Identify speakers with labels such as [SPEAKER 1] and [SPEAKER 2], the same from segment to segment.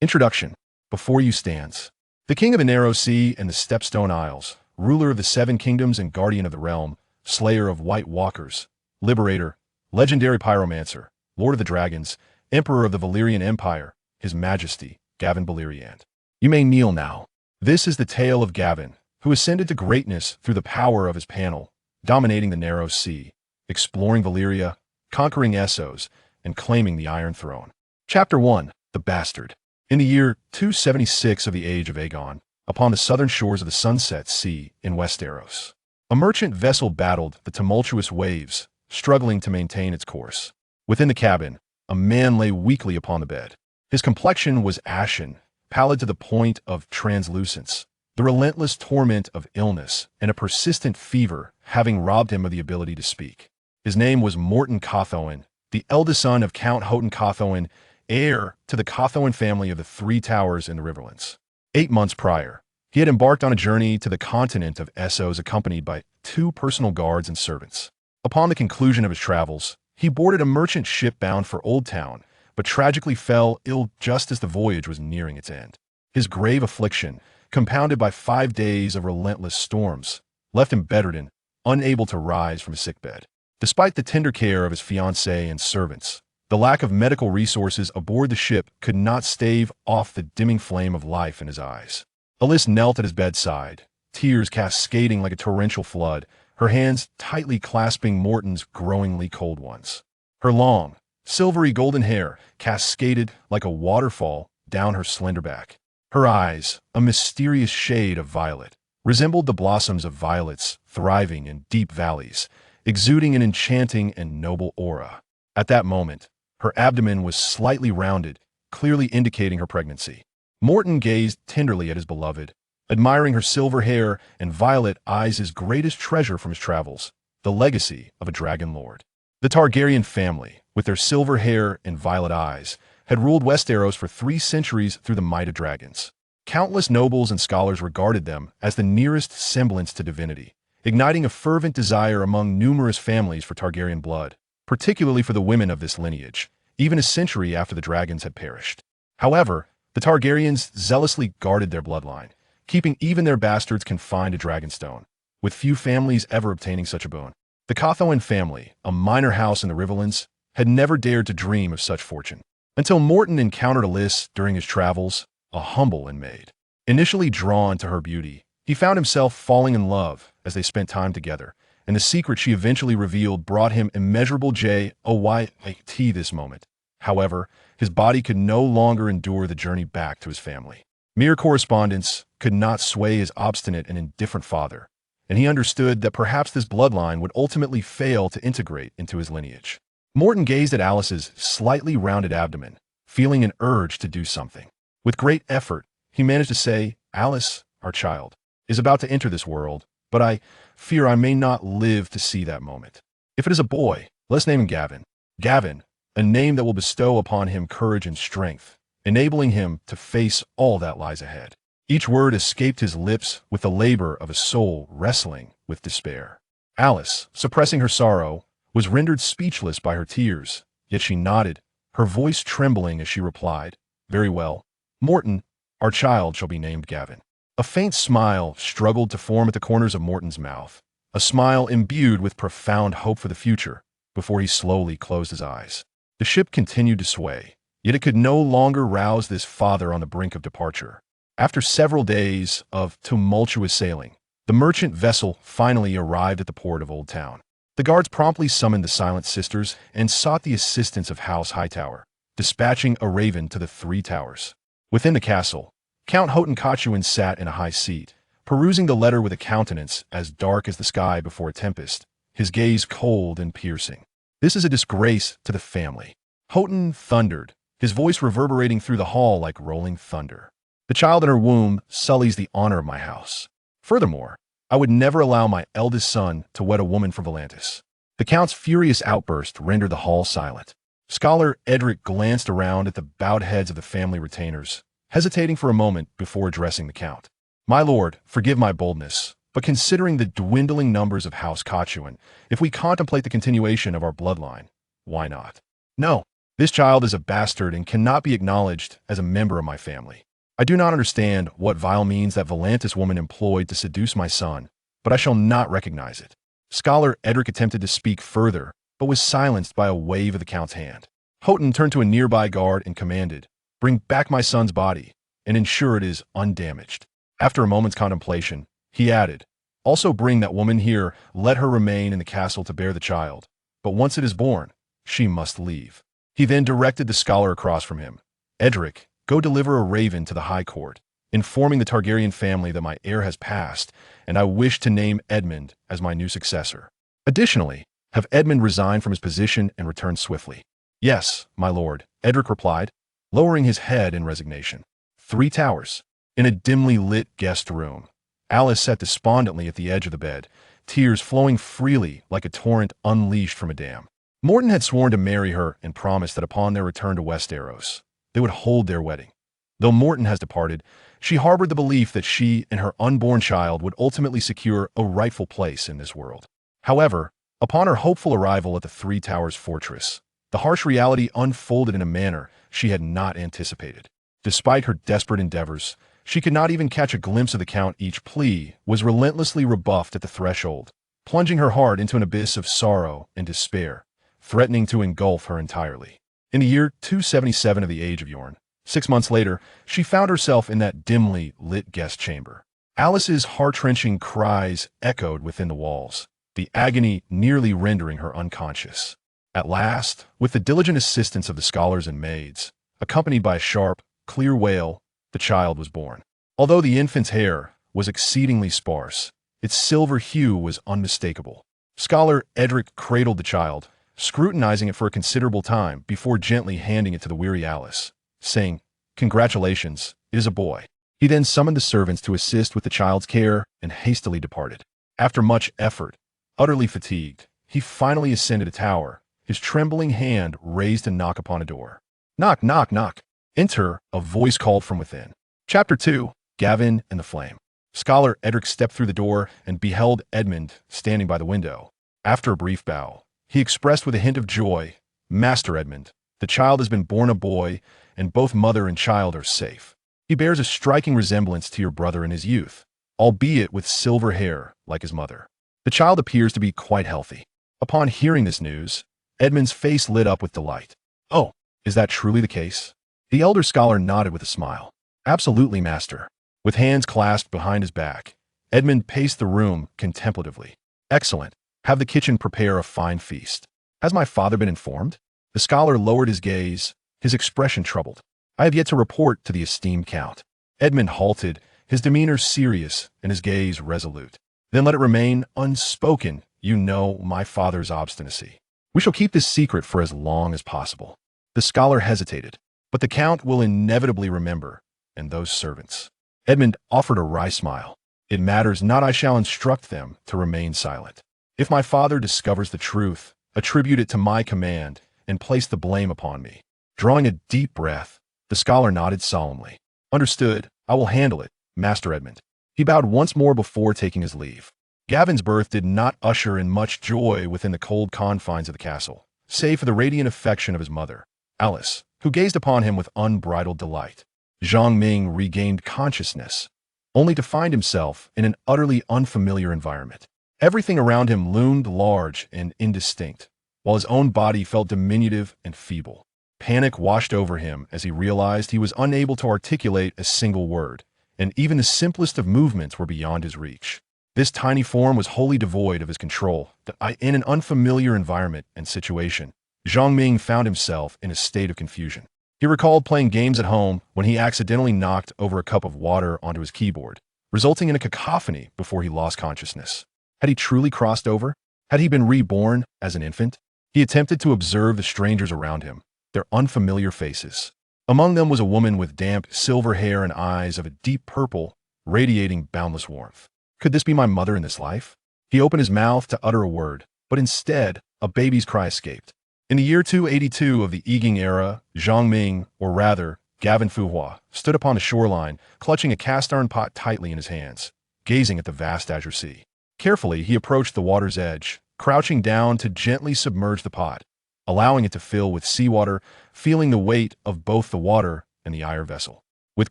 [SPEAKER 1] Introduction. Before you stands the King of the Narrow Sea and the Stepstone Isles, ruler of the Seven Kingdoms and guardian of the realm, slayer of White Walkers, liberator, legendary pyromancer, lord of the dragons, emperor of the Valyrian Empire, His Majesty, Gavin Belaerys. You may kneel now. This is the tale of Gavin, who ascended to greatness through the power of his panel, dominating the Narrow Sea, exploring Valyria, conquering Essos, and claiming the Iron Throne. Chapter 1. The Bastard. In the year 276 of the Age of Aegon, upon the southern shores of the Sunset Sea in Westeros, a merchant vessel battled the tumultuous waves, struggling to maintain its course. Within the cabin, a man lay weakly upon the bed. His complexion was ashen, pallid to the point of translucence, the relentless torment of illness and a persistent fever having robbed him of the ability to speak. His name was Morton Cawthon, the eldest son of Count Houghton Cawthon, heir to the Cawthon family of the Three Towers in the Riverlands. 8 months prior, he had embarked on a journey to the continent of Essos accompanied by 2 personal guards and servants. Upon the conclusion of his travels, he boarded a merchant ship bound for Old Town, but tragically fell ill just as the voyage was nearing its end. His grave affliction, compounded by 5 days of relentless storms, left him bedridden, unable to rise from his sickbed. Despite the tender care of his fiancée and servants, the lack of medical resources aboard the ship could not stave off the dimming flame of life in his eyes. Alyce knelt at his bedside, tears cascading like a torrential flood, her hands tightly clasping Morton's growingly cold ones. Her long, silvery golden hair cascaded like a waterfall down her slender back. Her eyes, a mysterious shade of violet, resembled the blossoms of violets thriving in deep valleys, exuding an enchanting and noble aura. At that moment, her abdomen was slightly rounded, clearly indicating her pregnancy. Morton gazed tenderly at his beloved, admiring her silver hair and violet eyes, his greatest treasure from his travels, the legacy of a Dragonlord. The Targaryen family, with their silver hair and violet eyes, had ruled Westeros for 3 centuries through the might of dragons. Countless nobles and scholars regarded them as the nearest semblance to divinity, igniting a fervent desire among numerous families for Targaryen blood, particularly for the women of this lineage, even a century after the dragons had perished. However, the Targaryens zealously guarded their bloodline, keeping even their bastards confined to Dragonstone, with few families ever obtaining such a boon. The Cawthon family, a minor house in the Riverlands, had never dared to dream of such fortune, until Morton encountered Alyce during his travels, a humble maid. Initially drawn to her beauty, he found himself falling in love as they spent time together, and the secret she eventually revealed brought him immeasurable joy. This moment. However, his body could no longer endure the journey back to his family. Mere correspondence could not sway his obstinate and indifferent father, and he understood that perhaps this bloodline would ultimately fail to integrate into his lineage. Morton gazed at Alyce's slightly rounded abdomen, feeling an urge to do something. With great effort, he managed to say, "Alyce, our child, is about to enter this world, but I fear I may not live to see that moment. If it is a boy, let's name him Gavin. Gavin, a name that will bestow upon him courage and strength, enabling him to face all that lies ahead." Each word escaped his lips with the labor of a soul wrestling with despair. Alyce, suppressing her sorrow, was rendered speechless by her tears, yet she nodded, her voice trembling as she replied, "Very well. Morton, our child, shall be named Gavin." A faint smile struggled to form at the corners of Morton's mouth, a smile imbued with profound hope for the future, before he slowly closed his eyes. The ship continued to sway, yet it could no longer rouse this father on the brink of departure. After several days of tumultuous sailing, the merchant vessel finally arrived at the port of Old Town. The guards promptly summoned the Silent Sisters and sought the assistance of House Hightower, dispatching a raven to the Three Towers. Within the castle, Count Houghton Cawthon sat in a high seat, perusing the letter with a countenance as dark as the sky before a tempest, his gaze cold and piercing. "This is a disgrace to the family," Houghton thundered, his voice reverberating through the hall like rolling thunder. "The child in her womb sullies the honor of my house. Furthermore, I would never allow my eldest son to wed a woman from Volantis." The Count's furious outburst rendered the hall silent. Scholar Edric glanced around at the bowed heads of the family retainers, hesitating for a moment before addressing the Count. "My lord, forgive my boldness, but considering the dwindling numbers of House Cawthon, if we contemplate the continuation of our bloodline, why not?" "No, This child is a bastard and cannot be acknowledged as a member of my family. I do not understand what vile means that Volantis woman employed to seduce my son, but I shall not recognize it. Scholar Edric attempted to speak further, but was silenced by a wave of the Count's hand. Houghton turned to a nearby guard and commanded, "Bring back my son's body, and ensure it is undamaged." After a moment's contemplation, he added, "Also bring that woman here, let her remain in the castle to bear the child, but once it is born, she must leave." He then directed the scholar across from him, "Edric, go deliver a raven to the High Court, informing the Targaryen family that my heir has passed, and I wish to name Edmund as my new successor. Additionally, have Edmund resign from his position and return swiftly." "Yes, my lord," Edric replied, lowering his head in resignation. 3 towers. In a dimly lit guest room, Alice sat despondently at the edge of the bed, tears flowing freely like a torrent unleashed from a dam. Morton had sworn to marry her and promised that upon their return to Westeros, they would hold their wedding. Though Morton has departed, she harbored the belief that she and her unborn child would ultimately secure a rightful place in this world. However, upon her hopeful arrival at the 3 Towers fortress, the harsh reality unfolded in a manner she had not anticipated. Despite her desperate endeavors, she could not even catch a glimpse of the Count. Each plea was relentlessly rebuffed at the threshold, plunging her heart into an abyss of sorrow and despair, threatening to engulf her entirely. In the year 277 of the Age of Yorn, 6 months later, she found herself in that dimly lit guest chamber. Alice's heart-wrenching cries echoed within the walls, the agony nearly rendering her unconscious. At last, with the diligent assistance of the scholars and maids, accompanied by a sharp, clear wail, the child was born. Although the infant's hair was exceedingly sparse, its silver hue was unmistakable. Scholar Edric cradled the child, scrutinizing it for a considerable time before gently handing it to the weary Alice, saying, "Congratulations, it is a boy." He then summoned the servants to assist with the child's care and hastily departed. After much effort, utterly fatigued, he finally ascended a tower, his trembling hand raised to knock upon a door. "Knock, knock, knock." "Enter," a voice called from within. Chapter 2, Gavin and the Flame. Scholar Edric stepped through the door and beheld Edmund standing by the window. After a brief bow, he expressed with a hint of joy, "Master Edmund, the child has been born a boy, and both mother and child are safe. He bears a striking resemblance to your brother in his youth, albeit with silver hair like his mother. The child appears to be quite healthy." Upon hearing this news, Edmund's face lit up with delight. "Oh, is that truly the case?" The elder scholar nodded with a smile. "Absolutely, master." With hands clasped behind his back, Edmund paced the room contemplatively. "Excellent. Have the kitchen prepare a fine feast. Has my father been informed?" The scholar lowered his gaze, his expression troubled. "I have yet to report to the esteemed Count." Edmund halted, his demeanor serious and his gaze resolute. "Then let it remain unspoken. You know my father's obstinacy. We shall keep this secret for as long as possible." The scholar hesitated. "But the Count will inevitably remember, and those servants." Edmund offered a wry smile. "It matters not. I shall instruct them to remain silent. If my father discovers the truth, attribute it to my command, and place the blame upon me." Drawing a deep breath, the scholar nodded solemnly. "Understood. I will handle it, Master Edmund." He bowed once more before taking his leave. Gavin's birth did not usher in much joy within the cold confines of the castle, save for the radiant affection of his mother, Alice, who gazed upon him with unbridled delight. Zhang Ming regained consciousness, only to find himself in an utterly unfamiliar environment. Everything around him loomed large and indistinct, while his own body felt diminutive and feeble. Panic washed over him as he realized he was unable to articulate a single word, and even the simplest of movements were beyond his reach. This tiny form was wholly devoid of his control. In an unfamiliar environment and situation, Zhang Ming found himself in a state of confusion. He recalled playing games at home when he accidentally knocked over a cup of water onto his keyboard, resulting in a cacophony before he lost consciousness. Had he truly crossed over? Had he been reborn as an infant? He attempted to observe the strangers around him, their unfamiliar faces. Among them was a woman with damp silver hair and eyes of a deep purple, radiating boundless warmth. Could this be my mother in this life? He opened his mouth to utter a word, but instead, a baby's cry escaped. In the year 282 of the Yiging era, Zhang Ming, or rather, Gavin Fuhua, stood upon the shoreline, clutching a cast-iron pot tightly in his hands, gazing at the vast azure sea. Carefully, he approached the water's edge, crouching down to gently submerge the pot. allowing it to fill with seawater, feeling the weight of both the water and the iron vessel. With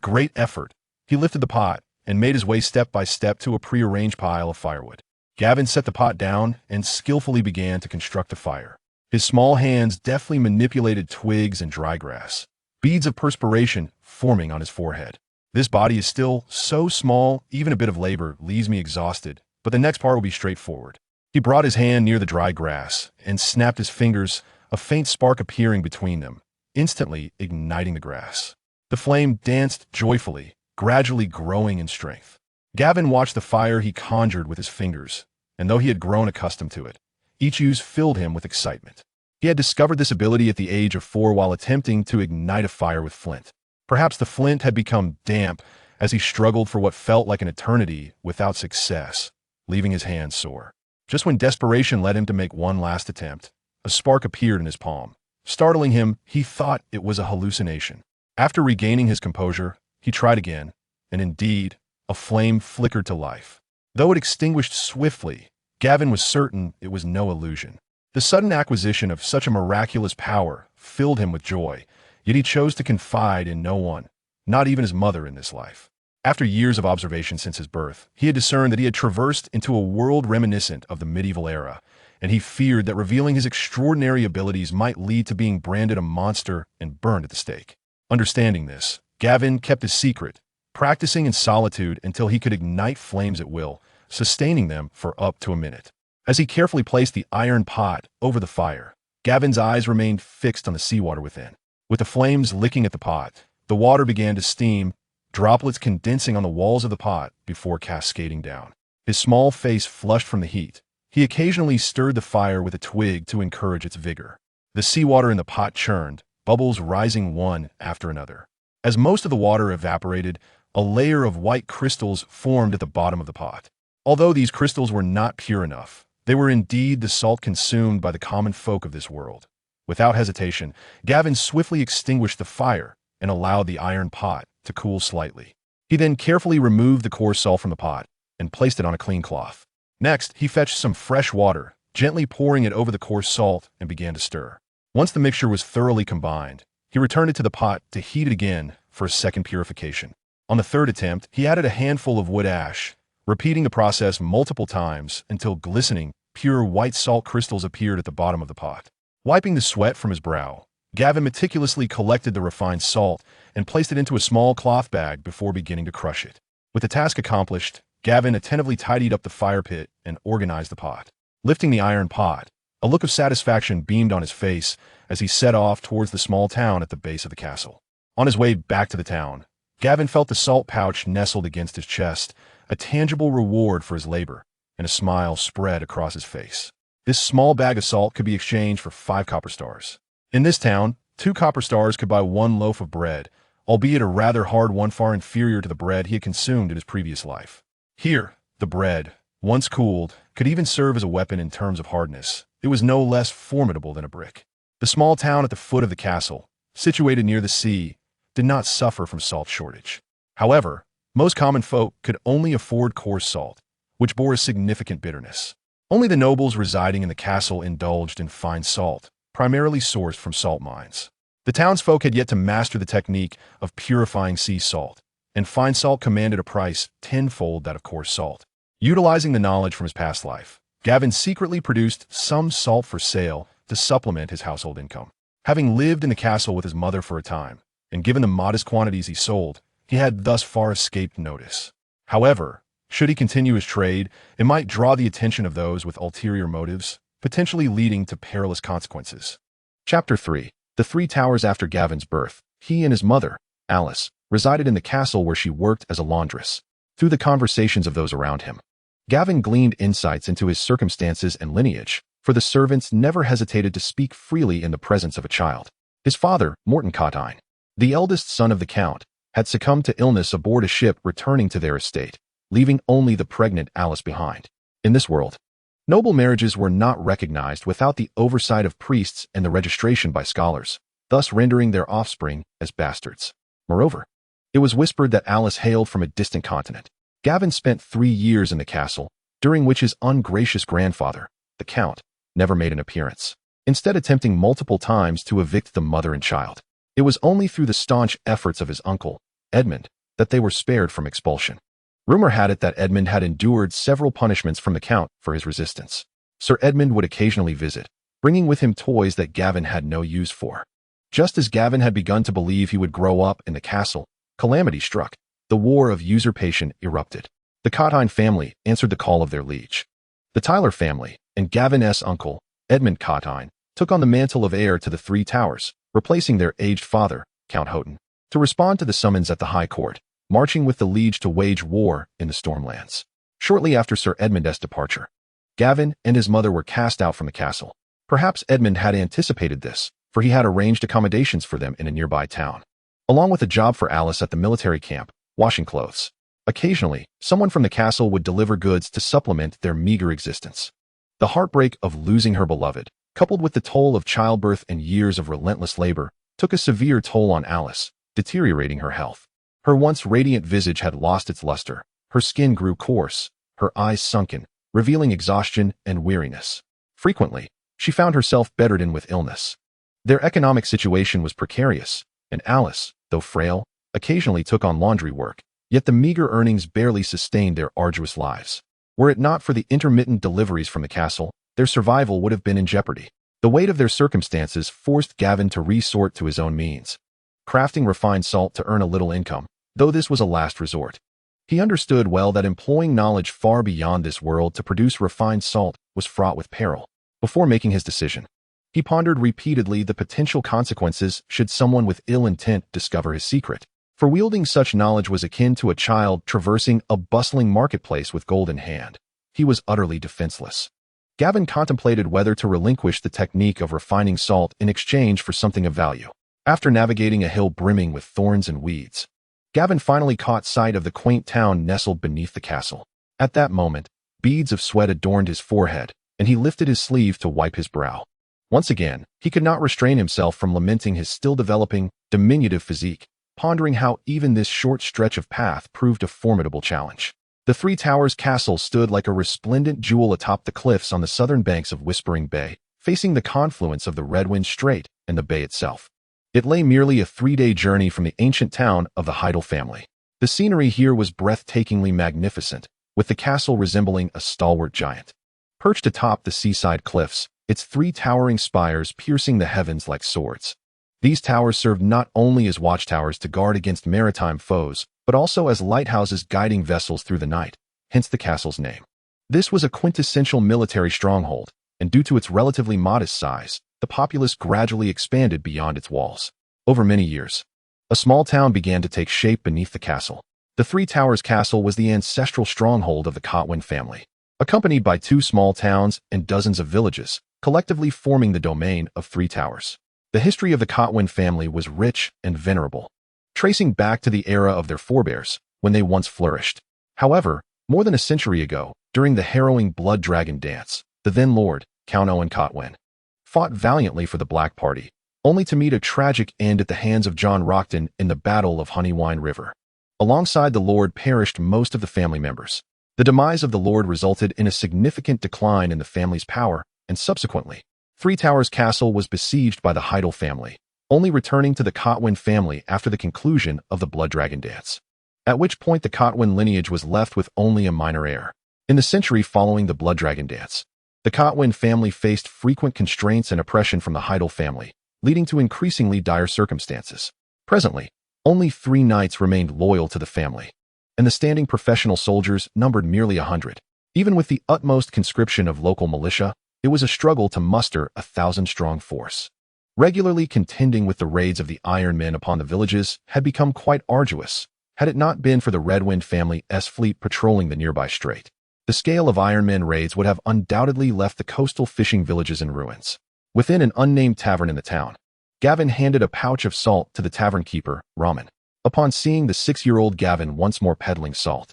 [SPEAKER 1] great effort, he lifted the pot and made his way step by step to a prearranged pile of firewood. Gavin set the pot down and skillfully began to construct a fire. His small hands deftly manipulated twigs and dry grass, beads of perspiration forming on his forehead. This body is still so small, even a bit of labor leaves me exhausted, but the next part will be straightforward. He brought his hand near the dry grass and snapped his fingers, a faint spark appearing between them, instantly igniting the grass. The flame danced joyfully, gradually growing in strength. Gavin watched the fire he conjured with his fingers, and though he had grown accustomed to it, each use filled him with excitement. He had discovered this ability at the age of 4 while attempting to ignite a fire with flint. Perhaps the flint had become damp as he struggled for what felt like an eternity without success, leaving his hands sore. Just when desperation led him to make one last attempt, a spark appeared in his palm. Startling him, he thought it was a hallucination. After regaining his composure, he tried again, and indeed, a flame flickered to life. Though it extinguished swiftly, Gavin was certain it was no illusion. The sudden acquisition of such a miraculous power filled him with joy, yet he chose to confide in no one, not even his mother in this life. After years of observation since his birth, he had discerned that he had traversed into a world reminiscent of the medieval era, and he feared that revealing his extraordinary abilities might lead to being branded a monster and burned at the stake. Understanding this, Gavin kept his secret, practicing in solitude until he could ignite flames at will, sustaining them for up to a minute. As he carefully placed the iron pot over the fire, Gavin's eyes remained fixed on the seawater within. With the flames licking at the pot, the water began to steam, droplets condensing on the walls of the pot before cascading down. His small face flushed from the heat. He occasionally stirred the fire with a twig to encourage its vigor. The seawater in the pot churned, bubbles rising one after another. As most of the water evaporated, a layer of white crystals formed at the bottom of the pot. Although these crystals were not pure enough, they were indeed the salt consumed by the common folk of this world. Without hesitation, Gavin swiftly extinguished the fire and allowed the iron pot to cool slightly. He then carefully removed the coarse salt from the pot and placed it on a clean cloth. Next, he fetched some fresh water, gently pouring it over the coarse salt and began to stir. Once the mixture was thoroughly combined, he returned it to the pot to heat it again for a second purification. On the third attempt, he added a handful of wood ash, repeating the process multiple times until glistening, pure white salt crystals appeared at the bottom of the pot. Wiping the sweat from his brow, Gavin meticulously collected the refined salt and placed it into a small cloth bag before beginning to crush it. With the task accomplished, Gavin attentively tidied up the fire pit and organized the pot. Lifting the iron pot, a look of satisfaction beamed on his face as he set off towards the small town at the base of the castle. On his way back to the town, Gavin felt the salt pouch nestled against his chest, a tangible reward for his labor, and a smile spread across his face. This small bag of salt could be exchanged for 5 copper stars. In this town, 2 copper stars could buy 1 loaf of bread, albeit a rather hard one far inferior to the bread he had consumed in his previous life. Here, the bread, once cooled, could even serve as a weapon in terms of hardness. It was no less formidable than a brick. The small town at the foot of the castle, situated near the sea, did not suffer from salt shortage. However, most common folk could only afford coarse salt, which bore a significant bitterness. Only the nobles residing in the castle indulged in fine salt, primarily sourced from salt mines. The townsfolk had yet to master the technique of purifying sea salt, and fine salt commanded a price tenfold that of coarse salt. Utilizing the knowledge from his past life, Gavin secretly produced some salt for sale to supplement his household income. Having lived in the castle with his mother for a time, and given the modest quantities he sold, he had thus far escaped notice. However, should he continue his trade, it might draw the attention of those with ulterior motives, potentially leading to perilous consequences. Chapter 3. The 3 towers after Gavin's birth. He and his mother, Alice, resided in the castle where she worked as a laundress. Through the conversations of those around him, Gavin gleaned insights into his circumstances and lineage, for the servants never hesitated to speak freely in the presence of a child. His father, Morton Cotine, the eldest son of the Count, had succumbed to illness aboard a ship returning to their estate, leaving only the pregnant Alice behind. In this world, noble marriages were not recognized without the oversight of priests and the registration by scholars, thus rendering their offspring as bastards. Moreover, it was whispered that Alice hailed from a distant continent. Gavin spent 3 years in the castle, during which his ungracious grandfather, the Count, never made an appearance. instead attempting multiple times to evict the mother and child. It was only through the staunch efforts of his uncle, Edmund, that they were spared from expulsion. Rumor had it that Edmund had endured several punishments from the Count for his resistance. Sir Edmund would occasionally visit, bringing with him toys that Gavin had no use for. Just as Gavin had begun to believe he would grow up in the castle, calamity struck. The war of usurpation erupted. The Cottine family answered the call of their liege. The Tyler family and Gavin's uncle, Edmund Cottine, took on the mantle of heir to the Three Towers, replacing their aged father, Count Houghton, to respond to the summons at the High Court, marching with the liege to wage war in the Stormlands. Shortly after Sir Edmund's departure, Gavin and his mother were cast out from the castle. Perhaps Edmund had anticipated this, for he had arranged accommodations for them in a nearby town, along with a job for Alice at the military camp, washing clothes. Occasionally, someone from the castle would deliver goods to supplement their meager existence. The heartbreak of losing her beloved, coupled with the toll of childbirth and years of relentless labor, took a severe toll on Alice, deteriorating her health. Her once radiant visage had lost its luster, her skin grew coarse, her eyes sunken, revealing exhaustion and weariness. Frequently, she found herself bedridden with illness. Their economic situation was precarious, and Alice, though frail, occasionally took on laundry work, yet the meager earnings barely sustained their arduous lives. Were it not for the intermittent deliveries from the castle, their survival would have been in jeopardy. The weight of their circumstances forced Gavin to resort to his own means, crafting refined salt to earn a little income, though this was a last resort. He understood well that employing knowledge far beyond this world to produce refined salt was fraught with peril. Before making his decision, he pondered repeatedly the potential consequences should someone with ill intent discover his secret. For wielding such knowledge was akin to a child traversing a bustling marketplace with gold in hand. He was utterly defenseless. Gavin contemplated whether to relinquish the technique of refining salt in exchange for something of value. After navigating a hill brimming with thorns and weeds, Gavin finally caught sight of the quaint town nestled beneath the castle. At that moment, beads of sweat adorned his forehead, and he lifted his sleeve to wipe his brow. Once again, he could not restrain himself from lamenting his still-developing, diminutive physique, pondering how even this short stretch of path proved a formidable challenge. The Three Towers castle stood like a resplendent jewel atop the cliffs on the southern banks of Whispering Bay, facing the confluence of the Redwind Strait and the bay itself. It lay merely a 3-day journey from the ancient town of the Heidel family. The scenery here was breathtakingly magnificent, with the castle resembling a stalwart giant. Perched atop the seaside cliffs, its 3 towering spires piercing the heavens like swords. These towers served not only as watchtowers to guard against maritime foes, but also as lighthouses guiding vessels through the night, hence the castle's name. This was a quintessential military stronghold, and due to its relatively modest size, the populace gradually expanded beyond its walls. Over many years, a small town began to take shape beneath the castle. The Three Towers Castle was the ancestral stronghold of the Cotwin family, accompanied by 2 small towns and dozens of villages, collectively forming the domain of Three Towers. The history of the Cotwin family was rich and venerable, tracing back to the era of their forebears, when they once flourished. However, more than a century ago, during the harrowing Blood Dragon Dance, the then Lord, Count Owen Cotwin, fought valiantly for the Black Party, only to meet a tragic end at the hands of John Rockton in the Battle of Honeywine River. Alongside the Lord perished most of the family members. The demise of the Lord resulted in a significant decline in the family's power, and subsequently, Three Towers Castle was besieged by the Heidel family, only returning to the Cotwin family after the conclusion of the Blood Dragon Dance, at which point the Cotwin lineage was left with only a minor heir. In the century following the Blood Dragon Dance, the Cotwin family faced frequent constraints and oppression from the Heidel family, leading to increasingly dire circumstances. Presently, only 3 knights remained loyal to the family, and the standing professional soldiers numbered merely 100. Even with the utmost conscription of local militia, it was a struggle to muster a 1,000-strong force. Regularly contending with the raids of the Iron Men upon the villages had become quite arduous, had it not been for the Redwind family's fleet patrolling the nearby strait. The scale of Iron Men raids would have undoubtedly left the coastal fishing villages in ruins. Within an unnamed tavern in the town, Gavin handed a pouch of salt to the tavern keeper, Raman. Upon seeing the 6-year-old Gavin once more peddling salt,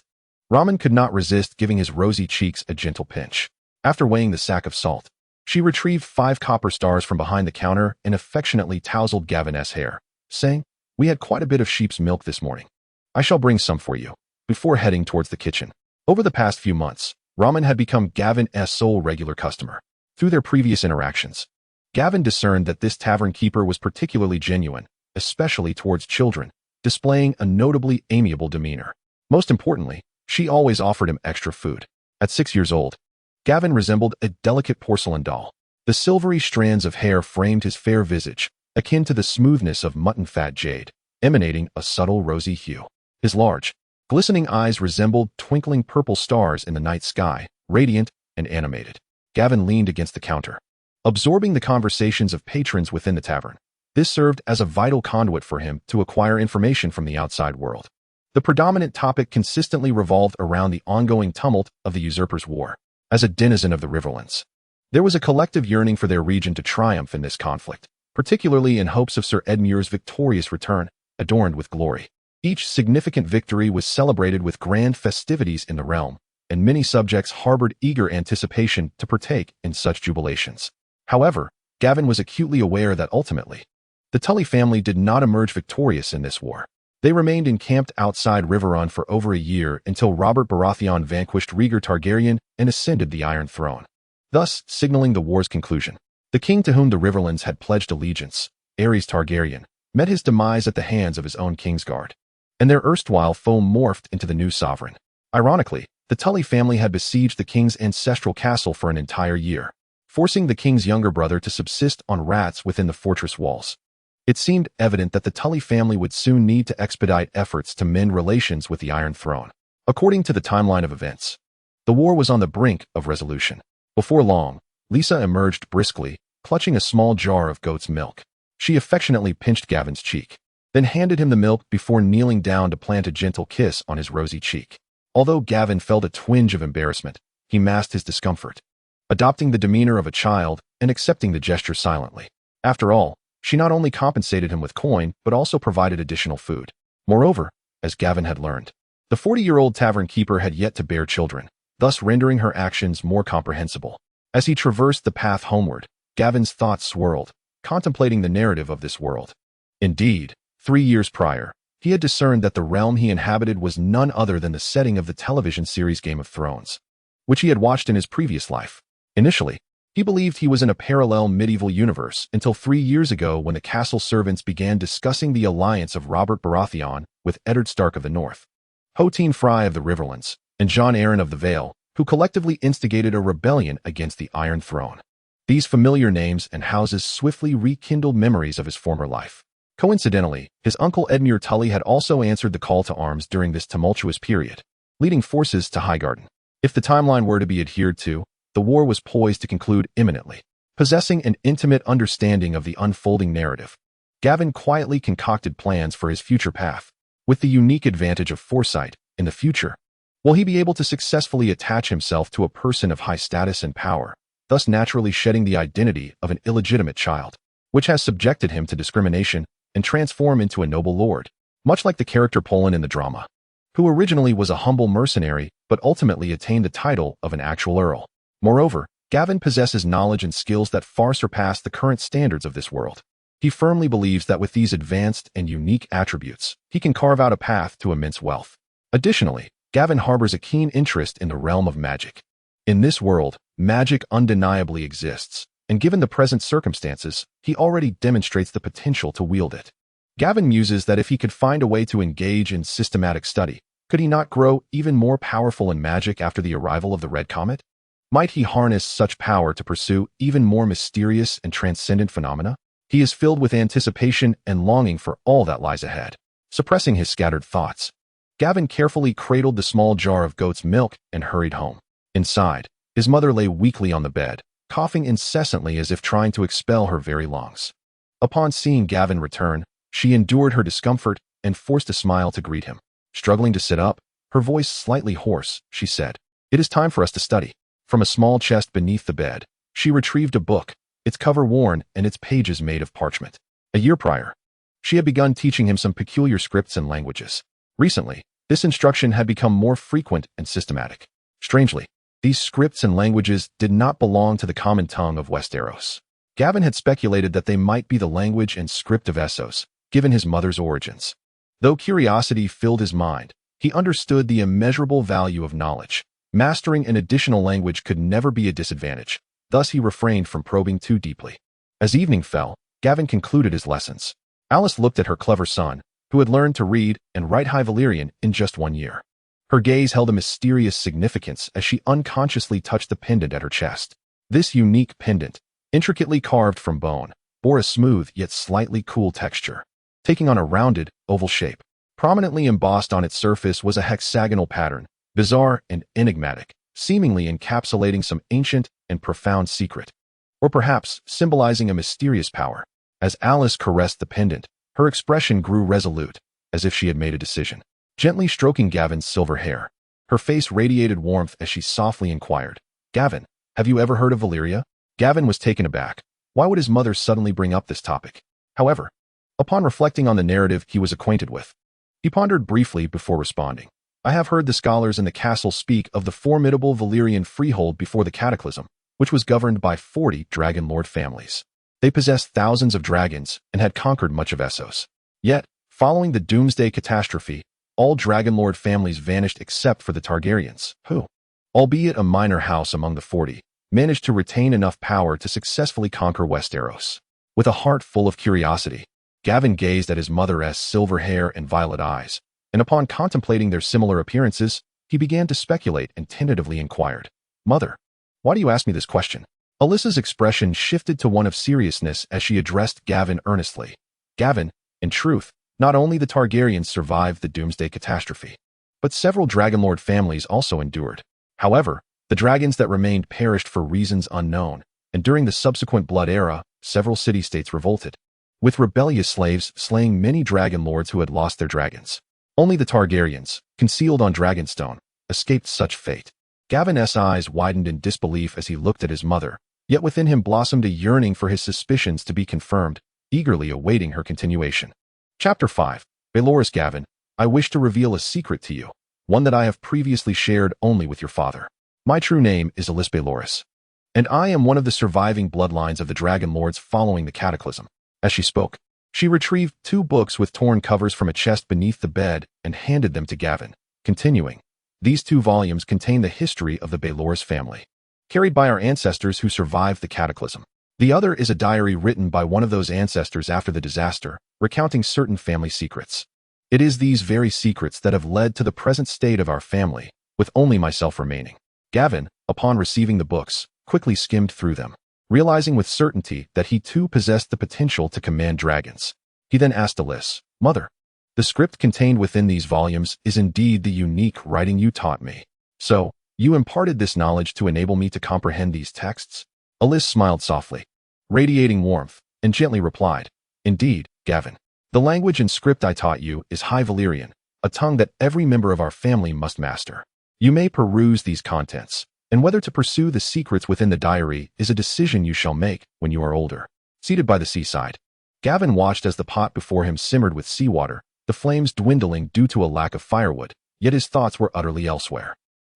[SPEAKER 1] Raman could not resist giving his rosy cheeks a gentle pinch. After weighing the sack of salt, she retrieved 5 copper stars from behind the counter and affectionately tousled Gavin's hair, saying, "We had quite a bit of sheep's milk this morning. I shall bring some for you," before heading towards the kitchen. Over the past few months, Raman had become Gavin's sole regular customer. Through their previous interactions, Gavin discerned that this tavern keeper was particularly genuine, especially towards children, displaying a notably amiable demeanor. Most importantly, she always offered him extra food. At 6 years old, Gavin resembled a delicate porcelain doll. The silvery strands of hair framed his fair visage, akin to the smoothness of mutton-fat jade, emanating a subtle rosy hue. His large, glistening eyes resembled twinkling purple stars in the night sky, radiant and animated. Gavin leaned against the counter, absorbing the conversations of patrons within the tavern. This served as a vital conduit for him to acquire information from the outside world. The predominant topic consistently revolved around the ongoing tumult of the Usurpers' War. As a denizen of the Riverlands, there was a collective yearning for their region to triumph in this conflict, particularly in hopes of Sir Edmund's victorious return, adorned with glory. Each significant victory was celebrated with grand festivities in the realm, and many subjects harbored eager anticipation to partake in such jubilations. However, Gavin was acutely aware that ultimately, the Tully family did not emerge victorious in this war. They remained encamped outside Riverrun for over a year until Robert Baratheon vanquished Rhaegar Targaryen and ascended the Iron Throne, thus signaling the war's conclusion. The king to whom the Riverlands had pledged allegiance, Aerys Targaryen, met his demise at the hands of his own Kingsguard, and their erstwhile foe morphed into the new sovereign. Ironically, the Tully family had besieged the king's ancestral castle for an entire year, forcing the king's younger brother to subsist on rats within the fortress walls. It seemed evident that the Tully family would soon need to expedite efforts to mend relations with the Iron Throne. According to the timeline of events, the war was on the brink of resolution. Before long, Lisa emerged briskly, clutching a small jar of goat's milk. She affectionately pinched Gavin's cheek, then handed him the milk before kneeling down to plant a gentle kiss on his rosy cheek. Although Gavin felt a twinge of embarrassment, he masked his discomfort, adopting the demeanor of a child and accepting the gesture silently. After all, she not only compensated him with coin, but also provided additional food. Moreover, as Gavin had learned, the 40-year-old tavern keeper had yet to bear children, thus rendering her actions more comprehensible. As he traversed the path homeward, Gavin's thoughts swirled, contemplating the narrative of this world. Indeed, 3 years prior, he had discerned that the realm he inhabited was none other than the setting of the television series Game of Thrones, which he had watched in his previous life. Initially, he believed he was in a parallel medieval universe until 3 years ago when the castle servants began discussing the alliance of Robert Baratheon with Eddard Stark of the North, Hoteen Fry of the Riverlands, and Jon Arryn of the Vale, who collectively instigated a rebellion against the Iron Throne. These familiar names and houses swiftly rekindled memories of his former life. Coincidentally, his uncle Edmure Tully had also answered the call to arms during this tumultuous period, leading forces to Highgarden. If the timeline were to be adhered to, the war was poised to conclude imminently. Possessing an intimate understanding of the unfolding narrative, Gavin quietly concocted plans for his future path. With the unique advantage of foresight, in the future, will he be able to successfully attach himself to a person of high status and power, thus naturally shedding the identity of an illegitimate child, which has subjected him to discrimination, and transform into a noble lord, much like the character Polan in the drama, who originally was a humble mercenary but ultimately attained the title of an actual earl. Moreover, Gavin possesses knowledge and skills that far surpass the current standards of this world. He firmly believes that with these advanced and unique attributes, he can carve out a path to immense wealth. Additionally, Gavin harbors a keen interest in the realm of magic. In this world, magic undeniably exists, and given the present circumstances, he already demonstrates the potential to wield it. Gavin muses that if he could find a way to engage in systematic study, could he not grow even more powerful in magic after the arrival of the Red Comet? Might he harness such power to pursue even more mysterious and transcendent phenomena? He is filled with anticipation and longing for all that lies ahead. Suppressing his scattered thoughts, Gavin carefully cradled the small jar of goat's milk and hurried home. Inside, his mother lay weakly on the bed, coughing incessantly as if trying to expel her very lungs. Upon seeing Gavin return, she endured her discomfort and forced a smile to greet him. Struggling to sit up, her voice slightly hoarse, she said, "It is time for us to study." From a small chest beneath the bed, she retrieved a book, its cover worn and its pages made of parchment. A year prior, she had begun teaching him some peculiar scripts and languages. Recently, this instruction had become more frequent and systematic. Strangely, these scripts and languages did not belong to the common tongue of Westeros. Gavin had speculated that they might be the language and script of Essos, given his mother's origins. Though curiosity filled his mind, he understood the immeasurable value of knowledge. Mastering an additional language could never be a disadvantage, thus he refrained from probing too deeply. As evening fell, Gavin concluded his lessons. Alice looked at her clever son, who had learned to read and write High Valyrian in just 1 year. Her gaze held a mysterious significance as she unconsciously touched the pendant at her chest. This unique pendant, intricately carved from bone, bore a smooth yet slightly cool texture, taking on a rounded, oval shape. Prominently embossed on its surface was a hexagonal pattern, bizarre and enigmatic, seemingly encapsulating some ancient and profound secret, or perhaps symbolizing a mysterious power. As Alice caressed the pendant, her expression grew resolute, as if she had made a decision. Gently stroking Gavin's silver hair, her face radiated warmth as she softly inquired, "Gavin, have you ever heard of Valyria?" Gavin was taken aback. Why would his mother suddenly bring up this topic? However, upon reflecting on the narrative he was acquainted with, he pondered briefly before responding. "I have heard the scholars in the castle speak of the formidable Valyrian freehold before the Cataclysm, which was governed by 40 Dragonlord families. They possessed thousands of dragons and had conquered much of Essos. Yet, following the Doomsday catastrophe, all Dragonlord families vanished except for the Targaryens, who, albeit a minor house among the 40, managed to retain enough power to successfully conquer Westeros." With a heart full of curiosity, Gavin gazed at his mother's silver hair and violet eyes, and upon contemplating their similar appearances, he began to speculate and tentatively inquired, "Mother, why do you ask me this question?" Alyssa's expression shifted to one of seriousness as she addressed Gavin earnestly. "Gavin, in truth, not only the Targaryens survived the Doomsday catastrophe, but several Dragonlord families also endured. However, the dragons that remained perished for reasons unknown, and during the subsequent Blood Era, several city-states revolted, with rebellious slaves slaying many Dragonlords who had lost their dragons. Only the Targaryens, concealed on Dragonstone, escaped such fate." Gavin's eyes widened in disbelief as he looked at his mother, yet within him blossomed a yearning for his suspicions to be confirmed, eagerly awaiting her continuation. Chapter 5. Beleris. "Gavin, I wish to reveal a secret to you, one that I have previously shared only with your father. My true name is Alice Belaerys, and I am one of the surviving bloodlines of the Dragonlords following the Cataclysm." As she spoke, she retrieved 2 books with torn covers from a chest beneath the bed and handed them to Gavin, continuing, "These 2 volumes contain the history of the Beleris family, carried by our ancestors who survived the Cataclysm. The other is a diary written by one of those ancestors after the disaster, recounting certain family secrets. It is these very secrets that have led to the present state of our family, with only myself remaining." Gavin, upon receiving the books, quickly skimmed through them, realizing with certainty that he too possessed the potential to command dragons. He then asked Alice, "Mother, the script contained within these volumes is indeed the unique writing you taught me. So, you imparted this knowledge to enable me to comprehend these texts?" Alice smiled softly, radiating warmth, and gently replied, "Indeed, Gavin. The language and script I taught you is High Valyrian, a tongue that every member of our family must master. You may peruse these contents, and whether to pursue the secrets within the diary is a decision you shall make when you are older." Seated by the seaside, Gavin watched as the pot before him simmered with seawater, the flames dwindling due to a lack of firewood, yet his thoughts were utterly elsewhere.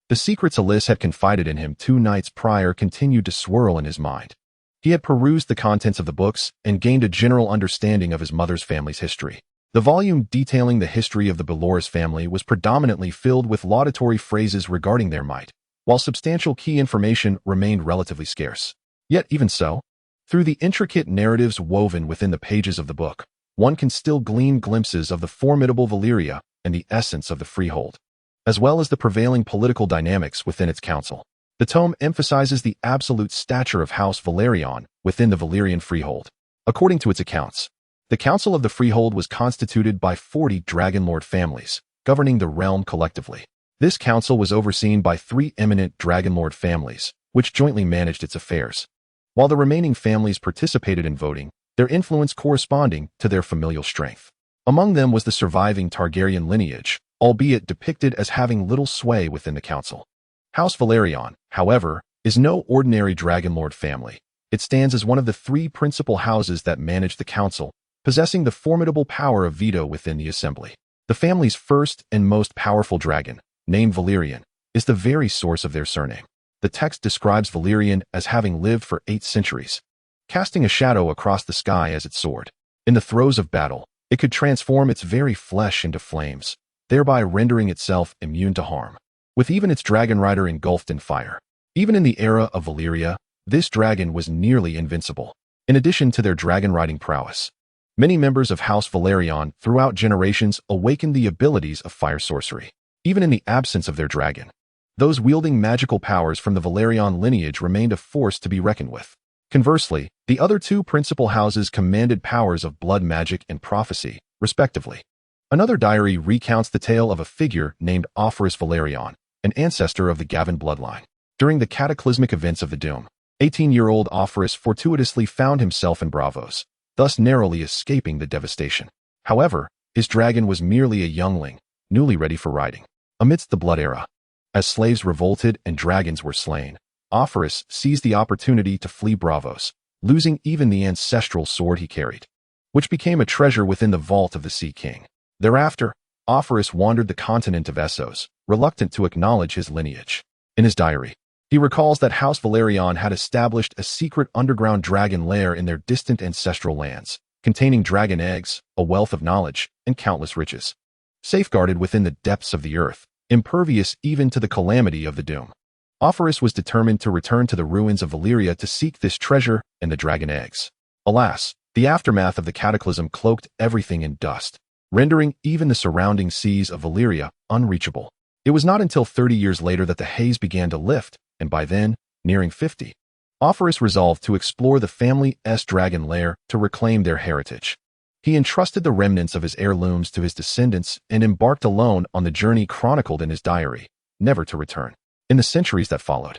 [SPEAKER 1] The secrets Alice had confided in him 2 nights prior continued to swirl in his mind. He had perused the contents of the books and gained a general understanding of his mother's family's history. The volume detailing the history of the Beleris family was predominantly filled with laudatory phrases regarding their might, while substantial key information remained relatively scarce. Yet even so, through the intricate narratives woven within the pages of the book, one can still glean glimpses of the formidable Valyria and the essence of the freehold, as well as the prevailing political dynamics within its council. The tome emphasizes the absolute stature of House Valyrian within the Valyrian freehold. According to its accounts, the Council of the Freehold was constituted by 40 Dragonlord families, governing the realm collectively. This council was overseen by 3 eminent Dragonlord families, which jointly managed its affairs. While the remaining families participated in voting, their influence corresponding to their familial strength. Among them was the surviving Targaryen lineage, albeit depicted as having little sway within the council. House Valyrian, however, is no ordinary Dragonlord family. It stands as one of the 3 principal houses that manage the council, possessing the formidable power of veto within the assembly. The family's first and most powerful dragon, named Valyrian, is the very source of their surname. The text describes Valyrian as having lived for 8 centuries, casting a shadow across the sky as it soared. In the throes of battle, it could transform its very flesh into flames, thereby rendering itself immune to harm, with even its dragon rider engulfed in fire. Even in the era of Valyria, this dragon was nearly invincible. In addition to their dragon-riding prowess, many members of House Valyrian throughout generations awakened the abilities of fire sorcery. Even in the absence of their dragon, those wielding magical powers from the Valyrian lineage remained a force to be reckoned with. Conversely, the other two principal houses commanded powers of blood magic and prophecy, respectively. Another diary recounts the tale of a figure named Offerus Valyrian, an ancestor of the Gavin bloodline. During the cataclysmic events of the Doom, 18-year-old Offerus fortuitously found himself in Bravos, thus narrowly escaping the devastation. However, his dragon was merely a youngling, newly ready for riding. Amidst the blood era, as slaves revolted and dragons were slain, Offerus seized the opportunity to flee Bravos, losing even the ancestral sword he carried, which became a treasure within the vault of the Sea King. Thereafter, Offerus wandered the continent of Essos, reluctant to acknowledge his lineage. In his diary, he recalls that House Valyrian had established a secret underground dragon lair in their distant ancestral lands, containing dragon eggs, a wealth of knowledge, and countless riches. Safeguarded within the depths of the earth, impervious even to the calamity of the Doom, Offerus was determined to return to the ruins of Valyria to seek this treasure and the dragon eggs. Alas, the aftermath of the cataclysm cloaked everything in dust, rendering even the surrounding seas of Valyria unreachable. It was not until 30 years later that the haze began to lift, and by then, nearing 50, Offerus resolved to explore the family's Dragon Lair to reclaim their heritage. He entrusted the remnants of his heirlooms to his descendants and embarked alone on the journey chronicled in his diary, never to return. In the centuries that followed,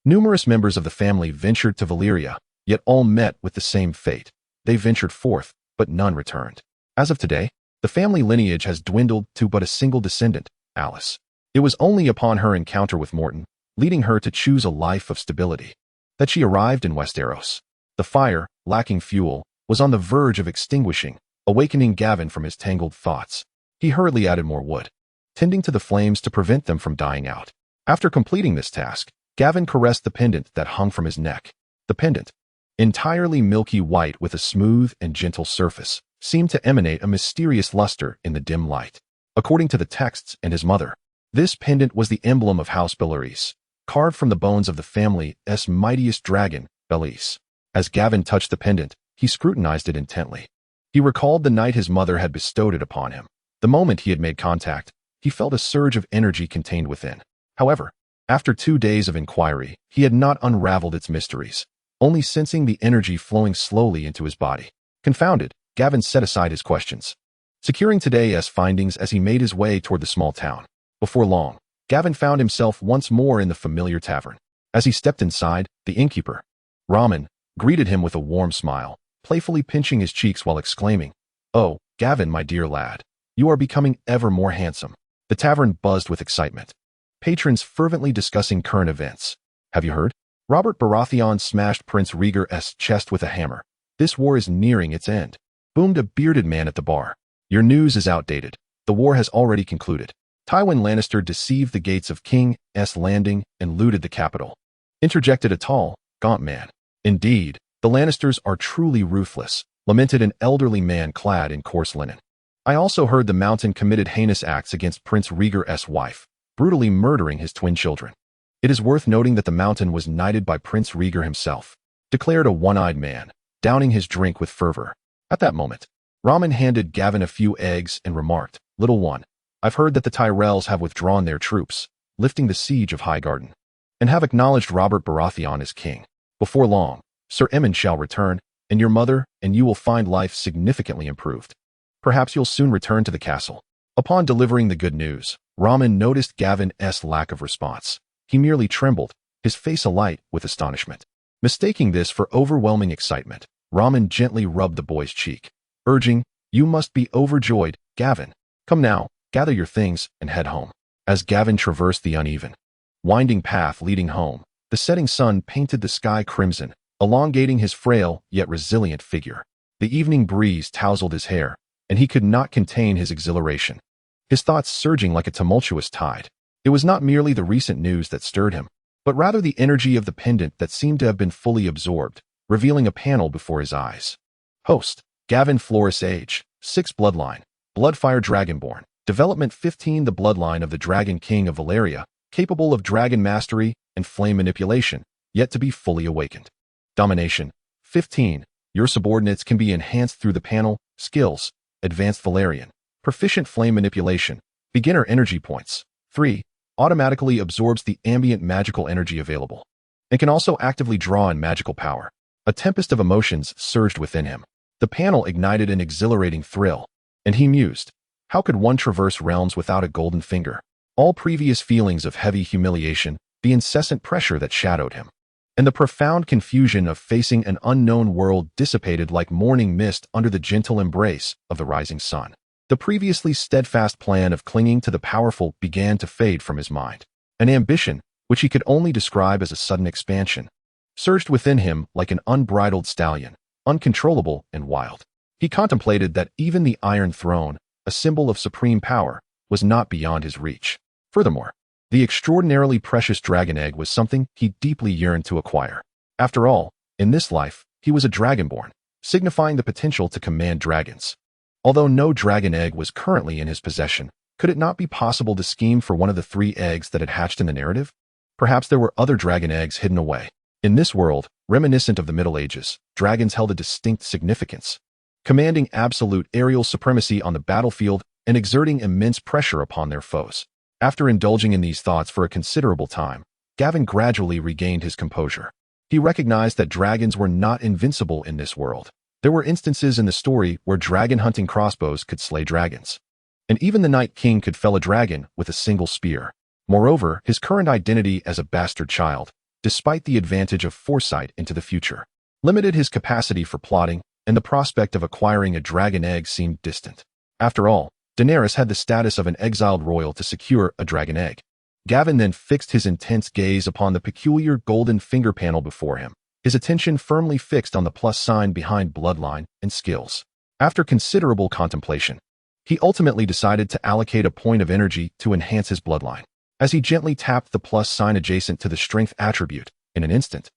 [SPEAKER 1] numerous members of the family ventured to Valyria, yet all met with the same fate. They ventured forth, but none returned. As of today, the family lineage has dwindled to but a single descendant, Alice. It was only upon her encounter with Morton, leading her to choose a life of stability, that she arrived in Westeros. The fire, lacking fuel, was on the verge of extinguishing, awakening Gavin from his tangled thoughts. He hurriedly added more wood, tending to the flames to prevent them from dying out. After completing this task, Gavin caressed the pendant that hung from his neck. The pendant, entirely milky white with a smooth and gentle surface, seemed to emanate a mysterious luster in the dim light. According to the texts and his mother, this pendant was the emblem of House Beleris, carved from the bones of the family's mightiest dragon, Beleris. As Gavin touched the pendant, he scrutinized it intently. He recalled the night his mother had bestowed it upon him. The moment he had made contact, he felt a surge of energy contained within. However, after 2 days of inquiry, he had not unraveled its mysteries, only sensing the energy flowing slowly into his body. Confounded, Gavin set aside his questions, securing today's findings as he made his way toward the small town. Before long, Gavin found himself once more in the familiar tavern. As he stepped inside, the innkeeper, Raman, greeted him with a warm smile, playfully pinching his cheeks while exclaiming, "Oh, Gavin, my dear lad, you are becoming ever more handsome." The tavern buzzed with excitement, patrons fervently discussing current events. "Have you heard? Robert Baratheon smashed Prince Rhaegar's chest with a hammer. This war is nearing its end," boomed a bearded man at the bar. "Your news is outdated. The war has already concluded. Tywin Lannister deceived the gates of King's Landing and looted the capital," interjected a tall, gaunt man. "Indeed, the Lannisters are truly ruthless," lamented an elderly man clad in coarse linen. "I also heard the Mountain committed heinous acts against Prince Rhaegar's wife, brutally murdering his twin children. It is worth noting that the Mountain was knighted by Prince Rhaegar himself," declared a one-eyed man, downing his drink with fervor. At that moment, Raman handed Gavin a few eggs and remarked, "Little one, I've heard that the Tyrells have withdrawn their troops, lifting the siege of Highgarden, and have acknowledged Robert Baratheon as king. Before long, Sir Edmund shall return, and your mother and you will find life significantly improved. Perhaps you'll soon return to the castle." Upon delivering the good news, Raman noticed Gavin's lack of response. He merely trembled, his face alight with astonishment. Mistaking this for overwhelming excitement, Raman gently rubbed the boy's cheek, urging, "You must be overjoyed, Gavin. Come now, gather your things and head home." As Gavin traversed the uneven, winding path leading home, the setting sun painted the sky crimson, elongating his frail yet resilient figure. The evening breeze tousled his hair, and he could not contain his exhilaration, his thoughts surging like a tumultuous tide. It was not merely the recent news that stirred him, but rather the energy of the pendant that seemed to have been fully absorbed, revealing a panel before his eyes. Host, Gavin Belaerys, age, 6 bloodline, Bloodfire Dragonborn, development 15, the bloodline of the Dragon King of Valyria, capable of dragon mastery and flame manipulation, yet to be fully awakened. Domination 15, Your subordinates can be enhanced through the panel, Skills, Advanced Valyrian, Proficient Flame Manipulation, Beginner Energy Points. 3. Automatically absorbs the ambient magical energy available, and can also actively draw in magical power. A tempest of emotions surged within him. The panel ignited an exhilarating thrill, and he mused, how could one traverse realms without a golden finger? All previous feelings of heavy humiliation, the incessant pressure that shadowed him, and the profound confusion of facing an unknown world dissipated like morning mist under the gentle embrace of the rising sun. The previously steadfast plan of clinging to the powerful began to fade from his mind. An ambition, which he could only describe as a sudden expansion, surged within him like an unbridled stallion, uncontrollable and wild. He contemplated that even the Iron Throne, a symbol of supreme power, was not beyond his reach. Furthermore, the extraordinarily precious dragon egg was something he deeply yearned to acquire. After all, in this life, he was a dragonborn, signifying the potential to command dragons. Although no dragon egg was currently in his possession, could it not be possible to scheme for one of the 3 eggs that had hatched in the narrative? Perhaps there were other dragon eggs hidden away. In this world, reminiscent of the Middle Ages, dragons held a distinct significance, commanding absolute aerial supremacy on the battlefield and exerting immense pressure upon their foes. After indulging in these thoughts for a considerable time, Gavin gradually regained his composure. He recognized that dragons were not invincible in this world. There were instances in the story where dragon-hunting crossbows could slay dragons, and even the Night King could fell a dragon with a single spear. Moreover, his current identity as a bastard child, despite the advantage of foresight into the future, limited his capacity for plotting, and the prospect of acquiring a dragon egg seemed distant. After all, Daenerys had the status of an exiled royal to secure a dragon egg. Gavin then fixed his intense gaze upon the peculiar golden finger panel before him, his attention firmly fixed on the plus sign behind bloodline and skills. After considerable contemplation, he ultimately decided to allocate a point of energy to enhance his bloodline. As he gently tapped the plus sign adjacent to the strength attribute, in an instant,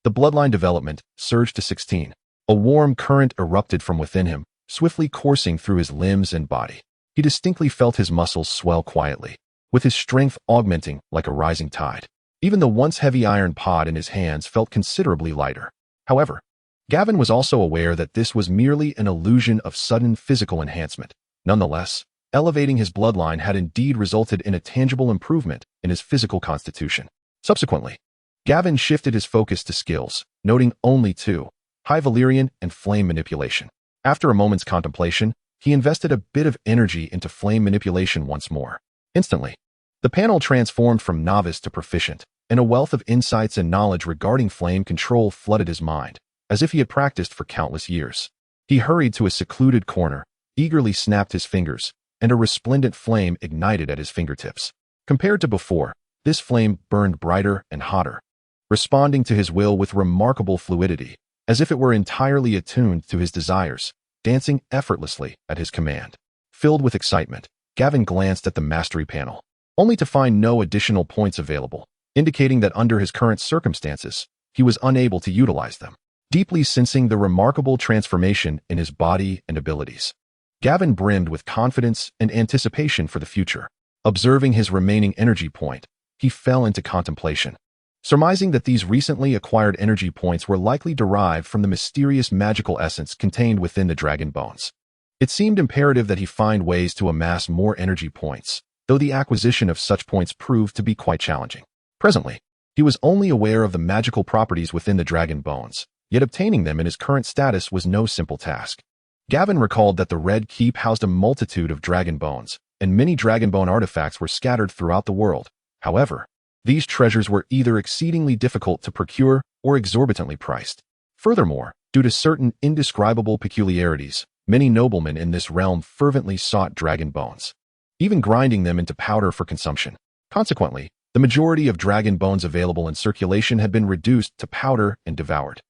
[SPEAKER 1] the bloodline development surged to 16. A warm current erupted from within him, swiftly coursing through his limbs and body. He distinctly felt his muscles swell quietly, with his strength augmenting like a rising tide. Even the once heavy iron pod in his hands felt considerably lighter. However, Gavin was also aware that this was merely an illusion of sudden physical enhancement. Nonetheless, elevating his bloodline had indeed resulted in a tangible improvement in his physical constitution. Subsequently, Gavin shifted his focus to skills, noting only 2, High Valyrian and Flame Manipulation. After a moment's contemplation, he invested a bit of energy into flame manipulation once more. Instantly, the panel transformed from novice to proficient, and a wealth of insights and knowledge regarding flame control flooded his mind, as if he had practiced for countless years. He hurried to a secluded corner, eagerly snapped his fingers, and a resplendent flame ignited at his fingertips. Compared to before, this flame burned brighter and hotter, responding to his will with remarkable fluidity, as if it were entirely attuned to his desires, dancing effortlessly at his command. Filled with excitement, Gavin glanced at the mastery panel, only to find no additional points available, indicating that under his current circumstances, he was unable to utilize them. Deeply sensing the remarkable transformation in his body and abilities, Gavin brimmed with confidence and anticipation for the future. Observing his remaining energy point, he fell into contemplation, surmising that these recently acquired energy points were likely derived from the mysterious magical essence contained within the dragon bones. It seemed imperative that he find ways to amass more energy points, though the acquisition of such points proved to be quite challenging. Presently, he was only aware of the magical properties within the dragon bones, yet obtaining them in his current status was no simple task. Gavin recalled that the Red Keep housed a multitude of dragon bones, and many dragon bone artifacts were scattered throughout the world. However, these treasures were either exceedingly difficult to procure or exorbitantly priced. Furthermore, due to certain indescribable peculiarities, many noblemen in this realm fervently sought dragon bones, even grinding them into powder for consumption. Consequently, the majority of dragon bones available in circulation had been reduced to powder and devoured.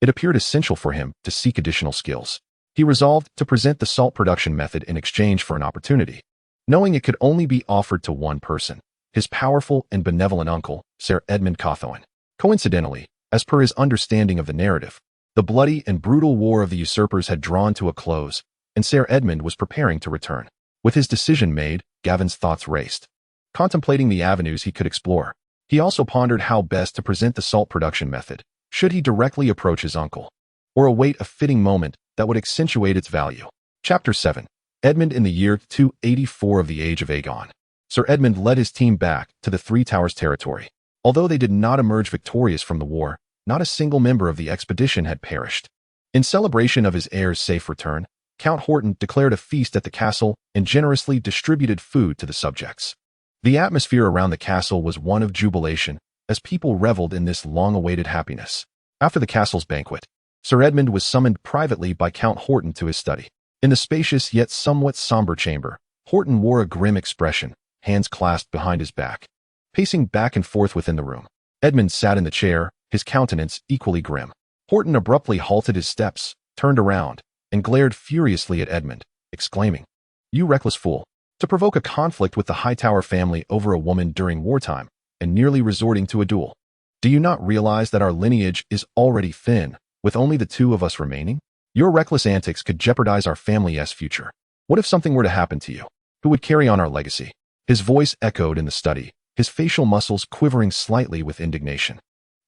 [SPEAKER 1] It appeared essential for him to seek additional skills. He resolved to present the salt production method in exchange for an opportunity, knowing it could only be offered to one person, his powerful and benevolent uncle, Sir Edmund Cawthon. Coincidentally, as per his understanding of the narrative, the bloody and brutal war of the usurpers had drawn to a close, and Sir Edmund was preparing to return. With his decision made, Gavin's thoughts raced, contemplating the avenues he could explore. He also pondered how best to present the salt production method, should he directly approach his uncle. or await a fitting moment that would accentuate its value. Chapter 7. Edmund in the year 284 of the Age of Aegon. Sir Edmund led his team back to the Three Towers territory. Although they did not emerge victorious from the war, not a single member of the expedition had perished. In celebration of his heir's safe return, Count Horton declared a feast at the castle and generously distributed food to the subjects. The atmosphere around the castle was one of jubilation, as people reveled in this long-awaited happiness. After the castle's banquet, Sir Edmund was summoned privately by Count Horton to his study. In the spacious yet somewhat somber chamber, Horton wore a grim expression, hands clasped behind his back. Pacing back and forth within the room, Edmund sat in the chair, his countenance equally grim. Horton abruptly halted his steps, turned around, and glared furiously at Edmund, exclaiming, "You reckless fool! To provoke a conflict with the Hightower family over a woman during wartime, and nearly resorting to a duel. Do you not realize that our lineage is already thin, with only the two of us remaining? Your reckless antics could jeopardize our family's future. What if something were to happen to you? Who would carry on our legacy?" His voice echoed in the study, his facial muscles quivering slightly with indignation.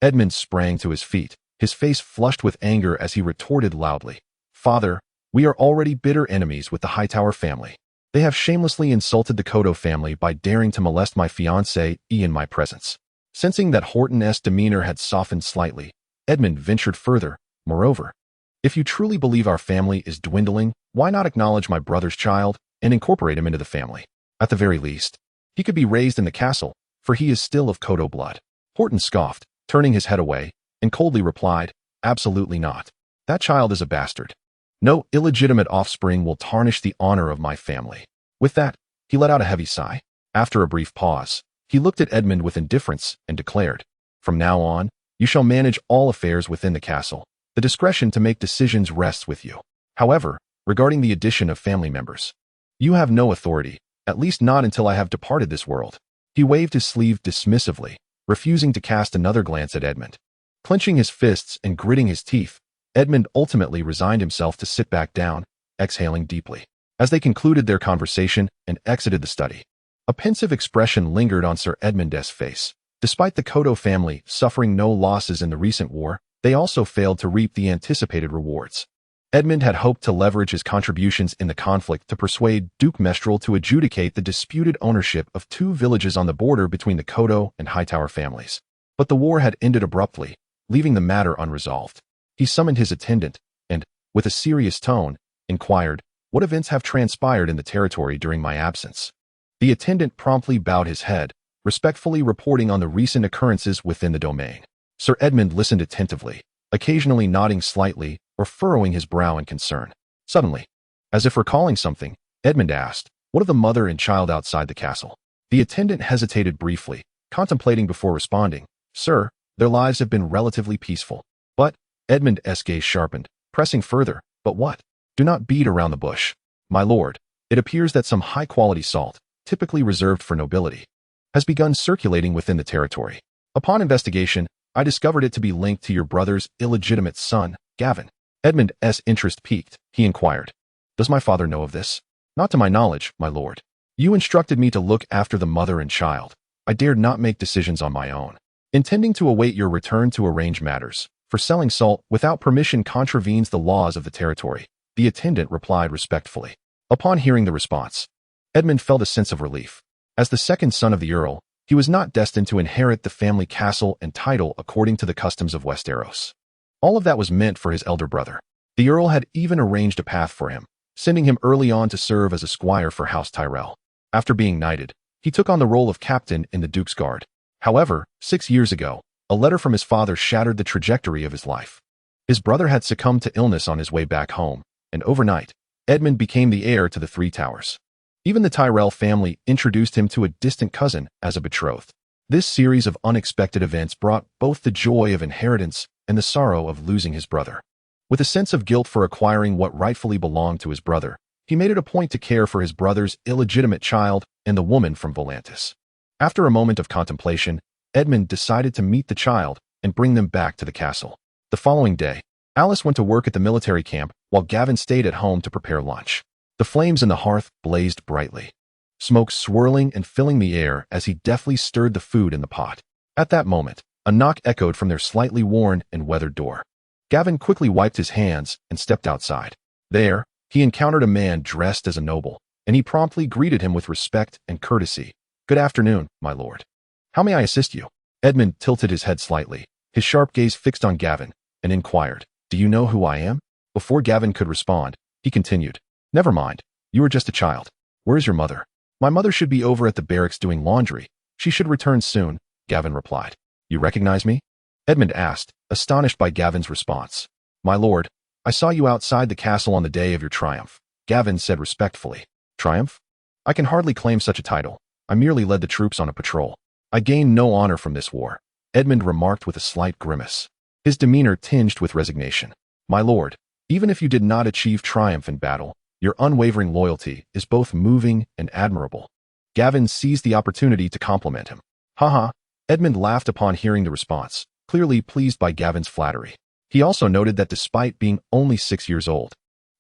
[SPEAKER 1] Edmund sprang to his feet, his face flushed with anger as he retorted loudly, "Father, we are already bitter enemies with the Hightower family. They have shamelessly insulted the Kodo family by daring to molest my fiancée in my presence." Sensing that Horton's demeanor had softened slightly, Edmund ventured further. "Moreover, if you truly believe our family is dwindling, why not acknowledge my brother's child and incorporate him into the family? At the very least, he could be raised in the castle, for he is still of Kodo blood." Horton scoffed, turning his head away, and coldly replied, "Absolutely not. That child is a bastard. No illegitimate offspring will tarnish the honor of my family." With that, he let out a heavy sigh. After a brief pause, he looked at Edmund with indifference and declared, "From now on, you shall manage all affairs within the castle. The discretion to make decisions rests with you. However, regarding the addition of family members, you have no authority, at least not until I have departed this world." He waved his sleeve dismissively, refusing to cast another glance at Edmund. Clenching his fists and gritting his teeth, Edmund ultimately resigned himself to sit back down, exhaling deeply. As they concluded their conversation and exited the study, a pensive expression lingered on Sir Edmund's face. Despite the Kodo family suffering no losses in the recent war, they also failed to reap the anticipated rewards. Edmund had hoped to leverage his contributions in the conflict to persuade Duke Mestral to adjudicate the disputed ownership of two villages on the border between the Kodo and Hightower families. But the war had ended abruptly, leaving the matter unresolved. He summoned his attendant and, with a serious tone, inquired, "What events have transpired in the territory during my absence?" The attendant promptly bowed his head, respectfully reporting on the recent occurrences within the domain. Sir Edmund listened attentively, occasionally nodding slightly or furrowing his brow in concern. Suddenly, as if recalling something, Edmund asked, "What of the mother and child outside the castle?" The attendant hesitated briefly, contemplating before responding, "Sir, their lives have been relatively peaceful." "But," Edmund's gaze sharpened, pressing further, "but what? Do not beat around the bush. My lord, it appears that some high-quality salt, typically reserved for nobility, has begun circulating within the territory. Upon investigation, I discovered it to be linked to your brother's illegitimate son, Gavin." Edmund's interest piqued. He inquired, "Does my father know of this?" "Not to my knowledge, my lord. You instructed me to look after the mother and child. I dared not make decisions on my own. Intending to await your return to arrange matters, for selling salt without permission contravenes the laws of the territory," the attendant replied respectfully. Upon hearing the response, Edmund felt a sense of relief. As the second son of the Earl, he was not destined to inherit the family castle and title according to the customs of Westeros. All of that was meant for his elder brother. The Earl had even arranged a path for him, sending him early on to serve as a squire for House Tyrell. After being knighted, he took on the role of captain in the Duke's Guard. However, 6 years ago, a letter from his father shattered the trajectory of his life. His brother had succumbed to illness on his way back home, and overnight, Edmund became the heir to the Three Towers. Even the Tyrell family introduced him to a distant cousin as a betrothed. This series of unexpected events brought both the joy of inheritance and the sorrow of losing his brother. With a sense of guilt for acquiring what rightfully belonged to his brother, he made it a point to care for his brother's illegitimate child and the woman from Volantis. After a moment of contemplation, Edmund decided to meet the child and bring them back to the castle. The following day, Alice went to work at the military camp while Gavin stayed at home to prepare lunch. The flames in the hearth blazed brightly, smoke swirling and filling the air as he deftly stirred the food in the pot. At that moment, a knock echoed from their slightly worn and weathered door. Gavin quickly wiped his hands and stepped outside. There, he encountered a man dressed as a noble, and he promptly greeted him with respect and courtesy. "Good afternoon, my lord. How may I assist you?" Edmund tilted his head slightly, his sharp gaze fixed on Gavin, and inquired, "Do you know who I am?" Before Gavin could respond, he continued, "Never mind. You are just a child. Where is your mother?" "My mother should be over at the barracks doing laundry. She should return soon," Gavin replied. "You recognize me?" Edmund asked, astonished by Gavin's response. "My lord, I saw you outside the castle on the day of your triumph," Gavin said respectfully. "Triumph? I can hardly claim such a title. I merely led the troops on a patrol. I gained no honor from this war," Edmund remarked with a slight grimace, his demeanor tinged with resignation. "My lord, even if you did not achieve triumph in battle, your unwavering loyalty is both moving and admirable." Gavin seized the opportunity to compliment him. "Haha," Edmund laughed upon hearing the response, clearly pleased by Gavin's flattery. He also noted that despite being only 6 years old,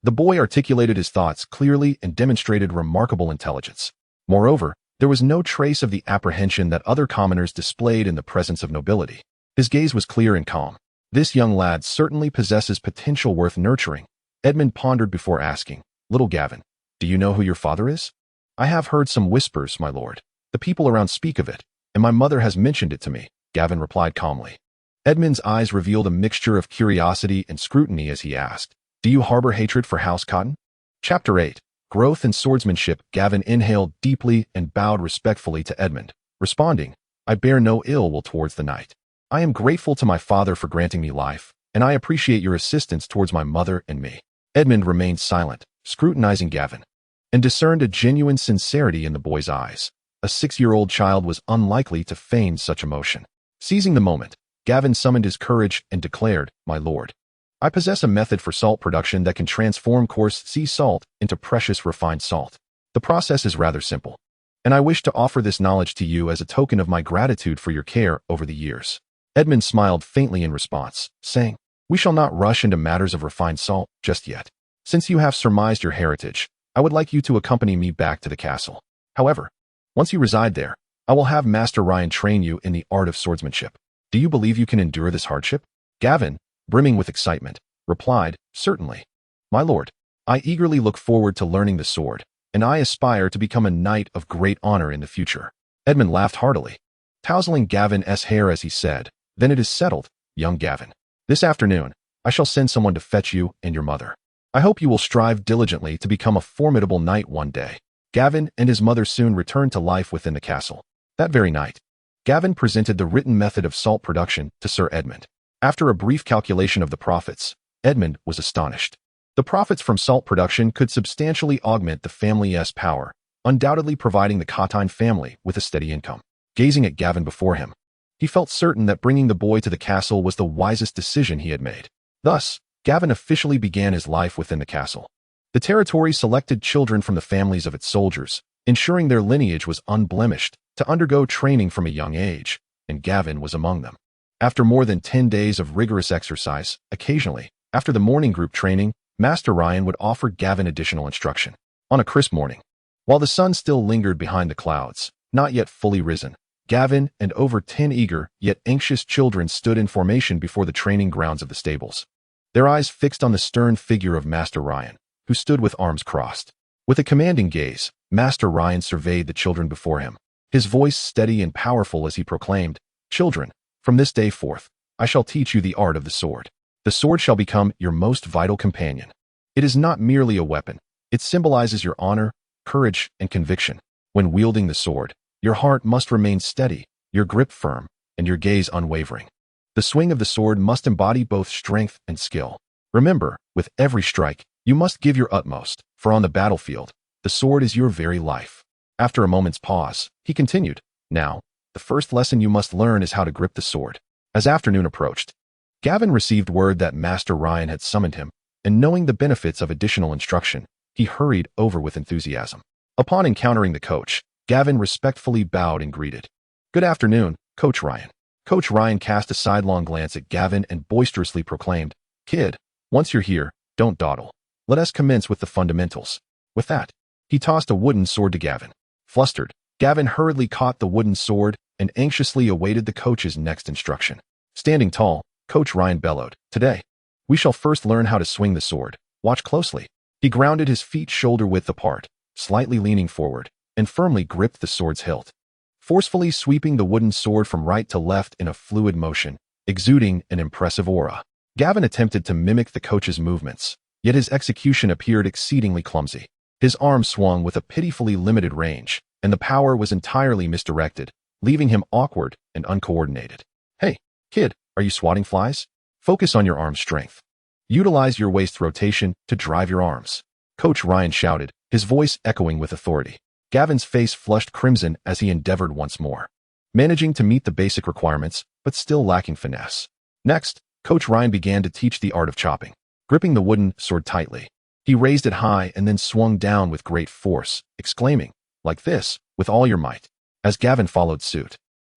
[SPEAKER 1] the boy articulated his thoughts clearly and demonstrated remarkable intelligence. Moreover, there was no trace of the apprehension that other commoners displayed in the presence of nobility. His gaze was clear and calm. "This young lad certainly possesses potential worth nurturing," Edmund pondered before asking, "Little Gavin, do you know who your father is?" "I have heard some whispers, my lord. The people around speak of it, and my mother has mentioned it to me," Gavin replied calmly. Edmund's eyes revealed a mixture of curiosity and scrutiny as he asked, "Do you harbor hatred for House Cotton?" Chapter 8. Growth and Swordsmanship. Gavin inhaled deeply and bowed respectfully to Edmund, responding, "I bear no ill will towards the knight. I am grateful to my father for granting me life, and I appreciate your assistance towards my mother and me." Edmund remained silent, scrutinizing Gavin, and discerned a genuine sincerity in the boy's eyes. A 6-year-old child was unlikely to feign such emotion. Seizing the moment, Gavin summoned his courage and declared, "My lord, I possess a method for salt production that can transform coarse sea salt into precious refined salt. The process is rather simple, and I wish to offer this knowledge to you as a token of my gratitude for your care over the years." Edmund smiled faintly in response, saying, "We shall not rush into matters of refined salt just yet. Since you have surmised your heritage, I would like you to accompany me back to the castle. However, once you reside there, I will have Master Ryan train you in the art of swordsmanship. Do you believe you can endure this hardship?" Gavin, brimming with excitement, replied, "Certainly. My lord, I eagerly look forward to learning the sword, and I aspire to become a knight of great honor in the future." Edmund laughed heartily, tousling Gavin's hair as he said, "Then it is settled, young Gavin. This afternoon, I shall send someone to fetch you and your mother. I hope you will strive diligently to become a formidable knight one day." Gavin and his mother soon returned to life within the castle. That very night, Gavin presented the written method of salt production to Sir Edmund. After a brief calculation of the profits, Edmund was astonished. The profits from salt production could substantially augment the family's power, undoubtedly providing the Cotton family with a steady income. Gazing at Gavin before him, he felt certain that bringing the boy to the castle was the wisest decision he had made. Thus, Gavin officially began his life within the castle. The territory selected children from the families of its soldiers, ensuring their lineage was unblemished, to undergo training from a young age, and Gavin was among them. After more than 10 days of rigorous exercise, occasionally, after the morning group training, Master Ryan would offer Gavin additional instruction. On a crisp morning, while the sun still lingered behind the clouds, not yet fully risen, Gavin and over 10 eager yet anxious children stood in formation before the training grounds of the stables, their eyes fixed on the stern figure of Master Ryan, who stood with arms crossed. With a commanding gaze, Master Ryan surveyed the children before him, his voice steady and powerful as he proclaimed, "Children, from this day forth, I shall teach you the art of the sword. The sword shall become your most vital companion. It is not merely a weapon. It symbolizes your honor, courage, and conviction. When wielding the sword, your heart must remain steady, your grip firm, and your gaze unwavering. The swing of the sword must embody both strength and skill. Remember, with every strike, you must give your utmost, for on the battlefield, the sword is your very life." After a moment's pause, he continued, "Now, the first lesson you must learn is how to grip the sword." As afternoon approached, Gavin received word that Master Ryan had summoned him, and knowing the benefits of additional instruction, he hurried over with enthusiasm. Upon encountering the coach, Gavin respectfully bowed and greeted, "Good afternoon, Coach Ryan." Coach Ryan cast a sidelong glance at Gavin and boisterously proclaimed, "Kid, once you're here, don't dawdle. Let us commence with the fundamentals." With that, he tossed a wooden sword to Gavin. Flustered, Gavin hurriedly caught the wooden sword and anxiously awaited the coach's next instruction. Standing tall, Coach Ryan bellowed, "Today, We shall first learn how to swing the sword. Watch closely. He grounded his feet shoulder-width apart, slightly leaning forward, and firmly gripped the sword's hilt, forcefully sweeping the wooden sword from right to left in a fluid motion, exuding an impressive aura. Gavin attempted to mimic the coach's movements, yet his execution appeared exceedingly clumsy. His arm swung with a pitifully limited range, and the power was entirely misdirected, leaving him awkward and uncoordinated. Hey, kid, are you swatting flies? Focus on your arm strength. Utilize your waist rotation to drive your arms. Coach Ryan shouted, his voice echoing with authority. Gavin's face flushed crimson as he endeavored once more, managing to meet the basic requirements, but still lacking finesse. Next, Coach Ryan began to teach the art of chopping. Gripping the wooden sword tightly, he raised it high and then swung down with great force, exclaiming, like this, with all your might. As Gavin followed suit,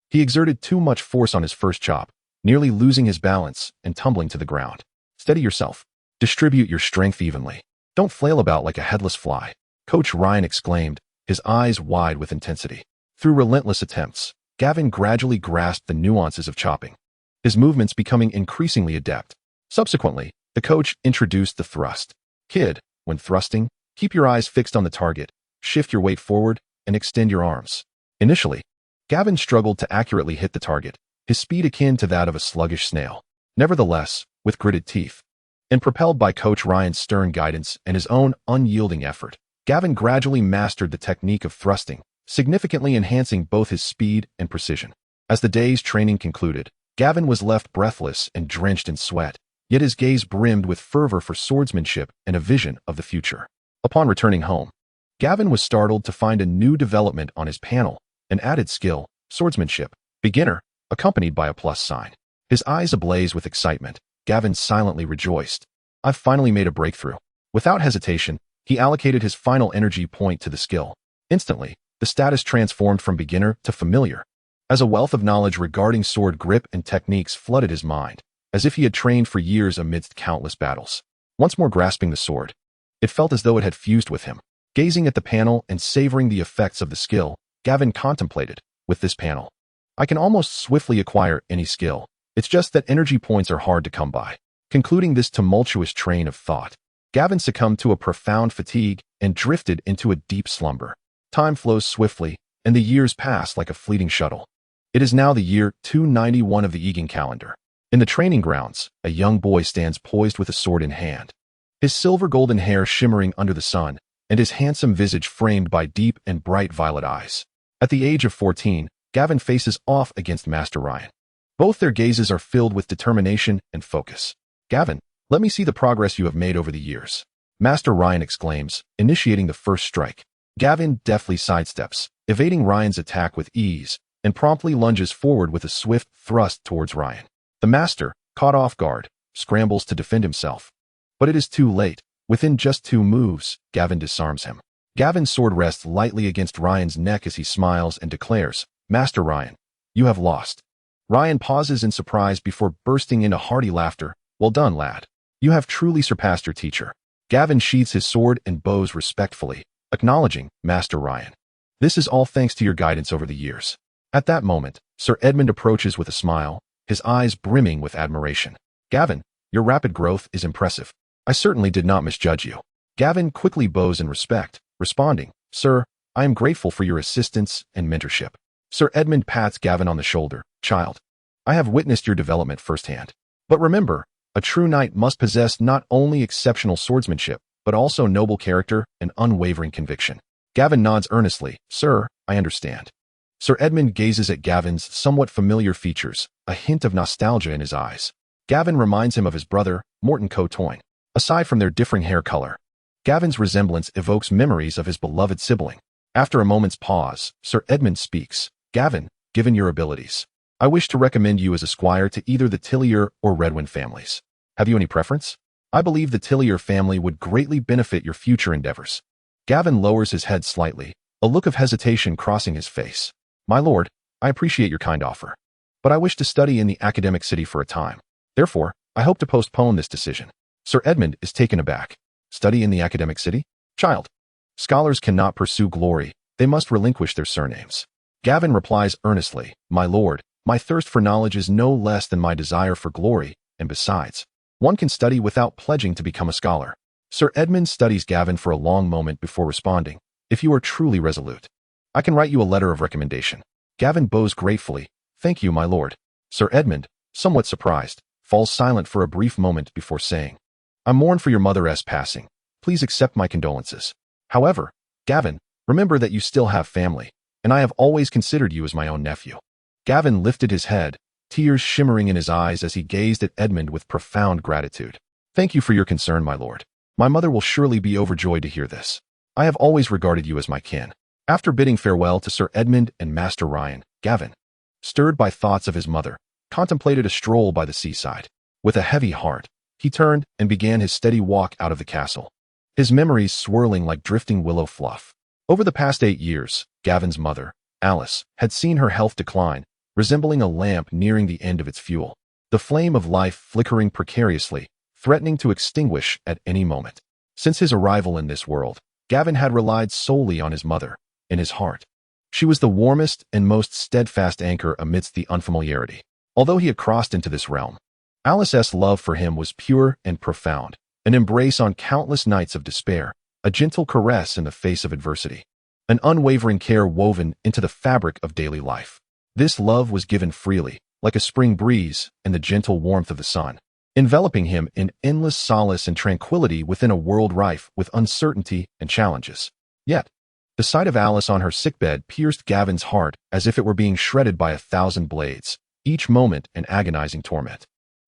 [SPEAKER 1] he exerted too much force on his first chop, nearly losing his balance and tumbling to the ground. Steady yourself. Distribute your strength evenly. Don't flail about like a headless fly, Coach Ryan exclaimed, his eyes wide with intensity. Through relentless attempts, Gavin gradually grasped the nuances of chopping, his movements becoming increasingly adept. Subsequently, the coach introduced the thrust. Kid, when thrusting, keep your eyes fixed on the target, shift your weight forward, and extend your arms. Initially, Gavin struggled to accurately hit the target, his speed akin to that of a sluggish snail. Nevertheless, with gritted teeth, and propelled by Coach Ryan's stern guidance and his own unyielding effort, Gavin gradually mastered the technique of thrusting, significantly enhancing both his speed and precision. As the day's training concluded, Gavin was left breathless and drenched in sweat, yet his gaze brimmed with fervor for swordsmanship and a vision of the future. Upon returning home, Gavin was startled to find a new development on his panel, an added skill, swordsmanship, beginner, accompanied by a plus sign. His eyes ablaze with excitement, Gavin silently rejoiced. I've finally made a breakthrough. Without hesitation, he allocated his final energy point to the skill. Instantly, the status transformed from beginner to familiar, as a wealth of knowledge regarding sword grip and techniques flooded his mind, as if he had trained for years amidst countless battles. Once more grasping the sword, it felt as though it had fused with him. Gazing at the panel and savoring the effects of the skill, Gavin contemplated, with this panel, I can almost swiftly acquire any skill. It's just that energy points are hard to come by. Concluding this tumultuous train of thought, Gavin succumbed to a profound fatigue and drifted into a deep slumber. Time flows swiftly, and the years pass like a fleeting shuttle. It is now the year 291 of the Egan calendar. In the training grounds, a young boy stands poised with a sword in hand, his silver-golden hair shimmering under the sun, and his handsome visage framed by deep and bright violet eyes. At the age of 14, Gavin faces off against Master Ryan. Both their gazes are filled with determination and focus. Gavin, let me see the progress you have made over the years, Master Ryan exclaims, initiating the first strike. Gavin deftly sidesteps, evading Ryan's attack with ease, and promptly lunges forward with a swift thrust towards Ryan. The Master, caught off guard, scrambles to defend himself. But it is too late. Within just 2 moves, Gavin disarms him. Gavin's sword rests lightly against Ryan's neck as he smiles and declares, Master Ryan, you have lost. Ryan pauses in surprise before bursting into hearty laughter. Well done, lad. You have truly surpassed your teacher. Gavin sheathes his sword and bows respectfully, acknowledging, Master Ryan. This is all thanks to your guidance over the years. At that moment, Sir Edmund approaches with a smile, his eyes brimming with admiration. Gavin, your rapid growth is impressive. I certainly did not misjudge you. Gavin quickly bows in respect, responding, Sir, I am grateful for your assistance and mentorship. Sir Edmund pats Gavin on the shoulder. Child, I have witnessed your development firsthand. But remember, a true knight must possess not only exceptional swordsmanship, but also noble character and unwavering conviction. Gavin nods earnestly. Sir, I understand. Sir Edmund gazes at Gavin's somewhat familiar features, a hint of nostalgia in his eyes. Gavin reminds him of his brother, Morton Cotoyne. Aside from their differing hair color, Gavin's resemblance evokes memories of his beloved sibling. After a moment's pause, Sir Edmund speaks. Gavin, given your abilities, I wish to recommend you as a squire to either the Tillier or Redwyne families. Have you any preference? I believe the Tillier family would greatly benefit your future endeavors. Gavin lowers his head slightly, a look of hesitation crossing his face. My lord, I appreciate your kind offer, but I wish to study in the academic city for a time. Therefore, I hope to postpone this decision. Sir Edmund is taken aback. Study in the academic city? Child, scholars cannot pursue glory, they must relinquish their surnames. Gavin replies earnestly, My lord, my thirst for knowledge is no less than my desire for glory, and besides, One can study without pledging to become a scholar. Sir Edmund studies Gavin for a long moment before responding, if you are truly resolute. I can write you a letter of recommendation. Gavin bows gratefully. Thank you, my lord. Sir Edmund, somewhat surprised, falls silent for a brief moment before saying, I mourn for your mother's passing. Please accept my condolences. However, Gavin, remember that you still have family, and I have always considered you as my own nephew. Gavin lifted his head, tears shimmering in his eyes as he gazed at Edmund with profound gratitude. Thank you for your concern, my lord. My mother will surely be overjoyed to hear this. I have always regarded you as my kin. After bidding farewell to Sir Edmund and Master Ryan, Gavin, stirred by thoughts of his mother, contemplated a stroll by the seaside. With a heavy heart, he turned and began his steady walk out of the castle, his memories swirling like drifting willow fluff. Over the past 8 years, Gavin's mother, Alice, had seen her health decline, resembling a lamp nearing the end of its fuel, the flame of life flickering precariously, threatening to extinguish at any moment. Since his arrival in this world, Gavin had relied solely on his mother, in his heart. She was the warmest and most steadfast anchor amidst the unfamiliarity. Although he had crossed into this realm, Alice's love for him was pure and profound, an embrace on countless nights of despair, a gentle caress in the face of adversity, an unwavering care woven into the fabric of daily life. This love was given freely, like a spring breeze and the gentle warmth of the sun, enveloping him in endless solace and tranquility within a world rife with uncertainty and challenges. Yet, the sight of Alice on her sickbed pierced Gavin's heart as if it were being shredded by 1,000 blades, each moment an agonizing torment.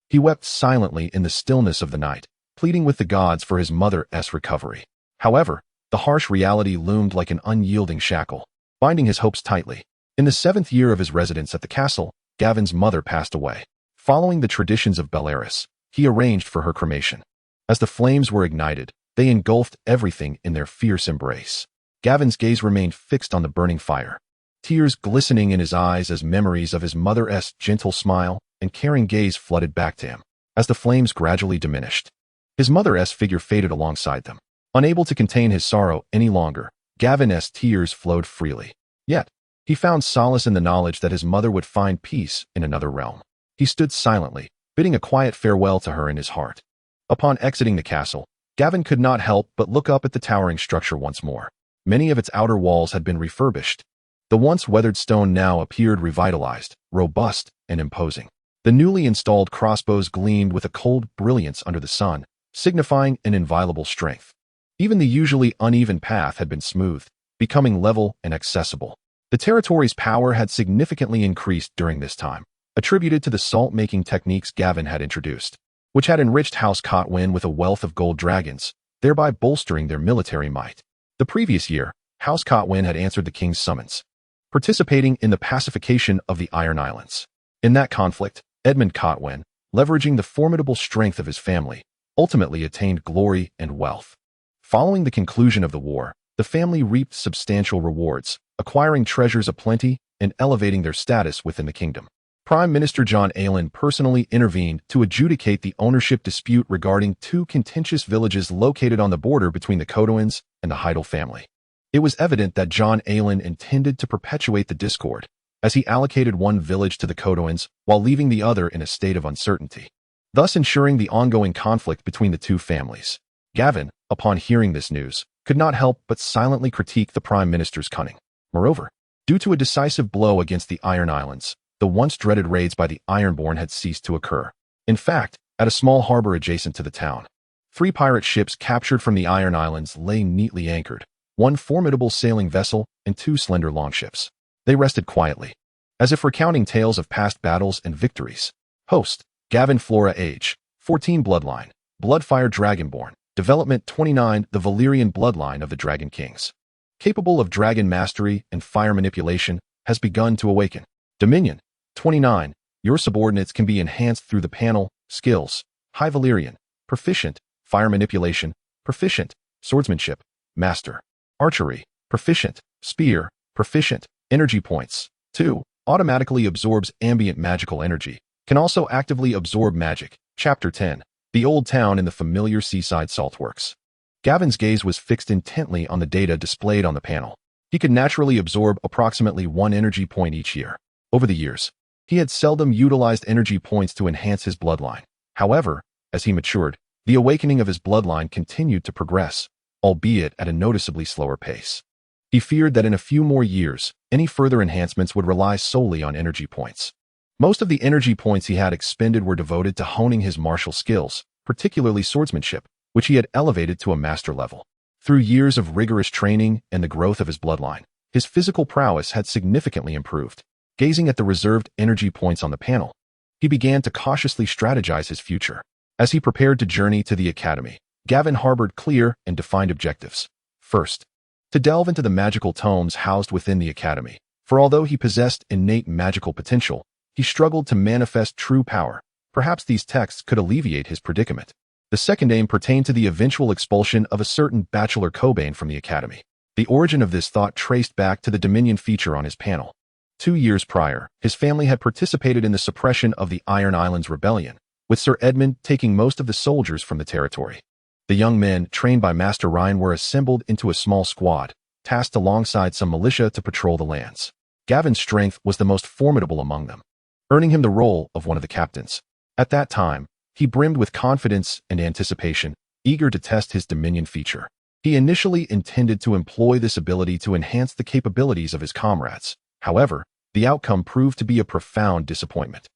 [SPEAKER 1] He wept silently in the stillness of the night, pleading with the gods for his mother's recovery. However, the harsh reality loomed like an unyielding shackle, binding his hopes tightly. In the 7th year of his residence at the castle, Gavin's mother passed away. Following the traditions of Beleris, he arranged for her cremation. As the flames were ignited, they engulfed everything in their fierce embrace. Gavin's gaze remained fixed on the burning fire, tears glistening in his eyes as memories of his mother's gentle smile and caring gaze flooded back to him. As the flames gradually diminished, his mother's figure faded alongside them. Unable to contain his sorrow any longer, Gavin's tears flowed freely. Yet, he found solace in the knowledge that his mother would find peace in another realm. He stood silently, bidding a quiet farewell to her in his heart. Upon exiting the castle, Gavin could not help but look up at the towering structure once more. Many of its outer walls had been refurbished. The once weathered stone now appeared revitalized, robust, and imposing. The newly installed crossbows gleamed with a cold brilliance under the sun, signifying an inviolable strength. Even the usually uneven path had been smoothed, becoming level and accessible. The territory's power had significantly increased during this time, attributed to the salt-making techniques Gavin had introduced, which had enriched House Cotwin with a wealth of gold dragons, thereby bolstering their military might. The previous year, House Cotwin had answered the king's summons, participating in the pacification of the Iron Islands. In that conflict, Edmund Cotwin, leveraging the formidable strength of his family, ultimately attained glory and wealth. Following the conclusion of the war, the family reaped substantial rewards, acquiring treasures aplenty and elevating their status within the kingdom. Prime Minister John Allen personally intervened to adjudicate the ownership dispute regarding 2 contentious villages located on the border between the Cotowins and the Heidel family. It was evident that John Allen intended to perpetuate the discord, as he allocated one village to the Cotowins while leaving the other in a state of uncertainty, thus ensuring the ongoing conflict between the 2 families. Gavin, upon hearing this news, could not help but silently critique the Prime Minister's cunning. Moreover, due to a decisive blow against the Iron Islands, the once dreaded raids by the Ironborn had ceased to occur. In fact, at a small harbor adjacent to the town, 3 pirate ships captured from the Iron Islands lay neatly anchored, 1 formidable sailing vessel and 2 slender longships. They rested quietly, as if recounting tales of past battles and victories. Host, Gavin Flora age, 14 bloodline, Bloodfire Dragonborn, development 29 the Valyrian bloodline of the Dragon Kings. Capable of dragon mastery and fire manipulation, has begun to awaken. Dominion, 29, your subordinates can be enhanced through the panel, skills, High Valyrian, proficient, fire manipulation, proficient, swordsmanship, master, archery, proficient, spear, proficient, energy points. 2, automatically absorbs ambient magical energy, can also actively absorb magic. Chapter 10, the old town in the familiar seaside saltworks. Gavin's gaze was fixed intently on the data displayed on the panel. He could naturally absorb approximately 1 energy point each year. Over the years, he had seldom utilized energy points to enhance his bloodline. However, As he matured, the awakening of his bloodline continued to progress, albeit at a noticeably slower pace. He feared that in a few more years, any further enhancements would rely solely on energy points. Most of the energy points he had expended were devoted to honing his martial skills, particularly swordsmanship, which he had elevated to a master level. Through years of rigorous training and the growth of his bloodline, his physical prowess had significantly improved. Gazing at the reserved energy points on the panel, he began to cautiously strategize his future. As he prepared to journey to the academy, Gavin harbored clear and defined objectives. First, to delve into the magical tomes housed within the academy, for although he possessed innate magical potential, he struggled to manifest true power. Perhaps these texts could alleviate his predicament. The second aim pertained to the eventual expulsion of a certain Bachelor Cobain from the academy. The origin of this thought traced back to the Dominion feature on his panel. 2 years prior, his family had participated in the suppression of the Iron Islands Rebellion, with Sir Edmund taking most of the soldiers from the territory. The young men, trained by Master Ryan, were assembled into a small squad, tasked alongside some militia to patrol the lands. Gavin's strength was the most formidable among them, earning him the role of one of the captains. At that time, he brimmed with confidence and anticipation, eager to test his Dominion feature. He initially intended to employ this ability to enhance the capabilities of his comrades. However, the outcome proved to be a profound disappointment.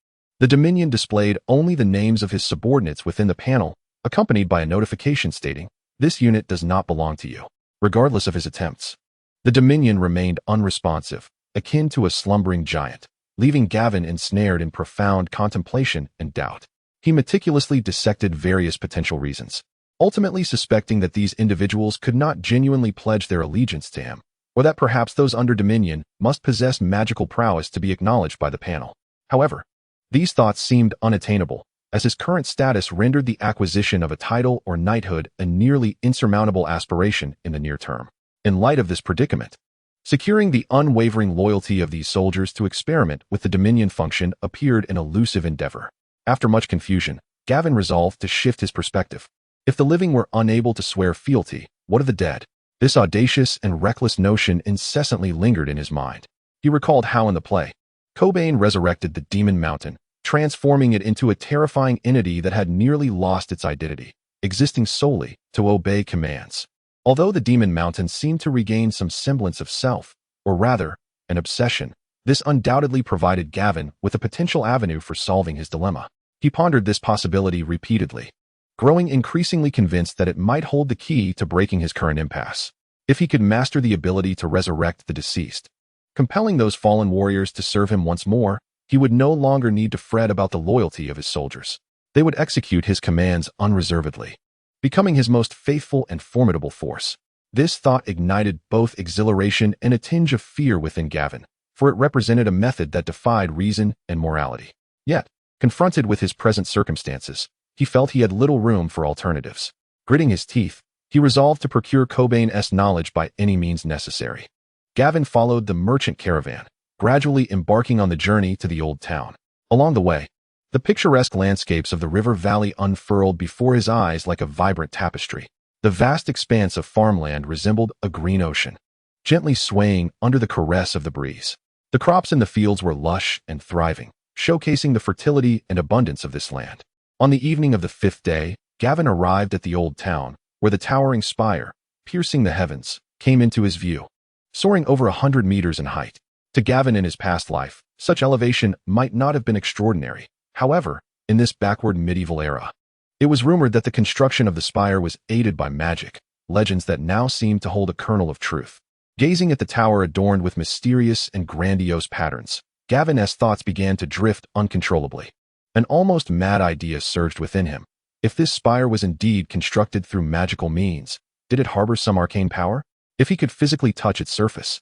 [SPEAKER 1] The Dominion displayed only the names of his subordinates within the panel, accompanied by a notification stating, "This unit does not belong to you." Regardless of his attempts, the Dominion remained unresponsive, akin to a slumbering giant, leaving Gavin ensnared in profound contemplation and doubt. He meticulously dissected various potential reasons, ultimately suspecting that these individuals could not genuinely pledge their allegiance to him, or that perhaps those under Dominion must possess magical prowess to be acknowledged by the panel. However, these thoughts seemed unattainable, as his current status rendered the acquisition of a title or knighthood a nearly insurmountable aspiration in the near term. In light of this predicament, securing the unwavering loyalty of these soldiers to experiment with the Dominion function appeared an elusive endeavor. After much confusion, Gavin resolved to shift his perspective. If the living were unable to swear fealty, what of the dead? This audacious and reckless notion incessantly lingered in his mind. He recalled how in the play, Cobain resurrected the Demon Mountain, transforming it into a terrifying entity that had nearly lost its identity, existing solely to obey commands. Although the Demon Mountain seemed to regain some semblance of self, or rather, an obsession, this undoubtedly provided Gavin with a potential avenue for solving his dilemma. He pondered this possibility repeatedly, growing increasingly convinced that it might hold the key to breaking his current impasse. If he could master the ability to resurrect the deceased, compelling those fallen warriors to serve him once more, he would no longer need to fret about the loyalty of his soldiers. They would execute his commands unreservedly, becoming his most faithful and formidable force. This thought ignited both exhilaration and a tinge of fear within Gavin, for it represented a method that defied reason and morality. Yet, confronted with his present circumstances, he felt he had little room for alternatives. Gritting his teeth, he resolved to procure Cobain's knowledge by any means necessary. Gavin followed the merchant caravan, gradually embarking on the journey to the old town. Along the way, the picturesque landscapes of the river valley unfurled before his eyes like a vibrant tapestry. The vast expanse of farmland resembled a green ocean, gently swaying under the caress of the breeze. The crops in the fields were lush and thriving, showcasing the fertility and abundance of this land. On the evening of the 5th day, Gavin arrived at the old town, where the towering spire, piercing the heavens, came into his view. Soaring over 100 meters in height, to Gavin in his past life, such elevation might not have been extraordinary. However, in this backward medieval era, it was rumored that the construction of the spire was aided by magic, legends that now seemed to hold a kernel of truth. Gazing at the tower adorned with mysterious and grandiose patterns, Gavin's thoughts began to drift uncontrollably. An almost mad idea surged within him. If this spire was indeed constructed through magical means, did it harbor some arcane power? If he could physically touch its surface,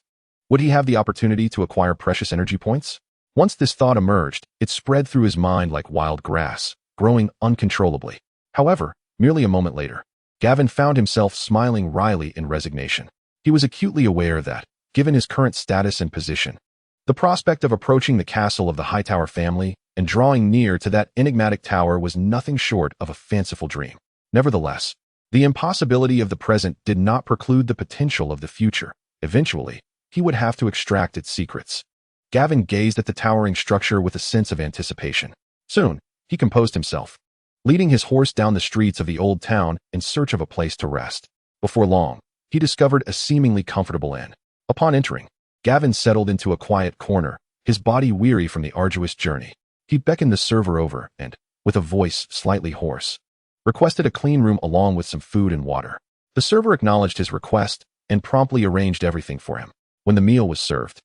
[SPEAKER 1] would he have the opportunity to acquire precious energy points? Once this thought emerged, it spread through his mind like wild grass, growing uncontrollably. However, merely a moment later, Gavin found himself smiling wryly in resignation. He was acutely aware that, given his current status and position, the prospect of approaching the castle of the Hightower family and drawing near to that enigmatic tower was nothing short of a fanciful dream. Nevertheless, the impossibility of the present did not preclude the potential of the future. Eventually, he would have to extract its secrets. Gavin gazed at the towering structure with a sense of anticipation. Soon, he composed himself. leading his horse down the streets of the old town in search of a place to rest. Before long, he discovered a seemingly comfortable inn. Upon entering, Gavin settled into a quiet corner, his body weary from the arduous journey. He beckoned the server over and, with a voice slightly hoarse, requested a clean room along with some food and water. The server acknowledged his request and promptly arranged everything for him. When the meal was served,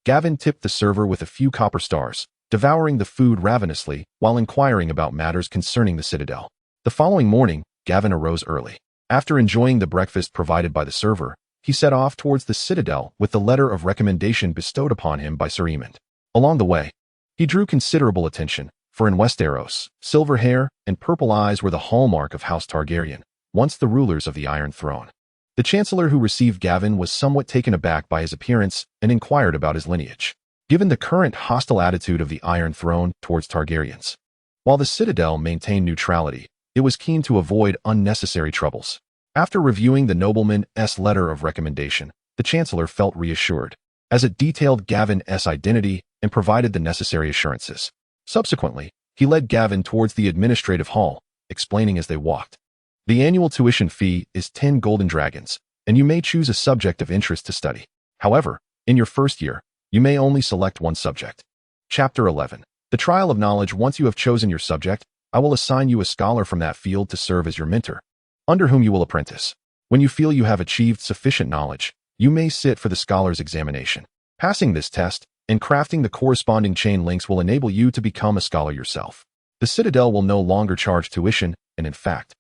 [SPEAKER 1] Gavin tipped the server with a few copper stars, devouring the food ravenously while inquiring about matters concerning the citadel. The following morning, Gavin arose early. After enjoying the breakfast provided by the server, he set off towards the citadel with the letter of recommendation bestowed upon him by Sir Edmund. Along the way, he drew considerable attention, for in Westeros, silver hair and purple eyes were the hallmark of House Targaryen, once the rulers of the Iron Throne. The chancellor who received Gavin was somewhat taken aback by his appearance and inquired about his lineage. Given the current hostile attitude of the Iron Throne towards Targaryens, while the citadel maintained neutrality, it was keen to avoid unnecessary troubles. After reviewing the nobleman's letter of recommendation, the chancellor felt reassured, as it detailed Gavin's identity and provided the necessary assurances. Subsequently, he led Gavin towards the administrative hall, explaining as they walked. The annual tuition fee is 10 golden dragons, and you may choose a subject of interest to study. However, in your first year, you may only select one subject. Chapter 11. The Trial of Knowledge. Once you have chosen your subject, I will assign you a scholar from that field to serve as your mentor, under whom you will apprentice. When you feel you have achieved sufficient knowledge, you may sit for the scholar's examination. Passing this test and crafting the corresponding chain links will enable you to become a scholar yourself. The Citadel will no longer charge tuition, and in fact,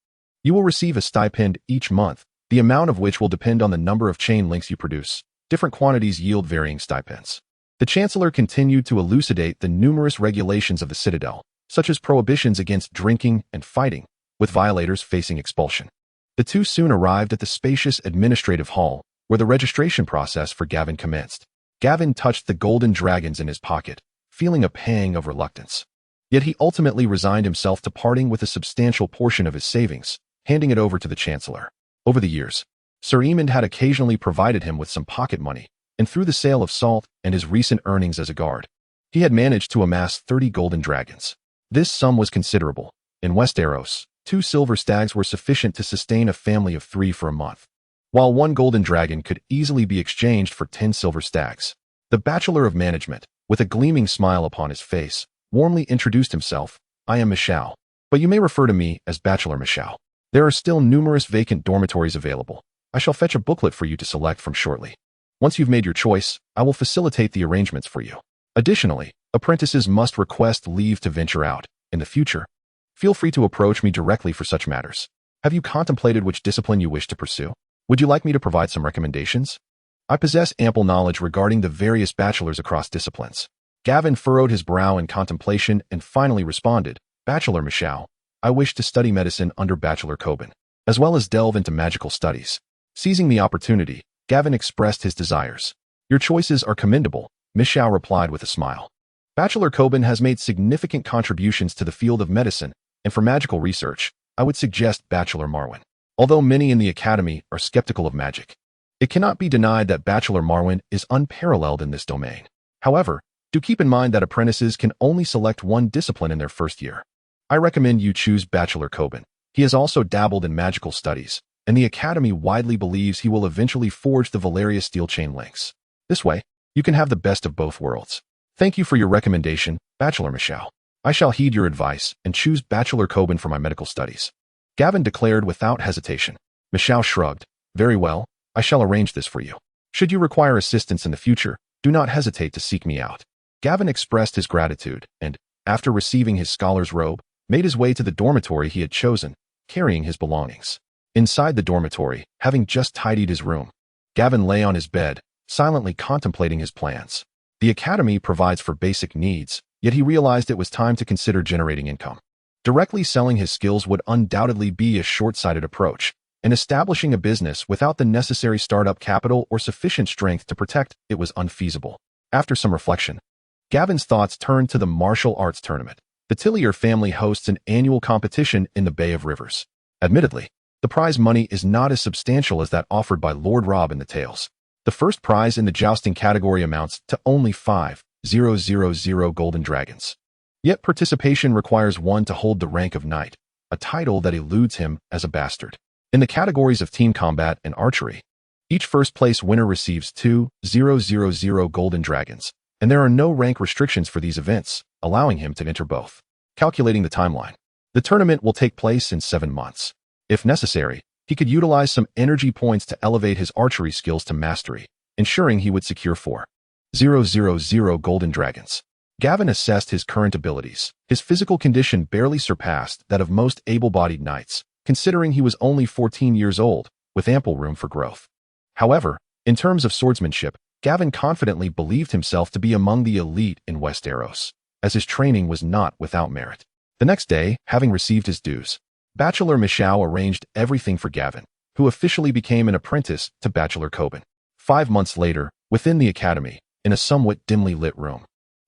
[SPEAKER 1] you will receive a stipend each month, the amount of which will depend on the number of chain links you produce. Different quantities yield varying stipends. The Chancellor continued to elucidate the numerous regulations of the Citadel, such as prohibitions against drinking and fighting, with violators facing expulsion. The two soon arrived at the spacious administrative hall, where the registration process for Gavin commenced. Gavin touched the golden dragons in his pocket, feeling a pang of reluctance. Yet he ultimately resigned himself to parting with a substantial portion of his savings, handing it over to the Chancellor. Over the years, Sir Edmund had occasionally provided him with some pocket money, and through the sale of salt and his recent earnings as a guard, he had managed to amass 30 golden dragons. This sum was considerable. In Westeros, 2 silver stags were sufficient to sustain a family of 3 for a month, while 1 golden dragon could easily be exchanged for 10 silver stags. The Bachelor of Management, with a gleaming smile upon his face, warmly introduced himself. I am Michal, but you may refer to me as Bachelor Michal. There are still numerous vacant dormitories available. I shall fetch a booklet for you to select from shortly. Once you've made your choice, I will facilitate the arrangements for you. Additionally, apprentices must request leave to venture out. In the future, feel free to approach me directly for such matters. Have you contemplated which discipline you wish to pursue? Would you like me to provide some recommendations? I possess ample knowledge regarding the various bachelors across disciplines. Gavin furrowed his brow in contemplation and finally responded, Bachelor Michal, I wish to study medicine under Bachelor Coben, as well as delve into magical studies. Seizing the opportunity, Gavin expressed his desires. Your choices are commendable, Michal replied with a smile. Bachelor Coben has made significant contributions to the field of medicine, and for magical research, I would suggest Bachelor Marwyn. Although many in the Academy are skeptical of magic, it cannot be denied that Bachelor Marwyn is unparalleled in this domain. However, do keep in mind that apprentices can only select one discipline in their first year. I recommend you choose Bachelor Coben. He has also dabbled in magical studies, and the Academy widely believes he will eventually forge the Valyria steel chain links. This way, you can have the best of both worlds. Thank you for your recommendation, Bachelor Michal. I shall heed your advice and choose Bachelor Coben for my medical studies. Gavin declared without hesitation. Michal shrugged. Very well, I shall arrange this for you. Should you require assistance in the future, do not hesitate to seek me out. Gavin expressed his gratitude and, after receiving his scholar's robe, made his way to the dormitory he had chosen, carrying his belongings. Inside the dormitory, having just tidied his room, Gavin lay on his bed, silently contemplating his plans. The Academy provides for basic needs, yet he realized it was time to consider generating income. Directly selling his skills would undoubtedly be a short-sighted approach, and establishing a business without the necessary startup capital or sufficient strength to protect it was unfeasible. After some reflection, Gavin's thoughts turned to the martial arts tournament. The Tillier family hosts an annual competition in the Bay of Rivers. Admittedly, the prize money is not as substantial as that offered by Lord Robb in the tales. The first prize in the jousting category amounts to only 5,000 golden dragons. Yet participation requires one to hold the rank of knight, a title that eludes him as a bastard. In the categories of team combat and archery, each first-place winner receives 2,000 golden dragons, and there are no rank restrictions for these events, allowing him to enter both. Calculating the timeline. The tournament will take place in 7 months. If necessary, he could utilize some energy points to elevate his archery skills to mastery, ensuring he would secure 4,000 golden dragons. Gavin assessed his current abilities. His physical condition barely surpassed that of most able-bodied knights, considering he was only 14 years old, with ample room for growth. However, in terms of swordsmanship, Gavin confidently believed himself to be among the elite in Westeros, as his training was not without merit. The next day, having received his dues, Bachelor Michau arranged everything for Gavin, who officially became an apprentice to Bachelor Coben. 5 months later, within the academy, in a somewhat dimly lit room,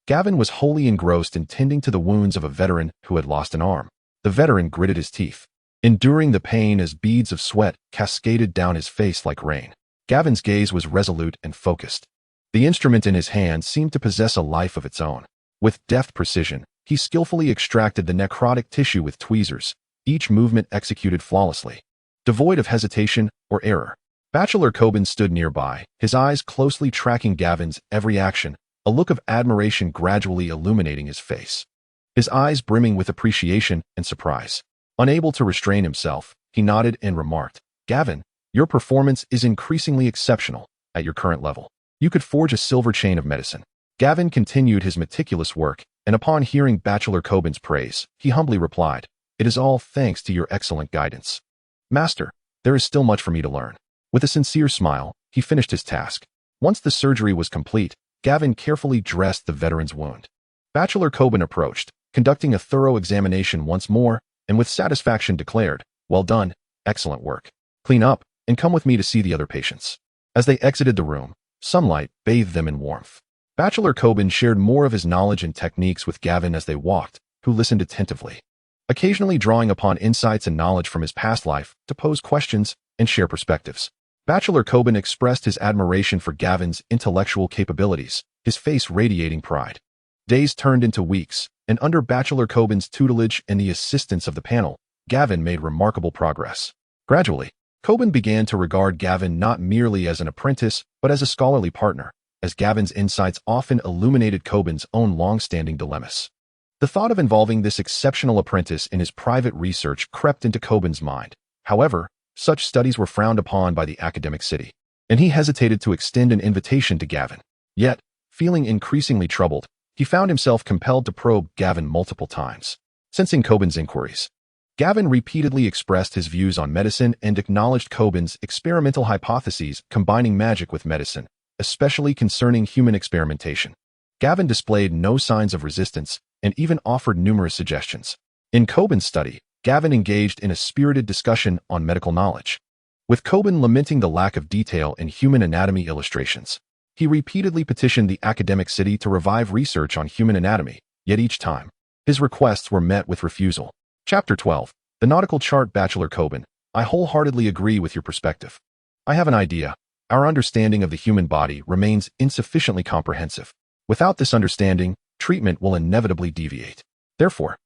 [SPEAKER 1] Gavin was wholly engrossed in tending to the wounds of a veteran who had lost an arm. The veteran gritted his teeth, enduring the pain as beads of sweat cascaded down his face like rain. Gavin's gaze was resolute and focused. The instrument in his hand seemed to possess a life of its own. With deft precision, he skillfully extracted the necrotic tissue with tweezers, each movement executed flawlessly, devoid of hesitation or error. Bachelor Coben stood nearby, his eyes closely tracking Gavin's every action, a look of admiration gradually illuminating his face. His eyes brimming with appreciation and surprise. Unable to restrain himself, he nodded and remarked, "Gavin, your performance is increasingly exceptional at your current level. You could forge a silver chain of medicine." Gavin continued his meticulous work, and upon hearing Bachelor Coben's praise, he humbly replied, "It is all thanks to your excellent guidance. Master, there is still much for me to learn." With a sincere smile, he finished his task. Once the surgery was complete, Gavin carefully dressed the veteran's wound. Bachelor Coben approached, conducting a thorough examination once more, and with satisfaction declared, "Well done, excellent work. Clean up, and come with me to see the other patients." As they exited the room, sunlight bathed them in warmth. Bachelor Coben shared more of his knowledge and techniques with Gavin as they walked, who listened attentively, occasionally drawing upon insights and knowledge from his past life to pose questions and share perspectives. Bachelor Coben expressed his admiration for Gavin's intellectual capabilities, his face radiating pride. Days turned into weeks, and under Bachelor Coben's tutelage and the assistance of the panel, Gavin made remarkable progress. Gradually, Coben began to regard Gavin not merely as an apprentice, but as a scholarly partner, as Gavin's insights often illuminated Coben's own long-standing dilemmas. The thought of involving this exceptional apprentice in his private research crept into Coben's mind. However, such studies were frowned upon by the academic city, and he hesitated to extend an invitation to Gavin. Yet, feeling increasingly troubled, he found himself compelled to probe Gavin multiple times. Sensing Coben's inquiries, Gavin repeatedly expressed his views on medicine and acknowledged Coben's experimental hypotheses combining magic with medicine, especially concerning human experimentation. Gavin displayed no signs of resistance and even offered numerous suggestions. In Coben's study, Gavin engaged in a spirited discussion on medical knowledge. With Coben lamenting the lack of detail in human anatomy illustrations, he repeatedly petitioned the academic city to revive research on human anatomy, yet each time, his requests were met with refusal. Chapter 12. The Nautical Chart. Bachelor Coben, I wholeheartedly agree with your perspective. I have an idea. Our understanding of the human body remains insufficiently comprehensive. Without this understanding, treatment will inevitably deviate. Therefore,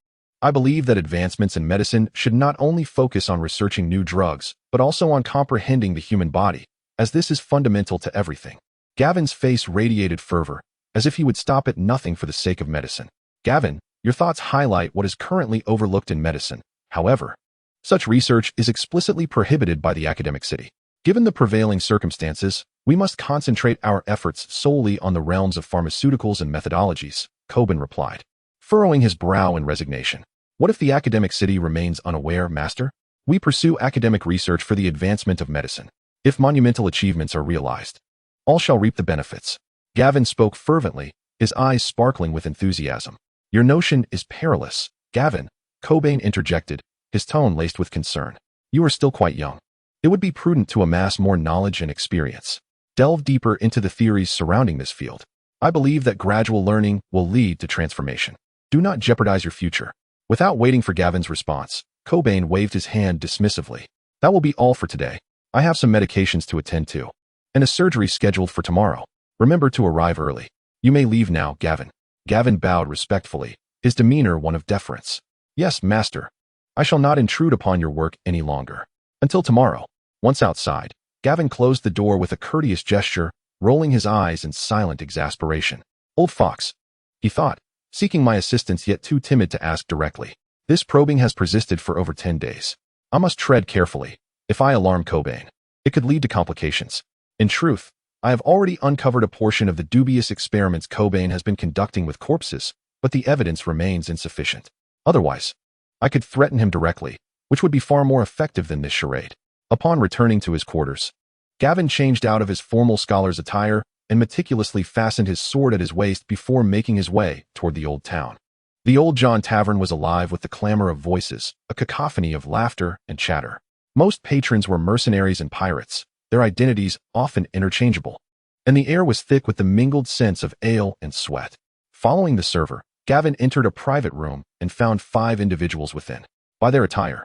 [SPEAKER 1] I believe that advancements in medicine should not only focus on researching new drugs, but also on comprehending the human body, as this is fundamental to everything. Gavin's face radiated fervor, as if he would stop at nothing for the sake of medicine. Gavin, your thoughts highlight what is currently overlooked in medicine. However, such research is explicitly prohibited by the academic city. Given the prevailing circumstances, we must concentrate our efforts solely on the realms of pharmaceuticals and methodologies, Coben replied, furrowing his brow in resignation. What if the academic city remains unaware, Master? We pursue academic research for the advancement of medicine. If monumental achievements are realized, all shall reap the benefits. Gavin spoke fervently, his eyes sparkling with enthusiasm. Your notion is perilous, Gavin, Coben interjected, his tone laced with concern. You are still quite young. It would be prudent to amass more knowledge and experience. Delve deeper into the theories surrounding this field. I believe that gradual learning will lead to transformation. Do not jeopardize your future. Without waiting for Gavin's response, Coben waved his hand dismissively. That will be all for today. I have some medications to attend to, and a surgery scheduled for tomorrow. Remember to arrive early. You may leave now, Gavin. Gavin bowed respectfully, his demeanor one of deference. Yes, Master. I shall not intrude upon your work any longer. Until tomorrow. Once outside, Gavin closed the door with a courteous gesture, rolling his eyes in silent exasperation. Old fox, he thought, seeking my assistance yet too timid to ask directly. This probing has persisted for over 10 days. I must tread carefully. If I alarm Cobain, it could lead to complications. In truth, I have already uncovered a portion of the dubious experiments Cobain has been conducting with corpses, but the evidence remains insufficient. Otherwise, I could threaten him directly, which would be far more effective than this charade. Upon returning to his quarters, Gavin changed out of his formal scholar's attire and meticulously fastened his sword at his waist before making his way toward the old town. The Old John Tavern was alive with the clamor of voices, a cacophony of laughter and chatter. Most patrons were mercenaries and pirates, their identities often interchangeable, and the air was thick with the mingled scents of ale and sweat. Following the server, Gavin entered a private room and found 5 individuals within. By their attire,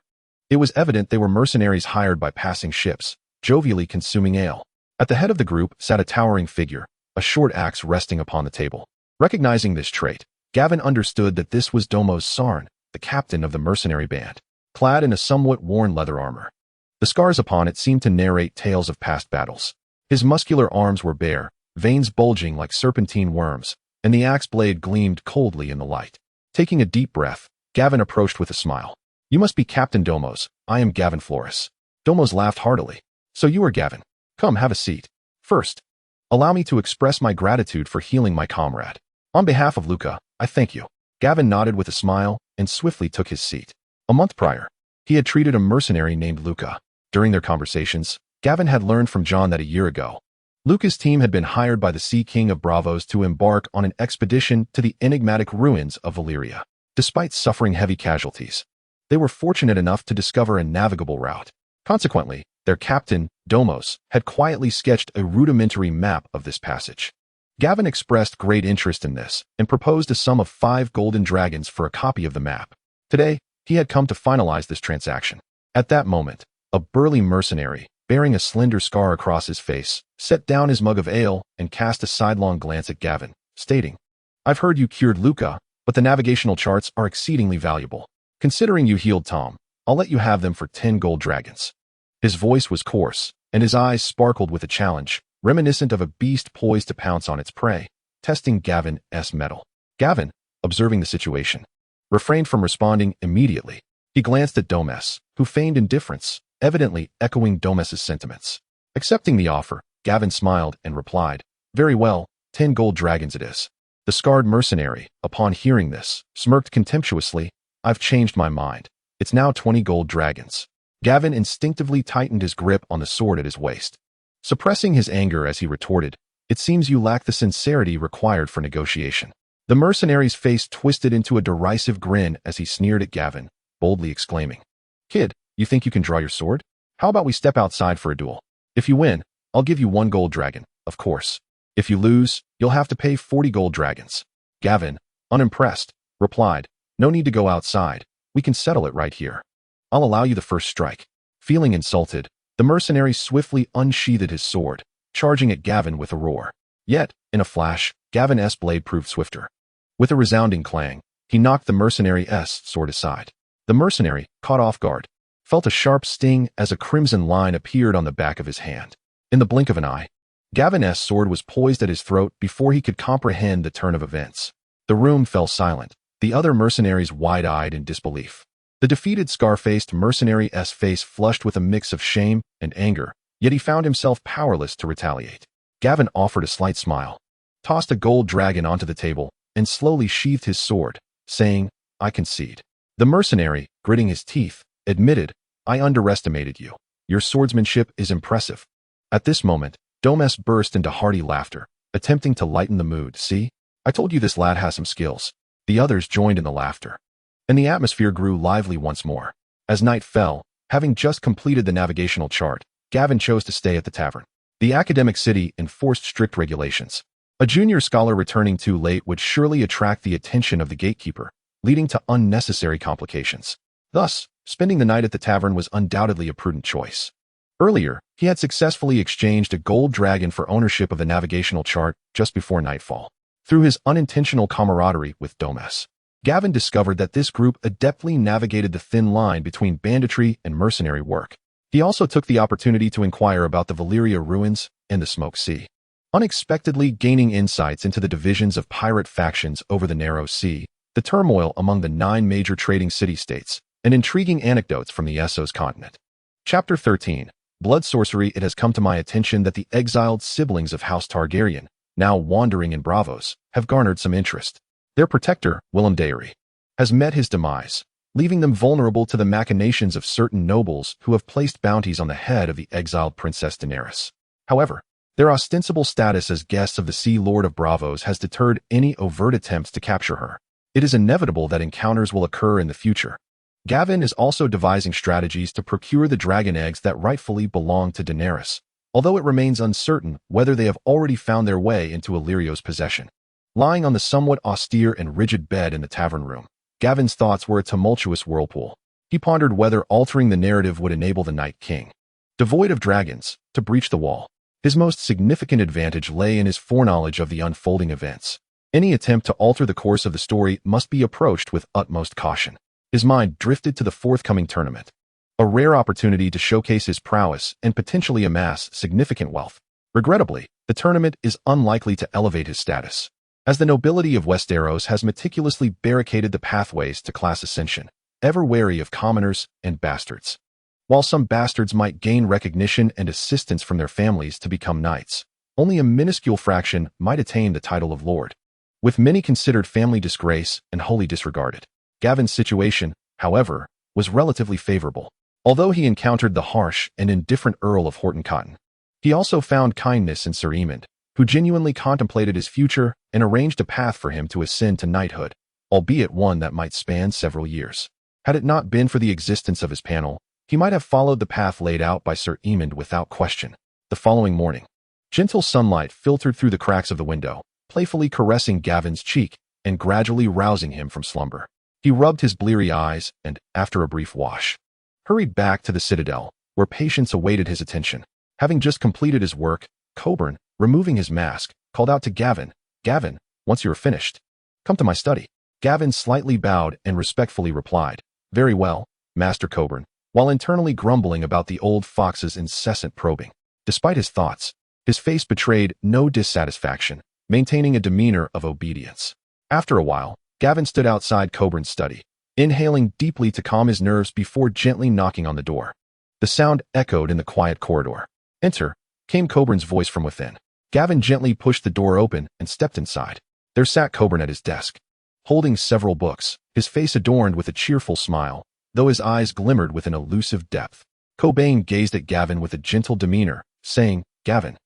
[SPEAKER 1] it was evident they were mercenaries hired by passing ships, jovially consuming ale. At the head of the group sat a towering figure, a short axe resting upon the table. Recognizing this trait, Gavin understood that this was Domos Sarn, the captain of the mercenary band, clad in a somewhat worn leather armor. The scars upon it seemed to narrate tales of past battles. His muscular arms were bare, veins bulging like serpentine worms, and the axe blade gleamed coldly in the light. Taking a deep breath, Gavin approached with a smile. You must be Captain Domos. I am Gavin Belaerys. Domos laughed heartily. So you are Gavin. Come, have a seat. First, allow me to express my gratitude for healing my comrade. On behalf of Luca, I thank you. Gavin nodded with a smile and swiftly took his seat. A month prior, he had treated a mercenary named Luca. During their conversations, Gavin had learned from John that a year ago, Luca's team had been hired by the Sea King of Bravos to embark on an expedition to the enigmatic ruins of Valyria. Despite suffering heavy casualties, they were fortunate enough to discover a navigable route. Consequently, their captain, Domos, had quietly sketched a rudimentary map of this passage. Gavin expressed great interest in this and proposed a sum of 5 golden dragons for a copy of the map. Today, he had come to finalize this transaction. At that moment, a burly mercenary, bearing a slender scar across his face, set down his mug of ale and cast a sidelong glance at Gavin, stating, I've heard you cured Luca, but the navigational charts are exceedingly valuable. Considering you healed Tom, I'll let you have them for 10 gold dragons. His voice was coarse, and his eyes sparkled with a challenge, reminiscent of a beast poised to pounce on its prey, testing Gavin's mettle. Gavin, observing the situation, refrained from responding immediately. He glanced at Domos, who feigned indifference, evidently echoing Domos's sentiments. Accepting the offer, Gavin smiled and replied, Very well, 10 gold dragons it is. The scarred mercenary, upon hearing this, smirked contemptuously. I've changed my mind. It's now 20 gold dragons. Gavin instinctively tightened his grip on the sword at his waist. Suppressing his anger as he retorted, It seems you lack the sincerity required for negotiation. The mercenary's face twisted into a derisive grin as he sneered at Gavin, boldly exclaiming, Kid, you think you can draw your sword? How about we step outside for a duel? If you win, I'll give you 1 gold dragon, of course. If you lose, you'll have to pay 40 gold dragons. Gavin, unimpressed, replied, No need to go outside. We can settle it right here. I'll allow you the first strike. Feeling insulted, the mercenary swiftly unsheathed his sword, charging at Gavin with a roar. Yet, in a flash, Gavin's blade proved swifter. With a resounding clang, he knocked the mercenary's sword aside. The mercenary, caught off guard, felt a sharp sting as a crimson line appeared on the back of his hand. In the blink of an eye, Gavin's sword was poised at his throat before he could comprehend the turn of events. The room fell silent, the other mercenaries wide-eyed in disbelief. The defeated scar-faced mercenary's face flushed with a mix of shame and anger, yet he found himself powerless to retaliate. Gavin offered a slight smile, tossed a gold dragon onto the table, and slowly sheathed his sword, saying, I concede. The mercenary, gritting his teeth, admitted, I underestimated you. Your swordsmanship is impressive. At this moment, Domos burst into hearty laughter, attempting to lighten the mood. See? I told you this lad has some skills. The others joined in the laughter, and the atmosphere grew lively once more. As night fell, having just completed the navigational chart, Gavin chose to stay at the tavern. The academic city enforced strict regulations. A junior scholar returning too late would surely attract the attention of the gatekeeper, leading to unnecessary complications. Thus, spending the night at the tavern was undoubtedly a prudent choice. Earlier, he had successfully exchanged a gold dragon for ownership of the navigational chart just before nightfall. Through his unintentional camaraderie with Domos, Gavin discovered that this group adeptly navigated the thin line between banditry and mercenary work. He also took the opportunity to inquire about the Valyria ruins and the Smoke Sea, unexpectedly gaining insights into the divisions of pirate factions over the Narrow Sea, the turmoil among the 9 major trading city-states, and intriguing anecdotes from the Essos continent. Chapter 13. Blood Sorcery. It has come to my attention that the exiled siblings of House Targaryen, now wandering in Bravos, have garnered some interest. Their protector, Willem Daery, has met his demise, leaving them vulnerable to the machinations of certain nobles who have placed bounties on the head of the exiled Princess Daenerys. However, their ostensible status as guests of the Sea Lord of Bravos has deterred any overt attempts to capture her. It is inevitable that encounters will occur in the future. Gavin is also devising strategies to procure the dragon eggs that rightfully belong to Daenerys, although it remains uncertain whether they have already found their way into Illyrio's possession. Lying on the somewhat austere and rigid bed in the tavern room, Gavin's thoughts were a tumultuous whirlpool. He pondered whether altering the narrative would enable the Night King, devoid of dragons, to breach the wall. His most significant advantage lay in his foreknowledge of the unfolding events. Any attempt to alter the course of the story must be approached with utmost caution. His mind drifted to the forthcoming tournament, a rare opportunity to showcase his prowess and potentially amass significant wealth. Regrettably, the tournament is unlikely to elevate his status, as the nobility of Westeros has meticulously barricaded the pathways to class ascension, ever wary of commoners and bastards. While some bastards might gain recognition and assistance from their families to become knights, only a minuscule fraction might attain the title of lord, with many considered family disgrace and wholly disregarded. Gavin's situation, however, was relatively favorable. Although he encountered the harsh and indifferent Earl of Horton Cotton, he also found kindness in Sir Edmund, who genuinely contemplated his future and arranged a path for him to ascend to knighthood, albeit one that might span several years. Had it not been for the existence of his panel, he might have followed the path laid out by Sir Edmund without question. The following morning, gentle sunlight filtered through the cracks of the window, playfully caressing Gavin's cheek and gradually rousing him from slumber. He rubbed his bleary eyes and, after a brief wash, hurried back to the citadel, where patience awaited his attention. Having just completed his work, Coburn, removing his mask, called out to Gavin, "Gavin, once you are finished, come to my study." Gavin slightly bowed and respectfully replied, "Very well, Master Coburn," while internally grumbling about the old fox's incessant probing. Despite his thoughts, his face betrayed no dissatisfaction, maintaining a demeanor of obedience. After a while, Gavin stood outside Coburn's study, inhaling deeply to calm his nerves before gently knocking on the door. The sound echoed in the quiet corridor. "Enter," came Coburn's voice from within. Gavin gently pushed the door open and stepped inside. There sat Coburn at his desk, holding several books, his face adorned with a cheerful smile, though his eyes glimmered with an elusive depth. Cobain gazed at Gavin with a gentle demeanor, saying, "Gavin,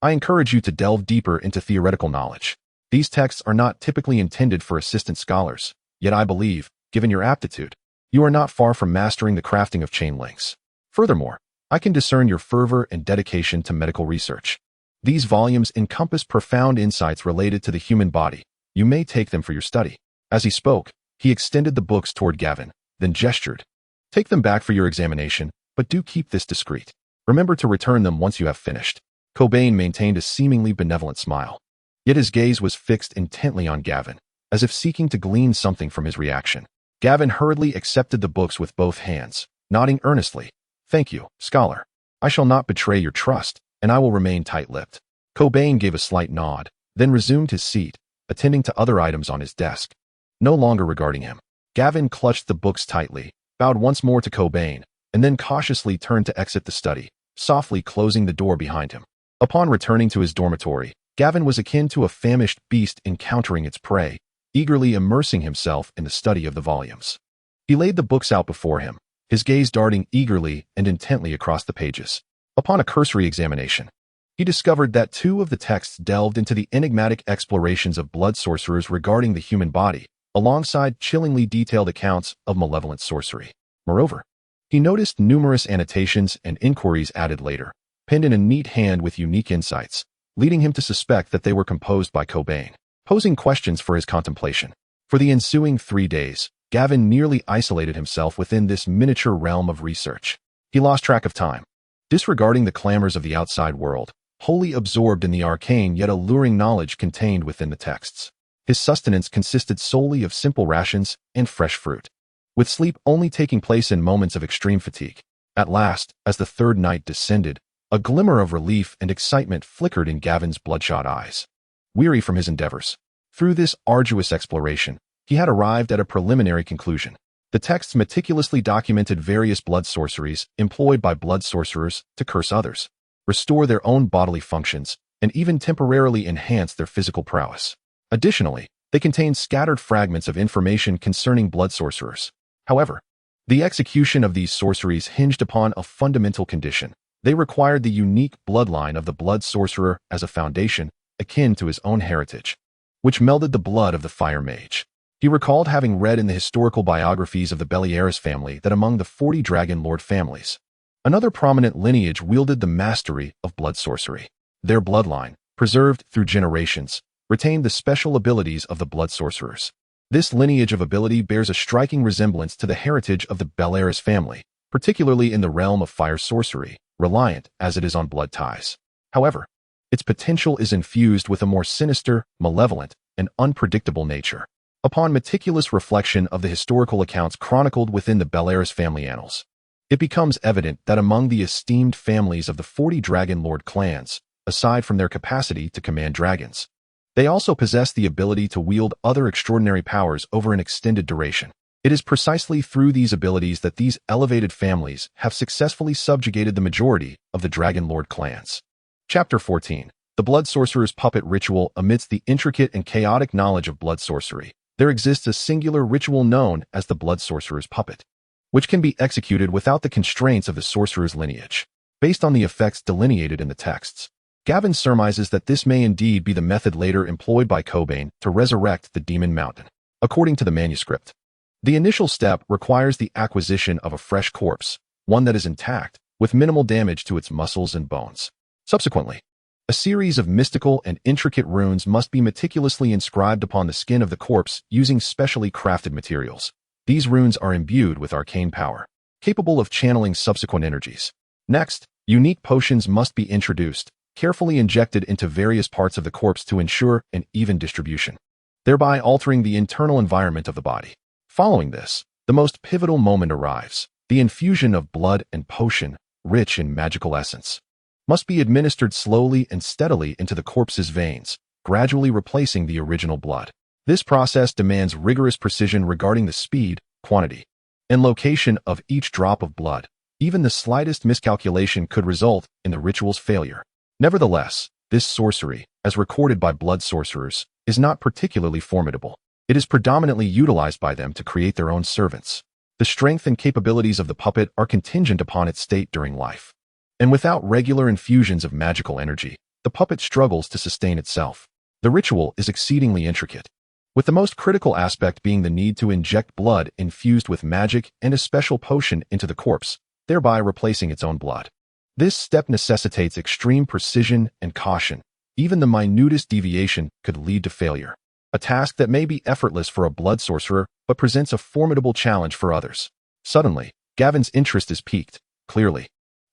[SPEAKER 1] I encourage you to delve deeper into theoretical knowledge. These texts are not typically intended for assistant scholars, yet I believe, given your aptitude, you are not far from mastering the crafting of chain links. Furthermore, I can discern your fervor and dedication to medical research. These volumes encompass profound insights related to the human body. You may take them for your study." As he spoke, he extended the books toward Gavin, then gestured, "Take them back for your examination, but do keep this discreet. Remember to return them once you have finished." Cobain maintained a seemingly benevolent smile, yet his gaze was fixed intently on Gavin, as if seeking to glean something from his reaction. Gavin hurriedly accepted the books with both hands, nodding earnestly. "Thank you, scholar. I shall not betray your trust, and I will remain tight-lipped." Cobain gave a slight nod, then resumed his seat, attending to other items on his desk, no longer regarding him. Gavin clutched the books tightly, bowed once more to Cobain, and then cautiously turned to exit the study, softly closing the door behind him. Upon returning to his dormitory, Gavin was akin to a famished beast encountering its prey, eagerly immersing himself in the study of the volumes. He laid the books out before him, his gaze darting eagerly and intently across the pages. Upon a cursory examination, he discovered that 2 of the texts delved into the enigmatic explorations of blood sorcerers regarding the human body, alongside chillingly detailed accounts of malevolent sorcery. Moreover, he noticed numerous annotations and inquiries added later, penned in a neat hand with unique insights, leading him to suspect that they were composed by Cobain, posing questions for his contemplation. For the ensuing 3 days, Gavin nearly isolated himself within this miniature realm of research. He lost track of time, disregarding the clamors of the outside world, wholly absorbed in the arcane yet alluring knowledge contained within the texts. His sustenance consisted solely of simple rations and fresh fruit, with sleep only taking place in moments of extreme fatigue. At last, as the third night descended, a glimmer of relief and excitement flickered in Gavin's bloodshot eyes. Weary from his endeavors, through this arduous exploration, he had arrived at a preliminary conclusion. The texts meticulously documented various blood sorceries employed by blood sorcerers to curse others, restore their own bodily functions, and even temporarily enhance their physical prowess. Additionally, they contained scattered fragments of information concerning blood sorcerers. However, the execution of these sorceries hinged upon a fundamental condition. They required the unique bloodline of the blood sorcerer as a foundation, akin to his own heritage, which melded the blood of the fire mage. He recalled having read in the historical biographies of the Beleris family that among the 40 Dragonlord families, another prominent lineage wielded the mastery of blood sorcery. Their bloodline, preserved through generations, retained the special abilities of the blood sorcerers. This lineage of ability bears a striking resemblance to the heritage of the Beleris family, particularly in the realm of fire sorcery, reliant as it is on blood ties. However, its potential is infused with a more sinister, malevolent, and unpredictable nature. Upon meticulous reflection of the historical accounts chronicled within the Beleris family annals, it becomes evident that among the esteemed families of the 40 Dragonlord clans, aside from their capacity to command dragons, they also possess the ability to wield other extraordinary powers over an extended duration. It is precisely through these abilities that these elevated families have successfully subjugated the majority of the Dragonlord clans. Chapter 14. The Blood Sorcerer's Puppet Ritual. Amidst the intricate and chaotic knowledge of blood sorcery, there exists a singular ritual known as the Blood Sorcerer's Puppet, which can be executed without the constraints of the sorcerer's lineage. Based on the effects delineated in the texts, Gavin surmises that this may indeed be the method later employed by Cobain to resurrect the Demon Mountain. According to the manuscript, the initial step requires the acquisition of a fresh corpse, one that is intact, with minimal damage to its muscles and bones. Subsequently, a series of mystical and intricate runes must be meticulously inscribed upon the skin of the corpse using specially crafted materials. These runes are imbued with arcane power, capable of channeling subsequent energies. Next, unique potions must be introduced, carefully injected into various parts of the corpse to ensure an even distribution, thereby altering the internal environment of the body. Following this, the most pivotal moment arrives. The infusion of blood and potion, rich in magical essence, must be administered slowly and steadily into the corpse's veins, gradually replacing the original blood. This process demands rigorous precision regarding the speed, quantity, and location of each drop of blood. Even the slightest miscalculation could result in the ritual's failure. Nevertheless, this sorcery, as recorded by blood sorcerers, is not particularly formidable. It is predominantly utilized by them to create their own servants. The strength and capabilities of the puppet are contingent upon its state during life, and without regular infusions of magical energy, the puppet struggles to sustain itself. The ritual is exceedingly intricate, with the most critical aspect being the need to inject blood infused with magic and a special potion into the corpse, thereby replacing its own blood. This step necessitates extreme precision and caution. Even the minutest deviation could lead to failure, a task that may be effortless for a blood sorcerer but presents a formidable challenge for others. Suddenly, Gavin's interest is piqued. Clearly,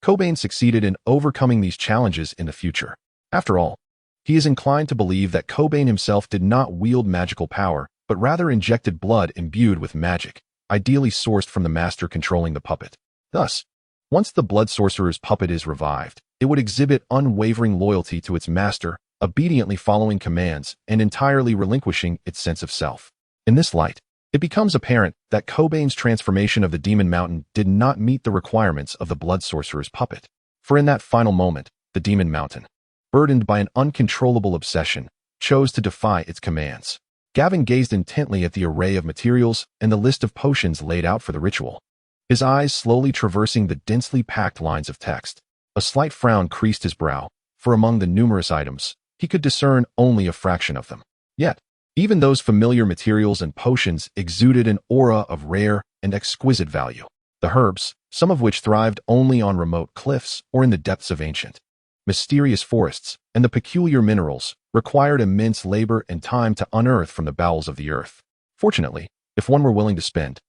[SPEAKER 1] Cobain succeeded in overcoming these challenges in the future. After all, he is inclined to believe that Cobain himself did not wield magical power, but rather injected blood imbued with magic, ideally sourced from the master controlling the puppet. Thus, once the blood sorcerer's puppet is revived, it would exhibit unwavering loyalty to its master, obediently following commands and entirely relinquishing its sense of self. In this light, it becomes apparent that Cobain's transformation of the Demon Mountain did not meet the requirements of the blood sorcerer's puppet. For in that final moment, the Demon Mountain, burdened by an uncontrollable obsession, chose to defy its commands. Gavin gazed intently at the array of materials and the list of potions laid out for the ritual, his eyes slowly traversing the densely packed lines of text. A slight frown creased his brow, for among the numerous items, he could discern only a fraction of them. Yet, even those familiar materials and potions exuded an aura of rare and exquisite value. The herbs, some of which thrived only on remote cliffs or in the depths of ancient, mysterious forests, and the peculiar minerals, required immense labor and time to unearth from the bowels of the earth. Fortunately, if one were willing to spend,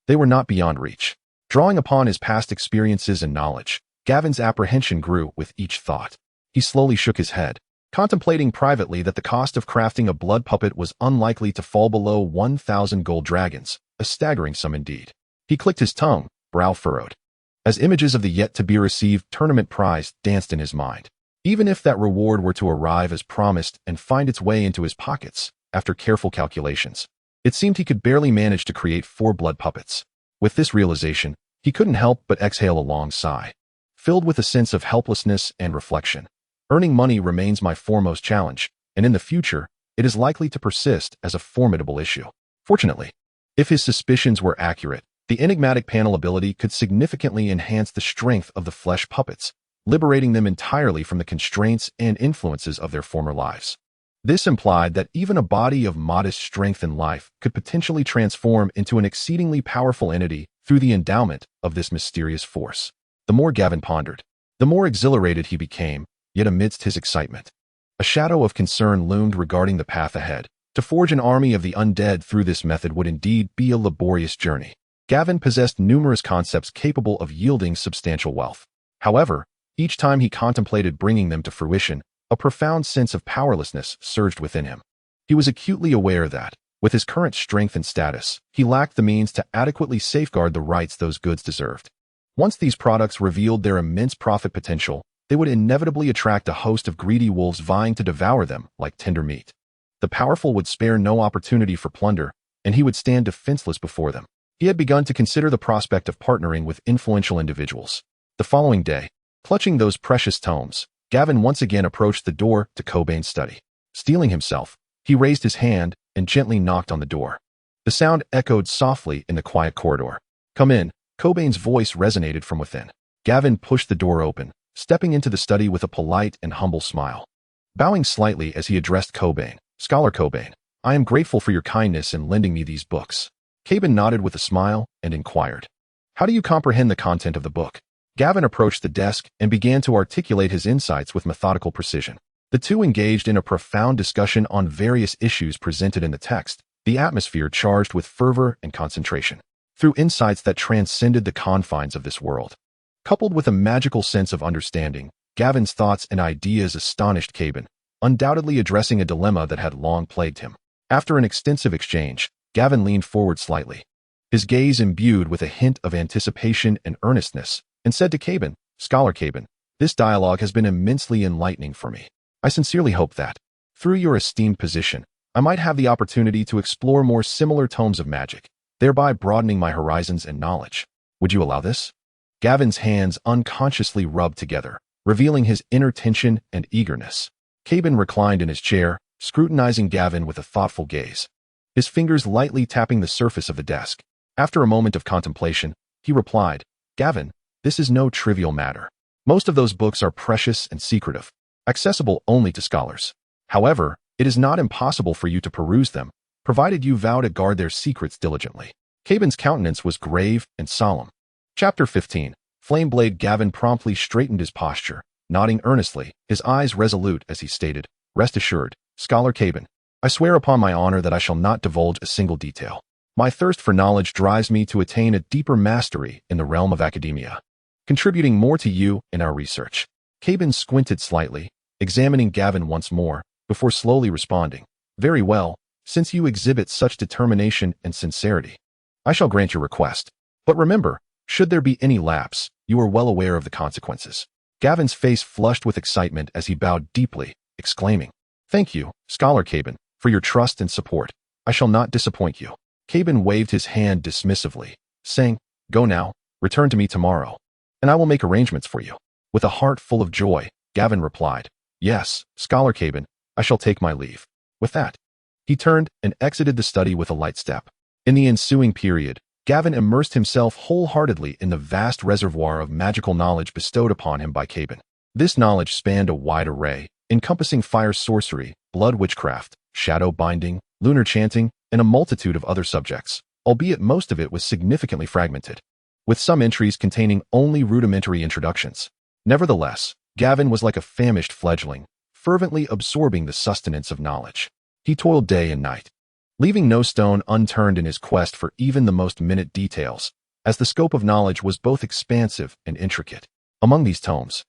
[SPEAKER 1] they were not beyond reach. Drawing upon his past experiences and knowledge, Gavin's apprehension grew with each thought. He slowly shook his head, contemplating privately that the cost of crafting a blood puppet was unlikely to fall below 1,000 gold dragons, a staggering sum indeed. He clicked his tongue, brow furrowed, as images of the yet-to-be-received tournament prize danced in his mind. Even if that reward were to arrive as promised and find its way into his pockets, after careful calculations, it seemed he could barely manage to create 4 blood puppets. With this realization, he couldn't help but exhale a long sigh. Filled with a sense of helplessness and reflection, earning money remains my foremost challenge, and in the future, it is likely to persist as a formidable issue. Fortunately, if his suspicions were accurate, the enigmatic panel ability could significantly enhance the strength of the flesh puppets, liberating them entirely from the constraints and influences of their former lives. This implied that even a body of modest strength and life could potentially transform into an exceedingly powerful entity through the endowment of this mysterious force. The more Gavin pondered, the more exhilarated he became, yet amidst his excitement, a shadow of concern loomed regarding the path ahead. To forge an army of the undead through this method would indeed be a laborious journey. Gavin possessed numerous concepts capable of yielding substantial wealth. However, each time he contemplated bringing them to fruition, a profound sense of powerlessness surged within him. He was acutely aware that, with his current strength and status, he lacked the means to adequately safeguard the rights those goods deserved. Once these products revealed their immense profit potential, they would inevitably attract a host of greedy wolves vying to devour them like tender meat. The powerful would spare no opportunity for plunder, and he would stand defenseless before them. He had begun to consider the prospect of partnering with influential individuals. The following day, clutching those precious tomes, Gavin once again approached the door to Cobain's study. Steeling himself, he raised his hand and gently knocked on the door. The sound echoed softly in the quiet corridor. "Come in," Cobain's voice resonated from within. Gavin pushed the door open, stepping into the study with a polite and humble smile. Bowing slightly as he addressed Cobain, "Scholar Cobain, I am grateful for your kindness in lending me these books." Cobain nodded with a smile and inquired, "How do you comprehend the content of the book?" Gavin approached the desk and began to articulate his insights with methodical precision. The two engaged in a profound discussion on various issues presented in the text, the atmosphere charged with fervor and concentration. Through insights that transcended the confines of this world, coupled with a magical sense of understanding, Gavin's thoughts and ideas astonished Cobain, undoubtedly addressing a dilemma that had long plagued him. After an extensive exchange, Gavin leaned forward slightly, his gaze imbued with a hint of anticipation and earnestness, and said to Cobain, "Scholar Cobain, this dialogue has been immensely enlightening for me. I sincerely hope that, through your esteemed position, I might have the opportunity to explore more similar tomes of magic, thereby broadening my horizons and knowledge. Would you allow this?" Gavin's hands unconsciously rubbed together, revealing his inner tension and eagerness. Cobain reclined in his chair, scrutinizing Gavin with a thoughtful gaze, his fingers lightly tapping the surface of the desk. After a moment of contemplation, he replied, "Gavin, this is no trivial matter. Most of those books are precious and secretive, accessible only to scholars. However, it is not impossible for you to peruse them, provided you vow to guard their secrets diligently." Cobain's countenance was grave and solemn. Chapter 15. Flameblade. Gavin promptly straightened his posture, nodding earnestly, his eyes resolute as he stated, "Rest assured, Scholar Cobain, I swear upon my honor that I shall not divulge a single detail. My thirst for knowledge drives me to attain a deeper mastery in the realm of academia, contributing more to you in our research." Cobain squinted slightly, examining Gavin once more, before slowly responding, "Very well, since you exhibit such determination and sincerity, I shall grant your request. But remember, should there be any lapse, you are well aware of the consequences." Gavin's face flushed with excitement as he bowed deeply, exclaiming, "Thank you, Scholar Cobain, for your trust and support. I shall not disappoint you." Cobain waved his hand dismissively, saying, "Go now, return to me tomorrow, and I will make arrangements for you." With a heart full of joy, Gavin replied, "Yes, Scholar Cobain, I shall take my leave." With that, he turned and exited the study with a light step. In the ensuing period, Gavin immersed himself wholeheartedly in the vast reservoir of magical knowledge bestowed upon him by Cobain. This knowledge spanned a wide array, encompassing fire sorcery, blood witchcraft, shadow binding, lunar chanting, and a multitude of other subjects, albeit most of it was significantly fragmented, with some entries containing only rudimentary introductions. Nevertheless, Gavin was like a famished fledgling, fervently absorbing the sustenance of knowledge. He toiled day and night, leaving no stone unturned in his quest for even the most minute details, as the scope of knowledge was both expansive and intricate. Among these tomes,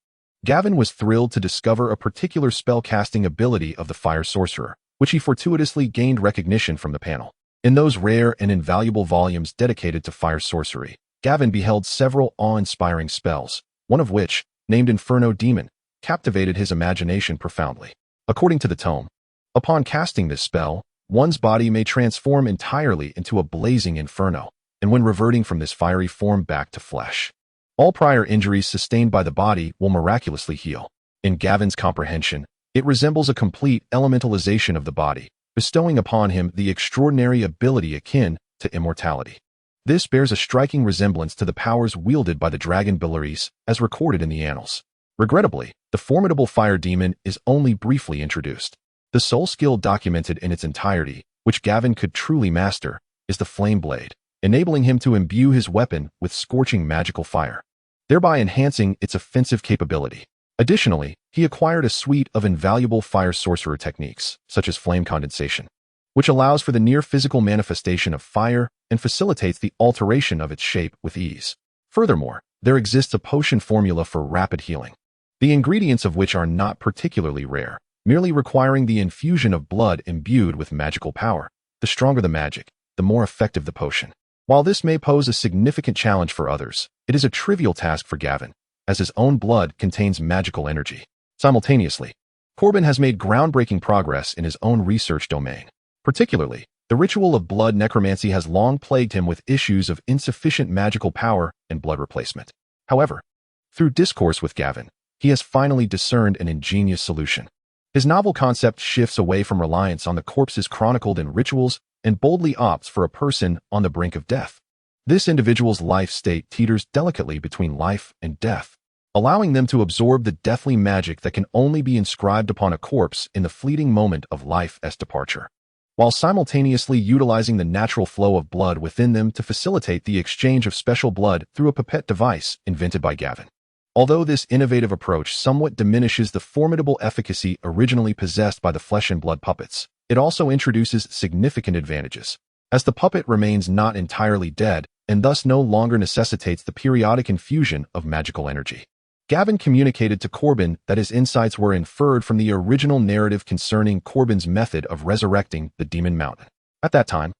[SPEAKER 1] Gavin was thrilled to discover a particular spell-casting ability of the fire sorcerer, which he fortuitously gained recognition from the panel. In those rare and invaluable volumes dedicated to fire sorcery, Gavin beheld several awe-inspiring spells, one of which, named Inferno Demon, captivated his imagination profoundly. According to the tome, upon casting this spell, one's body may transform entirely into a blazing inferno, and when reverting from this fiery form back to flesh, all prior injuries sustained by the body will miraculously heal. In Gavin's comprehension, it resembles a complete elementalization of the body, bestowing upon him the extraordinary ability akin to immortality. This bears a striking resemblance to the powers wielded by the dragon Beleris as recorded in the annals. Regrettably, the formidable fire demon is only briefly introduced. The sole skill documented in its entirety, which Gavin could truly master, is the flame blade, enabling him to imbue his weapon with scorching magical fire, thereby enhancing its offensive capability. Additionally, he acquired a suite of invaluable fire sorcerer techniques, such as flame condensation, which allows for the near-physical manifestation of fire and facilitates the alteration of its shape with ease. Furthermore, there exists a potion formula for rapid healing, the ingredients of which are not particularly rare, merely requiring the infusion of blood imbued with magical power. The stronger the magic, the more effective the potion. While this may pose a significant challenge for others, it is a trivial task for Gavin, as his own blood contains magical energy. Simultaneously, Corbin has made groundbreaking progress in his own research domain. Particularly, the ritual of blood necromancy has long plagued him with issues of insufficient magical power and blood replacement. However, through discourse with Gavin, he has finally discerned an ingenious solution. His novel concept shifts away from reliance on the corpses chronicled in rituals and boldly opts for a person on the brink of death. This individual's life state teeters delicately between life and death, allowing them to absorb the deathly magic that can only be inscribed upon a corpse in the fleeting moment of life's departure, while simultaneously utilizing the natural flow of blood within them to facilitate the exchange of special blood through a pipette device invented by Gavin. Although this innovative approach somewhat diminishes the formidable efficacy originally possessed by the flesh and blood puppets, it also introduces significant advantages, as the puppet remains not entirely dead and thus no longer necessitates the periodic infusion of magical energy. Gavin communicated to Corbin that his insights were inferred from the original narrative concerning Corbin's method of resurrecting the Demon Mountain. At that time,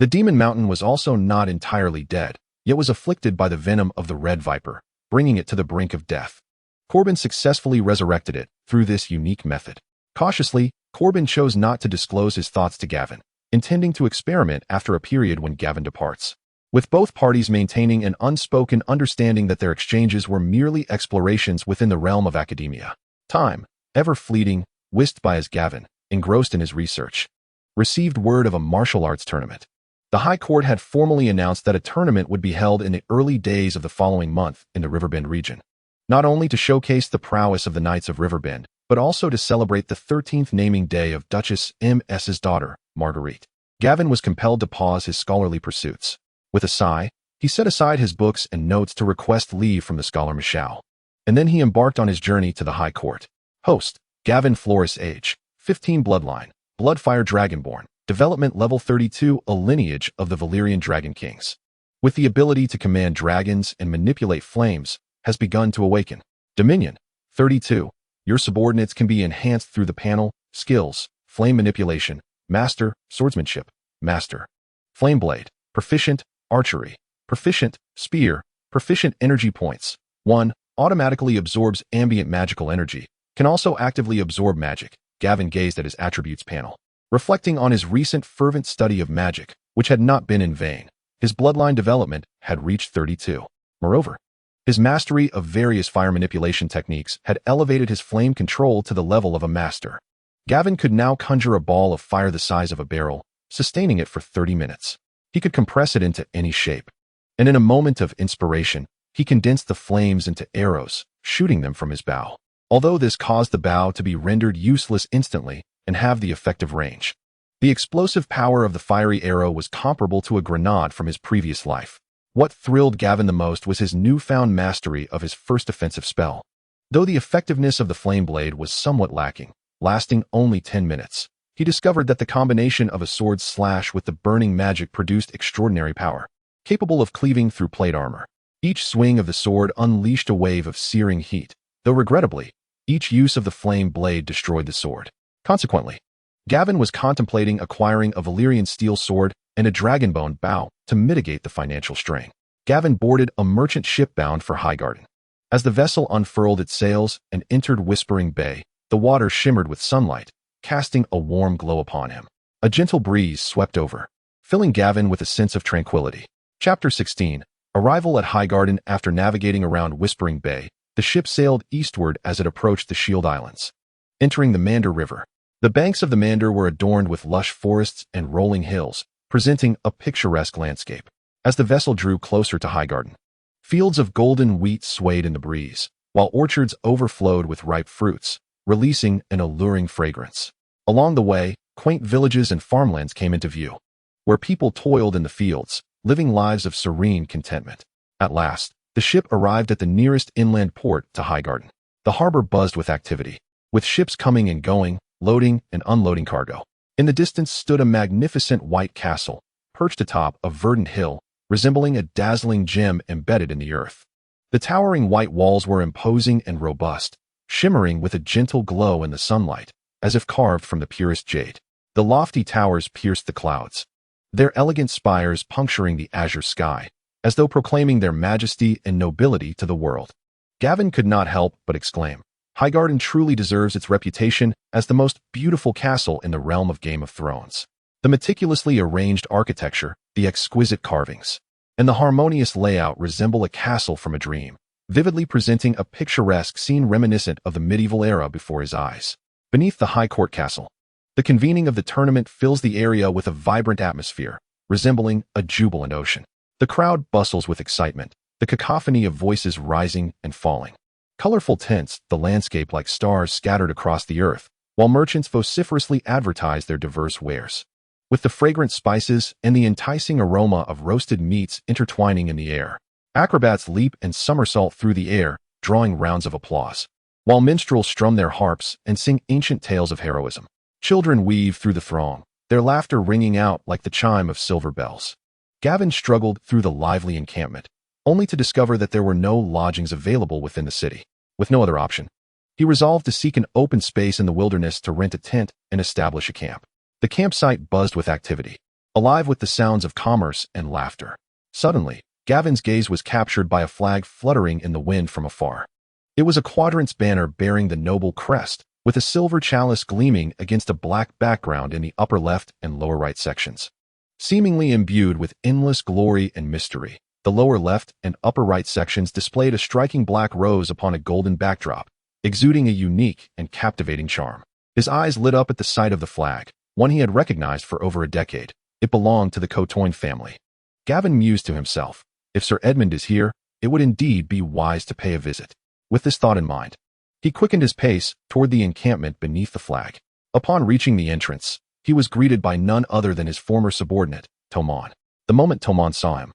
[SPEAKER 1] the Demon Mountain was also not entirely dead, yet was afflicted by the venom of the Red Viper, bringing it to the brink of death. Corbin successfully resurrected it through this unique method. Cautiously, Corbin chose not to disclose his thoughts to Gavin, intending to experiment after a period when Gavin departs, with both parties maintaining an unspoken understanding that their exchanges were merely explorations within the realm of academia. Time, ever fleeting, whisked by as Gavin, engrossed in his research, received word of a martial arts tournament. The High Court had formally announced that a tournament would be held in the early days of the following month in the Riverbend region, not only to showcase the prowess of the Knights of Riverbend, but also to celebrate the 13th naming day of Duchess M.S.'s daughter, Marguerite. Gavin was compelled to pause his scholarly pursuits. With a sigh, he set aside his books and notes to request leave from the scholar Michal, and then he embarked on his journey to the High Court. Host, Gavin Flores, age 15, bloodline, Bloodfire Dragonborn, development level 32, a lineage of the Valyrian Dragon Kings, with the ability to command dragons and manipulate flames, has begun to awaken. Dominion, 32. Your subordinates can be enhanced through the panel, skills, flame manipulation, master, swordsmanship, master, flame blade, proficient, archery, proficient, spear, proficient energy points. 1. Automatically absorbs ambient magical energy, can also actively absorb magic. Gavin gazed at his attributes panel, reflecting on his recent fervent study of magic, which had not been in vain. His bloodline development had reached 32. Moreover, his mastery of various fire manipulation techniques had elevated his flame control to the level of a master. Gavin could now conjure a ball of fire the size of a barrel, sustaining it for 30 minutes. He could compress it into any shape, and in a moment of inspiration, he condensed the flames into arrows, shooting them from his bow. Although this caused the bow to be rendered useless instantly and have the effective range, the explosive power of the fiery arrow was comparable to a grenade from his previous life. What thrilled Gavin the most was his newfound mastery of his first offensive spell. Though the effectiveness of the flame blade was somewhat lacking, lasting only 10 minutes, he discovered that the combination of a sword slash with the burning magic produced extraordinary power, capable of cleaving through plate armor. Each swing of the sword unleashed a wave of searing heat, though regrettably, each use of the flame blade destroyed the sword. Consequently, Gavin was contemplating acquiring a Valyrian steel sword and a dragonbone bow to mitigate the financial strain. Gavin boarded a merchant ship bound for Highgarden. As the vessel unfurled its sails and entered Whispering Bay, the water shimmered with sunlight, casting a warm glow upon him. A gentle breeze swept over, filling Gavin with a sense of tranquility. Chapter 16. Arrival at Highgarden. After navigating around Whispering Bay, the ship sailed eastward as it approached the Shield Islands. Entering the Mander River, the banks of the Mander were adorned with lush forests and rolling hills, presenting a picturesque landscape. As the vessel drew closer to Highgarden, fields of golden wheat swayed in the breeze, while orchards overflowed with ripe fruits, releasing an alluring fragrance. Along the way, quaint villages and farmlands came into view, where people toiled in the fields, living lives of serene contentment. At last, the ship arrived at the nearest inland port to Highgarden. The harbor buzzed with activity, with ships coming and going, loading and unloading cargo. In the distance stood a magnificent white castle, perched atop a verdant hill, resembling a dazzling gem embedded in the earth. The towering white walls were imposing and robust, shimmering with a gentle glow in the sunlight, as if carved from the purest jade. The lofty towers pierced the clouds, their elegant spires puncturing the azure sky, as though proclaiming their majesty and nobility to the world. Gavin could not help but exclaim, Highgarden truly deserves its reputation as the most beautiful castle in the realm of Game of Thrones. The meticulously arranged architecture, the exquisite carvings, and the harmonious layout resemble a castle from a dream, vividly presenting a picturesque scene reminiscent of the medieval era before his eyes. Beneath the High Court Castle, the convening of the tournament fills the area with a vibrant atmosphere, resembling a jubilant ocean. The crowd bustles with excitement, the cacophony of voices rising and falling. Colorful tints, the landscape like stars scattered across the earth, while merchants vociferously advertise their diverse wares. With the fragrant spices and the enticing aroma of roasted meats intertwining in the air, acrobats leap and somersault through the air, drawing rounds of applause, while minstrels strum their harps and sing ancient tales of heroism. Children weave through the throng, their laughter ringing out like the chime of silver bells. Gavin struggled through the lively encampment, only to discover that there were no lodgings available within the city. With no other option, he resolved to seek an open space in the wilderness to rent a tent and establish a camp. The campsite buzzed with activity, alive with the sounds of commerce and laughter. Suddenly, Gavin's gaze was captured by a flag fluttering in the wind from afar. It was a quadrant's banner bearing the noble crest, with a silver chalice gleaming against a black background in the upper left and lower right sections. Seemingly imbued with endless glory and mystery, the lower left and upper right sections displayed a striking black rose upon a golden backdrop, exuding a unique and captivating charm. His eyes lit up at the sight of the flag, one he had recognized for over a decade. It belonged to the Cotoin family. Gavin mused to himself, if Sir Edmund is here, it would indeed be wise to pay a visit. With this thought in mind, he quickened his pace toward the encampment beneath the flag. Upon reaching the entrance, he was greeted by none other than his former subordinate, Tomon. The moment Tomon saw him,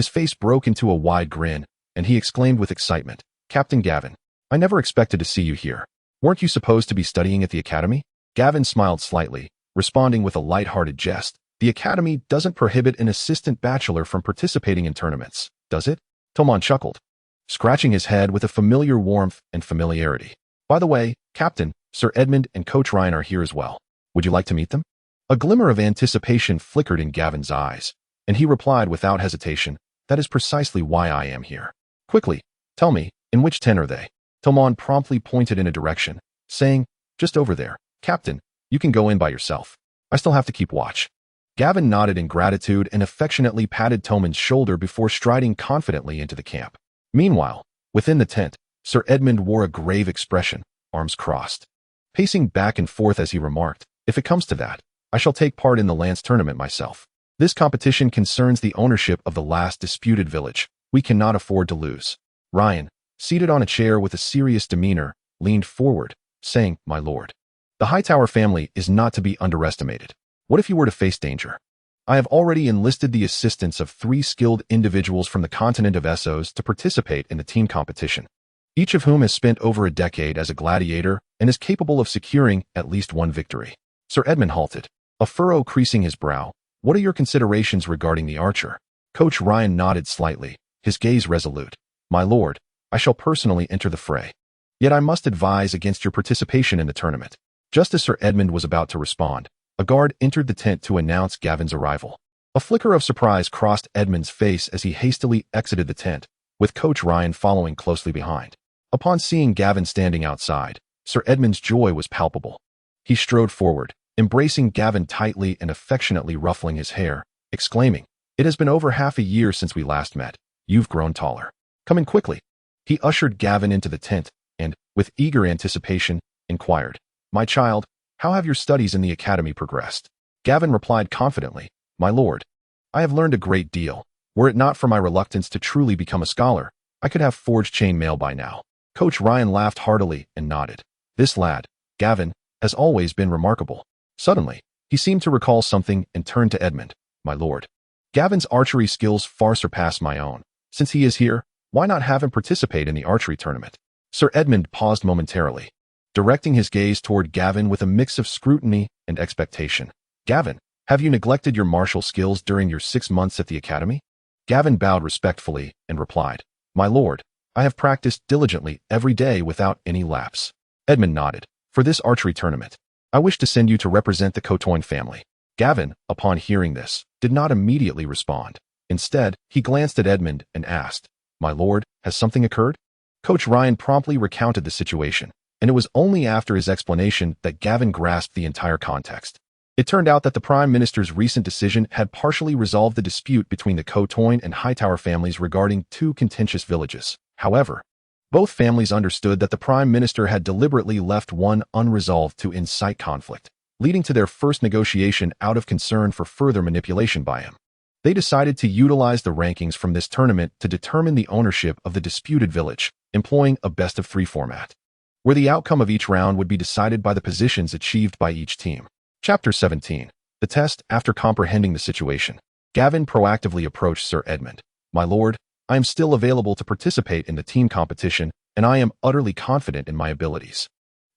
[SPEAKER 1] his face broke into a wide grin, and he exclaimed with excitement, Captain Gavin, I never expected to see you here. Weren't you supposed to be studying at the academy? Gavin smiled slightly, responding with a light-hearted jest. The academy doesn't prohibit an assistant bachelor from participating in tournaments, does it? Tomon chuckled, scratching his head with a familiar warmth and familiarity. By the way, Captain, Sir Edmund and Coach Ryan are here as well. Would you like to meet them? A glimmer of anticipation flickered in Gavin's eyes, and he replied without hesitation, that is precisely why I am here. Quickly, tell me, in which tent are they? Tomon promptly pointed in a direction, saying, just over there. Captain, you can go in by yourself. I still have to keep watch. Gavin nodded in gratitude and affectionately patted Tomon's shoulder before striding confidently into the camp. Meanwhile, within the tent, Sir Edmund wore a grave expression, arms crossed, pacing back and forth as he remarked, if it comes to that, I shall take part in the Lance tournament myself. This competition concerns the ownership of the last disputed village. We cannot afford to lose. Ryan, seated on a chair with a serious demeanor, leaned forward, saying, My lord, the Hightower family is not to be underestimated. What if you were to face danger? I have already enlisted the assistance of 3 skilled individuals from the continent of Essos to participate in the team competition, each of whom has spent over a decade as a gladiator and is capable of securing at least one victory. Sir Edmund halted, a furrow creasing his brow. What are your considerations regarding the archer? Coach Ryan nodded slightly, his gaze resolute. My lord, I shall personally enter the fray. Yet I must advise against your participation in the tournament. Just as Sir Edmund was about to respond, a guard entered the tent to announce Gavin's arrival. A flicker of surprise crossed Edmund's face as he hastily exited the tent, with Coach Ryan following closely behind. Upon seeing Gavin standing outside, Sir Edmund's joy was palpable. He strode forward, embracing Gavin tightly and affectionately ruffling his hair, exclaiming, "It has been over half a year since we last met. You've grown taller. Come in quickly." He ushered Gavin into the tent and, with eager anticipation, inquired, "My child, how have your studies in the academy progressed?" Gavin replied confidently, "My lord, I have learned a great deal. Were it not for my reluctance to truly become a scholar, I could have forged chainmail by now." Coach Ryan laughed heartily and nodded. This lad, Gavin, has always been remarkable. Suddenly, he seemed to recall something and turned to Edmund. "My lord, Gavin's archery skills far surpass my own. Since he is here, why not have him participate in the archery tournament?" Sir Edmund paused momentarily, directing his gaze toward Gavin with a mix of scrutiny and expectation. "Gavin, have you neglected your martial skills during your 6 months at the academy?" Gavin bowed respectfully and replied, "My lord, I have practiced diligently every day without any lapse." Edmund nodded. "For this archery tournament, I wish to send you to represent the Cotoin family." Gavin, upon hearing this, did not immediately respond. Instead, he glanced at Edmund and asked, "My lord, has something occurred?" Coach Ryan promptly recounted the situation, and it was only after his explanation that Gavin grasped the entire context. It turned out that the Prime Minister's recent decision had partially resolved the dispute between the Cotoin and Hightower families regarding 2 contentious villages. However, both families understood that the Prime Minister had deliberately left one unresolved to incite conflict, leading to their first negotiation out of concern for further manipulation by him. They decided to utilize the rankings from this tournament to determine the ownership of the disputed village, employing a best-of-3 format, where the outcome of each round would be decided by the positions achieved by each team. Chapter 17. The Test. After comprehending the situation, Gavin proactively approached Sir Edmund. "My lord, I am still available to participate in the team competition, and I am utterly confident in my abilities.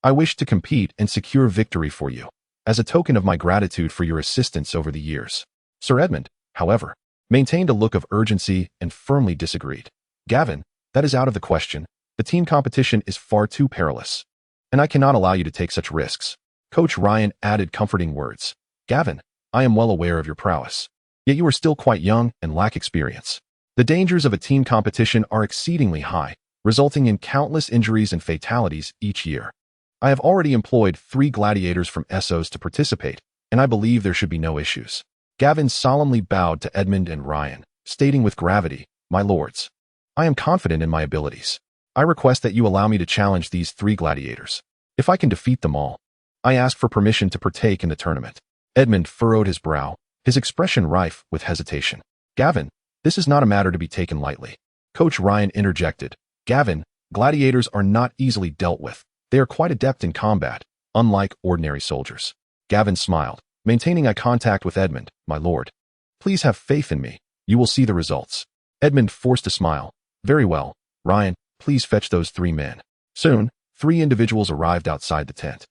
[SPEAKER 1] I wish to compete and secure victory for you, as a token of my gratitude for your assistance over the years." Sir Edmund, however, maintained a look of urgency and firmly disagreed. "Gavin, that is out of the question. The team competition is far too perilous, and I cannot allow you to take such risks." Coach Ryan added comforting words. "Gavin, I am well aware of your prowess, yet you are still quite young and lack experience. The dangers of a team competition are exceedingly high, resulting in countless injuries and fatalities each year. I have already employed 3 gladiators from Essos to participate, and I believe there should be no issues." Gavin solemnly bowed to Edmund and Ryan, stating with gravity, "My lords, I am confident in my abilities. I request that you allow me to challenge these 3 gladiators. If I can defeat them all, I ask for permission to partake in the tournament." Edmund furrowed his brow, his expression rife with hesitation. "Gavin, this is not a matter to be taken lightly." Coach Ryan interjected, "Gavin, gladiators are not easily dealt with. They are quite adept in combat, unlike ordinary soldiers." Gavin smiled, maintaining eye contact with Edmund. "My lord, please have faith in me. You will see the results." Edmund forced a smile. "Very well, Ryan, please fetch those 3 men." Soon, 3 individuals arrived outside the tent.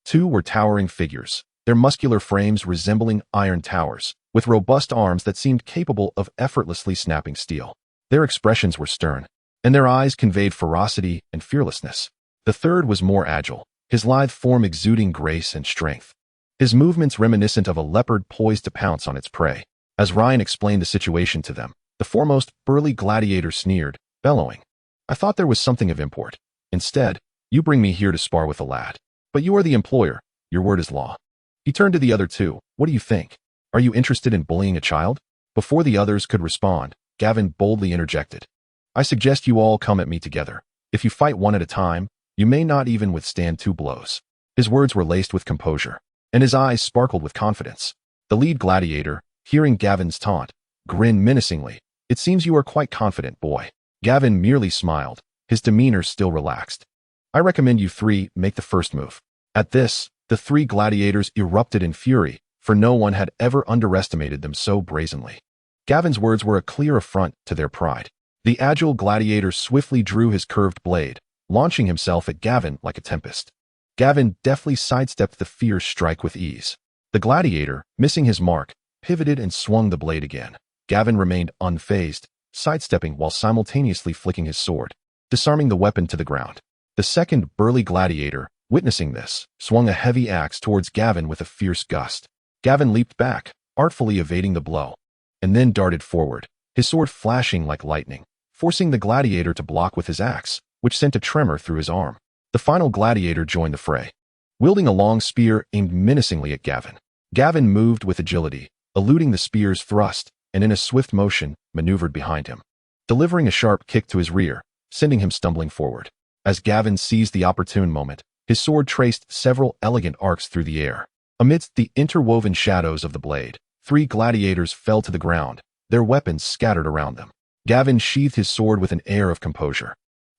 [SPEAKER 1] 2 were towering figures, their muscular frames resembling iron towers, with robust arms that seemed capable of effortlessly snapping steel. Their expressions were stern, and their eyes conveyed ferocity and fearlessness. The third was more agile, his lithe form exuding grace and strength, his movements reminiscent of a leopard poised to pounce on its prey. As Ryan explained the situation to them, the foremost burly gladiator sneered, bellowing, "I thought there was something of import. Instead, you bring me here to spar with a lad. But you are the employer. Your word is law." He turned to the other 2. "What do you think? Are you interested in bullying a child?" Before the others could respond, Gavin boldly interjected, "I suggest you all come at me together. If you fight one at a time, you may not even withstand 2 blows." His words were laced with composure, and his eyes sparkled with confidence. The lead gladiator, hearing Gavin's taunt, grinned menacingly. "It seems you are quite confident, boy." Gavin merely smiled, his demeanor still relaxed. "I recommend you 3 make the first move." At this, the 3 gladiators erupted in fury, for no one had ever underestimated them so brazenly. Gavin's words were a clear affront to their pride. The agile gladiator swiftly drew his curved blade, launching himself at Gavin like a tempest. Gavin deftly sidestepped the fierce strike with ease. The gladiator, missing his mark, pivoted and swung the blade again. Gavin remained unfazed, sidestepping while simultaneously flicking his sword, disarming the weapon to the ground. The second burly gladiator, witnessing this, swung a heavy axe towards Gavin with a fierce gust. Gavin leaped back, artfully evading the blow, and then darted forward, his sword flashing like lightning, forcing the gladiator to block with his axe, which sent a tremor through his arm. The final gladiator joined the fray, wielding a long spear aimed menacingly at Gavin. Gavin moved with agility, eluding the spear's thrust, and in a swift motion, maneuvered behind him, delivering a sharp kick to his rear, sending him stumbling forward. As Gavin seized the opportune moment, his sword traced several elegant arcs through the air. Amidst the interwoven shadows of the blade, 3 gladiators fell to the ground, their weapons scattered around them. Gavin sheathed his sword with an air of composure,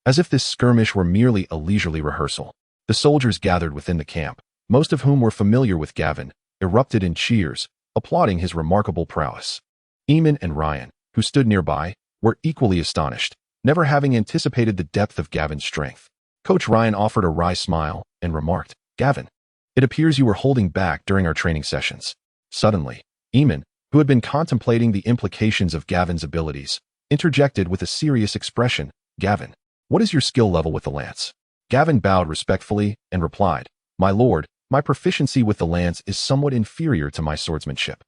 [SPEAKER 1] as if this skirmish were merely a leisurely rehearsal. The soldiers gathered within the camp, most of whom were familiar with Gavin, erupted in cheers, applauding his remarkable prowess. Eamon and Ryan, who stood nearby, were equally astonished, never having anticipated the depth of Gavin's strength. Coach Ryan offered a wry smile and remarked, "Gavin, it appears you were holding back during our training sessions." Suddenly, Eamon, who had been contemplating the implications of Gavin's abilities, interjected with a serious expression, "Gavin, what is your skill level with the lance?" Gavin bowed respectfully and replied, "My lord, my proficiency with the lance is somewhat inferior to my swordsmanship."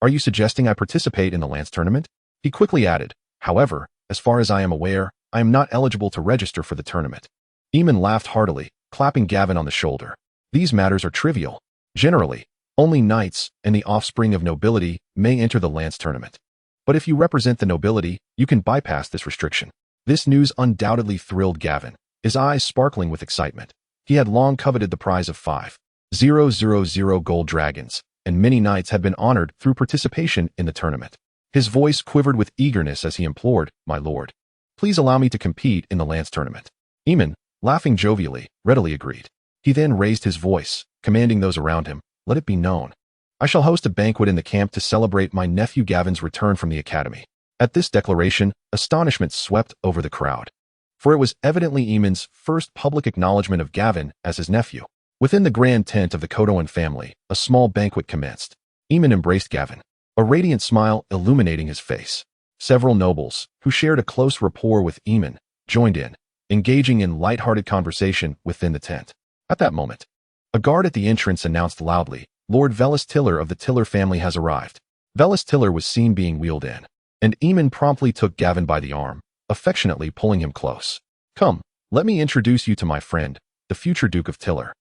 [SPEAKER 1] "Are you suggesting I participate in the lance tournament?" He quickly added, "However, as far as I am aware, I am not eligible to register for the tournament." Eamon laughed heartily, clapping Gavin on the shoulder. "These matters are trivial. Generally, only knights and the offspring of nobility may enter the lance tournament. But if you represent the nobility, you can bypass this restriction." This news undoubtedly thrilled Gavin, his eyes sparkling with excitement. He had long coveted the prize of 5,000 gold dragons, and many knights had been honored through participation in the tournament. His voice quivered with eagerness as he implored, "My lord, please allow me to compete in the lance tournament." Eamon, laughing jovially, readily agreed. He then raised his voice, commanding those around him, "Let it be known. I shall host a banquet in the camp to celebrate my nephew Gavin's return from the academy." At this declaration, astonishment swept over the crowd, for it was evidently Eamon's first public acknowledgement of Gavin as his nephew. Within the grand tent of the Kodoan family, a small banquet commenced. Eamon embraced Gavin, a radiant smile illuminating his face. Several nobles, who shared a close rapport with Eamon, joined in, engaging in light-hearted conversation within the tent. At that moment, a guard at the entrance announced loudly, "Lord Velis Tiller of the Tiller family has arrived." Velis Tiller was seen being wheeled in, and Eamon promptly took Gavin by the arm, affectionately pulling him close. "Come, let me introduce you to my friend, the future Duke of Tiller,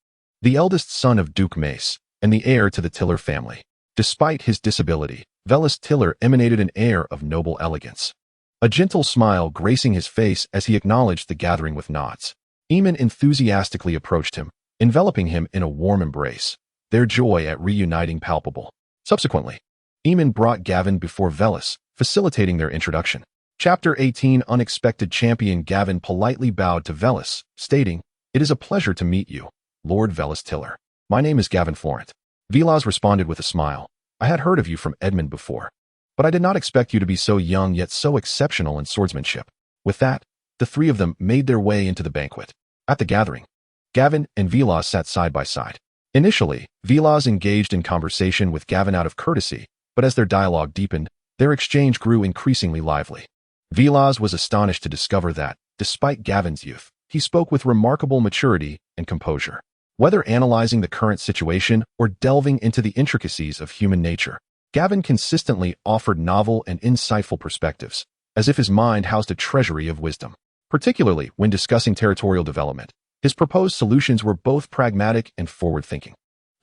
[SPEAKER 1] the eldest son of Duke Mace, and the heir to the Tiller family." Despite his disability, Velis Tiller emanated an air of noble elegance, a gentle smile gracing his face as he acknowledged the gathering with nods. Eamon enthusiastically approached him, enveloping him in a warm embrace, their joy at reuniting palpable. Subsequently, Eamon brought Gavin before Velis, facilitating their introduction. Chapter 18 Unexpected Champion. Gavin politely bowed to Velis, stating, "It is a pleasure to meet you, Lord Velis Tiller. My name is Gavin Florent." Velas responded with a smile, "I had heard of you from Edmund before, but I did not expect you to be so young yet so exceptional in swordsmanship." With that, the 3 of them made their way into the banquet. At the gathering, Gavin and Velas sat side by side. Initially, Velas engaged in conversation with Gavin out of courtesy, but as their dialogue deepened, their exchange grew increasingly lively. Velas was astonished to discover that, despite Gavin's youth, he spoke with remarkable maturity and composure. Whether analyzing the current situation or delving into the intricacies of human nature, Gavin consistently offered novel and insightful perspectives, as if his mind housed a treasury of wisdom. Particularly when discussing territorial development, his proposed solutions were both pragmatic and forward-thinking.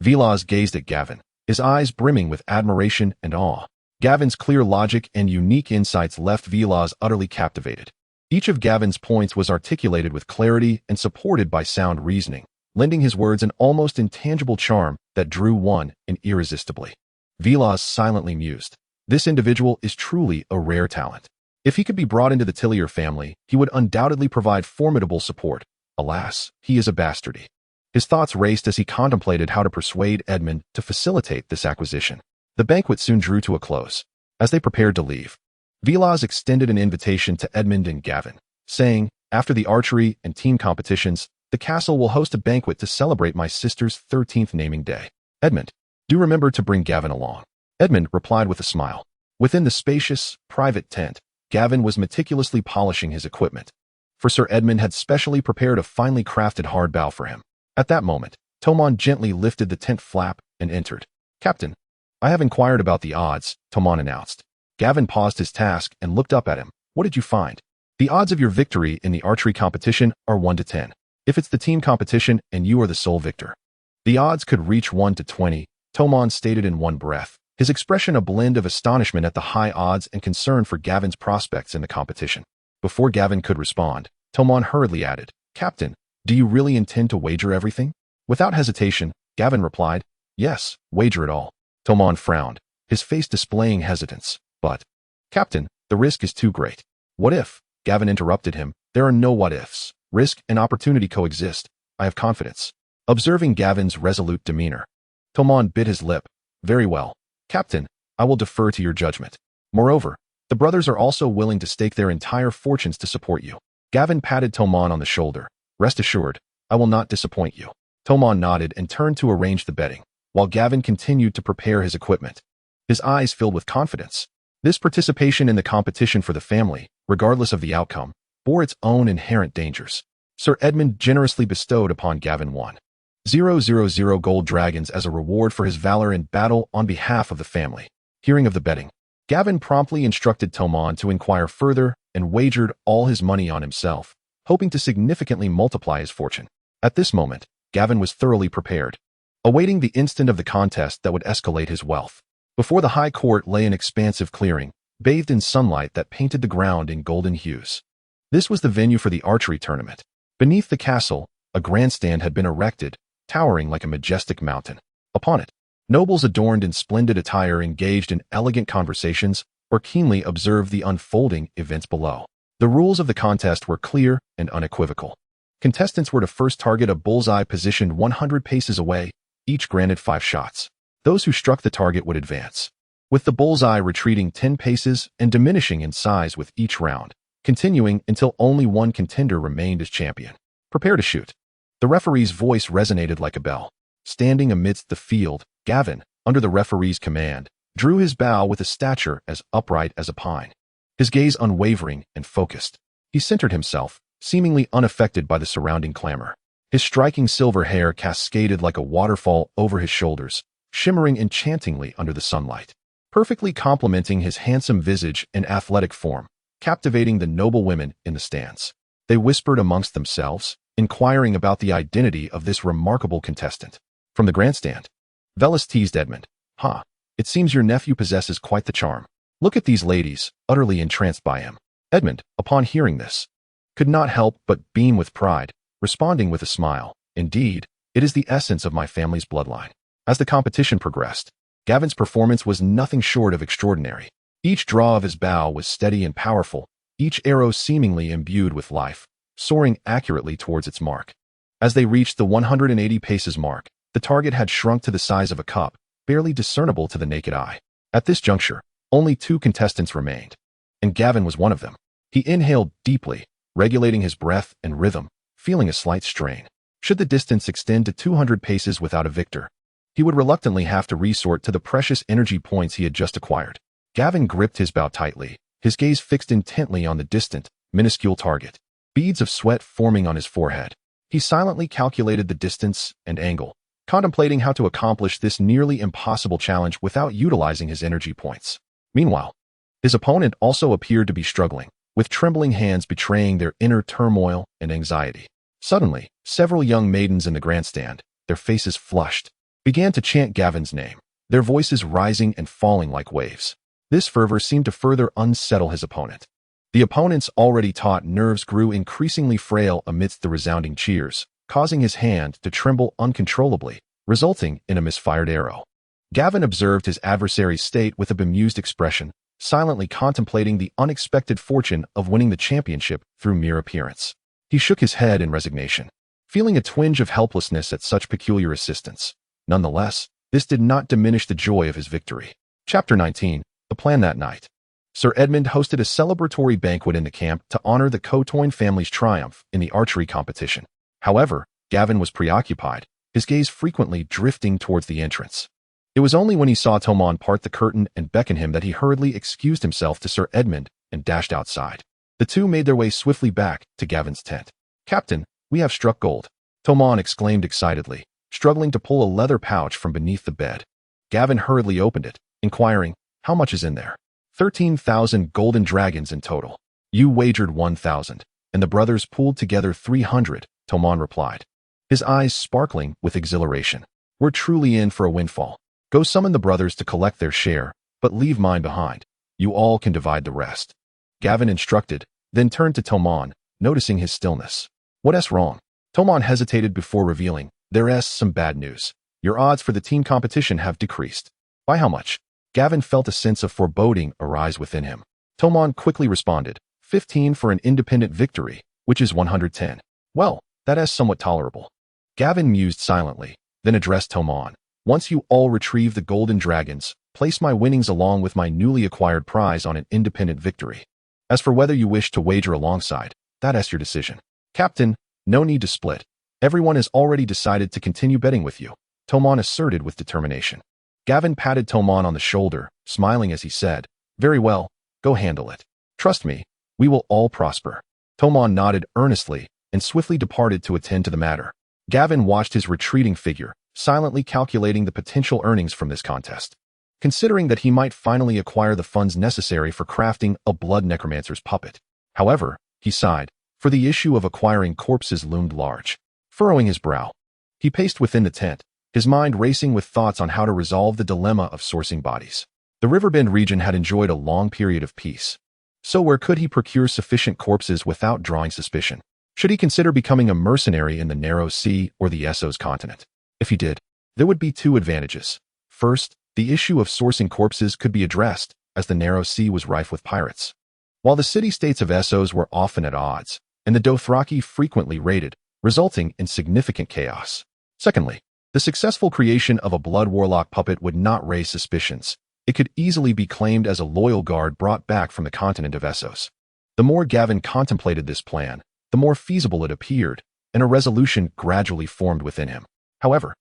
[SPEAKER 1] Velas gazed at Gavin, his eyes brimming with admiration and awe. Gavin's clear logic and unique insights left Velas utterly captivated. Each of Gavin's points was articulated with clarity and supported by sound reasoning, lending his words an almost intangible charm that drew one in irresistibly. Velas silently mused, "This individual is truly a rare talent. If he could be brought into the Tillier family, he would undoubtedly provide formidable support. Alas, he is a bastardy." His thoughts raced as he contemplated how to persuade Edmund to facilitate this acquisition. The banquet soon drew to a close. As they prepared to leave, Velas extended an invitation to Edmund and Gavin, saying, "After the archery and team competitions, the castle will host a banquet to celebrate my sister's 13th naming day. Edmund, do remember to bring Gavin along." Edmund replied with a smile. Within the spacious, private tent, Gavin was meticulously polishing his equipment, for Sir Edmund had specially prepared a finely crafted hard bow for him. At that moment, Tomon gently lifted the tent flap and entered. "Captain, I have inquired about the odds," Tomon announced. Gavin paused his task and looked up at him. "What did you find?" "The odds of your victory in the archery competition are 1 to 10. If it's the team competition and you are the sole victor, the odds could reach 1 to 20, Tomon stated in one breath, his expression a blend of astonishment at the high odds and concern for Gavin's prospects in the competition. Before Gavin could respond, Tomon hurriedly added, "Captain, do you really intend to wager everything?" Without hesitation, Gavin replied, "Yes, wager it all." Tomon frowned, his face displaying hesitance. "But, Captain, the risk is too great." "What if?" Gavin interrupted him. "There are no what-ifs. Risk and opportunity coexist. I have confidence." Observing Gavin's resolute demeanor, Tomon bit his lip. "Very well, Captain, I will defer to your judgment. Moreover, the brothers are also willing to stake their entire fortunes to support you." Gavin patted Tomon on the shoulder. "Rest assured, I will not disappoint you." Tomon nodded and turned to arrange the betting, while Gavin continued to prepare his equipment. His eyes filled with confidence. This participation in the competition for the family, regardless of the outcome, bore its own inherent dangers. Sir Edmund generously bestowed upon Gavin 1,000 gold dragons as a reward for his valor in battle on behalf of the family. Hearing of the betting, Gavin promptly instructed Tomon to inquire further and wagered all his money on himself, hoping to significantly multiply his fortune. At this moment, Gavin was thoroughly prepared, awaiting the instant of the contest that would escalate his wealth. Before the high court lay an expansive clearing, bathed in sunlight that painted the ground in golden hues. This was the venue for the archery tournament. Beneath the castle, a grandstand had been erected, towering like a majestic mountain. Upon it, nobles adorned in splendid attire engaged in elegant conversations or keenly observed the unfolding events below. The rules of the contest were clear and unequivocal. Contestants were to first target a bullseye positioned 100 paces away, each granted 5 shots. Those who struck the target would advance, with the bullseye retreating 10 paces and diminishing in size with each round, continuing until only one contender remained as champion. "Prepare to shoot." The referee's voice resonated like a bell. Standing amidst the field, Gavin, under the referee's command, drew his bow with a stature as upright as a pine, his gaze unwavering and focused. He centered himself, seemingly unaffected by the surrounding clamor. His striking silver hair cascaded like a waterfall over his shoulders, shimmering enchantingly under the sunlight, perfectly complementing his handsome visage and athletic form, captivating the noble women in the stands. They whispered amongst themselves, inquiring about the identity of this remarkable contestant. From the grandstand, Velis teased Edmund. "Ha, it seems your nephew possesses quite the charm. Look at these ladies, utterly entranced by him." Edmund, upon hearing this, could not help but beam with pride, responding with a smile. "Indeed, it is the essence of my family's bloodline." As the competition progressed, Gavin's performance was nothing short of extraordinary. Each draw of his bow was steady and powerful, each arrow seemingly imbued with life, soaring accurately towards its mark. As they reached the 180 paces mark, the target had shrunk to the size of a cup, barely discernible to the naked eye. At this juncture, only 2 contestants remained, and Gavin was one of them. He inhaled deeply, regulating his breath and rhythm, feeling a slight strain. Should the distance extend to 200 paces without a victor, he would reluctantly have to resort to the precious energy points he had just acquired. Gavin gripped his bow tightly, his gaze fixed intently on the distant, minuscule target, beads of sweat forming on his forehead. He silently calculated the distance and angle, contemplating how to accomplish this nearly impossible challenge without utilizing his energy points. Meanwhile, his opponent also appeared to be struggling, with trembling hands betraying their inner turmoil and anxiety. Suddenly, several young maidens in the grandstand, their faces flushed, began to chant Gavin's name, their voices rising and falling like waves. This fervor seemed to further unsettle his opponent. The opponent's already taut nerves grew increasingly frail amidst the resounding cheers, causing his hand to tremble uncontrollably, resulting in a misfired arrow. Gavin observed his adversary's state with a bemused expression, silently contemplating the unexpected fortune of winning the championship through mere appearance. He shook his head in resignation, feeling a twinge of helplessness at such peculiar assistance. Nonetheless, this did not diminish the joy of his victory. Chapter 19. The plan that night. Sir Edmund hosted a celebratory banquet in the camp to honor the Cotoin family's triumph in the archery competition. However, Gavin was preoccupied, his gaze frequently drifting towards the entrance. It was only when he saw Tomon part the curtain and beckon him that he hurriedly excused himself to Sir Edmund and dashed outside. The two made their way swiftly back to Gavin's tent. "Captain, we have struck gold," Tomon exclaimed excitedly, struggling to pull a leather pouch from beneath the bed. Gavin hurriedly opened it, inquiring, "How much is in there?" 13,000 golden dragons in total. You wagered 1,000, and the brothers pooled together 300, Tomon replied, his eyes sparkling with exhilaration. "We're truly in for a windfall. Go summon the brothers to collect their share, but leave mine behind. You all can divide the rest." Gavin instructed, then turned to Tomon, noticing his stillness. "What's wrong?" Tomon hesitated before revealing, "There's some bad news. Your odds for the team competition have decreased." "By how much?" Gavin felt a sense of foreboding arise within him. Tomon quickly responded, 15 for an independent victory, which is 110. "Well, that is somewhat tolerable." Gavin mused silently, then addressed Tomon. "Once you all retrieve the golden dragons, place my winnings along with my newly acquired prize on an independent victory. As for whether you wish to wager alongside, that is your decision." "Captain, no need to split. Everyone has already decided to continue betting with you," Tomon asserted with determination. Gavin patted Tomon on the shoulder, smiling as he said, "Very well, go handle it. Trust me, we will all prosper." Tomon nodded earnestly and swiftly departed to attend to the matter. Gavin watched his retreating figure, silently calculating the potential earnings from this contest. Considering that he might finally acquire the funds necessary for crafting a blood necromancer's puppet. However, he sighed, for the issue of acquiring corpses loomed large. Furrowing his brow, he paced within the tent, his mind racing with thoughts on how to resolve the dilemma of sourcing bodies. The Riverbend region had enjoyed a long period of peace. So where could he procure sufficient corpses without drawing suspicion? Should he consider becoming a mercenary in the Narrow Sea or the Essos continent? If he did, there would be two advantages. First, the issue of sourcing corpses could be addressed, as the Narrow Sea was rife with pirates. While the city-states of Essos were often at odds, and the Dothraki frequently raided, resulting in significant chaos. Secondly, the successful creation of a blood warlock puppet would not raise suspicions. It could easily be claimed as a loyal guard brought back from the continent of Essos. The more Gavin contemplated this plan, the more feasible it appeared, and a resolution gradually formed within him. However,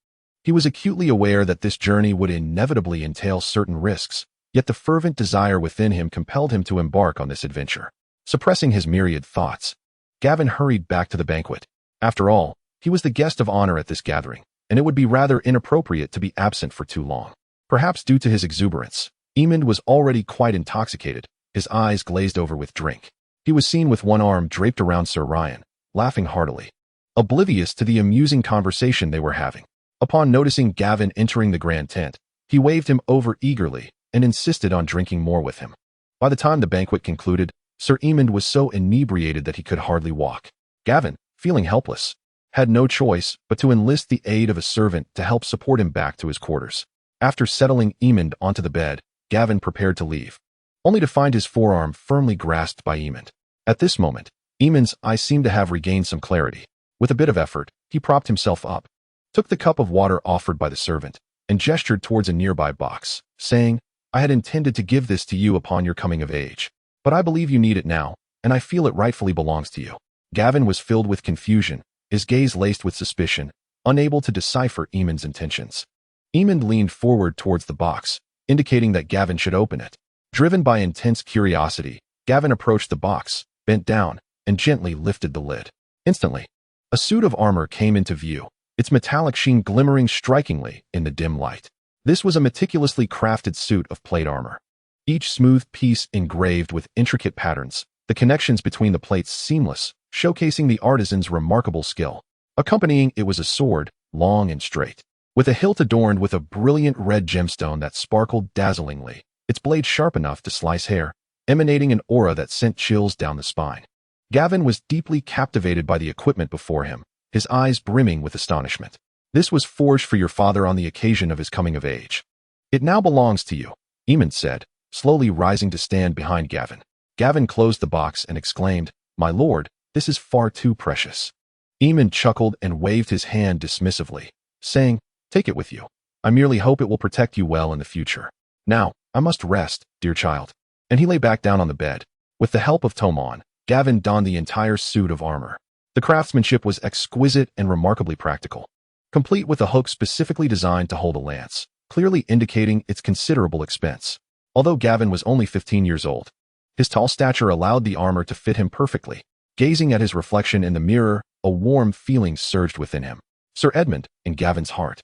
[SPEAKER 1] he was acutely aware that this journey would inevitably entail certain risks, yet the fervent desire within him compelled him to embark on this adventure. Suppressing his myriad thoughts, Gavin hurried back to the banquet. After all, he was the guest of honor at this gathering, and it would be rather inappropriate to be absent for too long. Perhaps due to his exuberance, Edmund was already quite intoxicated, his eyes glazed over with drink. He was seen with one arm draped around Sir Ryan, laughing heartily, oblivious to the amusing conversation they were having. Upon noticing Gavin entering the grand tent, he waved him over eagerly and insisted on drinking more with him. By the time the banquet concluded, Sir Edmund was so inebriated that he could hardly walk. Gavin, feeling helpless, had no choice but to enlist the aid of a servant to help support him back to his quarters. After settling Edmund onto the bed, Gavin prepared to leave, only to find his forearm firmly grasped by Edmund. At this moment, Edmund's eyes seemed to have regained some clarity. With a bit of effort, he propped himself up, took the cup of water offered by the servant, and gestured towards a nearby box, saying, "I had intended to give this to you upon your coming of age, but I believe you need it now, and I feel it rightfully belongs to you." Gavin was filled with confusion, his gaze laced with suspicion, unable to decipher Edmund's intentions. Edmund leaned forward towards the box, indicating that Gavin should open it. Driven by intense curiosity, Gavin approached the box, bent down, and gently lifted the lid. Instantly, a suit of armor came into view, its metallic sheen glimmering strikingly in the dim light. This was a meticulously crafted suit of plate armor. Each smooth piece engraved with intricate patterns, the connections between the plates seamless, showcasing the artisan's remarkable skill. Accompanying it was a sword, long and straight, with a hilt adorned with a brilliant red gemstone that sparkled dazzlingly, its blade sharp enough to slice hair, emanating an aura that sent chills down the spine. Gavin was deeply captivated by the equipment before him, his eyes brimming with astonishment. "This was forged for your father on the occasion of his coming of age. It now belongs to you," Edmund said, slowly rising to stand behind Gavin. Gavin closed the box and exclaimed, "My lord, this is far too precious." Edmund chuckled and waved his hand dismissively, saying, "Take it with you. I merely hope it will protect you well in the future. Now, I must rest, dear child." And he lay back down on the bed. With the help of Tomon, Gavin donned the entire suit of armor. The craftsmanship was exquisite and remarkably practical, complete with a hook specifically designed to hold a lance, clearly indicating its considerable expense. Although Gavin was only 15 years old, His tall stature allowed the armor to fit him perfectly. Gazing at his reflection in the mirror, a warm feeling surged within him. Sir Edmund, in Gavin's heart,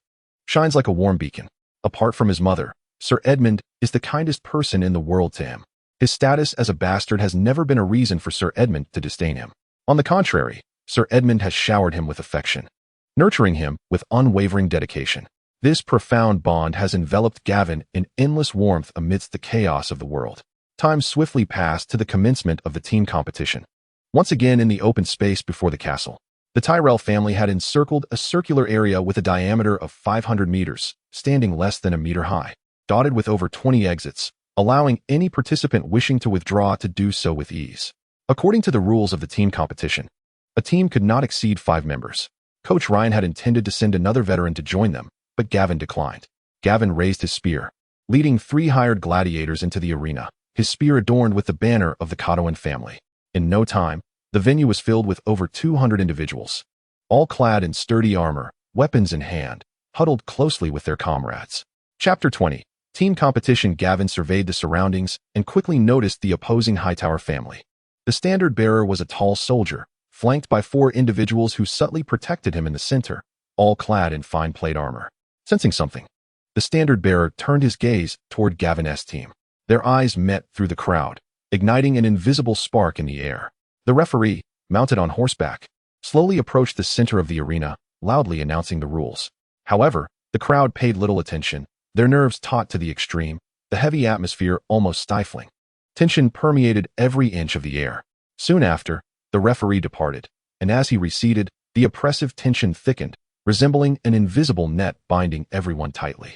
[SPEAKER 1] shines like a warm beacon. Apart from his mother, Sir Edmund is the kindest person in the world to him. His status as a bastard has never been a reason for Sir Edmund to disdain him. On the contrary, Sir Edmund has showered him with affection, nurturing him with unwavering dedication. This profound bond has enveloped Gavin in endless warmth amidst the chaos of the world. Time swiftly passed to the commencement of the team competition. Once again in the open space before the castle, the Tyrell family had encircled a circular area with a diameter of 500 meters, standing less than a meter high, dotted with over 20 exits, allowing any participant wishing to withdraw to do so with ease. According to the rules of the team competition, a team could not exceed 5 members. Coach Ryan had intended to send another veteran to join them, but Gavin declined. Gavin raised his spear, leading 3 hired gladiators into the arena, his spear adorned with the banner of the Cadwyn family. In no time, the venue was filled with over 200 individuals, all clad in sturdy armor, weapons in hand, huddled closely with their comrades. Chapter 20. Team competition. Gavin surveyed the surroundings and quickly noticed the opposing Hightower family. The standard bearer was a tall soldier, flanked by 4 individuals who subtly protected him in the center, all clad in fine plate armor. Sensing something, the standard bearer turned his gaze toward Gavin's team. Their eyes met through the crowd, igniting an invisible spark in the air. The referee, mounted on horseback, slowly approached the center of the arena, loudly announcing the rules. However, the crowd paid little attention, their nerves taut to the extreme, the heavy atmosphere almost stifling. Tension permeated every inch of the air. Soon after, the referee departed, and as he receded, the oppressive tension thickened, resembling an invisible net binding everyone tightly.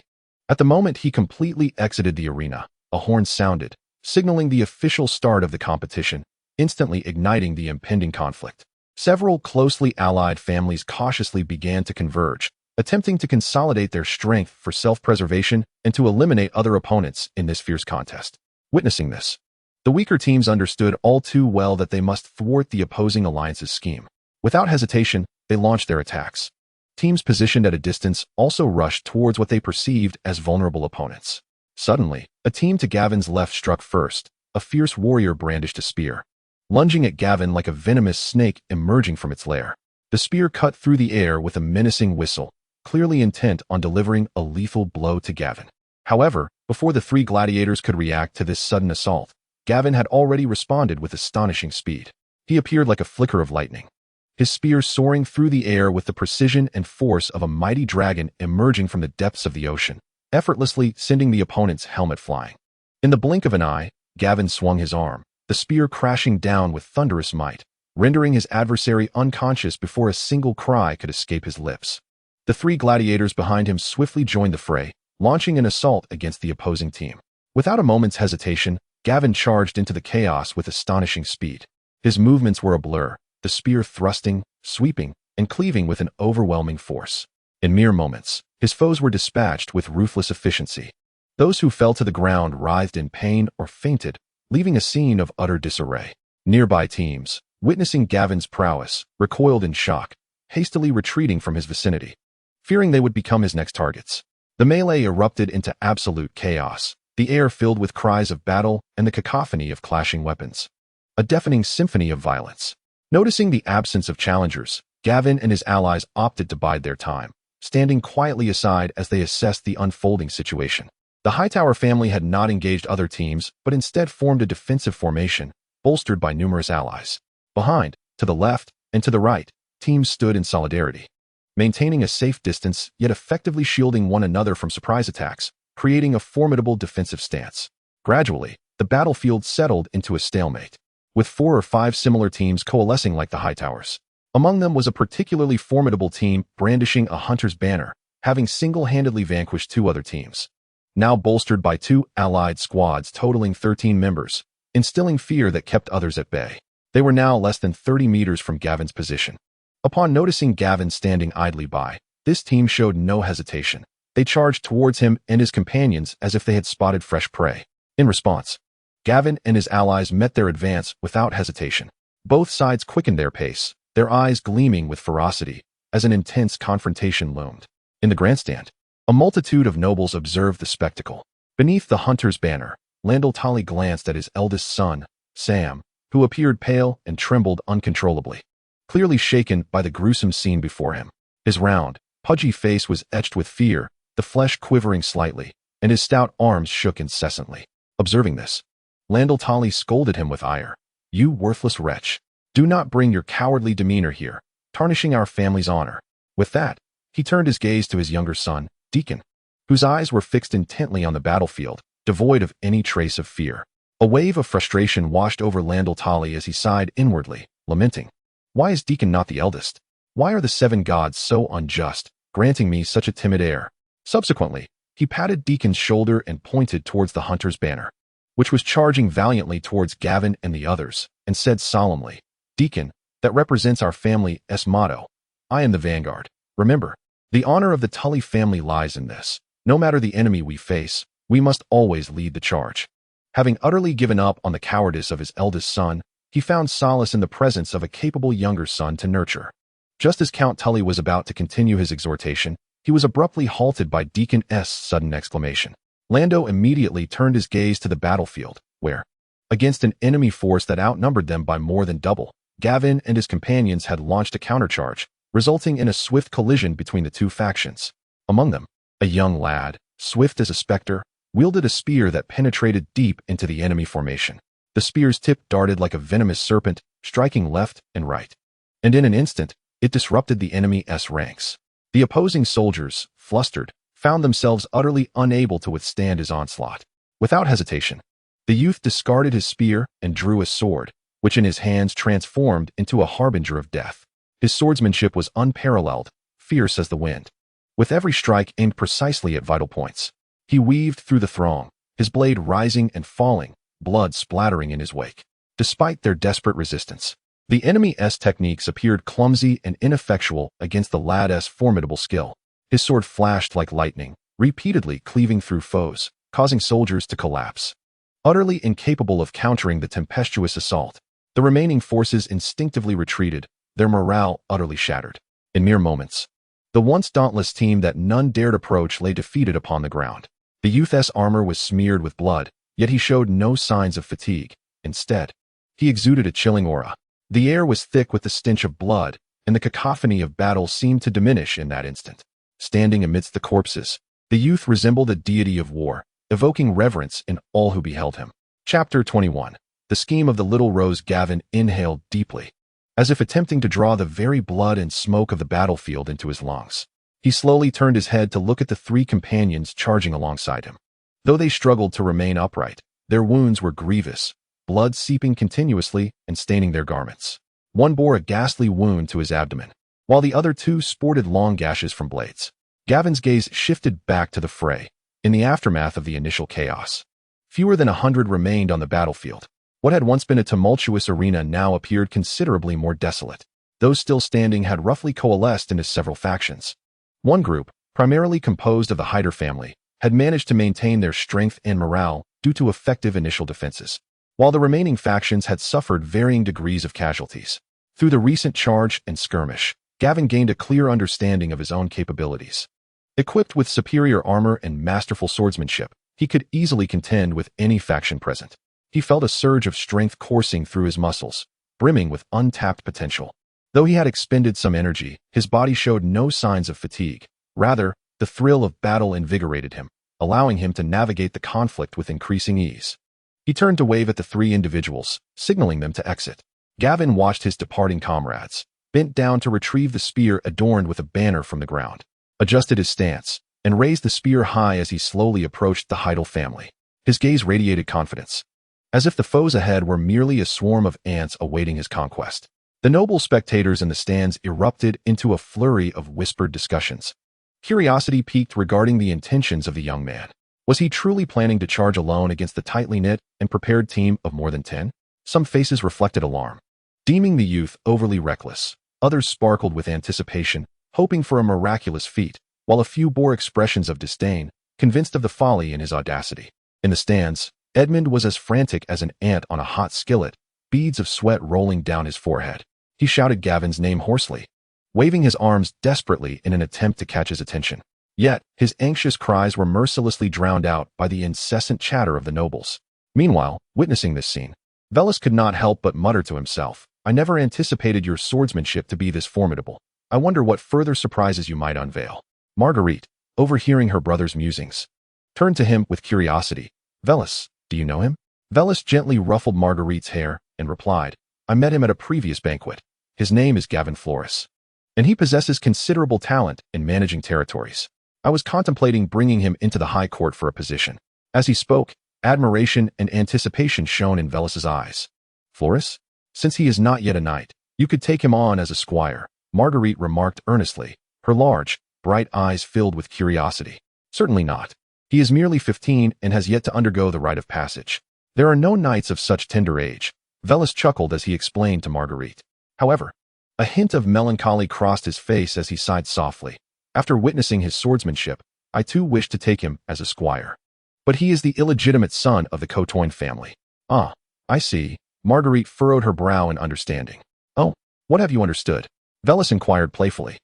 [SPEAKER 1] At the moment he completely exited the arena, a horn sounded, signaling the official start of the competition, instantly igniting the impending conflict. Several closely allied families cautiously began to converge, attempting to consolidate their strength for self-preservation and to eliminate other opponents in this fierce contest. Witnessing this, the weaker teams understood all too well that they must thwart the opposing alliance's scheme. Without hesitation, they launched their attacks. Teams positioned at a distance also rushed towards what they perceived as vulnerable opponents. Suddenly, a team to Gavin's left struck first. A fierce warrior brandished a spear, lunging at Gavin like a venomous snake emerging from its lair. The spear cut through the air with a menacing whistle, clearly intent on delivering a lethal blow to Gavin. However, before the 3 gladiators could react to this sudden assault, Gavin had already responded with astonishing speed. He appeared like a flicker of lightning, his spear soaring through the air with the precision and force of a mighty dragon emerging from the depths of the ocean, effortlessly sending the opponent's helmet flying. In the blink of an eye, Gavin swung his arm, the spear crashing down with thunderous might, rendering his adversary unconscious before a single cry could escape his lips. The 3 gladiators behind him swiftly joined the fray, launching an assault against the opposing team. Without a moment's hesitation, Gavin charged into the chaos with astonishing speed. His movements were a blur, the spear thrusting, sweeping, and cleaving with an overwhelming force. In mere moments, his foes were dispatched with ruthless efficiency. Those who fell to the ground writhed in pain or fainted, leaving a scene of utter disarray. Nearby teams, witnessing Gavin's prowess, recoiled in shock, hastily retreating from his vicinity, fearing they would become his next targets. The melee erupted into absolute chaos, the air filled with cries of battle and the cacophony of clashing weapons. A deafening symphony of violence. Noticing the absence of challengers, Gavin and his allies opted to bide their time, standing quietly aside as they assessed the unfolding situation. The Hightower family had not engaged other teams, but instead formed a defensive formation, bolstered by numerous allies. Behind, to the left, and to the right, teams stood in solidarity, maintaining a safe distance yet effectively shielding one another from surprise attacks, creating a formidable defensive stance. Gradually, the battlefield settled into a stalemate, with 4 or 5 similar teams coalescing like the Hightowers. Among them was a particularly formidable team brandishing a hunter's banner, having single-handedly vanquished 2 other teams. Now bolstered by 2 allied squads totaling 13 members, instilling fear that kept others at bay. They were now less than 30 meters from Gavin's position. Upon noticing Gavin standing idly by, this team showed no hesitation. They charged towards him and his companions as if they had spotted fresh prey. In response, Gavin and his allies met their advance without hesitation. Both sides quickened their pace, their eyes gleaming with ferocity, as an intense confrontation loomed. In the grandstand, a multitude of nobles observed the spectacle. Beneath the hunter's banner, Landel Tully glanced at his eldest son, Sam, who appeared pale and trembled uncontrollably, clearly shaken by the gruesome scene before him. His round, pudgy face was etched with fear, the flesh quivering slightly, and his stout arms shook incessantly. Observing this, Landel Tully scolded him with ire. "You worthless wretch! Do not bring your cowardly demeanor here, tarnishing our family's honor." With that, he turned his gaze to his younger son, Deacon, whose eyes were fixed intently on the battlefield, devoid of any trace of fear. A wave of frustration washed over Landel Tully as he sighed inwardly, lamenting. Why is Deacon not the eldest? Why are the seven gods so unjust, granting me such a timid heir? Subsequently, he patted Deacon's shoulder and pointed towards the hunter's banner, which was charging valiantly towards Gavin and the others, and said solemnly, "Deacon, that represents our family's motto. I am the vanguard. Remember, the honor of the Tully family lies in this. No matter the enemy we face, we must always lead the charge." Having utterly given up on the cowardice of his eldest son, he found solace in the presence of a capable younger son to nurture. Just as Count Tully was about to continue his exhortation, he was abruptly halted by Deacon's sudden exclamation. Lando immediately turned his gaze to the battlefield, where, against an enemy force that outnumbered them by more than double, Gavin and his companions had launched a countercharge, resulting in a swift collision between the two factions. Among them, a young lad, swift as a spectre, wielded a spear that penetrated deep into the enemy formation. The spear's tip darted like a venomous serpent, striking left and right. And in an instant, it disrupted the enemy's ranks. The opposing soldiers, flustered, found themselves utterly unable to withstand his onslaught. Without hesitation, the youth discarded his spear and drew a sword, which in his hands transformed into a harbinger of death. His swordsmanship was unparalleled, fierce as the wind, with every strike aimed precisely at vital points. He weaved through the throng, his blade rising and falling, blood splattering in his wake. Despite their desperate resistance, the enemy's techniques appeared clumsy and ineffectual against the lad's formidable skill. His sword flashed like lightning, repeatedly cleaving through foes, causing soldiers to collapse. Utterly incapable of countering the tempestuous assault, the remaining forces instinctively retreated, their morale utterly shattered. In mere moments, the once dauntless team that none dared approach lay defeated upon the ground. The youth's armor was smeared with blood, yet he showed no signs of fatigue. Instead, he exuded a chilling aura. The air was thick with the stench of blood, and the cacophony of battle seemed to diminish in that instant. Standing amidst the corpses, the youth resembled a deity of war, evoking reverence in all who beheld him. Chapter 21. The scheme of the little rose. Gavin inhaled deeply, as if attempting to draw the very blood and smoke of the battlefield into his lungs. He slowly turned his head to look at the three companions charging alongside him. Though they struggled to remain upright, their wounds were grievous, blood seeping continuously and staining their garments. One bore a ghastly wound to his abdomen, while the other two sported long gashes from blades. Gavin's gaze shifted back to the fray. In the aftermath of the initial chaos, fewer than 100 remained on the battlefield. What had once been a tumultuous arena now appeared considerably more desolate. Those still standing had roughly coalesced into several factions. One group, primarily composed of the Hyder family, had managed to maintain their strength and morale due to effective initial defenses, while the remaining factions had suffered varying degrees of casualties. Through the recent charge and skirmish, Gavin gained a clear understanding of his own capabilities. Equipped with superior armor and masterful swordsmanship, he could easily contend with any faction present. He felt a surge of strength coursing through his muscles, brimming with untapped potential. Though he had expended some energy, his body showed no signs of fatigue. Rather, the thrill of battle invigorated him, allowing him to navigate the conflict with increasing ease. He turned to wave at the three individuals, signaling them to exit. Gavin watched his departing comrades, bent down to retrieve the spear adorned with a banner from the ground, adjusted his stance, and raised the spear high as he slowly approached the Heidel family. His gaze radiated confidence, as if the foes ahead were merely a swarm of ants awaiting his conquest. The noble spectators in the stands erupted into a flurry of whispered discussions. Curiosity piqued regarding the intentions of the young man. Was he truly planning to charge alone against the tightly knit and prepared team of more than 10? Some faces reflected alarm, deeming the youth overly reckless. Others sparkled with anticipation, hoping for a miraculous feat, while a few bore expressions of disdain, convinced of the folly in his audacity. In the stands, Edmund was as frantic as an ant on a hot skillet, beads of sweat rolling down his forehead. He shouted Gavin's name hoarsely, waving his arms desperately in an attempt to catch his attention. Yet, his anxious cries were mercilessly drowned out by the incessant chatter of the nobles. Meanwhile, witnessing this scene, Velis could not help but mutter to himself, I never anticipated your swordsmanship to be this formidable. I wonder what further surprises you might unveil. Marguerite, overhearing her brother's musings, turned to him with curiosity. Velis, do you know him? Velis gently ruffled Marguerite's hair and replied, I met him at a previous banquet. His name is Gavin Belaerys, and he possesses considerable talent in managing territories. I was contemplating bringing him into the high court for a position. As he spoke, admiration and anticipation shone in Velis's eyes. Belaerys? Since he is not yet a knight, you could take him on as a squire, Marguerite remarked earnestly, her large, bright eyes filled with curiosity. Certainly not. He is merely 15 and has yet to undergo the rite of passage. There are no knights of such tender age. Velis chuckled as he explained to Marguerite. However, a hint of melancholy crossed his face as he sighed softly. After witnessing his swordsmanship, I too wish to take him as a squire. But he is the illegitimate son of the Cotoin family. Ah, I see. Marguerite furrowed her brow in understanding. Oh, what have you understood? Velis inquired playfully,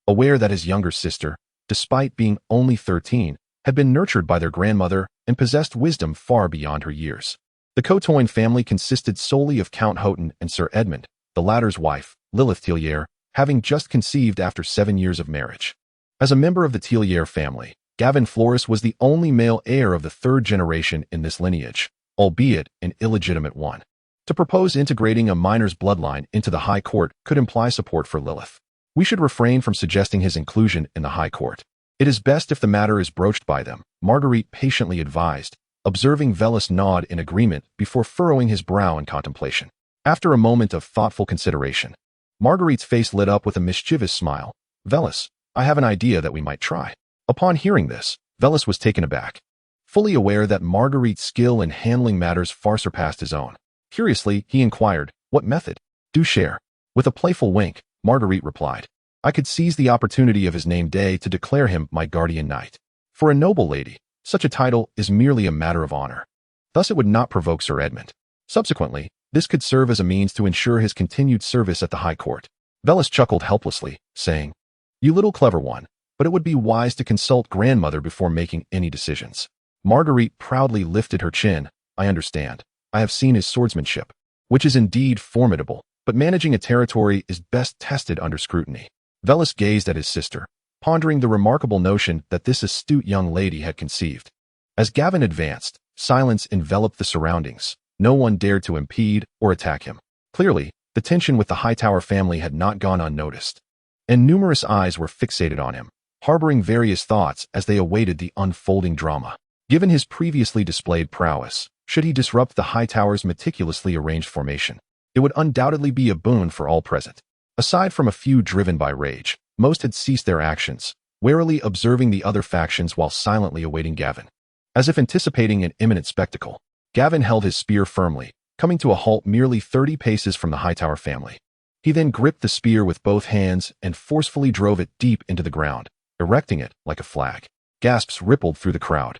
[SPEAKER 1] aware that his younger sister, despite being only 13, had been nurtured by their grandmother and possessed wisdom far beyond her years. The Cotoin family consisted solely of Count Houghton and Sir Edmund, the latter's wife, Lilith Tillier, having just conceived after 7 years of marriage. As a member of the Tillier family, Gavin Belaerys was the only male heir of the third generation in this lineage, albeit an illegitimate one. To propose integrating a minor's bloodline into the High Court could imply support for Lilith. We should refrain from suggesting his inclusion in the High Court. It is best if the matter is broached by them, Marguerite patiently advised, observing Velis nod in agreement before furrowing his brow in contemplation. After a moment of thoughtful consideration, Marguerite's face lit up with a mischievous smile. Velis, I have an idea that we might try. Upon hearing this, Velis was taken aback, fully aware that Marguerite's skill in handling matters far surpassed his own. Curiously, he inquired, what method? Do share. With a playful wink, Marguerite replied, I could seize the opportunity of his name day to declare him my guardian knight. For a noble lady, such a title is merely a matter of honor. Thus it would not provoke Sir Edmund. Subsequently, this could serve as a means to ensure his continued service at the High Court. Velis chuckled helplessly, saying, You little clever one, but it would be wise to consult grandmother before making any decisions. Marguerite proudly lifted her chin. I understand. I have seen his swordsmanship, which is indeed formidable, but managing a territory is best tested under scrutiny. Velis gazed at his sister, pondering the remarkable notion that this astute young lady had conceived. As Gavin advanced, silence enveloped the surroundings. No one dared to impede or attack him. Clearly, the tension with the Hightower family had not gone unnoticed, and numerous eyes were fixated on him, harboring various thoughts as they awaited the unfolding drama. Given his previously displayed prowess, should he disrupt the Hightower's meticulously arranged formation, it would undoubtedly be a boon for all present. Aside from a few driven by rage, most had ceased their actions, warily observing the other factions while silently awaiting Gavin. As if anticipating an imminent spectacle, Gavin held his spear firmly, coming to a halt merely 30 paces from the Hightower family. He then gripped the spear with both hands and forcefully drove it deep into the ground, erecting it like a flag. Gasps rippled through the crowd.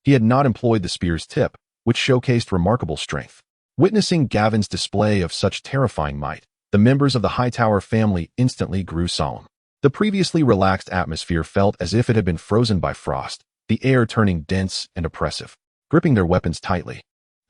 [SPEAKER 1] He had not employed the spear's tip, which showcased remarkable strength. Witnessing Gavin's display of such terrifying might, the members of the Hightower family instantly grew solemn. The previously relaxed atmosphere felt as if it had been frozen by frost, the air turning dense and oppressive. Gripping their weapons tightly,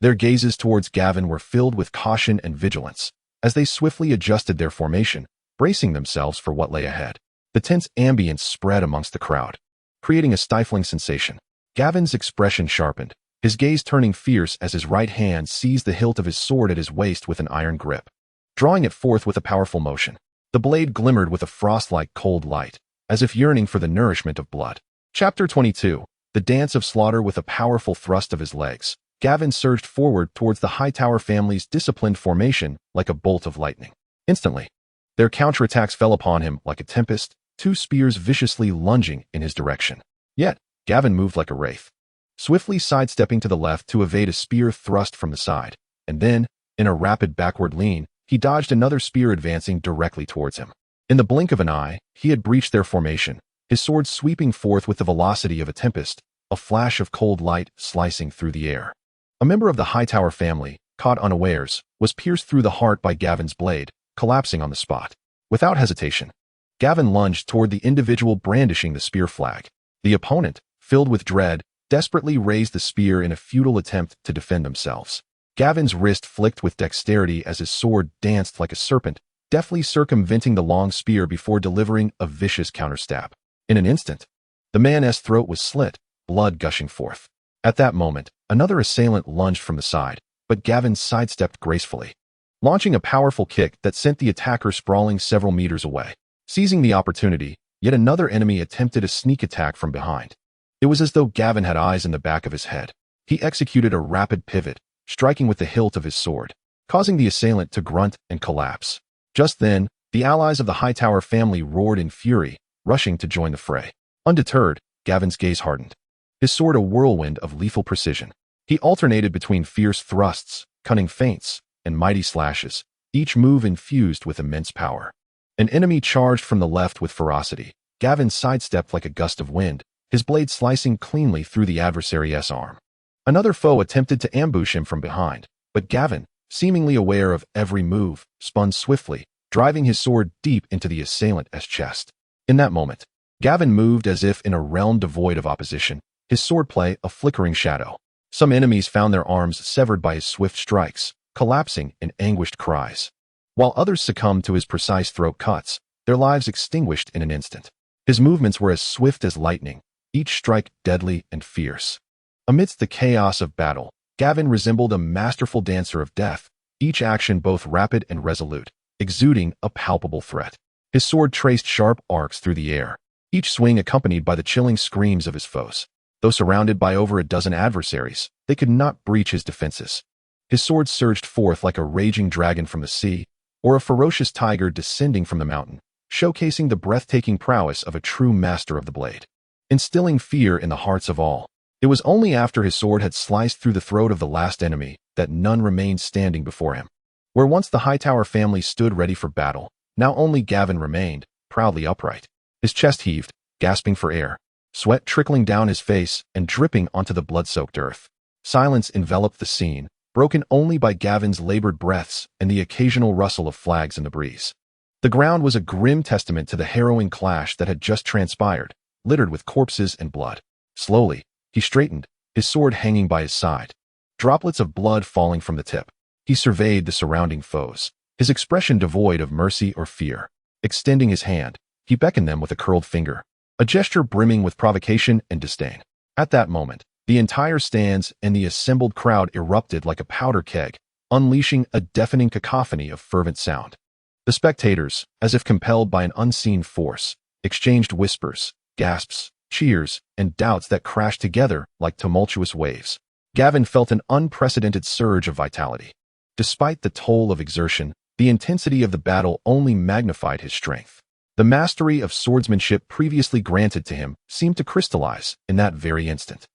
[SPEAKER 1] their gazes towards Gavin were filled with caution and vigilance, as they swiftly adjusted their formation, bracing themselves for what lay ahead. The tense ambience spread amongst the crowd, creating a stifling sensation. Gavin's expression sharpened, his gaze turning fierce as his right hand seized the hilt of his sword at his waist with an iron grip. Drawing it forth with a powerful motion, the blade glimmered with a frost-like cold light, as if yearning for the nourishment of blood. Chapter 22. The Dance of Slaughter. With a powerful thrust of his legs, Gavin surged forward towards the Hightower family's disciplined formation like a bolt of lightning. Instantly, their counterattacks fell upon him like a tempest, two spears viciously lunging in his direction. Yet, Gavin moved like a wraith, swiftly sidestepping to the left to evade a spear thrust from the side, and then, in a rapid backward lean, he dodged another spear advancing directly towards him. In the blink of an eye, he had breached their formation, his sword sweeping forth with the velocity of a tempest, a flash of cold light slicing through the air. A member of the Hightower family, caught unawares, was pierced through the heart by Gavin's blade, collapsing on the spot. Without hesitation, Gavin lunged toward the individual brandishing the spear flag. The opponent, filled with dread, desperately raised the spear in a futile attempt to defend themselves. Gavin's wrist flicked with dexterity as his sword danced like a serpent, deftly circumventing the long spear before delivering a vicious counterstab. In an instant, the man's throat was slit, blood gushing forth. At that moment, another assailant lunged from the side, but Gavin sidestepped gracefully, launching a powerful kick that sent the attacker sprawling several meters away. Seizing the opportunity, yet another enemy attempted a sneak attack from behind. It was as though Gavin had eyes in the back of his head. He executed a rapid pivot, striking with the hilt of his sword, causing the assailant to grunt and collapse. Just then, the allies of the Hightower family roared in fury, rushing to join the fray. Undeterred, Gavin's gaze hardened, his sword a whirlwind of lethal precision. He alternated between fierce thrusts, cunning feints, and mighty slashes, each move infused with immense power. An enemy charged from the left with ferocity. Gavin sidestepped like a gust of wind, his blade slicing cleanly through the adversary's arm. Another foe attempted to ambush him from behind, but Gavin, seemingly aware of every move, spun swiftly, driving his sword deep into the assailant's chest. In that moment, Gavin moved as if in a realm devoid of opposition, his swordplay a flickering shadow. Some enemies found their arms severed by his swift strikes, collapsing in anguished cries, while others succumbed to his precise throat cuts, their lives extinguished in an instant. His movements were as swift as lightning, each strike deadly and fierce. Amidst the chaos of battle, Gavin resembled a masterful dancer of death, each action both rapid and resolute, exuding a palpable threat. His sword traced sharp arcs through the air, each swing accompanied by the chilling screams of his foes. Though surrounded by over a dozen adversaries, they could not breach his defenses. His sword surged forth like a raging dragon from the sea, or a ferocious tiger descending from the mountain, showcasing the breathtaking prowess of a true master of the blade. Instilling fear in the hearts of all, it was only after his sword had sliced through the throat of the last enemy that none remained standing before him. Where once the Hightower family stood ready for battle, now only Gavin remained, proudly upright. His chest heaved, gasping for air, sweat trickling down his face and dripping onto the blood-soaked earth. Silence enveloped the scene, broken only by Gavin's labored breaths and the occasional rustle of flags in the breeze. The ground was a grim testament to the harrowing clash that had just transpired, littered with corpses and blood. Slowly, he straightened, his sword hanging by his side, droplets of blood falling from the tip. He surveyed the surrounding foes, his expression devoid of mercy or fear. Extending his hand, he beckoned them with a curled finger, a gesture brimming with provocation and disdain. At that moment, the entire stands and the assembled crowd erupted like a powder keg, unleashing a deafening cacophony of fervent sound. The spectators, as if compelled by an unseen force, exchanged whispers, gasps, cheers, and doubts that crashed together like tumultuous waves. Gavin felt an unprecedented surge of vitality. Despite the toll of exertion, the intensity of the battle only magnified his strength. The mastery of swordsmanship previously granted to him seemed to crystallize in that very instant,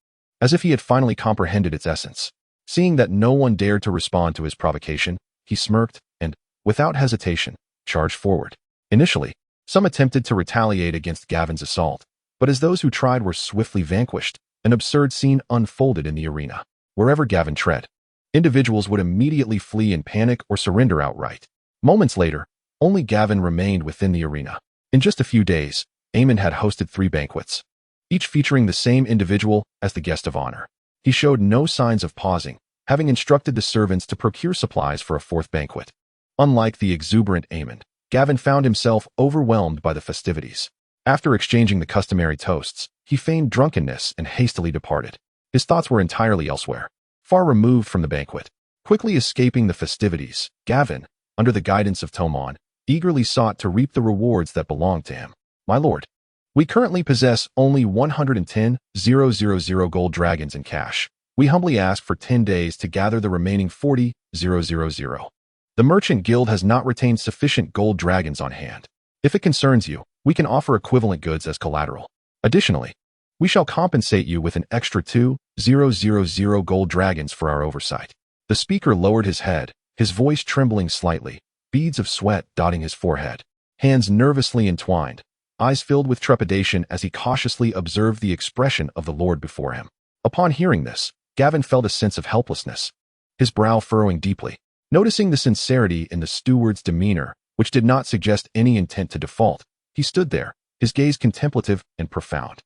[SPEAKER 1] as if he had finally comprehended its essence. Seeing that no one dared to respond to his provocation, he smirked and, without hesitation, charged forward. Initially, some attempted to retaliate against Gavin's assault, but as those who tried were swiftly vanquished, an absurd scene unfolded in the arena. Wherever Gavin tread, individuals would immediately flee in panic or surrender outright. Moments later, only Gavin remained within the arena. In just a few days, Edmund had hosted 3 banquets, each featuring the same individual as the guest of honor. He showed no signs of pausing, having instructed the servants to procure supplies for a 4th banquet. Unlike the exuberant Edmund, Gavin found himself overwhelmed by the festivities. After exchanging the customary toasts, he feigned drunkenness and hastily departed. His thoughts were entirely elsewhere, far removed from the banquet. Quickly escaping the festivities, Gavin, under the guidance of Tomon, eagerly sought to reap the rewards that belonged to him. My lord, we currently possess only 110,000 gold dragons in cash. We humbly ask for 10 days to gather the remaining 40,000. The merchant guild has not retained sufficient gold dragons on hand. If it concerns you, we can offer equivalent goods as collateral. Additionally, we shall compensate you with an extra 2,000 gold dragons for our oversight. The speaker lowered his head, his voice trembling slightly, beads of sweat dotting his forehead, hands nervously entwined, eyes filled with trepidation as he cautiously observed the expression of the Lord before him. Upon hearing this, Gavin felt a sense of helplessness, his brow furrowing deeply. Noticing the sincerity in the steward's demeanor, which did not suggest any intent to default, he stood there, his gaze contemplative and profound.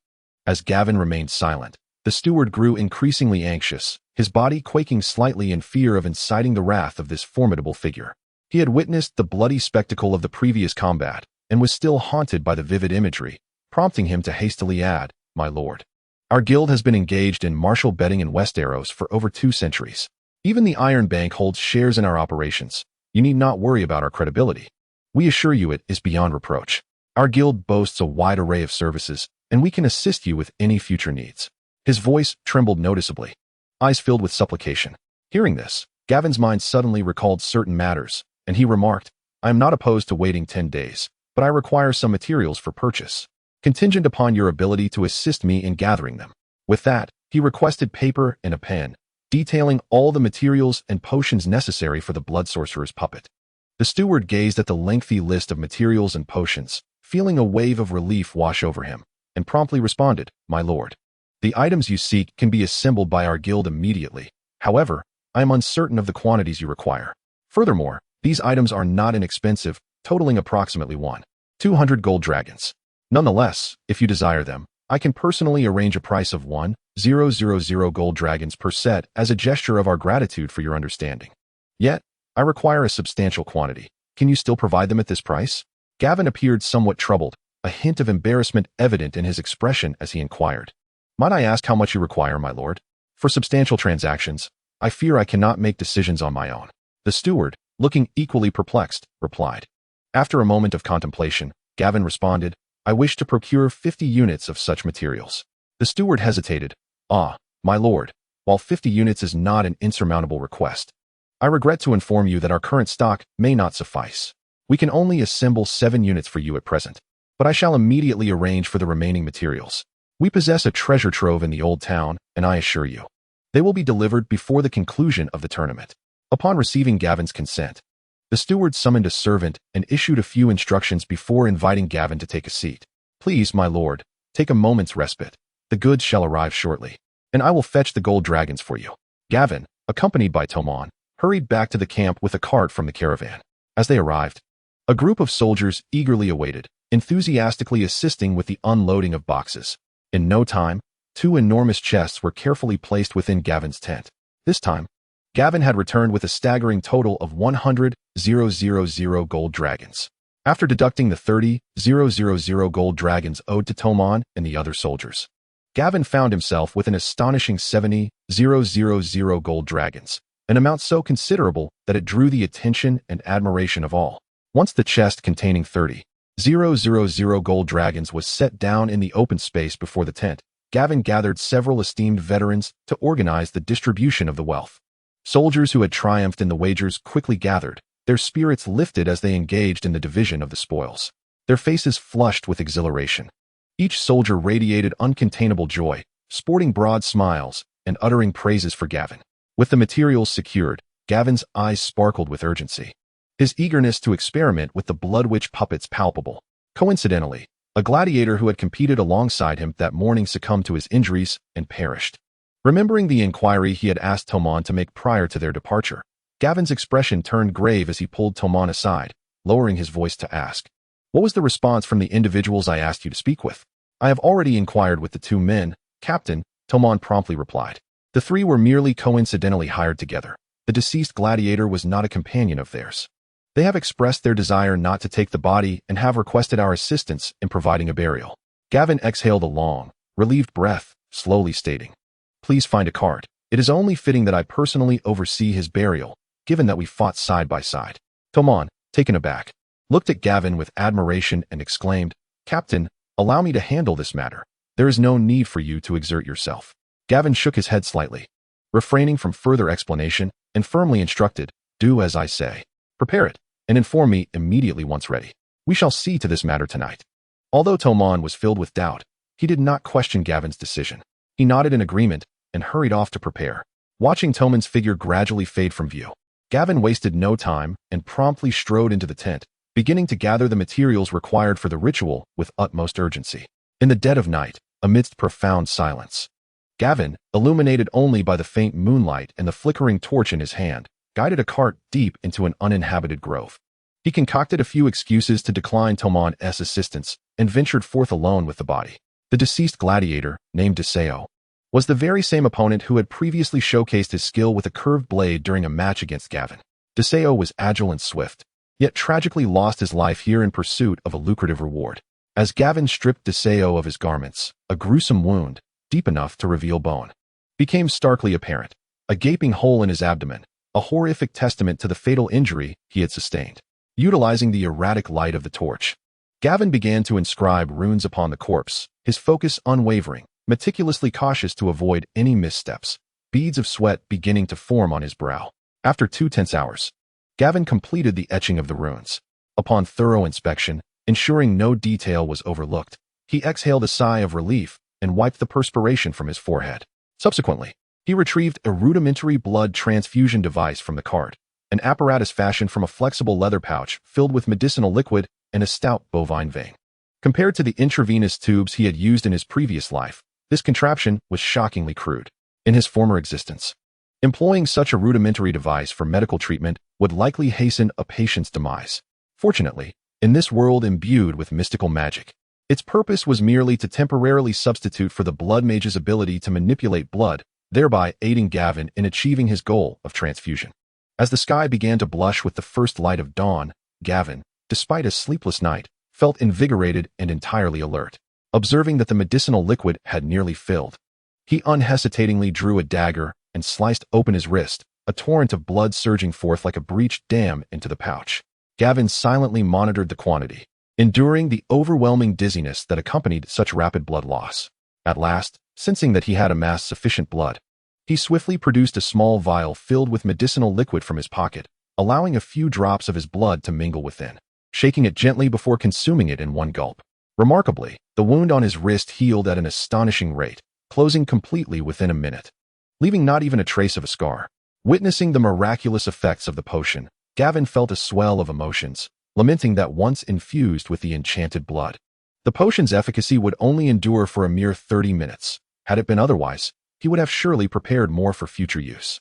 [SPEAKER 1] As Gavin remained silent, The steward grew increasingly anxious, his body quaking slightly in fear of inciting the wrath of this formidable figure. He had witnessed the bloody spectacle of the previous combat, and was still haunted by the vivid imagery, prompting him to hastily add, "My lord, our guild has been engaged in martial betting in Westeros for over 2 centuries. Even the Iron Bank holds shares in our operations. You need not worry about our credibility. We assure you it is beyond reproach. Our guild boasts a wide array of services, and we can assist you with any future needs." His voice trembled noticeably, eyes filled with supplication. Hearing this, Gavin's mind suddenly recalled certain matters, and he remarked, "I am not opposed to waiting 10 days, but I require some materials for purchase, contingent upon your ability to assist me in gathering them." With that, he requested paper and a pen, detailing all the materials and potions necessary for the blood sorcerer's puppet. The steward gazed at the lengthy list of materials and potions, feeling a wave of relief wash over him, and promptly responded, "My lord, the items you seek can be assembled by our guild immediately. However, I am uncertain of the quantities you require. Furthermore, these items are not inexpensive, totaling approximately 200 gold dragons. Nonetheless, if you desire them, I can personally arrange a price of 1,000 gold dragons per set as a gesture of our gratitude for your understanding. Yet, I require a substantial quantity. Can you still provide them at this price?" Gavin appeared somewhat troubled, a hint of embarrassment evident in his expression as he inquired, "Might I ask how much you require, my lord? For substantial transactions, I fear I cannot make decisions on my own." The steward, looking equally perplexed, replied. After a moment of contemplation, Gavin responded, "I wish to procure 50 units of such materials." The steward hesitated. "Ah, my lord, while 50 units is not an insurmountable request, I regret to inform you that our current stock may not suffice. We can only assemble 7 units for you at present, but I shall immediately arrange for the remaining materials. We possess a treasure trove in the old town, and I assure you, they will be delivered before the conclusion of the tournament." Upon receiving Gavin's consent, the steward summoned a servant and issued a few instructions before inviting Gavin to take a seat. "Please, my lord, take a moment's respite. The goods shall arrive shortly, and I will fetch the gold dragons for you." Gavin, accompanied by Tomon, hurried back to the camp with a cart from the caravan. As they arrived, a group of soldiers eagerly awaited, enthusiastically assisting with the unloading of boxes. In no time, 2 enormous chests were carefully placed within Gavin's tent. This time, Gavin had returned with a staggering total of 100,000 gold dragons. After deducting the 30,000 gold dragons owed to Tomon and the other soldiers, Gavin found himself with an astonishing 70,000 gold dragons, an amount so considerable that it drew the attention and admiration of all. Once the chest containing 30,000 gold dragons was set down in the open space before the tent, Gavin gathered several esteemed veterans to organize the distribution of the wealth. Soldiers who had triumphed in the wagers quickly gathered, their spirits lifted as they engaged in the division of the spoils. Their faces flushed with exhilaration. Each soldier radiated uncontainable joy, sporting broad smiles and uttering praises for Gavin. With the materials secured, Gavin's eyes sparkled with urgency, his eagerness to experiment with the Blood Witch puppets palpable. Coincidentally, a gladiator who had competed alongside him that morning succumbed to his injuries and perished. Remembering the inquiry he had asked Tomon to make prior to their departure, Gavin's expression turned grave as he pulled Tomon aside, lowering his voice to ask, "What was the response from the individuals I asked you to speak with?" "I have already inquired with the 2 men, Captain," Tomon promptly replied. The 3 were merely coincidentally hired together. The deceased gladiator was not a companion of theirs. They have expressed their desire not to take the body and have requested our assistance in providing a burial. Gavin exhaled a long, relieved breath, slowly stating, "Please find a cart. It is only fitting that I personally oversee his burial, given that we fought side by side." Tomon, taken aback, looked at Gavin with admiration and exclaimed, "Captain, allow me to handle this matter. There is no need for you to exert yourself." Gavin shook his head slightly, refraining from further explanation, and firmly instructed, "Do as I say. Prepare it, and inform me immediately once ready. We shall see to this matter tonight." Although Tomon was filled with doubt, he did not question Gavin's decision. He nodded in agreement and hurried off to prepare. Watching Tomon's figure gradually fade from view, Gavin wasted no time and promptly strode into the tent, beginning to gather the materials required for the ritual with utmost urgency. In the dead of night, amidst profound silence, Gavin, illuminated only by the faint moonlight and the flickering torch in his hand, guided a cart deep into an uninhabited grove. He concocted a few excuses to decline Tomon's assistance and ventured forth alone with the body. The deceased gladiator, named Deseo, was the very same opponent who had previously showcased his skill with a curved blade during a match against Gavin. Deseo was agile and swift, yet tragically lost his life here in pursuit of a lucrative reward. As Gavin stripped Deseo of his garments, a gruesome wound, deep enough to reveal bone, became starkly apparent. A gaping hole in his abdomen, a horrific testament to the fatal injury he had sustained. Utilizing the erratic light of the torch, Gavin began to inscribe runes upon the corpse, his focus unwavering, meticulously cautious to avoid any missteps, beads of sweat beginning to form on his brow. After 2 tense hours, Gavin completed the etching of the runes. Upon thorough inspection, ensuring no detail was overlooked, he exhaled a sigh of relief and wiped the perspiration from his forehead. Subsequently, he retrieved a rudimentary blood transfusion device from the cart, an apparatus fashioned from a flexible leather pouch filled with medicinal liquid and a stout bovine vein. Compared to the intravenous tubes he had used in his previous life, this contraption was shockingly crude. In his former existence, employing such a rudimentary device for medical treatment would likely hasten a patient's demise. Fortunately, in this world imbued with mystical magic, its purpose was merely to temporarily substitute for the blood mage's ability to manipulate blood, thereby aiding Gavin in achieving his goal of transfusion. As the sky began to blush with the first light of dawn, Gavin, despite a sleepless night, felt invigorated and entirely alert. Observing that the medicinal liquid had nearly filled, he unhesitatingly drew a dagger and sliced open his wrist, a torrent of blood surging forth like a breached dam into the pouch. Gavin silently monitored the quantity, enduring the overwhelming dizziness that accompanied such rapid blood loss. At last, sensing that he had amassed sufficient blood, he swiftly produced a small vial filled with medicinal liquid from his pocket, allowing a few drops of his blood to mingle within, shaking it gently before consuming it in one gulp. Remarkably, the wound on his wrist healed at an astonishing rate, closing completely within a minute, leaving not even a trace of a scar. Witnessing the miraculous effects of the potion, Gavin felt a swell of emotions, lamenting that once infused with the enchanted blood, the potion's efficacy would only endure for a mere 30 minutes. Had it been otherwise, he would have surely prepared more for future use.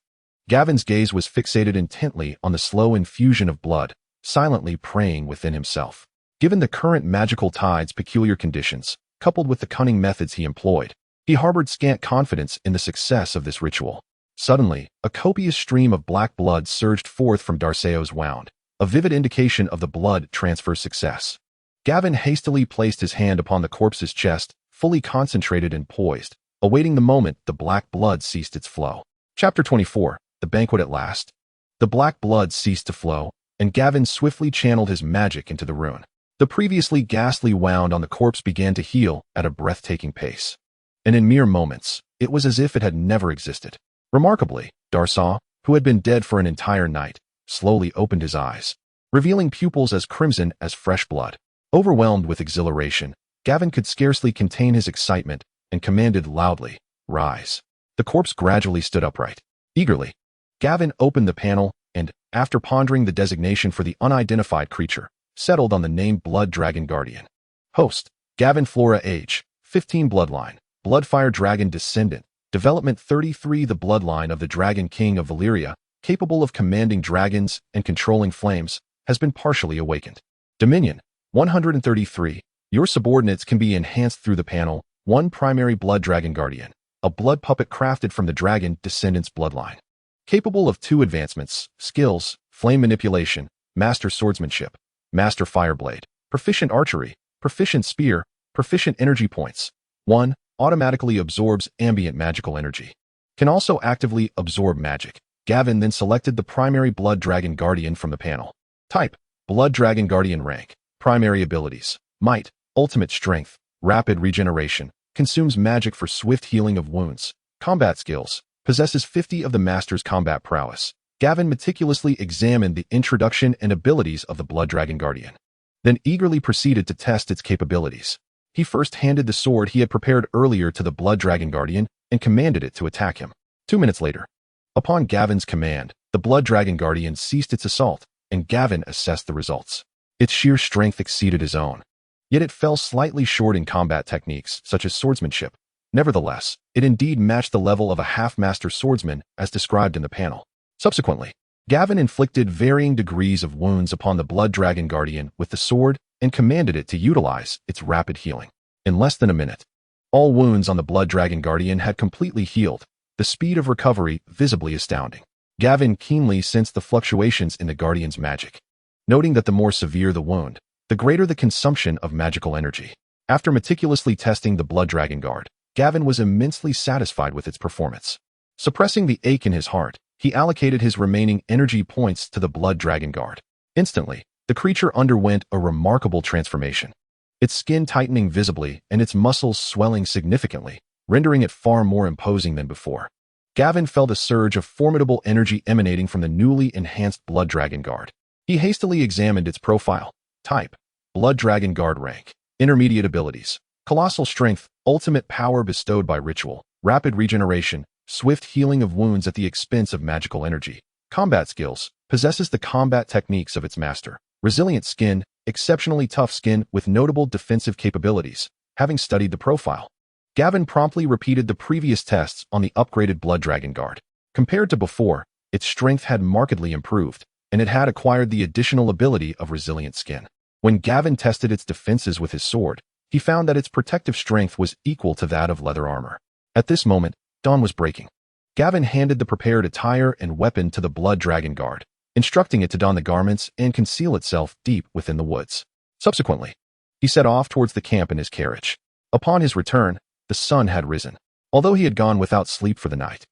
[SPEAKER 1] Gavin's gaze was fixated intently on the slow infusion of blood, silently praying within himself. Given the current magical tide's peculiar conditions, coupled with the cunning methods he employed, he harbored scant confidence in the success of this ritual. Suddenly, a copious stream of black blood surged forth from Deseo's wound, a vivid indication of the blood transfer's success. Gavin hastily placed his hand upon the corpse's chest, fully concentrated and poised, awaiting the moment the black blood ceased its flow. Chapter 24, The Banquet at Last. The black blood ceased to flow, and Gavin swiftly channeled his magic into the rune. The previously ghastly wound on the corpse began to heal at a breathtaking pace, and in mere moments, it was as if it had never existed. Remarkably, Darsaw, who had been dead for an entire night, slowly opened his eyes, revealing pupils as crimson as fresh blood. Overwhelmed with exhilaration, Gavin could scarcely contain his excitement and commanded loudly, "Rise." The corpse gradually stood upright. Eagerly, Gavin opened the panel and, after pondering the designation for the unidentified creature, settled on the name Blood Dragon Guardian. Host, Gavin Flora Age, 15 Bloodline, Bloodfire Dragon Descendant, Development 33 The bloodline of the Dragon King of Valyria, capable of commanding dragons and controlling flames, has been partially awakened. Dominion, 133. Your subordinates can be enhanced through the panel. 1 Primary Blood Dragon Guardian, a blood puppet crafted from the Dragon Descendants bloodline. Capable of 2 advancements, skills, Flame Manipulation, Master Swordsmanship, Master Fireblade, Proficient Archery, Proficient Spear, Proficient Energy Points. 1. Automatically absorbs ambient magical energy. Can also actively absorb magic. Gavin then selected the Primary Blood Dragon Guardian from the panel. Type, Blood Dragon Guardian. Rank, Primary Abilities, Might, Ultimate Strength, Rapid Regeneration, consumes magic for swift healing of wounds. Combat Skills, possesses 50 of the Master's combat prowess. Gavin meticulously examined the introduction and abilities of the Blood Dragon Guardian, then eagerly proceeded to test its capabilities. He first handed the sword he had prepared earlier to the Blood Dragon Guardian and commanded it to attack him. 2 minutes later, upon Gavin's command, the Blood Dragon Guardian ceased its assault, and Gavin assessed the results. Its sheer strength exceeded his own, yet it fell slightly short in combat techniques such as swordsmanship. Nevertheless, it indeed matched the level of a half-master swordsman as described in the panel. Subsequently, Gavin inflicted varying degrees of wounds upon the Blood Dragon Guardian with the sword and commanded it to utilize its rapid healing. In less than a minute, All wounds on the Blood Dragon Guardian had completely healed, the speed of recovery visibly astounding. Gavin keenly sensed the fluctuations in the Guardian's magic, noting that the more severe the wound, the greater the consumption of magical energy. After meticulously testing the Blood Dragon Guard, Gavin was immensely satisfied with its performance. Suppressing the ache in his heart, he allocated his remaining energy points to the Blood Dragon Guard. Instantly, the creature underwent a remarkable transformation, its skin tightening visibly and its muscles swelling significantly, rendering it far more imposing than before. Gavin felt a surge of formidable energy emanating from the newly enhanced Blood Dragon Guard. He hastily examined its profile. Type: Blood Dragon Guard. Rank: Intermediate. Abilities: Colossal Strength, Ultimate Power bestowed by Ritual, Rapid Regeneration, Swift Healing of Wounds at the expense of magical energy. Combat Skills: Possesses the combat techniques of its master. Resilient Skin, exceptionally tough skin with notable defensive capabilities. Having studied the profile, Gavin promptly repeated the previous tests on the upgraded Blood Dragon Guard. Compared to before, its strength had markedly improved, and it had acquired the additional ability of Resilient Skin. When Gavin tested its defenses with his sword, he found that its protective strength was equal to that of leather armor. At this moment, dawn was breaking. Gavin handed the prepared attire and weapon to the Blood Dragon Guard, instructing it to don the garments and conceal itself deep within the woods. Subsequently, he set off towards the camp in his carriage. Upon his return, the sun had risen. Although he had gone without sleep for the night,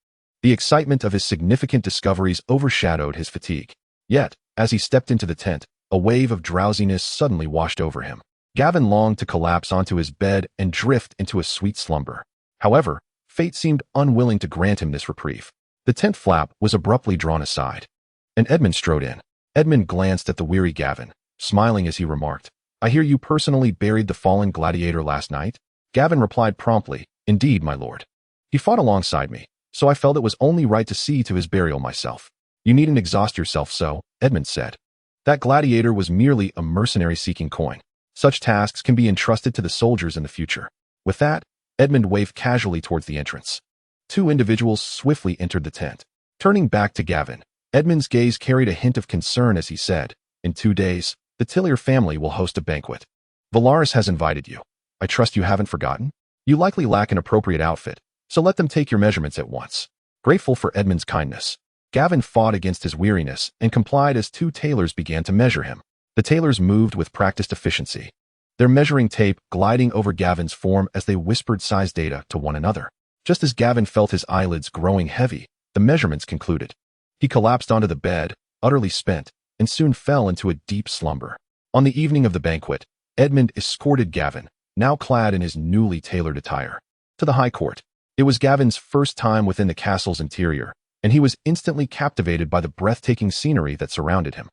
[SPEAKER 1] the excitement of his significant discoveries overshadowed his fatigue. Yet, as he stepped into the tent, a wave of drowsiness suddenly washed over him. Gavin longed to collapse onto his bed and drift into a sweet slumber. However, fate seemed unwilling to grant him this reprieve. The tent flap was abruptly drawn aside, and Edmund strode in. Edmund glanced at the weary Gavin, smiling as he remarked, "I hear you personally buried the fallen gladiator last night?" Gavin replied promptly, "Indeed, my lord. He fought alongside me, so I felt it was only right to see to his burial myself." "You needn't exhaust yourself so," Edmund said. "That gladiator was merely a mercenary seeking coin. Such tasks can be entrusted to the soldiers in the future." With that, Edmund waved casually towards the entrance. Two individuals swiftly entered the tent. Turning back to Gavin, Edmund's gaze carried a hint of concern as he said, "In 2 days, the Tillier family will host a banquet. Belaerys has invited you. I trust you haven't forgotten? You likely lack an appropriate outfit, so let them take your measurements at once." Grateful for Edmund's kindness, Gavin fought against his weariness and complied as 2 tailors began to measure him. The tailors moved with practiced efficiency, their measuring tape gliding over Gavin's form as they whispered size data to one another. Just as Gavin felt his eyelids growing heavy, the measurements concluded. He collapsed onto the bed, utterly spent, and soon fell into a deep slumber. On the evening of the banquet, Edmund escorted Gavin, now clad in his newly tailored attire, to the High Court. It was Gavin's first time within the castle's interior, and he was instantly captivated by the breathtaking scenery that surrounded him.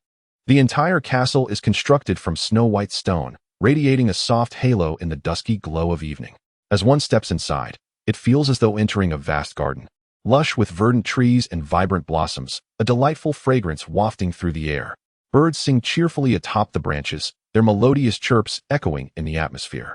[SPEAKER 1] The entire castle is constructed from snow-white stone, radiating a soft halo in the dusky glow of evening. As one steps inside, it feels as though entering a vast garden, lush with verdant trees and vibrant blossoms, a delightful fragrance wafting through the air. Birds sing cheerfully atop the branches, their melodious chirps echoing in the atmosphere.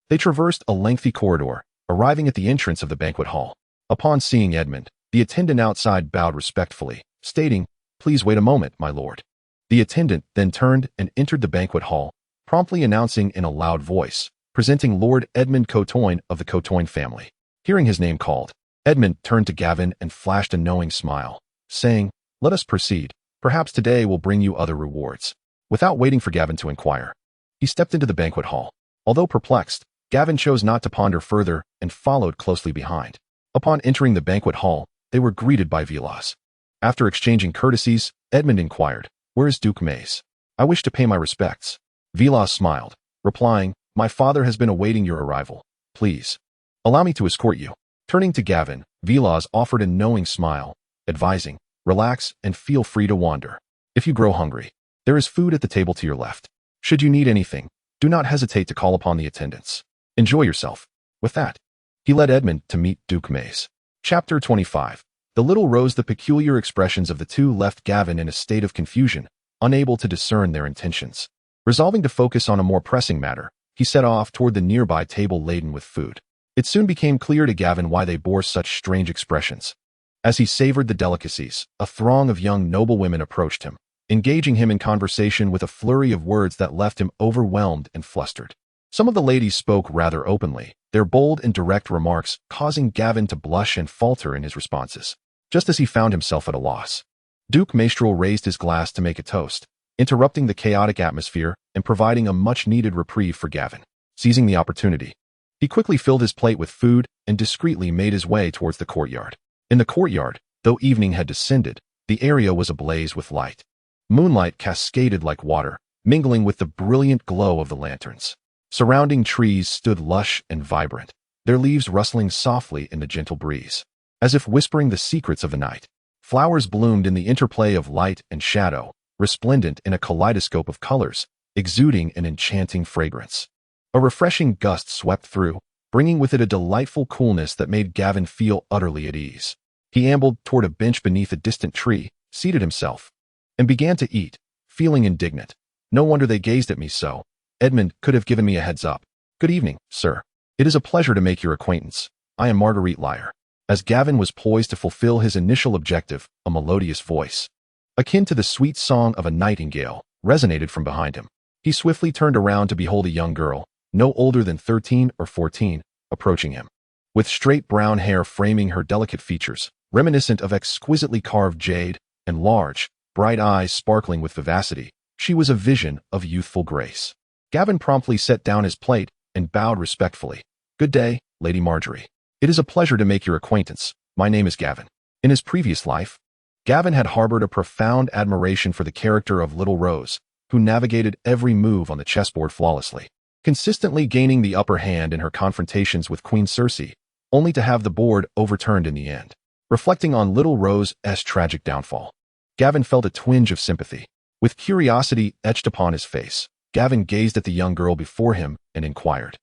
[SPEAKER 1] They traversed a lengthy corridor, arriving at the entrance of the banquet hall. Upon seeing Edmund, the attendant outside bowed respectfully, stating, "Please wait a moment, my lord." The attendant then turned and entered the banquet hall, promptly announcing in a loud voice, presenting Lord Edmund Cotoyne of the Cotoyne family. Hearing his name called, Edmund turned to Gavin and flashed a knowing smile, saying, "Let us proceed. Perhaps today will bring you other rewards." Without waiting for Gavin to inquire, he stepped into the banquet hall. Although perplexed, Gavin chose not to ponder further and followed closely behind. Upon entering the banquet hall, they were greeted by Vilas. After exchanging courtesies, Edmund inquired, "Where is Duke Mace? I wish to pay my respects." Vilas smiled, replying, "My father has been awaiting your arrival. Please, allow me to escort you." Turning to Gavin, Vilas offered a knowing smile, advising, "Relax and feel free to wander. If you grow hungry, there is food at the table to your left. Should you need anything, do not hesitate to call upon the attendants. Enjoy yourself." With that, he led Edmund to meet Duke Mace. Chapter 25. The little rose. The peculiar expressions of the two left Gavin in a state of confusion, unable to discern their intentions. Resolving to focus on a more pressing matter, he set off toward the nearby table laden with food. It soon became clear to Gavin why they bore such strange expressions. As he savored the delicacies, a throng of young noblewomen approached him, engaging him in conversation with a flurry of words that left him overwhelmed and flustered. Some of the ladies spoke rather openly, their bold and direct remarks causing Gavin to blush and falter in his responses, just as he found himself at a loss. Duke Maestral raised his glass to make a toast, interrupting the chaotic atmosphere and providing a much-needed reprieve for Gavin. Seizing the opportunity, he quickly filled his plate with food and discreetly made his way towards the courtyard. In the courtyard, though evening had descended, the area was ablaze with light. Moonlight cascaded like water, mingling with the brilliant glow of the lanterns. Surrounding trees stood lush and vibrant, their leaves rustling softly in the gentle breeze, as if whispering the secrets of the night. Flowers bloomed in the interplay of light and shadow, resplendent in a kaleidoscope of colors, exuding an enchanting fragrance. A refreshing gust swept through, bringing with it a delightful coolness that made Gavin feel utterly at ease. He ambled toward a bench beneath a distant tree, seated himself, and began to eat, feeling indignant. No wonder they gazed at me so. Edmund could have given me a heads up. Good evening, sir. It is a pleasure to make your acquaintance. I am Marguerite Lair. As Gavin was poised to fulfill his initial objective, a melodious voice, akin to the sweet song of a nightingale, resonated from behind him. He swiftly turned around to behold a young girl, no older than 13 or 14, approaching him. With straight brown hair framing her delicate features, reminiscent of exquisitely carved jade, and large, bright eyes sparkling with vivacity, she was a vision of youthful grace. Gavin promptly set down his plate and bowed respectfully. Good day, Lady Marjorie. It is a pleasure to make your acquaintance. My name is Gavin. In his previous life, Gavin had harbored a profound admiration for the character of Little Rose, who navigated every move on the chessboard flawlessly, consistently gaining the upper hand in her confrontations with Queen Cersei, only to have the board overturned in the end. Reflecting on Little Rose's tragic downfall, Gavin felt a twinge of sympathy. With curiosity etched upon his face, Gavin gazed at the young girl before him and inquired.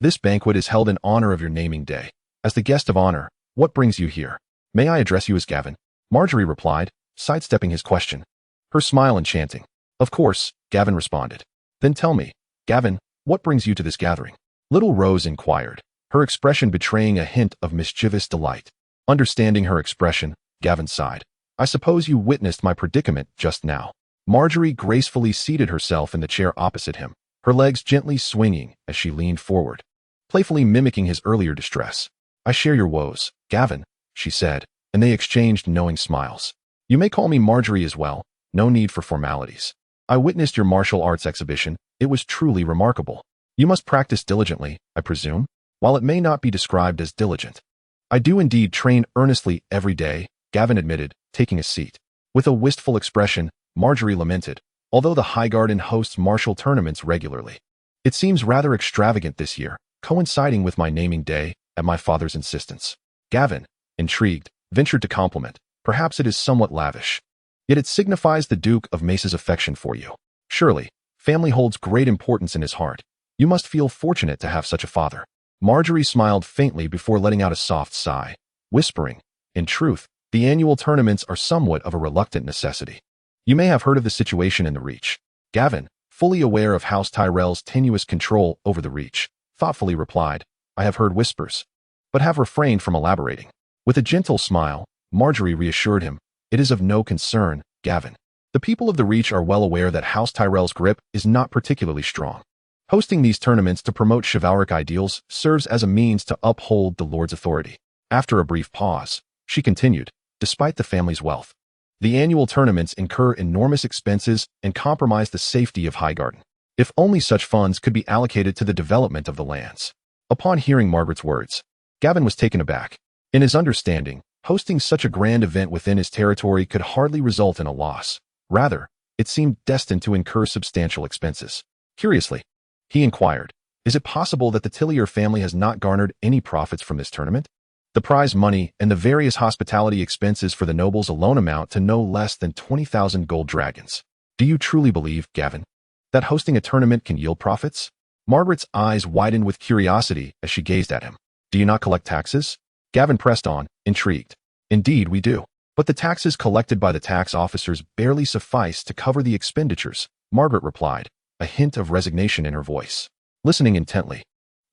[SPEAKER 1] This banquet is held in honor of your naming day. As the guest of honor, what brings you here? May I address you as Gavin? Marjorie replied, sidestepping his question, her smile enchanting. Of course, Gavin responded. Then tell me, Gavin, what brings you to this gathering? Little Rose inquired, her expression betraying a hint of mischievous delight. Understanding her expression, Gavin sighed. I suppose you witnessed my predicament just now. Marjorie gracefully seated herself in the chair opposite him, her legs gently swinging as she leaned forward, playfully mimicking his earlier distress. I share your woes, Gavin, she said, and they exchanged knowing smiles. You may call me Marjorie as well, no need for formalities. I witnessed your martial arts exhibition. It was truly remarkable. You must practice diligently, I presume? While it may not be described as diligent, I do indeed train earnestly every day, Gavin admitted, taking a seat. With a wistful expression, Marjorie lamented, although the Highgarden hosts martial tournaments regularly. It seems rather extravagant this year, coinciding with my naming day, at my father's insistence. Gavin, intrigued, ventured to compliment. Perhaps it is somewhat lavish. Yet it signifies the Duke of Mace's affection for you. Surely, family holds great importance in his heart. You must feel fortunate to have such a father. Marjorie smiled faintly before letting out a soft sigh, whispering, in truth, the annual tournaments are somewhat of a reluctant necessity. You may have heard of the situation in the Reach. Gavin, fully aware of House Tyrell's tenuous control over the Reach, thoughtfully replied, I have heard whispers, but have refrained from elaborating. With a gentle smile, Marjorie reassured him, it is of no concern, Gavin. The people of the Reach are well aware that House Tyrell's grip is not particularly strong. Hosting these tournaments to promote chivalric ideals serves as a means to uphold the Lord's authority. After a brief pause, she continued, despite the family's wealth, the annual tournaments incur enormous expenses and compromise the safety of Highgarden. If only such funds could be allocated to the development of the lands. Upon hearing Margaret's words, Gavin was taken aback. In his understanding, hosting such a grand event within his territory could hardly result in a loss. Rather, it seemed destined to incur substantial expenses. Curiously, he inquired, is it possible that the Tillier family has not garnered any profits from this tournament? The prize money and the various hospitality expenses for the nobles alone amount to no less than 20,000 gold dragons. Do you truly believe, Gavin, that hosting a tournament can yield profits? Margaret's eyes widened with curiosity as she gazed at him. Do you not collect taxes? Gavin pressed on, intrigued. Indeed, we do. But the taxes collected by the tax officers barely suffice to cover the expenditures, Margaret replied, a hint of resignation in her voice. Listening intently,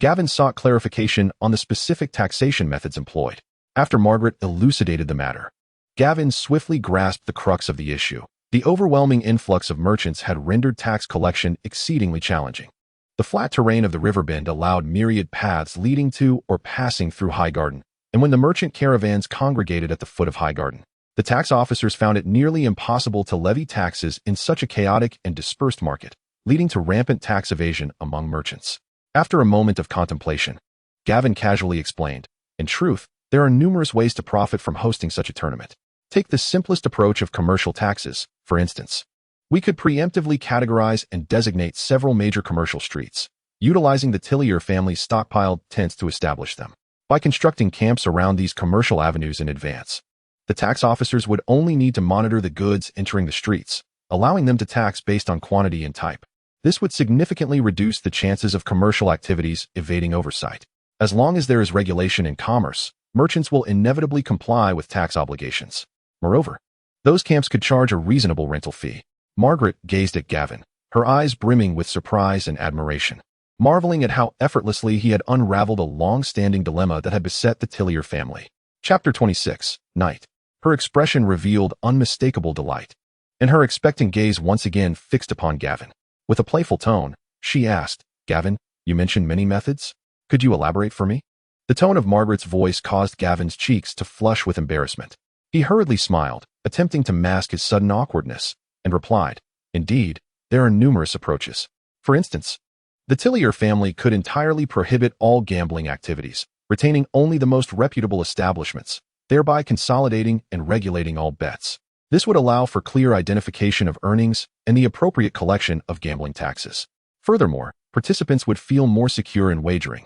[SPEAKER 1] Gavin sought clarification on the specific taxation methods employed. After Margaret elucidated the matter, Gavin swiftly grasped the crux of the issue. The overwhelming influx of merchants had rendered tax collection exceedingly challenging. The flat terrain of the riverbend allowed myriad paths leading to or passing through Highgarden, and when the merchant caravans congregated at the foot of Highgarden, the tax officers found it nearly impossible to levy taxes in such a chaotic and dispersed market, leading to rampant tax evasion among merchants. After a moment of contemplation, Gavin casually explained, "In truth, there are numerous ways to profit from hosting such a tournament. Take the simplest approach of commercial taxes, for instance. We could preemptively categorize and designate several major commercial streets, utilizing the Tillier family's stockpiled tents to establish them. By constructing camps around these commercial avenues in advance, the tax officers would only need to monitor the goods entering the streets, allowing them to tax based on quantity and type. This would significantly reduce the chances of commercial activities evading oversight. As long as there is regulation in commerce, merchants will inevitably comply with tax obligations. Moreover, those camps could charge a reasonable rental fee." Margaret gazed at Gavin, her eyes brimming with surprise and admiration, marveling at how effortlessly he had unraveled a long-standing dilemma that had beset the Tillier family. Chapter 26, Night. Her expression revealed unmistakable delight, and her expectant gaze once again fixed upon Gavin. With a playful tone, she asked, "Gavin, you mentioned many methods? Could you elaborate for me?" The tone of Margaret's voice caused Gavin's cheeks to flush with embarrassment. He hurriedly smiled, attempting to mask his sudden awkwardness, and replied, "Indeed, there are numerous approaches. For instance, the Tillier family could entirely prohibit all gambling activities, retaining only the most reputable establishments, thereby consolidating and regulating all bets. This would allow for clear identification of earnings and the appropriate collection of gambling taxes. Furthermore, participants would feel more secure in wagering,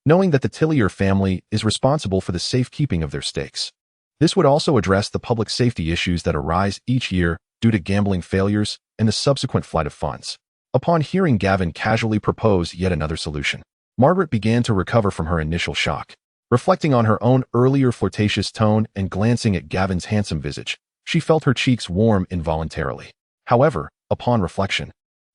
[SPEAKER 1] knowing that the Tillier family is responsible for the safekeeping of their stakes. This would also address the public safety issues that arise each year due to gambling failures and the subsequent flight of funds." Upon hearing Gavin casually propose yet another solution, Margaret began to recover from her initial shock. Reflecting on her own earlier flirtatious tone and glancing at Gavin's handsome visage, she felt her cheeks warm involuntarily. However, upon reflection,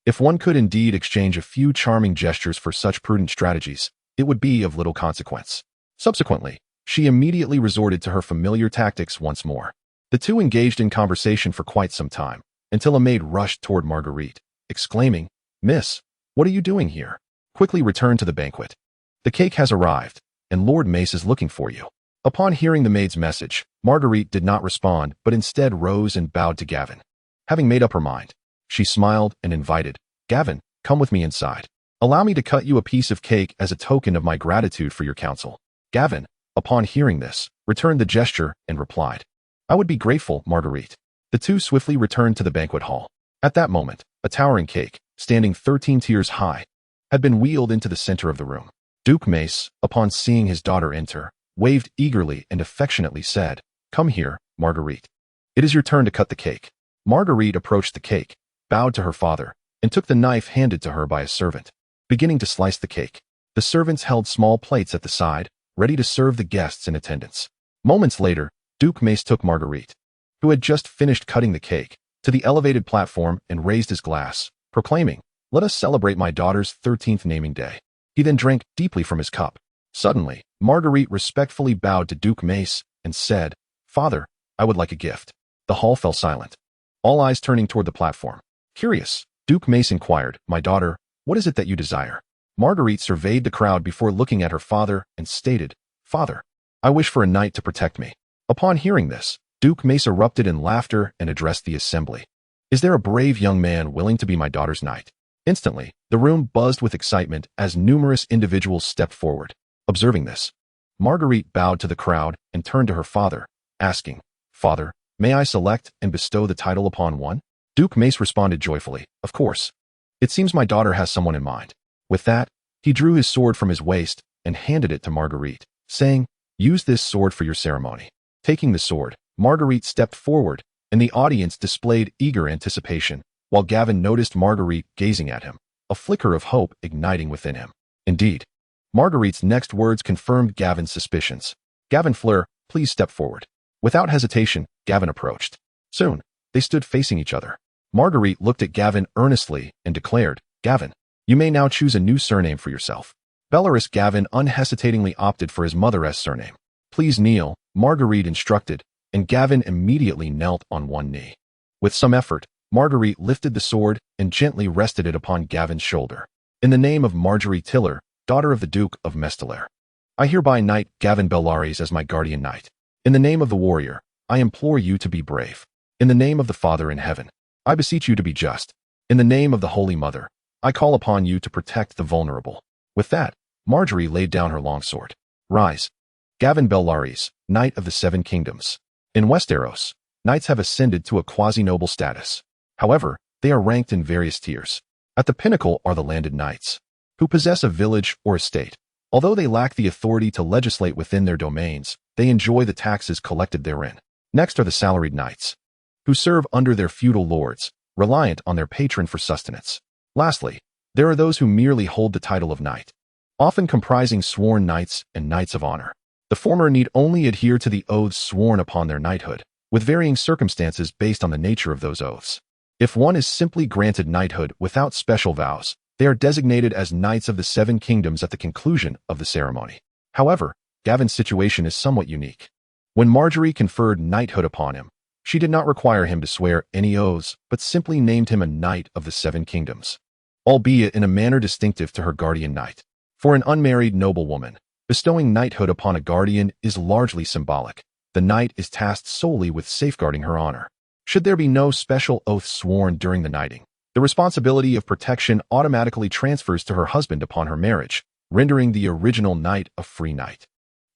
[SPEAKER 1] if one could indeed exchange a few charming gestures for such prudent strategies, it would be of little consequence. Subsequently, she immediately resorted to her familiar tactics once more. The two engaged in conversation for quite some time, until a maid rushed toward Marguerite, exclaiming, "Miss, what are you doing here? Quickly return to the banquet. The cake has arrived, and Lord Mace is looking for you." Upon hearing the maid's message, Marguerite did not respond, but instead rose and bowed to Gavin. Having made up her mind, she smiled and invited, "Gavin, come with me inside. Allow me to cut you a piece of cake as a token of my gratitude for your counsel." Gavin, upon hearing this, returned the gesture and replied, "I would be grateful, Marguerite." The two swiftly returned to the banquet hall. At that moment, a towering cake, standing 13 tiers high, had been wheeled into the center of the room. Duke Mace, upon seeing his daughter enter, waved eagerly and affectionately said, "Come here, Marguerite. It is your turn to cut the cake." Marguerite approached the cake, bowed to her father, and took the knife handed to her by a servant. Beginning to slice the cake, the servants held small plates at the side, ready to serve the guests in attendance. Moments later, Duke Mace took Marguerite, who had just finished cutting the cake, to the elevated platform and raised his glass, proclaiming, "Let us celebrate my daughter's 13th naming day." He then drank deeply from his cup. Suddenly, Marguerite respectfully bowed to Duke Mace and said, "Father, I would like a gift." The hall fell silent, all eyes turning toward the platform. Curious, Duke Mace inquired, "My daughter, what is it that you desire?" Marguerite surveyed the crowd before looking at her father and stated, "Father, I wish for a knight to protect me." Upon hearing this, Duke Mace erupted in laughter and addressed the assembly. "Is there a brave young man willing to be my daughter's knight?" Instantly, the room buzzed with excitement as numerous individuals stepped forward. Observing this, Marguerite bowed to the crowd and turned to her father, asking, "Father, may I select and bestow the title upon one?" Duke Mace responded joyfully, "Of course. It seems my daughter has someone in mind." With that, he drew his sword from his waist and handed it to Marguerite, saying, "Use this sword for your ceremony." Taking the sword, Marguerite stepped forward, and the audience displayed eager anticipation, while Gavin noticed Marguerite gazing at him, a flicker of hope igniting within him. Indeed, Marguerite's next words confirmed Gavin's suspicions. "Gavin Fleur, please step forward." Without hesitation, Gavin approached. Soon, they stood facing each other. Marguerite looked at Gavin earnestly and declared, "Gavin, you may now choose a new surname for yourself." Beleris Gavin unhesitatingly opted for his mother's surname. "Please kneel," Marguerite instructed, and Gavin immediately knelt on one knee. With some effort, Marguerite lifted the sword and gently rested it upon Gavin's shoulder. In the name of Marjorie Tiller, daughter of the Duke of Mestelair, I hereby knight Gavin Belaerys as my guardian knight. In the name of the warrior, I implore you to be brave. In the name of the Father in heaven, I beseech you to be just. In the name of the Holy Mother, I call upon you to protect the vulnerable. With that, Marjorie laid down her longsword. Rise. Gavin Belaerys, Knight of the Seven Kingdoms. In Westeros, knights have ascended to a quasi-noble status. However, they are ranked in various tiers. At the pinnacle are the landed knights, who possess a village or estate. Although they lack the authority to legislate within their domains, they enjoy the taxes collected therein. Next are the salaried knights, who serve under their feudal lords, reliant on their patron for sustenance. Lastly, there are those who merely hold the title of knight, often comprising sworn knights and knights of honor. The former need only adhere to the oaths sworn upon their knighthood, with varying circumstances based on the nature of those oaths. If one is simply granted knighthood without special vows, they are designated as Knights of the Seven Kingdoms at the conclusion of the ceremony. However, Gavin's situation is somewhat unique. When Marjorie conferred knighthood upon him, she did not require him to swear any oaths, but simply named him a Knight of the Seven Kingdoms, albeit in a manner distinctive to her guardian knight. For an unmarried noblewoman, bestowing knighthood upon a guardian is largely symbolic. The knight is tasked solely with safeguarding her honor. Should there be no special oath sworn during the knighting, the responsibility of protection automatically transfers to her husband upon her marriage, rendering the original knight a free knight.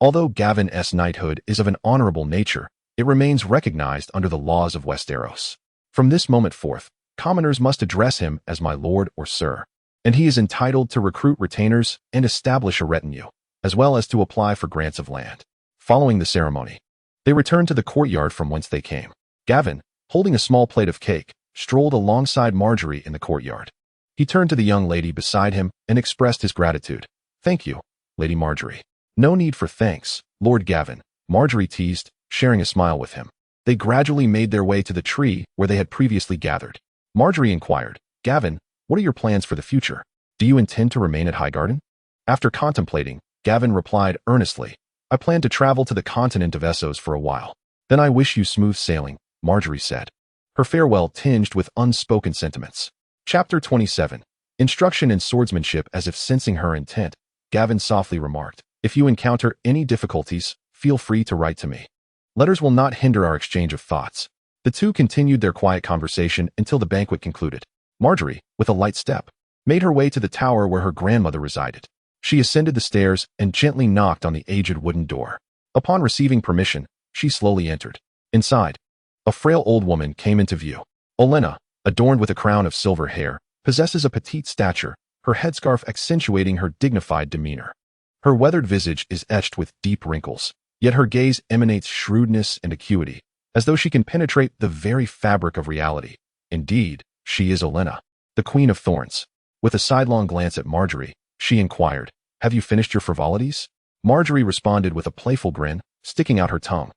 [SPEAKER 1] Although Gavin's knighthood is of an honorable nature, it remains recognized under the laws of Westeros. From this moment forth, commoners must address him as my lord or sir, and he is entitled to recruit retainers and establish a retinue, as well as to apply for grants of land. Following the ceremony, they returned to the courtyard from whence they came. Gavin, holding a small plate of cake, strolled alongside Marjorie in the courtyard. He turned to the young lady beside him and expressed his gratitude. Thank you, Lady Marjorie. No need for thanks, Lord Gavin, Marjorie teased, sharing a smile with him. They gradually made their way to the tree where they had previously gathered. Marjorie inquired, Gavin, what are your plans for the future? Do you intend to remain at Highgarden? After contemplating, Gavin replied earnestly, I plan to travel to the continent of Essos for a while. Then I wish you smooth sailing, Marjorie said, her farewell tinged with unspoken sentiments. Chapter 27. Instruction in Swordsmanship. As if sensing her intent, Gavin softly remarked, if you encounter any difficulties, feel free to write to me. Letters will not hinder our exchange of thoughts. The two continued their quiet conversation until the banquet concluded. Marjorie, with a light step, made her way to the tower where her grandmother resided. She ascended the stairs and gently knocked on the aged wooden door. Upon receiving permission, she slowly entered. Inside, a frail old woman came into view. Olenna, adorned with a crown of silver hair, possesses a petite stature, her headscarf accentuating her dignified demeanor. Her weathered visage is etched with deep wrinkles, yet her gaze emanates shrewdness and acuity, as though she can penetrate the very fabric of reality. Indeed, she is Olenna, the Queen of Thorns. With a sidelong glance at Marjorie, she inquired, have you finished your frivolities? Marjorie responded with a playful grin, sticking out her tongue,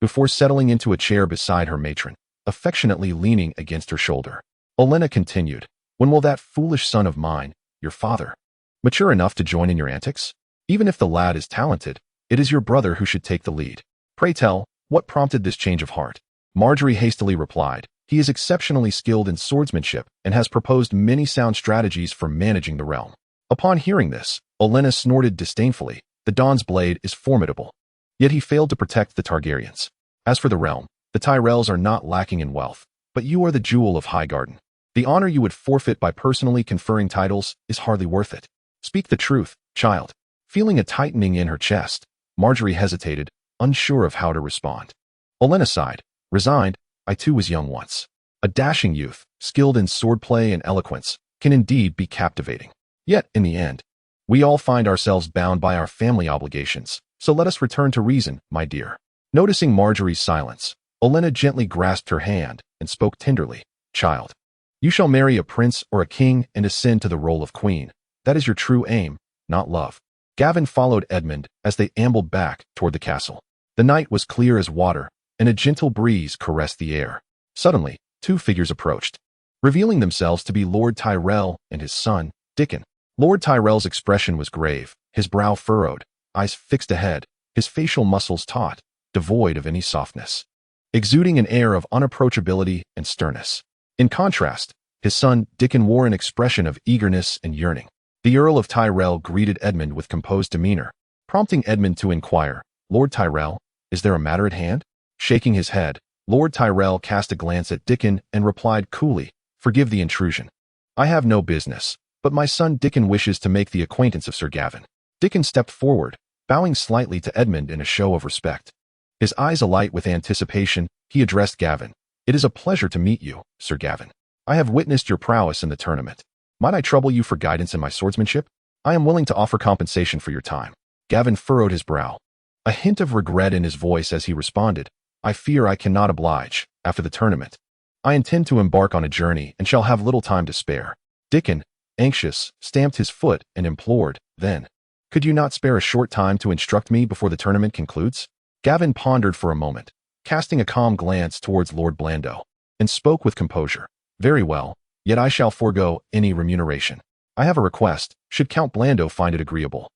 [SPEAKER 1] before settling into a chair beside her matron, affectionately leaning against her shoulder. Olenna continued, when will that foolish son of mine, your father, mature enough to join in your antics? Even if the lad is talented, it is your brother who should take the lead. Pray tell, what prompted this change of heart? Marjorie hastily replied, he is exceptionally skilled in swordsmanship and has proposed many sound strategies for managing the realm. Upon hearing this, Olenna snorted disdainfully, the Dawn's blade is formidable. Yet he failed to protect the Targaryens. As for the realm, the Tyrells are not lacking in wealth, but you are the jewel of Highgarden. The honor you would forfeit by personally conferring titles is hardly worth it. Speak the truth, child. Feeling a tightening in her chest, Marjorie hesitated, unsure of how to respond. Olenna sighed, resigned, I too was young once. A dashing youth, skilled in swordplay and eloquence, can indeed be captivating. Yet, in the end, we all find ourselves bound by our family obligations, so let us return to reason, my dear. Noticing Marjorie's silence, Olenna gently grasped her hand and spoke tenderly, child. You shall marry a prince or a king and ascend to the role of queen. That is your true aim, not love. Gavin followed Edmund as they ambled back toward the castle. The night was clear as water, and a gentle breeze caressed the air. Suddenly, two figures approached, revealing themselves to be Lord Tyrell and his son, Dickon. Lord Tyrell's expression was grave, his brow furrowed, eyes fixed ahead, his facial muscles taut, devoid of any softness, exuding an air of unapproachability and sternness. In contrast, his son, Dickon, wore an expression of eagerness and yearning. The Earl of Tyrell greeted Edmund with composed demeanor, prompting Edmund to inquire, "Lord Tyrell, is there a matter at hand?" Shaking his head, Lord Tyrell cast a glance at Dickon and replied coolly, "Forgive the intrusion. I have no business, but my son Dickon wishes to make the acquaintance of Sir Gavin." Dickon stepped forward, bowing slightly to Edmund in a show of respect. His eyes alight with anticipation, he addressed Gavin. "It is a pleasure to meet you, Sir Gavin. I have witnessed your prowess in the tournament. Might I trouble you for guidance in my swordsmanship? I am willing to offer compensation for your time." Gavin furrowed his brow, a hint of regret in his voice as he responded, "I fear I cannot oblige. After the tournament, I intend to embark on a journey and shall have little time to spare." Dickon, anxious, stamped his foot and implored, "Then, could you not spare a short time to instruct me before the tournament concludes?" Gavin pondered for a moment, casting a calm glance towards Lord Blando, and spoke with composure. "Very well, yet I shall forego any remuneration. I have a request, should Count Blando find it agreeable."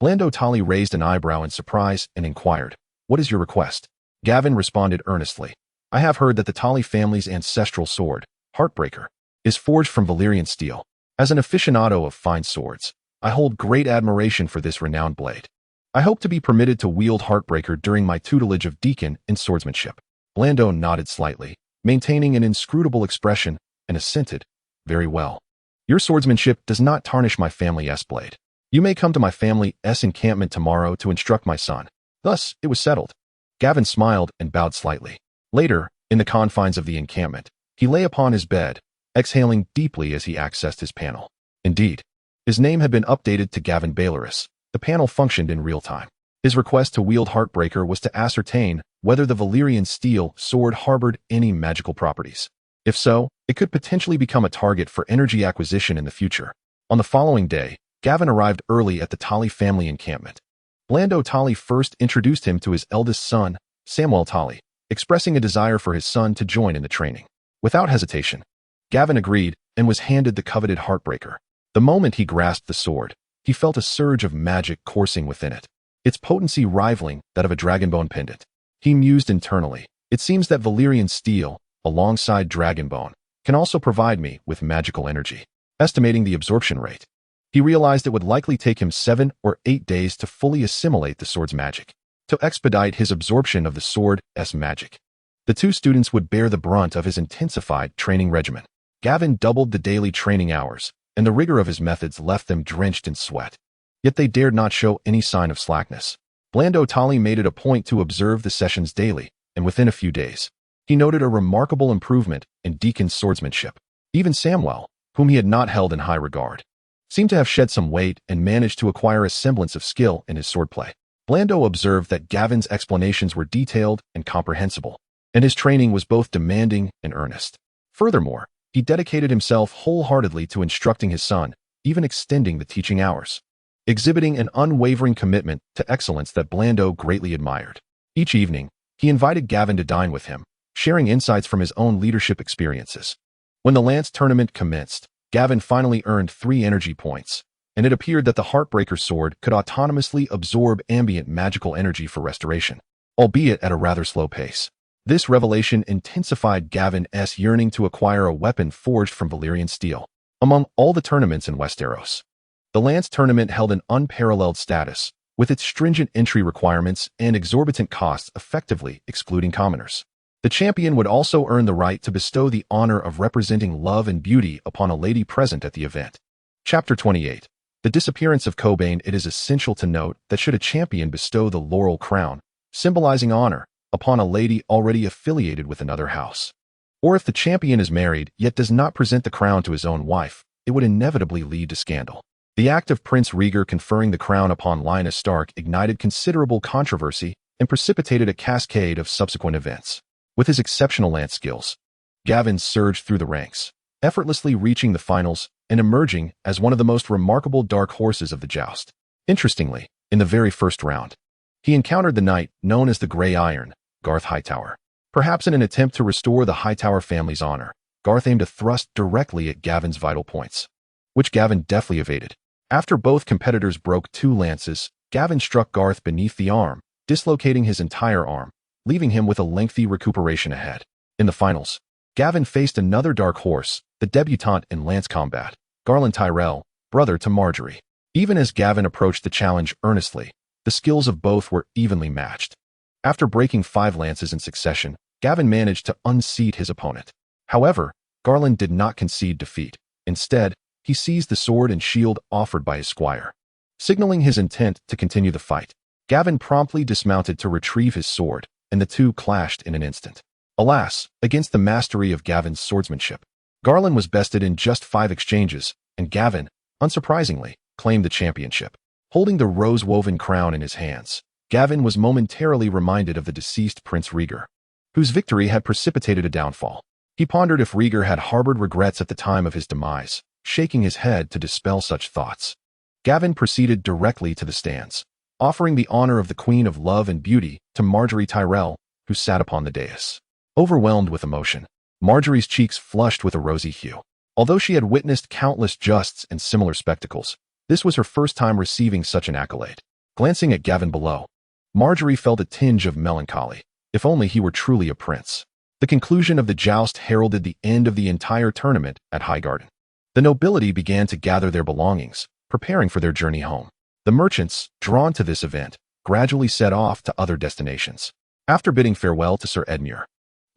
[SPEAKER 1] Blando Tully raised an eyebrow in surprise and inquired, "What is your request?" Gavin responded earnestly, "I have heard that the Tully family's ancestral sword, Heartbreaker, is forged from Valyrian steel. As an aficionado of fine swords, I hold great admiration for this renowned blade. I hope to be permitted to wield Heartbreaker during my tutelage of Deacon in swordsmanship." Blando nodded slightly, maintaining an inscrutable expression, and assented, "Very well. Your swordsmanship does not tarnish my family's blade. You may come to my family's encampment tomorrow to instruct my son." Thus, it was settled. Gavin smiled and bowed slightly. Later, in the confines of the encampment, he lay upon his bed, exhaling deeply as he accessed his panel. Indeed, his name had been updated to Gavin Belaerys. The panel functioned in real time. His request to wield Heartbreaker was to ascertain whether the Valyrian steel sword harbored any magical properties. If so, it could potentially become a target for energy acquisition in the future. On the following day, Gavin arrived early at the Tully family encampment. Blando Tully first introduced him to his eldest son, Samwell Tully, expressing a desire for his son to join in the training. Without hesitation, Gavin agreed and was handed the coveted Heartbreaker. The moment he grasped the sword, he felt a surge of magic coursing within it, its potency rivaling that of a dragonbone pendant. He mused internally, "It seems that Valyrian steel, alongside dragonbone, can also provide me with magical energy." Estimating the absorption rate, he realized it would likely take him 7 or 8 days to fully assimilate the sword's magic. To expedite his absorption of the sword's magic, the two students would bear the brunt of his intensified training regimen. Gavin doubled the daily training hours, and the rigor of his methods left them drenched in sweat. Yet they dared not show any sign of slackness. Blando Tully made it a point to observe the sessions daily, and within a few days, he noted a remarkable improvement in Deacon's swordsmanship. Even Samwell, whom he had not held in high regard, seemed to have shed some weight and managed to acquire a semblance of skill in his swordplay. Blando observed that Gavin's explanations were detailed and comprehensible, and his training was both demanding and earnest. Furthermore, he dedicated himself wholeheartedly to instructing his son, even extending the teaching hours, exhibiting an unwavering commitment to excellence that Blando greatly admired. Each evening, he invited Gavin to dine with him, sharing insights from his own leadership experiences. When the Lance tournament commenced, Gavin finally earned 3 energy points, and it appeared that the Heartbreaker sword could autonomously absorb ambient magical energy for restoration, albeit at a rather slow pace. This revelation intensified Gavin's yearning to acquire a weapon forged from Valyrian steel. Among all the tournaments in Westeros, the Lance tournament held an unparalleled status, with its stringent entry requirements and exorbitant costs effectively excluding commoners. The champion would also earn the right to bestow the honor of representing love and beauty upon a lady present at the event. Chapter 28. The disappearance of Cobain. It is essential to note that should a champion bestow the laurel crown, symbolizing honor, upon a lady already affiliated with another house, or if the champion is married yet does not present the crown to his own wife, it would inevitably lead to scandal. The act of Prince Rhaegar conferring the crown upon Lyanna Stark ignited considerable controversy and precipitated a cascade of subsequent events. With his exceptional lance skills, Gavin surged through the ranks, effortlessly reaching the finals and emerging as one of the most remarkable dark horses of the joust. Interestingly, in the very first round, he encountered the knight known as the Grey Iron, Garth Hightower. Perhaps in an attempt to restore the Hightower family's honor, Garth aimed a thrust directly at Gavin's vital points, which Gavin deftly evaded. After both competitors broke 2 lances, Gavin struck Garth beneath the arm, dislocating his entire arm, leaving him with a lengthy recuperation ahead. In the finals, Gavin faced another dark horse, the debutante in lance combat, Garland Tyrell, brother to Marjorie. Even as Gavin approached the challenge earnestly, the skills of both were evenly matched. After breaking 5 lances in succession, Gavin managed to unseat his opponent. However, Garland did not concede defeat. Instead, he seized the sword and shield offered by his squire. Signaling his intent to continue the fight, Gavin promptly dismounted to retrieve his sword, and the two clashed in an instant. Alas, against the mastery of Gavin's swordsmanship, Garland was bested in just 5 exchanges, and Gavin, unsurprisingly, claimed the championship. Holding the rose-woven crown in his hands, Gavin was momentarily reminded of the deceased Prince Rhaegar, whose victory had precipitated a downfall. He pondered if Rhaegar had harbored regrets at the time of his demise, shaking his head to dispel such thoughts. Gavin proceeded directly to the stands, offering the honor of the Queen of Love and Beauty to Marjorie Tyrell, who sat upon the dais. Overwhelmed with emotion, Marjorie's cheeks flushed with a rosy hue. Although she had witnessed countless justs and similar spectacles, this was her first time receiving such an accolade. Glancing at Gavin below, Marjorie felt a tinge of melancholy. If only he were truly a prince. The conclusion of the joust heralded the end of the entire tournament at Highgarden. The nobility began to gather their belongings, preparing for their journey home. The merchants, drawn to this event, gradually set off to other destinations. After bidding farewell to Sir Edmure,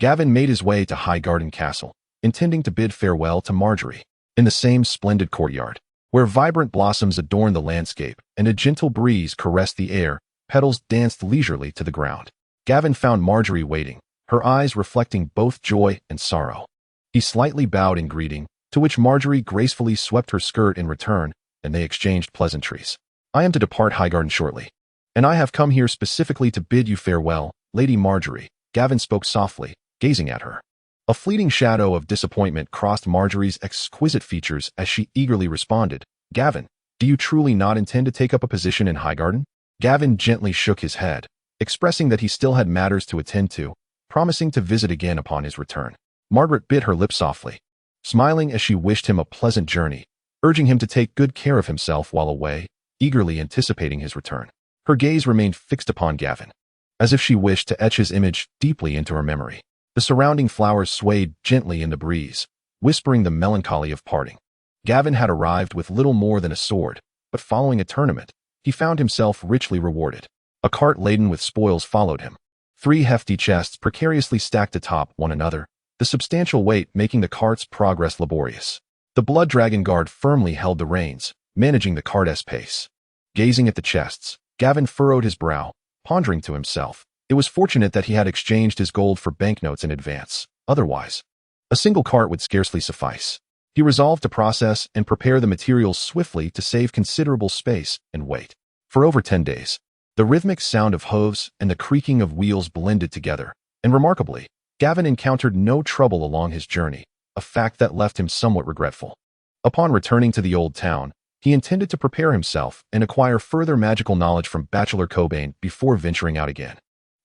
[SPEAKER 1] Gavin made his way to Highgarden Castle, intending to bid farewell to Marjorie. In the same splendid courtyard, where vibrant blossoms adorned the landscape and a gentle breeze caressed the air, petals danced leisurely to the ground. Gavin found Marjorie waiting, her eyes reflecting both joy and sorrow. He slightly bowed in greeting, to which Marjorie gracefully swept her skirt in return, and they exchanged pleasantries. "I am to depart Highgarden shortly, and I have come here specifically to bid you farewell, Lady Marjorie," Gavin spoke softly, gazing at her. A fleeting shadow of disappointment crossed Marjorie's exquisite features as she eagerly responded, "Gavin, do you truly not intend to take up a position in Highgarden?" Gavin gently shook his head, expressing that he still had matters to attend to, promising to visit again upon his return. Margaret bit her lip softly, smiling as she wished him a pleasant journey, urging him to take good care of himself while away, eagerly anticipating his return. Her gaze remained fixed upon Gavin, as if she wished to etch his image deeply into her memory. The surrounding flowers swayed gently in the breeze, whispering the melancholy of parting. Gavin had arrived with little more than a sword, but following a tournament, he found himself richly rewarded. A cart laden with spoils followed him. 3 hefty chests precariously stacked atop one another, the substantial weight making the cart's progress laborious. The Blood Dragon Guard firmly held the reins, managing the cart's pace. Gazing at the chests, Gavin furrowed his brow, pondering to himself. It was fortunate that he had exchanged his gold for banknotes in advance. Otherwise, a single cart would scarcely suffice. He resolved to process and prepare the materials swiftly to save considerable space and weight. For over 10 days, the rhythmic sound of hooves and the creaking of wheels blended together, and remarkably, Gavin encountered no trouble along his journey, a fact that left him somewhat regretful. Upon returning to the old town, he intended to prepare himself and acquire further magical knowledge from Bachelor Cobain before venturing out again.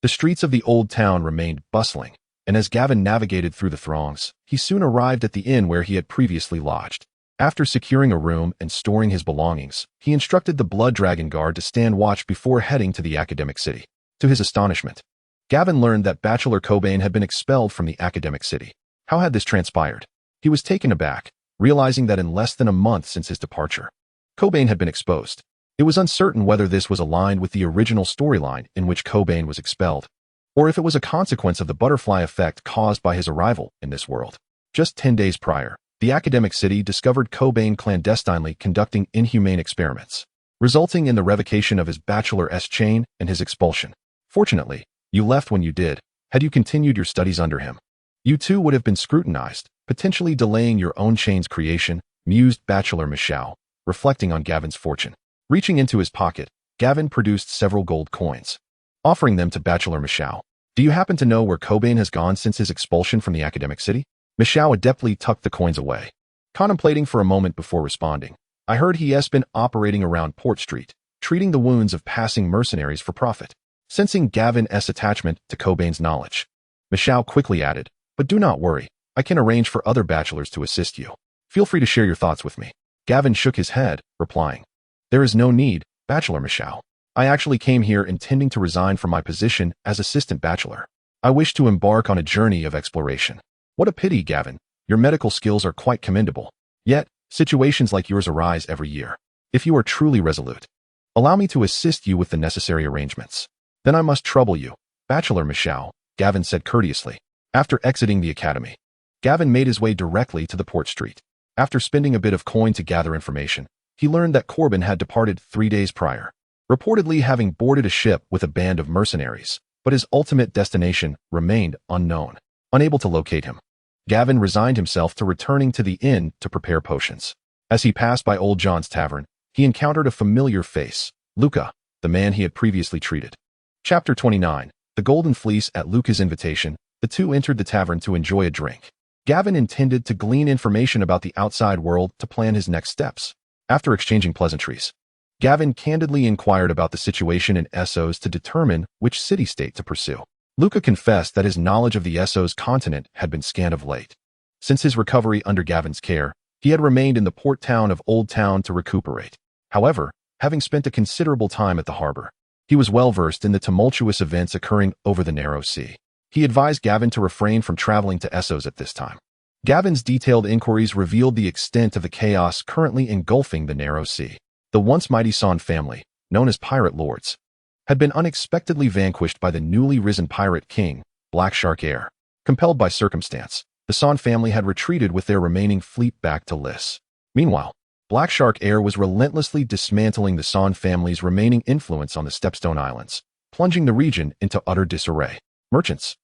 [SPEAKER 1] The streets of the old town remained bustling, and as Gavin navigated through the throngs, he soon arrived at the inn where he had previously lodged. After securing a room and storing his belongings, he instructed the Blood Dragon Guard to stand watch before heading to the academic city. To his astonishment, Gavin learned that Bachelor Cobain had been expelled from the academic city. How had this transpired? He was taken aback, realizing that in less than a month since his departure, Cobain had been exposed. It was uncertain whether this was aligned with the original storyline in which Cobain was expelled, or if it was a consequence of the butterfly effect caused by his arrival in this world. Just 10 days prior, the academic city discovered Cobain clandestinely conducting inhumane experiments, resulting in the revocation of his bachelor's chain and his expulsion. Fortunately, you left when you did. Had you continued your studies under him, you too would have been scrutinized, potentially delaying your own chain's creation, mused Bachelor Michal, reflecting on Gavin's fortune. Reaching into his pocket, Gavin produced several gold coins, offering them to Bachelor Michal. "Do you happen to know where Cobain has gone since his expulsion from the academic city?" Michal adeptly tucked the coins away, contemplating for a moment before responding. "I heard he has been operating around Port Street, treating the wounds of passing mercenaries for profit." Sensing Gavin's attachment to Cobain's knowledge, Michal quickly added, "But do not worry, I can arrange for other bachelors to assist you. Feel free to share your thoughts with me." Gavin shook his head, replying, "There is no need, Bachelor Michal. I actually came here intending to resign from my position as assistant bachelor. I wish to embark on a journey of exploration." "What a pity, Gavin. Your medical skills are quite commendable. Yet, Situations like yours arise every year. If you are truly resolute, allow me to assist you with the necessary arrangements. Then I must trouble you, Bachelor Michal, Gavin said courteously. After exiting the academy, Gavin made his way directly to the port street. After spending a bit of coin to gather information, he learned that Corbin had departed 3 days prior, reportedly having boarded a ship with a band of mercenaries, but his ultimate destination remained unknown. Unable to locate him, Gavin resigned himself to returning to the inn to prepare potions. As he passed by Old John's tavern, he encountered a familiar face, Luca, the man he had previously treated. Chapter 29, The Golden Fleece. At Luca's invitation, the two entered the tavern to enjoy a drink. Gavin intended to glean information about the outside world to plan his next steps. After exchanging pleasantries, Gavin candidly inquired about the situation in Essos to determine which city-state to pursue. Luca confessed that his knowledge of the Essos continent had been scant of late. Since his recovery under Gavin's care, he had remained in the port town of Old Town to recuperate. However, having spent a considerable time at the harbor, he was well versed in the tumultuous events occurring over the narrow sea. He advised Gavin to refrain from traveling to Essos at this time. Gavin's detailed inquiries revealed the extent of the chaos currently engulfing the narrow sea. The once mighty Scion family, known as pirate lords, had been unexpectedly vanquished by the newly risen pirate king, Black Shark Heir. Compelled by circumstance, the Scion family had retreated with their remaining fleet back to Lys. Meanwhile, Black Shark Heir was relentlessly dismantling the Scion family's remaining influence on the Stepstone Islands, plunging the region into utter disarray. Merchants,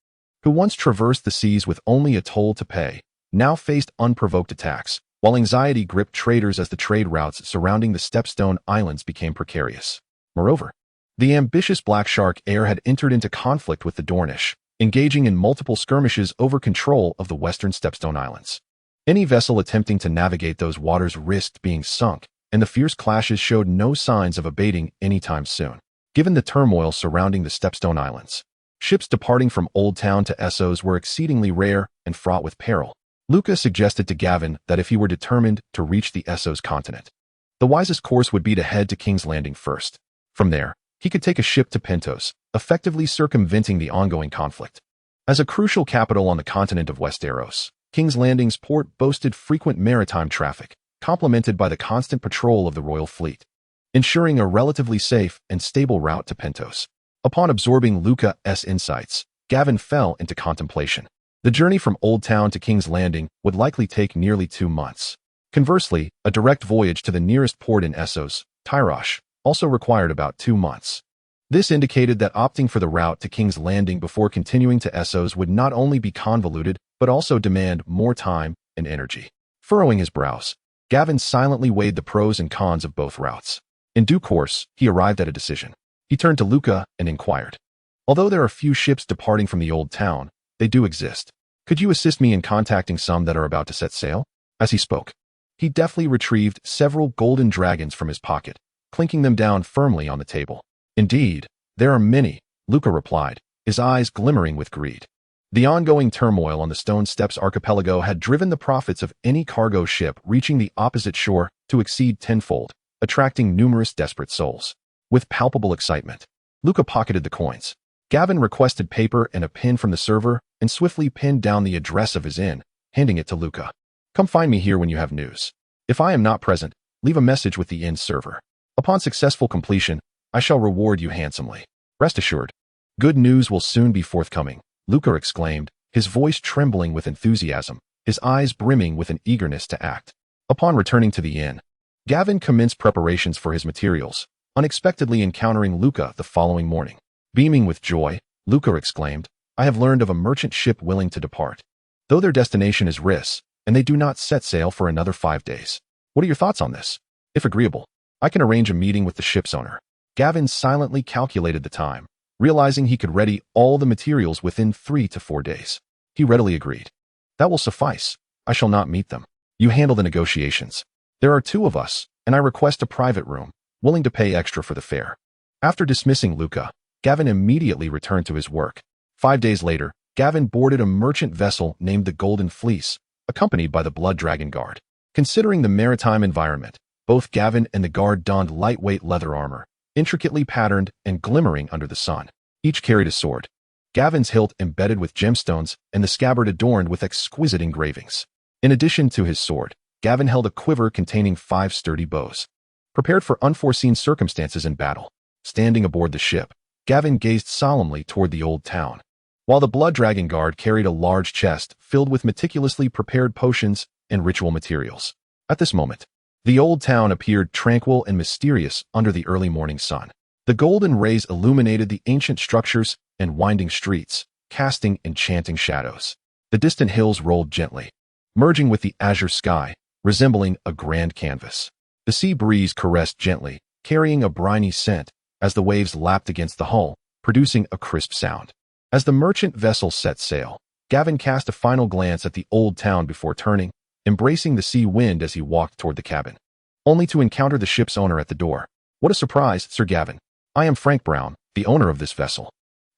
[SPEAKER 1] who once traversed the seas with only a toll to pay, now faced unprovoked attacks, while anxiety gripped traders as the trade routes surrounding the Stepstone Islands became precarious. Moreover, the ambitious Black Shark Heir had entered into conflict with the Dornish, engaging in multiple skirmishes over control of the western Stepstone Islands. Any vessel attempting to navigate those waters risked being sunk, and the fierce clashes showed no signs of abating anytime soon. Given the turmoil surrounding the Stepstone Islands, ships departing from Old Town to Essos were exceedingly rare and fraught with peril. Luca suggested to Gavin that if he were determined to reach the Essos continent, the wisest course would be to head to King's Landing first. From there, he could take a ship to Pentos, effectively circumventing the ongoing conflict. As a crucial capital on the continent of Westeros, King's Landing's port boasted frequent maritime traffic, complemented by the constant patrol of the royal fleet, ensuring a relatively safe and stable route to Pentos. Upon absorbing Luca's insights, Gavin fell into contemplation. The journey from Old Town to King's Landing would likely take nearly 2 months. Conversely, a direct voyage to the nearest port in Essos, Tyrosh, also required about 2 months. This indicated that opting for the route to King's Landing before continuing to Essos would not only be convoluted, but also demand more time and energy. Furrowing his brows, Gavin silently weighed the pros and cons of both routes. In due course, he arrived at a decision. He turned to Luca and inquired, "Although there are few ships departing from the Old Town, they do exist. Could you assist me in contacting some that are about to set sail?" As he spoke, he deftly retrieved several golden dragons from his pocket, clinking them down firmly on the table. "Indeed, there are many," Luca replied, his eyes glimmering with greed. The ongoing turmoil on the Stone Steps archipelago had driven the profits of any cargo ship reaching the opposite shore to exceed tenfold, attracting numerous desperate souls. With palpable excitement, Luca pocketed the coins. Gavin requested paper and a pen from the server and swiftly pinned down the address of his inn, handing it to Luca. "Come find me here when you have news. If I am not present, leave a message with the inn server. Upon successful completion, I shall reward you handsomely. Rest assured, good news will soon be forthcoming," Luca exclaimed, his voice trembling with enthusiasm, his eyes brimming with an eagerness to act. Upon returning to the inn, Gavin commenced preparations for his materials, unexpectedly encountering Luca the following morning. Beaming with joy, Luca exclaimed, "I have learned of a merchant ship willing to depart. Though their destination is Rys, and they do not set sail for another 5 days. What are your thoughts on this? If agreeable, I can arrange a meeting with the ship's owner." Gavin silently calculated the time, realizing he could ready all the materials within 3 to 4 days. He readily agreed. "That will suffice. I shall not meet them. You handle the negotiations. There are 2 of us, and I request a private room, willing to pay extra for the fare." After dismissing Luca, Gavin immediately returned to his work. 5 days later, Gavin boarded a merchant vessel named the Golden Fleece, accompanied by the Blood Dragon Guard. Considering the maritime environment, both Gavin and the guard donned lightweight leather armor, intricately patterned and glimmering under the sun. Each carried a sword, Gavin's hilt embedded with gemstones and the scabbard adorned with exquisite engravings. In addition to his sword, Gavin held a quiver containing 5 sturdy bows, prepared for unforeseen circumstances in battle. Standing aboard the ship, Gavin gazed solemnly toward the old town, while the Blood Dragon Guard carried a large chest filled with meticulously prepared potions and ritual materials. At this moment, the old town appeared tranquil and mysterious under the early morning sun. The golden rays illuminated the ancient structures and winding streets, casting enchanting shadows. The distant hills rolled gently, merging with the azure sky, resembling a grand canvas. The sea breeze caressed gently, carrying a briny scent as the waves lapped against the hull, producing a crisp sound. As the merchant vessel set sail, Gavin cast a final glance at the old town before turning, embracing the sea wind as he walked toward the cabin, only to encounter the ship's owner at the door. "What a surprise, Sir Gavin. I am Frank Brown, the owner of this vessel."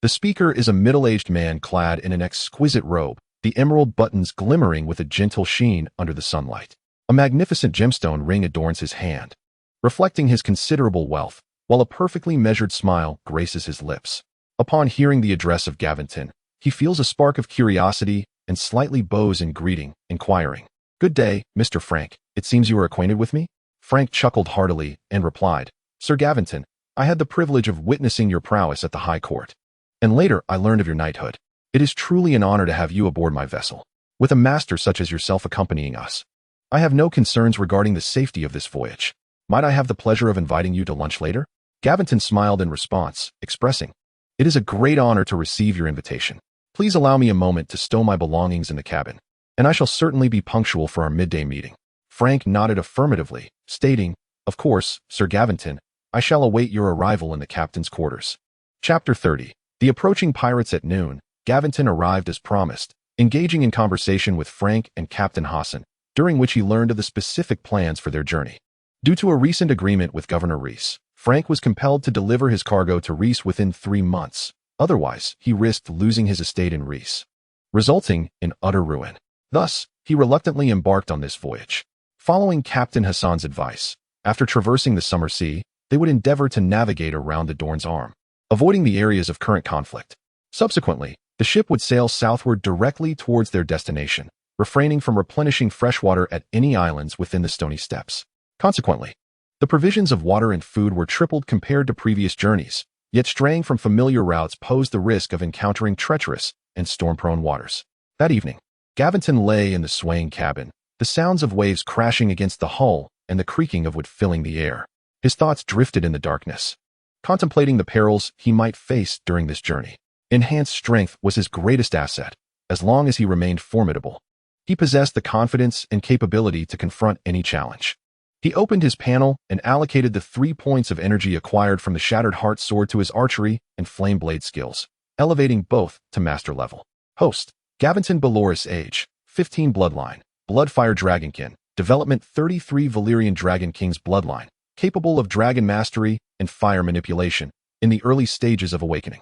[SPEAKER 1] The speaker is a middle-aged man clad in an exquisite robe, the emerald buttons glimmering with a gentle sheen under the sunlight. A magnificent gemstone ring adorns his hand, reflecting his considerable wealth, while a perfectly measured smile graces his lips. Upon hearing the address of Gavinton, he feels a spark of curiosity and slightly bows in greeting, inquiring, "Good day, Mr. Frank. It seems you are acquainted with me?" Frank chuckled heartily and replied, "Sir Gavinton, I had the privilege of witnessing your prowess at the High Court, and later I learned of your knighthood. It is truly an honor to have you aboard my vessel, with a master such as yourself accompanying us. I have no concerns regarding the safety of this voyage. Might I have the pleasure of inviting you to lunch later?" Gavinton smiled in response, expressing, "It is a great honor to receive your invitation. Please allow me a moment to stow my belongings in the cabin, and I shall certainly be punctual for our midday meeting." Frank nodded affirmatively, stating, "Of course, Sir Gavinton, I shall await your arrival in the captain's quarters." Chapter 30. The approaching pirates at noon. Gavinton arrived as promised, engaging in conversation with Frank and Captain Hassan, during which he learned of the specific plans for their journey. Due to a recent agreement with Governor Rhys, Frank was compelled to deliver his cargo to Rhys within 3 months. Otherwise, he risked losing his estate in Rhys, resulting in utter ruin. Thus, he reluctantly embarked on this voyage. Following Captain Hassan's advice, after traversing the Summer Sea, they would endeavor to navigate around the Dorne's Arm, avoiding the areas of current conflict. Subsequently, the ship would sail southward directly towards their destination, refraining from replenishing freshwater at any islands within the Stony Steppes. Consequently, the provisions of water and food were tripled compared to previous journeys, yet straying from familiar routes posed the risk of encountering treacherous and storm-prone waters. That evening, Gavinton lay in the swaying cabin, the sounds of waves crashing against the hull and the creaking of wood filling the air. His thoughts drifted in the darkness, contemplating the perils he might face during this journey. Enhanced strength was his greatest asset, as long as he remained formidable. He possessed the confidence and capability to confront any challenge. He opened his panel and allocated the 3 points of energy acquired from the Shattered Heart Sword to his archery and flame blade skills, elevating both to master level. Host: Gavinton Belaerys. Age: 15. Bloodline: Bloodfire Dragonkin. Development: 33. Valyrian Dragon King's bloodline, capable of dragon mastery and fire manipulation in the early stages of awakening.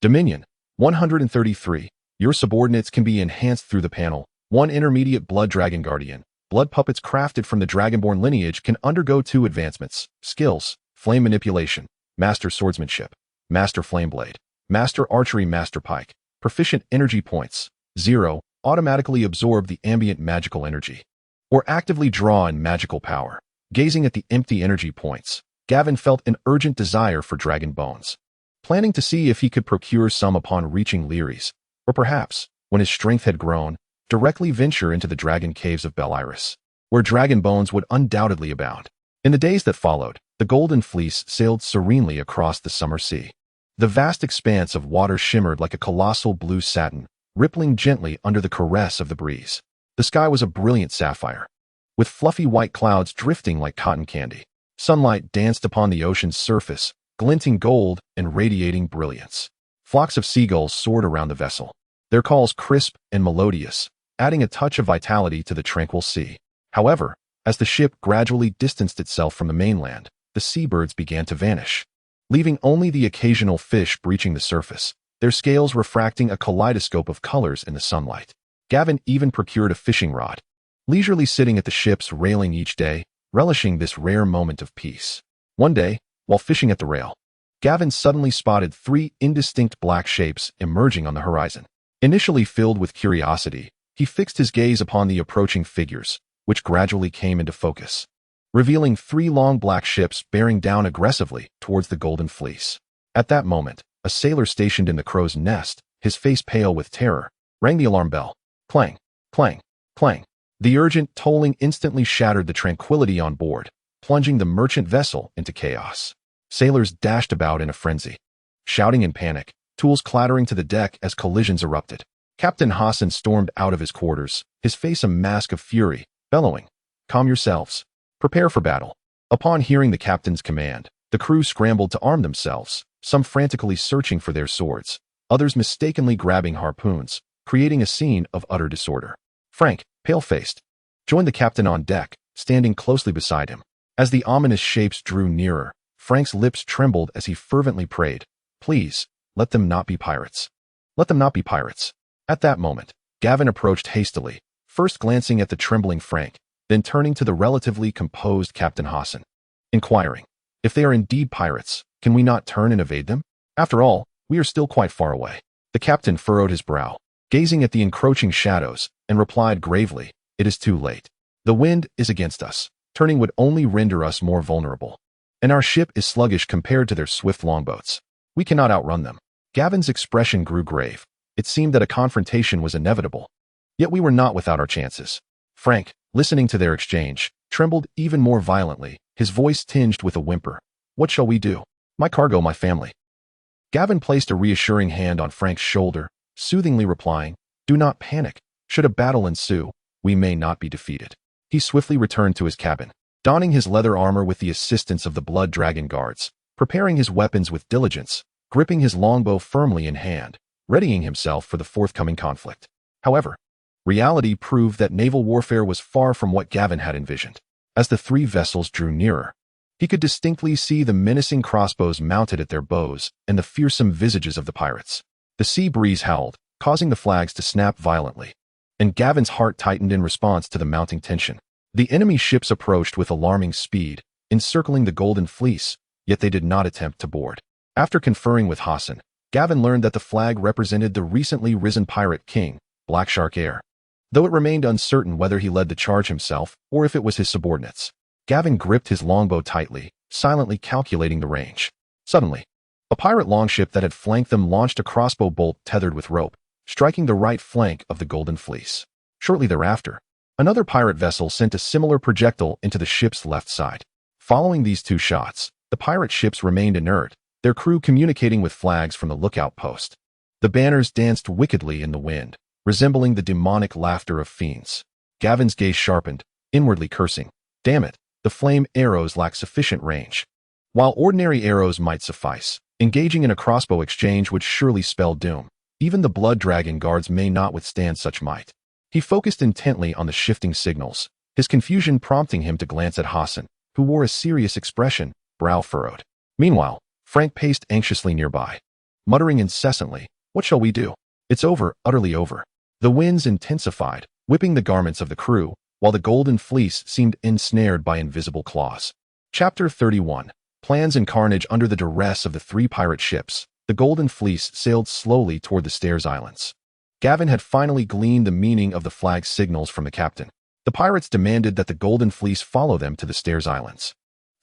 [SPEAKER 1] Dominion: 133. Your subordinates can be enhanced through the panel. 1 intermediate Blood Dragon Guardian. Blood puppets crafted from the Dragonborn lineage can undergo 2 advancements. Skills: Flame Manipulation, Master Swordsmanship, Master Flameblade, Master Archery, Master Pike. Proficient energy points: 0. Automatically absorb the ambient magical energy, or actively draw in magical power. Gazing at the empty energy points, Gavin felt an urgent desire for dragon bones, planning to see if he could procure some upon reaching Leary's, or perhaps, when his strength had grown, directly venture into the dragon caves of Beleris, where dragon bones would undoubtedly abound. In the days that followed, the Golden Fleece sailed serenely across the Summer Sea. The vast expanse of water shimmered like a colossal blue satin, rippling gently under the caress of the breeze. The sky was a brilliant sapphire, with fluffy white clouds drifting like cotton candy. Sunlight danced upon the ocean's surface, glinting gold and radiating brilliance. Flocks of seagulls soared around the vessel, their calls crisp and melodious, adding a touch of vitality to the tranquil sea. However, as the ship gradually distanced itself from the mainland, the seabirds began to vanish, leaving only the occasional fish breaching the surface, their scales refracting a kaleidoscope of colors in the sunlight. Gavin even procured a fishing rod, leisurely sitting at the ship's railing each day, relishing this rare moment of peace. One day, while fishing at the rail, Gavin suddenly spotted 3 indistinct black shapes emerging on the horizon. Initially filled with curiosity, he fixed his gaze upon the approaching figures, which gradually came into focus, revealing 3 long black ships bearing down aggressively towards the Golden Fleece. At that moment, a sailor stationed in the crow's nest, his face pale with terror, rang the alarm bell. Clang, clang, clang. The urgent tolling instantly shattered the tranquility on board, plunging the merchant vessel into chaos. Sailors dashed about in a frenzy, shouting in panic, tools clattering to the deck as collisions erupted. Captain Hassan stormed out of his quarters, his face a mask of fury, bellowing, "Calm yourselves. Prepare for battle." Upon hearing the captain's command, the crew scrambled to arm themselves, some frantically searching for their swords, others mistakenly grabbing harpoons, creating a scene of utter disorder. Frank, pale-faced, joined the captain on deck, standing closely beside him. As the ominous shapes drew nearer, Frank's lips trembled as he fervently prayed, "Please, let them not be pirates. Let them not be pirates." At that moment, Gavin approached hastily, first glancing at the trembling Frank, then turning to the relatively composed Captain Hassan, inquiring, "If they are indeed pirates, can we not turn and evade them? After all, we are still quite far away." The captain furrowed his brow, gazing at the encroaching shadows, and replied gravely, "It is too late. The wind is against us. Turning would only render us more vulnerable. And our ship is sluggish compared to their swift longboats. We cannot outrun them." Gavin's expression grew grave. It seemed that a confrontation was inevitable. Yet we were not without our chances. Frank, listening to their exchange, trembled even more violently, his voice tinged with a whimper. "What shall we do? My cargo, my family." Gavin placed a reassuring hand on Frank's shoulder, soothingly replying, "Do not panic. Should a battle ensue, we may not be defeated." He swiftly returned to his cabin, donning his leather armor with the assistance of the Blood Dragon guards, preparing his weapons with diligence, gripping his longbow firmly in hand, readying himself for the forthcoming conflict. However, reality proved that naval warfare was far from what Gavin had envisioned. As the 3 vessels drew nearer, he could distinctly see the menacing crossbows mounted at their bows and the fearsome visages of the pirates. The sea breeze howled, causing the flags to snap violently, and Gavin's heart tightened in response to the mounting tension. The enemy ships approached with alarming speed, encircling the Golden Fleece, yet they did not attempt to board. After conferring with Hassan, Gavin learned that the flag represented the recently risen pirate king, Black Shark Heir. Though it remained uncertain whether he led the charge himself or if it was his subordinates, Gavin gripped his longbow tightly, silently calculating the range. Suddenly, a pirate longship that had flanked them launched a crossbow bolt tethered with rope, striking the right flank of the Golden Fleece. Shortly thereafter, another pirate vessel sent a similar projectile into the ship's left side. Following these 2 shots, the pirate ships remained inert, their crew communicating with flags from the lookout post. The banners danced wickedly in the wind, resembling the demonic laughter of fiends. Gavin's gaze sharpened, inwardly cursing, "Damn it, the flame arrows lack sufficient range." While ordinary arrows might suffice, engaging in a crossbow exchange would surely spell doom. Even the Blood Dragon guards may not withstand such might. He focused intently on the shifting signals, his confusion prompting him to glance at Hassan, who wore a serious expression, brow furrowed. Meanwhile, Frank paced anxiously nearby, muttering incessantly, "What shall we do? It's over, utterly over." The winds intensified, whipping the garments of the crew, while the Golden Fleece seemed ensnared by invisible claws. Chapter 31. Plans and carnage. Under the duress of the 3 pirate ships, the Golden Fleece sailed slowly toward the Stairs Islands. Gavin had finally gleaned the meaning of the flag's signals from the captain. The pirates demanded that the Golden Fleece follow them to the Stairs Islands,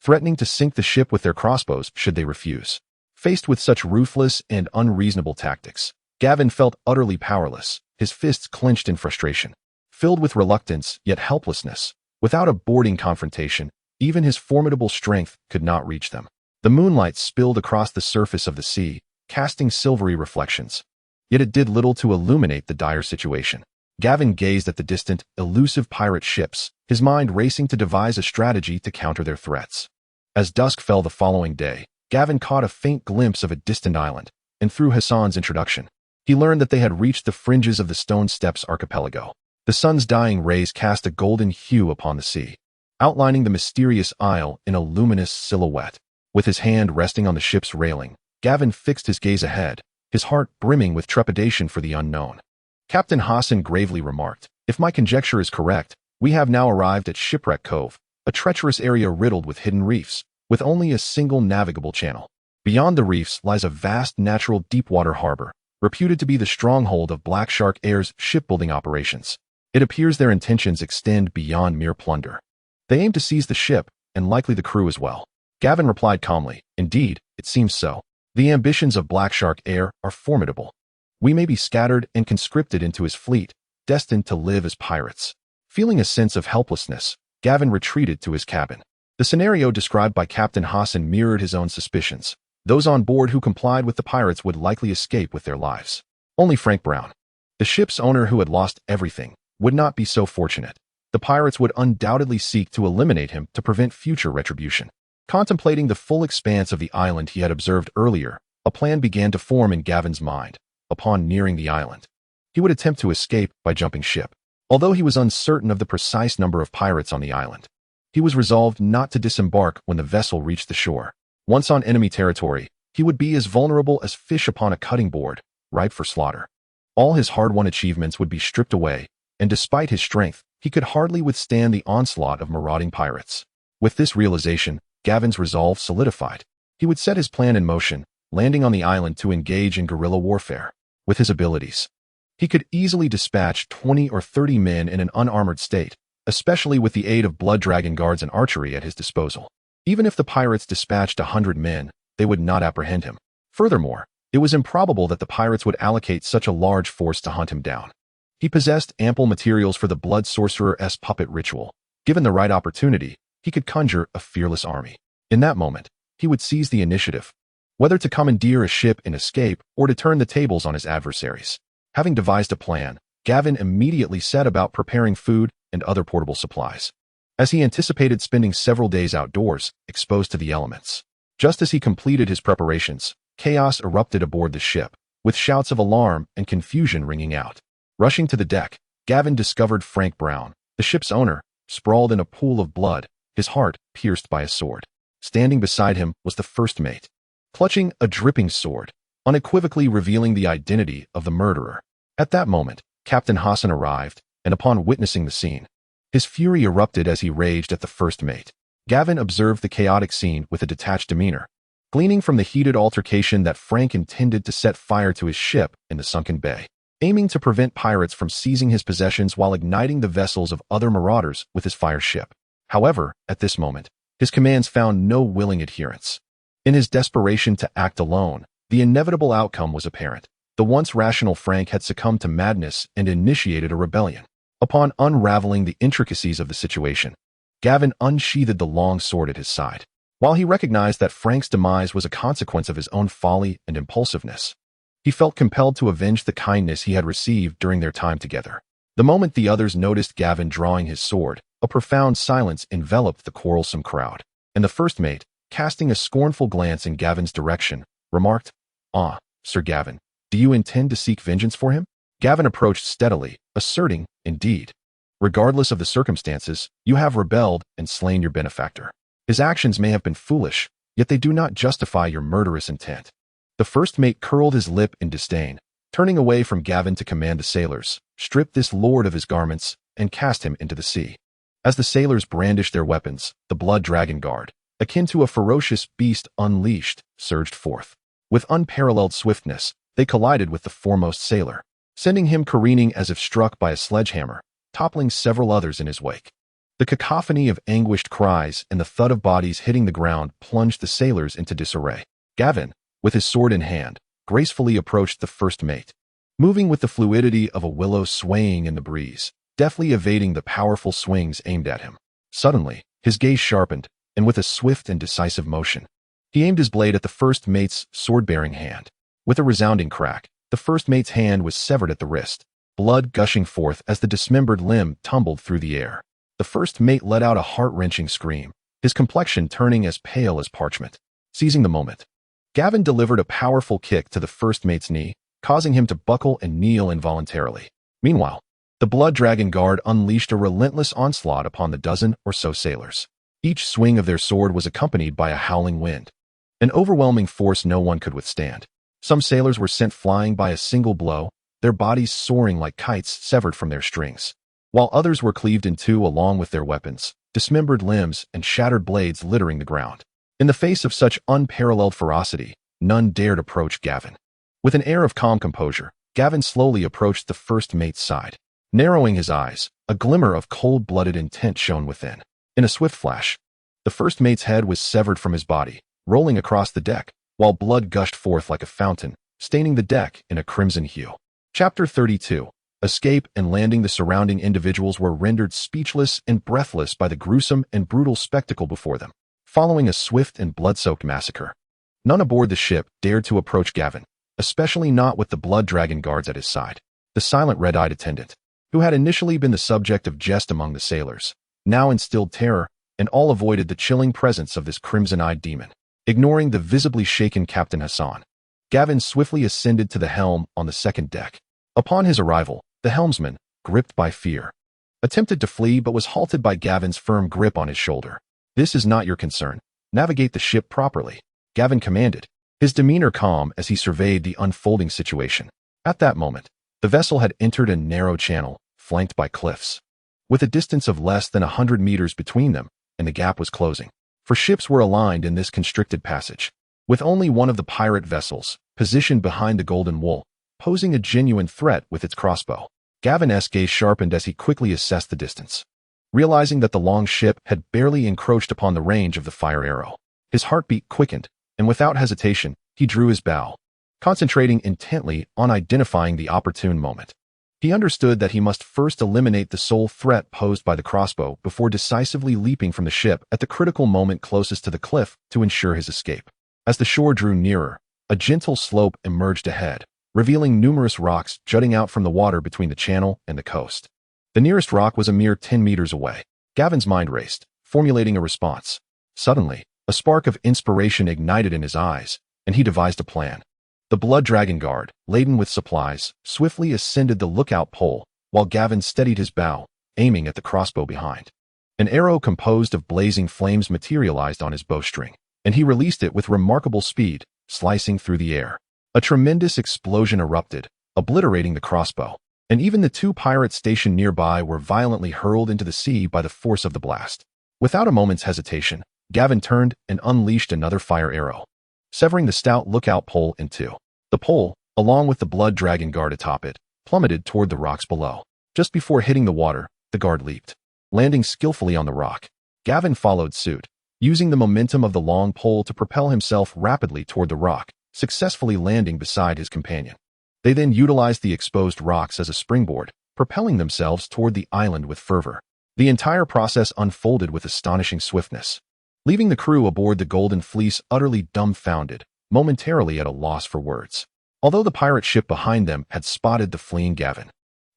[SPEAKER 1] threatening to sink the ship with their crossbows should they refuse. Faced with such ruthless and unreasonable tactics, Gavin felt utterly powerless, his fists clenched in frustration. Filled with reluctance yet helplessness, without a boarding confrontation, even his formidable strength could not reach them. The moonlight spilled across the surface of the sea, casting silvery reflections. Yet it did little to illuminate the dire situation. Gavin gazed at the distant, elusive pirate ships, his mind racing to devise a strategy to counter their threats. As dusk fell the following day, Gavin caught a faint glimpse of a distant island, and through Hassan's introduction, he learned that they had reached the fringes of the Stone Steps archipelago. The sun's dying rays cast a golden hue upon the sea, outlining the mysterious isle in a luminous silhouette. With his hand resting on the ship's railing, Gavin fixed his gaze ahead, his heart brimming with trepidation for the unknown. Captain Hassan gravely remarked, "If my conjecture is correct, we have now arrived at Shipwreck Cove, a treacherous area riddled with hidden reefs, with only a single navigable channel. Beyond the reefs lies a vast natural deepwater harbor, reputed to be the stronghold of Black Shark Heir's shipbuilding operations. It appears their intentions extend beyond mere plunder. They aim to seize the ship, and likely the crew as well. Gavin replied calmly, "Indeed, it seems so. The ambitions of Black Shark heir are formidable. We may be scattered and conscripted into his fleet, destined to live as pirates." Feeling a sense of helplessness, Gavin retreated to his cabin. The scenario described by Captain Hassan mirrored his own suspicions. Those on board who complied with the pirates would likely escape with their lives. Only Frank Brown, the ship's owner who had lost everything, would not be so fortunate. The pirates would undoubtedly seek to eliminate him to prevent future retribution. Contemplating the full expanse of the island he had observed earlier, a plan began to form in Gavin's mind. Upon nearing the island, he would attempt to escape by jumping ship. Although he was uncertain of the precise number of pirates on the island, he was resolved not to disembark when the vessel reached the shore. Once on enemy territory, he would be as vulnerable as fish upon a cutting board, ripe for slaughter. All his hard-won achievements would be stripped away, and despite his strength, he could hardly withstand the onslaught of marauding pirates. With this realization, Gavin's resolve solidified. He would set his plan in motion, landing on the island to engage in guerrilla warfare. With his abilities, he could easily dispatch 20 or 30 men in an unarmored state, especially with the aid of blood dragon guards and archery at his disposal. Even if the pirates dispatched 100 men, they would not apprehend him. Furthermore, it was improbable that the pirates would allocate such a large force to hunt him down. He possessed ample materials for the blood sorcerer's puppet ritual. Given the right opportunity, he could conjure a fearless army. In that moment, he would seize the initiative, whether to commandeer a ship and escape or to turn the tables on his adversaries. Having devised a plan, Gavin immediately set about preparing food and other portable supplies, as he anticipated spending several days outdoors, exposed to the elements. Just as he completed his preparations, chaos erupted aboard the ship, with shouts of alarm and confusion ringing out. Rushing to the deck, Gavin discovered Frank Brown, the ship's owner, sprawled in a pool of blood, his heart pierced by a sword. Standing beside him was the first mate, clutching a dripping sword, unequivocally revealing the identity of the murderer. At that moment, Captain Hassan arrived, and upon witnessing the scene, his fury erupted as he raged at the first mate. Gavin observed the chaotic scene with a detached demeanor, gleaning from the heated altercation that Frank intended to set fire to his ship in the sunken bay, aiming to prevent pirates from seizing his possessions while igniting the vessels of other marauders with his fire ship. However, at this moment, his commands found no willing adherents. In his desperation to act alone, the inevitable outcome was apparent. The once rational Frank had succumbed to madness and initiated a rebellion. Upon unraveling the intricacies of the situation, Gavin unsheathed the long sword at his side. While he recognized that Frank's demise was a consequence of his own folly and impulsiveness, he felt compelled to avenge the kindness he had received during their time together. The moment the others noticed Gavin drawing his sword, a profound silence enveloped the quarrelsome crowd, and the first mate, casting a scornful glance in Gavin's direction, remarked, "Ah, Sir Gavin, do you intend to seek vengeance for him?" Gavin approached steadily, asserting, "Indeed. Regardless of the circumstances, you have rebelled and slain your benefactor. His actions may have been foolish, yet they do not justify your murderous intent." The first mate curled his lip in disdain, turning away from Gavin to command the sailors, "Strip this lord of his garments and cast him into the sea." As the sailors brandished their weapons, the blood dragon guard, akin to a ferocious beast unleashed, surged forth. With unparalleled swiftness, they collided with the foremost sailor, sending him careening as if struck by a sledgehammer, toppling several others in his wake. The cacophony of anguished cries and the thud of bodies hitting the ground plunged the sailors into disarray. Gavin, with his sword in hand, gracefully approached the first mate, moving with the fluidity of a willow swaying in the breeze, deftly evading the powerful swings aimed at him. Suddenly, his gaze sharpened, and with a swift and decisive motion, he aimed his blade at the first mate's sword-bearing hand. With a resounding crack, the first mate's hand was severed at the wrist, blood gushing forth as the dismembered limb tumbled through the air. The first mate let out a heart-wrenching scream, his complexion turning as pale as parchment. Seizing the moment, Gavin delivered a powerful kick to the first mate's knee, causing him to buckle and kneel involuntarily. Meanwhile, the blood dragon guard unleashed a relentless onslaught upon the dozen or so sailors. Each swing of their sword was accompanied by a howling wind, an overwhelming force no one could withstand. Some sailors were sent flying by a single blow, their bodies soaring like kites severed from their strings, while others were cleaved in two along with their weapons, dismembered limbs and shattered blades littering the ground. In the face of such unparalleled ferocity, none dared approach Gavin. With an air of calm composure, Gavin slowly approached the first mate's side. Narrowing his eyes, a glimmer of cold-blooded intent shone within. In a swift flash, the first mate's head was severed from his body, rolling across the deck, while blood gushed forth like a fountain, staining the deck in a crimson hue. Chapter 32. Escape and landing. The surrounding individuals were rendered speechless and breathless by the gruesome and brutal spectacle before them. Following a swift and blood-soaked massacre, none aboard the ship dared to approach Gavin, especially not with the blood dragon guards at his side. The silent red-eyed attendant, who had initially been the subject of jest among the sailors, now instilled terror, and all avoided the chilling presence of this crimson-eyed demon. Ignoring the visibly shaken Captain Hassan, Gavin swiftly ascended to the helm on the second deck. Upon his arrival, the helmsman, gripped by fear, attempted to flee but was halted by Gavin's firm grip on his shoulder. "This is not your concern. Navigate the ship properly," Gavin commanded, his demeanor calm as he surveyed the unfolding situation. At that moment, the vessel had entered a narrow channel, flanked by cliffs, with a distance of less than 100 meters between them, and the gap was closing. For ships were aligned in this constricted passage, with only one of the pirate vessels, positioned behind the Golden Wool, posing a genuine threat with its crossbow. Gavin's gaze sharpened as he quickly assessed the distance, realizing that the long ship had barely encroached upon the range of the fire arrow. His heartbeat quickened, and without hesitation, he drew his bow, concentrating intently on identifying the opportune moment. He understood that he must first eliminate the sole threat posed by the crossbow before decisively leaping from the ship at the critical moment closest to the cliff to ensure his escape. As the shore drew nearer, a gentle slope emerged ahead, revealing numerous rocks jutting out from the water between the channel and the coast. The nearest rock was a mere 10 meters away. Gavin's mind raced, formulating a response. Suddenly, a spark of inspiration ignited in his eyes, and he devised a plan. The Blood Dragon Guard, laden with supplies, swiftly ascended the lookout pole, while Gavin steadied his bow, aiming at the crossbow behind. An arrow composed of blazing flames materialized on his bowstring, and he released it with remarkable speed, slicing through the air. A tremendous explosion erupted, obliterating the crossbow, and even the two pirates stationed nearby were violently hurled into the sea by the force of the blast. Without a moment's hesitation, Gavin turned and unleashed another fire arrow, severing the stout lookout pole in two. The pole, along with the Blood Dragon Guard atop it, plummeted toward the rocks below. Just before hitting the water, the guard leaped, landing skillfully on the rock. Gavin followed suit, using the momentum of the long pole to propel himself rapidly toward the rock, successfully landing beside his companion. They then utilized the exposed rocks as a springboard, propelling themselves toward the island with fervor. The entire process unfolded with astonishing swiftness, leaving the crew aboard the Golden Fleece utterly dumbfounded, momentarily at a loss for words. Although the pirate ship behind them had spotted the fleeing Gavin,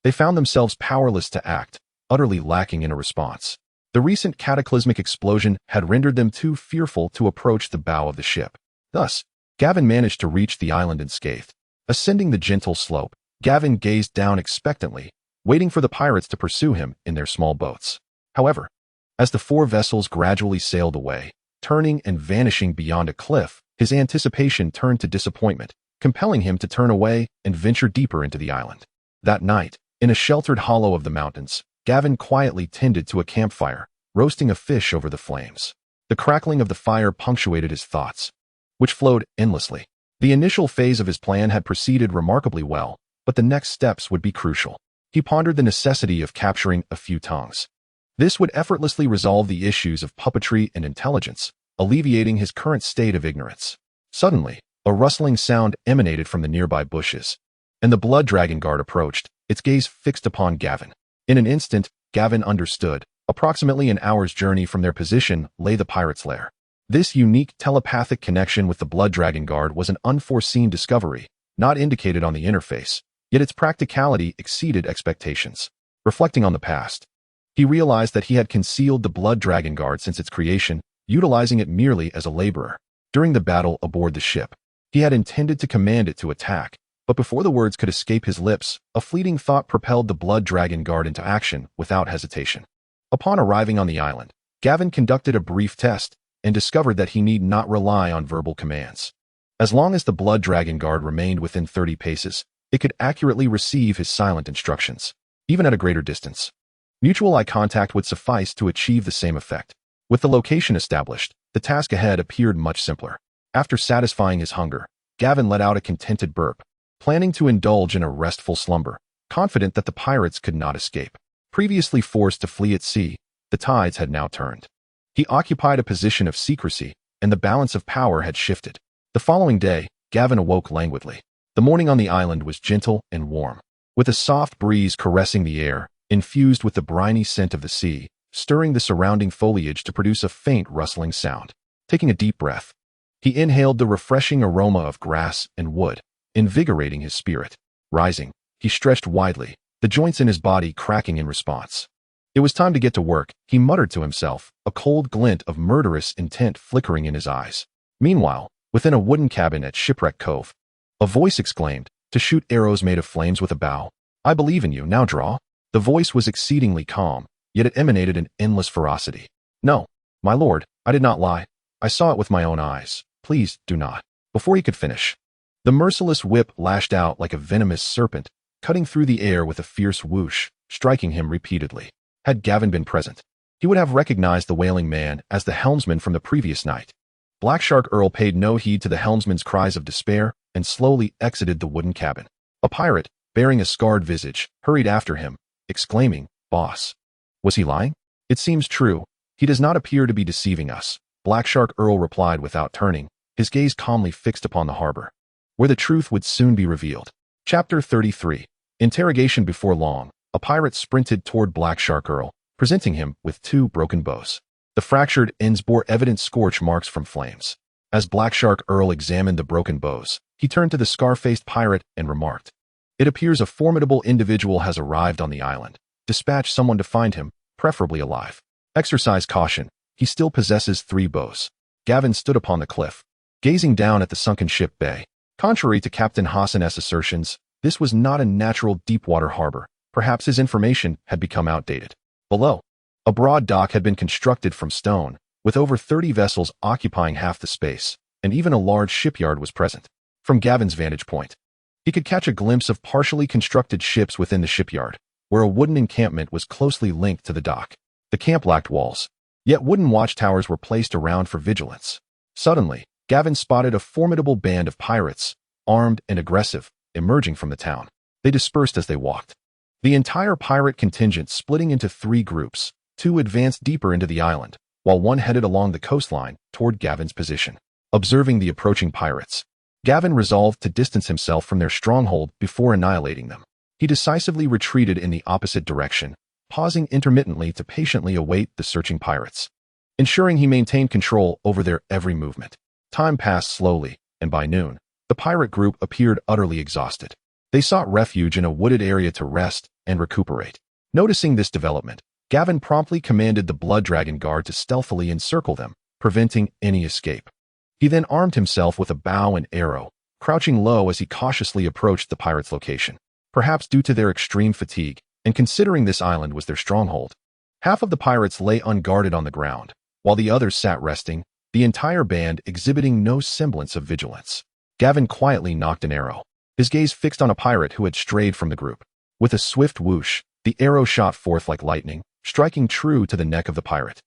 [SPEAKER 1] they found themselves powerless to act, utterly lacking in a response. The recent cataclysmic explosion had rendered them too fearful to approach the bow of the ship. Thus, Gavin managed to reach the island unscathed. Ascending the gentle slope, Gavin gazed down expectantly, waiting for the pirates to pursue him in their small boats. However, as the four vessels gradually sailed away, turning and vanishing beyond a cliff, his anticipation turned to disappointment, compelling him to turn away and venture deeper into the island. That night, in a sheltered hollow of the mountains, Gavin quietly tended to a campfire, roasting a fish over the flames. The crackling of the fire punctuated his thoughts, which flowed endlessly. The initial phase of his plan had proceeded remarkably well, but the next steps would be crucial. He pondered the necessity of capturing a few tongues. This would effortlessly resolve the issues of puppetry and intelligence, alleviating his current state of ignorance. Suddenly, a rustling sound emanated from the nearby bushes, and the Blood Dragon Guard approached, its gaze fixed upon Gavin. In an instant, Gavin understood. Approximately an hour's journey from their position lay the pirates' lair. This unique telepathic connection with the Blood Dragon Guard was an unforeseen discovery, not indicated on the interface, yet its practicality exceeded expectations. Reflecting on the past, he realized that he had concealed the Blood Dragon Guard since its creation, utilizing it merely as a laborer. During the battle aboard the ship, he had intended to command it to attack, but before the words could escape his lips, a fleeting thought propelled the Blood Dragon Guard into action without hesitation. Upon arriving on the island, Gavin conducted a brief test and discovered that he need not rely on verbal commands. As long as the Blood Dragon Guard remained within 30 paces, it could accurately receive his silent instructions, even at a greater distance. Mutual eye contact would suffice to achieve the same effect. With the location established, the task ahead appeared much simpler. After satisfying his hunger, Gavin let out a contented burp, planning to indulge in a restful slumber. confident that the pirates could not escape. Previously forced to flee at sea, the tides had now turned. He occupied a position of secrecy, and the balance of power had shifted. The following day, Gavin awoke languidly. The morning on the island was gentle and warm, with a soft breeze caressing the air, infused with the briny scent of the sea, stirring the surrounding foliage to produce a faint rustling sound. Taking a deep breath, he inhaled the refreshing aroma of grass and wood, invigorating his spirit. Rising, he stretched widely, the joints in his body cracking in response. It was time to get to work, he muttered to himself, a cold glint of murderous intent flickering in his eyes. Meanwhile, within a wooden cabin at Shipwreck Cove, a voice exclaimed, "To shoot arrows made of flames with a bow. I believe in you, now draw." The voice was exceedingly calm, yet it emanated an endless ferocity. "No, my lord, I did not lie. I saw it with my own eyes. Please do not." Before he could finish, the merciless whip lashed out like a venomous serpent, cutting through the air with a fierce whoosh, striking him repeatedly. Had Gavin been present, he would have recognized the wailing man as the helmsman from the previous night. Blackshark Earl paid no heed to the helmsman's cries of despair and slowly exited the wooden cabin. A pirate, bearing a scarred visage, hurried after him, exclaiming, "Boss." Was he lying? It seems true. He does not appear to be deceiving us, Blackshark Earl replied without turning, his gaze calmly fixed upon the harbor, where the truth would soon be revealed. Chapter 33. Interrogation. Before long, a pirate sprinted toward Blackshark Earl, presenting him with 2 broken bows. The fractured ends bore evident scorch marks from flames. As Blackshark Earl examined the broken bows, he turned to the scar-faced pirate and remarked, "It appears a formidable individual has arrived on the island. Dispatch someone to find him, preferably alive. Exercise caution. He still possesses 3 bows." Gavin stood upon the cliff, gazing down at the sunken ship bay. Contrary to Captain Hassan's assertions, this was not a natural deep-water harbor. Perhaps his information had become outdated. Below, a broad dock had been constructed from stone, with over 30 vessels occupying half the space, and even a large shipyard was present. From Gavin's vantage point, he could catch a glimpse of partially constructed ships within the shipyard, where a wooden encampment was closely linked to the dock. The camp lacked walls, yet wooden watchtowers were placed around for vigilance. Suddenly, Gavin spotted a formidable band of pirates, armed and aggressive, emerging from the town. They dispersed as they walked, the entire pirate contingent splitting into 3 groups. 2 advanced deeper into the island, while 1 headed along the coastline toward Gavin's position. Observing the approaching pirates, Gavin resolved to distance himself from their stronghold before annihilating them. He decisively retreated in the opposite direction, pausing intermittently to patiently await the searching pirates, ensuring he maintained control over their every movement. Time passed slowly, and by noon, the pirate group appeared utterly exhausted. They sought refuge in a wooded area to rest and recuperate. Noticing this development, Gavin promptly commanded the Blood Dragon Guard to stealthily encircle them, preventing any escape. He then armed himself with a bow and arrow, crouching low as he cautiously approached the pirates' location. Perhaps due to their extreme fatigue, and considering this island was their stronghold, half of the pirates lay unguarded on the ground, while the others sat resting, the entire band exhibiting no semblance of vigilance. Gavin quietly nocked an arrow, his gaze fixed on a pirate who had strayed from the group. With a swift whoosh, the arrow shot forth like lightning, striking true to the neck of the pirate,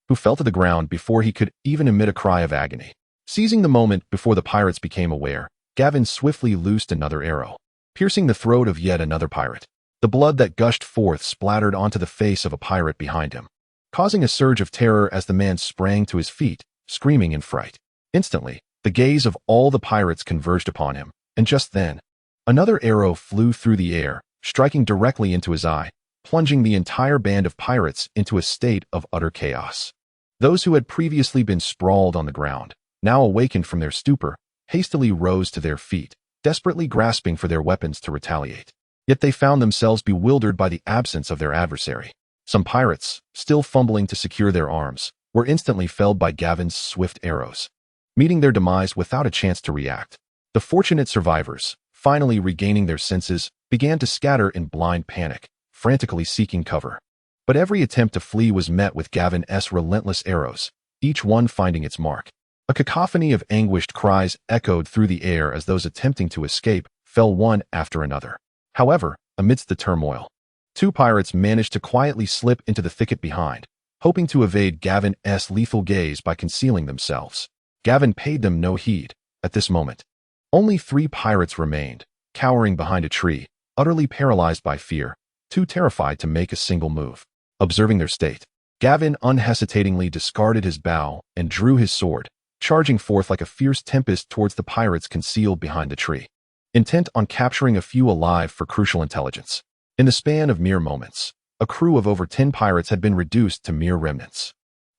[SPEAKER 1] who fell to the ground before he could even emit a cry of agony. Seizing the moment before the pirates became aware, Gavin swiftly loosed another arrow, piercing the throat of yet another pirate. The blood that gushed forth splattered onto the face of a pirate behind him, causing a surge of terror as the man sprang to his feet, screaming in fright. Instantly, the gaze of all the pirates converged upon him, and just then, another arrow flew through the air, striking directly into his eye, plunging the entire band of pirates into a state of utter chaos. Those who had previously been sprawled on the ground, now awakened from their stupor, hastily rose to their feet, desperately grasping for their weapons to retaliate. Yet they found themselves bewildered by the absence of their adversary. Some pirates, still fumbling to secure their arms, were instantly felled by Gavin's swift arrows, meeting their demise without a chance to react. The fortunate survivors, finally regaining their senses, began to scatter in blind panic, frantically seeking cover. But every attempt to flee was met with Gavin's relentless arrows, each one finding its mark. A cacophony of anguished cries echoed through the air as those attempting to escape fell one after another. However, amidst the turmoil, 2 pirates managed to quietly slip into the thicket behind, hoping to evade Gavin's lethal gaze by concealing themselves. Gavin paid them no heed. At this moment, only 3 pirates remained, cowering behind a tree, utterly paralyzed by fear, too terrified to make a single move. Observing their state, Gavin unhesitatingly discarded his bow and drew his sword, charging forth like a fierce tempest towards the pirates concealed behind the tree, intent on capturing a few alive for crucial intelligence. In the span of mere moments, a crew of over 10 pirates had been reduced to mere remnants.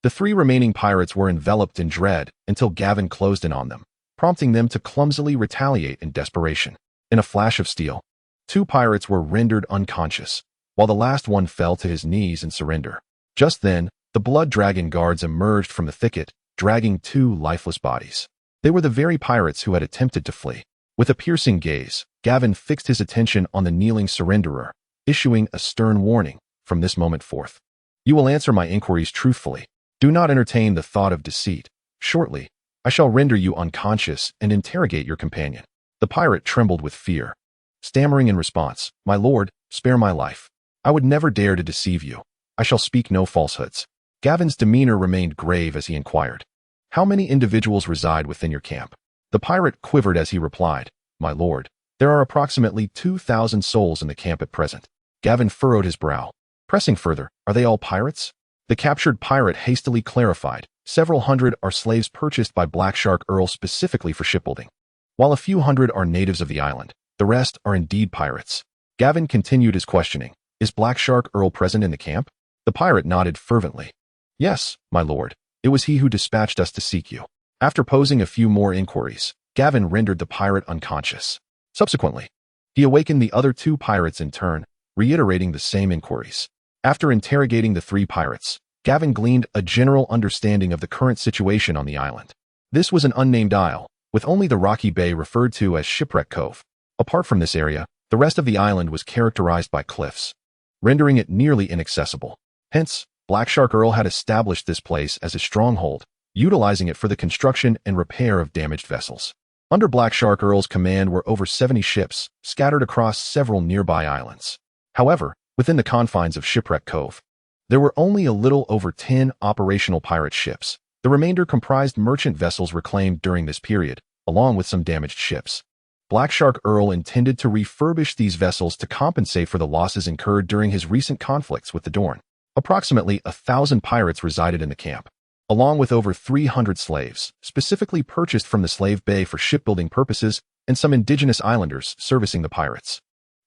[SPEAKER 1] The 3 remaining pirates were enveloped in dread until Gavin closed in on them, prompting them to clumsily retaliate in desperation. In a flash of steel, 2 pirates were rendered unconscious, while the last one fell to his knees in surrender. Just then, the Blood Dragon guards emerged from the thicket, dragging 2 lifeless bodies. They were the very pirates who had attempted to flee. With a piercing gaze, Gavin fixed his attention on the kneeling surrenderer, issuing a stern warning. From this moment forth, you will answer my inquiries truthfully. Do not entertain the thought of deceit. Shortly, I shall render you unconscious and interrogate your companion. The pirate trembled with fear, stammering in response, "My lord, spare my life. I would never dare to deceive you. I shall speak no falsehoods." Gavin's demeanor remained grave as he inquired, "How many individuals reside within your camp?" The pirate quivered as he replied, "My lord, there are approximately 2,000 souls in the camp at present." Gavin furrowed his brow. Pressing further, "Are they all pirates?" The captured pirate hastily clarified, "Several hundred are slaves purchased by Blackshark Earl specifically for shipbuilding. While a few hundred are natives of the island, the rest are indeed pirates." Gavin continued his questioning, "Is Blackshark Earl present in the camp?" The pirate nodded fervently. "Yes, my lord. It was he who dispatched us to seek you." After posing a few more inquiries, Gavin rendered the pirate unconscious. Subsequently, he awakened the other 2 pirates in turn, reiterating the same inquiries. After interrogating the 3 pirates, Gavin gleaned a general understanding of the current situation on the island. This was an unnamed isle, with only the rocky bay referred to as Shipwreck Cove. Apart from this area, the rest of the island was characterized by cliffs, rendering it nearly inaccessible. Hence, Blackshark Earl had established this place as a stronghold, utilizing it for the construction and repair of damaged vessels. Under Blackshark Earl's command were over 70 ships, scattered across several nearby islands. However, within the confines of Shipwreck Cove, there were only a little over 10 operational pirate ships. The remainder comprised merchant vessels reclaimed during this period, along with some damaged ships. Blackshark Earl intended to refurbish these vessels to compensate for the losses incurred during his recent conflicts with the Dorne. Approximately 1,000 pirates resided in the camp, along with over 300 slaves, specifically purchased from the Slave Bay for shipbuilding purposes, and some indigenous islanders servicing the pirates.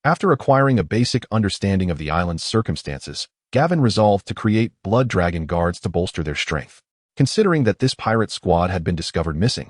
[SPEAKER 1] After acquiring a basic understanding of the island's circumstances, Gavin resolved to create Blood Dragon guards to bolster their strength. Considering that this pirate squad had been discovered missing,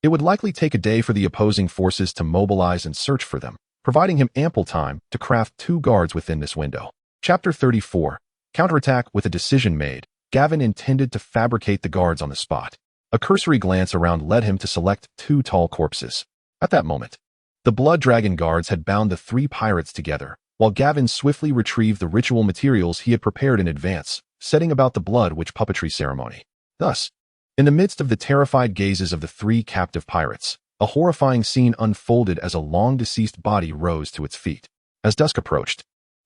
[SPEAKER 1] it would likely take a day for the opposing forces to mobilize and search for them, providing him ample time to craft 2 guards within this window. Chapter 34. Counterattack. With a decision made, Gavin intended to fabricate the guards on the spot. A cursory glance around led him to select 2 tall corpses. At that moment, the Blood Dragon guards had bound the 3 pirates together, while Gavin swiftly retrieved the ritual materials he had prepared in advance, setting about the blood witch puppetry ceremony. Thus, in the midst of the terrified gazes of the 3 captive pirates, a horrifying scene unfolded as a long-deceased body rose to its feet. As dusk approached,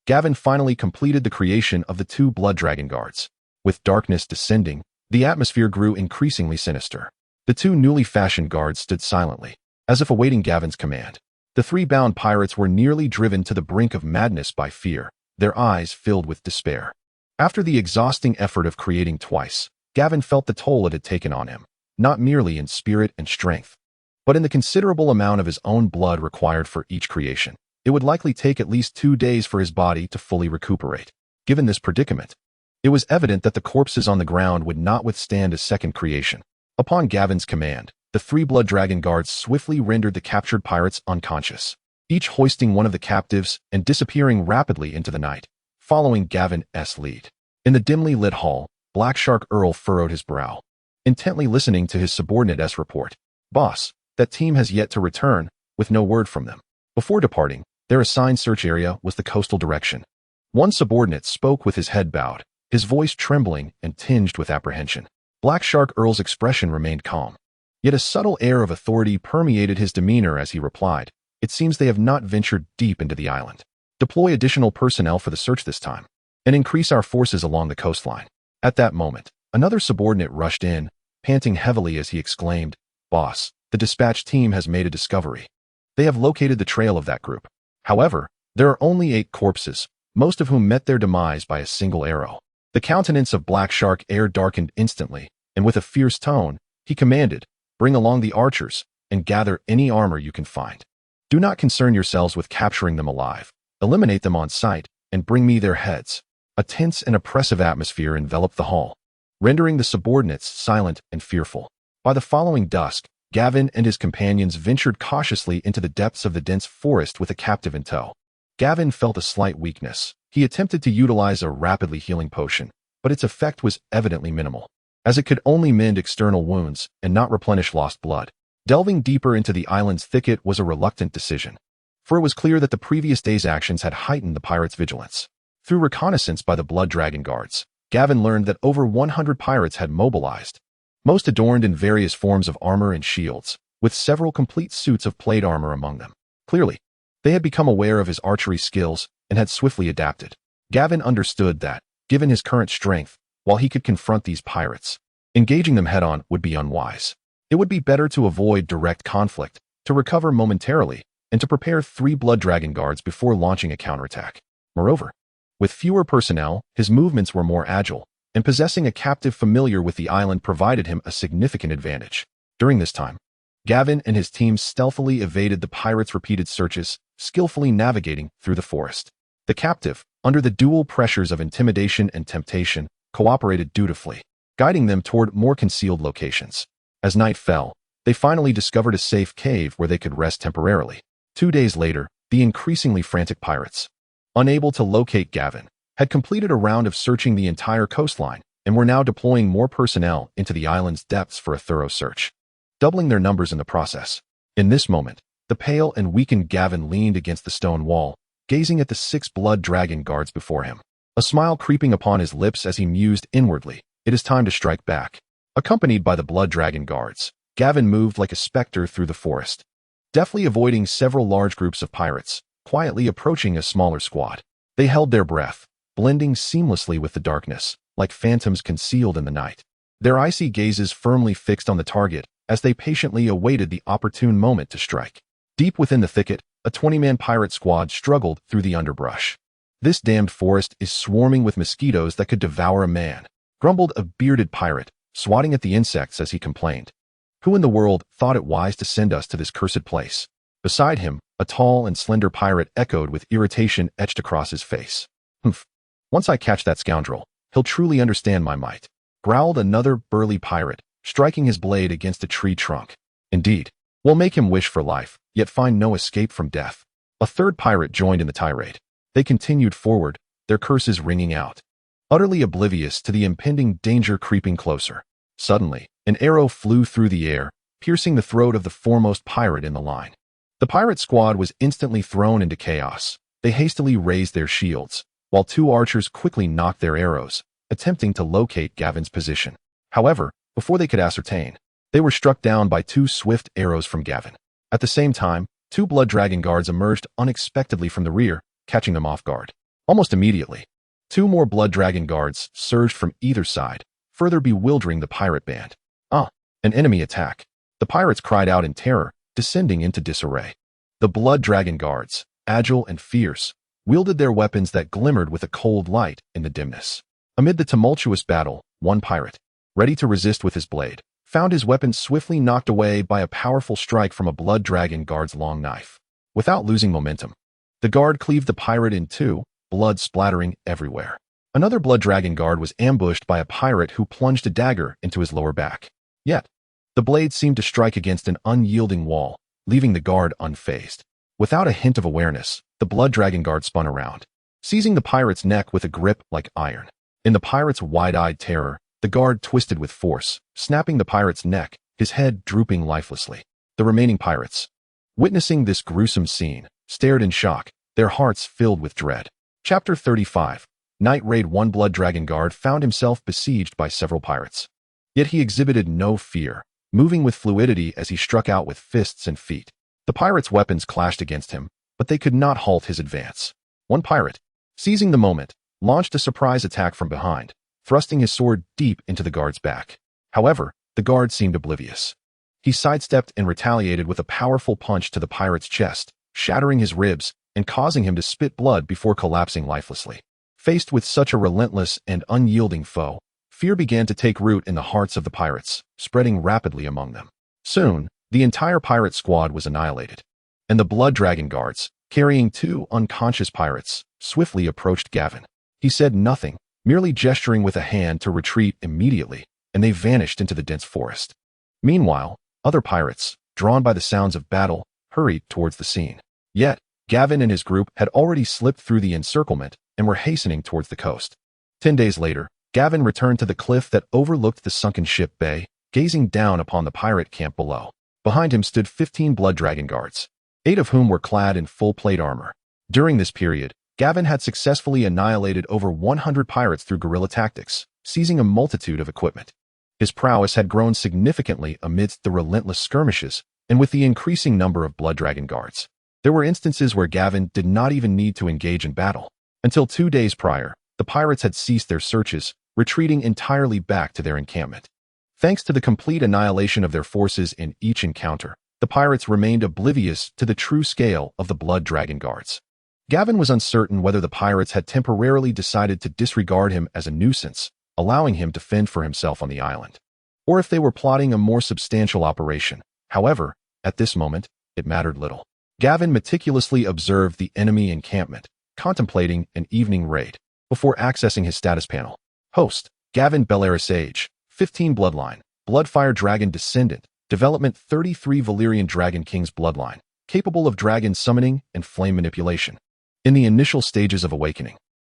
[SPEAKER 1] Gavin finally completed the creation of the 2 Blood Dragon guards. With darkness descending, the atmosphere grew increasingly sinister. The 2 newly fashioned guards stood silently, as if awaiting Gavin's command. The 3 bound pirates were nearly driven to the brink of madness by fear, their eyes filled with despair. After the exhausting effort of creating twice, Gavin felt the toll it had taken on him, not merely in spirit and strength, but in the considerable amount of his own blood required for each creation. It would likely take at least 2 days for his body to fully recuperate. Given this predicament, it was evident that the corpses on the ground would not withstand a second creation. Upon Gavin's command, the 3 Blood Dragon guards swiftly rendered the captured pirates unconscious, each hoisting one of the captives and disappearing rapidly into the night, following Gavin's lead. In the dimly lit hall, Blackshark Earl furrowed his brow, intently listening to his subordinate's report. "Boss, that team has yet to return, with no word from them." Before departing, their assigned search area was the coastal direction. One subordinate spoke with his head bowed, his voice trembling and tinged with apprehension. Blackshark Earl's expression remained calm, yet a subtle air of authority permeated his demeanor as he replied, "It seems they have not ventured deep into the island. Deploy additional personnel for the search this time, and increase our forces along the coastline." At that moment, another subordinate rushed in, panting heavily as he exclaimed, "Boss, the dispatch team has made a discovery. They have located the trail of that group. However, There are only 8 corpses, most of whom met their demise by a single arrow. The countenance of Black Shark Air darkened instantly, and with a fierce tone, he commanded, "Bring along the archers, and gather any armor you can find. Do not concern yourselves with capturing them alive. Eliminate them on sight, and bring me their heads." A tense and oppressive atmosphere enveloped the hall, rendering the subordinates silent and fearful. By the following dusk, Gavin and his companions ventured cautiously into the depths of the dense forest with a captive in tow. Gavin felt a slight weakness. He attempted to utilize a rapidly healing potion, but its effect was evidently minimal, as it could only mend external wounds and not replenish lost blood. Delving deeper into the island's thicket was a reluctant decision, for it was clear that the previous day's actions had heightened the pirates' vigilance. Through reconnaissance by the Blood Dragon Guards, Gavin learned that over 100 pirates had mobilized, most adorned in various forms of armor and shields, with several complete suits of plate armor among them. Clearly, they had become aware of his archery skills and had swiftly adapted. Gavin understood that, given his current strength, while he could confront these pirates, engaging them head-on would be unwise. It would be better to avoid direct conflict, to recover momentarily, and to prepare 3 Blood Dragon Guards before launching a counterattack. Moreover, with fewer personnel, his movements were more agile, and possessing a captive familiar with the island provided him a significant advantage. During this time, Gavin and his team stealthily evaded the pirates' repeated searches, skillfully navigating through the forest. The captive, under the dual pressures of intimidation and temptation, cooperated dutifully, guiding them toward more concealed locations. As night fell, they finally discovered a safe cave where they could rest temporarily. 2 days later, the increasingly frantic pirates, unable to locate Gavin, had completed a round of searching the entire coastline and were now deploying more personnel into the island's depths for a thorough search, doubling their numbers in the process. In this moment, the pale and weakened Gavin leaned against the stone wall, gazing at the 6 Blood Dragon Guards before him, a smile creeping upon his lips as he mused inwardly, "It is time to strike back." Accompanied by the Blood Dragon Guards, Gavin moved like a specter through the forest, deftly avoiding several large groups of pirates, quietly approaching a smaller squad. They held their breath, blending seamlessly with the darkness, like phantoms concealed in the night, their icy gazes firmly fixed on the target as they patiently awaited the opportune moment to strike. Deep within the thicket, a 20-man pirate squad struggled through the underbrush. "This damned forest is swarming with mosquitoes that could devour a man," grumbled a bearded pirate, swatting at the insects as he complained. "Who in the world thought it wise to send us to this cursed place?" Beside him, a tall and slender pirate echoed with irritation etched across his face. "Humph. Once I catch that scoundrel, he'll truly understand my might," growled another burly pirate, striking his blade against a tree trunk. "Indeed, we'll make him wish for life, yet find no escape from death." A third pirate joined in the tirade. They continued forward, their curses ringing out, utterly oblivious to the impending danger creeping closer. Suddenly, an arrow flew through the air, piercing the throat of the foremost pirate in the line. The pirate squad was instantly thrown into chaos. They hastily raised their shields, while 2 archers quickly knocked their arrows, attempting to locate Gavin's position. However, before they could ascertain, they were struck down by 2 swift arrows from Gavin. At the same time, 2 Blood Dragon Guards emerged unexpectedly from the rear, catching them off guard. Almost immediately, 2 more Blood Dragon Guards surged from either side, further bewildering the pirate band. An enemy attack. The pirates cried out in terror, descending into disarray. The Blood Dragon Guards, agile and fierce, wielded their weapons that glimmered with a cold light in the dimness. Amid the tumultuous battle, one pirate, ready to resist with his blade, found his weapon swiftly knocked away by a powerful strike from a Blood Dragon Guard's long knife. Without losing momentum, the guard cleaved the pirate in 2, blood splattering everywhere. Another Blood Dragon Guard was ambushed by a pirate who plunged a dagger into his lower back. Yet, the blade seemed to strike against an unyielding wall, leaving the guard unfazed. Without a hint of awareness, the Blood Dragon Guard spun around, seizing the pirate's neck with a grip like iron. In the pirate's wide-eyed terror, the guard twisted with force, snapping the pirate's neck, his head drooping lifelessly. The remaining pirates, witnessing this gruesome scene, stared in shock, their hearts filled with dread. Chapter 35. Night Raid. One Blood Dragon Guard found himself besieged by several pirates. Yet he exhibited no fear, moving with fluidity as he struck out with fists and feet. The pirates' weapons clashed against him, but they could not halt his advance. One pirate, seizing the moment, launched a surprise attack from behind, thrusting his sword deep into the guard's back. However, the guard seemed oblivious. He sidestepped and retaliated with a powerful punch to the pirate's chest, shattering his ribs and causing him to spit blood before collapsing lifelessly. Faced with such a relentless and unyielding foe, fear began to take root in the hearts of the pirates, spreading rapidly among them. Soon, the entire pirate squad was annihilated, and the Blood Dragon Guards, carrying 2 unconscious pirates, swiftly approached Gavin. He said nothing, merely gesturing with a hand to retreat immediately, and they vanished into the dense forest. Meanwhile, other pirates, drawn by the sounds of battle, hurried towards the scene. Yet, Gavin and his group had already slipped through the encirclement and were hastening towards the coast. 10 days later, Gavin returned to the cliff that overlooked the sunken ship bay, gazing down upon the pirate camp below. Behind him stood 15 Blood Dragon Guards, 8 of whom were clad in full plate armor. During this period, Gavin had successfully annihilated over 100 pirates through guerrilla tactics, seizing a multitude of equipment. His prowess had grown significantly amidst the relentless skirmishes and with the increasing number of Blood Dragon Guards. There were instances where Gavin did not even need to engage in battle. Until 2 days prior, the pirates had ceased their searches, retreating entirely back to their encampment. Thanks to the complete annihilation of their forces in each encounter, the pirates remained oblivious to the true scale of the Blood Dragon Guards. Gavin was uncertain whether the pirates had temporarily decided to disregard him as a nuisance, allowing him to fend for himself on the island, or if they were plotting a more substantial operation. However, at this moment, it mattered little. Gavin meticulously observed the enemy encampment, contemplating an evening raid, before accessing his status panel. Host, Gavin Belaerys, age, 15 bloodline, Bloodfire Dragon Descendant, development 33 Valyrian Dragon King's bloodline, capable of dragon summoning and flame manipulation. In the initial stages of awakening.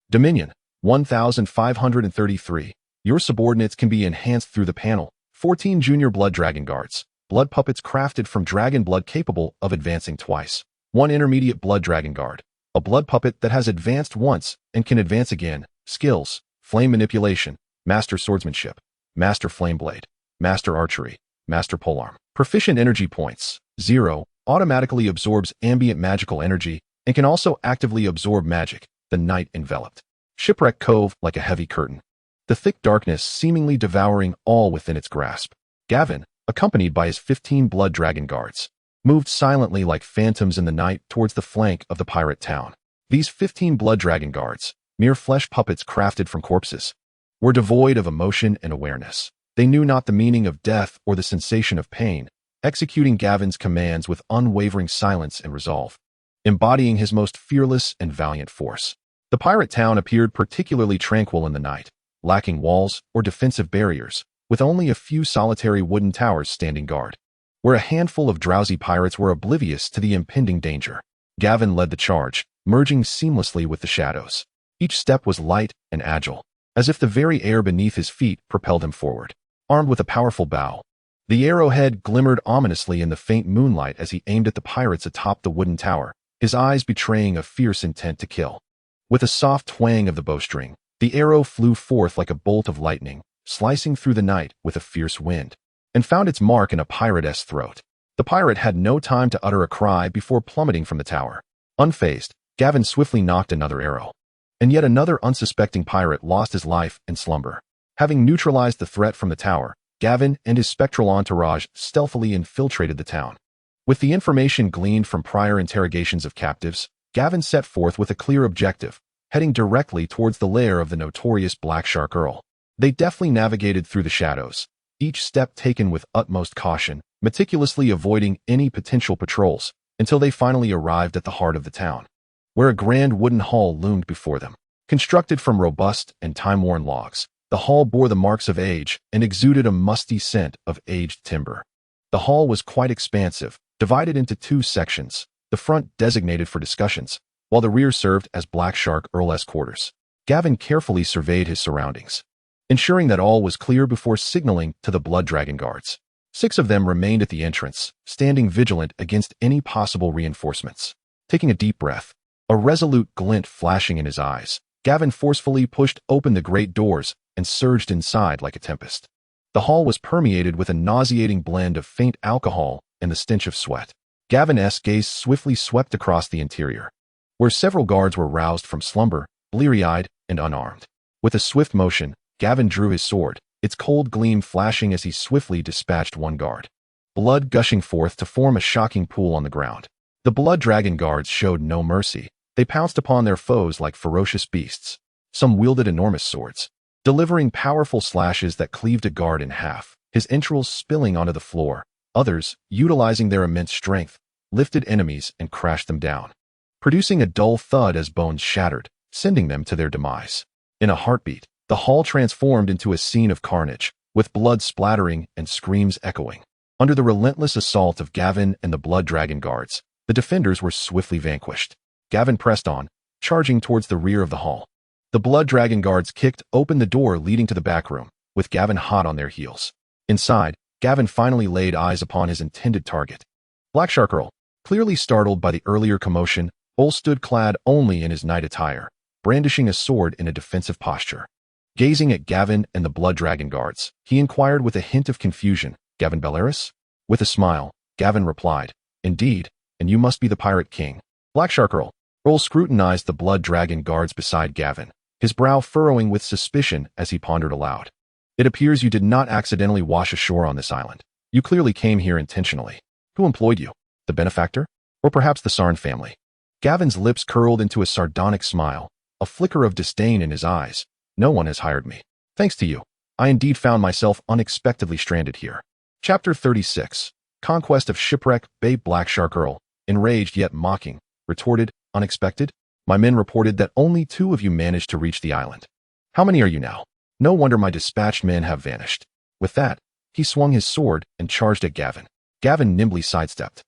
[SPEAKER 1] Dominion, 1533. Your subordinates can be enhanced through the panel. 14 Junior Blood Dragon Guards, blood puppets crafted from dragon blood capable of advancing twice. 1 Intermediate Blood Dragon Guard, a blood puppet that has advanced once and can advance again. Skills, Flame Manipulation, Master Swordsmanship, Master Flameblade, Master Archery, Master Polearm. Proficient Energy Points, 0, automatically absorbs ambient magical energy, and can also actively absorb magic. The night enveloped Shipwreck Cove like a heavy curtain, the thick darkness seemingly devouring all within its grasp. Gavin, accompanied by his 15 Blood Dragon Guards, moved silently like phantoms in the night towards the flank of the pirate town. These 15 Blood Dragon Guards, mere flesh puppets crafted from corpses, were devoid of emotion and awareness. They knew not the meaning of death or the sensation of pain, executing Gavin's commands with unwavering silence and resolve, embodying his most fearless and valiant force. The pirate town appeared particularly tranquil in the night, lacking walls or defensive barriers, with only a few solitary wooden towers standing guard, where a handful of drowsy pirates were oblivious to the impending danger. Gavin led the charge, merging seamlessly with the shadows. Each step was light and agile, as if the very air beneath his feet propelled him forward. Armed with a powerful bow, the arrowhead glimmered ominously in the faint moonlight as he aimed at the pirates atop the wooden tower, his eyes betraying a fierce intent to kill. With a soft twang of the bowstring, the arrow flew forth like a bolt of lightning, slicing through the night with a fierce wind, and found its mark in a pirate's throat. The pirate had no time to utter a cry before plummeting from the tower. Unfazed, Gavin swiftly nocked another arrow, and yet another unsuspecting pirate lost his life in slumber. Having neutralized the threat from the tower, Gavin and his spectral entourage stealthily infiltrated the town. With the information gleaned from prior interrogations of captives, Gavin set forth with a clear objective, heading directly towards the lair of the notorious Black Shark Earl. They deftly navigated through the shadows, each step taken with utmost caution, meticulously avoiding any potential patrols, until they finally arrived at the heart of the town, where a grand wooden hall loomed before them. Constructed from robust and time-worn logs, the hall bore the marks of age and exuded a musty scent of aged timber. The hall was quite expansive, divided into 2 sections, the front designated for discussions, while the rear served as Black Shark Earl's quarters. Gavin carefully surveyed his surroundings, ensuring that all was clear before signaling to the Blood Dragon Guards. 6 of them remained at the entrance, standing vigilant against any possible reinforcements. Taking a deep breath, a resolute glint flashing in his eyes, Gavin forcefully pushed open the great doors and surged inside like a tempest. The hall was permeated with a nauseating blend of faint alcohol and the stench of sweat. Gavin's gaze swiftly swept across the interior, where several guards were roused from slumber, bleary-eyed and unarmed. With a swift motion, Gavin drew his sword, its cold gleam flashing as he swiftly dispatched one guard, blood gushing forth to form a shocking pool on the ground. The Blood Dragon Guards showed no mercy. They pounced upon their foes like ferocious beasts. Some wielded enormous swords, delivering powerful slashes that cleaved a guard in half, his entrails spilling onto the floor. Others, utilizing their immense strength, lifted enemies and crashed them down, producing a dull thud as bones shattered, sending them to their demise. In a heartbeat, the hall transformed into a scene of carnage, with blood splattering and screams echoing. Under the relentless assault of Gavin and the Blood Dragon Guards, the defenders were swiftly vanquished. Gavin pressed on, charging towards the rear of the hall. The Blood Dragon Guards kicked open the door leading to the back room, with Gavin hot on their heels. Inside, Gavin finally laid eyes upon his intended target. Blackshark Earl, clearly startled by the earlier commotion, Earl stood clad only in his night attire, brandishing a sword in a defensive posture. Gazing at Gavin and the Blood Dragon Guards, he inquired with a hint of confusion, "Gavin Belaerys?" With a smile, Gavin replied, "Indeed, and you must be the Pirate King." Blackshark Earl scrutinized the Blood Dragon Guards beside Gavin, his brow furrowing with suspicion as he pondered aloud. "It appears you did not accidentally wash ashore on this island. You clearly came here intentionally. Who employed you? The benefactor? Or perhaps the Sarn family?" Gavin's lips curled into a sardonic smile, a flicker of disdain in his eyes. "No one has hired me. Thanks to you, I indeed found myself unexpectedly stranded here." Chapter 36. Conquest of Shipwreck Bay. Blackshark Earl, enraged yet mocking, retorted, "Unexpected? My men reported that only 2 of you managed to reach the island. How many are you now? No wonder my dispatched men have vanished." With that, he swung his sword and charged at Gavin. Gavin nimbly sidestepped,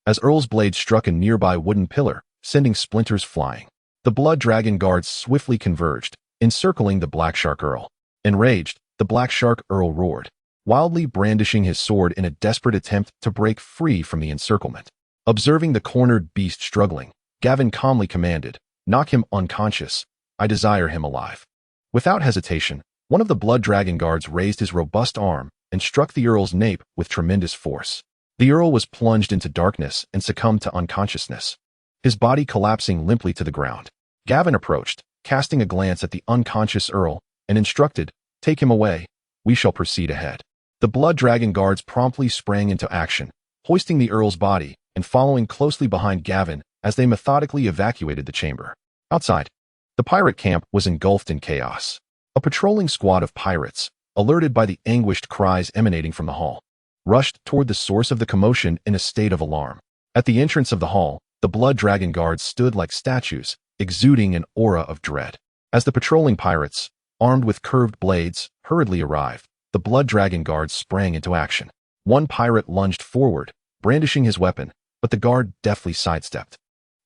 [SPEAKER 1] as Earl's blade struck a nearby wooden pillar, sending splinters flying. The Blood Dragon Guards swiftly converged, encircling the Blackshark Earl. Enraged, the Blackshark Earl roared, wildly brandishing his sword in a desperate attempt to break free from the encirclement. Observing the cornered beast struggling, Gavin calmly commanded, "Knock him unconscious. I desire him alive." Without hesitation, one of the Blood Dragon Guards raised his robust arm and struck the Earl's nape with tremendous force. The Earl was plunged into darkness and succumbed to unconsciousness, his body collapsing limply to the ground. Gavin approached, casting a glance at the unconscious Earl, and instructed, "Take him away. We shall proceed ahead." The Blood Dragon Guards promptly sprang into action, hoisting the Earl's body and following closely behind Gavin as they methodically evacuated the chamber. Outside, the pirate camp was engulfed in chaos. A patrolling squad of pirates, alerted by the anguished cries emanating from the hall, rushed toward the source of the commotion in a state of alarm. At the entrance of the hall, the Blood Dragon Guards stood like statues, exuding an aura of dread. As the patrolling pirates, armed with curved blades, hurriedly arrived, the Blood Dragon Guards sprang into action. One pirate lunged forward, brandishing his weapon, but the guard deftly sidestepped,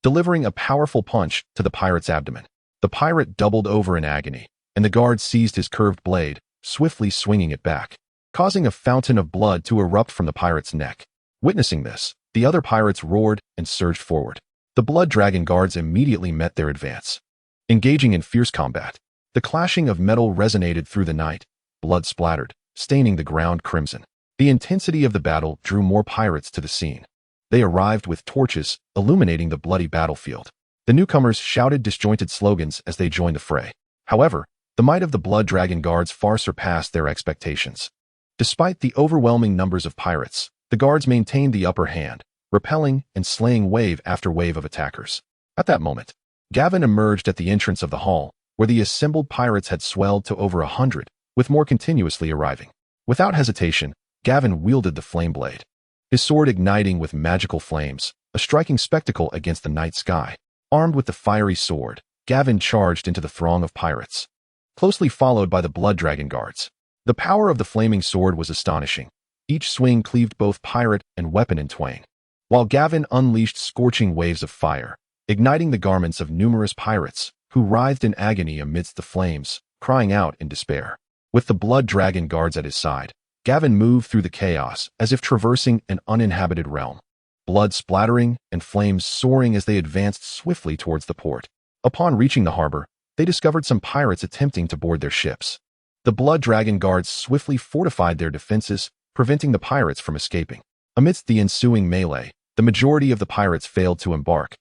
[SPEAKER 1] delivering a powerful punch to the pirate's abdomen. The pirate doubled over in agony, and the guard seized his curved blade, swiftly swinging it back, causing a fountain of blood to erupt from the pirate's neck. Witnessing this, the other pirates roared and surged forward. The Blood Dragon Guards immediately met their advance, engaging in fierce combat. The clashing of metal resonated through the night, blood splattered, staining the ground crimson. The intensity of the battle drew more pirates to the scene. They arrived with torches, illuminating the bloody battlefield. The newcomers shouted disjointed slogans as they joined the fray. However, the might of the Blood Dragon Guards far surpassed their expectations. Despite the overwhelming numbers of pirates, the guards maintained the upper hand, repelling and slaying wave after wave of attackers. At that moment, Gavin emerged at the entrance of the hall, where the assembled pirates had swelled to over 100, with more continuously arriving. Without hesitation, Gavin wielded the flame blade, his sword igniting with magical flames, a striking spectacle against the night sky. Armed with the fiery sword, Gavin charged into the throng of pirates, closely followed by the Blood Dragon Guards. The power of the flaming sword was astonishing. Each swing cleaved both pirate and weapon in twain, while Gavin unleashed scorching waves of fire, igniting the garments of numerous pirates, who writhed in agony amidst the flames, crying out in despair. With the Blood Dragon Guards at his side, Gavin moved through the chaos as if traversing an uninhabited realm, blood splattering and flames soaring as they advanced swiftly towards the port. Upon reaching the harbor, they discovered some pirates attempting to board their ships. The Blood Dragon Guards swiftly fortified their defenses, preventing the pirates from escaping. Amidst the ensuing melee, the majority of the pirates failed to embark,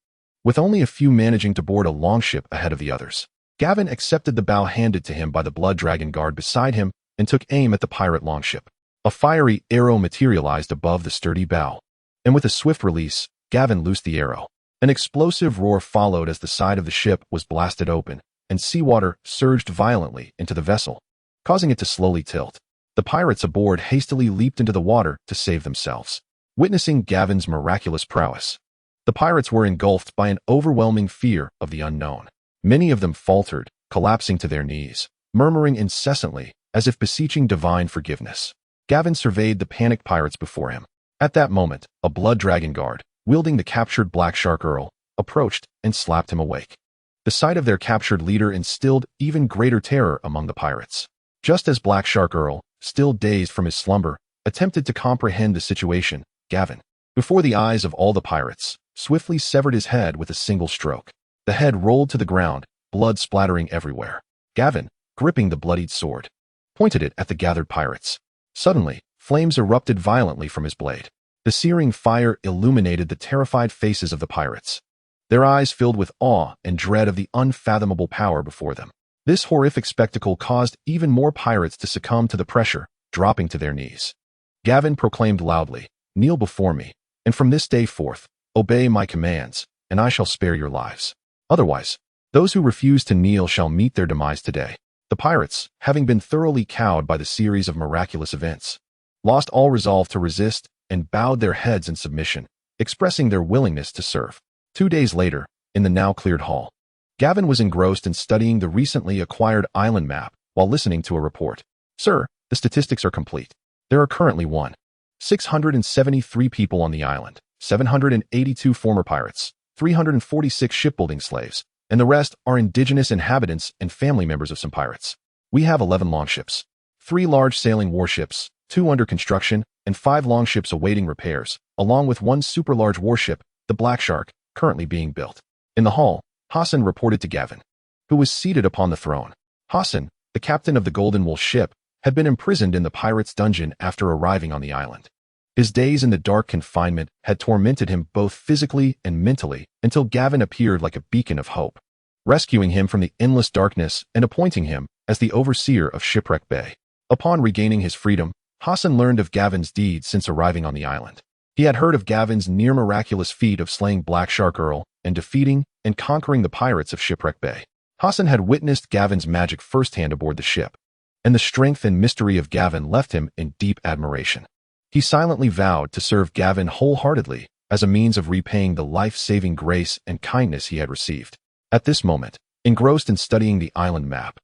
[SPEAKER 1] with only a few managing to board a longship ahead of the others. Gavin accepted the bow handed to him by the Blood Dragon Guard beside him and took aim at the pirate longship. A fiery arrow materialized above the sturdy bow, and with a swift release, Gavin loosed the arrow. An explosive roar followed as the side of the ship was blasted open, and seawater surged violently into the vessel, causing it to slowly tilt. The pirates aboard hastily leaped into the water to save themselves, witnessing Gavin's miraculous prowess. The pirates were engulfed by an overwhelming fear of the unknown. Many of them faltered, collapsing to their knees, murmuring incessantly as if beseeching divine forgiveness. Gavin surveyed the panicked pirates before him. At that moment, a blood dragon guard, wielding the captured Black Shark Earl, approached and slapped him awake. The sight of their captured leader instilled even greater terror among the pirates. Just as Black Shark Earl, still dazed from his slumber, attempted to comprehend the situation, Gavin, before the eyes of all the pirates, swiftly severed his head with a single stroke. The head rolled to the ground, blood splattering everywhere. Gavin, gripping the bloodied sword, pointed it at the gathered pirates. Suddenly, flames erupted violently from his blade. The searing fire illuminated the terrified faces of the pirates, their eyes filled with awe and dread of the unfathomable power before them. This horrific spectacle caused even more pirates to succumb to the pressure, dropping to their knees. Gavin proclaimed loudly, "Kneel before me, and from this day forth, obey my commands, and I shall spare your lives. Otherwise, those who refuse to kneel shall meet their demise today." The pirates, having been thoroughly cowed by the series of miraculous events, lost all resolve to resist and bowed their heads in submission, expressing their willingness to serve. 2 days later, in the now cleared hall, Gavin was engrossed in studying the recently acquired island map while listening to a report. "Sir, the statistics are complete. There are currently 673 people on the island, 782 former pirates, 346 shipbuilding slaves, and the rest are indigenous inhabitants and family members of some pirates. We have 11 longships, 3 large sailing warships, 2 under construction, and 5 longships awaiting repairs, along with 1 super large warship, the Black Shark, currently being built." In the hall, Hassan reported to Gavin, who was seated upon the throne. Hassan, the captain of the Golden Wolf ship, had been imprisoned in the pirates' dungeon after arriving on the island. His days in the dark confinement had tormented him both physically and mentally until Gavin appeared like a beacon of hope, rescuing him from the endless darkness and appointing him as the overseer of Shipwreck Bay. Upon regaining his freedom, Hassan learned of Gavin's deeds since arriving on the island. He had heard of Gavin's near-miraculous feat of slaying Black Shark Earl and defeating and conquering the pirates of Shipwreck Bay. Hassan had witnessed Gavin's magic firsthand aboard the ship, and the strength and mystery of Gavin left him in deep admiration. He silently vowed to serve Gavin wholeheartedly as a means of repaying the life-saving grace and kindness he had received. At this moment, engrossed in studying the island map,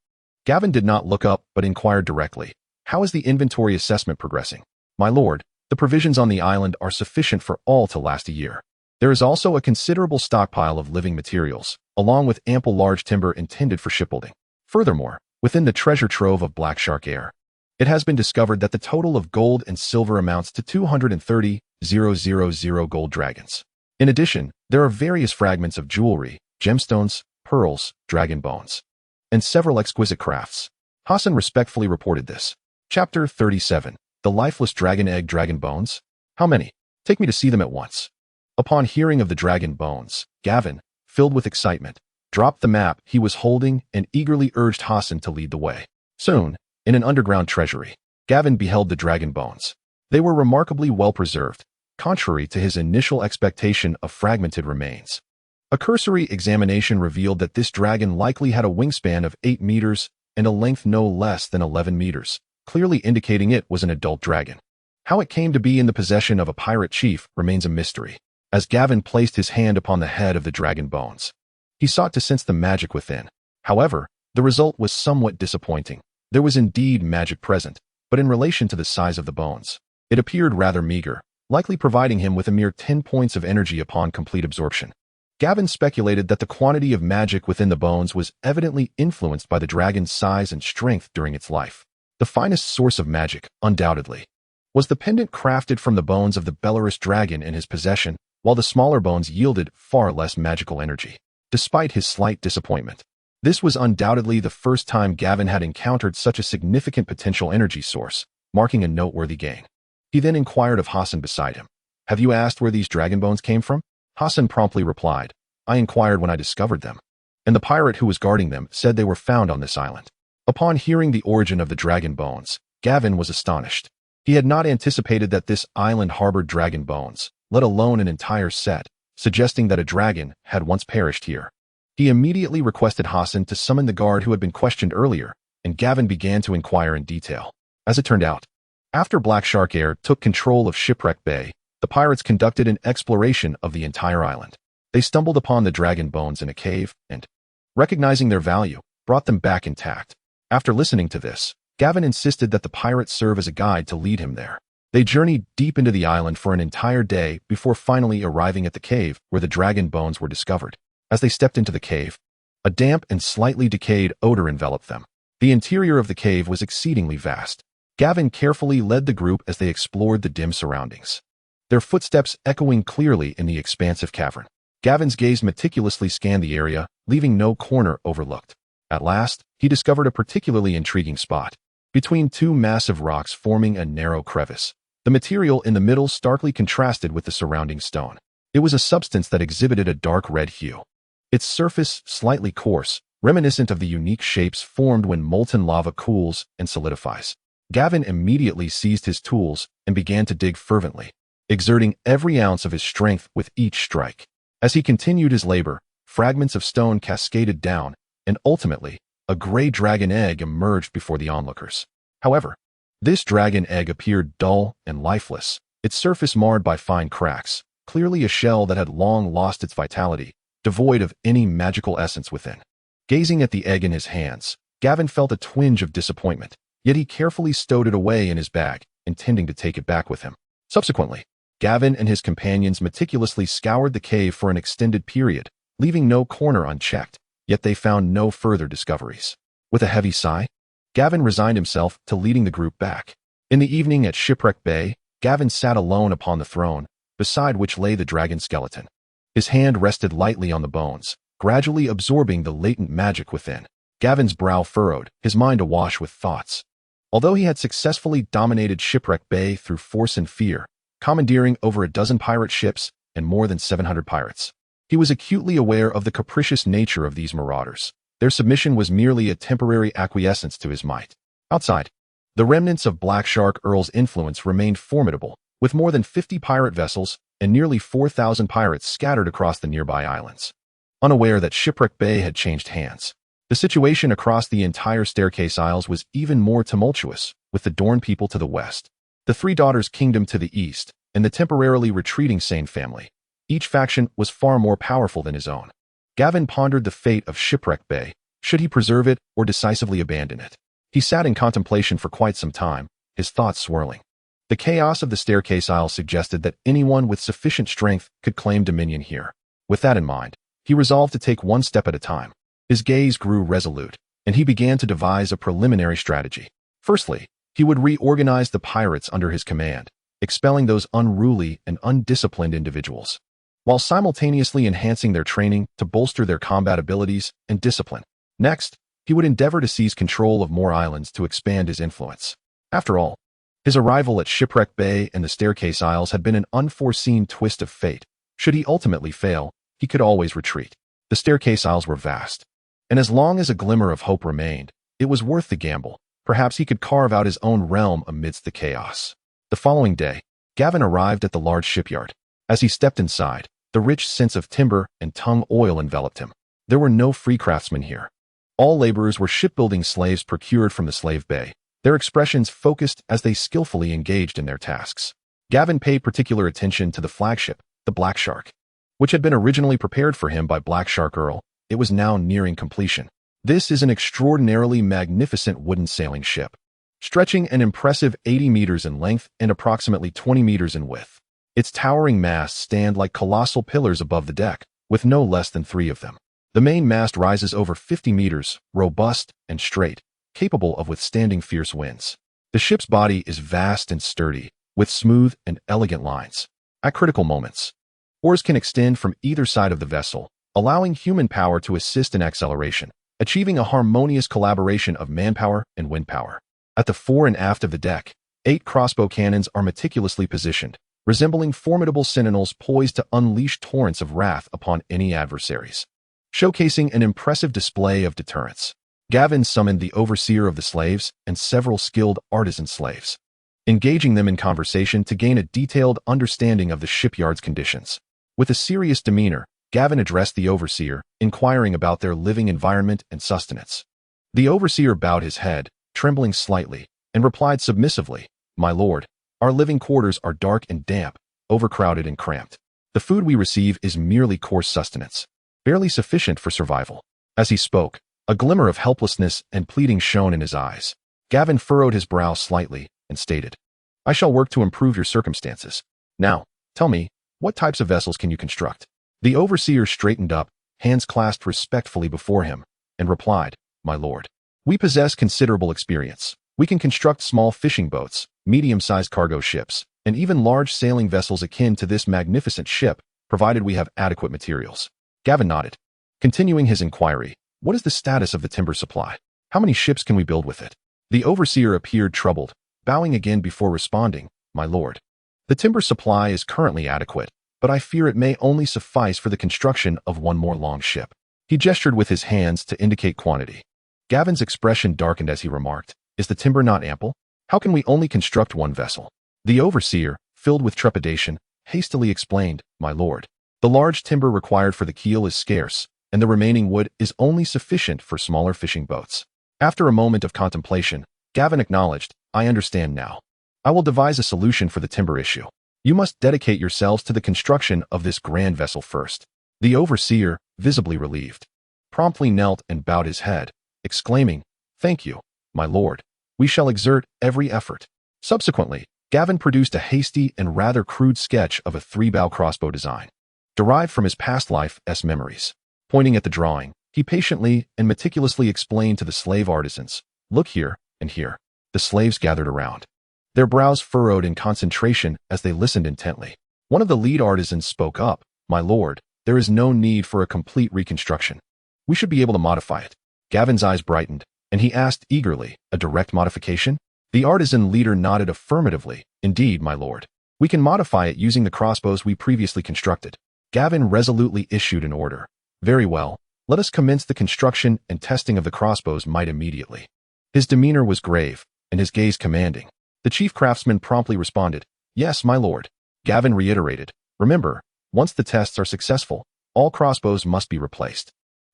[SPEAKER 1] Gavin did not look up but inquired directly, "How is the inventory assessment progressing?" "My lord, the provisions on the island are sufficient for all to last a year. There is also a considerable stockpile of living materials, along with ample large timber intended for shipbuilding. Furthermore, within the treasure trove of Black Shark Air, it has been discovered that the total of gold and silver amounts to 230,000 gold dragons. In addition, there are various fragments of jewelry, gemstones, pearls, dragon bones, and several exquisite crafts." Hassan respectfully reported this. Chapter 37. The Lifeless Dragon Egg Dragon Bones? "How many? Take me to see them at once." Upon hearing of the dragon bones, Gavin, filled with excitement, dropped the map he was holding and eagerly urged Hassan to lead the way. Soon, in an underground treasury, Gavin beheld the dragon bones. They were remarkably well preserved, contrary to his initial expectation of fragmented remains. A cursory examination revealed that this dragon likely had a wingspan of 8 meters and a length no less than 11 meters, clearly indicating it was an adult dragon. How it came to be in the possession of a pirate chief remains a mystery. As Gavin placed his hand upon the head of the dragon bones, he sought to sense the magic within. However, the result was somewhat disappointing. There was indeed magic present, but in relation to the size of the bones, it appeared rather meager, likely providing him with a mere 10 points of energy upon complete absorption. Gavin speculated that the quantity of magic within the bones was evidently influenced by the dragon's size and strength during its life. The finest source of magic, undoubtedly, was the pendant crafted from the bones of the Beleris dragon in his possession, while the smaller bones yielded far less magical energy. Despite his slight disappointment, this was undoubtedly the first time Gavin had encountered such a significant potential energy source, marking a noteworthy gain. He then inquired of Hassan beside him, "Have you asked where these dragon bones came from?" Hassan promptly replied, "I inquired when I discovered them, and the pirate who was guarding them said they were found on this island." Upon hearing the origin of the dragon bones, Gavin was astonished. He had not anticipated that this island harbored dragon bones, let alone an entire set, suggesting that a dragon had once perished here. He immediately requested Hassan to summon the guard who had been questioned earlier, and Gavin began to inquire in detail. As it turned out, after Black Shark Air took control of Shipwreck Bay, the pirates conducted an exploration of the entire island. They stumbled upon the dragon bones in a cave and, recognizing their value, brought them back intact. After listening to this, Gavin insisted that the pirates serve as a guide to lead him there. They journeyed deep into the island for an entire day before finally arriving at the cave where the dragon bones were discovered. As they stepped into the cave, a damp and slightly decayed odor enveloped them. The interior of the cave was exceedingly vast. Gavin carefully led the group as they explored the dim surroundings, their footsteps echoing clearly in the expansive cavern. Gavin's gaze meticulously scanned the area, leaving no corner overlooked. At last, he discovered a particularly intriguing spot. Between two massive rocks forming a narrow crevice, the material in the middle starkly contrasted with the surrounding stone. It was a substance that exhibited a dark red hue, its surface slightly coarse, reminiscent of the unique shapes formed when molten lava cools and solidifies. Gavin immediately seized his tools and began to dig fervently, exerting every ounce of his strength with each strike. As he continued his labor, fragments of stone cascaded down, and ultimately, a gray dragon egg emerged before the onlookers. However, this dragon egg appeared dull and lifeless, its surface marred by fine cracks, clearly a shell that had long lost its vitality, devoid of any magical essence within. Gazing at the egg in his hands, Gavin felt a twinge of disappointment, yet he carefully stowed it away in his bag, intending to take it back with him. Subsequently, Gavin and his companions meticulously scoured the cave for an extended period, leaving no corner unchecked, yet they found no further discoveries. With a heavy sigh, Gavin resigned himself to leading the group back. In the evening at Shipwreck Bay, Gavin sat alone upon the throne, beside which lay the dragon skeleton. His hand rested lightly on the bones, gradually absorbing the latent magic within. Gavin's brow furrowed, his mind awash with thoughts. Although he had successfully dominated Shipwreck Bay through force and fear, commandeering over a dozen pirate ships and more than 700 pirates, he was acutely aware of the capricious nature of these marauders. Their submission was merely a temporary acquiescence to his might. Outside, the remnants of Black Shark Earl's influence remained formidable, with more than 50 pirate vessels and nearly 4,000 pirates scattered across the nearby islands. Unaware that Shipwreck Bay had changed hands, the situation across the entire Staircase Isles was even more tumultuous, with the Dorne people to the west, the Three Daughters Kingdom to the east, and the temporarily retreating Sane family. Each faction was far more powerful than his own. Gavin pondered the fate of Shipwreck Bay. Should he preserve it or decisively abandon it? He sat in contemplation for quite some time, his thoughts swirling. The chaos of the Staircase Isle suggested that anyone with sufficient strength could claim dominion here. With that in mind, he resolved to take one step at a time. His gaze grew resolute, and he began to devise a preliminary strategy. Firstly, he would reorganize the pirates under his command, expelling those unruly and undisciplined individuals, while simultaneously enhancing their training to bolster their combat abilities and discipline. Next, he would endeavor to seize control of more islands to expand his influence. After all, his arrival at Shipwreck Bay and the Staircase Isles had been an unforeseen twist of fate. Should he ultimately fail, he could always retreat. The Staircase Isles were vast, and as long as a glimmer of hope remained, it was worth the gamble. Perhaps he could carve out his own realm amidst the chaos. The following day, Gavin arrived at the large shipyard. As he stepped inside, the rich scents of timber and tung oil enveloped him. There were no free craftsmen here. All laborers were shipbuilding slaves procured from the slave bay, their expressions focused as they skillfully engaged in their tasks. Gavin paid particular attention to the flagship, the Black Shark, which had been originally prepared for him by Black Shark Earl. It was now nearing completion. This is an extraordinarily magnificent wooden sailing ship, stretching an impressive 80 meters in length and approximately 20 meters in width. Its towering masts stand like colossal pillars above the deck, with no less than 3 of them. The main mast rises over 50 meters, robust and straight, capable of withstanding fierce winds. The ship's body is vast and sturdy, with smooth and elegant lines. At critical moments, oars can extend from either side of the vessel, allowing human power to assist in acceleration, achieving a harmonious collaboration of manpower and wind power. At the fore and aft of the deck, 8 crossbow cannons are meticulously positioned, resembling formidable sentinels poised to unleash torrents of wrath upon any adversaries, showcasing an impressive display of deterrence. Gavin summoned the overseer of the slaves and several skilled artisan slaves, engaging them in conversation to gain a detailed understanding of the shipyard's conditions. With a serious demeanor, Gavin addressed the overseer, inquiring about their living environment and sustenance. The overseer bowed his head, trembling slightly, and replied submissively, "My lord, our living quarters are dark and damp, overcrowded and cramped. The food we receive is merely coarse sustenance, barely sufficient for survival." As he spoke, a glimmer of helplessness and pleading shone in his eyes. Gavin furrowed his brow slightly and stated, "I shall work to improve your circumstances. Now, tell me, what types of vessels can you construct?" The overseer straightened up, hands clasped respectfully before him, and replied, "My lord, we possess considerable experience. We can construct small fishing boats, medium-sized cargo ships, and even large sailing vessels akin to this magnificent ship, provided we have adequate materials." Gavin nodded. Continuing his inquiry, "What is the status of the timber supply? How many ships can we build with it?" The overseer appeared troubled, bowing again before responding, "My lord, the timber supply is currently adequate, but I fear it may only suffice for the construction of one more long ship." He gestured with his hands to indicate quantity. Gavin's expression darkened as he remarked, "Is the timber not ample? How can we only construct one vessel?" The overseer, filled with trepidation, hastily explained, "My lord, the large timber required for the keel is scarce, and the remaining wood is only sufficient for smaller fishing boats." After a moment of contemplation, Gavin acknowledged, "I understand now. I will devise a solution for the timber issue. You must dedicate yourselves to the construction of this grand vessel first." The overseer, visibly relieved, promptly knelt and bowed his head, exclaiming, "Thank you, my lord. We shall exert every effort." Subsequently, Gavin produced a hasty and rather crude sketch of a 3-bow crossbow design, derived from his past life's memories. Pointing at the drawing, he patiently and meticulously explained to the slave artisans, "Look here and here." The slaves gathered around, their brows furrowed in concentration as they listened intently. One of the lead artisans spoke up, "My lord, there is no need for a complete reconstruction. We should be able to modify it." Gavin's eyes brightened, and he asked eagerly, "A direct modification?" The artisan leader nodded affirmatively, "Indeed, my lord. We can modify it using the crossbows we previously constructed." Gavin resolutely issued an order. "Very well, let us commence the construction and testing of the crossbows might immediately." His demeanor was grave, and his gaze commanding. The chief craftsman promptly responded, "Yes, my lord." Gavin reiterated, "Remember, once the tests are successful, all crossbows must be replaced."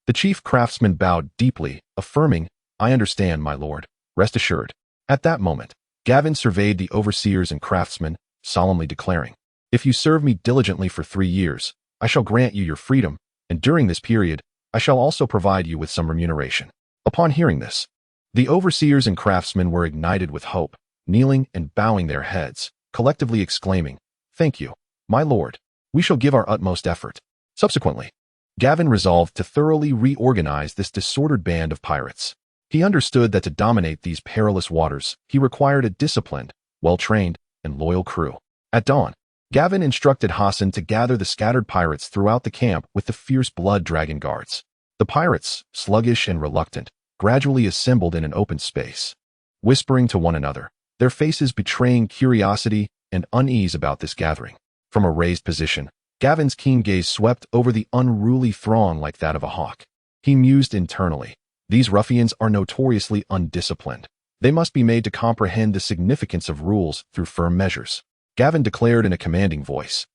[SPEAKER 1] The chief craftsman bowed deeply, affirming, "I understand, my lord. Rest assured." At that moment, Gavin surveyed the overseers and craftsmen, solemnly declaring, "If you serve me diligently for 3 years, I shall grant you your freedom, and during this period, I shall also provide you with some remuneration." Upon hearing this, the overseers and craftsmen were ignited with hope, kneeling and bowing their heads, collectively exclaiming, "Thank you, my lord. We shall give our utmost effort." Subsequently, Gavin resolved to thoroughly reorganize this disordered band of pirates. He understood that to dominate these perilous waters, he required a disciplined, well-trained, and loyal crew. At dawn, Gavin instructed Hassan to gather the scattered pirates throughout the camp with the fierce blood dragon guards. The pirates, sluggish and reluctant, gradually assembled in an open space, whispering to one another, their faces betraying curiosity and unease about this gathering. From a raised position, Gavin's keen gaze swept over the unruly throng like that of a hawk. He mused internally, "These ruffians are notoriously undisciplined. They must be made to comprehend the significance of rules through firm measures." Gavin declared in a commanding voice,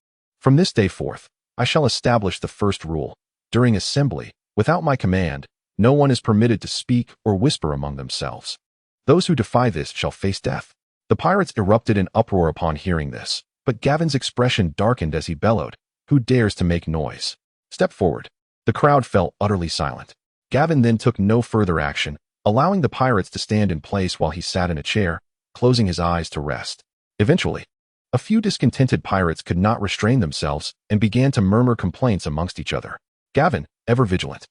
[SPEAKER 1] "From this day forth, I shall establish the first rule. During assembly, without my command, no one is permitted to speak or whisper among themselves. Those who defy this shall face death." The pirates erupted in uproar upon hearing this, but Gavin's expression darkened as he bellowed, "Who dares to make noise? Step forward." The crowd fell utterly silent. Gavin then took no further action, allowing the pirates to stand in place while he sat in a chair, closing his eyes to rest. Eventually, a few discontented pirates could not restrain themselves and began to murmur complaints amongst each other. Gavin, ever vigilant,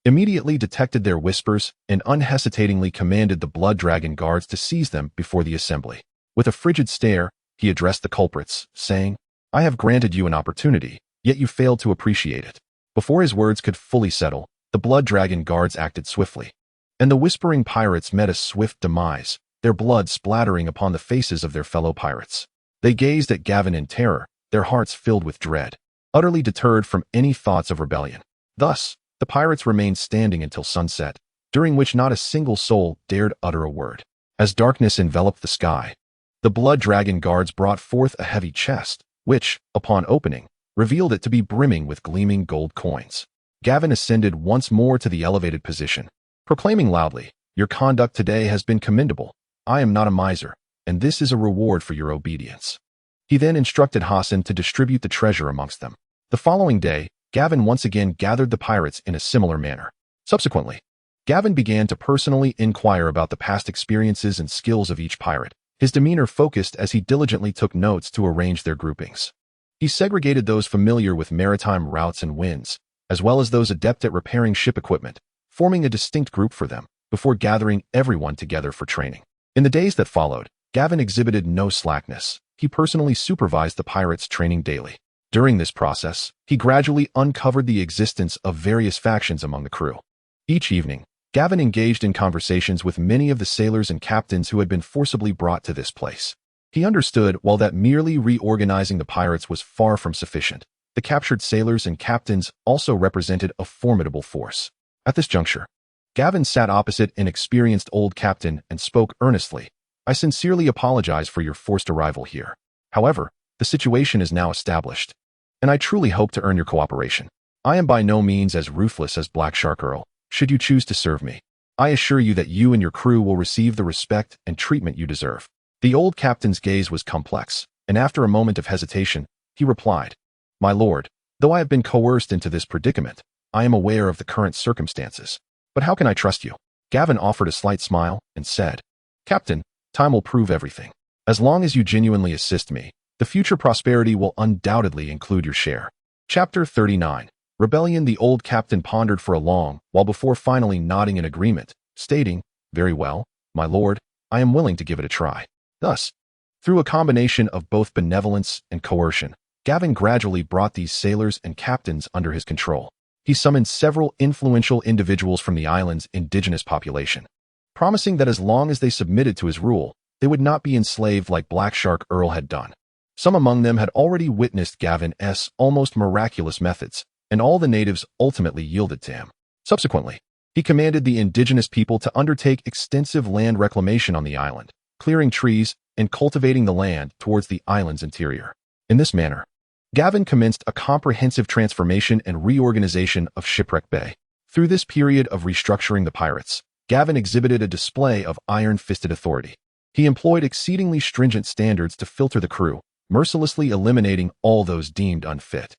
[SPEAKER 1] immediately detected their whispers and unhesitatingly commanded the blood dragon guards to seize them before the assembly. With a frigid stare, he addressed the culprits, saying, "I have granted you an opportunity, yet you failed to appreciate it." Before his words could fully settle, the blood dragon guards acted swiftly, and the whispering pirates met a swift demise, their blood splattering upon the faces of their fellow pirates. They gazed at Gavin in terror, their hearts filled with dread, utterly deterred from any thoughts of rebellion. Thus, the pirates remained standing until sunset, during which not a single soul dared utter a word. As darkness enveloped the sky, the blood dragon guards brought forth a heavy chest, which, upon opening, revealed it to be brimming with gleaming gold coins. Gavin ascended once more to the elevated position, proclaiming loudly, "Your conduct today has been commendable. I am not a miser, and this is a reward for your obedience." He then instructed Hassan to distribute the treasure amongst them. The following day, Gavin once again gathered the pirates in a similar manner. Subsequently, Gavin began to personally inquire about the past experiences and skills of each pirate, his demeanor focused as he diligently took notes to arrange their groupings. He segregated those familiar with maritime routes and winds, as well as those adept at repairing ship equipment, forming a distinct group for them, before gathering everyone together for training. In the days that followed, Gavin exhibited no slackness. He personally supervised the pirates' training daily. During this process, he gradually uncovered the existence of various factions among the crew. Each evening, Gavin engaged in conversations with many of the sailors and captains who had been forcibly brought to this place. He understood while that merely reorganizing the pirates was far from sufficient, the captured sailors and captains also represented a formidable force. At this juncture, Gavin sat opposite an experienced old captain and spoke earnestly. "I sincerely apologize for your forced arrival here. However, the situation is now established, and I truly hope to earn your cooperation. I am by no means as ruthless as Black Shark Earl, should you choose to serve me. I assure you that you and your crew will receive the respect and treatment you deserve." The old captain's gaze was complex, and after a moment of hesitation, he replied, "My lord, though I have been coerced into this predicament, I am aware of the current circumstances. But how can I trust you?" Gavin offered a slight smile and said, "Captain, time will prove everything. As long as you genuinely assist me, the future prosperity will undoubtedly include your share." Chapter 39. Rebellion. The old captain pondered for a long while before finally nodding in agreement, stating, "Very well, my lord, I am willing to give it a try." Thus, through a combination of both benevolence and coercion, Gavin gradually brought these sailors and captains under his control. He summoned several influential individuals from the island's indigenous population, promising that as long as they submitted to his rule, they would not be enslaved like Black Shark Earl had done. Some among them had already witnessed Gavin's almost miraculous methods, and all the natives ultimately yielded to him. Subsequently, he commanded the indigenous people to undertake extensive land reclamation on the island, clearing trees and cultivating the land towards the island's interior. In this manner, Gavin commenced a comprehensive transformation and reorganization of Shipwreck Bay. Through this period of restructuring the pirates, Gavin exhibited a display of iron-fisted authority. He employed exceedingly stringent standards to filter the crew, mercilessly eliminating all those deemed unfit.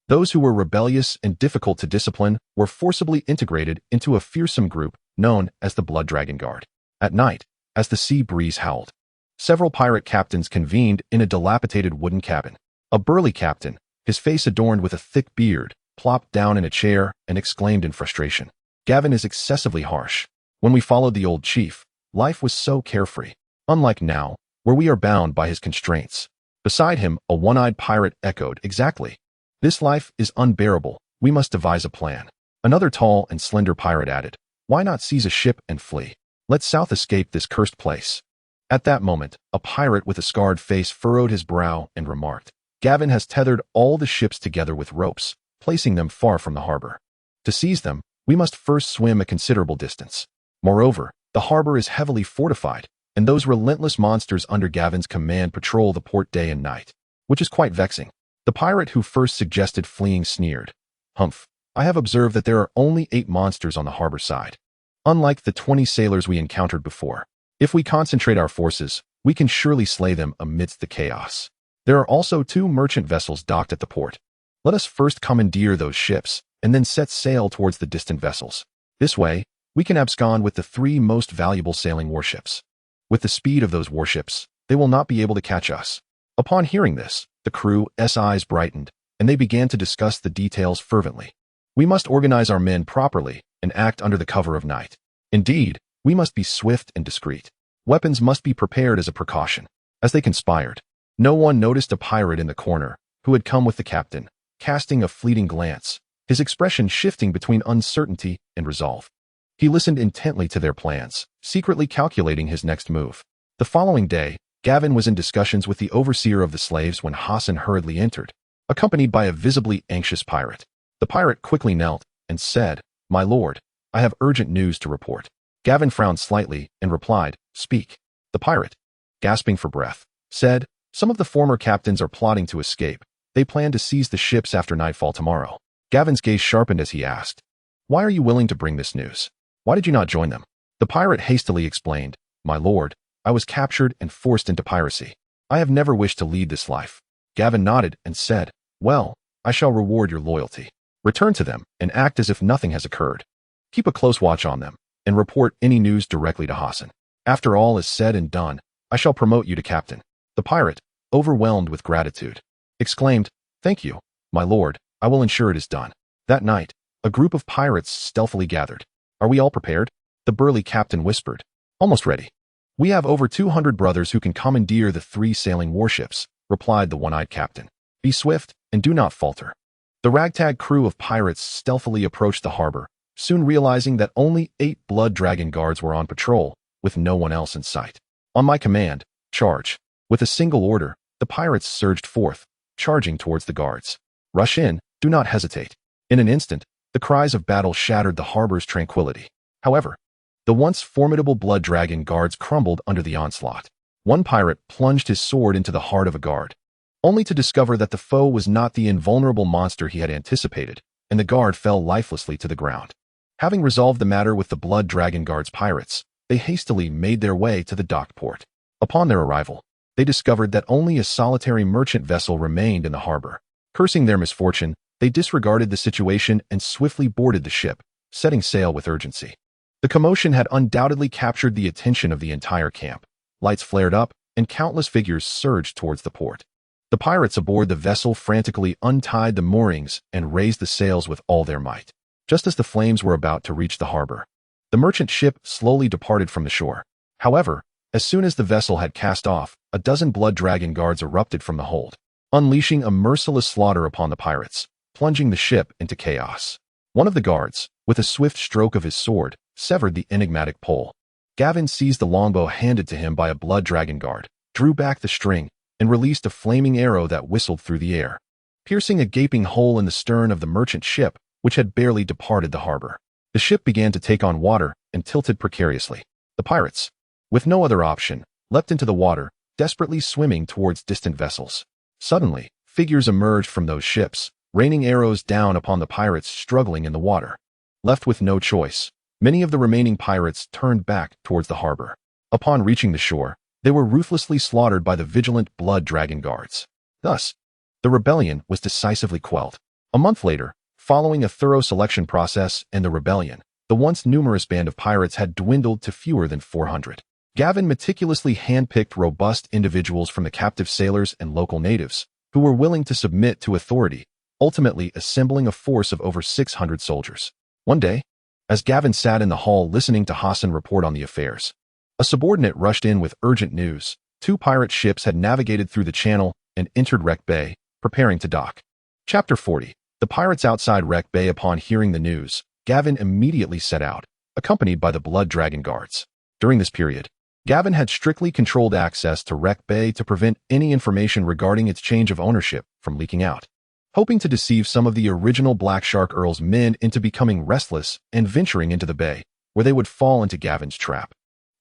[SPEAKER 1] Those who were rebellious and difficult to discipline were forcibly integrated into a fearsome group known as the Blood Dragon Guard. At night, as the sea breeze howled, several pirate captains convened in a dilapidated wooden cabin. A burly captain, his face adorned with a thick beard, plopped down in a chair and exclaimed in frustration, "Gavin is excessively harsh. When we followed the old chief, life was so carefree. Unlike now, where we are bound by his constraints." Beside him, a one-eyed pirate echoed, "Exactly. This life is unbearable. We must devise a plan." Another tall and slender pirate added, "Why not seize a ship and flee? Let's south escape this cursed place." At that moment, a pirate with a scarred face furrowed his brow and remarked, "Gavin has tethered all the ships together with ropes, placing them far from the harbor. To seize them, we must first swim a considerable distance. Moreover, the harbor is heavily fortified, and those relentless monsters under Gavin's command patrol the port day and night, which is quite vexing." The pirate who first suggested fleeing sneered, "Humph, I have observed that there are only 8 monsters on the harbor side, unlike the 20 sailors we encountered before. If we concentrate our forces, we can surely slay them amidst the chaos. There are also 2 merchant vessels docked at the port. Let us first commandeer those ships, and then set sail towards the distant vessels. This way, we can abscond with the 3 most valuable sailing warships. With the speed of those warships, they will not be able to catch us." Upon hearing this, the crew's eyes brightened, and they began to discuss the details fervently. "We must organize our men properly and act under the cover of night. Indeed, we must be swift and discreet. Weapons must be prepared as a precaution." As they conspired, no one noticed a pirate in the corner, who had come with the captain, casting a fleeting glance, his expression shifting between uncertainty and resolve. He listened intently to their plans, secretly calculating his next move. The following day, Gavin was in discussions with the overseer of the slaves when Hassan hurriedly entered, accompanied by a visibly anxious pirate. The pirate quickly knelt and said, "My lord, I have urgent news to report." Gavin frowned slightly and replied, "Speak." The pirate, gasping for breath, said, "Some of the former captains are plotting to escape, They plan to seize the ships after nightfall tomorrow. Gavin's gaze sharpened as he asked, "Why are you willing to bring this news? Why did you not join them?" The pirate hastily explained, "My lord, I was captured and forced into piracy. I have never wished to lead this life." Gavin nodded and said, "Well, I shall reward your loyalty. Return to them and act as if nothing has occurred. Keep a close watch on them and report any news directly to Hassan. After all is said and done, I shall promote you to captain." The pirate, overwhelmed with gratitude, exclaimed, "Thank you, my lord, I will ensure it is done." That night, a group of pirates stealthily gathered. "Are we all prepared?" The burly captain whispered. "Almost ready. We have over 200 brothers who can commandeer the 3 sailing warships," replied the one-eyed captain. "Be swift and do not falter." The ragtag crew of pirates stealthily approached the harbor, soon realizing that only 8 blood dragon guards were on patrol, with no one else in sight. "On my command, charge." With a single order, the pirates surged forth, charging towards the guards. "Rush in, do not hesitate." In an instant, the cries of battle shattered the harbor's tranquility. However, the once formidable blood dragon guards crumbled under the onslaught. One pirate plunged his sword into the heart of a guard, only to discover that the foe was not the invulnerable monster he had anticipated, and the guard fell lifelessly to the ground. Having resolved the matter with the blood dragon guard's pirates, they hastily made their way to the docked port. Upon their arrival, they discovered that only a solitary merchant vessel remained in the harbor. Cursing their misfortune, they disregarded the situation and swiftly boarded the ship, setting sail with urgency. The commotion had undoubtedly captured the attention of the entire camp. Lights flared up, and countless figures surged towards the port. The pirates aboard the vessel frantically untied the moorings and raised the sails with all their might. Just as the flames were about to reach the harbor, the merchant ship slowly departed from the shore. However, as soon as the vessel had cast off, a dozen blood dragon guards erupted from the hold, unleashing a merciless slaughter upon the pirates, plunging the ship into chaos. One of the guards, with a swift stroke of his sword, severed the enigmatic pole. Gavin seized the longbow handed to him by a blood dragon guard, drew back the string, and released a flaming arrow that whistled through the air, piercing a gaping hole in the stern of the merchant ship, which had barely departed the harbor. The ship began to take on water and tilted precariously. The pirates, with no other option, leapt into the water, desperately swimming towards distant vessels. Suddenly, figures emerged from those ships, raining arrows down upon the pirates struggling in the water. Left with no choice, many of the remaining pirates turned back towards the harbor. Upon reaching the shore, they were ruthlessly slaughtered by the vigilant blood dragon guards. Thus, the rebellion was decisively quelled. A month later, following a thorough selection process and the rebellion, the once numerous band of pirates had dwindled to fewer than 400. Gavin meticulously handpicked robust individuals from the captive sailors and local natives, who were willing to submit to authority, ultimately assembling a force of over 600 soldiers. One day, as Gavin sat in the hall listening to Hassan report on the affairs, a subordinate rushed in with urgent news. 2 pirate ships had navigated through the channel and entered Wreck Bay, preparing to dock. Chapter 40. The pirates outside Wreck Bay. Upon hearing the news, Gavin immediately set out, accompanied by the blood dragon guards. During this period, Gavin had strictly controlled access to Wreck Bay to prevent any information regarding its change of ownership from leaking out, hoping to deceive some of the original Black Shark Earl's men into becoming restless and venturing into the bay, where they would fall into Gavin's trap.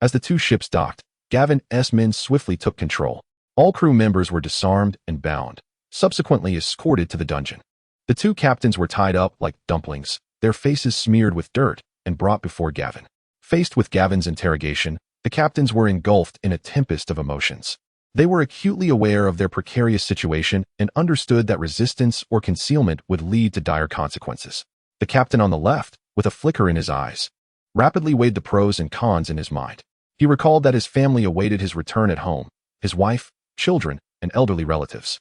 [SPEAKER 1] As the 2 ships docked, Gavin's men swiftly took control. All crew members were disarmed and bound, subsequently escorted to the dungeon. The 2 captains were tied up like dumplings, their faces smeared with dirt, and brought before Gavin. Faced with Gavin's interrogation, the captains were engulfed in a tempest of emotions. They were acutely aware of their precarious situation and understood that resistance or concealment would lead to dire consequences. The captain on the left, with a flicker in his eyes, rapidly weighed the pros and cons in his mind. He recalled that his family awaited his return at home, his wife, children, and elderly relatives.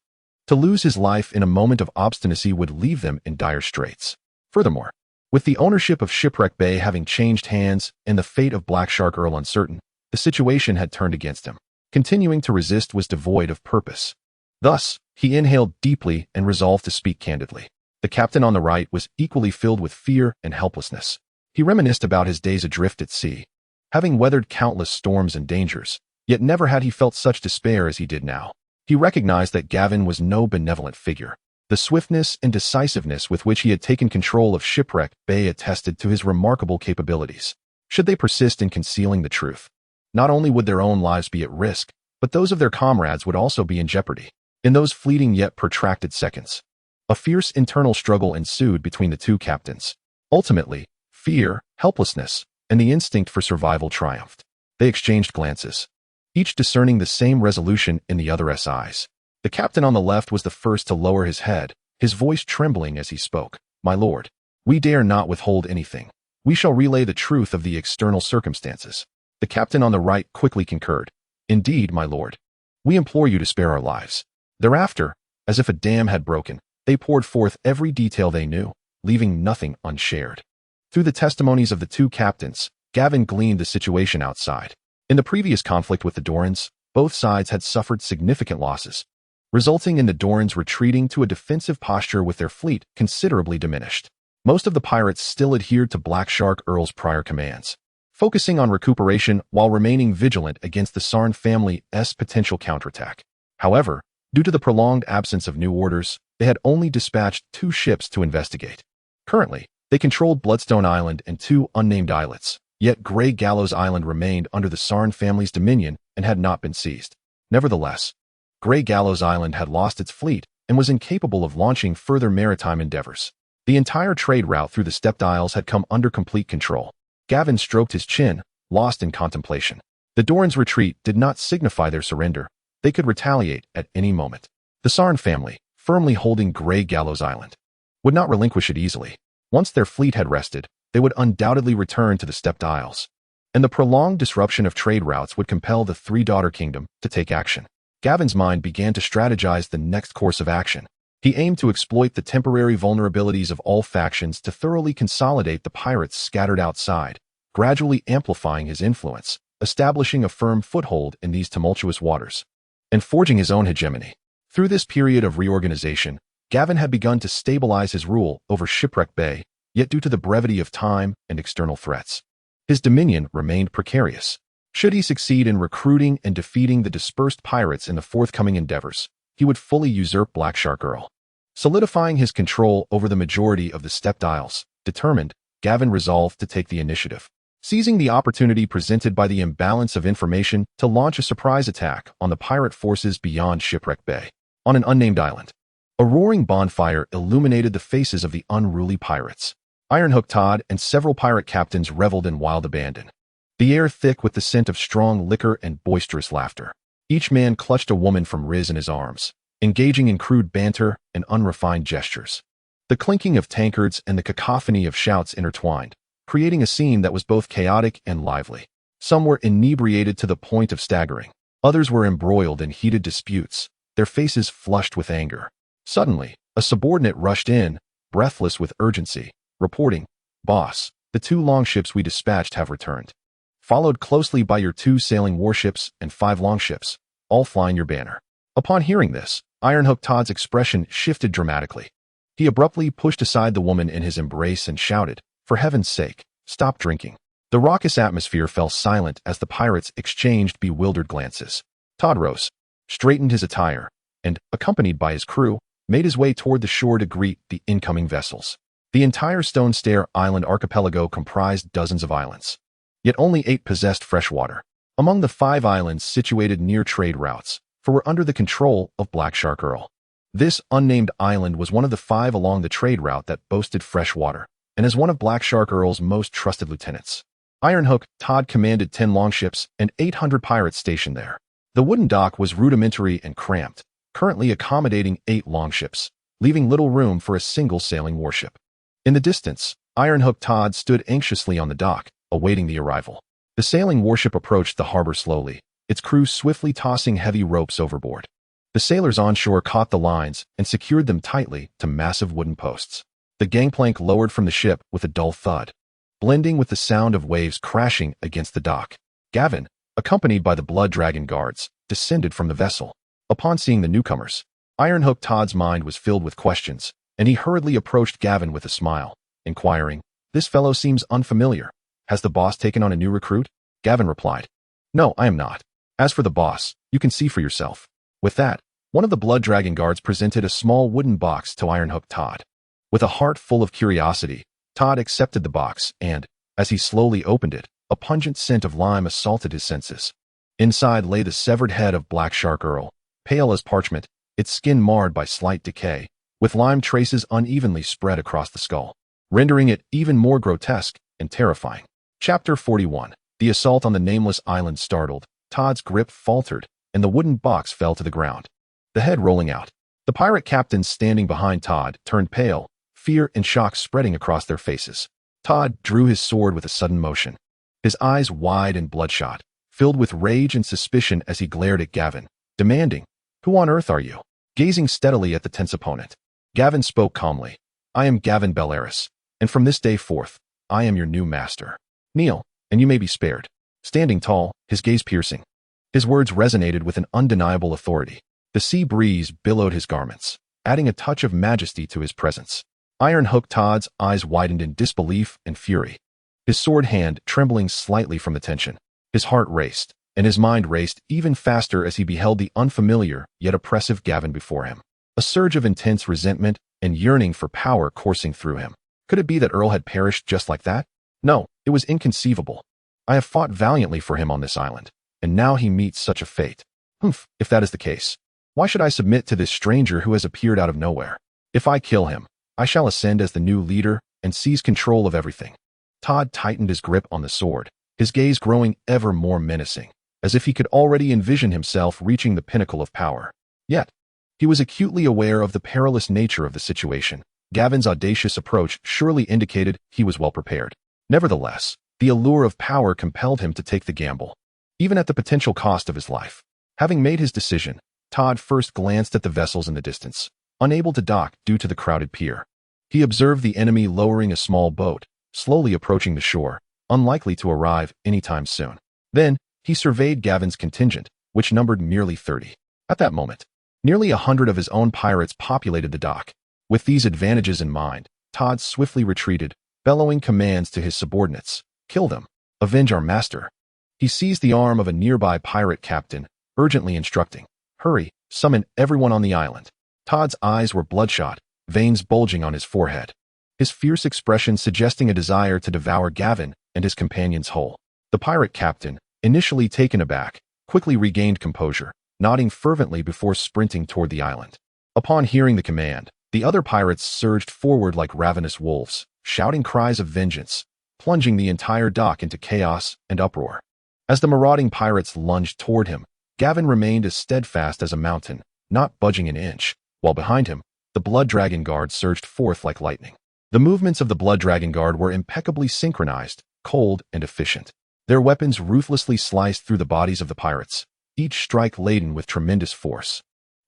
[SPEAKER 1] To lose his life in a moment of obstinacy would leave them in dire straits. Furthermore, with the ownership of Shipwreck Bay having changed hands and the fate of Black Shark Earl uncertain, the situation had turned against him. Continuing to resist was devoid of purpose. Thus, he inhaled deeply and resolved to speak candidly. The captain on the right was equally filled with fear and helplessness. He reminisced about his days adrift at sea, having weathered countless storms and dangers, yet never had he felt such despair as he did now. He recognized that Gavin was no benevolent figure. The swiftness and decisiveness with which he had taken control of Shipwreck Bay attested to his remarkable capabilities. Should they persist in concealing the truth, not only would their own lives be at risk, but those of their comrades would also be in jeopardy. In those fleeting yet protracted seconds, a fierce internal struggle ensued between the two captains. Ultimately, fear, helplessness, and the instinct for survival triumphed. They exchanged glances, each discerning the same resolution in the other's eyes. The captain on the left was the first to lower his head, his voice trembling as he spoke. "My lord, we dare not withhold anything. We shall relay the truth of the external circumstances." The captain on the right quickly concurred. "Indeed, my lord. We implore you to spare our lives." Thereafter, as if a dam had broken, they poured forth every detail they knew, leaving nothing unshared. Through the testimonies of the two captains, Gavin gleaned the situation outside. In the previous conflict with the Dorans, both sides had suffered significant losses, resulting in the Dorans retreating to a defensive posture with their fleet considerably diminished. Most of the pirates still adhered to Black Shark Earl's prior commands, focusing on recuperation while remaining vigilant against the Sarn family's potential counterattack. However, due to the prolonged absence of new orders, they had only dispatched 2 ships to investigate. Currently, they controlled Bloodstone Island and 2 unnamed islets, yet Grey Gallows Island remained under the Sarn family's dominion and had not been seized. Nevertheless, Grey Gallows Island had lost its fleet and was incapable of launching further maritime endeavors. The entire trade route through the Stepped Isles had come under complete control. Gavin stroked his chin, lost in contemplation. The Dorans' retreat did not signify their surrender. They could retaliate at any moment. The Sarn family, firmly holding Grey Gallows Island, would not relinquish it easily. Once their fleet had rested, they would undoubtedly return to the Stepped Isles, and the prolonged disruption of trade routes would compel the Three-Daughter Kingdom to take action. Gavin's mind began to strategize the next course of action. He aimed to exploit the temporary vulnerabilities of all factions to thoroughly consolidate the pirates scattered outside, gradually amplifying his influence, establishing a firm foothold in these tumultuous waters, and forging his own hegemony. Through this period of reorganization, Gavin had begun to stabilize his rule over Shipwreck Bay, yet due to the brevity of time and external threats, his dominion remained precarious. Should he succeed in recruiting and defeating the dispersed pirates in the forthcoming endeavors, he would fully usurp Black Shark Earl, solidifying his control over the majority of the Stepped Isles. Determined, Gavin resolved to take the initiative, seizing the opportunity presented by the imbalance of information to launch a surprise attack on the pirate forces beyond Shipwreck Bay. On an unnamed island, a roaring bonfire illuminated the faces of the unruly pirates. Ironhook Todd and several pirate captains reveled in wild abandon, the air thick with the scent of strong liquor and boisterous laughter. Each man clutched a woman from Riz in his arms, engaging in crude banter and unrefined gestures. The clinking of tankards and the cacophony of shouts intertwined, creating a scene that was both chaotic and lively. Some were inebriated to the point of staggering. Others were embroiled in heated disputes, their faces flushed with anger. Suddenly, a subordinate rushed in, breathless with urgency, reporting, "Boss, the 2 longships we dispatched have returned, followed closely by your 2 sailing warships and 5 longships, all flying your banner." Upon hearing this, Ironhook Todd's expression shifted dramatically. He abruptly pushed aside the woman in his embrace and shouted, "For heaven's sake, stop drinking." The raucous atmosphere fell silent as the pirates exchanged bewildered glances. Todd rose, straightened his attire, and, accompanied by his crew, made his way toward the shore to greet the incoming vessels. The entire Stone Stair Island archipelago comprised dozens of islands, yet only 8 possessed fresh water. Among the 5 islands situated near trade routes, for were under the control of Black Shark Earl. This unnamed island was one of the 5 along the trade route that boasted fresh water, and as one of Black Shark Earl's most trusted lieutenants, Ironhook Todd commanded 10 longships and 800 pirates stationed there. The wooden dock was rudimentary and cramped, currently accommodating 8 longships, leaving little room for a single sailing warship. In the distance, Ironhook Todd stood anxiously on the dock, awaiting the arrival. The sailing warship approached the harbor slowly, its crew swiftly tossing heavy ropes overboard. The sailors onshore caught the lines and secured them tightly to massive wooden posts. The gangplank lowered from the ship with a dull thud, blending with the sound of waves crashing against the dock. Gavin, accompanied by the Blood Dragon guards, descended from the vessel. Upon seeing the newcomers, Ironhook Todd's mind was filled with questions, and he hurriedly approached Gavin with a smile, inquiring, "This fellow seems unfamiliar. Has the boss taken on a new recruit?" Gavin replied, "No, I am not. As for the boss, you can see for yourself." With that, one of the Blood Dragon guards presented a small wooden box to Ironhook Todd. With a heart full of curiosity, Todd accepted the box and, as he slowly opened it, a pungent scent of lime assaulted his senses. Inside lay the severed head of Black Shark Earl, pale as parchment, its skin marred by slight decay, with lime traces unevenly spread across the skull, rendering it even more grotesque and terrifying. Chapter 41. The assault on the nameless island startled. Todd's grip faltered, and the wooden box fell to the ground, the head rolling out. The pirate captains standing behind Todd turned pale, fear and shock spreading across their faces. Todd drew his sword with a sudden motion, his eyes wide and bloodshot, filled with rage and suspicion as he glared at Gavin, demanding, "Who on earth are you?" Gazing steadily at the tense opponent, Gavin spoke calmly. "I am Gavin Belaerys, and from this day forth, I am your new master. Kneel, and you may be spared." Standing tall, his gaze piercing, his words resonated with an undeniable authority. The sea breeze billowed his garments, adding a touch of majesty to his presence. Iron Hook Todd's eyes widened in disbelief and fury, his sword hand trembling slightly from the tension. His heart raced, and his mind raced even faster as he beheld the unfamiliar yet oppressive Gavin before him. A surge of intense resentment and yearning for power coursing through him. Could it be that Earl had perished just like that? No, it was inconceivable. I have fought valiantly for him on this island, and now he meets such a fate. If that is the case, why should I submit to this stranger who has appeared out of nowhere? If I kill him, I shall ascend as the new leader and seize control of everything. Todd tightened his grip on the sword, his gaze growing ever more menacing, as if he could already envision himself reaching the pinnacle of power. Yet, he was acutely aware of the perilous nature of the situation. Gavin's audacious approach surely indicated he was well prepared. Nevertheless, the allure of power compelled him to take the gamble, even at the potential cost of his life. Having made his decision, Todd first glanced at the vessels in the distance, unable to dock due to the crowded pier. He observed the enemy lowering a small boat, slowly approaching the shore, unlikely to arrive anytime soon. Then, he surveyed Gavin's contingent, which numbered merely 30. At that moment, nearly 100 of his own pirates populated the dock. With these advantages in mind, Todd swiftly retreated, bellowing commands to his subordinates. "Kill them. Avenge our master." He seized the arm of a nearby pirate captain, urgently instructing, "Hurry, summon everyone on the island." Todd's eyes were bloodshot, veins bulging on his forehead, his fierce expression suggesting a desire to devour Gavin and his companions whole. The pirate captain, initially taken aback, quickly regained composure, nodding fervently before sprinting toward the island. Upon hearing the command, the other pirates surged forward like ravenous wolves, shouting cries of vengeance, plunging the entire dock into chaos and uproar. As the marauding pirates lunged toward him, Gavin remained as steadfast as a mountain, not budging an inch, while behind him, the Blood Dragon Guard surged forth like lightning. The movements of the Blood Dragon Guard were impeccably synchronized, cold and efficient. Their weapons ruthlessly sliced through the bodies of the pirates, each strike laden with tremendous force.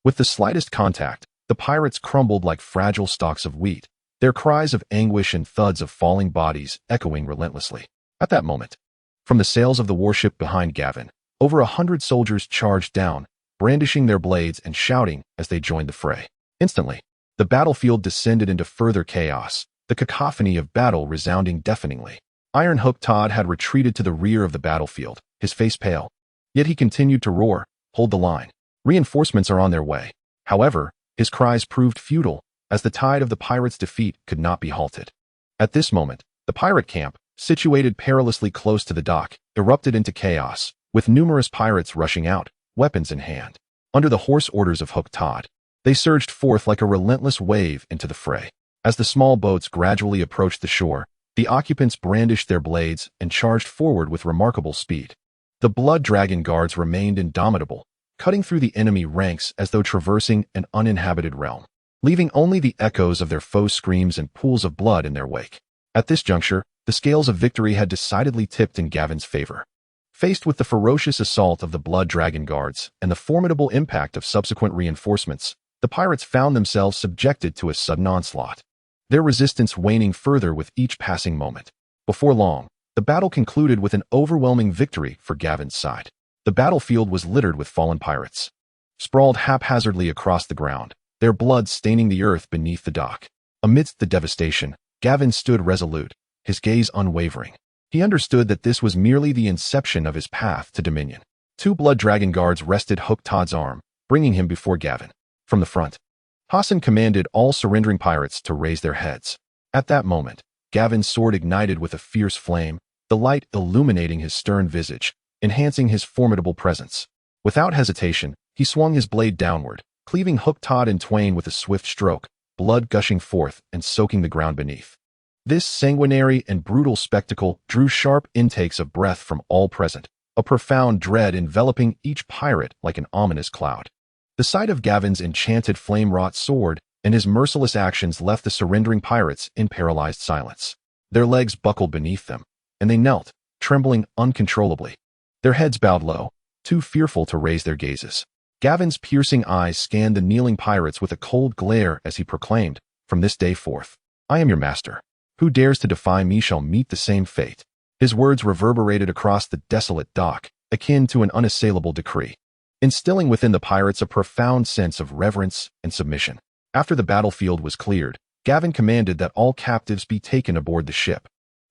[SPEAKER 1] With the slightest contact, the pirates crumbled like fragile stalks of wheat, their cries of anguish and thuds of falling bodies echoing relentlessly. At that moment, from the sails of the warship behind Gavin, over 100 soldiers charged down, brandishing their blades and shouting as they joined the fray. Instantly, the battlefield descended into further chaos, the cacophony of battle resounding deafeningly. Iron Hook Todd had retreated to the rear of the battlefield, his face pale. Yet he continued to roar, "Hold the line. Reinforcements are on their way." However, his cries proved futile, as the tide of the pirates' defeat could not be halted. At this moment, the pirate camp, situated perilously close to the dock, erupted into chaos, with numerous pirates rushing out, weapons in hand. Under the hoarse orders of Hook Todd, they surged forth like a relentless wave into the fray. As the small boats gradually approached the shore, the occupants brandished their blades and charged forward with remarkable speed. The Blood Dragon Guards remained indomitable, cutting through the enemy ranks as though traversing an uninhabited realm, leaving only the echoes of their foes' screams and pools of blood in their wake. At this juncture, the scales of victory had decidedly tipped in Gavin's favor. Faced with the ferocious assault of the Blood Dragon Guards and the formidable impact of subsequent reinforcements, the pirates found themselves subjected to a sudden onslaught, their resistance waning further with each passing moment. Before long, the battle concluded with an overwhelming victory for Gavin's side. The battlefield was littered with fallen pirates, sprawled haphazardly across the ground, their blood staining the earth beneath the dock. Amidst the devastation, Gavin stood resolute, his gaze unwavering. He understood that this was merely the inception of his path to dominion. 2 Blood Dragon Guards rested Hook Todd's arm, bringing him before Gavin. From the front, Hassan commanded all surrendering pirates to raise their heads. At that moment, Gavin's sword ignited with a fierce flame, the light illuminating his stern visage, enhancing his formidable presence. Without hesitation, he swung his blade downward, cleaving hook-taut in twain with a swift stroke, blood gushing forth and soaking the ground beneath. This sanguinary and brutal spectacle drew sharp intakes of breath from all present, a profound dread enveloping each pirate like an ominous cloud. The sight of Gavin's enchanted flame-wrought sword and his merciless actions left the surrendering pirates in paralyzed silence. Their legs buckled beneath them, and they knelt, trembling uncontrollably. Their heads bowed low, too fearful to raise their gazes. Gavin's piercing eyes scanned the kneeling pirates with a cold glare as he proclaimed, "From this day forth, I am your master. Who dares to defy me shall meet the same fate." His words reverberated across the desolate dock, akin to an unassailable decree, instilling within the pirates a profound sense of reverence and submission. After the battlefield was cleared, Gavin commanded that all captives be taken aboard the ship,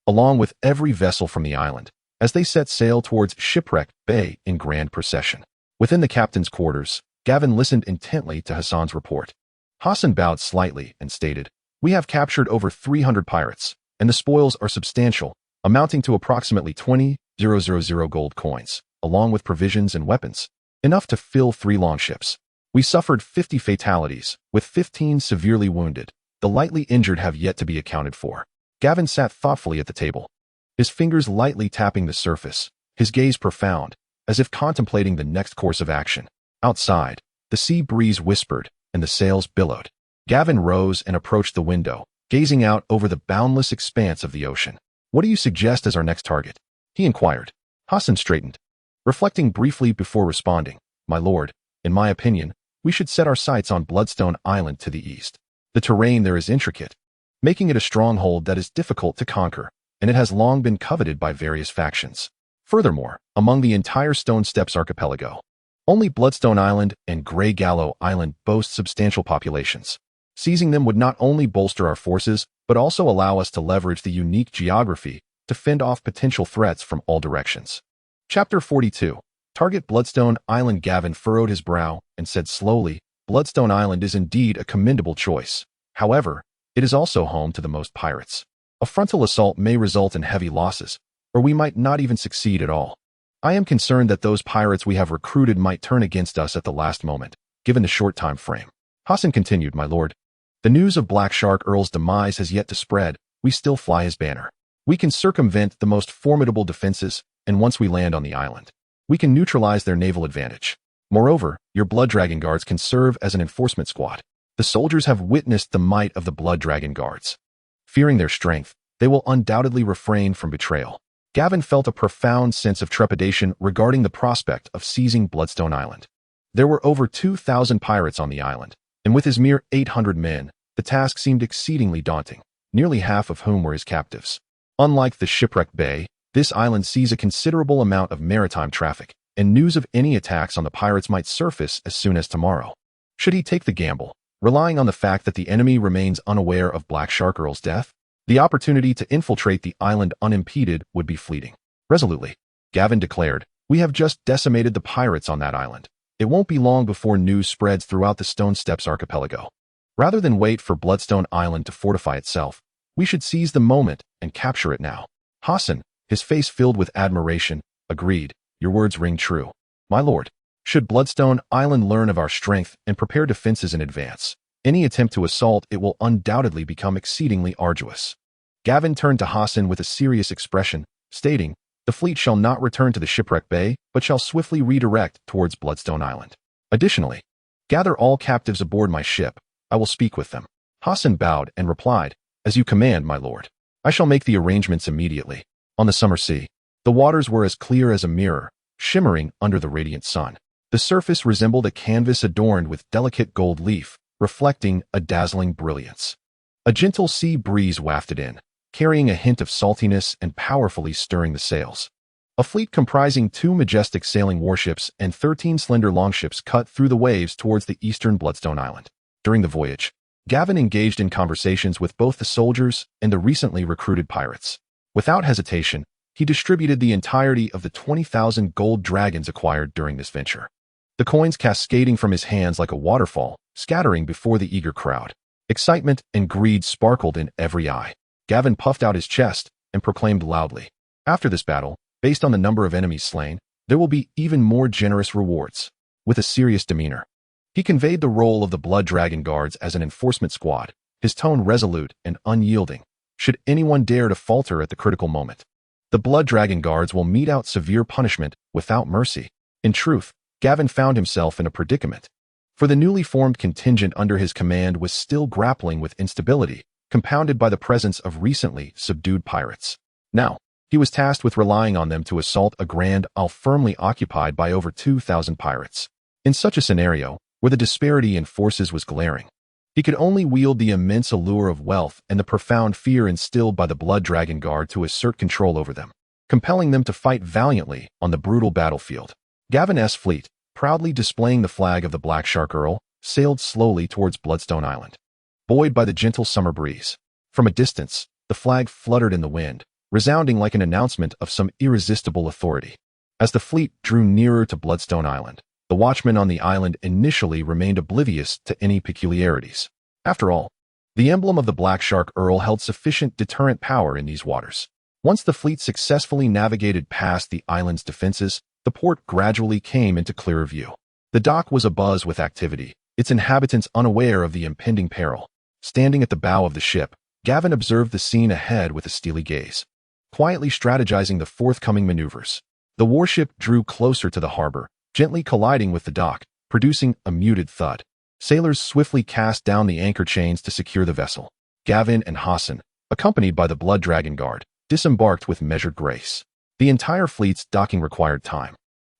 [SPEAKER 1] along with every vessel from the island, as they set sail towards Shipwreck Bay in grand procession. Within the captain's quarters, Gavin listened intently to Hassan's report. Hassan bowed slightly and stated, "We have captured over 300 pirates, and the spoils are substantial, amounting to approximately 20,000 gold coins, along with provisions and weapons, enough to fill 3 longships. We suffered 50 fatalities, with 15 severely wounded. The lightly injured have yet to be accounted for." Gavin sat thoughtfully at the table, his fingers lightly tapping the surface, his gaze profound, as if contemplating the next course of action. Outside, the sea breeze whispered and the sails billowed. Gavin rose and approached the window, gazing out over the boundless expanse of the ocean. "What do you suggest as our next target?" he inquired. Hassan straightened, reflecting briefly before responding, "My lord, in my opinion, we should set our sights on Bloodstone Island to the east. The terrain there is intricate, making it a stronghold that is difficult to conquer, and it has long been coveted by various factions. Furthermore, among the entire Stone Steps archipelago, only Bloodstone Island and Grey Gallow Island boast substantial populations. Seizing them would not only bolster our forces, but also allow us to leverage the unique geography to fend off potential threats from all directions." Chapter 42. Target Bloodstone Island. Gavin furrowed his brow and said slowly, "Bloodstone Island is indeed a commendable choice. However, it is also home to the most pirates. A frontal assault may result in heavy losses, or we might not even succeed at all. I am concerned that those pirates we have recruited might turn against us at the last moment, given the short time frame." Hassan continued, "My lord, the news of Black Shark Earl's demise has yet to spread. We still fly his banner. We can circumvent the most formidable defenses, and once we land on the island, we can neutralize their naval advantage. Moreover, your Blood Dragon Guards can serve as an enforcement squad. The soldiers have witnessed the might of the Blood Dragon Guards. Fearing their strength, they will undoubtedly refrain from betrayal." Gavin felt a profound sense of trepidation regarding the prospect of seizing Bloodstone Island. There were over 2,000 pirates on the island, and with his mere 800 men, the task seemed exceedingly daunting, nearly half of whom were his captives. Unlike the Shipwreck Bay, this island sees a considerable amount of maritime traffic, and news of any attacks on the pirates might surface as soon as tomorrow. Should he take the gamble, relying on the fact that the enemy remains unaware of Black Shark Earl's death? The opportunity to infiltrate the island unimpeded would be fleeting. Resolutely, Gavin declared, "We have just decimated the pirates on that island. It won't be long before news spreads throughout the Stone Steps archipelago. Rather than wait for Bloodstone Island to fortify itself, we should seize the moment and capture it now." Hassan, his face filled with admiration, agreed, "Your words ring true. My lord, should Bloodstone Island learn of our strength and prepare defenses in advance, any attempt to assault it will undoubtedly become exceedingly arduous." Gavin turned to Hassan with a serious expression, stating, "The fleet shall not return to the Shipwreck Bay, but shall swiftly redirect towards Bloodstone Island. Additionally, gather all captives aboard my ship. I will speak with them." Hassan bowed and replied, "As you command, my lord. I shall make the arrangements immediately." On the summer sea, the waters were as clear as a mirror, shimmering under the radiant sun. The surface resembled a canvas adorned with delicate gold leaf, reflecting a dazzling brilliance. A gentle sea breeze wafted in, carrying a hint of saltiness and powerfully stirring the sails. A fleet comprising 2 majestic sailing warships and 13 slender longships cut through the waves towards the eastern Bloodstone Island. During the voyage, Gavin engaged in conversations with both the soldiers and the recently recruited pirates. Without hesitation, he distributed the entirety of the 20,000 gold dragons acquired during this venture, the coins cascading from his hands like a waterfall, scattering before the eager crowd. Excitement and greed sparkled in every eye. Gavin puffed out his chest and proclaimed loudly, "After this battle, based on the number of enemies slain, there will be even more generous rewards." With a serious demeanor, He conveyed the role of the Blood Dragon Guards as an enforcement squad, his tone resolute and unyielding, should anyone dare to falter at the critical moment. The Blood Dragon Guards will mete out severe punishment without mercy. In truth, Gavin found himself in a predicament. For the newly formed contingent under his command was still grappling with instability, compounded by the presence of recently subdued pirates. Now, he was tasked with relying on them to assault a Grand Isle firmly occupied by over 2,000 pirates. In such a scenario, where the disparity in forces was glaring, he could only wield the immense allure of wealth and the profound fear instilled by the Blood Dragon Guard to assert control over them, compelling them to fight valiantly on the brutal battlefield. Gavin's fleet, proudly displaying the flag of the Black Shark Earl, sailed slowly towards Bloodstone Island. Buoyed by the gentle summer breeze, from a distance, the flag fluttered in the wind, resounding like an announcement of some irresistible authority. As the fleet drew nearer to Bloodstone Island, the watchmen on the island initially remained oblivious to any peculiarities. After all, the emblem of the Black Shark Earl held sufficient deterrent power in these waters. Once the fleet successfully navigated past the island's defenses, the port gradually came into clearer view. The dock was abuzz with activity, its inhabitants unaware of the impending peril. Standing at the bow of the ship, Gavin observed the scene ahead with a steely gaze, quietly strategizing the forthcoming maneuvers. The warship drew closer to the harbor, gently colliding with the dock, producing a muted thud. Sailors swiftly cast down the anchor chains to secure the vessel. Gavin and Hassan, accompanied by the Blood Dragon Guard, disembarked with measured grace. The entire fleet's docking required time,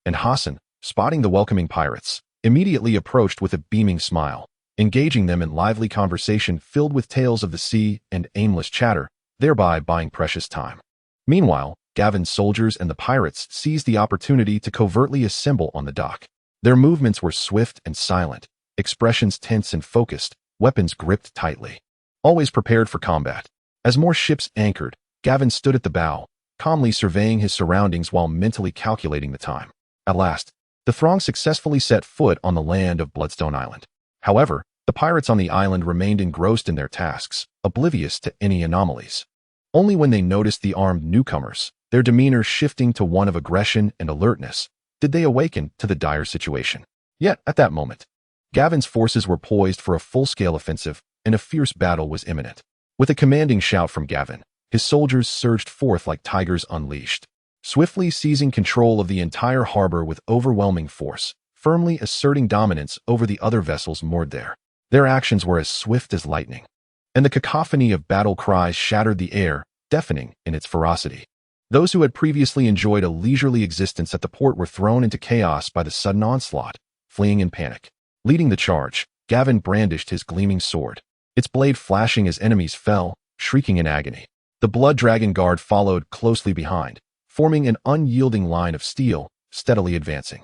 [SPEAKER 1] and Hassan, spotting the welcoming pirates, immediately approached with a beaming smile, engaging them in lively conversation filled with tales of the sea and aimless chatter, thereby buying precious time. Meanwhile, Gavin's soldiers and the pirates seized the opportunity to covertly assemble on the dock. Their movements were swift and silent, expressions tense and focused, weapons gripped tightly, always prepared for combat. As more ships anchored, Gavin stood at the bow, calmly surveying his surroundings while mentally calculating the time. At last, the throng successfully set foot on the land of Bloodstone Island. However, the pirates on the island remained engrossed in their tasks, oblivious to any anomalies. Only when they noticed the armed newcomers, their demeanor shifting to one of aggression and alertness, did they awaken to the dire situation. Yet, at that moment, Gavin's forces were poised for a full-scale offensive, and a fierce battle was imminent. With a commanding shout from Gavin, his soldiers surged forth like tigers unleashed, swiftly seizing control of the entire harbor with overwhelming force, firmly asserting dominance over the other vessels moored there. Their actions were as swift as lightning, and the cacophony of battle cries shattered the air, deafening in its ferocity. Those who had previously enjoyed a leisurely existence at the port were thrown into chaos by the sudden onslaught, fleeing in panic. Leading the charge, Gavin brandished his gleaming sword, its blade flashing as enemies fell, shrieking in agony. The Blood Dragon Guard followed closely behind, forming an unyielding line of steel, steadily advancing.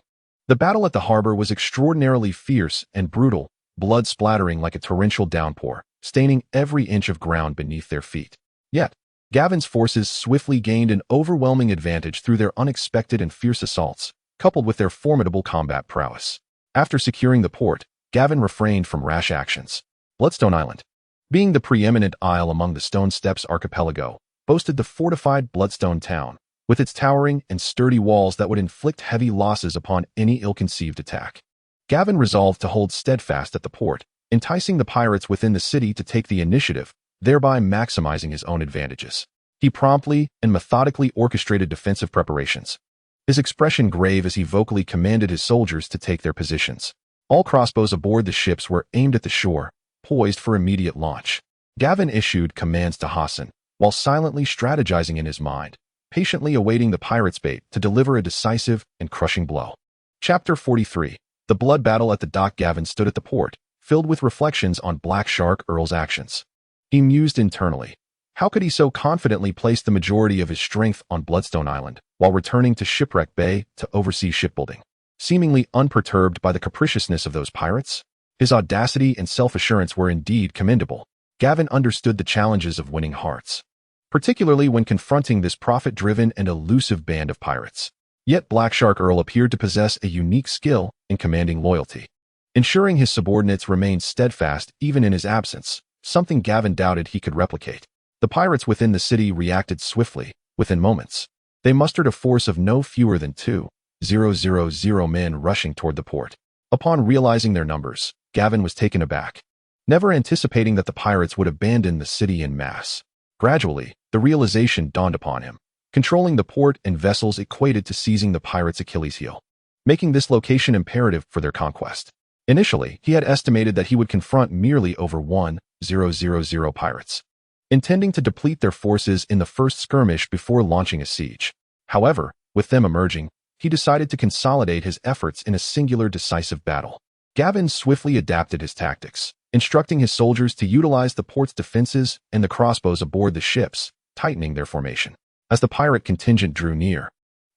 [SPEAKER 1] The battle at the harbor was extraordinarily fierce and brutal, blood splattering like a torrential downpour, staining every inch of ground beneath their feet. Yet, Gavin's forces swiftly gained an overwhelming advantage through their unexpected and fierce assaults, coupled with their formidable combat prowess. After securing the port, Gavin refrained from rash actions. Bloodstone Island, being the preeminent isle among the Stone Steps archipelago, boasted the fortified Bloodstone town, with its towering and sturdy walls that would inflict heavy losses upon any ill-conceived attack. Gavin resolved to hold steadfast at the port, enticing the pirates within the city to take the initiative, thereby maximizing his own advantages. He promptly and methodically orchestrated defensive preparations, his expression grave as he vocally commanded his soldiers to take their positions. All crossbows aboard the ships were aimed at the shore, poised for immediate launch. Gavin issued commands to Hassan, while silently strategizing in his mind, patiently awaiting the pirates' bait to deliver a decisive and crushing blow. Chapter 43. The Blood Battle at the Dock. Gavin stood at the port, filled with reflections on Black Shark Earl's actions. He mused internally. How could he so confidently place the majority of his strength on Bloodstone Island, while returning to Shipwreck Bay to oversee shipbuilding, seemingly unperturbed by the capriciousness of those pirates? His audacity and self-assurance were indeed commendable. Gavin understood the challenges of winning hearts, particularly when confronting this profit-driven and elusive band of pirates. Yet Black Shark Earl appeared to possess a unique skill in commanding loyalty, ensuring his subordinates remained steadfast even in his absence, something Gavin doubted he could replicate. The pirates within the city reacted swiftly, within moments. They mustered a force of no fewer than 2,000 men rushing toward the port. Upon realizing their numbers, Gavin was taken aback, never anticipating that the pirates would abandon the city en masse. Gradually, the realization dawned upon him. Controlling the port and vessels equated to seizing the pirates' Achilles heel, making this location imperative for their conquest. Initially, he had estimated that he would confront merely over 1,000 pirates, intending to deplete their forces in the first skirmish before launching a siege. However, with them emerging, he decided to consolidate his efforts in a singular decisive battle. Gavin swiftly adapted his tactics, instructing his soldiers to utilize the port's defenses and the crossbows aboard the ships, tightening their formation. As the pirate contingent drew near,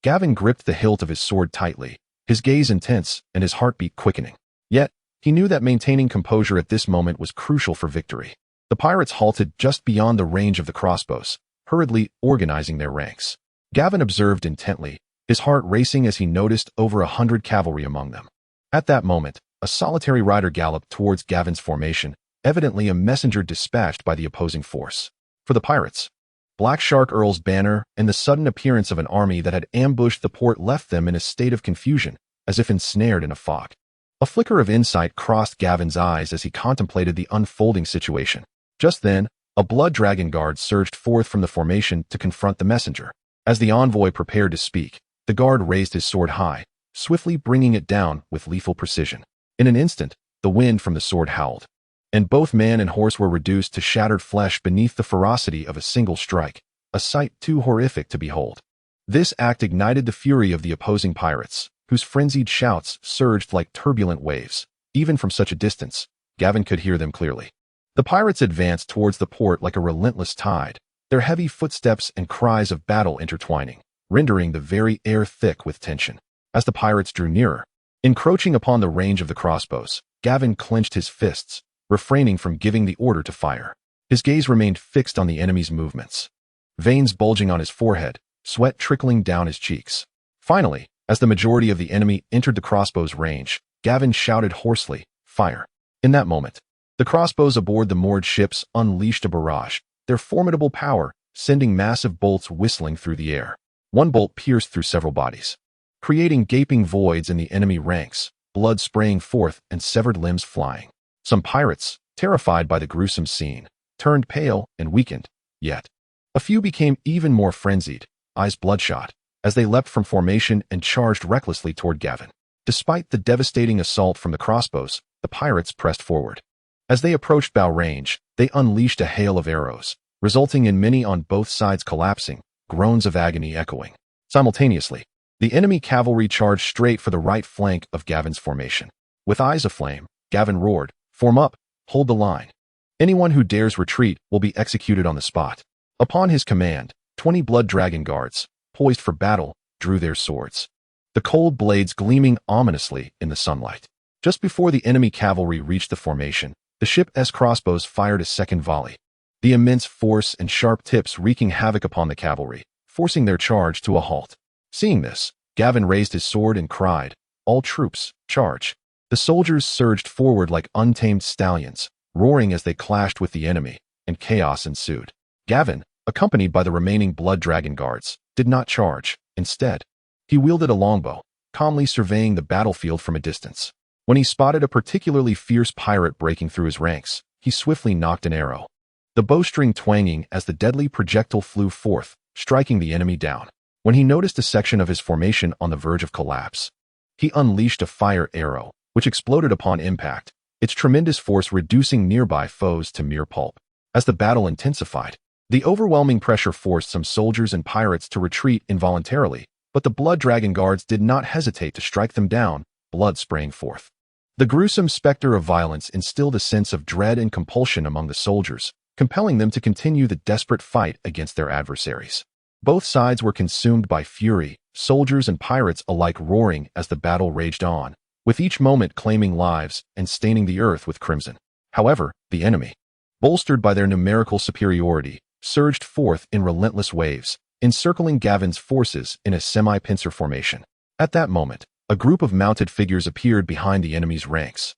[SPEAKER 1] Gavin gripped the hilt of his sword tightly, his gaze intense and his heartbeat quickening. Yet, he knew that maintaining composure at this moment was crucial for victory. The pirates halted just beyond the range of the crossbows, hurriedly organizing their ranks. Gavin observed intently, his heart racing as he noticed over 100 cavalry among them. At that moment, a solitary rider galloped towards Gavin's formation, evidently a messenger dispatched by the opposing force. For the pirates, Black Shark Earl's banner and the sudden appearance of an army that had ambushed the port left them in a state of confusion, as if ensnared in a fog. A flicker of insight crossed Gavin's eyes as he contemplated the unfolding situation. Just then, a blood dragon guard surged forth from the formation to confront the messenger. As the envoy prepared to speak, the guard raised his sword high, swiftly bringing it down with lethal precision. In an instant, the wind from the sword howled, and both man and horse were reduced to shattered flesh beneath the ferocity of a single strike, a sight too horrific to behold. This act ignited the fury of the opposing pirates, whose frenzied shouts surged like turbulent waves. Even from such a distance, Gavin could hear them clearly. The pirates advanced towards the port like a relentless tide, their heavy footsteps and cries of battle intertwining, rendering the very air thick with tension. As the pirates drew nearer, encroaching upon the range of the crossbows, Gavin clenched his fists, refraining from giving the order to fire. His gaze remained fixed on the enemy's movements, veins bulging on his forehead, sweat trickling down his cheeks. Finally, as the majority of the enemy entered the crossbow's range, Gavin shouted hoarsely, "Fire!" In that moment, the crossbows aboard the moored ships unleashed a barrage, their formidable power sending massive bolts whistling through the air. One bolt pierced through several bodies, creating gaping voids in the enemy ranks, blood spraying forth and severed limbs flying. Some pirates, terrified by the gruesome scene, turned pale and weakened, yet a few became even more frenzied, eyes bloodshot, as they leapt from formation and charged recklessly toward Gavin. Despite the devastating assault from the crossbows, the pirates pressed forward. As they approached bow range, they unleashed a hail of arrows, resulting in many on both sides collapsing, groans of agony echoing. Simultaneously, the enemy cavalry charged straight for the right flank of Gavin's formation. With eyes aflame, Gavin roared, "Form up, hold the line. Anyone who dares retreat will be executed on the spot." Upon his command, 20 blood dragon guards, poised for battle, drew their swords, the cold blades gleaming ominously in the sunlight. Just before the enemy cavalry reached the formation, the ship's crossbows fired a second volley, the immense force and sharp tips wreaking havoc upon the cavalry, forcing their charge to a halt. Seeing this, Gavin raised his sword and cried, "All troops, charge!" The soldiers surged forward like untamed stallions, roaring as they clashed with the enemy, and chaos ensued. Gavin, accompanied by the remaining blood dragon guards, did not charge. Instead, he wielded a longbow, calmly surveying the battlefield from a distance. When he spotted a particularly fierce pirate breaking through his ranks, he swiftly nocked an arrow, the bowstring twanging as the deadly projectile flew forth, striking the enemy down. When he noticed a section of his formation on the verge of collapse, he unleashed a fire arrow, which exploded upon impact, its tremendous force reducing nearby foes to mere pulp. As the battle intensified, the overwhelming pressure forced some soldiers and pirates to retreat involuntarily, but the blood dragon guards did not hesitate to strike them down, blood spraying forth. The gruesome specter of violence instilled a sense of dread and compulsion among the soldiers, compelling them to continue the desperate fight against their adversaries. Both sides were consumed by fury, soldiers and pirates alike roaring as the battle raged on, with each moment claiming lives and staining the earth with crimson. However, the enemy, bolstered by their numerical superiority, surged forth in relentless waves, encircling Gavin's forces in a semi-pincer formation. At that moment, a group of mounted figures appeared behind the enemy's ranks.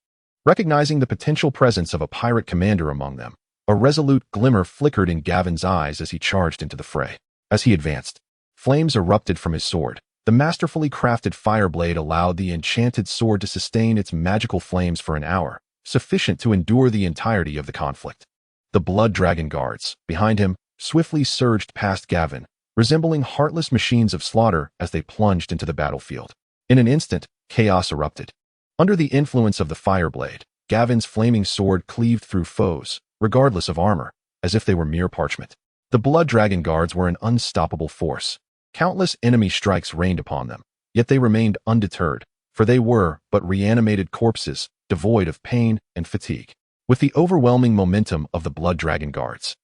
[SPEAKER 1] Recognizing the potential presence of a pirate commander among them, a resolute glimmer flickered in Gavin's eyes as he charged into the fray. As he advanced, flames erupted from his sword, The masterfully crafted fire blade allowed the enchanted sword to sustain its magical flames for an hour, sufficient to endure the entirety of the conflict. The blood dragon guards, behind him, swiftly surged past Gavin, resembling heartless machines of slaughter as they plunged into the battlefield. In an instant, chaos erupted. Under the influence of the fire blade, Gavin's flaming sword cleaved through foes, regardless of armor, as if they were mere parchment. The blood dragon guards were an unstoppable force. Countless enemy strikes rained upon them, yet they remained undeterred, for they were but reanimated corpses, devoid of pain and fatigue. With the overwhelming momentum of the blood dragon guards,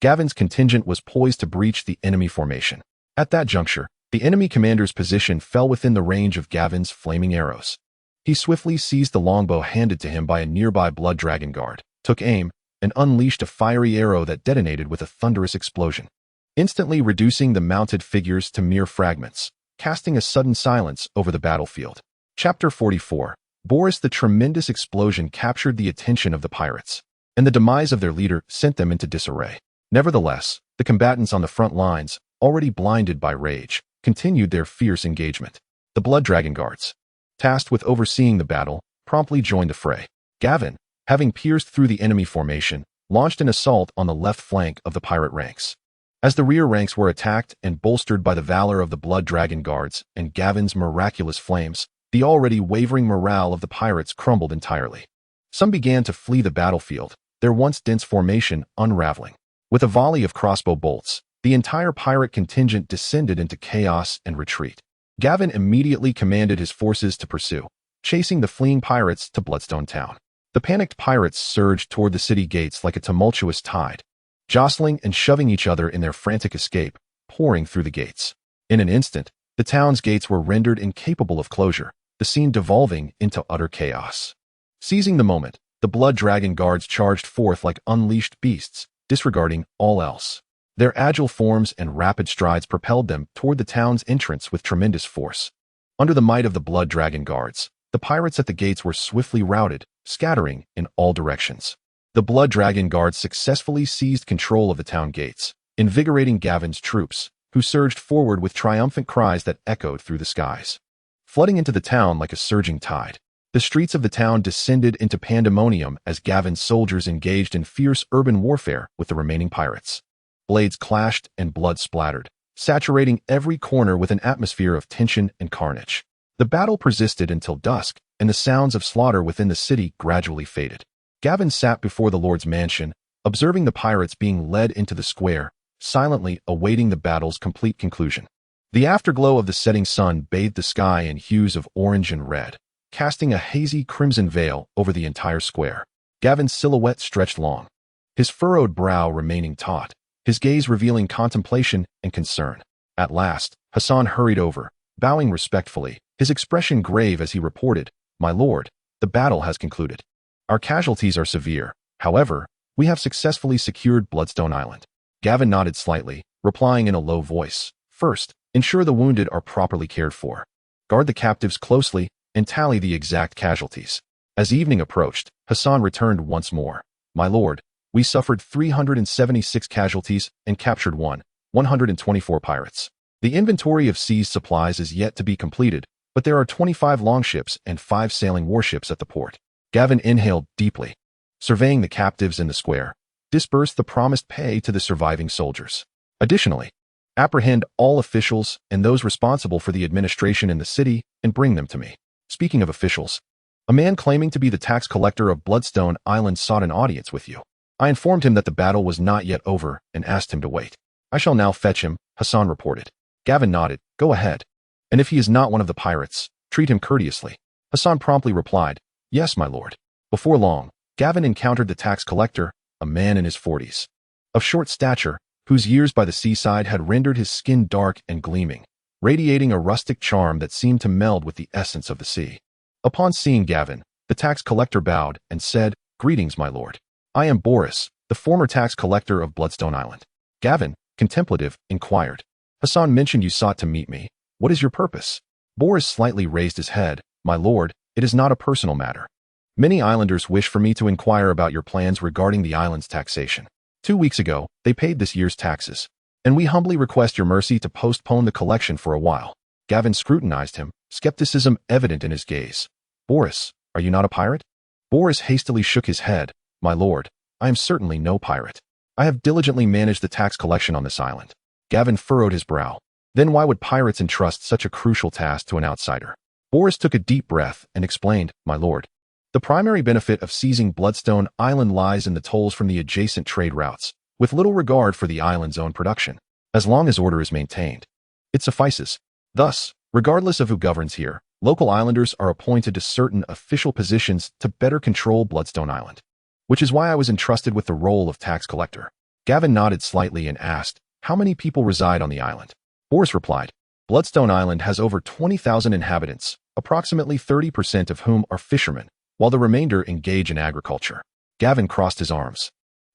[SPEAKER 1] Gavin's contingent was poised to breach the enemy formation. At that juncture, the enemy commander's position fell within the range of Gavin's flaming arrows. He swiftly seized the longbow handed to him by a nearby blood dragon guard, took aim, and unleashed a fiery arrow that detonated with a thunderous explosion, instantly reducing the mounted figures to mere fragments, casting a sudden silence over the battlefield. Chapter 44. Boris. The tremendous explosion captured the attention of the pirates, and the demise of their leader sent them into disarray. Nevertheless, the combatants on the front lines, already blinded by rage, continued their fierce engagement. The blood dragon guards, tasked with overseeing the battle, promptly joined the fray. Gavin, having pierced through the enemy formation, launched an assault on the left flank of the pirate ranks. As the rear ranks were attacked and bolstered by the valor of the blood dragon guards and Gavin's miraculous flames, the already wavering morale of the pirates crumbled entirely. Some began to flee the battlefield, their once dense formation unraveling. With a volley of crossbow bolts, the entire pirate contingent descended into chaos and retreat. Gavin immediately commanded his forces to pursue, chasing the fleeing pirates to Bloodstone Town. The panicked pirates surged toward the city gates like a tumultuous tide, jostling and shoving each other in their frantic escape, pouring through the gates. In an instant, the town's gates were rendered incapable of closure, the scene devolving into utter chaos. Seizing the moment, the blood dragon guards charged forth like unleashed beasts, disregarding all else. Their agile forms and rapid strides propelled them toward the town's entrance with tremendous force. Under the might of the blood dragon guards, the pirates at the gates were swiftly routed, scattering in all directions. The blood dragon guards successfully seized control of the town gates, invigorating Gavin's troops, who surged forward with triumphant cries that echoed through the skies. Flooding into the town like a surging tide, the streets of the town descended into pandemonium as Gavin's soldiers engaged in fierce urban warfare with the remaining pirates. Blades clashed and blood splattered, saturating every corner with an atmosphere of tension and carnage. The battle persisted until dusk, and the sounds of slaughter within the city gradually faded. Gavin sat before the Lord's mansion, observing the pirates being led into the square, silently awaiting the battle's complete conclusion. The afterglow of the setting sun bathed the sky in hues of orange and red, casting a hazy crimson veil over the entire square. Gavin's silhouette stretched long, his furrowed brow remaining taut, his gaze revealing contemplation and concern. At last, Hassan hurried over, bowing respectfully, his expression grave as he reported, "My lord, the battle has concluded. Our casualties are severe. However, we have successfully secured Bloodstone Island." Gavin nodded slightly, replying in a low voice, "First, ensure the wounded are properly cared for. Guard the captives closely and tally the exact casualties." As evening approached, Hassan returned once more. "My lord, we suffered 376 casualties and captured 124 pirates. The inventory of seized supplies is yet to be completed, but there are 25 longships and 5 sailing warships at the port." Gavin inhaled deeply, surveying the captives in the square. "Disperse the promised pay to the surviving soldiers. Additionally, apprehend all officials and those responsible for the administration in the city and bring them to me." Speaking of officials, a man claiming to be the tax collector of Bloodstone Island sought an audience with you. I informed him that the battle was not yet over and asked him to wait. "I shall now fetch him," Hassan reported. Gavin nodded. "Go ahead. And if he is not one of the pirates, treat him courteously." Hassan promptly replied, "Yes, my lord." Before long, Gavin encountered the tax collector, a man in his 40s. Of short stature, whose years by the seaside had rendered his skin dark and gleaming, radiating a rustic charm that seemed to meld with the essence of the sea. Upon seeing Gavin, the tax collector bowed and said, "Greetings, my lord. I am Boris, the former tax collector of Bloodstone Island." Gavin, contemplative, inquired, "Hassan mentioned you sought to meet me. What is your purpose?" Boris slightly raised his head. "My lord, it is not a personal matter. Many islanders wish for me to inquire about your plans regarding the island's taxation. 2 weeks ago, they paid this year's taxes, and we humbly request your mercy to postpone the collection for a while." Gavin scrutinized him, skepticism evident in his gaze. Boris, are you not a pirate? Boris hastily shook his head. My lord, I am certainly no pirate. I have diligently managed the tax collection on this island. Gavin furrowed his brow. Then why would pirates entrust such a crucial task to an outsider? Boris took a deep breath and explained, My lord, the primary benefit of seizing Bloodstone Island lies in the tolls from the adjacent trade routes, with little regard for the island's own production. As long as order is maintained, it suffices. Thus, regardless of who governs here, local islanders are appointed to certain official positions to better control Bloodstone Island, which is why I was entrusted with the role of tax collector. Gavin nodded slightly and asked, How many people reside on the island? Boris replied, Bloodstone Island has over 20,000 inhabitants, approximately 30% of whom are fishermen, while the remainder engage in agriculture. Gavin crossed his arms,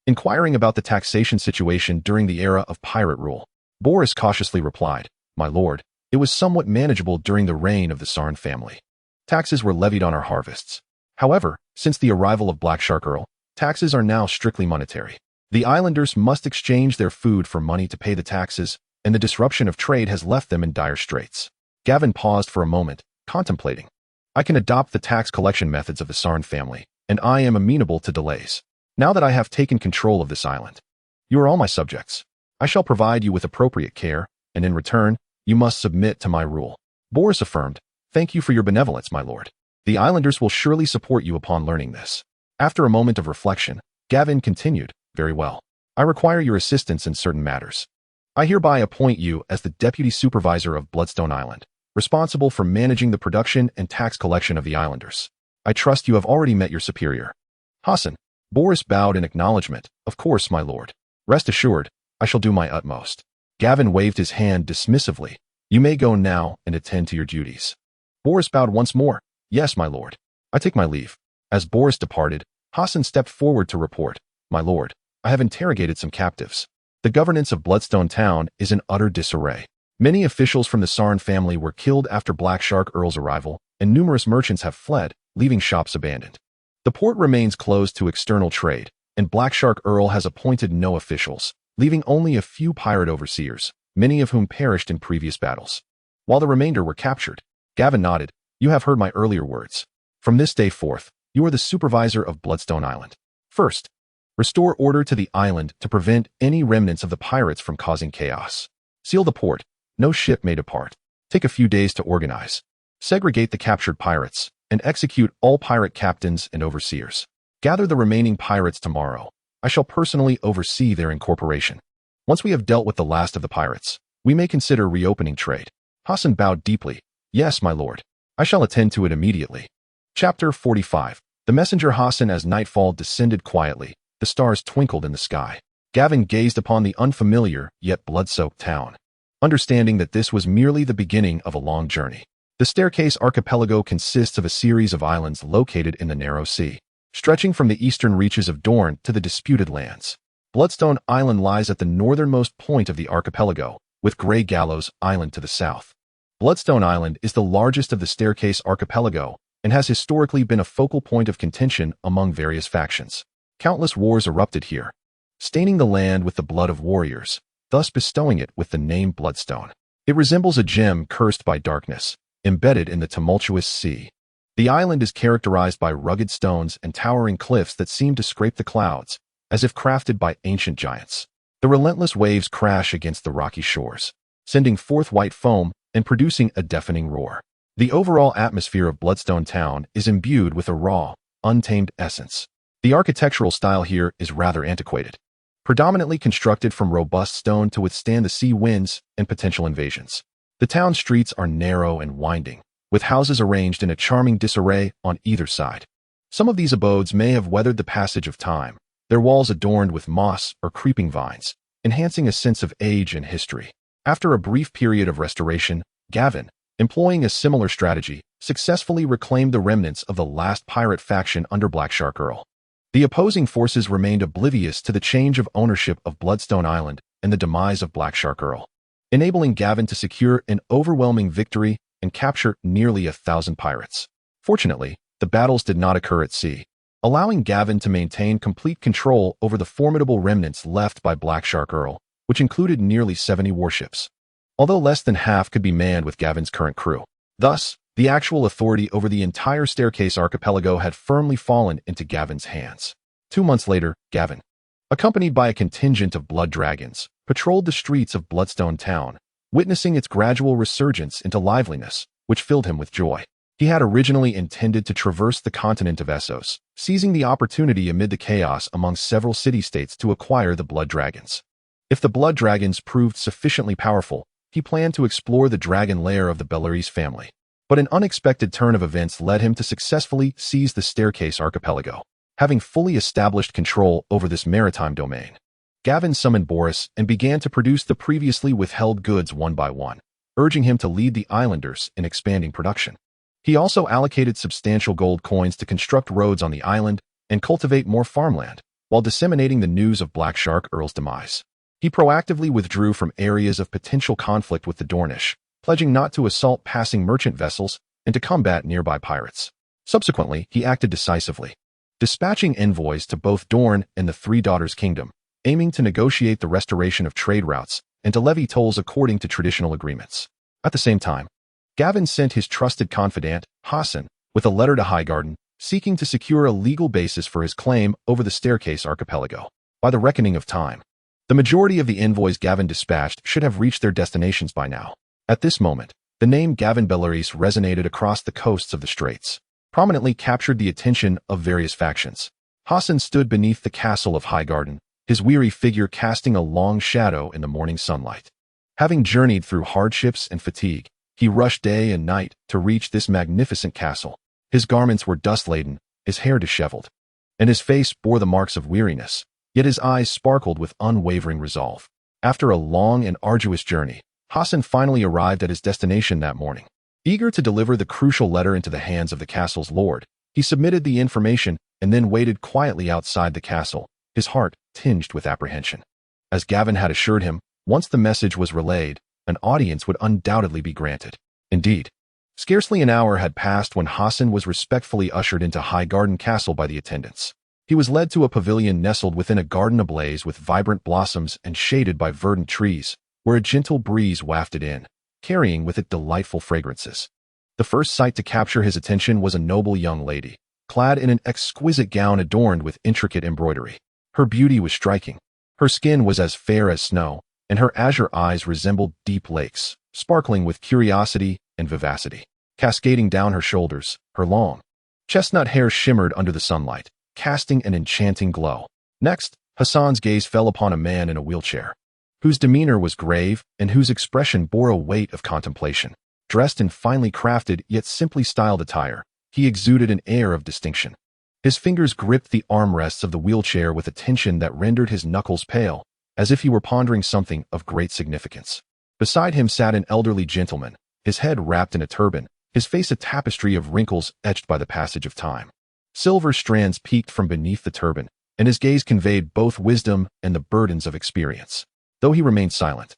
[SPEAKER 1] inquiring about the taxation situation during the era of pirate rule. Boris cautiously replied, My lord, it was somewhat manageable during the reign of the Sarn family. Taxes were levied on our harvests. However, since the arrival of Blackshark Earl, taxes are now strictly monetary. The islanders must exchange their food for money to pay the taxes, and the disruption of trade has left them in dire straits. Gavin paused for a moment, contemplating. I can adopt the tax collection methods of the Sarn family, and I am amenable to delays. Now that I have taken control of this island, you are all my subjects. I shall provide you with appropriate care, and in return, you must submit to my rule. Boris affirmed, Thank you for your benevolence, my lord. The islanders will surely support you upon learning this. After a moment of reflection, Gavin continued, Very well. I require your assistance in certain matters. I hereby appoint you as the deputy supervisor of Bloodstone Island, responsible for managing the production and tax collection of the islanders. I trust you have already met your superior. Hassan. Boris bowed in acknowledgement. Of course, my lord. Rest assured, I shall do my utmost. Gavin waved his hand dismissively. You may go now and attend to your duties. Boris bowed once more. Yes, my lord. I take my leave. As Boris departed, Hassan stepped forward to report. My lord, I have interrogated some captives. The governance of Bloodstone Town is in utter disarray. Many officials from the Sarn family were killed after Blackshark Earl's arrival, and numerous merchants have fled, leaving shops abandoned. The port remains closed to external trade, and Blackshark Earl has appointed no officials, leaving only a few pirate overseers, many of whom perished in previous battles, while the remainder were captured. Gavin nodded. You have heard my earlier words. From this day forth, you are the supervisor of Bloodstone Island. First, restore order to the island to prevent any remnants of the pirates from causing chaos. Seal the port. No ship may depart. Take a few days to organize. Segregate the captured pirates, and execute all pirate captains and overseers. Gather the remaining pirates tomorrow. I shall personally oversee their incorporation. Once we have dealt with the last of the pirates, we may consider reopening trade. Hassan bowed deeply. Yes, my lord. I shall attend to it immediately. Chapter 45. The messenger Hassan. As nightfall descended quietly, the stars twinkled in the sky. Gavin gazed upon the unfamiliar yet blood-soaked town, understanding that this was merely the beginning of a long journey. The Staircase Archipelago consists of a series of islands located in the narrow sea, stretching from the eastern reaches of Dorne to the disputed lands. Bloodstone Island lies at the northernmost point of the archipelago, with Grey Gallows Island to the south. Bloodstone Island is the largest of the Staircase Archipelago and has historically been a focal point of contention among various factions. Countless wars erupted here, staining the land with the blood of warriors, thus bestowing it with the name Bloodstone. It resembles a gem cursed by darkness, embedded in the tumultuous sea. The island is characterized by rugged stones and towering cliffs that seem to scrape the clouds, as if crafted by ancient giants. The relentless waves crash against the rocky shores, sending forth white foam and producing a deafening roar. The overall atmosphere of Bloodstone Town is imbued with a raw, untamed essence. The architectural style here is rather antiquated, predominantly constructed from robust stone to withstand the sea winds and potential invasions. The town streets are narrow and winding, with houses arranged in a charming disarray on either side. Some of these abodes may have weathered the passage of time, their walls adorned with moss or creeping vines, enhancing a sense of age and history. After a brief period of restoration, Gavin, employing a similar strategy, successfully reclaimed the remnants of the last pirate faction under Blackshark Earl. The opposing forces remained oblivious to the change of ownership of Bloodstone Island and the demise of Blackshark Earl, enabling Gavin to secure an overwhelming victory and capture nearly 1,000 pirates. Fortunately, the battles did not occur at sea, allowing Gavin to maintain complete control over the formidable remnants left by Blackshark Earl, which included nearly 70 warships. although less than half could be manned with Gavin's current crew. Thus, the actual authority over the entire Staircase archipelago had firmly fallen into Gavin's hands. 2 months later, Gavin, accompanied by a contingent of blood dragons, patrolled the streets of Bloodstone Town, witnessing its gradual resurgence into liveliness, which filled him with joy. He had originally intended to traverse the continent of Essos, seizing the opportunity amid the chaos among several city-states to acquire the blood dragons. If the blood dragons proved sufficiently powerful, he planned to explore the Dragon Lair of the Beleris family. But an unexpected turn of events led him to successfully seize the Staircase archipelago. Having fully established control over this maritime domain, Gavin summoned Boris and began to produce the previously withheld goods one by one, urging him to lead the islanders in expanding production. He also allocated substantial gold coins to construct roads on the island and cultivate more farmland, while disseminating the news of Black Shark Earl's demise. He proactively withdrew from areas of potential conflict with the Dornish, pledging not to assault passing merchant vessels and to combat nearby pirates. Subsequently, he acted decisively, dispatching envoys to both Dorne and the Three Daughters Kingdom, aiming to negotiate the restoration of trade routes and to levy tolls according to traditional agreements. At the same time, Gavin sent his trusted confidant, Hassan, with a letter to Highgarden, seeking to secure a legal basis for his claim over the Staircase archipelago. By the reckoning of time, the majority of the envoys Gavin dispatched should have reached their destinations by now. At this moment, the name Gavin Belaerys resonated across the coasts of the Straits, prominently captured the attention of various factions. Hassan stood beneath the castle of Highgarden, his weary figure casting a long shadow in the morning sunlight. Having journeyed through hardships and fatigue, he rushed day and night to reach this magnificent castle. His garments were dust-laden, his hair disheveled, and his face bore the marks of weariness, yet his eyes sparkled with unwavering resolve. After a long and arduous journey, Hassan finally arrived at his destination that morning. Eager to deliver the crucial letter into the hands of the castle's lord, he submitted the information and then waited quietly outside the castle, his heart tinged with apprehension. As Gavin had assured him, once the message was relayed, an audience would undoubtedly be granted. Indeed, scarcely an hour had passed when Hassan was respectfully ushered into Highgarden Castle by the attendants. He was led to a pavilion nestled within a garden ablaze with vibrant blossoms and shaded by verdant trees, where a gentle breeze wafted in, carrying with it delightful fragrances. The first sight to capture his attention was a noble young lady, clad in an exquisite gown adorned with intricate embroidery. Her beauty was striking. Her skin was as fair as snow, and her azure eyes resembled deep lakes, sparkling with curiosity and vivacity. Cascading down her shoulders, her long, chestnut hair shimmered under the sunlight, casting an enchanting glow. Next, Hassan's gaze fell upon a man in a wheelchair, whose demeanor was grave and whose expression bore a weight of contemplation. Dressed in finely crafted yet simply styled attire, he exuded an air of distinction. His fingers gripped the armrests of the wheelchair with a tension that rendered his knuckles pale, as if he were pondering something of great significance. Beside him sat an elderly gentleman, his head wrapped in a turban, his face a tapestry of wrinkles etched by the passage of time. Silver strands peeked from beneath the turban, and his gaze conveyed both wisdom and the burdens of experience. Though he remained silent,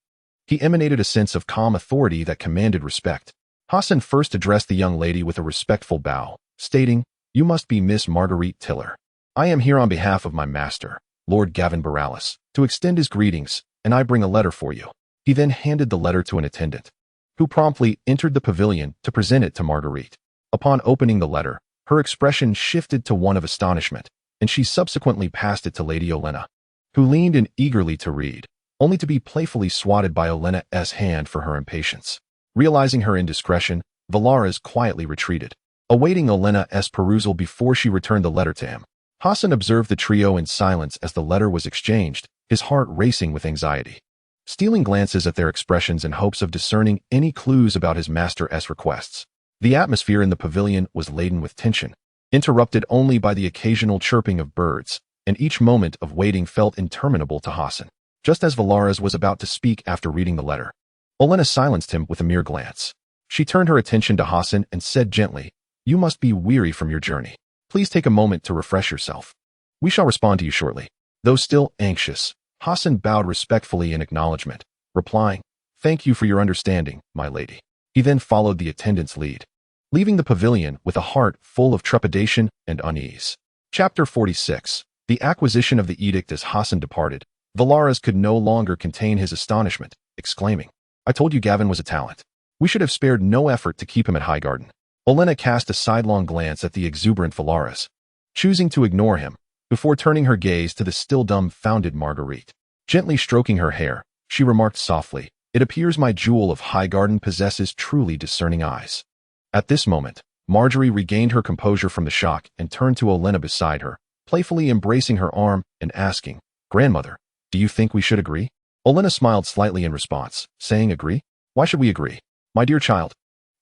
[SPEAKER 1] he emanated a sense of calm authority that commanded respect. Hassan first addressed the young lady with a respectful bow, stating, "You must be Miss Marguerite Tiller. I am here on behalf of my master, Lord Gavin Belaerys, to extend his greetings, and I bring a letter for you." He then handed the letter to an attendant, who promptly entered the pavilion to present it to Marguerite. Upon opening the letter, her expression shifted to one of astonishment, and she subsequently passed it to Lady Olenna, who leaned in eagerly to read, only to be playfully swatted by Olenna's hand for her impatience. Realizing her indiscretion, Valaras quietly retreated, awaiting Olenna's perusal before she returned the letter to him. Hassan observed the trio in silence as the letter was exchanged, his heart racing with anxiety. Stealing glances at their expressions in hopes of discerning any clues about his master's requests. The atmosphere in the pavilion was laden with tension, interrupted only by the occasional chirping of birds, and each moment of waiting felt interminable to Hassan. Just as Valaras was about to speak after reading the letter, Olenna silenced him with a mere glance. She turned her attention to Hassan and said gently, "You must be weary from your journey. Please take a moment to refresh yourself. We shall respond to you shortly." Though still anxious, Hassan bowed respectfully in acknowledgement, replying, "Thank you for your understanding, my lady." He then followed the attendant's lead, leaving the pavilion with a heart full of trepidation and unease. Chapter 46. The acquisition of the edict. As Hassan departed, Valaras could no longer contain his astonishment, exclaiming, I told you Gavin was a talent. We should have spared no effort to keep him at Highgarden. Olenna cast a sidelong glance at the exuberant Belaerys, choosing to ignore him, before turning her gaze to the still dumbfounded Marguerite. Gently stroking her hair, she remarked softly, "It appears my jewel of Highgarden possesses truly discerning eyes." At this moment, Marjorie regained her composure from the shock and turned to Olenna beside her, playfully embracing her arm and asking, "Grandmother, do you think we should agree?" Olenna smiled slightly in response, saying, "Agree? Why should we agree? My dear child,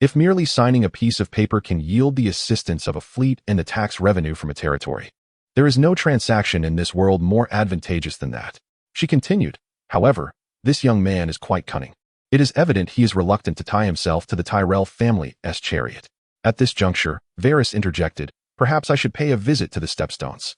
[SPEAKER 1] if merely signing a piece of paper can yield the assistance of a fleet and the tax revenue from a territory, there is no transaction in this world more advantageous than that." She continued, "However, this young man is quite cunning. It is evident he is reluctant to tie himself to the Tyrell family's chariot." At this juncture, Varys interjected, "Perhaps I should pay a visit to the Stepstones.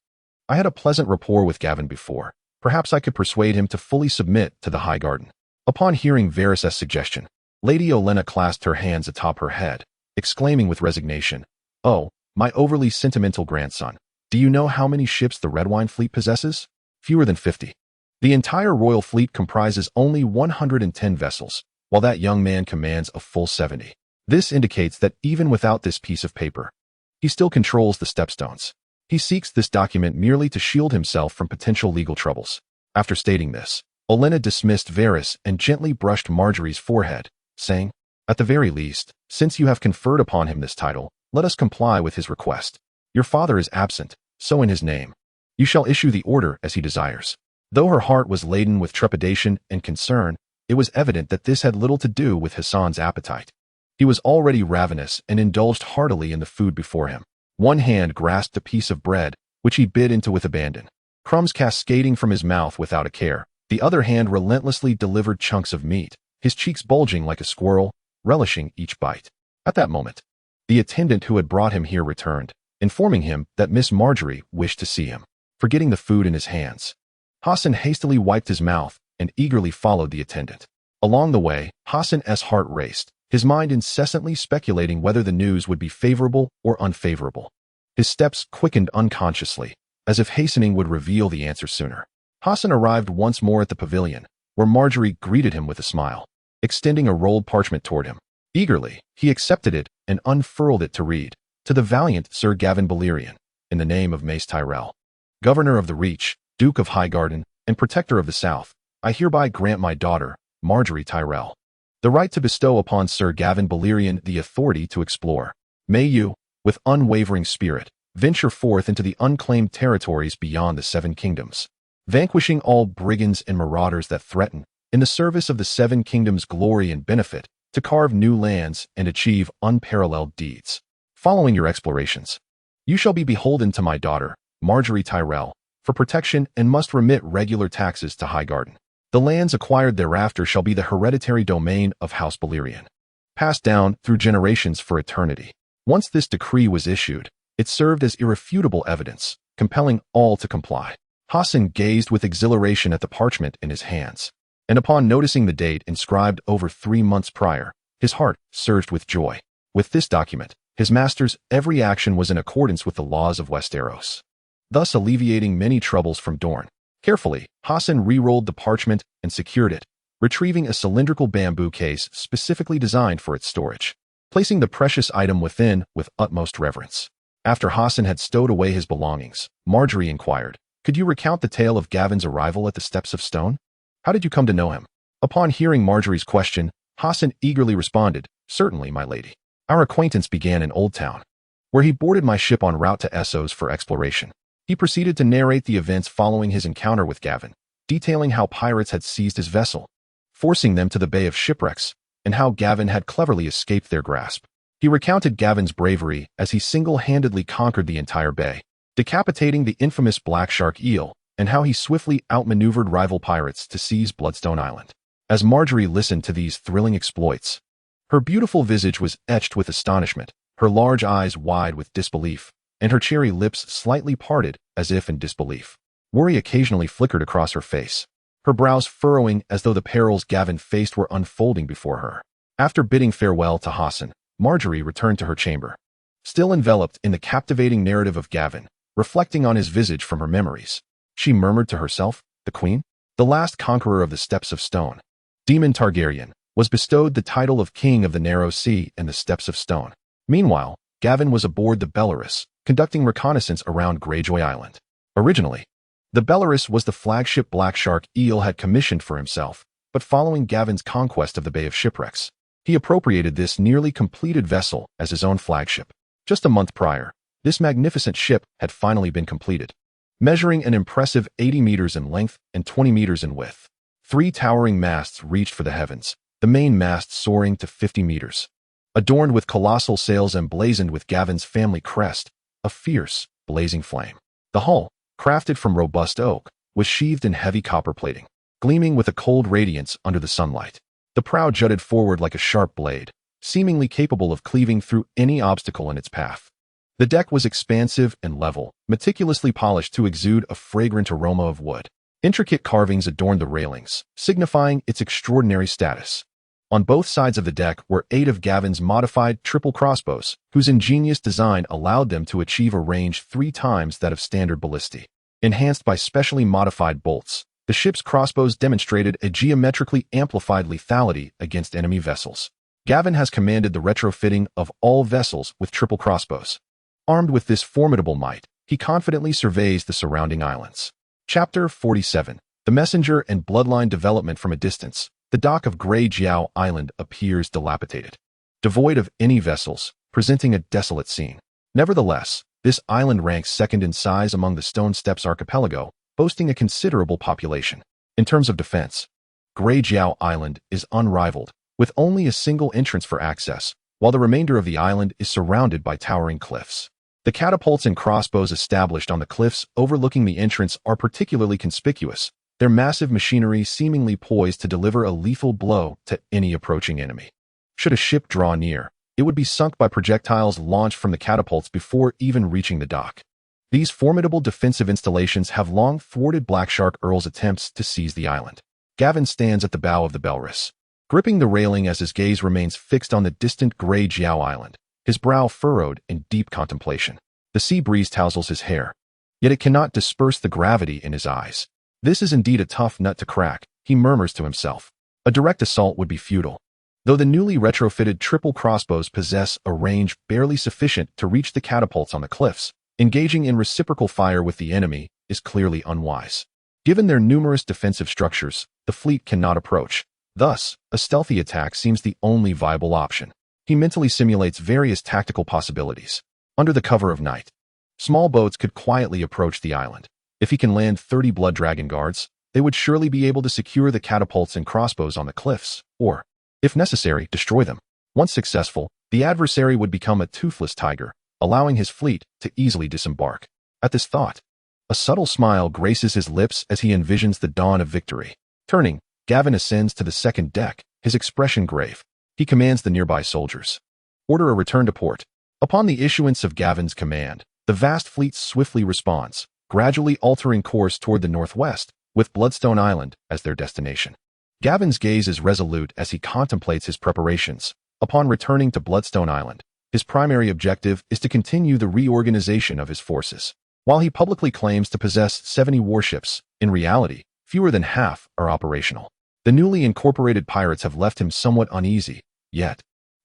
[SPEAKER 1] I had a pleasant rapport with Gavin before. Perhaps I could persuade him to fully submit to the Highgarden." Upon hearing Varys' suggestion, Lady Olenna clasped her hands atop her head, exclaiming with resignation, "Oh, my overly sentimental grandson, do you know how many ships the Redwine fleet possesses? Fewer than 50. The entire royal fleet comprises only 110 vessels, while that young man commands a full 70. This indicates that even without this piece of paper, he still controls the Stepstones. He seeks this document merely to shield himself from potential legal troubles." After stating this, Olenna dismissed Varys and gently brushed Marjorie's forehead, saying, "At the very least, since you have conferred upon him this title, let us comply with his request. Your father is absent, so in his name, you shall issue the order as he desires." Though her heart was laden with trepidation and concern, it was evident that this had little to do with Hassan's appetite. He was already ravenous and indulged heartily in the food before him. One hand grasped a piece of bread, which he bit into with abandon, crumbs cascading from his mouth without a care. The other hand relentlessly delivered chunks of meat, his cheeks bulging like a squirrel, relishing each bite. At that moment, the attendant who had brought him here returned, informing him that Miss Marjorie wished to see him. Forgetting the food in his hands, Hassan hastily wiped his mouth and eagerly followed the attendant. Along the way, Hassan's heart raced, his mind incessantly speculating whether the news would be favorable or unfavorable. His steps quickened unconsciously, as if hastening would reveal the answer sooner. Hassan arrived once more at the pavilion, where Marjorie greeted him with a smile, extending a rolled parchment toward him. Eagerly, he accepted it and unfurled it to read, "To the valiant Sir Gavin Belaerys, in the name of Mace Tyrell, Governor of the Reach, Duke of Highgarden, and Protector of the South, I hereby grant my daughter, Marjorie Tyrell, the right to bestow upon Sir Gavin Belaerys the authority to explore. May you, with unwavering spirit, venture forth into the unclaimed territories beyond the Seven Kingdoms, vanquishing all brigands and marauders that threaten, in the service of the Seven Kingdoms' glory and benefit, to carve new lands and achieve unparalleled deeds. Following your explorations, you shall be beholden to my daughter, Marjorie Tyrell, for protection and must remit regular taxes to Highgarden. The lands acquired thereafter shall be the hereditary domain of House Valyrian, passed down through generations for eternity." Once this decree was issued, it served as irrefutable evidence, compelling all to comply. Hassan gazed with exhilaration at the parchment in his hands, and upon noticing the date inscribed over 3 months prior, his heart surged with joy. With this document, his master's every action was in accordance with the laws of Westeros, thus alleviating many troubles from Dorne. Carefully, Hassan re-rolled the parchment and secured it, retrieving a cylindrical bamboo case specifically designed for its storage, placing the precious item within with utmost reverence. After Hassan had stowed away his belongings, Marjorie inquired, "Could you recount the tale of Gavin's arrival at the Steps of Stone? How did you come to know him?" Upon hearing Marjorie's question, Hassan eagerly responded, "Certainly, my lady. Our acquaintance began in Old Town, where he boarded my ship en route to Essos for exploration." He proceeded to narrate the events following his encounter with Gavin, detailing how pirates had seized his vessel, forcing them to the Bay of Shipwrecks, and how Gavin had cleverly escaped their grasp. He recounted Gavin's bravery as he single-handedly conquered the entire bay, decapitating the infamous Black Shark eel, and how he swiftly outmaneuvered rival pirates to seize Bloodstone Island. As Marjorie listened to these thrilling exploits, her beautiful visage was etched with astonishment, her large eyes wide with disbelief, and her cherry lips slightly parted as if in disbelief. Worry occasionally flickered across her face, her brows furrowing as though the perils Gavin faced were unfolding before her. After bidding farewell to Hassan, Marjorie returned to her chamber, still enveloped in the captivating narrative of Gavin, reflecting on his visage from her memories. She murmured to herself, "The Queen? The last conqueror of the Steps of Stone. Demon Targaryen, was bestowed the title of King of the Narrow Sea and the Steps of Stone. Meanwhile, Gavin was aboard the Beleris, conducting reconnaissance around Greyjoy Island. Originally, the Beleris was the flagship Black Shark Eel had commissioned for himself, but following Gavin's conquest of the Bay of Shipwrecks, he appropriated this nearly completed vessel as his own flagship. Just a month prior, this magnificent ship had finally been completed, measuring an impressive 80 meters in length and 20 meters in width. 3 towering masts reached for the heavens, the main mast soaring to 50 meters. Adorned with colossal sails emblazoned with Gavin's family crest, a fierce, blazing flame. The hull, crafted from robust oak, was sheathed in heavy copper plating, gleaming with a cold radiance under the sunlight. The prow jutted forward like a sharp blade, seemingly capable of cleaving through any obstacle in its path. The deck was expansive and level, meticulously polished to exude a fragrant aroma of wood. Intricate carvings adorned the railings, signifying its extraordinary status. On both sides of the deck were 8 of Gavin's modified triple crossbows, whose ingenious design allowed them to achieve a range 3 times that of standard ballistae. Enhanced by specially modified bolts, the ship's crossbows demonstrated a geometrically amplified lethality against enemy vessels. Gavin has commanded the retrofitting of all vessels with triple crossbows. Armed with this formidable might, he confidently surveys the surrounding islands. Chapter 47. The Messenger and Bloodline Development from a distance. The dock of Grey Jiao Island appears dilapidated, devoid of any vessels, presenting a desolate scene. Nevertheless, this island ranks second in size among the Stone Steps archipelago, boasting a considerable population. In terms of defense, Grey Jiao Island is unrivaled, with only a single entrance for access, while the remainder of the island is surrounded by towering cliffs. The catapults and crossbows established on the cliffs overlooking the entrance are particularly conspicuous, their massive machinery seemingly poised to deliver a lethal blow to any approaching enemy. Should a ship draw near, it would be sunk by projectiles launched from the catapults before even reaching the dock. These formidable defensive installations have long thwarted Black Shark Earl's attempts to seize the island. Gavin stands at the bow of the Beleris, gripping the railing as his gaze remains fixed on the distant Grey Jiao Island, his brow furrowed in deep contemplation. The sea breeze tousles his hair, yet it cannot disperse the gravity in his eyes. This is indeed a tough nut to crack, he murmurs to himself. A direct assault would be futile. Though the newly retrofitted triple crossbows possess a range barely sufficient to reach the catapults on the cliffs, engaging in reciprocal fire with the enemy is clearly unwise. Given their numerous defensive structures, the fleet cannot approach. Thus, a stealthy attack seems the only viable option. He mentally simulates various tactical possibilities. Under the cover of night, small boats could quietly approach the island. If he can land 30 blood dragon guards, they would surely be able to secure the catapults and crossbows on the cliffs, or, if necessary, destroy them. Once successful, the adversary would become a toothless tiger, allowing his fleet to easily disembark. At this thought, a subtle smile graces his lips as he envisions the dawn of victory. Turning, Gavin ascends to the second deck, his expression grave. He commands the nearby soldiers. Order a return to port. Upon the issuance of Gavin's command, the vast fleet swiftly responds, gradually altering course toward the northwest, with Bloodstone Island as their destination. Gavin's gaze is resolute as he contemplates his preparations. Upon returning to Bloodstone Island, his primary objective is to continue the reorganization of his forces. While he publicly claims to possess 70 warships, in reality, fewer than half are operational. The newly incorporated pirates have left him somewhat uneasy, yet,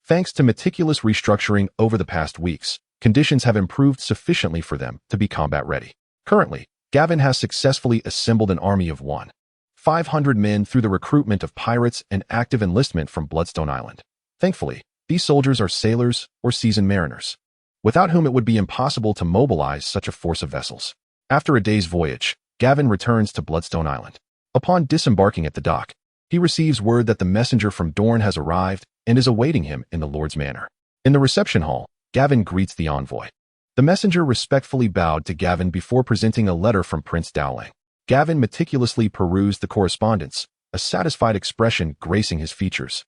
[SPEAKER 1] thanks to meticulous restructuring over the past weeks, conditions have improved sufficiently for them to be combat ready. Currently, Gavin has successfully assembled an army of 1,500 men through the recruitment of pirates and active enlistment from Bloodstone Island. Thankfully, these soldiers are sailors or seasoned mariners, without whom it would be impossible to mobilize such a force of vessels. After a day's voyage, Gavin returns to Bloodstone Island. Upon disembarking at the dock, he receives word that the messenger from Dorne has arrived and is awaiting him in the Lord's Manor. In the reception hall, Gavin greets the envoy. The messenger respectfully bowed to Gavin before presenting a letter from Prince Dowling. Gavin meticulously perused the correspondence, a satisfied expression gracing his features.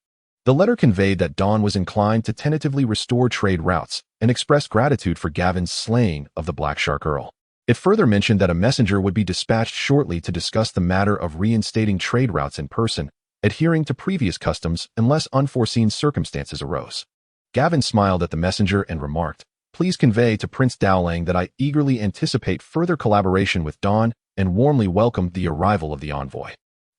[SPEAKER 1] The letter conveyed that Dawn was inclined to tentatively restore trade routes and expressed gratitude for Gavin's slaying of the Black Shark Earl. It further mentioned that a messenger would be dispatched shortly to discuss the matter of reinstating trade routes in person, adhering to previous customs unless unforeseen circumstances arose. Gavin smiled at the messenger and remarked, "Please convey to Prince Dowling that I eagerly anticipate further collaboration with Dawn and warmly welcome the arrival of the envoy."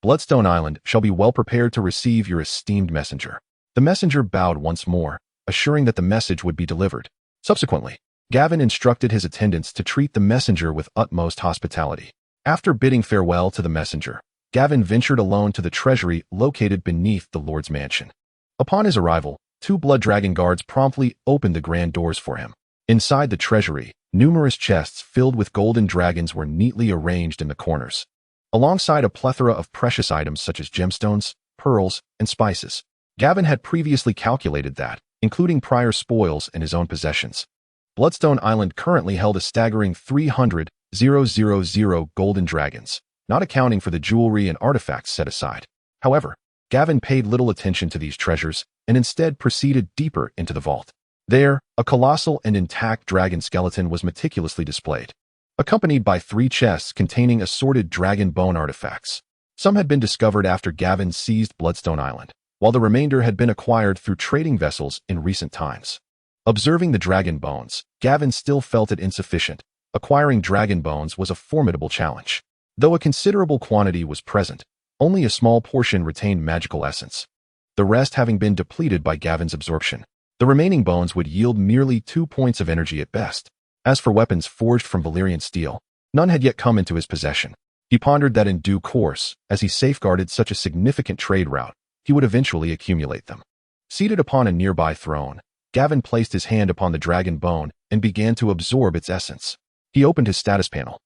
[SPEAKER 1] Bloodstone Island shall be well prepared to receive your esteemed messenger. The messenger bowed once more, assuring that the message would be delivered. Subsequently, Gavin instructed his attendants to treat the messenger with utmost hospitality. After bidding farewell to the messenger, Gavin ventured alone to the treasury located beneath the Lord's mansion. Upon his arrival, 2 blood dragon guards promptly opened the grand doors for him. Inside the treasury, numerous chests filled with golden dragons were neatly arranged in the corners, alongside a plethora of precious items such as gemstones, pearls, and spices. Gavin had previously calculated that, including prior spoils and his own possessions, Bloodstone Island currently held a staggering 300,000 golden dragons, not accounting for the jewelry and artifacts set aside. However, Gavin paid little attention to these treasures and instead proceeded deeper into the vault. There, a colossal and intact dragon skeleton was meticulously displayed, accompanied by 3 chests containing assorted dragon bone artifacts. Some had been discovered after Gavin seized Bloodstone Island, while the remainder had been acquired through trading vessels in recent times. Observing the dragon bones, Gavin still felt it insufficient. Acquiring dragon bones was a formidable challenge. Though a considerable quantity was present, only a small portion retained magical essence, the rest having been depleted by Gavin's absorption. The remaining bones would yield merely 2 points of energy at best. As for weapons forged from Valyrian steel, none had yet come into his possession. He pondered that in due course, as he safeguarded such a significant trade route, he would eventually accumulate them. Seated upon a nearby throne, Gavin placed his hand upon the dragon bone and began to absorb its essence. He opened his status panel.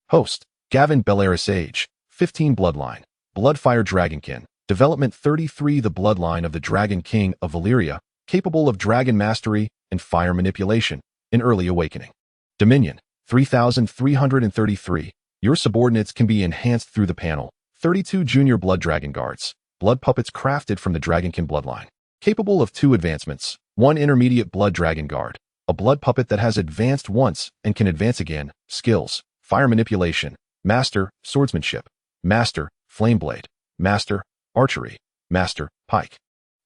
[SPEAKER 1] Host, Gavin Belaerys, age, 15, bloodline, Bloodfire Dragonkin, development 33, the bloodline of the Dragon King of Valyria, capable of dragon mastery and fire manipulation, in early awakening. Dominion, 3,333. Your subordinates can be enhanced through the panel. 32 junior blood dragon guards, blood puppets crafted from the Dragonkin bloodline, capable of 2 advancements, 1 intermediate blood dragon guard, a blood puppet that has advanced once and can advance again. Skills, fire manipulation, master, swordsmanship, master, flameblade, master, archery, master, pike.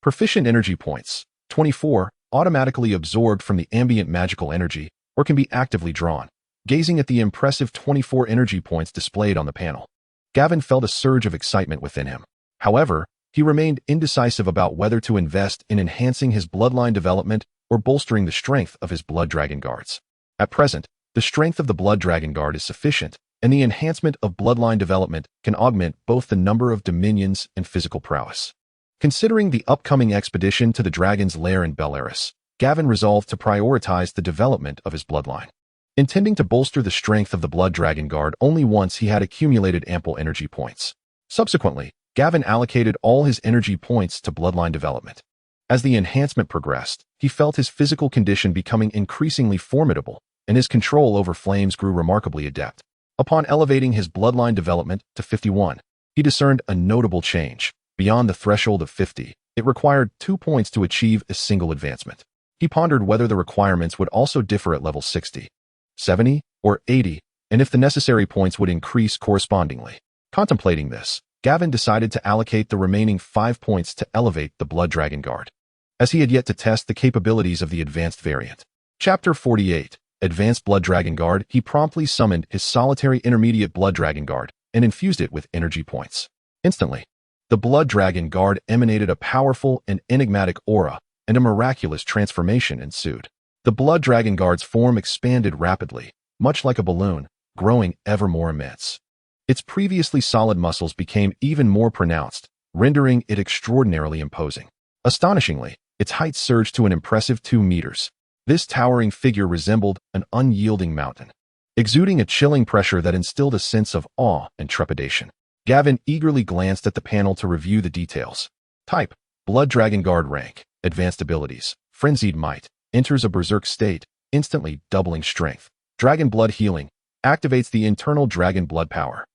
[SPEAKER 1] Proficient energy points, 24, automatically absorbed from the ambient magical energy, or can be actively drawn. Gazing at the impressive 24 energy points displayed on the panel, Gavin felt a surge of excitement within him. However, he remained indecisive about whether to invest in enhancing his bloodline development or bolstering the strength of his blood dragon guards. At present, the strength of the blood dragon guard is sufficient, and the enhancement of bloodline development can augment both the number of dominions and physical prowess. Considering the upcoming expedition to the Dragon's Lair in Beleris, Gavin resolved to prioritize the development of his bloodline. Intending to bolster the strength of the blood dragon guard only once he had accumulated ample energy points. Subsequently, Gavin allocated all his energy points to bloodline development. As the enhancement progressed, he felt his physical condition becoming increasingly formidable, and his control over flames grew remarkably adept. Upon elevating his bloodline development to 51, he discerned a notable change. Beyond the threshold of 50, it required 2 points to achieve a single advancement. He pondered whether the requirements would also differ at level 60, 70, or 80, and if the necessary points would increase correspondingly. Contemplating this, Gavin decided to allocate the remaining 5 points to elevate the Blood Dragon Guard, as he had yet to test the capabilities of the advanced variant. Chapter 48, Advanced Blood Dragon Guard. He promptly summoned his solitary intermediate Blood Dragon Guard and infused it with energy points. Instantly, the Blood Dragon Guard emanated a powerful and enigmatic aura, and a miraculous transformation ensued. The Blood Dragon Guard's form expanded rapidly, much like a balloon, growing ever more immense. Its previously solid muscles became even more pronounced, rendering it extraordinarily imposing. Astonishingly, its height surged to an impressive 2 meters. This towering figure resembled an unyielding mountain, exuding a chilling pressure that instilled a sense of awe and trepidation. Gavin eagerly glanced at the panel to review the details. Type: Blood Dragon Guard. Rank: Advanced abilities. Frenzied Might. Enters a berserk state, instantly doubling strength. Dragon Blood Healing. Activates the internal dragon blood power.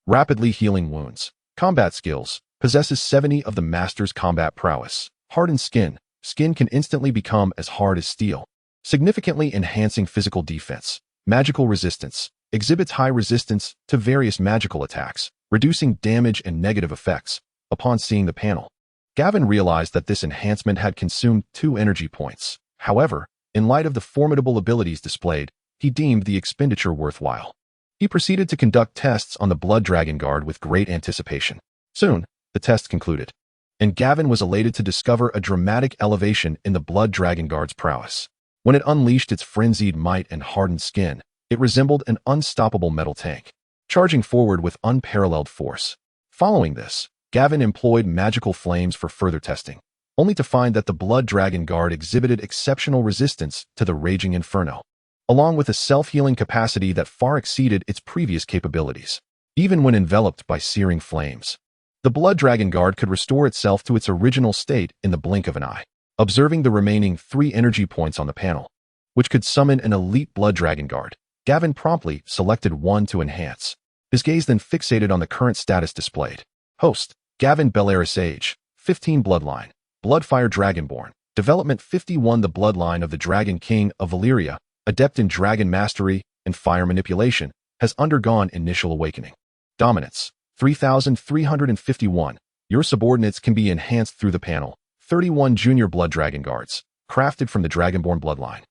[SPEAKER 1] Rapidly healing wounds. Combat skills. Possesses 70 of the master's combat prowess. Hardened Skin. Skin can instantly become as hard as steel, significantly enhancing physical defense. Magical Resistance. Exhibits high resistance to various magical attacks, reducing damage and negative effects. Upon seeing the panel, Gavin realized that this enhancement had consumed 2 energy points. However, in light of the formidable abilities displayed, he deemed the expenditure worthwhile. He proceeded to conduct tests on the Blood Dragon Guard with great anticipation. Soon, the test concluded, and Gavin was elated to discover a dramatic elevation in the Blood Dragon Guard's prowess. When it unleashed its frenzied might and hardened skin, it resembled an unstoppable metal tank, charging forward with unparalleled force. Following this, Gavin employed magical flames for further testing, only to find that the Blood Dragon Guard exhibited exceptional resistance to the raging inferno, along with a self-healing capacity that far exceeded its previous capabilities. Even when enveloped by searing flames, the Blood Dragon Guard could restore itself to its original state in the blink of an eye. Observing the remaining 3 energy points on the panel, which could summon an elite Blood Dragon Guard, Gavin promptly selected one to enhance. His gaze then fixated on the current status displayed. Host, Gavin Belaerys, age, 15, bloodline, Bloodfire Dragonborn, development 51. The bloodline of the Dragon King of Valyria, adept in dragon mastery and fire manipulation, has undergone initial awakening. Dominance, 3,351. Your subordinates can be enhanced through the panel. 31 Junior Blood Dragon Guards, crafted from the Dragonborn bloodline.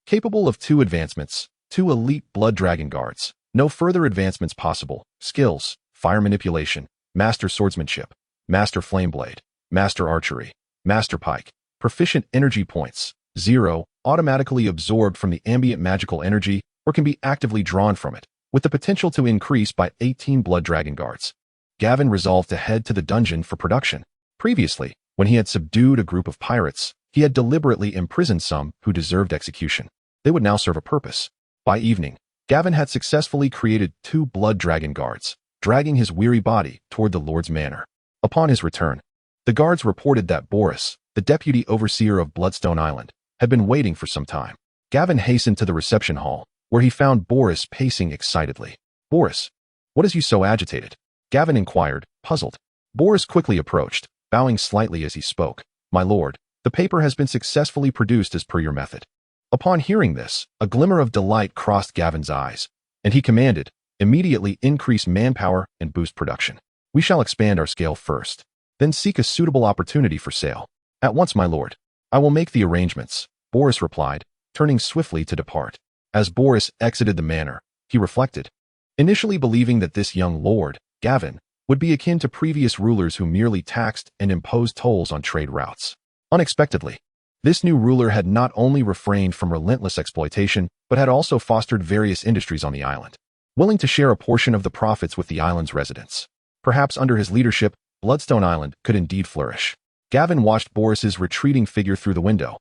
[SPEAKER 1] Capable of 2 advancements, 2 Elite Blood Dragon Guards. No further advancements possible. Skills, Fire Manipulation, Master Swordsmanship, Master Flameblade, Master Archery, Master Pike. Proficient Energy Points, 0, automatically absorbed from the ambient magical energy or can be actively drawn from it, with the potential to increase by 18 Blood Dragon Guards. Gavin resolved to head to the dungeon for production. Previously, when he had subdued a group of pirates, he had deliberately imprisoned some who deserved execution. They would now serve a purpose. By evening, Gavin had successfully created 2 Blood Dragon Guards, dragging his weary body toward the Lord's manor. Upon his return, the guards reported that Boris, the deputy overseer of Bloodstone Island, had been waiting for some time. Gavin hastened to the reception hall, where he found Boris pacing excitedly. "Boris, what has you so agitated?" Gavin inquired, puzzled. Boris quickly approached, bowing slightly as he spoke. "My lord, the paper has been successfully produced as per your method." Upon hearing this, a glimmer of delight crossed Gavin's eyes, and he commanded, "Immediately increase manpower and boost production. We shall expand our scale first, then seek a suitable opportunity for sale." "At once, my lord. I will make the arrangements," Boris replied, turning swiftly to depart. As Boris exited the manor, he reflected, initially believing that this young lord, Gavin, would be akin to previous rulers who merely taxed and imposed tolls on trade routes. Unexpectedly, this new ruler had not only refrained from relentless exploitation, but had also fostered various industries on the island, willing to share a portion of the profits with the island's residents. Perhaps under his leadership, Bloodstone Island could indeed flourish. Gavin watched Boris's retreating figure through the window,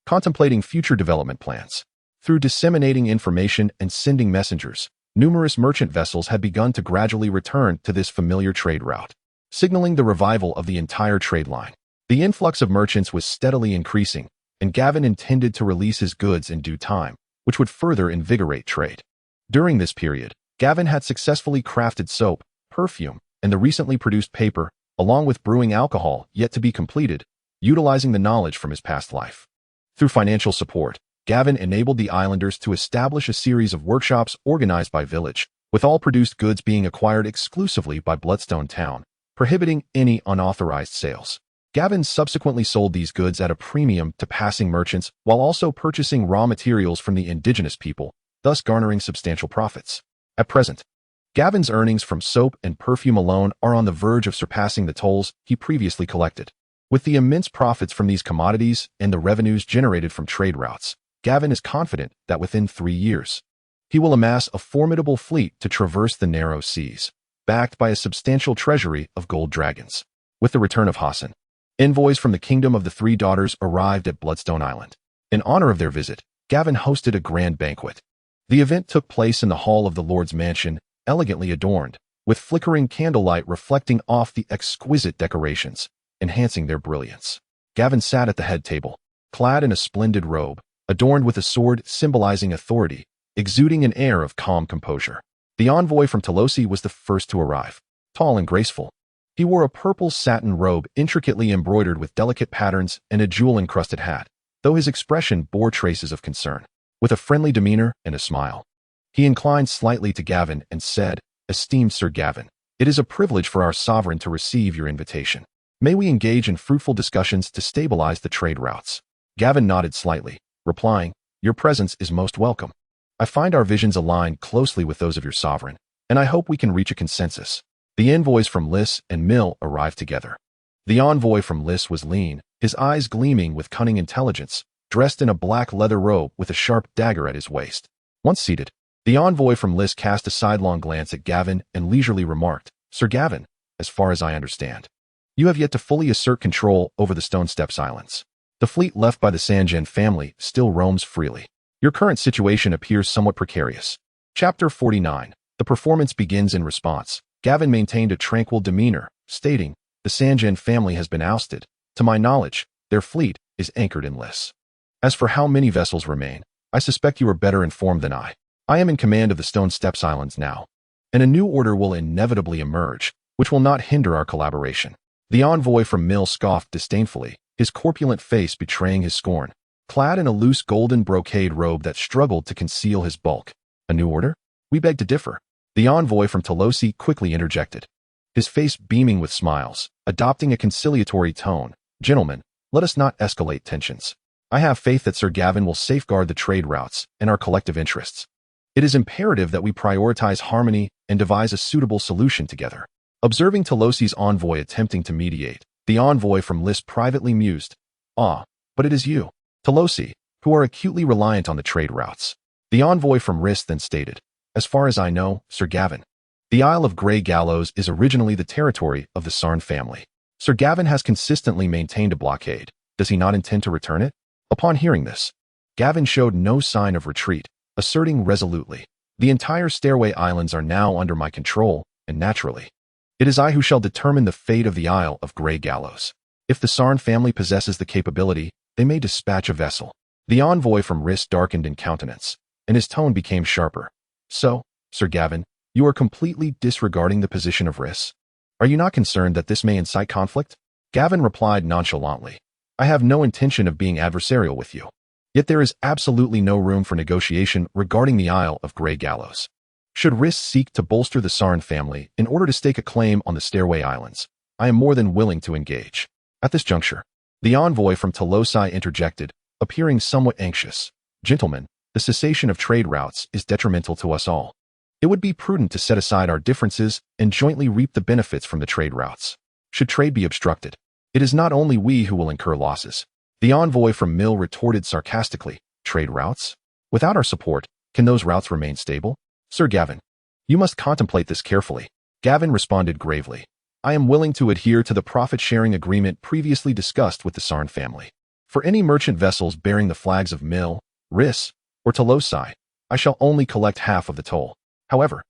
[SPEAKER 1] contemplating future development plans. Through disseminating information and sending messengers, numerous merchant vessels had begun to gradually return to this familiar trade route, signaling the revival of the entire trade line. The influx of merchants was steadily increasing, and Gavin intended to release his goods in due time, which would further invigorate trade. During this period, Gavin had successfully crafted soap, perfume, and the recently produced paper, along with brewing alcohol yet to be completed, utilizing the knowledge from his past life. Through financial support, Gavin enabled the islanders to establish a series of workshops organized by village, with all produced goods being acquired exclusively by Bloodstone Town, prohibiting any unauthorized sales. Gavin subsequently sold these goods at a premium to passing merchants while also purchasing raw materials from the indigenous people, thus garnering substantial profits. At present, Gavin's earnings from soap and perfume alone are on the verge of surpassing the tolls he previously collected. With the immense profits from these commodities and the revenues generated from trade routes, Gavin is confident that within 3 years, he will amass a formidable fleet to traverse the narrow seas, backed by a substantial treasury of gold dragons. With the return of Hassan, envoys from the Kingdom of the Three Daughters arrived at Bloodstone Island. In honor of their visit, Gavin hosted a grand banquet. The event took place in the hall of the Lord's mansion, elegantly adorned, with flickering candlelight reflecting off the exquisite decorations, enhancing their brilliance. Gavin sat at the head table, clad in a splendid robe, adorned with a sword symbolizing authority, exuding an air of calm composure. The envoy from Tolosi was the first to arrive, tall and graceful. He wore a purple satin robe intricately embroidered with delicate patterns and a jewel-encrusted hat, though his expression bore traces of concern. With a friendly demeanor and a smile, he inclined slightly to Gavin and said, "Esteemed Sir Gavin, it is a privilege for our sovereign to receive your invitation. May we engage in fruitful discussions to stabilize the trade routes?" Gavin nodded slightly, replying, "Your presence is most welcome. I find our visions align closely with those of your sovereign, and I hope we can reach a consensus." The envoys from Lys and Mill arrived together. The envoy from Lys was lean, his eyes gleaming with cunning intelligence, dressed in a black leather robe with a sharp dagger at his waist. Once seated, the envoy from Lys cast a sidelong glance at Gavin and leisurely remarked, "Sir Gavin, as far as I understand, you have yet to fully assert control over the Stone Steppes Islands. The fleet left by the Sanjen family still roams freely. Your current situation appears somewhat precarious." Chapter 49. The performance begins in response. Gavin maintained a tranquil demeanor, stating, "The Sanjen family has been ousted. To my knowledge, their fleet is anchored in Lys. As for how many vessels remain, I suspect you are better informed than I. I am in command of the Stone Steppes Islands now, and a new order will inevitably emerge, which will not hinder our collaboration." The envoy from Mill scoffed disdainfully, his corpulent face betraying his scorn, clad in a loose golden brocade robe that struggled to conceal his bulk. "A new order? We beg to differ." The envoy from Tolosi quickly interjected, his face beaming with smiles, adopting a conciliatory tone. "Gentlemen, let us not escalate tensions. I have faith that Sir Gavin will safeguard the trade routes and our collective interests. It is imperative that we prioritize harmony and devise a suitable solution together." Observing Tolosi's envoy attempting to mediate, the envoy from Lys privately mused, "Ah, but it is you, Tolosi, who are acutely reliant on the trade routes." The envoy from Rys then stated, "As far as I know, Sir Gavin, the Isle of Grey Gallows is originally the territory of the Sarn family. Sir Gavin has consistently maintained a blockade. Does he not intend to return it?" Upon hearing this, Gavin showed no sign of retreat, asserting resolutely, "The entire Stairway Islands are now under my control, and naturally, it is I who shall determine the fate of the Isle of Grey Gallows. If the Sarn family possesses the capability, they may dispatch a vessel." The envoy from Rys darkened in countenance, and his tone became sharper. "So, Sir Gavin, you are completely disregarding the position of Rys? Are you not concerned that this may incite conflict?" Gavin replied nonchalantly, "I have no intention of being adversarial with you. Yet there is absolutely no room for negotiation regarding the Isle of Grey Gallows. Should Rys seek to bolster the Sarn family in order to stake a claim on the Stairway Islands, I am more than willing to engage." At this juncture, the envoy from Tolosi interjected, appearing somewhat anxious. "Gentlemen, the cessation of trade routes is detrimental to us all. It would be prudent to set aside our differences and jointly reap the benefits from the trade routes. Should trade be obstructed, it is not only we who will incur losses." The envoy from Mill retorted sarcastically, "Trade routes? Without our support, can those routes remain stable? Sir Gavin, you must contemplate this carefully." Gavin responded gravely, "I am willing to adhere to the profit-sharing agreement previously discussed with the Sarn family. For any merchant vessels bearing the flags of Mill, Rys, or Tolosi, I shall only collect half of the toll. However,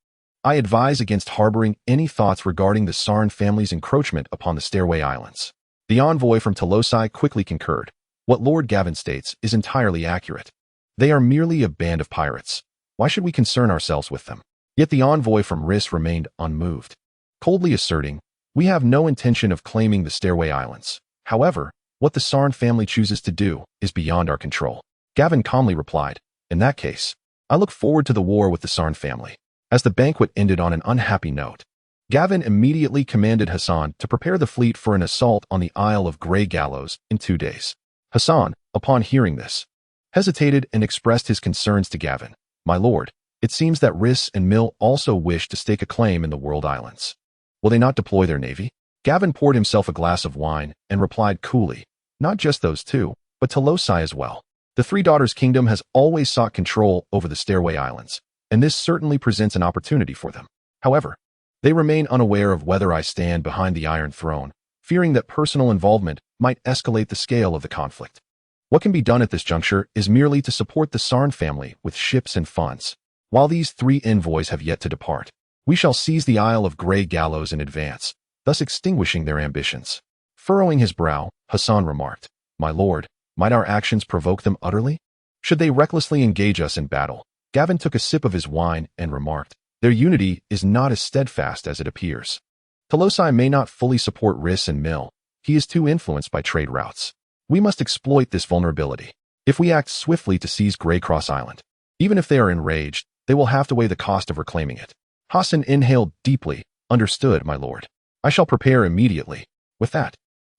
[SPEAKER 1] I advise against harboring any thoughts regarding the Sarn family's encroachment upon the Stairway Islands." The envoy from Tolosi quickly concurred. "What Lord Gavin states is entirely accurate. They are merely a band of pirates. Why should we concern ourselves with them?" Yet the envoy from Rys remained unmoved, coldly asserting, "We have no intention of claiming the Stairway Islands. However, what the Sarn family chooses to do is beyond our control." Gavin calmly replied, "In that case, I look forward to the war with the Sarn family." As the banquet ended on an unhappy note, Gavin immediately commanded Hassan to prepare the fleet for an assault on the Isle of Grey Gallows in 2 days. Hassan, upon hearing this, hesitated and expressed his concerns to Gavin. "My lord, it seems that Rys and Mill also wish to stake a claim in the World Islands. Will they not deploy their navy?" Gavin poured himself a glass of wine and replied coolly, "Not just those two, but Tolosi as well. The Three Daughters Kingdom has always sought control over the Stairway Islands, and this certainly presents an opportunity for them. However, they remain unaware of whether I stand behind the Iron Throne, fearing that personal involvement might escalate the scale of the conflict. What can be done at this juncture is merely to support the Sarn family with ships and funds. While these 3 envoys have yet to depart, we shall seize the Isle of Grey Gallows in advance, thus extinguishing their ambitions." Furrowing his brow, Hassan remarked, "My lord, might our actions provoke them utterly? Should they recklessly engage us in battle?" Gavin took a sip of his wine and remarked, "Their unity is not as steadfast as it appears. Tolosi may not fully support Rys and Mill. He is too influenced by trade routes. We must exploit this vulnerability. If we act swiftly to seize Greycross Island, even if they are enraged, they will have to weigh the cost of reclaiming it." Hassan inhaled deeply. "Understood, my lord. I shall prepare immediately." With that,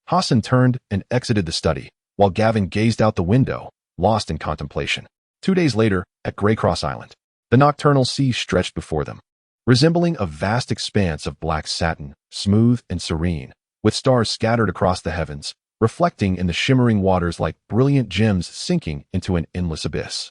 [SPEAKER 1] Hassan turned and exited the study, while Gavin gazed out the window, lost in contemplation. 2 days later, at Greycross Island, the nocturnal sea stretched before them. resembling a vast expanse of black satin, smooth and serene, with stars scattered across the heavens, reflecting in the shimmering waters like brilliant gems sinking into an endless abyss.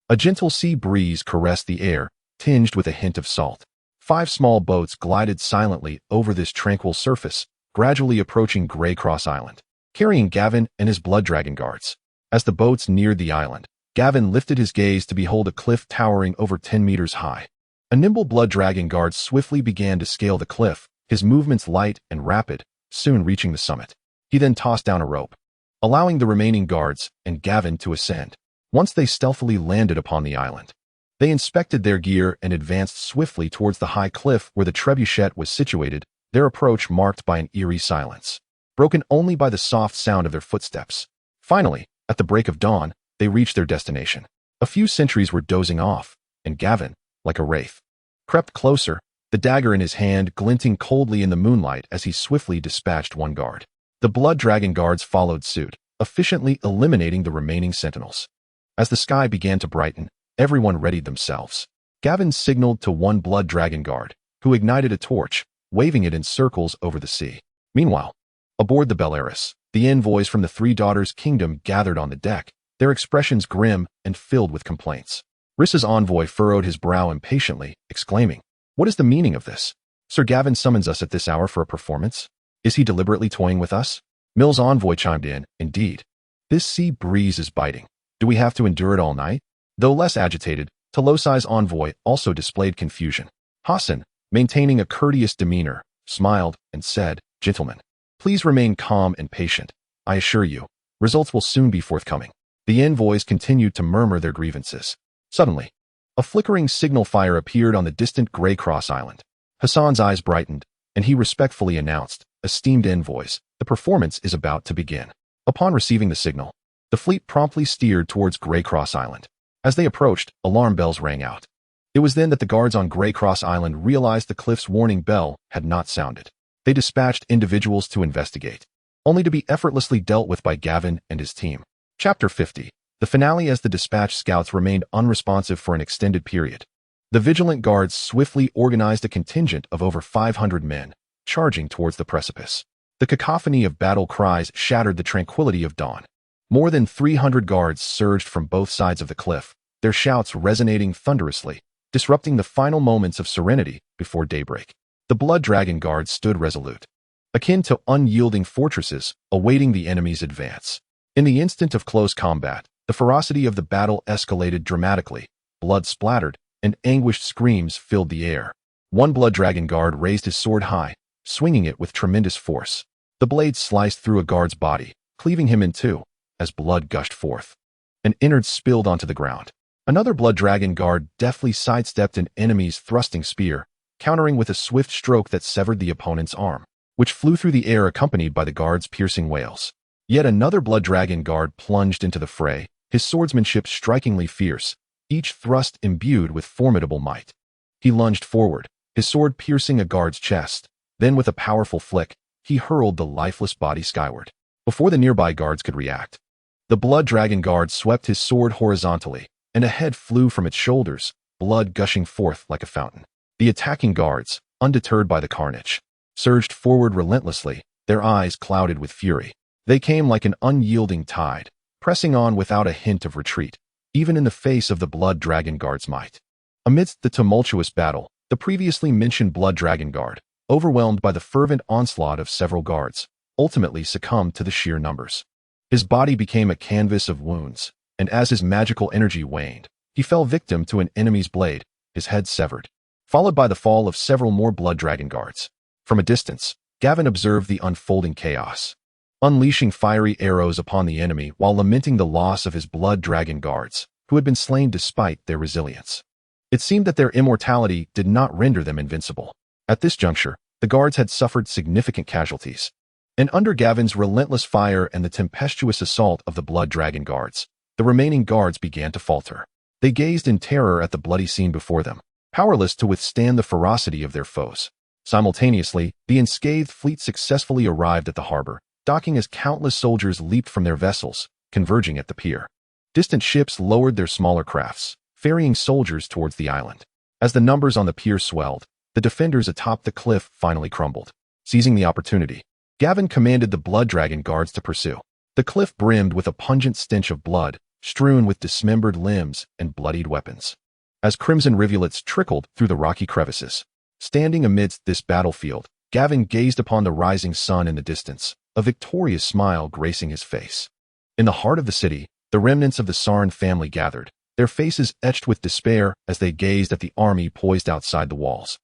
[SPEAKER 1] A gentle sea breeze caressed the air, tinged with a hint of salt. 5 small boats glided silently over this tranquil surface, gradually approaching Grey Cross Island, carrying Gavin and his blood dragon guards. As the boats neared the island, Gavin lifted his gaze to behold a cliff towering over 10 meters high. A nimble blood dragon guard swiftly began to scale the cliff, his movements light and rapid, soon reaching the summit. He then tossed down a rope, allowing the remaining guards and Gavin to ascend. Once they stealthily landed upon the island, they inspected their gear and advanced swiftly towards the high cliff where the trebuchet was situated, their approach marked by an eerie silence, broken only by the soft sound of their footsteps. Finally, at the break of dawn, they reached their destination. A few sentries were dozing off, and Gavin, like a wraith, crept closer, the dagger in his hand glinting coldly in the moonlight as he swiftly dispatched one guard. The blood dragon guards followed suit, efficiently eliminating the remaining sentinels. As the sky began to brighten, everyone readied themselves. Gavin signaled to one blood dragon guard, who ignited a torch, waving it in circles over the sea. Meanwhile, aboard the Beleris, the envoys from the Three Daughters' kingdom gathered on the deck, their expressions grim and filled with complaints. Rys's envoy furrowed his brow impatiently, exclaiming, "What is the meaning of this? Sir Gavin summons us at this hour for a performance? Is he deliberately toying with us?" Mill's envoy chimed in, "Indeed. This sea breeze is biting. Do we have to endure it all night?" Though less agitated, Telosai's envoy also displayed confusion. Hassan, maintaining a courteous demeanor, smiled and said, "Gentlemen, please remain calm and patient. I assure you, results will soon be forthcoming." The envoys continued to murmur their grievances. Suddenly, a flickering signal fire appeared on the distant Grey Cross Island. Hassan's eyes brightened, and he respectfully announced, "Esteemed envoys, the performance is about to begin." Upon receiving the signal, the fleet promptly steered towards Grey Cross Island. As they approached, alarm bells rang out. It was then that the guards on Grey Cross Island realized the cliff's warning bell had not sounded. They dispatched individuals to investigate, only to be effortlessly dealt with by Gavin and his team. Chapter 50. The finale. As the dispatched scouts remained unresponsive for an extended period, the vigilant guards swiftly organized a contingent of over 500 men, charging towards the precipice. The cacophony of battle cries shattered the tranquility of dawn. More than 300 guards surged from both sides of the cliff, their shouts resonating thunderously, disrupting the final moments of serenity before daybreak. The blood dragon guards stood resolute, akin to unyielding fortresses awaiting the enemy's advance. In the instant of close combat, the ferocity of the battle escalated dramatically. Blood splattered, and anguished screams filled the air. One blood dragon guard raised his sword high, swinging it with tremendous force. The blade sliced through a guard's body, cleaving him in two, as blood gushed forth. An innards spilled onto the ground. Another blood dragon guard deftly sidestepped an enemy's thrusting spear, countering with a swift stroke that severed the opponent's arm, which flew through the air accompanied by the guard's piercing wails. Yet another blood dragon guard plunged into the fray, his swordsmanship strikingly fierce, each thrust imbued with formidable might. He lunged forward, his sword piercing a guard's chest. Then with a powerful flick, he hurled the lifeless body skyward. Before the nearby guards could react, the blood dragon guard swept his sword horizontally, and a head flew from its shoulders, blood gushing forth like a fountain. The attacking guards, undeterred by the carnage, surged forward relentlessly, their eyes clouded with fury. They came like an unyielding tide, pressing on without a hint of retreat, even in the face of the blood dragon guard's might. Amidst the tumultuous battle, the previously mentioned blood dragon guard, overwhelmed by the fervent onslaught of several guards, ultimately succumbed to the sheer numbers. His body became a canvas of wounds, and as his magical energy waned, he fell victim to an enemy's blade, his head severed, followed by the fall of several more blood dragon guards. From a distance, Gavin observed the unfolding chaos, unleashing fiery arrows upon the enemy while lamenting the loss of his blood dragon guards, who had been slain despite their resilience. It seemed that their immortality did not render them invincible. At this juncture, the guards had suffered significant casualties, and under Gavin's relentless fire and the tempestuous assault of the blood dragon guards, the remaining guards began to falter. They gazed in terror at the bloody scene before them, powerless to withstand the ferocity of their foes. Simultaneously, the unscathed fleet successfully arrived at the harbor, docking as countless soldiers leaped from their vessels, converging at the pier. Distant ships lowered their smaller crafts, ferrying soldiers towards the island. As the numbers on the pier swelled, the defenders atop the cliff finally crumbled. Seizing the opportunity, Gavin commanded the Blood Dragon guards to pursue. The cliff brimmed with a pungent stench of blood, strewn with dismembered limbs and bloodied weapons. As crimson rivulets trickled through the rocky crevices. Standing amidst this battlefield, Gavin gazed upon the rising sun in the distance, a victorious smile gracing his face. In the heart of the city, the remnants of the Sarn family gathered, their faces etched with despair as they gazed at the army poised outside the walls.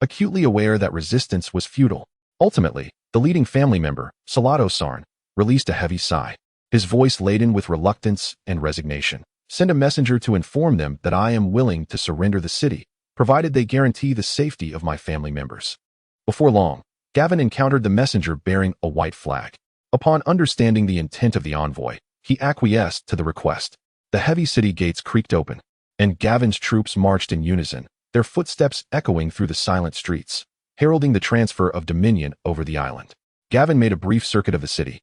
[SPEAKER 1] Acutely aware that resistance was futile, ultimately, the leading family member, Salato Sarn, released a heavy sigh, his voice laden with reluctance and resignation. Send a messenger to inform them that I am willing to surrender the city, provided they guarantee the safety of my family members. Before long, Gavin encountered the messenger bearing a white flag. Upon understanding the intent of the envoy, he acquiesced to the request. The heavy city gates creaked open, and Gavin's troops marched in unison, their footsteps echoing through the silent streets, heralding the transfer of dominion over the island. Gavin made a brief circuit of the city,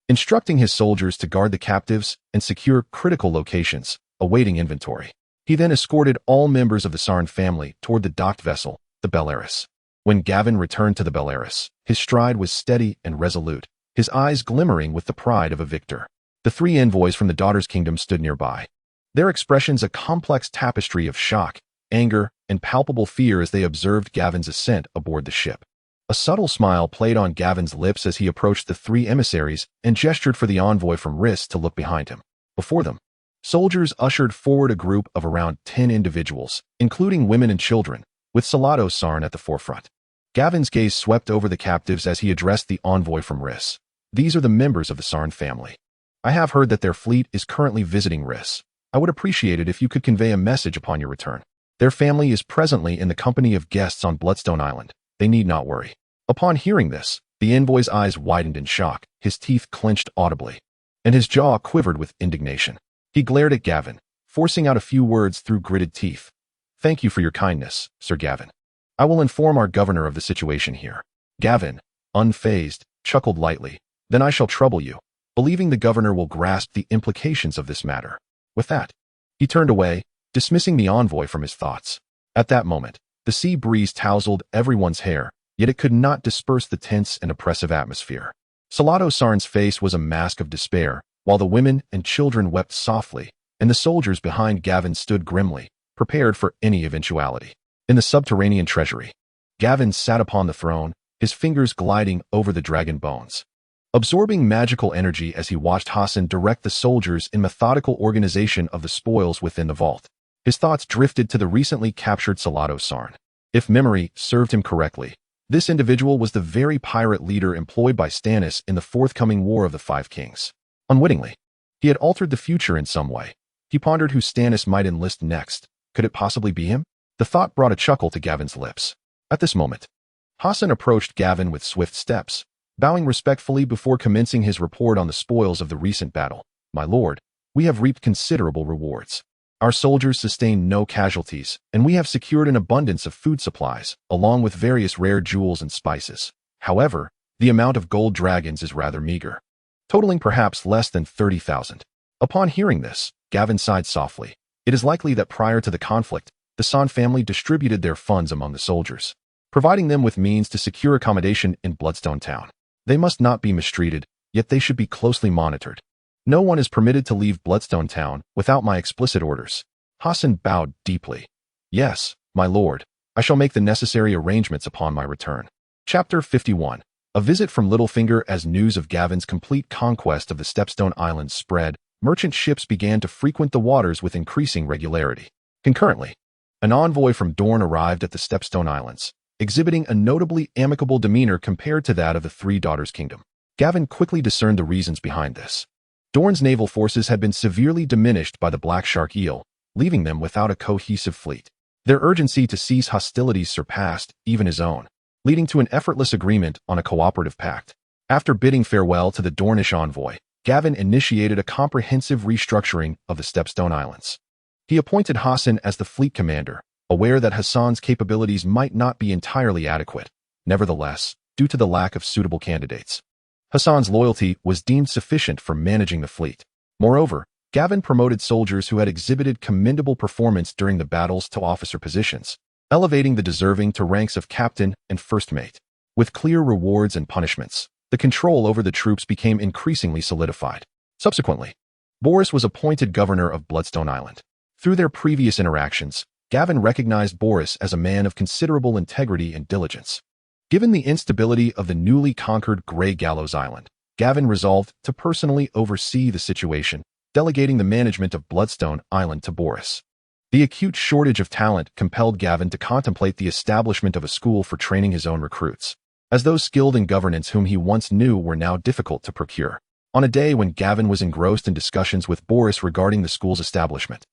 [SPEAKER 1] instructing his soldiers to guard the captives and secure critical locations, awaiting inventory. He then escorted all members of the Sarn family toward the docked vessel, the Beleris. When Gavin returned to the Beleris, his stride was steady and resolute, his eyes glimmering with the pride of a victor. The three envoys from the Daughter's Kingdom stood nearby, their expressions a complex tapestry of shock, anger, and palpable fear as they observed Gavin's ascent aboard the ship. A subtle smile played on Gavin's lips as he approached the three emissaries and gestured for the envoy from Rhys to look behind him. Before them, soldiers ushered forward a group of around 10 individuals, including women and children, with Salato Sarn at the forefront. Gavin's gaze swept over the captives as he addressed the envoy from Rhys. These are the members of the Sarn family. I have heard that their fleet is currently visiting Rhys. I would appreciate it if you could convey a message upon your return. Their family is presently in the company of guests on Bloodstone Island. They need not worry. Upon hearing this, the envoy's eyes widened in shock, his teeth clenched audibly, and his jaw quivered with indignation. He glared at Gavin, forcing out a few words through gritted teeth. Thank you for your kindness, Sir Gavin. I will inform our governor of the situation here. Gavin, unfazed, chuckled lightly. Then I shall trouble you, believing the governor will grasp the implications of this matter. With that, he turned away, dismissing the envoy from his thoughts. At that moment, the sea breeze tousled everyone's hair, yet it could not disperse the tense and oppressive atmosphere. Salato Sarn's face was a mask of despair, while the women and children wept softly, and the soldiers behind Gavin stood grimly, prepared for any eventuality. In the subterranean treasury, Gavin sat upon the throne, his fingers gliding over the dragon bones, absorbing magical energy as he watched Hassan direct the soldiers in methodical organization of the spoils within the vault. His thoughts drifted to the recently captured Salato Sarn. If memory served him correctly, this individual was the very pirate leader employed by Stannis in the forthcoming War of the Five Kings. Unwittingly, he had altered the future in some way. He pondered who Stannis might enlist next. Could it possibly be him? The thought brought a chuckle to Gavin's lips. At this moment, Hassan approached Gavin with swift steps, bowing respectfully before commencing his report on the spoils of the recent battle. My lord, we have reaped considerable rewards. Our soldiers sustained no casualties, and we have secured an abundance of food supplies, along with various rare jewels and spices. However, the amount of gold dragons is rather meager, totaling perhaps less than 30,000. Upon hearing this, Gavin sighed softly. It is likely that prior to the conflict, the Sarn family distributed their funds among the soldiers, providing them with means to secure accommodation in Bloodstone Town. They must not be mistreated, yet they should be closely monitored. No one is permitted to leave Bloodstone Town without my explicit orders. Hassan bowed deeply. Yes, my lord, I shall make the necessary arrangements upon my return. Chapter 51. A visit from Littlefinger. As news of Gavin's complete conquest of the Stepstone Islands spread, merchant ships began to frequent the waters with increasing regularity. Concurrently, an envoy from Dorne arrived at the Stepstone Islands, exhibiting a notably amicable demeanor compared to that of the Three Daughters' Kingdom. Gavin quickly discerned the reasons behind this. Dorne's naval forces had been severely diminished by the Black Shark Eel, leaving them without a cohesive fleet. Their urgency to cease hostilities surpassed even his own, leading to an effortless agreement on a cooperative pact. After bidding farewell to the Dornish envoy, Gavin initiated a comprehensive restructuring of the Stepstone Islands. He appointed Hassan as the fleet commander, aware that Hassan's capabilities might not be entirely adequate. Nevertheless, due to the lack of suitable candidates, Hassan's loyalty was deemed sufficient for managing the fleet. Moreover, Gavin promoted soldiers who had exhibited commendable performance during the battles to officer positions, elevating the deserving to ranks of captain and first mate. With clear rewards and punishments, the control over the troops became increasingly solidified. Subsequently, Boris was appointed governor of Bloodstone Island. Through their previous interactions, Gavin recognized Boris as a man of considerable integrity and diligence. Given the instability of the newly conquered Grey Gallows Island, Gavin resolved to personally oversee the situation, delegating the management of Bloodstone Island to Boris. The acute shortage of talent compelled Gavin to contemplate the establishment of a school for training his own recruits, as those skilled in governance whom he once knew were now difficult to procure. On a day when Gavin was engrossed in discussions with Boris regarding the school's establishment,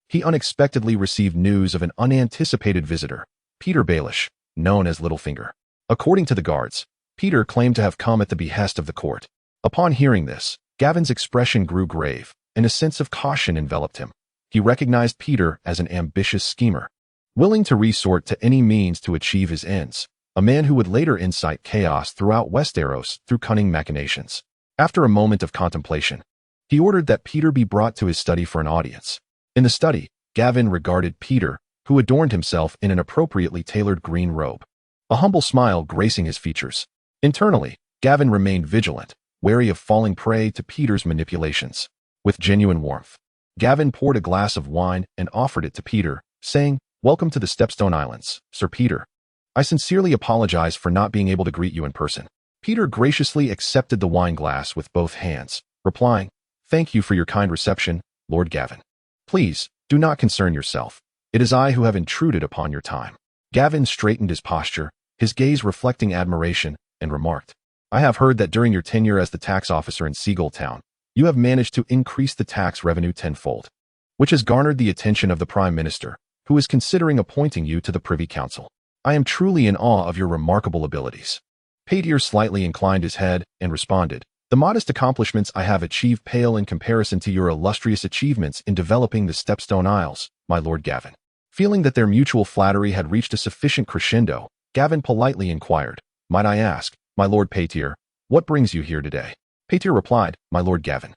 [SPEAKER 1] he unexpectedly received news of an unanticipated visitor, Peter Baelish, known as Littlefinger. According to the guards, Peter claimed to have come at the behest of the court. Upon hearing this, Gavin's expression grew grave, and a sense of caution enveloped him. He recognized Peter as an ambitious schemer, willing to resort to any means to achieve his ends, a man who would later incite chaos throughout Westeros through cunning machinations. After a moment of contemplation, he ordered that Peter be brought to his study for an audience. In the study, Gavin regarded Peter, who adorned himself in an appropriately tailored green robe, a humble smile gracing his features. Internally, Gavin remained vigilant, wary of falling prey to Peter's manipulations. With genuine warmth, Gavin poured a glass of wine and offered it to Peter, saying, "Welcome to the Stepstone Islands, Sir Peter. I sincerely apologize for not being able to greet you in person." Peter graciously accepted the wine glass with both hands, replying, "Thank you for your kind reception, Lord Gavin. Please, do not concern yourself. It is I who have intruded upon your time." Gavin straightened his posture, his gaze reflecting admiration, and remarked, "I have heard that during your tenure as the tax officer in Seagull Town, you have managed to increase the tax revenue tenfold, which has garnered the attention of the Prime Minister, who is considering appointing you to the Privy Council. I am truly in awe of your remarkable abilities." Peter slightly inclined his head and responded, "The modest accomplishments I have achieved pale in comparison to your illustrious achievements in developing the Stepstone Isles, my Lord Gavin." Feeling that their mutual flattery had reached a sufficient crescendo, Gavin politely inquired, "Might I ask, my Lord Peter, what brings you here today?" Peter replied, "My Lord Gavin,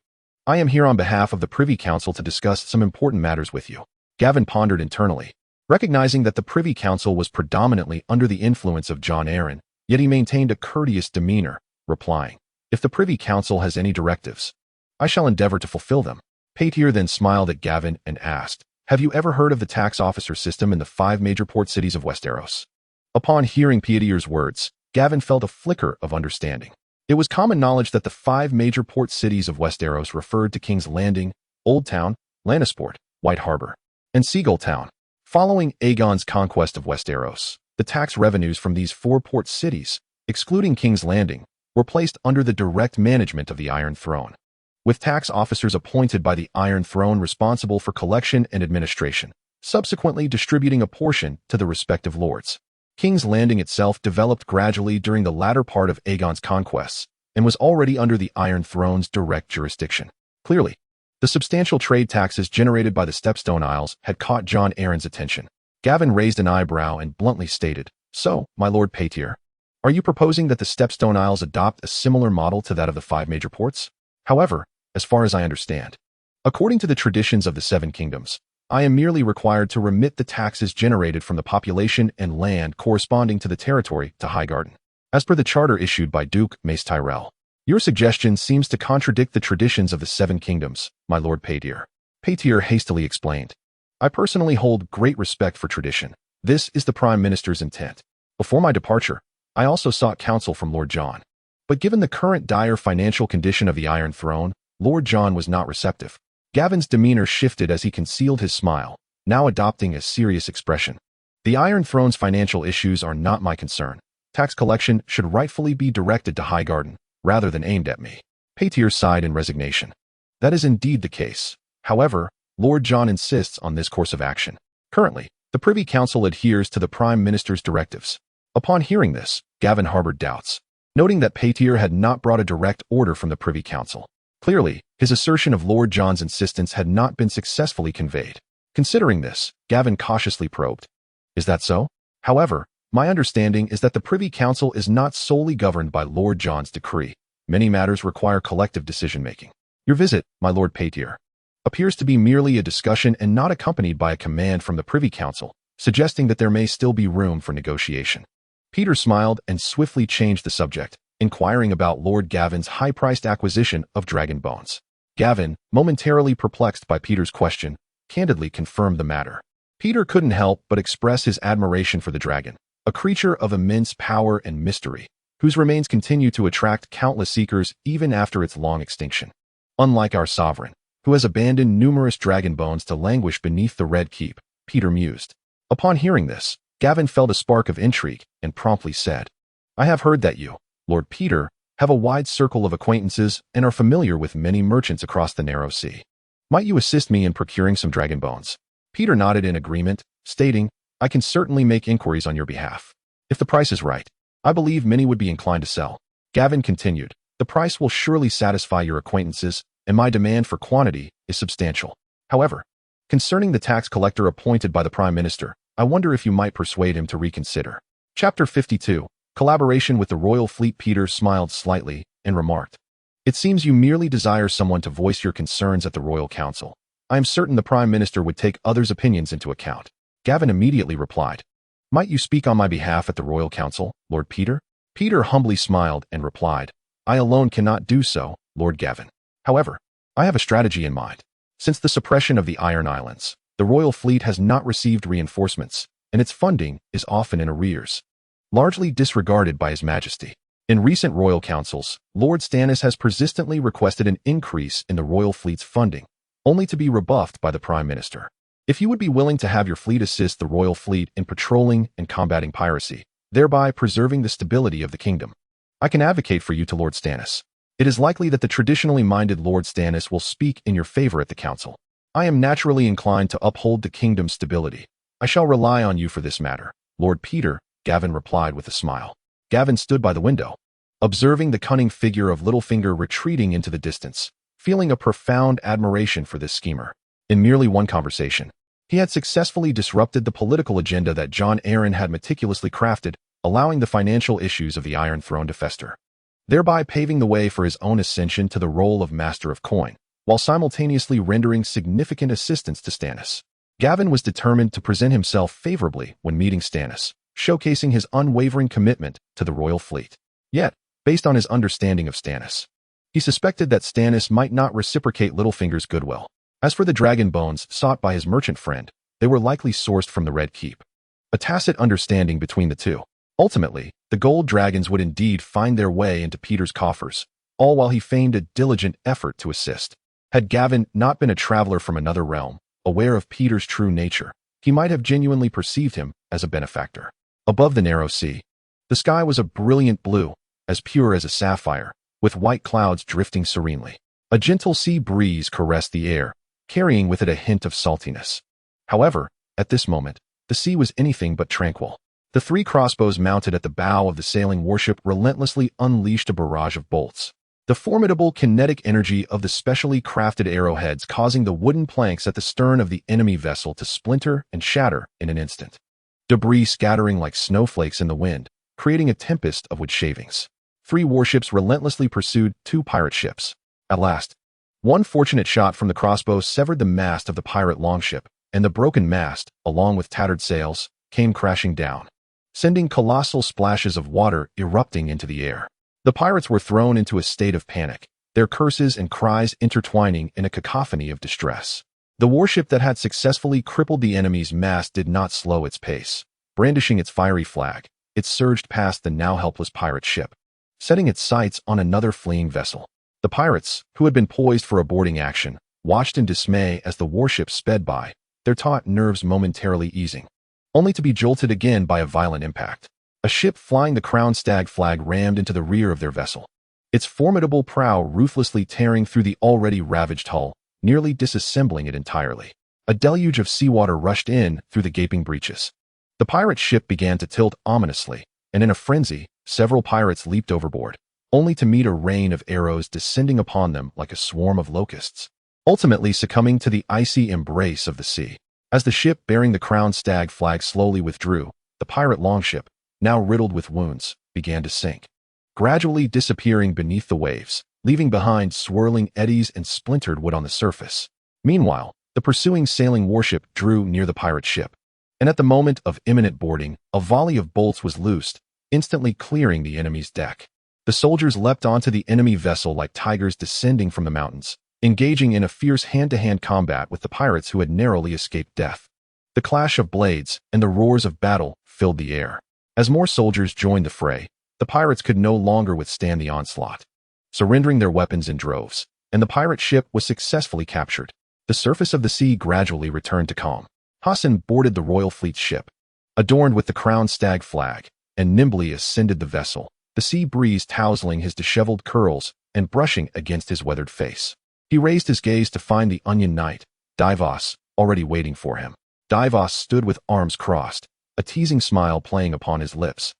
[SPEAKER 1] I am here on behalf of the Privy Council to discuss some important matters with you." Gavin pondered internally, recognizing that the Privy Council was predominantly under the influence of Jon Arryn, yet he maintained a courteous demeanor, replying, "If the Privy Council has any directives, I shall endeavor to fulfill them." Peter then smiled at Gavin and asked, "Have you ever heard of the tax officer system in the 5 major port cities of Westeros?" Upon hearing Peter's words, Gavin felt a flicker of understanding. It was common knowledge that the 5 major port cities of Westeros referred to King's Landing, Old Town, Lannisport, White Harbor, and Seagull Town. Following Aegon's conquest of Westeros, the tax revenues from these 4 port cities, excluding King's Landing, were placed under the direct management of the Iron Throne, with tax officers appointed by the Iron Throne responsible for collection and administration, subsequently distributing a portion to the respective lords. King's Landing itself developed gradually during the latter part of Aegon's conquests and was already under the Iron Throne's direct jurisdiction. Clearly, the substantial trade taxes generated by the Stepstone Isles had caught Jon Arryn's attention. Gavin raised an eyebrow and bluntly stated, "So, my Lord Peter, are you proposing that the Stepstone Isles adopt a similar model to that of the 5 major ports? However, as far as I understand, according to the traditions of the 7 kingdoms, I am merely required to remit the taxes generated from the population and land corresponding to the territory to Highgarden, as per the charter issued by Duke Mace Tyrell. Your suggestion seems to contradict the traditions of the 7 kingdoms, my Lord Peter." Peter hastily explained, "I personally hold great respect for tradition. This is the Prime Minister's intent. Before my departure, I also sought counsel from Lord Jon. But given the current dire financial condition of the Iron Throne, Lord Jon was not receptive." Gavin's demeanor shifted as he concealed his smile, now adopting a serious expression. "The Iron Throne's financial issues are not my concern. Tax collection should rightfully be directed to Highgarden, rather than aimed at me." Peter sighed in resignation. "That is indeed the case. However, Lord Jon insists on this course of action. Currently, the Privy Council adheres to the Prime Minister's directives." Upon hearing this, Gavin harbored doubts, noting that Peter had not brought a direct order from the Privy Council. Clearly, his assertion of Lord Jon's insistence had not been successfully conveyed. Considering this, Gavin cautiously probed, "Is that so? However, my understanding is that the Privy Council is not solely governed by Lord Jon's decree. Many matters require collective decision-making. Your visit, my Lord Peter, appears to be merely a discussion and not accompanied by a command from the Privy Council suggesting that there may still be room for negotiation. Peter smiled and swiftly changed the subject, inquiring about Lord Gavin's high-priced acquisition of dragon bones. Gavin, momentarily perplexed by Peter's question, candidly confirmed the matter. Peter couldn't help but express his admiration for the dragon, a creature of immense power and mystery, whose remains continue to attract countless seekers even after its long extinction. Unlike our sovereign, who has abandoned numerous dragon bones to languish beneath the Red Keep, Peter mused. Upon hearing this, Gavin felt a spark of intrigue and promptly said, I have heard that you, Lord Peter, have a wide circle of acquaintances and are familiar with many merchants across the narrow sea. Might you assist me in procuring some dragon bones? Peter nodded in agreement, stating, I can certainly make inquiries on your behalf. If the price is right, I believe many would be inclined to sell. Gavin continued, the price will surely satisfy your acquaintances, and my demand for quantity is substantial. However, concerning the tax collector appointed by the Prime Minister, I wonder if you might persuade him to reconsider. Chapter 52, Collaboration with the Royal Fleet. Peter smiled slightly and remarked, It seems you merely desire someone to voice your concerns at the Royal Council. I am certain the Prime Minister would take others' opinions into account. Gavin immediately replied, Might you speak on my behalf at the Royal Council, Lord Peter? Peter humbly smiled and replied, I alone cannot do so, Lord Gavin. However, I have a strategy in mind. Since the suppression of the Iron Islands, the Royal Fleet has not received reinforcements, and its funding is often in arrears, largely disregarded by His Majesty. In recent royal councils, Lord Stannis has persistently requested an increase in the Royal Fleet's funding, only to be rebuffed by the Prime Minister. If you would be willing to have your fleet assist the Royal Fleet in patrolling and combating piracy, thereby preserving the stability of the kingdom, I can advocate for you to Lord Stannis. It is likely that the traditionally minded Lord Stannis will speak in your favor at the council. I am naturally inclined to uphold the kingdom's stability. I shall rely on you for this matter, Lord Peter, Gavin replied with a smile. Gavin stood by the window, observing the cunning figure of Littlefinger retreating into the distance, feeling a profound admiration for this schemer. In merely one conversation, he had successfully disrupted the political agenda that Jon Arryn had meticulously crafted, allowing the financial issues of the Iron Throne to fester, thereby paving the way for his own ascension to the role of Master of Coin, while simultaneously rendering significant assistance to Stannis. Gavin was determined to present himself favorably when meeting Stannis, showcasing his unwavering commitment to the royal fleet. Yet, based on his understanding of Stannis, he suspected that Stannis might not reciprocate Littlefinger's goodwill. As for the dragon bones sought by his merchant friend, they were likely sourced from the Red Keep. A tacit understanding between the two. Ultimately, the gold dragons would indeed find their way into Peter's coffers, all while he feigned a diligent effort to assist. Had Gavin not been a traveler from another realm, aware of Peter's true nature, he might have genuinely perceived him as a benefactor. Above the narrow sea, the sky was a brilliant blue, as pure as a sapphire, with white clouds drifting serenely. A gentle sea breeze caressed the air, carrying with it a hint of saltiness. However, at this moment, the sea was anything but tranquil. The 3 crossbows mounted at the bow of the sailing warship relentlessly unleashed a barrage of bolts, the formidable kinetic energy of the specially crafted arrowheads causing the wooden planks at the stern of the enemy vessel to splinter and shatter in an instant. Debris scattering like snowflakes in the wind, creating a tempest of wood shavings. 3 warships relentlessly pursued 2 pirate ships. At last, one fortunate shot from the crossbow severed the mast of the pirate longship, and the broken mast, along with tattered sails, came crashing down, sending colossal splashes of water erupting into the air. The pirates were thrown into a state of panic, their curses and cries intertwining in a cacophony of distress. The warship that had successfully crippled the enemy's mast did not slow its pace. Brandishing its fiery flag, it surged past the now helpless pirate ship, setting its sights on another fleeing vessel. The pirates, who had been poised for a boarding action, watched in dismay as the warship sped by, their taut nerves momentarily easing, only to be jolted again by a violent impact. A ship flying the Crown Stag flag rammed into the rear of their vessel, its formidable prow ruthlessly tearing through the already ravaged hull, nearly disassembling it entirely. A deluge of seawater rushed in through the gaping breaches. The pirate ship began to tilt ominously, and in a frenzy, several pirates leaped overboard, only to meet a rain of arrows descending upon them like a swarm of locusts, ultimately succumbing to the icy embrace of the sea. As the ship bearing the Crown Stag flag slowly withdrew, the pirate longship, now riddled with wounds, began to sink, gradually disappearing beneath the waves, leaving behind swirling eddies and splintered wood on the surface. Meanwhile, the pursuing sailing warship drew near the pirate ship, and at the moment of imminent boarding, a volley of bolts was loosed, instantly clearing the enemy's deck. The soldiers leapt onto the enemy vessel like tigers descending from the mountains, engaging in a fierce hand-to-hand combat with the pirates who had narrowly escaped death. The clash of blades and the roars of battle filled the air. As more soldiers joined the fray, the pirates could no longer withstand the onslaught, surrendering their weapons in droves, and the pirate ship was successfully captured. The surface of the sea gradually returned to calm. Hassan boarded the royal fleet's ship, adorned with the crowned stag flag, and nimbly ascended the vessel, the sea breeze tousling his disheveled curls and brushing against his weathered face. He raised his gaze to find the Onion Knight, Davos, already waiting for him. Davos stood with arms crossed, a teasing smile playing upon his lips,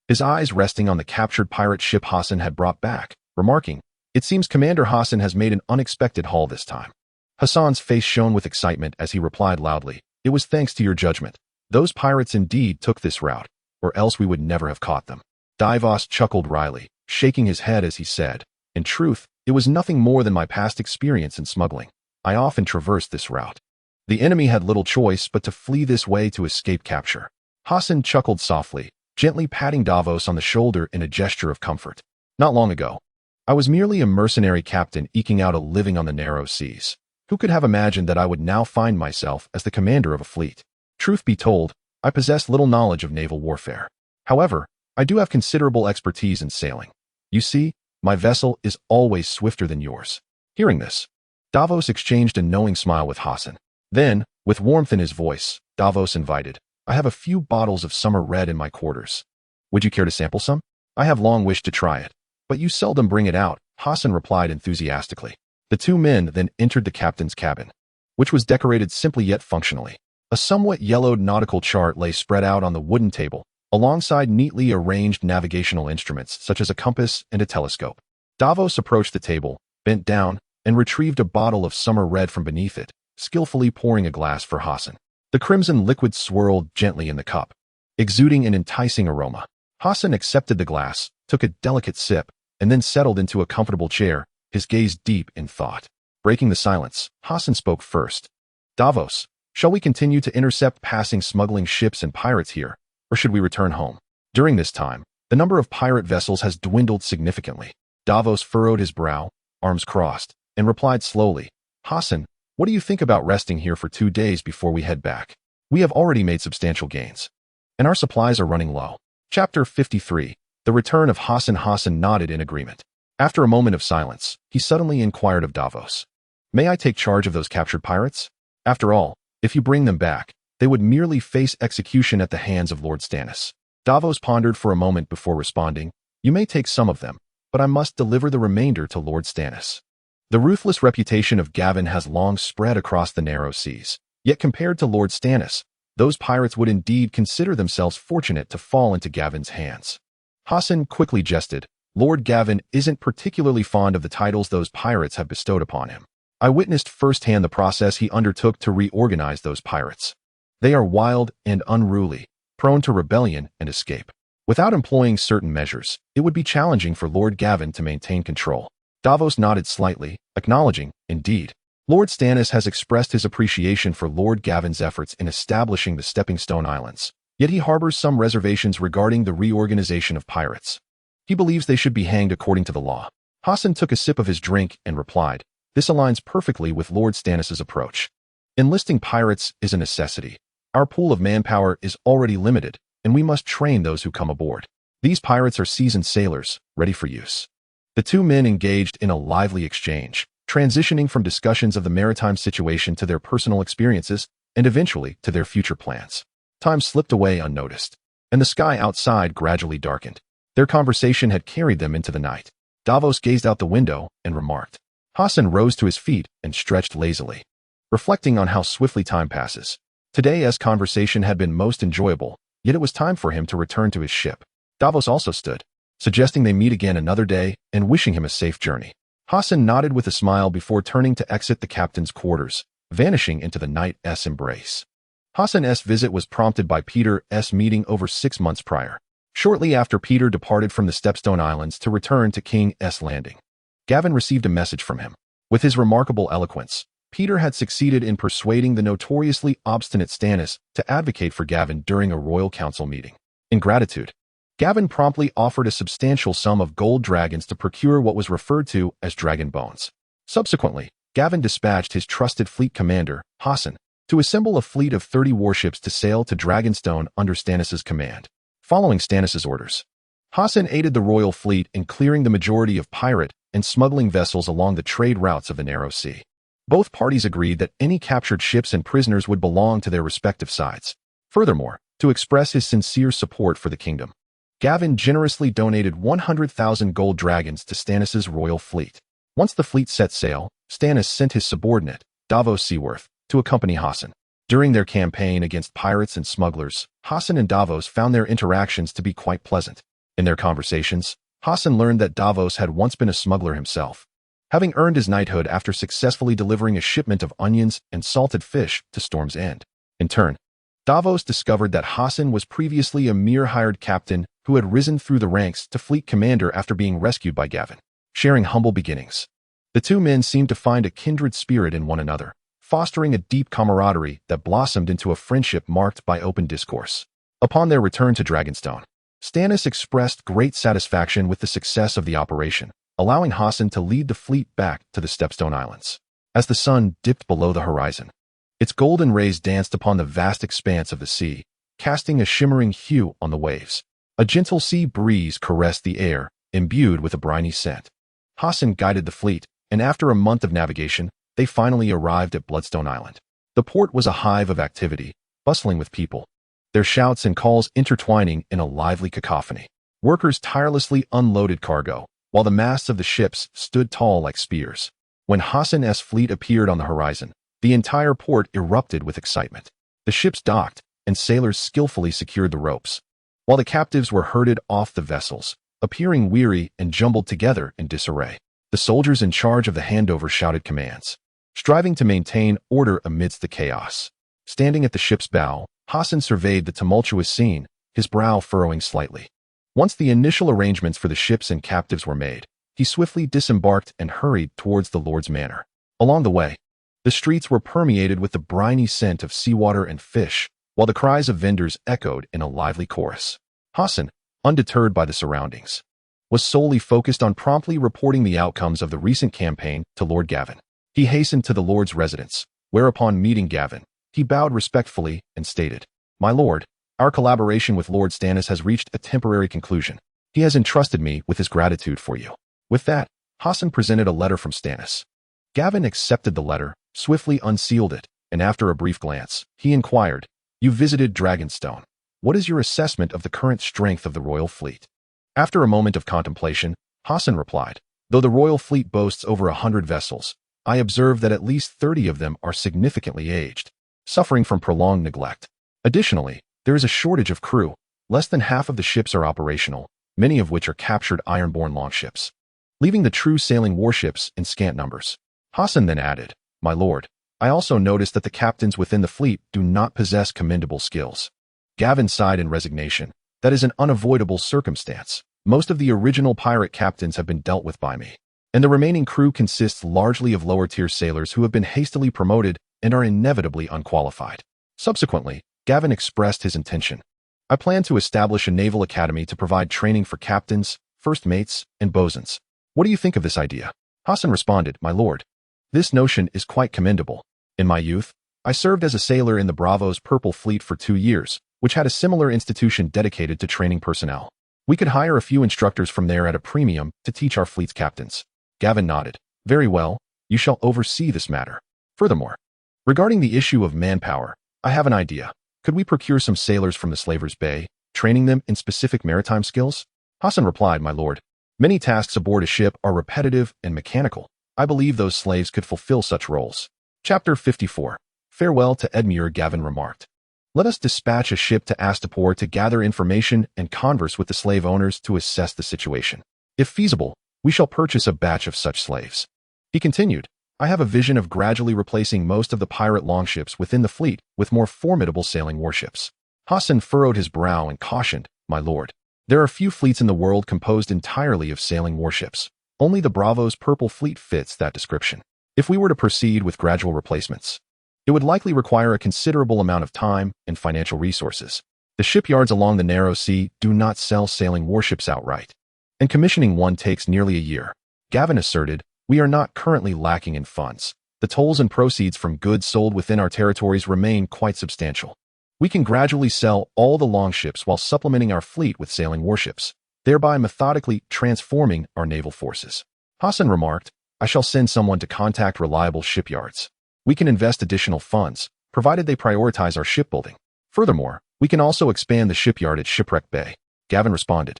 [SPEAKER 1] his eyes resting on the captured pirate ship Hassan had brought back, remarking, "It seems Commander Hassan has made an unexpected haul this time." Hassan's face shone with excitement as he replied loudly, "It was thanks to your judgment. Those pirates indeed took this route, or else we would never have caught them." Davos chuckled wryly, shaking his head as he said, "In truth, it was nothing more than my past experience in smuggling. I often traversed this route. The enemy had little choice but to flee this way to escape capture." Hassan chuckled softly, gently patting Davos on the shoulder in a gesture of comfort. "Not long ago, I was merely a mercenary captain eking out a living on the narrow seas. Who could have imagined that I would now find myself as the commander of a fleet? Truth be told, I possess little knowledge of naval warfare. However, I do have considerable expertise in sailing. You see, my vessel is always swifter than yours." Hearing this, Davos exchanged a knowing smile with Hassan. Then, with warmth in his voice, Davos invited, "I have a few bottles of summer red in my quarters. Would you care to sample some? I have long wished to try it, but you seldom bring it out," Hassan replied enthusiastically. The two men then entered the captain's cabin, which was decorated simply yet functionally. A somewhat yellowed nautical chart lay spread out on the wooden table, alongside neatly arranged navigational instruments such as a compass and a telescope. Davos approached the table, bent down, and retrieved a bottle of summer red from beneath it, skillfully pouring a glass for Hassan. The crimson liquid swirled gently in the cup, exuding an enticing aroma. Hassan accepted the glass, took a delicate sip, and then settled into a comfortable chair, his gaze deep in thought. Breaking the silence, Hassan spoke first. "Davos, shall we continue to intercept passing smuggling ships and pirates here, or should we return home? During this time, the number of pirate vessels has dwindled significantly." Davos furrowed his brow, arms crossed, and replied slowly, "Hassan, what do you think about resting here for 2 days before we head back? We have already made substantial gains, and our supplies are running low." Chapter 53. The Return of Hassan. Hassan nodded in agreement. After a moment of silence, he suddenly inquired of Davos, "May I take charge of those captured pirates? After all, if you bring them back, they would merely face execution at the hands of Lord Stannis." Davos pondered for a moment before responding, "You may take some of them, but I must deliver the remainder to Lord Stannis." The ruthless reputation of Gavin has long spread across the narrow seas, yet compared to Lord Stannis, those pirates would indeed consider themselves fortunate to fall into Gavin's hands. Hassan quickly jested, "Lord Gavin isn't particularly fond of the titles those pirates have bestowed upon him. I witnessed firsthand the process he undertook to reorganize those pirates. They are wild and unruly, prone to rebellion and escape. Without employing certain measures, it would be challenging for Lord Gavin to maintain control." Davos nodded slightly, acknowledging, "Indeed, Lord Stannis has expressed his appreciation for Lord Gavin's efforts in establishing the Stepstone Islands, yet he harbors some reservations regarding the reorganization of pirates. He believes they should be hanged according to the law." Hassan took a sip of his drink and replied, "This aligns perfectly with Lord Stannis' approach. Enlisting pirates is a necessity. Our pool of manpower is already limited, and we must train those who come aboard. These pirates are seasoned sailors, ready for use." The two men engaged in a lively exchange, transitioning from discussions of the maritime situation to their personal experiences, and eventually to their future plans. Time slipped away unnoticed, and the sky outside gradually darkened. Their conversation had carried them into the night. Davos gazed out the window and remarked. Hassan rose to his feet and stretched lazily, reflecting on how swiftly time passes. Today's conversation had been most enjoyable, yet it was time for him to return to his ship. Davos also stood, suggesting they meet again another day and wishing him a safe journey. Hassan nodded with a smile before turning to exit the captain's quarters, vanishing into the night's embrace. Hassan's visit was prompted by Peter's meeting over 6 months prior. Shortly after Peter departed from the Stepstone Islands to return to King's Landing, Gavin received a message from him. With his remarkable eloquence, Peter had succeeded in persuading the notoriously obstinate Stannis to advocate for Gavin during a royal council meeting. In gratitude, Gavin promptly offered a substantial sum of gold dragons to procure what was referred to as dragon bones. Subsequently, Gavin dispatched his trusted fleet commander, Hassan, to assemble a fleet of 30 warships to sail to Dragonstone under Stannis' command. Following Stannis' orders, Hassan aided the royal fleet in clearing the majority of pirate and smuggling vessels along the trade routes of the Narrow Sea. Both parties agreed that any captured ships and prisoners would belong to their respective sides. Furthermore, to express his sincere support for the kingdom, Gavin generously donated 100,000 gold dragons to Stannis' royal fleet. Once the fleet set sail, Stannis sent his subordinate, Davos Seaworth, to accompany Hassan. During their campaign against pirates and smugglers, Hassan and Davos found their interactions to be quite pleasant. In their conversations, Hassan learned that Davos had once been a smuggler himself, having earned his knighthood after successfully delivering a shipment of onions and salted fish to Storm's End. In turn, Davos discovered that Hassan was previously a mere hired captain who had risen through the ranks to fleet commander after being rescued by Gavin. Sharing humble beginnings, the two men seemed to find a kindred spirit in one another, fostering a deep camaraderie that blossomed into a friendship marked by open discourse. Upon their return to Dragonstone, Stannis expressed great satisfaction with the success of the operation, allowing Hassan to lead the fleet back to the Stepstone Islands. As the sun dipped below the horizon, its golden rays danced upon the vast expanse of the sea, casting a shimmering hue on the waves. A gentle sea breeze caressed the air, imbued with a briny scent. Hassan guided the fleet, and after a month of navigation, they finally arrived at Bloodstone Island. The port was a hive of activity, bustling with people, their shouts and calls intertwining in a lively cacophony. Workers tirelessly unloaded cargo, while the masts of the ships stood tall like spears. When Hassan's fleet appeared on the horizon, the entire port erupted with excitement. The ships docked, and sailors skillfully secured the ropes, while the captives were herded off the vessels, appearing weary and jumbled together in disarray. The soldiers in charge of the handover shouted commands, striving to maintain order amidst the chaos. Standing at the ship's bow, Hassan surveyed the tumultuous scene, his brow furrowing slightly. Once the initial arrangements for the ships and captives were made, he swiftly disembarked and hurried towards the Lord's manor. Along the way, the streets were permeated with the briny scent of seawater and fish, while the cries of vendors echoed in a lively chorus. Hassan, undeterred by the surroundings, was solely focused on promptly reporting the outcomes of the recent campaign to Lord Gavin. He hastened to the Lord's residence, where upon meeting Gavin, he bowed respectfully and stated, "My lord, our collaboration with Lord Stannis has reached a temporary conclusion. He has entrusted me with his gratitude for you." With that, Hassan presented a letter from Stannis. Gavin accepted the letter, swiftly unsealed it, and after a brief glance, he inquired, "You visited Dragonstone. What is your assessment of the current strength of the royal fleet?" After a moment of contemplation, Hassan replied, "Though the royal fleet boasts over 100 vessels, I observe that at least 30 of them are significantly aged, suffering from prolonged neglect. Additionally, there is a shortage of crew. Less than half of the ships are operational, many of which are captured ironborne longships, leaving the true sailing warships in scant numbers." Hassan then added, "My lord, I also noticed that the captains within the fleet do not possess commendable skills." Gavin sighed in resignation. "That is an unavoidable circumstance. Most of the original pirate captains have been dealt with by me, and the remaining crew consists largely of lower-tier sailors who have been hastily promoted and are inevitably unqualified." Subsequently, Gavin expressed his intention. "I plan to establish a naval academy to provide training for captains, first mates, and bosuns. What do you think of this idea?" Hassan responded, "My lord, this notion is quite commendable. In my youth, I served as a sailor in the Bravo's Purple Fleet for 2 years, which had a similar institution dedicated to training personnel. We could hire a few instructors from there at a premium to teach our fleet's captains." Gavin nodded. "Very well, you shall oversee this matter. Furthermore, regarding the issue of manpower, I have an idea. Could we procure some sailors from the Slavers' Bay, training them in specific maritime skills?" Hassan replied, "My lord, many tasks aboard a ship are repetitive and mechanical. I believe those slaves could fulfill such roles." Chapter 54. Farewell to Edmure. Gavin remarked, "Let us dispatch a ship to Astapor to gather information and converse with the slave owners to assess the situation. If feasible, we shall purchase a batch of such slaves." He continued, "I have a vision of gradually replacing most of the pirate longships within the fleet with more formidable sailing warships." Hassan furrowed his brow and cautioned, "My lord, there are few fleets in the world composed entirely of sailing warships. Only the Bravo's Purple Fleet fits that description. If we were to proceed with gradual replacements, it would likely require a considerable amount of time and financial resources. The shipyards along the narrow sea do not sell sailing warships outright, and commissioning one takes nearly a year. Gavin asserted, we are not currently lacking in funds. The tolls and proceeds from goods sold within our territories remain quite substantial. We can gradually sell all the longships while supplementing our fleet with sailing warships, thereby methodically transforming our naval forces. Hassan remarked, I shall send someone to contact reliable shipyards. We can invest additional funds, provided they prioritize our shipbuilding. Furthermore, we can also expand the shipyard at Shipwreck Bay. Gavin responded,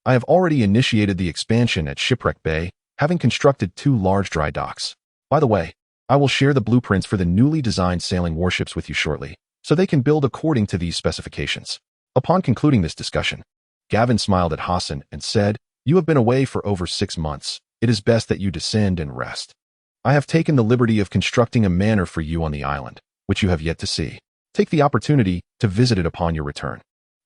[SPEAKER 1] I have already initiated the expansion at Shipwreck Bay, having constructed 2 large dry docks. By the way, I will share the blueprints for the newly designed sailing warships with you shortly, so they can build according to these specifications. Upon concluding this discussion, Gavin smiled at Hassan and said, You have been away for over 6 months. It is best that you descend and rest. I have taken the liberty of constructing a manor for you on the island, which you have yet to see. Take the opportunity to visit it upon your return.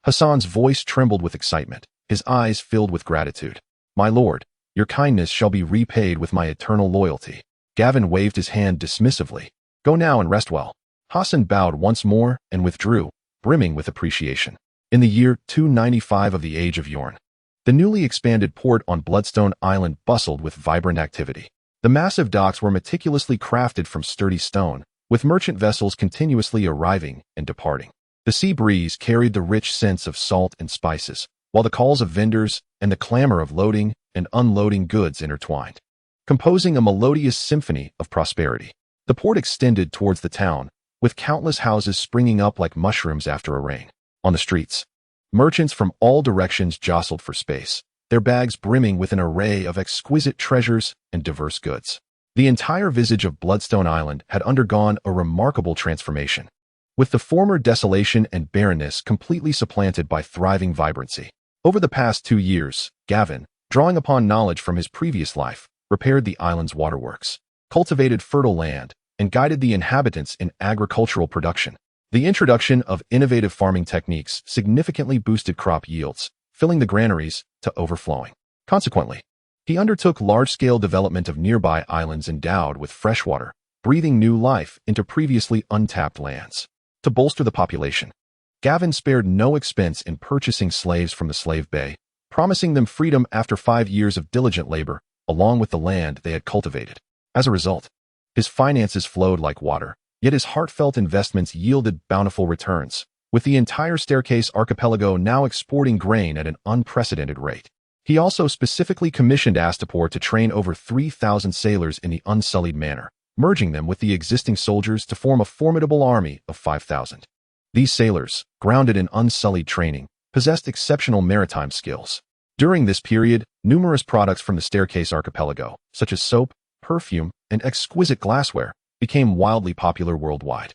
[SPEAKER 1] Hassan's voice trembled with excitement, his eyes filled with gratitude. My lord, your kindness shall be repaid with my eternal loyalty. Gavin waved his hand dismissively. Go now and rest well. Hassan bowed once more and withdrew, brimming with appreciation. In the year 295 of the Age of Yorn, the newly expanded port on Bloodstone Island bustled with vibrant activity. The massive docks were meticulously crafted from sturdy stone, with merchant vessels continuously arriving and departing. The sea breeze carried the rich scents of salt and spices, while the calls of vendors and the clamor of loading and unloading goods intertwined, composing a melodious symphony of prosperity. The port extended towards the town, with countless houses springing up like mushrooms after a rain. On the streets, merchants from all directions jostled for space, their bags brimming with an array of exquisite treasures and diverse goods. The entire visage of Bloodstone Island had undergone a remarkable transformation, with the former desolation and barrenness completely supplanted by thriving vibrancy. Over the past 2 years, Gavin, drawing upon knowledge from his previous life, repaired the island's waterworks, cultivated fertile land, and guided the inhabitants in agricultural production. The introduction of innovative farming techniques significantly boosted crop yields, filling the granaries to overflowing. Consequently, he undertook large-scale development of nearby islands endowed with fresh water, breathing new life into previously untapped lands. To bolster the population, Gavin spared no expense in purchasing slaves from the slave bay, promising them freedom after 5 years of diligent labor, along with the land they had cultivated. As a result, his finances flowed like water, yet his heartfelt investments yielded bountiful returns, with the entire Staircase Archipelago now exporting grain at an unprecedented rate. He also specifically commissioned Astapor to train over 3,000 sailors in the Unsullied manner, merging them with the existing soldiers to form a formidable army of 5,000. These sailors, grounded in unsullied training, possessed exceptional maritime skills. During this period, numerous products from the Staircase Archipelago, such as soap, perfume, and exquisite glassware, became wildly popular worldwide.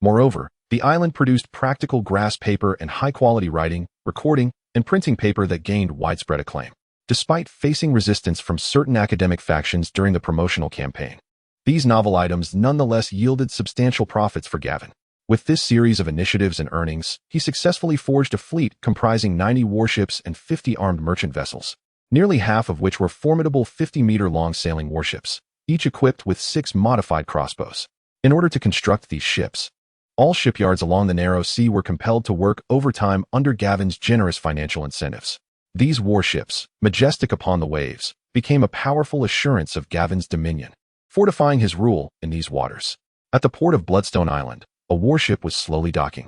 [SPEAKER 1] Moreover, the island produced practical grass paper and high-quality writing, recording, and printing paper that gained widespread acclaim. Despite facing resistance from certain academic factions during the promotional campaign, these novel items nonetheless yielded substantial profits for Gavin. With this series of initiatives and earnings, he successfully forged a fleet comprising 90 warships and 50 armed merchant vessels, nearly half of which were formidable 50-meter-long sailing warships, each equipped with 6 modified crossbows. In order to construct these ships, all shipyards along the narrow sea were compelled to work overtime under Gavin's generous financial incentives. These warships, majestic upon the waves, became a powerful assurance of Gavin's dominion, fortifying his rule in these waters. At the port of Bloodstone Island, a warship was slowly docking,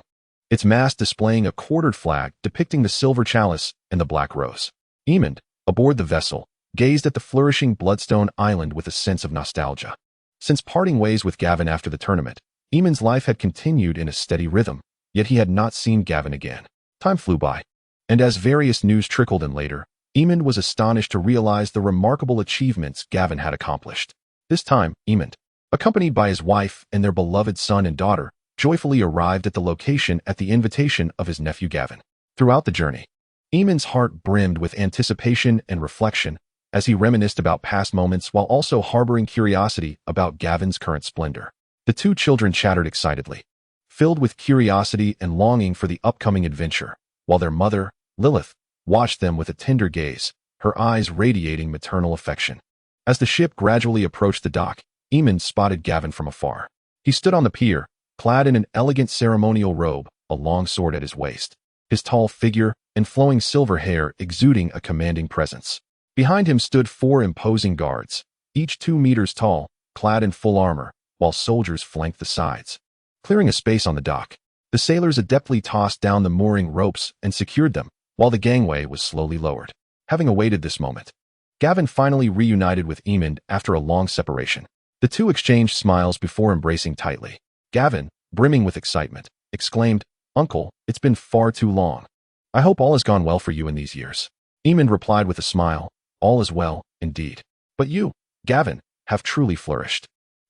[SPEAKER 1] its mast displaying a quartered flag depicting the silver chalice and the black rose. Edmund, aboard the vessel, gazed at the flourishing Bloodstone Island with a sense of nostalgia. Since parting ways with Gavin after the tournament, Edmund's life had continued in a steady rhythm, yet he had not seen Gavin again. Time flew by, and as various news trickled in later, Edmund was astonished to realize the remarkable achievements Gavin had accomplished. This time, Edmund, accompanied by his wife and their beloved son and daughter, joyfully arrived at the location at the invitation of his nephew Gavin. Throughout the journey, Edmund's heart brimmed with anticipation and reflection as he reminisced about past moments while also harboring curiosity about Gavin's current splendor. The 2 children chattered excitedly, filled with curiosity and longing for the upcoming adventure, while their mother, Lilith, watched them with a tender gaze, her eyes radiating maternal affection. As the ship gradually approached the dock, Edmund spotted Gavin from afar. He stood on the pier, clad in an elegant ceremonial robe, a long sword at his waist. His tall figure and flowing silver hair exuding a commanding presence. Behind him stood 4 imposing guards, each 2 meters tall, clad in full armor, while soldiers flanked the sides. Clearing a space on the dock, the sailors adeptly tossed down the mooring ropes and secured them, while the gangway was slowly lowered. Having awaited this moment, Gavin finally reunited with Edmund after a long separation. The two exchanged smiles before embracing tightly. Gavin, brimming with excitement, exclaimed, "Uncle, it's been far too long. I hope all has gone well for you in these years." Edmund replied with a smile, "All is well, indeed. But you, Gavin, have truly flourished.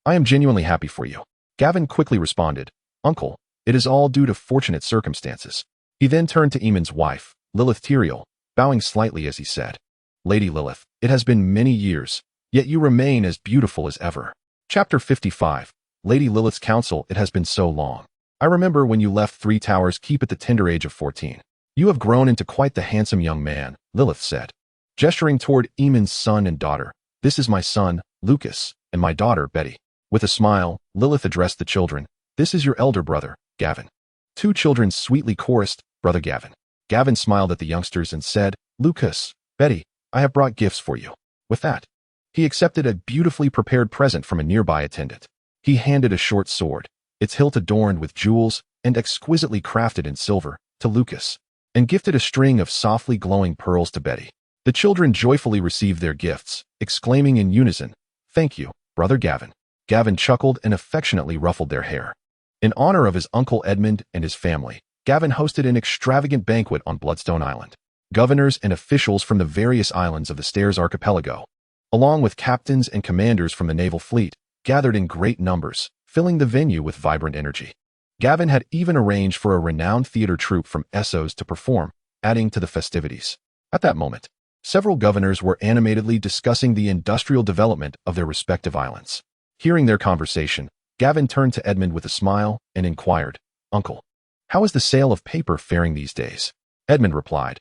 [SPEAKER 1] I am genuinely happy for you." Gavin quickly responded, "Uncle, it is all due to fortunate circumstances." He then turned to Edmund's wife, Lilith Tyriel, bowing slightly as he said, "Lady Lilith, it has been many years, yet you remain as beautiful as ever." Chapter 55, Lady Lilith's Counsel. It has been so long. I remember when you left Three Towers Keep at the tender age of 14. You have grown into quite the handsome young man, Lilith said, gesturing toward Edmund's son and daughter. "This is my son, Lucas, and my daughter, Betty." With a smile, Lilith addressed the children. "This is your elder brother, Gavin." 2 children sweetly chorused, "Brother Gavin." Gavin smiled at the youngsters and said, "Lucas, Betty, I have brought gifts for you." With that, he accepted a beautifully prepared present from a nearby attendant. He handed a short sword, its hilt adorned with jewels and exquisitely crafted in silver, to Lucas, and gifted a string of softly glowing pearls to Betty. The children joyfully received their gifts, exclaiming in unison, "Thank you, Brother Gavin." Gavin chuckled and affectionately ruffled their hair. In honor of his uncle Edmund and his family, Gavin hosted an extravagant banquet on Bloodstone Island. Governors and officials from the various islands of the Stairs Archipelago, along with captains and commanders from the naval fleet, gathered in great numbers, filling the venue with vibrant energy. Gavin had even arranged for a renowned theater troupe from Essos to perform, adding to the festivities. At that moment, several governors were animatedly discussing the industrial development of their respective islands. Hearing their conversation, Gavin turned to Edmund with a smile and inquired, "Uncle, how is the sale of paper faring these days?" Edmund replied,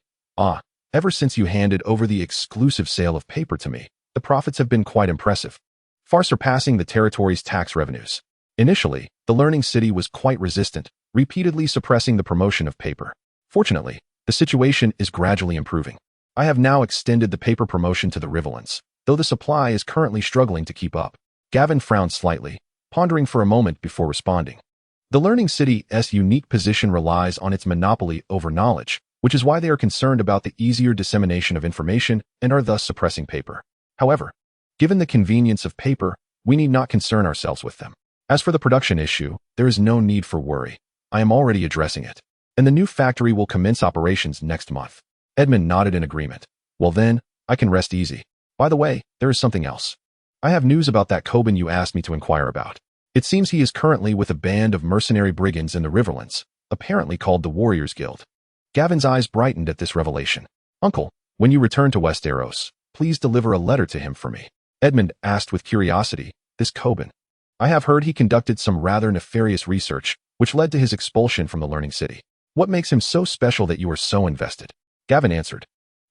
[SPEAKER 1] Ever since you handed over the exclusive sale of paper to me, the profits have been quite impressive, far surpassing the territory's tax revenues." Initially, the Learning City was quite resistant, repeatedly suppressing the promotion of paper. Fortunately, the situation is gradually improving. I have now extended the paper promotion to the Riverlands, though the supply is currently struggling to keep up. Gavin frowned slightly, pondering for a moment before responding. The Learning City's unique position relies on its monopoly over knowledge, which is why they are concerned about the easier dissemination of information and are thus suppressing paper. However, given the convenience of paper, we need not concern ourselves with them. As for the production issue, there is no need for worry. I am already addressing it, and the new factory will commence operations next month. Edmund nodded in agreement. "Well then, I can rest easy. By the way, there is something else. I have news about that Coben you asked me to inquire about. It seems he is currently with a band of mercenary brigands in the Riverlands, apparently called the Warriors Guild." Gavin's eyes brightened at this revelation. "Uncle, when you return to Westeros, please deliver a letter to him for me." Edmund asked with curiosity, "This Coben? I have heard he conducted some rather nefarious research, which led to his expulsion from the Learning City. What makes him so special that you are so invested?" Gavin answered,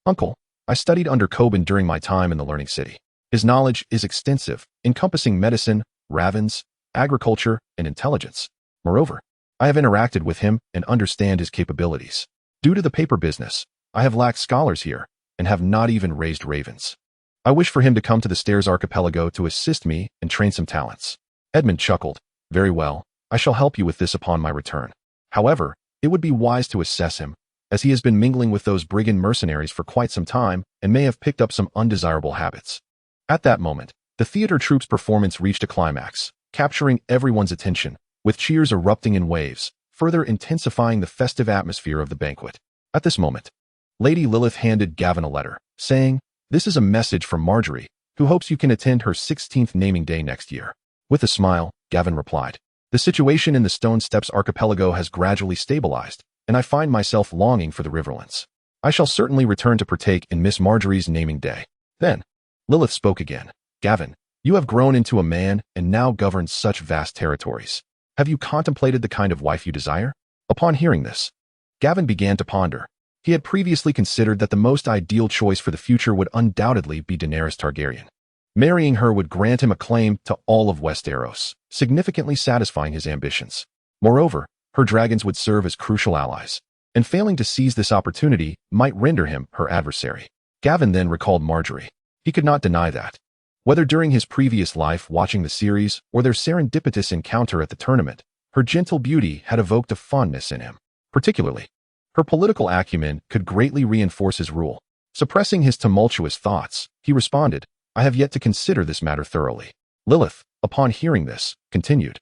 [SPEAKER 1] "Uncle, I studied under Coben during my time in the Learning City. His knowledge is extensive, encompassing medicine, ravens, agriculture, and intelligence. Moreover, I have interacted with him and understand his capabilities. Due to the paper business, I have lacked scholars here and have not even raised ravens. I wish for him to come to the Stairs Archipelago to assist me and train some talents." Edmund chuckled, "Very well, I shall help you with this upon my return. However, it would be wise to assess him, as he has been mingling with those brigand mercenaries for quite some time and may have picked up some undesirable habits." At that moment, the theater troupe's performance reached a climax, capturing everyone's attention, with cheers erupting in waves, further intensifying the festive atmosphere of the banquet. At this moment, Lady Lilith handed Gavin a letter, saying, "This is a message from Marjorie, who hopes you can attend her 16th naming day next year." With a smile, Gavin replied, "The situation in the Stone Steps Archipelago has gradually stabilized, and I find myself longing for the Riverlands. I shall certainly return to partake in Miss Marjorie's naming day." Then, Lilith spoke again. "Gavin, you have grown into a man and now govern such vast territories. Have you contemplated the kind of wife you desire?" Upon hearing this, Gavin began to ponder. He had previously considered that the most ideal choice for the future would undoubtedly be Daenerys Targaryen. Marrying her would grant him a claim to all of Westeros, significantly satisfying his ambitions. Moreover, her dragons would serve as crucial allies, and failing to seize this opportunity might render him her adversary. Gavin then recalled Marjorie. He could not deny that. Whether during his previous life watching the series or their serendipitous encounter at the tournament, her gentle beauty had evoked a fondness in him. Particularly, her political acumen could greatly reinforce his rule. Suppressing his tumultuous thoughts, he responded, "I have yet to consider this matter thoroughly." Lilith, upon hearing this, continued,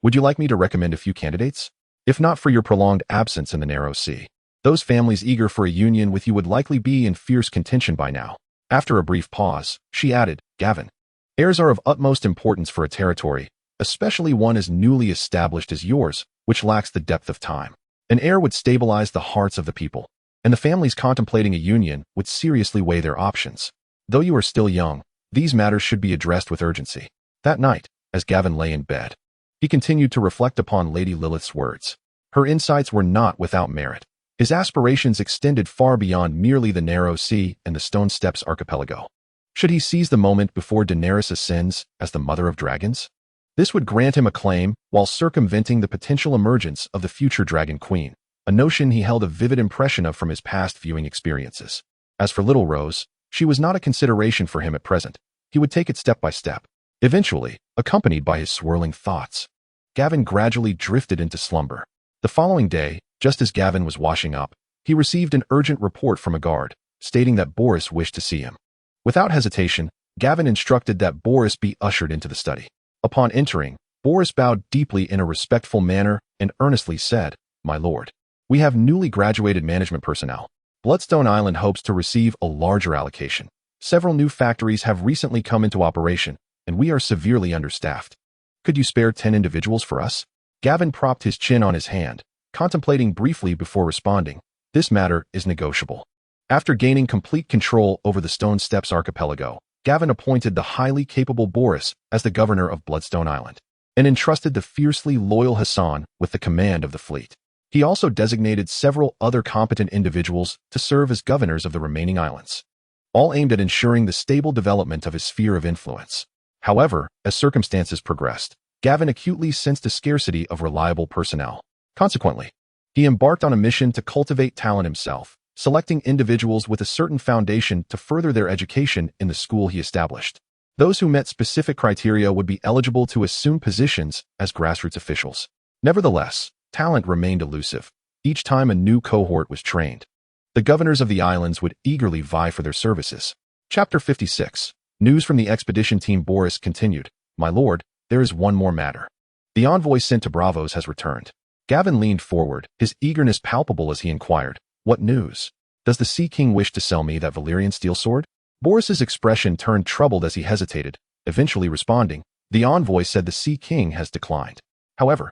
[SPEAKER 1] "Would you like me to recommend a few candidates? If not for your prolonged absence in the narrow sea, those families eager for a union with you would likely be in fierce contention by now." After a brief pause, she added, "Gavin, heirs are of utmost importance for a territory, especially one as newly established as yours, which lacks the depth of time. An heir would stabilize the hearts of the people, and the families contemplating a union would seriously weigh their options. Though you are still young, these matters should be addressed with urgency." That night, as Gavin lay in bed, he continued to reflect upon Lady Lilith's words. Her insights were not without merit. His aspirations extended far beyond merely the narrow sea and the Stone Steps archipelago. Should he seize the moment before Daenerys ascends as the mother of dragons? This would grant him a claim while circumventing the potential emergence of the future Dragon Queen, a notion he held a vivid impression of from his past viewing experiences. As for Little Rose, she was not a consideration for him at present. He would take it step by step. Eventually, accompanied by his swirling thoughts, Gavin gradually drifted into slumber. The following day, just as Gavin was washing up, he received an urgent report from a guard, stating that Boris wished to see him. Without hesitation, Gavin instructed that Boris be ushered into the study. Upon entering, Boris bowed deeply in a respectful manner and earnestly said, "My lord, we have newly graduated management personnel. Bloodstone Island hopes to receive a larger allocation. Several new factories have recently come into operation, and we are severely understaffed. Could you spare 10 individuals for us?" Gavin propped his chin on his hand, contemplating briefly before responding, "This matter is negotiable." After gaining complete control over the Stone Steps archipelago, Gavin appointed the highly capable Boris as the governor of Bloodstone Island, and entrusted the fiercely loyal Hassan with the command of the fleet. He also designated several other competent individuals to serve as governors of the remaining islands, all aimed at ensuring the stable development of his sphere of influence. However, as circumstances progressed, Gavin acutely sensed a scarcity of reliable personnel. Consequently, he embarked on a mission to cultivate talent himself, selecting individuals with a certain foundation to further their education in the school he established. Those who met specific criteria would be eligible to assume positions as grassroots officials. Nevertheless, talent remained elusive. Each time a new cohort was trained, the governors of the islands would eagerly vie for their services. Chapter 56. News from the expedition team. Boris continued, "My lord, there is one more matter. The envoy sent to Braavos has returned." Gavin leaned forward, his eagerness palpable as he inquired, "What news? Does the Sea King wish to sell me that Valyrian steel sword?" Boris's expression turned troubled as he hesitated, eventually responding, "The envoy said the Sea King has declined. However,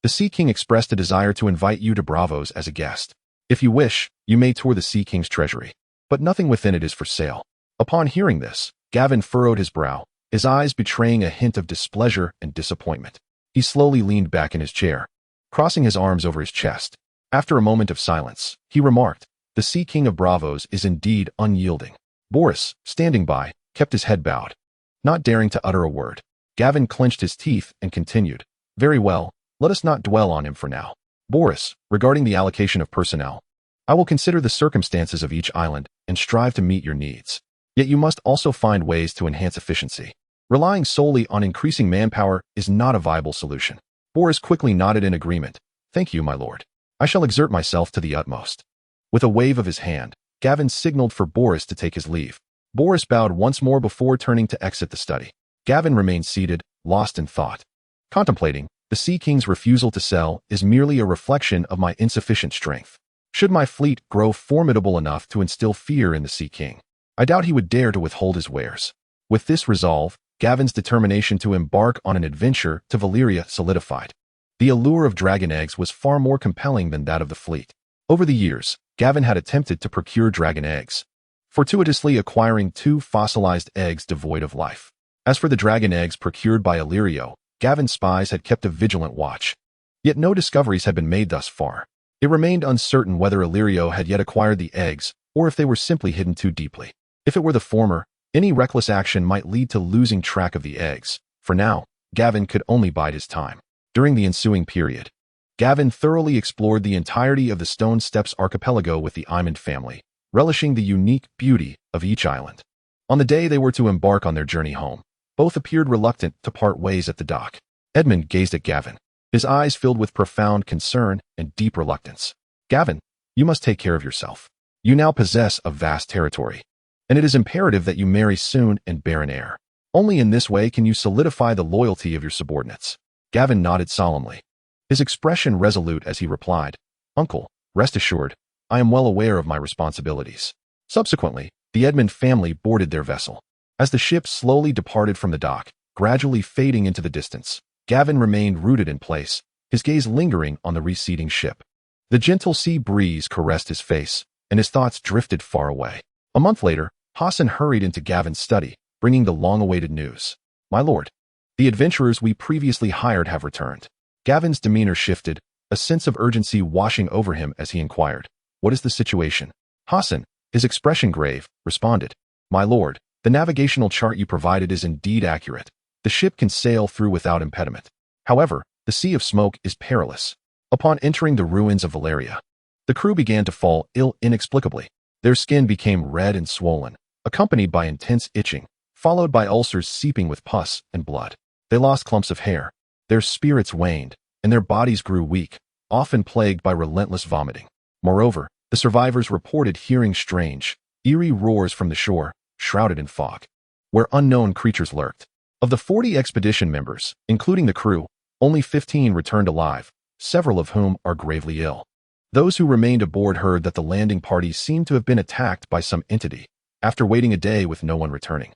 [SPEAKER 1] the Sea King expressed a desire to invite you to Braavos as a guest. If you wish, you may tour the Sea King's treasury, but nothing within it is for sale." Upon hearing this, Gavin furrowed his brow, his eyes betraying a hint of displeasure and disappointment. He slowly leaned back in his chair, crossing his arms over his chest. After a moment of silence, he remarked, "The Sea King of Braavos is indeed unyielding." Boris, standing by, kept his head bowed, not daring to utter a word. Gavin clenched his teeth and continued, "Very well, let us not dwell on him for now. Boris, regarding the allocation of personnel, I will consider the circumstances of each island and strive to meet your needs. Yet you must also find ways to enhance efficiency. Relying solely on increasing manpower is not a viable solution." Boris quickly nodded in agreement. "Thank you, my lord. I shall exert myself to the utmost." With a wave of his hand, Gavin signaled for Boris to take his leave. Boris bowed once more before turning to exit the study. Gavin remained seated, lost in thought. Contemplating, the Sea King's refusal to sell is merely a reflection of my insufficient strength. Should my fleet grow formidable enough to instill fear in the Sea King, I doubt he would dare to withhold his wares. With this resolve, Gavin's determination to embark on an adventure to Valyria solidified. The allure of dragon eggs was far more compelling than that of the fleet. Over the years, Gavin had attempted to procure dragon eggs, fortuitously acquiring 2 fossilized eggs devoid of life. As for the dragon eggs procured by Illyrio, Gavin's spies had kept a vigilant watch. Yet no discoveries had been made thus far. It remained uncertain whether Illyrio had yet acquired the eggs, or if they were simply hidden too deeply. If it were the former, Any reckless action might lead to losing track of the eggs. For now, Gavin could only bide his time. During the ensuing period, Gavin thoroughly explored the entirety of the Stone Steps archipelago with the Edmund family, relishing the unique beauty of each island. On the day they were to embark on their journey home, both appeared reluctant to part ways at the dock. Edmund gazed at Gavin, his eyes filled with profound concern and deep reluctance. Gavin, you must take care of yourself. You now possess a vast territory, and it is imperative that you marry soon and bear an heir. Only in this way can you solidify the loyalty of your subordinates. Gavin nodded solemnly, his expression resolute as he replied, Uncle, rest assured, I am well aware of my responsibilities. Subsequently, the Edmund family boarded their vessel. As the ship slowly departed from the dock, gradually fading into the distance, Gavin remained rooted in place, his gaze lingering on the receding ship. The gentle sea breeze caressed his face, and his thoughts drifted far away. A month later, Hassan hurried into Gavin's study, bringing the long-awaited news. My lord, the adventurers we previously hired have returned. Gavin's demeanor shifted, a sense of urgency washing over him as he inquired, What is the situation? Hassan, his expression grave, responded, My lord, the navigational chart you provided is indeed accurate. The ship can sail through without impediment. However, the Sea of Smoke is perilous. Upon entering the ruins of Valyria, the crew began to fall ill inexplicably. Their skin became red and swollen, accompanied by intense itching, followed by ulcers seeping with pus and blood. They lost clumps of hair, their spirits waned, and their bodies grew weak, often plagued by relentless vomiting. Moreover, the survivors reported hearing strange, eerie roars from the shore, shrouded in fog, where unknown creatures lurked. Of the 40 expedition members, including the crew, only 15 returned alive, several of whom are gravely ill. Those who remained aboard heard that the landing party seemed to have been attacked by some entity, after waiting a day with no one returning.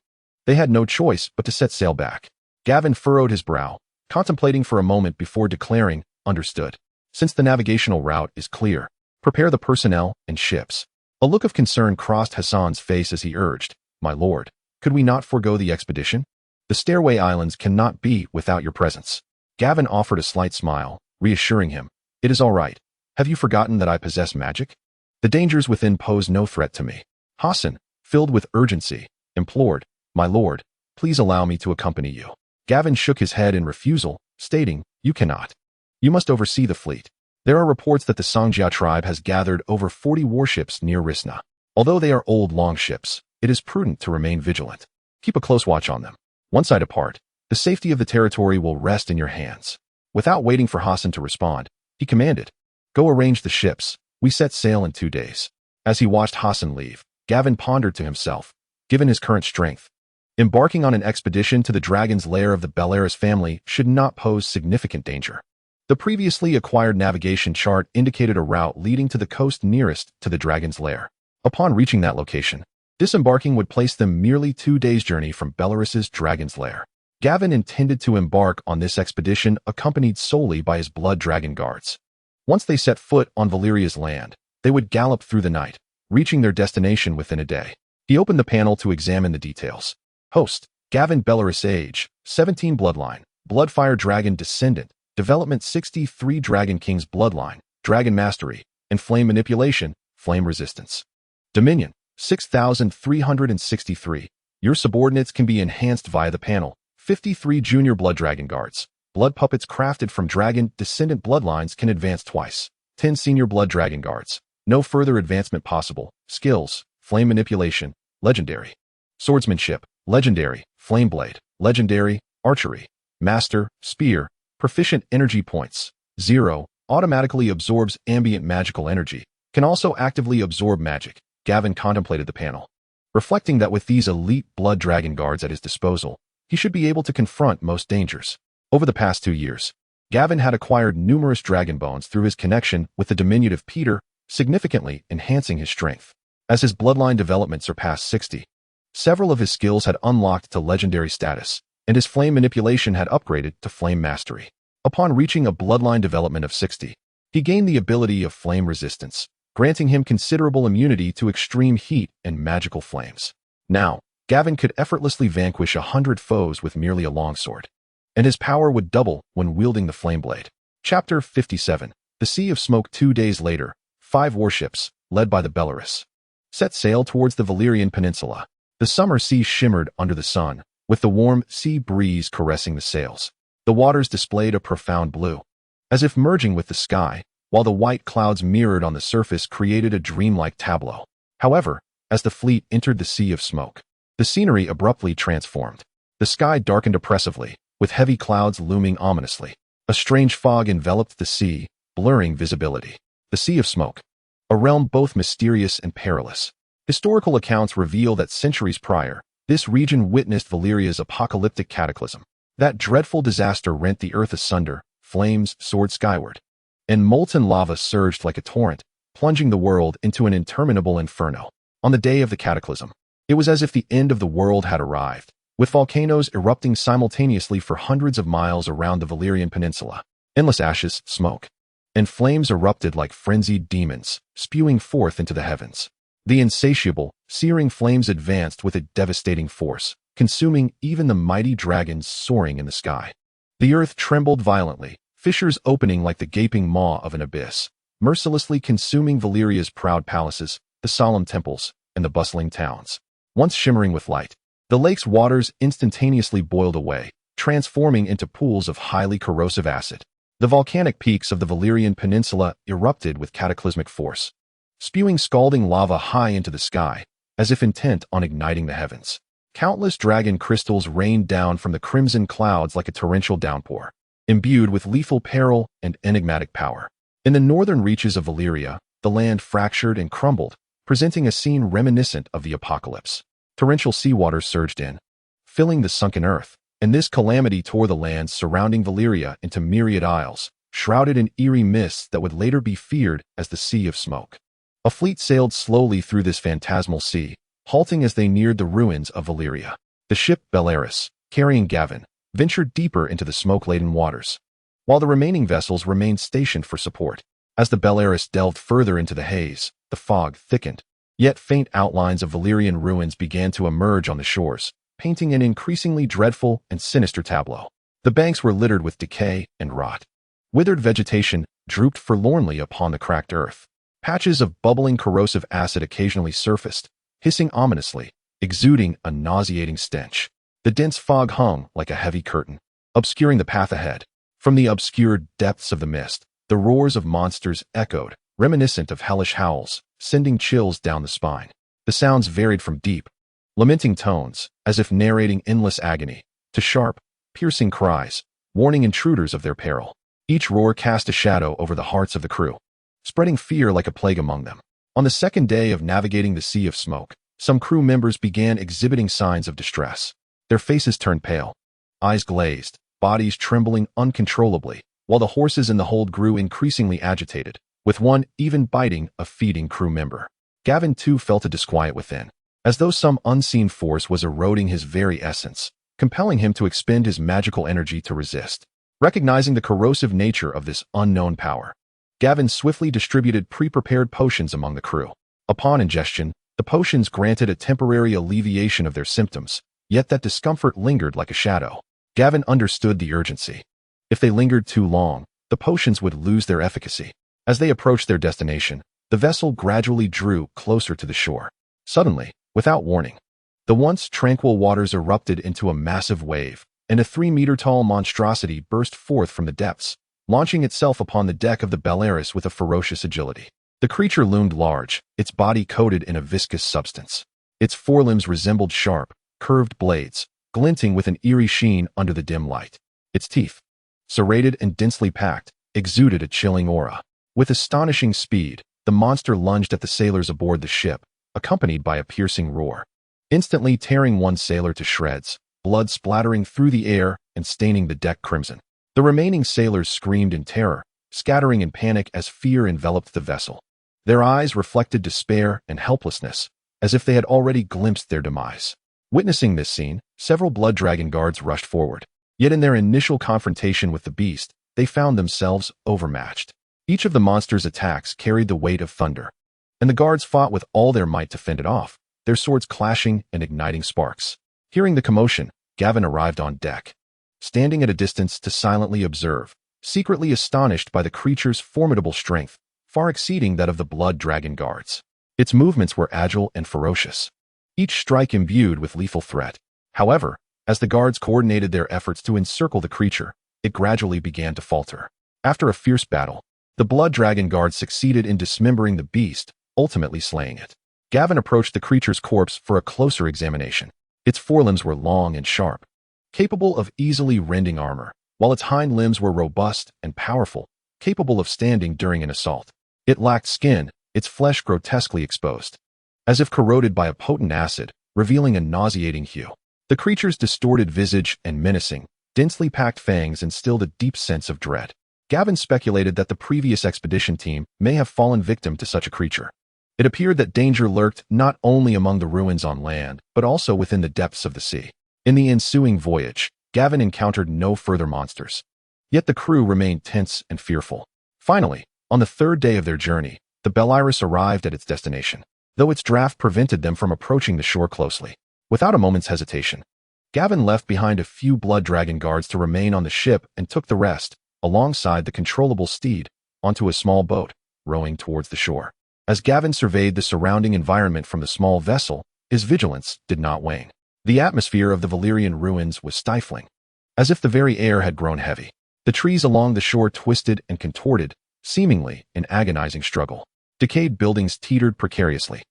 [SPEAKER 1] They had no choice but to set sail back. Gavin furrowed his brow, contemplating for a moment before declaring, Understood. Since the navigational route is clear, prepare the personnel and ships. A look of concern crossed Hassan's face as he urged, My lord, could we not forego the expedition? The Stairway Islands cannot be without your presence. Gavin offered a slight smile, reassuring him, It is all right. Have you forgotten that I possess magic? The dangers within pose no threat to me. Hassan, filled with urgency, implored, My lord, please allow me to accompany you. Gavin shook his head in refusal, stating, You cannot. You must oversee the fleet. There are reports that the Songjia tribe has gathered over 40 warships near Risna. Although they are old longships, it is prudent to remain vigilant. Keep a close watch on them. Once I depart, the safety of the territory will rest in your hands. Without waiting for Hassan to respond, he commanded, Go arrange the ships. We set sail in 2 days. As he watched Hassan leave, Gavin pondered to himself, given his current strength, embarking on an expedition to the Dragon's Lair of the Beleris family should not pose significant danger. The previously acquired navigation chart indicated a route leading to the coast nearest to the Dragon's Lair. Upon reaching that location, disembarking would place them merely 2 days' journey from Beleris's Dragon's Lair. Gavin intended to embark on this expedition accompanied solely by his blood dragon guards. Once they set foot on Valyria's land, they would gallop through the night, reaching their destination within a day. He opened the panel to examine the details. Host, Gavin Belaerys, age, 17 bloodline, Bloodfire Dragon descendant, development 63 Dragon King's bloodline, Dragon Mastery, and Flame Manipulation, Flame Resistance. Dominion, 6,363. Your subordinates can be enhanced via the panel. 53 Junior Blood Dragon Guards. Blood puppets crafted from dragon descendant bloodlines can advance twice. 10 Senior Blood Dragon Guards. No further advancement possible. Skills, Flame Manipulation, Legendary. Swordsmanship, Legendary, Flame Blade, Legendary, Archery. Master, Spear, Proficient Energy Points, 0, automatically absorbs ambient magical energy, can also actively absorb magic. Gavin contemplated the panel, reflecting that with these elite blood dragon guards at his disposal, he should be able to confront most dangers. Over the past 2 years, Gavin had acquired numerous dragon bones through his connection with the diminutive Peter, significantly enhancing his strength. As his bloodline development surpassed 60, several of his skills had unlocked to legendary status, and his flame manipulation had upgraded to flame mastery. Upon reaching a bloodline development of 60, he gained the ability of flame resistance, granting him considerable immunity to extreme heat and magical flames. Now, Gavin could effortlessly vanquish 100 foes with merely a longsword, and his power would double when wielding the flame blade. Chapter 57. The Sea of Smoke. 2 days later, 5 warships, led by the Beleris, set sail towards the Valyrian Peninsula. The summer sea shimmered under the sun, with the warm sea breeze caressing the sails. The waters displayed a profound blue, as if merging with the sky, while the white clouds mirrored on the surface created a dreamlike tableau. However, as the fleet entered the Sea of Smoke, the scenery abruptly transformed. The sky darkened oppressively, with heavy clouds looming ominously. A strange fog enveloped the sea, blurring visibility. The Sea of Smoke, a realm both mysterious and perilous. Historical accounts reveal that centuries prior, this region witnessed Valyria's apocalyptic cataclysm. That dreadful disaster rent the earth asunder, flames soared skyward, and molten lava surged like a torrent, plunging the world into an interminable inferno. On the day of the cataclysm, it was as if the end of the world had arrived, with volcanoes erupting simultaneously for hundreds of miles around the Valyrian peninsula. Endless ashes, smoke, and flames erupted like frenzied demons, spewing forth into the heavens. The insatiable, searing flames advanced with a devastating force, consuming even the mighty dragons soaring in the sky. The earth trembled violently, fissures opening like the gaping maw of an abyss, mercilessly consuming Valyria's proud palaces, the solemn temples, and the bustling towns. Once shimmering with light, the lake's waters instantaneously boiled away, transforming into pools of highly corrosive acid. The volcanic peaks of the Valyrian peninsula erupted with cataclysmic force, spewing scalding lava high into the sky, as if intent on igniting the heavens. Countless dragon crystals rained down from the crimson clouds like a torrential downpour, imbued with lethal peril and enigmatic power. In the northern reaches of Valyria, the land fractured and crumbled, presenting a scene reminiscent of the apocalypse. Torrential seawater surged in, filling the sunken earth, and this calamity tore the lands surrounding Valyria into myriad isles, shrouded in eerie mists that would later be feared as the Sea of Smoke. A fleet sailed slowly through this phantasmal sea, halting as they neared the ruins of Valyria. The ship Beleris, carrying Gavin, ventured deeper into the smoke-laden waters, while the remaining vessels remained stationed for support. As the Beleris delved further into the haze, the fog thickened, yet faint outlines of Valyrian ruins began to emerge on the shores, painting an increasingly dreadful and sinister tableau. The banks were littered with decay and rot. Withered vegetation drooped forlornly upon the cracked earth. Patches of bubbling corrosive acid occasionally surfaced, hissing ominously, exuding a nauseating stench. The dense fog hung like a heavy curtain, obscuring the path ahead. From the obscured depths of the mist, the roars of monsters echoed, reminiscent of hellish howls, sending chills down the spine. The sounds varied from deep, lamenting tones, as if narrating endless agony, to sharp, piercing cries, warning intruders of their peril. Each roar cast a shadow over the hearts of the crew, spreading fear like a plague among them. On the second day of navigating the Sea of Smoke, some crew members began exhibiting signs of distress. Their faces turned pale, eyes glazed, bodies trembling uncontrollably, while the horses in the hold grew increasingly agitated, with one even biting a feeding crew member. Gavin too felt a disquiet within, as though some unseen force was eroding his very essence, compelling him to expend his magical energy to resist. Recognizing the corrosive nature of this unknown power, Gavin swiftly distributed pre-prepared potions among the crew. Upon ingestion, the potions granted a temporary alleviation of their symptoms, yet that discomfort lingered like a shadow. Gavin understood the urgency. If they lingered too long, the potions would lose their efficacy. As they approached their destination, the vessel gradually drew closer to the shore. Suddenly, without warning, the once tranquil waters erupted into a massive wave, and a 3-meter-tall monstrosity burst forth from the depths, launching itself upon the deck of the Beleris with a ferocious agility. The creature loomed large, its body coated in a viscous substance. Its forelimbs resembled sharp, curved blades, glinting with an eerie sheen under the dim light. Its teeth, serrated and densely packed, exuded a chilling aura. With astonishing speed, the monster lunged at the sailors aboard the ship, accompanied by a piercing roar, instantly tearing one sailor to shreds, blood splattering through the air and staining the deck crimson. The remaining sailors screamed in terror, scattering in panic as fear enveloped the vessel. Their eyes reflected despair and helplessness, as if they had already glimpsed their demise. Witnessing this scene, several blood dragon guards rushed forward. Yet in their initial confrontation with the beast, they found themselves overmatched. Each of the monster's attacks carried the weight of thunder, and the guards fought with all their might to fend it off, their swords clashing and igniting sparks. Hearing the commotion, Gavin arrived on deck, standing at a distance to silently observe, secretly astonished by the creature's formidable strength, far exceeding that of the blood dragon guards. Its movements were agile and ferocious, each strike imbued with lethal threat. However, as the guards coordinated their efforts to encircle the creature, it gradually began to falter. After a fierce battle, the Blood Dragon Guards succeeded in dismembering the beast, ultimately slaying it. Gavin approached the creature's corpse for a closer examination. Its forelimbs were long and sharp, capable of easily rending armor, while its hind limbs were robust and powerful, capable of standing during an assault. It lacked skin, its flesh grotesquely exposed, as if corroded by a potent acid, revealing a nauseating hue. The creature's distorted visage and menacing, densely packed fangs instilled a deep sense of dread. Gavin speculated that the previous expedition team may have fallen victim to such a creature. It appeared that danger lurked not only among the ruins on land, but also within the depths of the sea. In the ensuing voyage, Gavin encountered no further monsters. Yet the crew remained tense and fearful. Finally, on the third day of their journey, the Beleris arrived at its destination, though its draft prevented them from approaching the shore closely. Without a moment's hesitation, Gavin left behind a few Blood Dragon guards to remain on the ship and took the rest, alongside the controllable steed, onto a small boat, rowing towards the shore. As Gavin surveyed the surrounding environment from the small vessel, his vigilance did not wane. The atmosphere of the Valyrian ruins was stifling, as if the very air had grown heavy. The trees along the shore twisted and contorted, seemingly in agonizing struggle. Decayed buildings teetered precariously,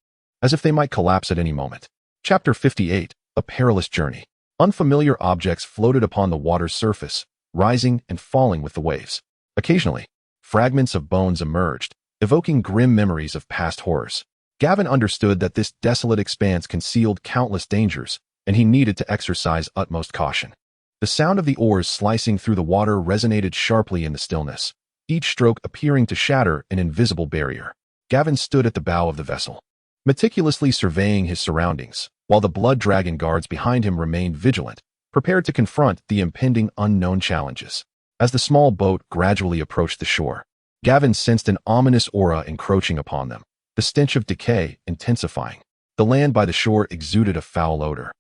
[SPEAKER 1] as if they might collapse at any moment. Chapter 58, A Perilous Journey. Unfamiliar objects floated upon the water's surface, rising and falling with the waves. Occasionally, fragments of bones emerged, evoking grim memories of past horrors. Gavin understood that this desolate expanse concealed countless dangers, and he needed to exercise utmost caution. The sound of the oars slicing through the water resonated sharply in the stillness, each stroke appearing to shatter an invisible barrier. Gavin stood at the bow of the vessel, meticulously surveying his surroundings, while the Blood Dragon guards behind him remained vigilant, prepared to confront the impending unknown challenges. As the small boat gradually approached the shore, Gavin sensed an ominous aura encroaching upon them, the stench of decay intensifying. The land by the shore exuded a foul odor,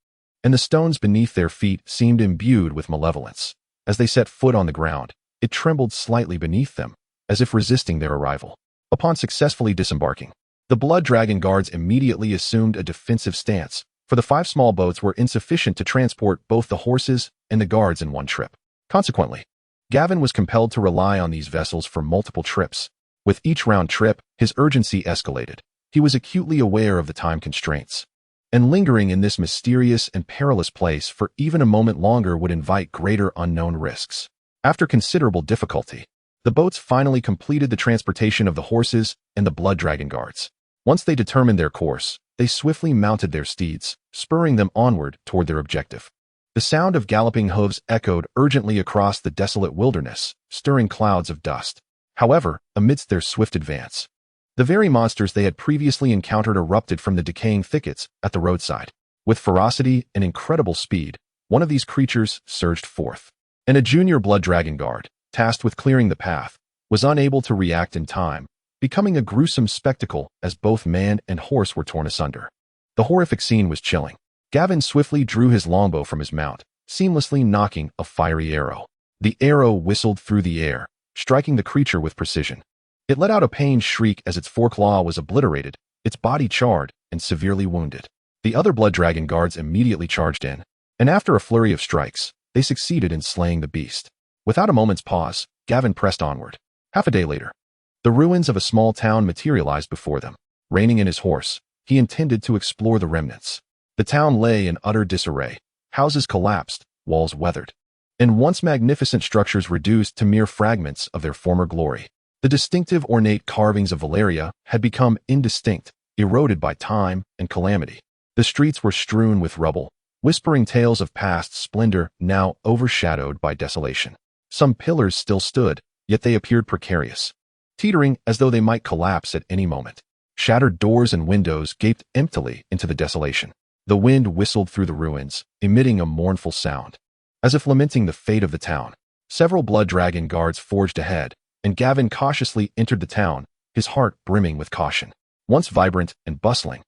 [SPEAKER 1] and the stones beneath their feet seemed imbued with malevolence. As they set foot on the ground, it trembled slightly beneath them, as if resisting their arrival. Upon successfully disembarking, the Blood Dragon guards immediately assumed a defensive stance, for the 5 small boats were insufficient to transport both the horses and the guards in one trip. Consequently, Gavin was compelled to rely on these vessels for multiple trips. With each round trip, his urgency escalated. He was acutely aware of the time constraints, and lingering in this mysterious and perilous place for even a moment longer would invite greater unknown risks. After considerable difficulty, the boats finally completed the transportation of the horses and the Blood Dragon guards. Once they determined their course, they swiftly mounted their steeds, spurring them onward toward their objective. The sound of galloping hooves echoed urgently across the desolate wilderness, stirring clouds of dust. However, amidst their swift advance, the very monsters they had previously encountered erupted from the decaying thickets at the roadside. With ferocity and incredible speed, one of these creatures surged forth, and a junior Blood Dragon guard, tasked with clearing the path, was unable to react in time, becoming a gruesome spectacle as both man and horse were torn asunder. The horrific scene was chilling. Gavin swiftly drew his longbow from his mount, seamlessly nocking a fiery arrow. The arrow whistled through the air, striking the creature with precision. It let out a pained shriek as its foreclaw was obliterated, its body charred and severely wounded. The other Blood Dragon guards immediately charged in, and after a flurry of strikes, they succeeded in slaying the beast. Without a moment's pause, Gavin pressed onward. Half a day later, the ruins of a small town materialized before them. Reining in his horse, he intended to explore the remnants. The town lay in utter disarray, houses collapsed, walls weathered, and once magnificent structures reduced to mere fragments of their former glory. The distinctive ornate carvings of Valyria had become indistinct, eroded by time and calamity. The streets were strewn with rubble, whispering tales of past splendor now overshadowed by desolation. Some pillars still stood, yet they appeared precarious, teetering as though they might collapse at any moment. Shattered doors and windows gaped emptily into the desolation. The wind whistled through the ruins, emitting a mournful sound, as if lamenting the fate of the town. Several Blood Dragon guards forged ahead, and Gavin cautiously entered the town, his heart brimming with caution. Once vibrant and bustling,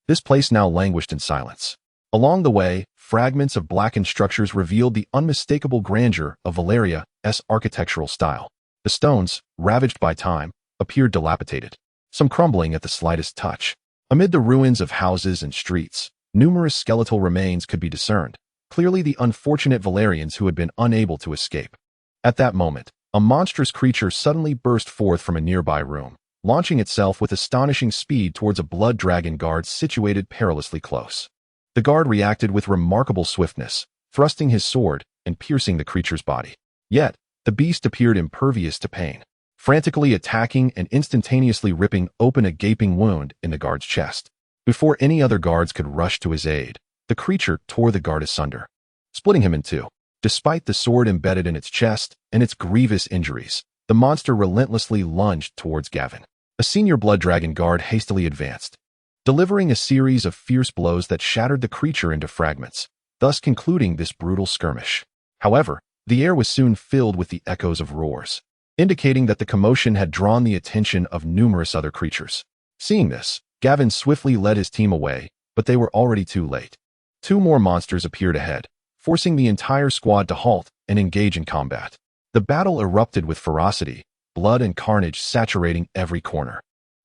[SPEAKER 1] this place now languished in silence. Along the way, fragments of blackened structures revealed the unmistakable grandeur of Valeria's architectural style. The stones, ravaged by time, appeared dilapidated, some crumbling at the slightest touch. Amid the ruins of houses and streets, Numerous skeletal remains could be discerned, clearly the unfortunate Valyrians who had been unable to escape. At that moment, a monstrous creature suddenly burst forth from a nearby room, launching itself with astonishing speed towards a blood dragon guard situated perilously close. The guard reacted with remarkable swiftness, thrusting his sword and piercing the creature's body. Yet, the beast appeared impervious to pain, frantically attacking and instantaneously ripping open a gaping wound in the guard's chest. Before any other guards could rush to his aid, the creature tore the guard asunder, splitting him in two. Despite the sword embedded in its chest and its grievous injuries, the monster relentlessly lunged towards Gavin. A senior blood dragon guard hastily advanced, delivering a series of fierce blows that shattered the creature into fragments, thus concluding this brutal skirmish. However, the air was soon filled with the echoes of roars, indicating that the commotion had drawn the attention of numerous other creatures. Seeing this, Gavin swiftly led his team away, but they were already too late. Two more monsters appeared ahead, forcing the entire squad to halt and engage in combat. The battle erupted with ferocity, blood and carnage saturating every corner.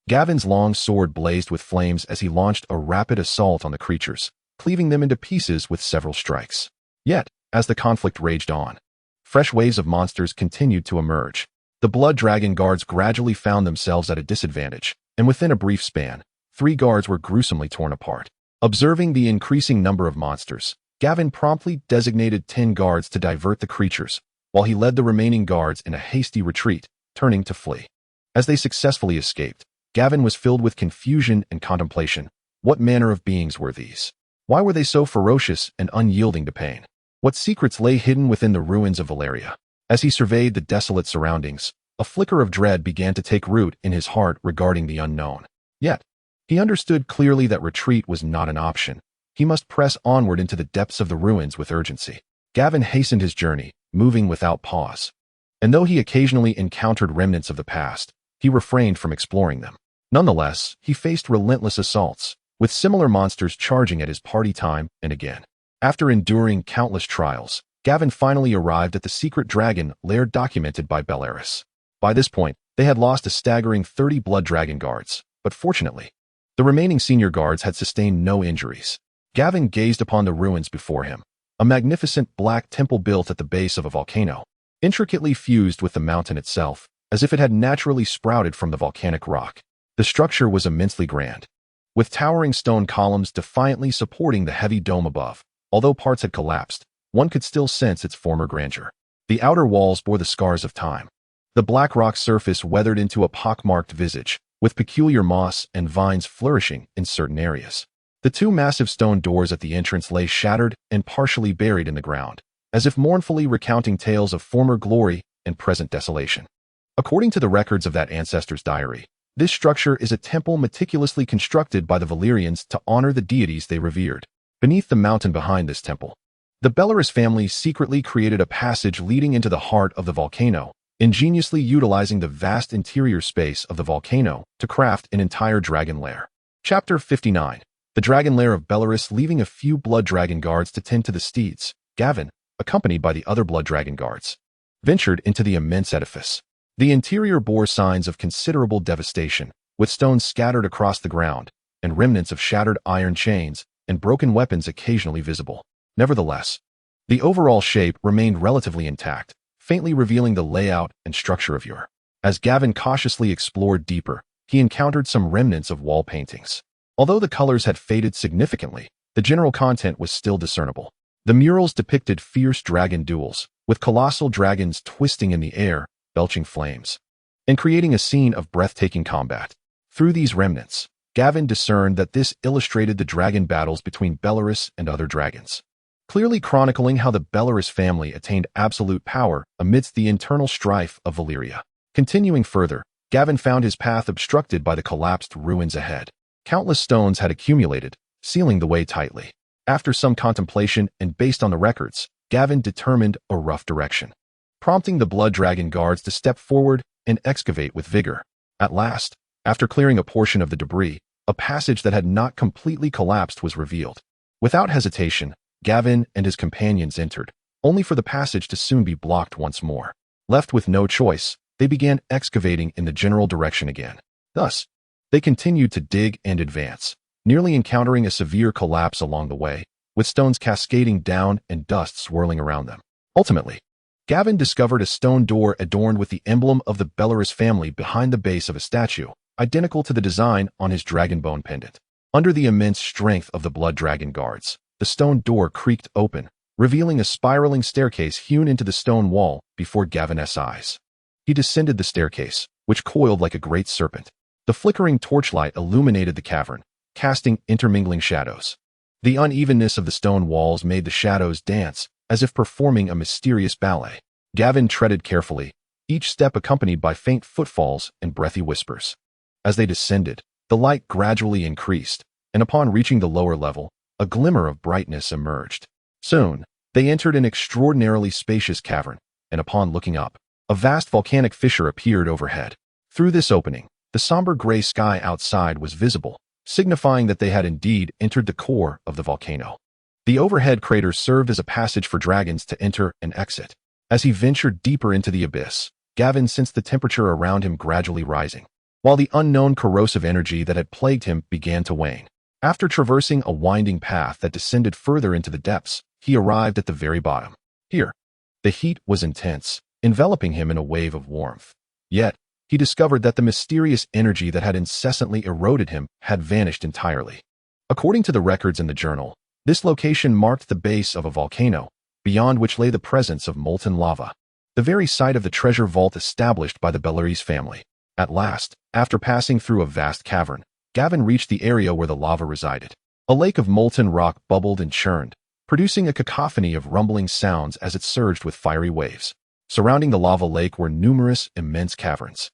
[SPEAKER 1] Gavin's long sword blazed with flames as he launched a rapid assault on the creatures, cleaving them into pieces with several strikes. Yet, as the conflict raged on, fresh waves of monsters continued to emerge. The blood dragon guards gradually found themselves at a disadvantage, and within a brief span, 3 guards were gruesomely torn apart. Observing the increasing number of monsters, Gavin promptly designated 10 guards to divert the creatures, while he led the remaining guards in a hasty retreat, turning to flee. As they successfully escaped, Gavin was filled with confusion and contemplation. What manner of beings were these? Why were they so ferocious and unyielding to pain? What secrets lay hidden within the ruins of Valyria? As he surveyed the desolate surroundings, a flicker of dread began to take root in his heart regarding the unknown. Yet, he understood clearly that retreat was not an option. He must press onward into the depths of the ruins with urgency. Gavin hastened his journey, moving without pause. And though he occasionally encountered remnants of the past, he refrained from exploring them. Nonetheless, he faced relentless assaults, with similar monsters charging at his party time and again. After enduring countless trials, Gavin finally arrived at the secret Dragon Lair documented by Beleris. By this point, they had lost a staggering 30 blood dragon guards, but fortunately, the remaining senior guards had sustained no injuries. Gavin gazed upon the ruins before him, a magnificent black temple built at the base of a volcano, intricately fused with the mountain itself, as if it had naturally sprouted from the volcanic rock. The structure was immensely grand, with towering stone columns defiantly supporting the heavy dome above. Although parts had collapsed, one could still sense its former grandeur. The outer walls bore the scars of time. The black rock surface weathered into a pockmarked visage, with peculiar moss and vines flourishing in certain areas. The 2 massive stone doors at the entrance lay shattered and partially buried in the ground, as if mournfully recounting tales of former glory and present desolation. According to the records of that ancestor's diary, this structure is a temple meticulously constructed by the Valyrians to honor the deities they revered. Beneath the mountain behind this temple, the Beleris family secretly created a passage leading into the heart of the volcano, ingeniously utilizing the vast interior space of the volcano to craft an entire Dragon Lair. Chapter 59. The Dragon Lair of Beleris. Leaving a few blood dragon guards to tend to the steeds, Gavin, accompanied by the other blood dragon guards, ventured into the immense edifice. The interior bore signs of considerable devastation, with stones scattered across the ground, and remnants of shattered iron chains and broken weapons occasionally visible. Nevertheless, the overall shape remained relatively intact, faintly revealing the layout and structure of your. As Gavin cautiously explored deeper, he encountered some remnants of wall paintings. Although the colors had faded significantly, the general content was still discernible. The murals depicted fierce dragon duels, with colossal dragons twisting in the air, belching flames, and creating a scene of breathtaking combat. Through these remnants, Gavin discerned that this illustrated the dragon battles between Beleris and other dragons, clearly chronicling how the Beleris family attained absolute power amidst the internal strife of Valyria. Continuing further, Gavin found his path obstructed by the collapsed ruins ahead. Countless stones had accumulated, sealing the way tightly. After some contemplation and based on the records, Gavin determined a rough direction, prompting the blood dragon guards to step forward and excavate with vigor. At last, after clearing a portion of the debris, a passage that had not completely collapsed was revealed. Without hesitation, Gavin and his companions entered, only for the passage to soon be blocked once more. Left with no choice, they began excavating in the general direction again. Thus, they continued to dig and advance, nearly encountering a severe collapse along the way, with stones cascading down and dust swirling around them. Ultimately, Gavin discovered a stone door adorned with the emblem of the Beleris family behind the base of a statue, identical to the design on his dragonbone pendant. Under the immense strength of the blood dragon guards, the stone door creaked open, revealing a spiraling staircase hewn into the stone wall before Gavin's eyes. He descended the staircase, which coiled like a great serpent. The flickering torchlight illuminated the cavern, casting intermingling shadows. The unevenness of the stone walls made the shadows dance, as if performing a mysterious ballet. Gavin treaded carefully, each step accompanied by faint footfalls and breathy whispers. As they descended, the light gradually increased, and upon reaching the lower level, a glimmer of brightness emerged. Soon, they entered an extraordinarily spacious cavern, and upon looking up, a vast volcanic fissure appeared overhead. Through this opening, the somber gray sky outside was visible, signifying that they had indeed entered the core of the volcano. The overhead crater served as a passage for dragons to enter and exit. As he ventured deeper into the abyss, Gavin sensed the temperature around him gradually rising, while the unknown corrosive energy that had plagued him began to wane. After traversing a winding path that descended further into the depths, he arrived at the very bottom. Here, the heat was intense, enveloping him in a wave of warmth. Yet, he discovered that the mysterious energy that had incessantly eroded him had vanished entirely. According to the records in the journal, this location marked the base of a volcano, beyond which lay the presence of molten lava, the very site of the treasure vault established by the Beleris family. At last, after passing through a vast cavern, Gavin reached the area where the lava resided. A lake of molten rock bubbled and churned, producing a cacophony of rumbling sounds as it surged with fiery waves. Surrounding the lava lake were numerous immense caverns,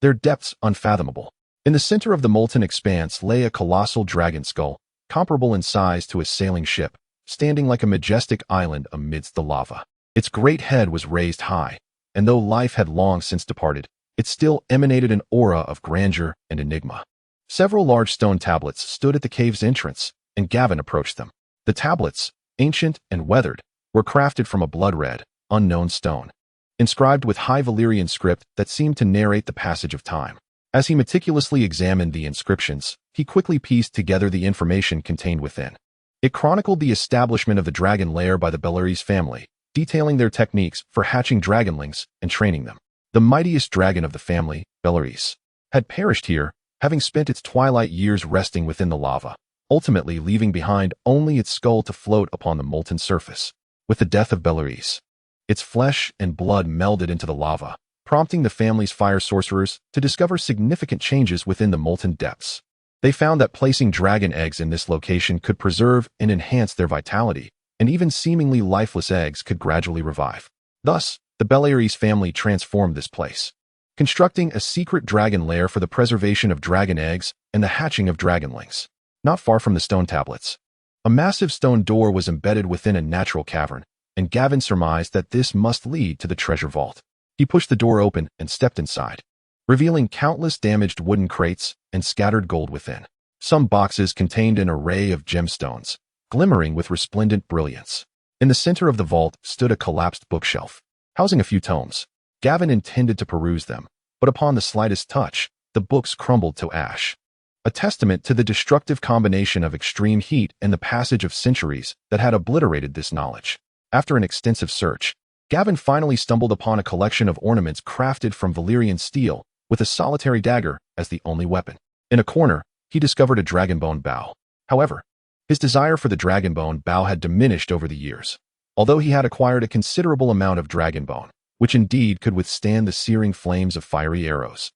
[SPEAKER 1] their depths unfathomable. In the center of the molten expanse lay a colossal dragon skull, comparable in size to a sailing ship, standing like a majestic island amidst the lava. Its great head was raised high, and though life had long since departed, it still emanated an aura of grandeur and enigma. Several large stone tablets stood at the cave's entrance, and Gavin approached them. The tablets, ancient and weathered, were crafted from a blood-red, unknown stone, inscribed with high Valyrian script that seemed to narrate the passage of time. As he meticulously examined the inscriptions, he quickly pieced together the information contained within. It chronicled the establishment of the Dragon Lair by the Beleris family, detailing their techniques for hatching dragonlings and training them. The mightiest dragon of the family, Beleris, had perished here, having spent its twilight years resting within the lava, ultimately leaving behind only its skull to float upon the molten surface. With the death of Beleris, its flesh and blood melded into the lava, prompting the family's fire sorcerers to discover significant changes within the molten depths. They found that placing dragon eggs in this location could preserve and enhance their vitality, and even seemingly lifeless eggs could gradually revive. Thus, the Beleris family transformed this place, constructing a secret dragon lair for the preservation of dragon eggs and the hatching of dragonlings. Not far from the stone tablets, a massive stone door was embedded within a natural cavern, and Gavin surmised that this must lead to the treasure vault. He pushed the door open and stepped inside, revealing countless damaged wooden crates and scattered gold within. Some boxes contained an array of gemstones, glimmering with resplendent brilliance. In the center of the vault stood a collapsed bookshelf, housing a few tomes. Gavin intended to peruse them, but upon the slightest touch, the books crumbled to ash, a testament to the destructive combination of extreme heat and the passage of centuries that had obliterated this knowledge. After an extensive search, Gavin finally stumbled upon a collection of ornaments crafted from Valyrian steel, with a solitary dagger as the only weapon. In a corner, he discovered a dragonbone bow. However, his desire for the dragonbone bow had diminished over the years, although he had acquired a considerable amount of dragonbone, which indeed could withstand the searing flames of fiery arrows.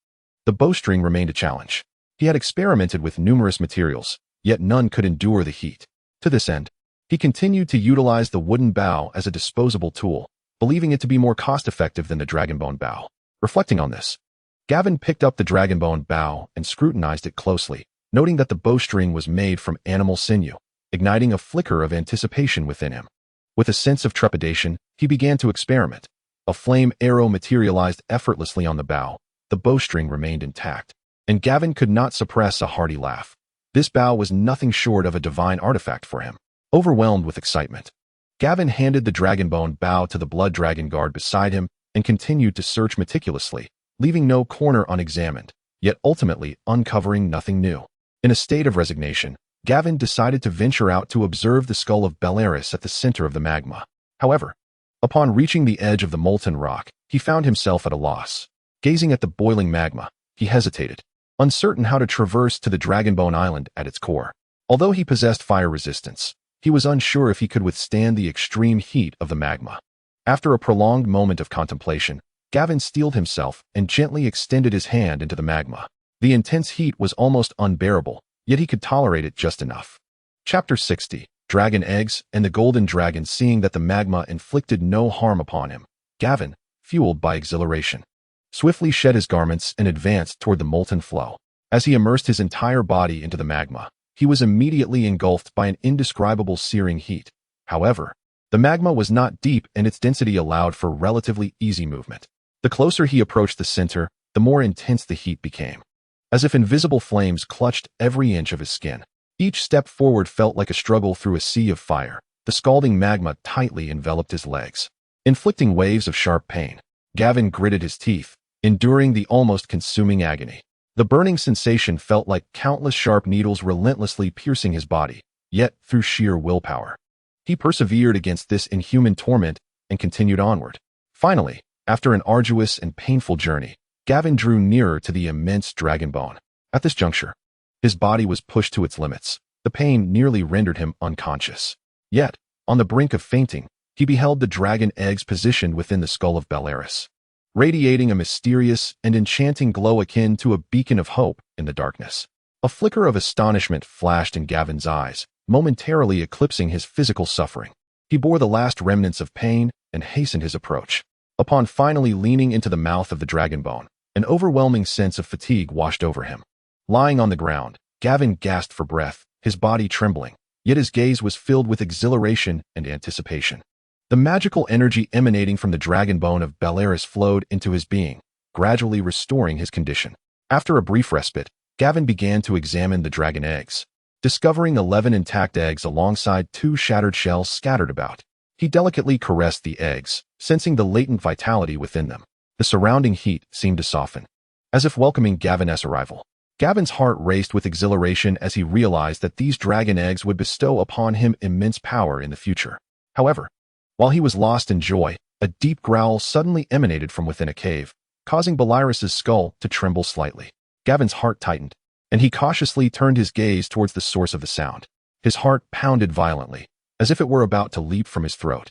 [SPEAKER 1] The bowstring remained a challenge. He had experimented with numerous materials, yet none could endure the heat. To this end, he continued to utilize the wooden bow as a disposable tool, believing it to be more cost-effective than the dragonbone bow. Reflecting on this, Gavin picked up the dragonbone bow and scrutinized it closely, noting that the bowstring was made from animal sinew, igniting a flicker of anticipation within him. With a sense of trepidation, he began to experiment. A flame arrow materialized effortlessly on the bow. The bowstring remained intact, and Gavin could not suppress a hearty laugh. This bow was nothing short of a divine artifact for him. Overwhelmed with excitement, Gavin handed the dragonbone bow to the blood dragon guard beside him and continued to search meticulously, leaving no corner unexamined, yet ultimately uncovering nothing new. In a state of resignation, Gavin decided to venture out to observe the skull of Beleris at the center of the magma. However, upon reaching the edge of the molten rock, he found himself at a loss. Gazing at the boiling magma, he hesitated, uncertain how to traverse to the Dragonbone Island at its core. Although he possessed fire resistance, he was unsure if he could withstand the extreme heat of the magma. After a prolonged moment of contemplation, Gavin steeled himself and gently extended his hand into the magma. The intense heat was almost unbearable, yet he could tolerate it just enough. Chapter 60. Dragon Eggs and the Golden Dragon. Seeing that the magma inflicted no harm upon him, Gavin, fueled by exhilaration, swiftly shed his garments and advanced toward the molten flow. As he immersed his entire body into the magma, he was immediately engulfed by an indescribable searing heat. However, the magma was not deep and its density allowed for relatively easy movement. The closer he approached the center, the more intense the heat became. As if invisible flames clutched every inch of his skin. Each step forward felt like a struggle through a sea of fire. The scalding magma tightly enveloped his legs, inflicting waves of sharp pain. Gavin gritted his teeth, enduring the almost consuming agony. The burning sensation felt like countless sharp needles relentlessly piercing his body, yet through sheer willpower, he persevered against this inhuman torment and continued onward. Finally, after an arduous and painful journey, Gavin drew nearer to the immense Dragonbone. At this juncture, his body was pushed to its limits. The pain nearly rendered him unconscious. Yet, on the brink of fainting, he beheld the dragon eggs positioned within the skull of Beleris, radiating a mysterious and enchanting glow akin to a beacon of hope in the darkness. A flicker of astonishment flashed in Gavin's eyes, momentarily eclipsing his physical suffering. He bore the last remnants of pain and hastened his approach. Upon finally leaning into the mouth of the Dragonbone, an overwhelming sense of fatigue washed over him. Lying on the ground, Gavin gasped for breath, his body trembling, yet his gaze was filled with exhilaration and anticipation. The magical energy emanating from the Dragonbone of Beleris flowed into his being, gradually restoring his condition. After a brief respite, Gavin began to examine the dragon eggs, discovering 11 intact eggs alongside 2 shattered shells scattered about. He delicately caressed the eggs, sensing the latent vitality within them. The surrounding heat seemed to soften, as if welcoming Gavin's arrival. Gavin's heart raced with exhilaration as he realized that these dragon eggs would bestow upon him immense power in the future. However, while he was lost in joy, a deep growl suddenly emanated from within a cave, causing Belaerys' skull to tremble slightly. Gavin's heart tightened, and he cautiously turned his gaze towards the source of the sound. His heart pounded violently, as if it were about to leap from his throat.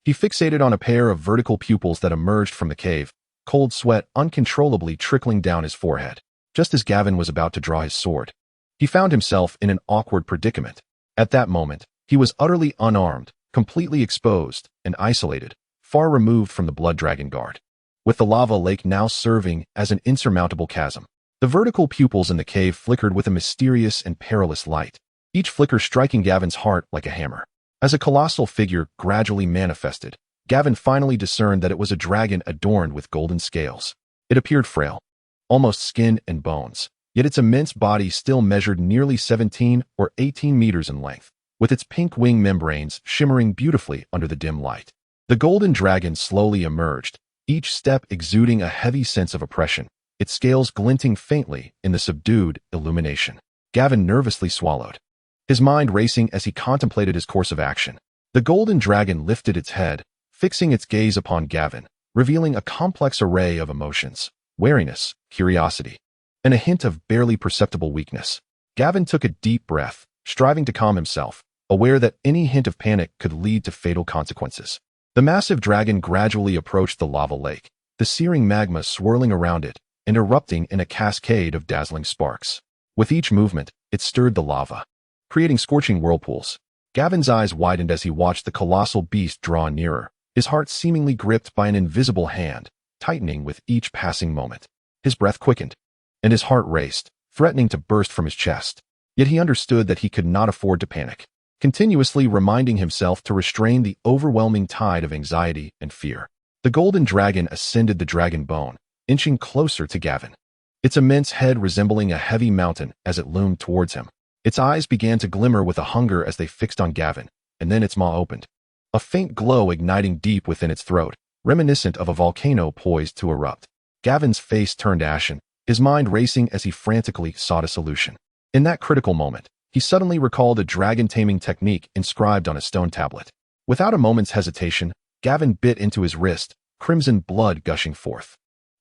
[SPEAKER 1] He fixated on a pair of vertical pupils that emerged from the cave, cold sweat uncontrollably trickling down his forehead. Just as Gavin was about to draw his sword, he found himself in an awkward predicament. At that moment, he was utterly unarmed, completely exposed, and isolated, far removed from the Blood Dragon Guard, with the lava lake now serving as an insurmountable chasm. The vertical pupils in the cave flickered with a mysterious and perilous light, each flicker striking Gavin's heart like a hammer. As a colossal figure gradually manifested, Gavin finally discerned that it was a dragon adorned with golden scales. It appeared frail, almost skin and bones, yet its immense body still measured nearly 17 or 18 meters in length, with its pink wing membranes shimmering beautifully under the dim light. The golden dragon slowly emerged, each step exuding a heavy sense of oppression, its scales glinting faintly in the subdued illumination. Gavin nervously swallowed, his mind racing as he contemplated his course of action. The golden dragon lifted its head, fixing its gaze upon Gavin, revealing a complex array of emotions: wariness, curiosity, and a hint of barely perceptible weakness. Gavin took a deep breath, striving to calm himself, aware that any hint of panic could lead to fatal consequences. The massive dragon gradually approached the lava lake, the searing magma swirling around it and erupting in a cascade of dazzling sparks. With each movement, it stirred the lava, creating scorching whirlpools. Gavin's eyes widened as he watched the colossal beast draw nearer, his heart seemingly gripped by an invisible hand, tightening with each passing moment. His breath quickened, and his heart raced, threatening to burst from his chest. Yet he understood that he could not afford to panic, continuously reminding himself to restrain the overwhelming tide of anxiety and fear. The golden dragon ascended the dragon bone, inching closer to Gavin, its immense head resembling a heavy mountain as it loomed towards him. Its eyes began to glimmer with a hunger as they fixed on Gavin, and then its maw opened, a faint glow igniting deep within its throat, reminiscent of a volcano poised to erupt. Gavin's face turned ashen, his mind racing as he frantically sought a solution. In that critical moment, he suddenly recalled a dragon taming technique inscribed on a stone tablet. Without a moment's hesitation, Gavin bit into his wrist, crimson blood gushing forth.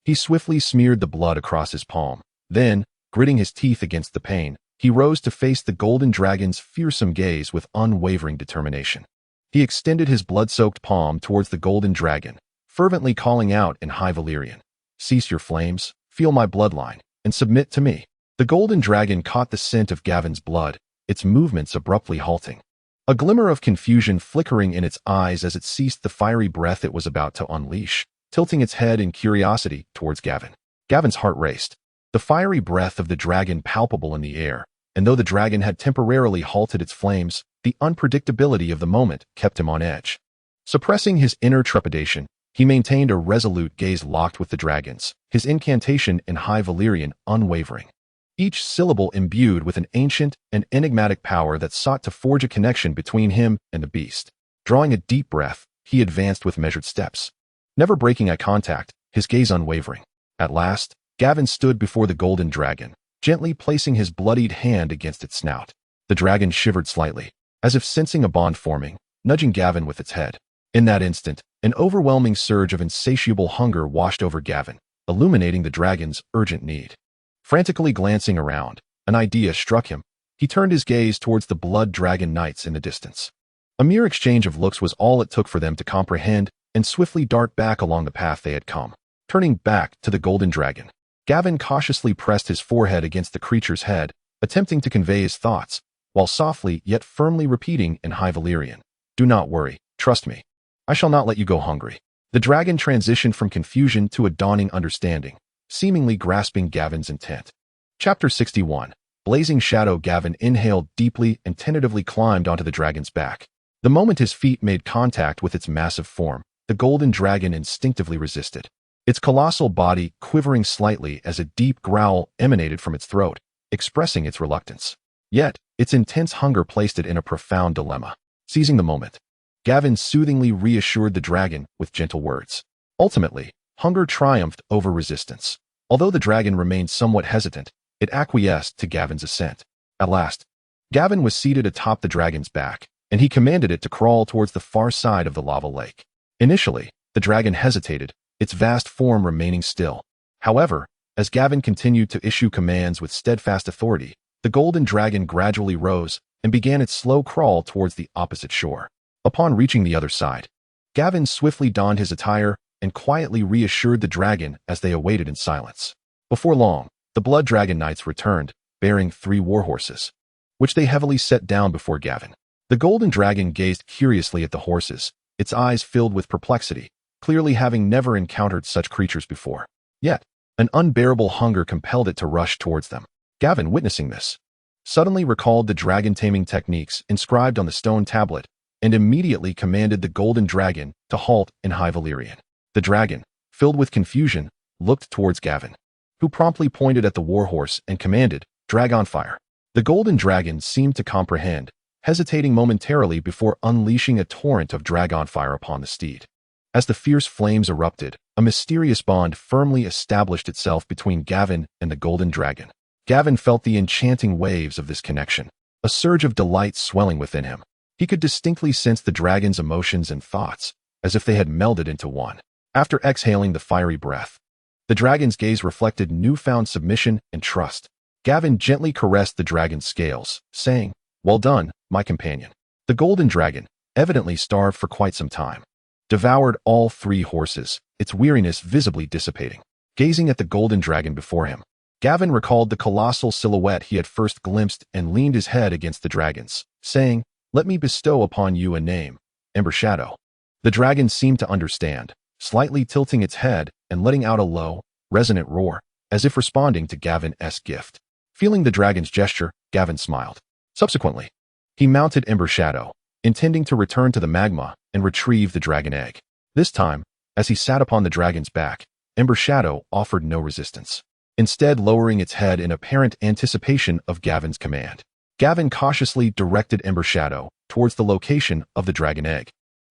[SPEAKER 1] He swiftly smeared the blood across his palm. Then, gritting his teeth against the pain, he rose to face the golden dragon's fearsome gaze with unwavering determination. He extended his blood-soaked palm towards the golden dragon, fervently calling out in High Valyrian, "Cease your flames, feel my bloodline, and submit to me." The golden dragon caught the scent of Gavin's blood, its movements abruptly halting. A glimmer of confusion flickering in its eyes as it ceased the fiery breath it was about to unleash, tilting its head in curiosity towards Gavin. Gavin's heart raced, the fiery breath of the dragon palpable in the air, and though the dragon had temporarily halted its flames, the unpredictability of the moment kept him on edge. Suppressing his inner trepidation, he maintained a resolute gaze locked with the dragon's, his incantation in High Valyrian unwavering. Each syllable imbued with an ancient and enigmatic power that sought to forge a connection between him and the beast. Drawing a deep breath, he advanced with measured steps, never breaking eye contact, his gaze unwavering. At last, Gavin stood before the golden dragon, gently placing his bloodied hand against its snout. The dragon shivered slightly, as if sensing a bond forming, nudging Gavin with its head. In that instant, an overwhelming surge of insatiable hunger washed over Gavin, illuminating the dragon's urgent need. Frantically glancing around, an idea struck him. He turned his gaze towards the blood dragon knights in the distance. A mere exchange of looks was all it took for them to comprehend and swiftly dart back along the path they had come. Turning back to the golden dragon, Gavin cautiously pressed his forehead against the creature's head, attempting to convey his thoughts, while softly yet firmly repeating in High Valyrian, "Do not worry, trust me. I shall not let you go hungry." The dragon transitioned from confusion to a dawning understanding, seemingly grasping Gavin's intent. Chapter 61. Blazing Shadow. Gavin inhaled deeply and tentatively climbed onto the dragon's back. The moment his feet made contact with its massive form, the golden dragon instinctively resisted, its colossal body quivering slightly as a deep growl emanated from its throat, expressing its reluctance. Yet, its intense hunger placed it in a profound dilemma. Seizing the moment, Gavin soothingly reassured the dragon with gentle words. Ultimately, hunger triumphed over resistance. Although the dragon remained somewhat hesitant, it acquiesced to Gavin's assent. At last, Gavin was seated atop the dragon's back, and he commanded it to crawl towards the far side of the lava lake. Initially, the dragon hesitated, its vast form remaining still. However, as Gavin continued to issue commands with steadfast authority, the golden dragon gradually rose and began its slow crawl towards the opposite shore. Upon reaching the other side, Gavin swiftly donned his attire and quietly reassured the dragon as they awaited in silence. Before long, the blood dragon knights returned, bearing 3 warhorses, which they heavily set down before Gavin. The golden dragon gazed curiously at the horses, its eyes filled with perplexity, clearly having never encountered such creatures before. Yet, an unbearable hunger compelled it to rush towards them. Gavin, witnessing this, suddenly recalled the dragon taming techniques inscribed on the stone tablet and immediately commanded the golden dragon to halt in High Valyrian. The dragon, filled with confusion, looked towards Gavin, who promptly pointed at the warhorse and commanded, "Dragonfire." The golden dragon seemed to comprehend, hesitating momentarily before unleashing a torrent of dragonfire upon the steed. As the fierce flames erupted, a mysterious bond firmly established itself between Gavin and the golden dragon. Gavin felt the enchanting waves of this connection, a surge of delight swelling within him. He could distinctly sense the dragon's emotions and thoughts, as if they had melded into one. After exhaling the fiery breath, the dragon's gaze reflected newfound submission and trust. Gavin gently caressed the dragon's scales, saying, "Well done, my companion." The golden dragon, evidently starved for quite some time, devoured all 3 horses, its weariness visibly dissipating. Gazing at the golden dragon before him, Gavin recalled the colossal silhouette he had first glimpsed and leaned his head against the dragon's, saying, "Let me bestow upon you a name, Ember Shadow." The dragon seemed to understand, slightly tilting its head and letting out a low, resonant roar, as if responding to Gavin's gift. Feeling the dragon's gesture, Gavin smiled. Subsequently, he mounted Ember Shadow, intending to return to the magma and retrieve the dragon egg. This time, as he sat upon the dragon's back, Ember Shadow offered no resistance, instead lowering its head in apparent anticipation of Gavin's command. Gavin cautiously directed Ember Shadow towards the location of the dragon egg,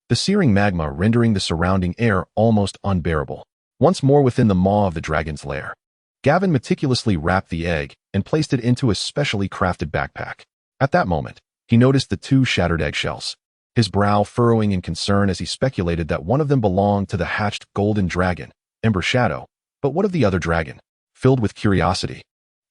[SPEAKER 1] the searing magma rendering the surrounding air almost unbearable. Once more within the maw of the dragon's lair, Gavin meticulously wrapped the egg and placed it into a specially crafted backpack. At that moment, he noticed the two shattered eggshells, his brow furrowing in concern as he speculated that one of them belonged to the hatched golden dragon, Ember Shadow. But what of the other dragon? Filled with curiosity,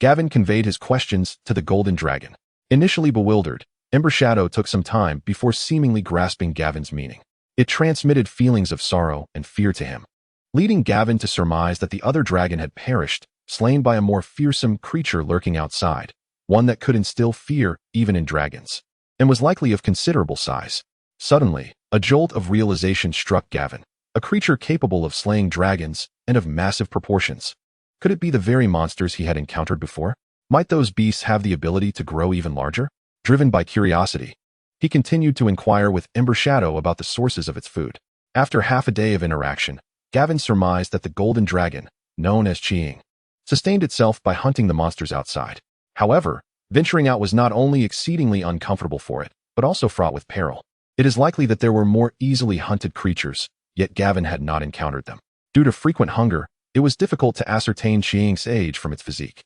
[SPEAKER 1] Gavin conveyed his questions to the golden dragon. Initially bewildered, Ember Shadow took some time before seemingly grasping Gavin's meaning. It transmitted feelings of sorrow and fear to him, leading Gavin to surmise that the other dragon had perished, slain by a more fearsome creature lurking outside, one that could instill fear even in dragons, and was likely of considerable size. Suddenly, a jolt of realization struck Gavin. A creature capable of slaying dragons and of massive proportions. Could it be the very monsters he had encountered before? Might those beasts have the ability to grow even larger? Driven by curiosity, he continued to inquire with Ember Shadow about the sources of its food. After half a day of interaction, Gavin surmised that the golden dragon, known as Chiing, sustained itself by hunting the monsters outside. However, venturing out was not only exceedingly uncomfortable for it, but also fraught with peril. It is likely that there were more easily hunted creatures, yet Gavin had not encountered them. Due to frequent hunger, it was difficult to ascertain Chiing's age from its physique.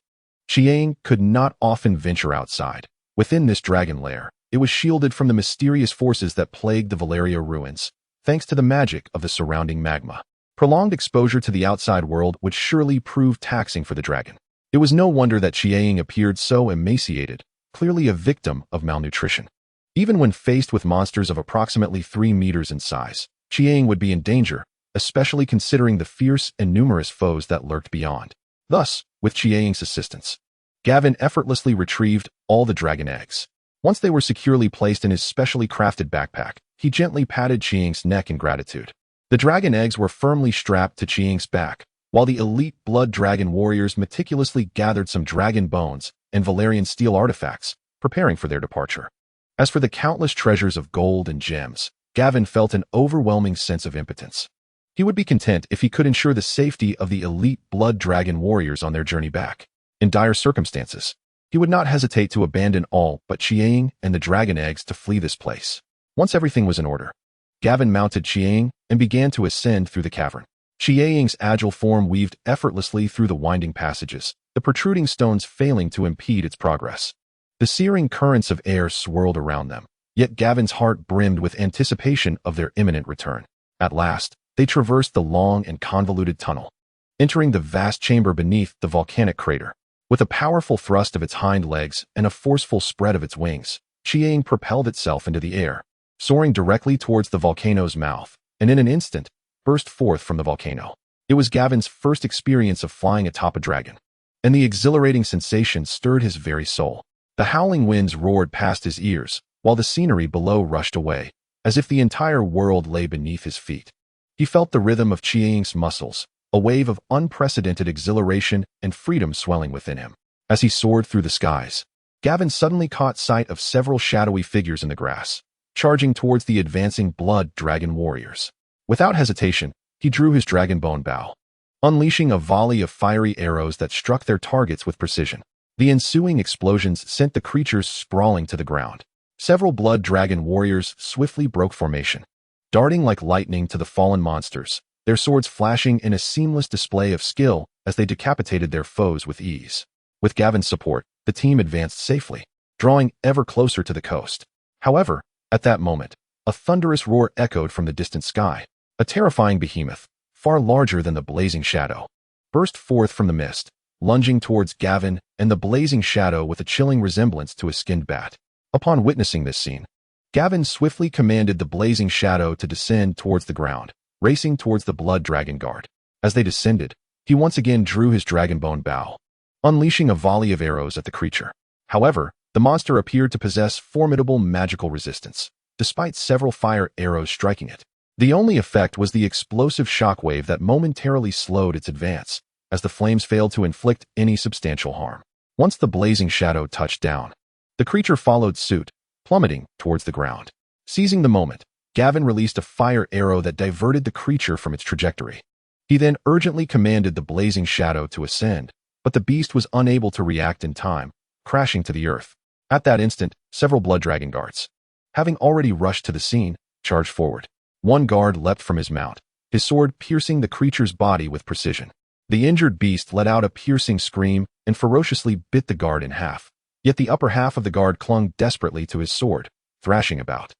[SPEAKER 1] Chiing could not often venture outside. Within this dragon lair, it was shielded from the mysterious forces that plagued the Valyria ruins, thanks to the magic of the surrounding magma. Prolonged exposure to the outside world would surely prove taxing for the dragon. It was no wonder that Chiing appeared so emaciated, clearly a victim of malnutrition. Even when faced with monsters of approximately 3 meters in size, Chiing would be in danger, especially considering the fierce and numerous foes that lurked beyond. Thus, with Chiing's assistance, Gavin effortlessly retrieved all the dragon eggs. Once they were securely placed in his specially crafted backpack, he gently patted Chiing's neck in gratitude. The dragon eggs were firmly strapped to Chiing's back, while the elite blood dragon warriors meticulously gathered some dragon bones and Valyrian steel artifacts, preparing for their departure. As for the countless treasures of gold and gems, Gavin felt an overwhelming sense of impotence. He would be content if he could ensure the safety of the elite blood dragon warriors on their journey back. In dire circumstances, he would not hesitate to abandon all but Chiing and the dragon eggs to flee this place. Once everything was in order, Gavin mounted Chiing and began to ascend through the cavern. Chiing's agile form weaved effortlessly through the winding passages, the protruding stones failing to impede its progress. The searing currents of air swirled around them, yet Gavin's heart brimmed with anticipation of their imminent return. At last, they traversed the long and convoluted tunnel, entering the vast chamber beneath the volcanic crater. With a powerful thrust of its hind legs and a forceful spread of its wings, Chiing propelled itself into the air, soaring directly towards the volcano's mouth, and in an instant, burst forth from the volcano. It was Gavin's first experience of flying atop a dragon, and the exhilarating sensation stirred his very soul. The howling winds roared past his ears, while the scenery below rushed away, as if the entire world lay beneath his feet. He felt the rhythm of Chiing's muscles, a wave of unprecedented exhilaration and freedom swelling within him. As he soared through the skies, Gavin suddenly caught sight of several shadowy figures in the grass, charging towards the advancing blood dragon warriors. Without hesitation, he drew his dragonbone bow, unleashing a volley of fiery arrows that struck their targets with precision. The ensuing explosions sent the creatures sprawling to the ground. Several blood dragon warriors swiftly broke formation, darting like lightning to the fallen monsters, their swords flashing in a seamless display of skill as they decapitated their foes with ease. With Gavin's support, the team advanced safely, drawing ever closer to the coast. However, at that moment, a thunderous roar echoed from the distant sky. A terrifying behemoth, far larger than the blazing shadow, burst forth from the mist, lunging towards Gavin and the blazing shadow with a chilling resemblance to a skinned bat. Upon witnessing this scene, Gavin swiftly commanded the blazing shadow to descend towards the ground, racing towards the blood dragon guard. As they descended, he once again drew his dragonbone bow, unleashing a volley of arrows at the creature. However, the monster appeared to possess formidable magical resistance, despite several fire arrows striking it. The only effect was the explosive shockwave that momentarily slowed its advance, as the flames failed to inflict any substantial harm. Once the blazing shadow touched down, the creature followed suit, plummeting towards the ground. Seizing the moment, Gavin released a fire arrow that diverted the creature from its trajectory. He then urgently commanded the blazing shadow to ascend, but the beast was unable to react in time, crashing to the earth. At that instant, several blood dragon guards, having already rushed to the scene, charged forward. One guard leapt from his mount, his sword piercing the creature's body with precision. The injured beast let out a piercing scream and ferociously bit the guard in half. Yet the upper half of the guard clung desperately to his sword, thrashing about.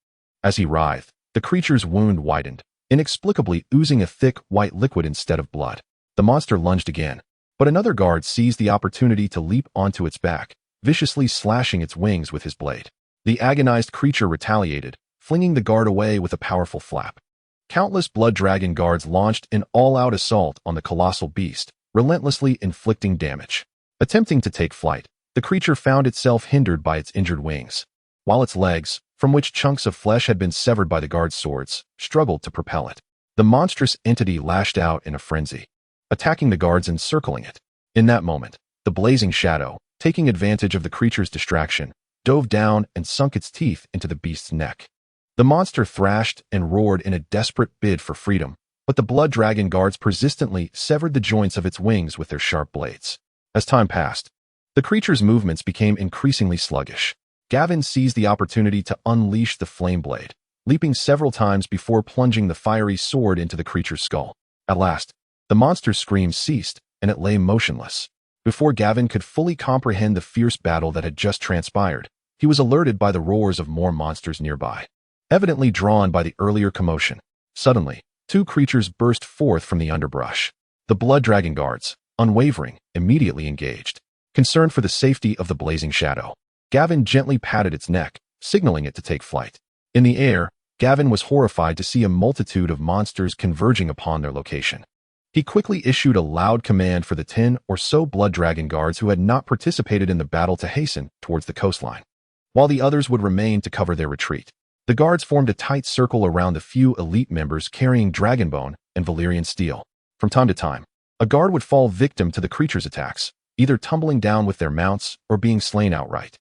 [SPEAKER 1] As he writhed, the creature's wound widened, inexplicably oozing a thick, white liquid instead of blood. The monster lunged again, but another guard seized the opportunity to leap onto its back, viciously slashing its wings with his blade. The agonized creature retaliated, flinging the guard away with a powerful flap. Countless blood dragon guards launched an all-out assault on the colossal beast, relentlessly inflicting damage. Attempting to take flight, the creature found itself hindered by its injured wings, while its legs, from which chunks of flesh had been severed by the guard's swords, struggled to propel it. The monstrous entity lashed out in a frenzy, attacking the guards and circling it. In that moment, the blazing shadow, taking advantage of the creature's distraction, dove down and sunk its teeth into the beast's neck. The monster thrashed and roared in a desperate bid for freedom, but the blood dragon guards persistently severed the joints of its wings with their sharp blades. As time passed, the creature's movements became increasingly sluggish. Gavin seized the opportunity to unleash the flame blade, leaping several times before plunging the fiery sword into the creature's skull. At last, the monster's screams ceased, and it lay motionless. Before Gavin could fully comprehend the fierce battle that had just transpired, he was alerted by the roars of more monsters nearby, evidently drawn by the earlier commotion. Suddenly, two creatures burst forth from the underbrush. The blood dragon guards, unwavering, immediately engaged. Concerned for the safety of the blazing shadow, Gavin gently patted its neck, signaling it to take flight. In the air, Gavin was horrified to see a multitude of monsters converging upon their location. He quickly issued a loud command for the 10 or so blood dragon guards who had not participated in the battle to hasten towards the coastline, while the others would remain to cover their retreat. The guards formed a tight circle around the few elite members carrying dragonbone and Valyrian steel. From time to time, a guard would fall victim to the creature's attacks, either tumbling down with their mounts or being slain outright.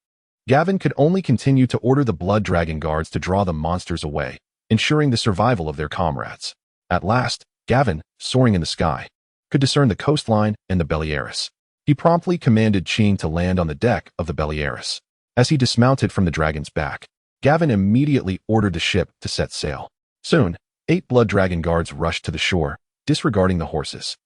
[SPEAKER 1] Gavin could only continue to order the blood dragon guards to draw the monsters away, ensuring the survival of their comrades. At last, Gavin, soaring in the sky, could discern the coastline and the Beleris. He promptly commanded Ching to land on the deck of the Beleris. As he dismounted from the dragon's back, Gavin immediately ordered the ship to set sail. Soon, 8 blood dragon guards rushed to the shore, disregarding the horses.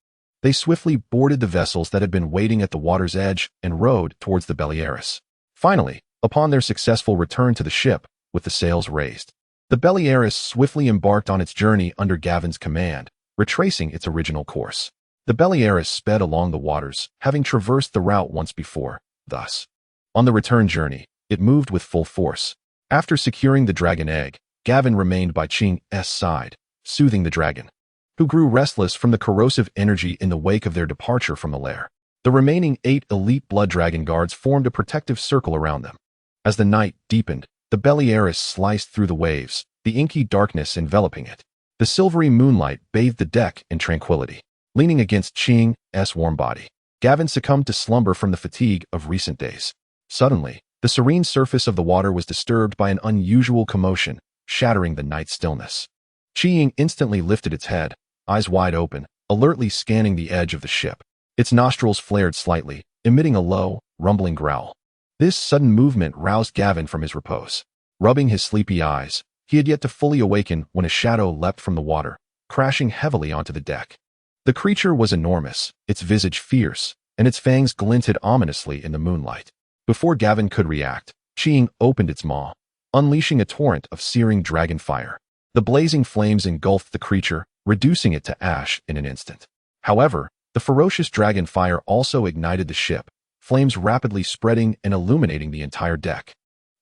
[SPEAKER 1] They swiftly boarded the vessels that had been waiting at the water's edge and rowed towards the Beleris. Finally, upon their successful return to the ship, with the sails raised, the Beleris swiftly embarked on its journey under Gavin's command, retracing its original course. The Beleris sped along the waters, having traversed the route once before. Thus, on the return journey, it moved with full force. After securing the dragon egg, Gavin remained by Ching's side, soothing the dragon, who grew restless from the corrosive energy in the wake of their departure from the lair. The remaining 8 elite blood dragon guards formed a protective circle around them. As the night deepened, the Beleris sliced through the waves, the inky darkness enveloping it. The silvery moonlight bathed the deck in tranquility. Leaning against Ching's warm body, Gavin succumbed to slumber from the fatigue of recent days. Suddenly, the serene surface of the water was disturbed by an unusual commotion, shattering the night stillness. Ching instantly lifted its head, eyes wide open, alertly scanning the edge of the ship. Its nostrils flared slightly, emitting a low, rumbling growl. This sudden movement roused Gavin from his repose. Rubbing his sleepy eyes, he had yet to fully awaken when a shadow leapt from the water, crashing heavily onto the deck. The creature was enormous, its visage fierce, and its fangs glinted ominously in the moonlight. Before Gavin could react, Ching opened its maw, unleashing a torrent of searing dragonfire. The blazing flames engulfed the creature, reducing it to ash in an instant. However, the ferocious dragonfire also ignited the ship, flames rapidly spreading and illuminating the entire deck.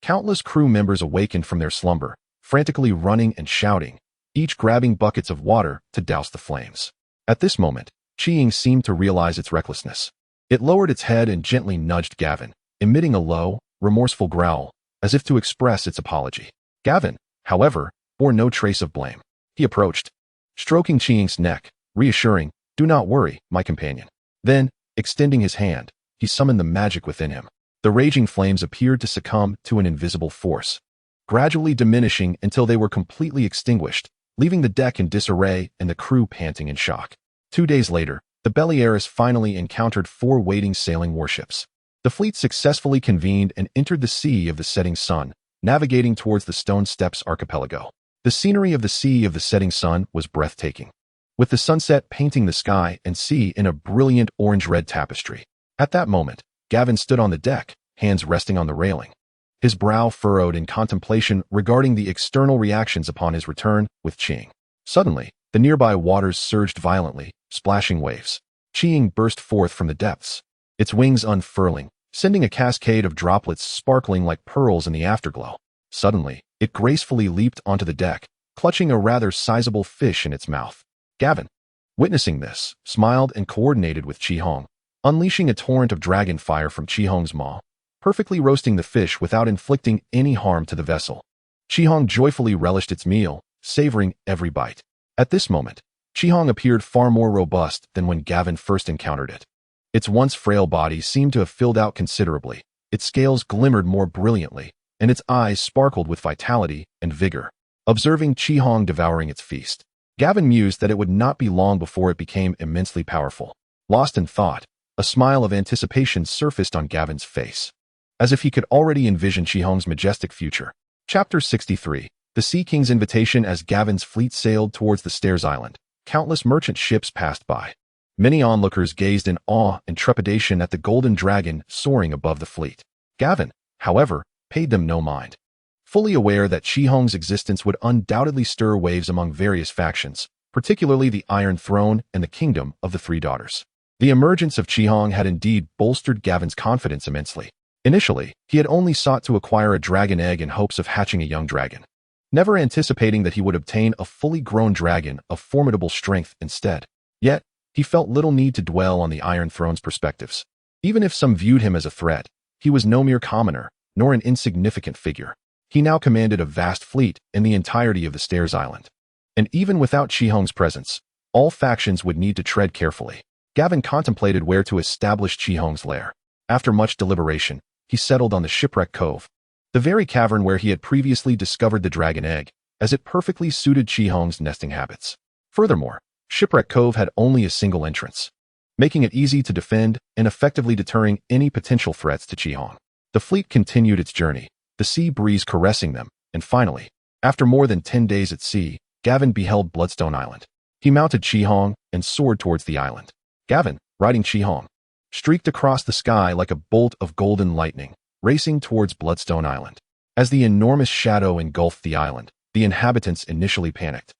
[SPEAKER 1] Countless crew members awakened from their slumber, frantically running and shouting, each grabbing buckets of water to douse the flames. At this moment, Ching seemed to realize its recklessness. It lowered its head and gently nudged Gavin, emitting a low, remorseful growl, as if to express its apology. Gavin, however, bore no trace of blame. He approached, stroking Ching's neck, reassuring, "Do not worry, my companion." Then, extending his hand, he summoned the magic within him. The raging flames appeared to succumb to an invisible force, gradually diminishing until they were completely extinguished, leaving the deck in disarray and the crew panting in shock. 2 days later, the Beleris finally encountered 4 waiting sailing warships. The fleet successfully convened and entered the Sea of the Setting Sun, navigating towards the Stone Steppes archipelago. The scenery of the Sea of the Setting Sun was breathtaking, with the sunset painting the sky and sea in a brilliant orange-red tapestry. At that moment, Gavin stood on the deck, hands resting on the railing. His brow furrowed in contemplation regarding the external reactions upon his return with Qing. Suddenly, the nearby waters surged violently, splashing waves. Qing burst forth from the depths, its wings unfurling, sending a cascade of droplets sparkling like pearls in the afterglow. Suddenly, it gracefully leaped onto the deck, clutching a rather sizable fish in its mouth. Gavin, witnessing this, smiled and coordinated with Qihong, unleashing a torrent of dragonfire from Qihong's maw, perfectly roasting the fish without inflicting any harm to the vessel. Qihong joyfully relished its meal, savoring every bite. At this moment, Qihong appeared far more robust than when Gavin first encountered it. Its once frail body seemed to have filled out considerably, its scales glimmered more brilliantly, and its eyes sparkled with vitality and vigor. Observing Qihong devouring its feast, Gavin mused that it would not be long before it became immensely powerful. Lost in thought, a smile of anticipation surfaced on Gavin's face, as if he could already envision Qihong's majestic future. Chapter 63. The Sea King's Invitation. As Gavin's fleet sailed towards the Stairs Island, countless merchant ships passed by. Many onlookers gazed in awe and trepidation at the golden dragon soaring above the fleet. Gavin, however, paid them no mind. Fully aware that Qihong's existence would undoubtedly stir waves among various factions, particularly the Iron Throne and the Kingdom of the Three Daughters. The emergence of Qihong had indeed bolstered Gavin's confidence immensely. Initially, he had only sought to acquire a dragon egg in hopes of hatching a young dragon, never anticipating that he would obtain a fully grown dragon of formidable strength instead. Yet, he felt little need to dwell on the Iron Throne's perspectives. Even if some viewed him as a threat, he was no mere commoner, nor an insignificant figure. He now commanded a vast fleet in the entirety of the Stairs Island. And even without Qihong's presence, all factions would need to tread carefully. Gavin contemplated where to establish Qihong's lair. After much deliberation, he settled on the Shipwreck Cove, the very cavern where he had previously discovered the dragon egg, as it perfectly suited Qihong's nesting habits. Furthermore, Shipwreck Cove had only a single entrance, making it easy to defend and effectively deterring any potential threats to Qihong. The fleet continued its journey, the sea breeze caressing them, and finally, after more than 10 days at sea, Gavin beheld Bloodstone Island. He mounted Qihong and soared towards the island. Gavin, riding Qihong, streaked across the sky like a bolt of golden lightning, racing towards Bloodstone Island. As the enormous shadow engulfed the island, the inhabitants initially panicked,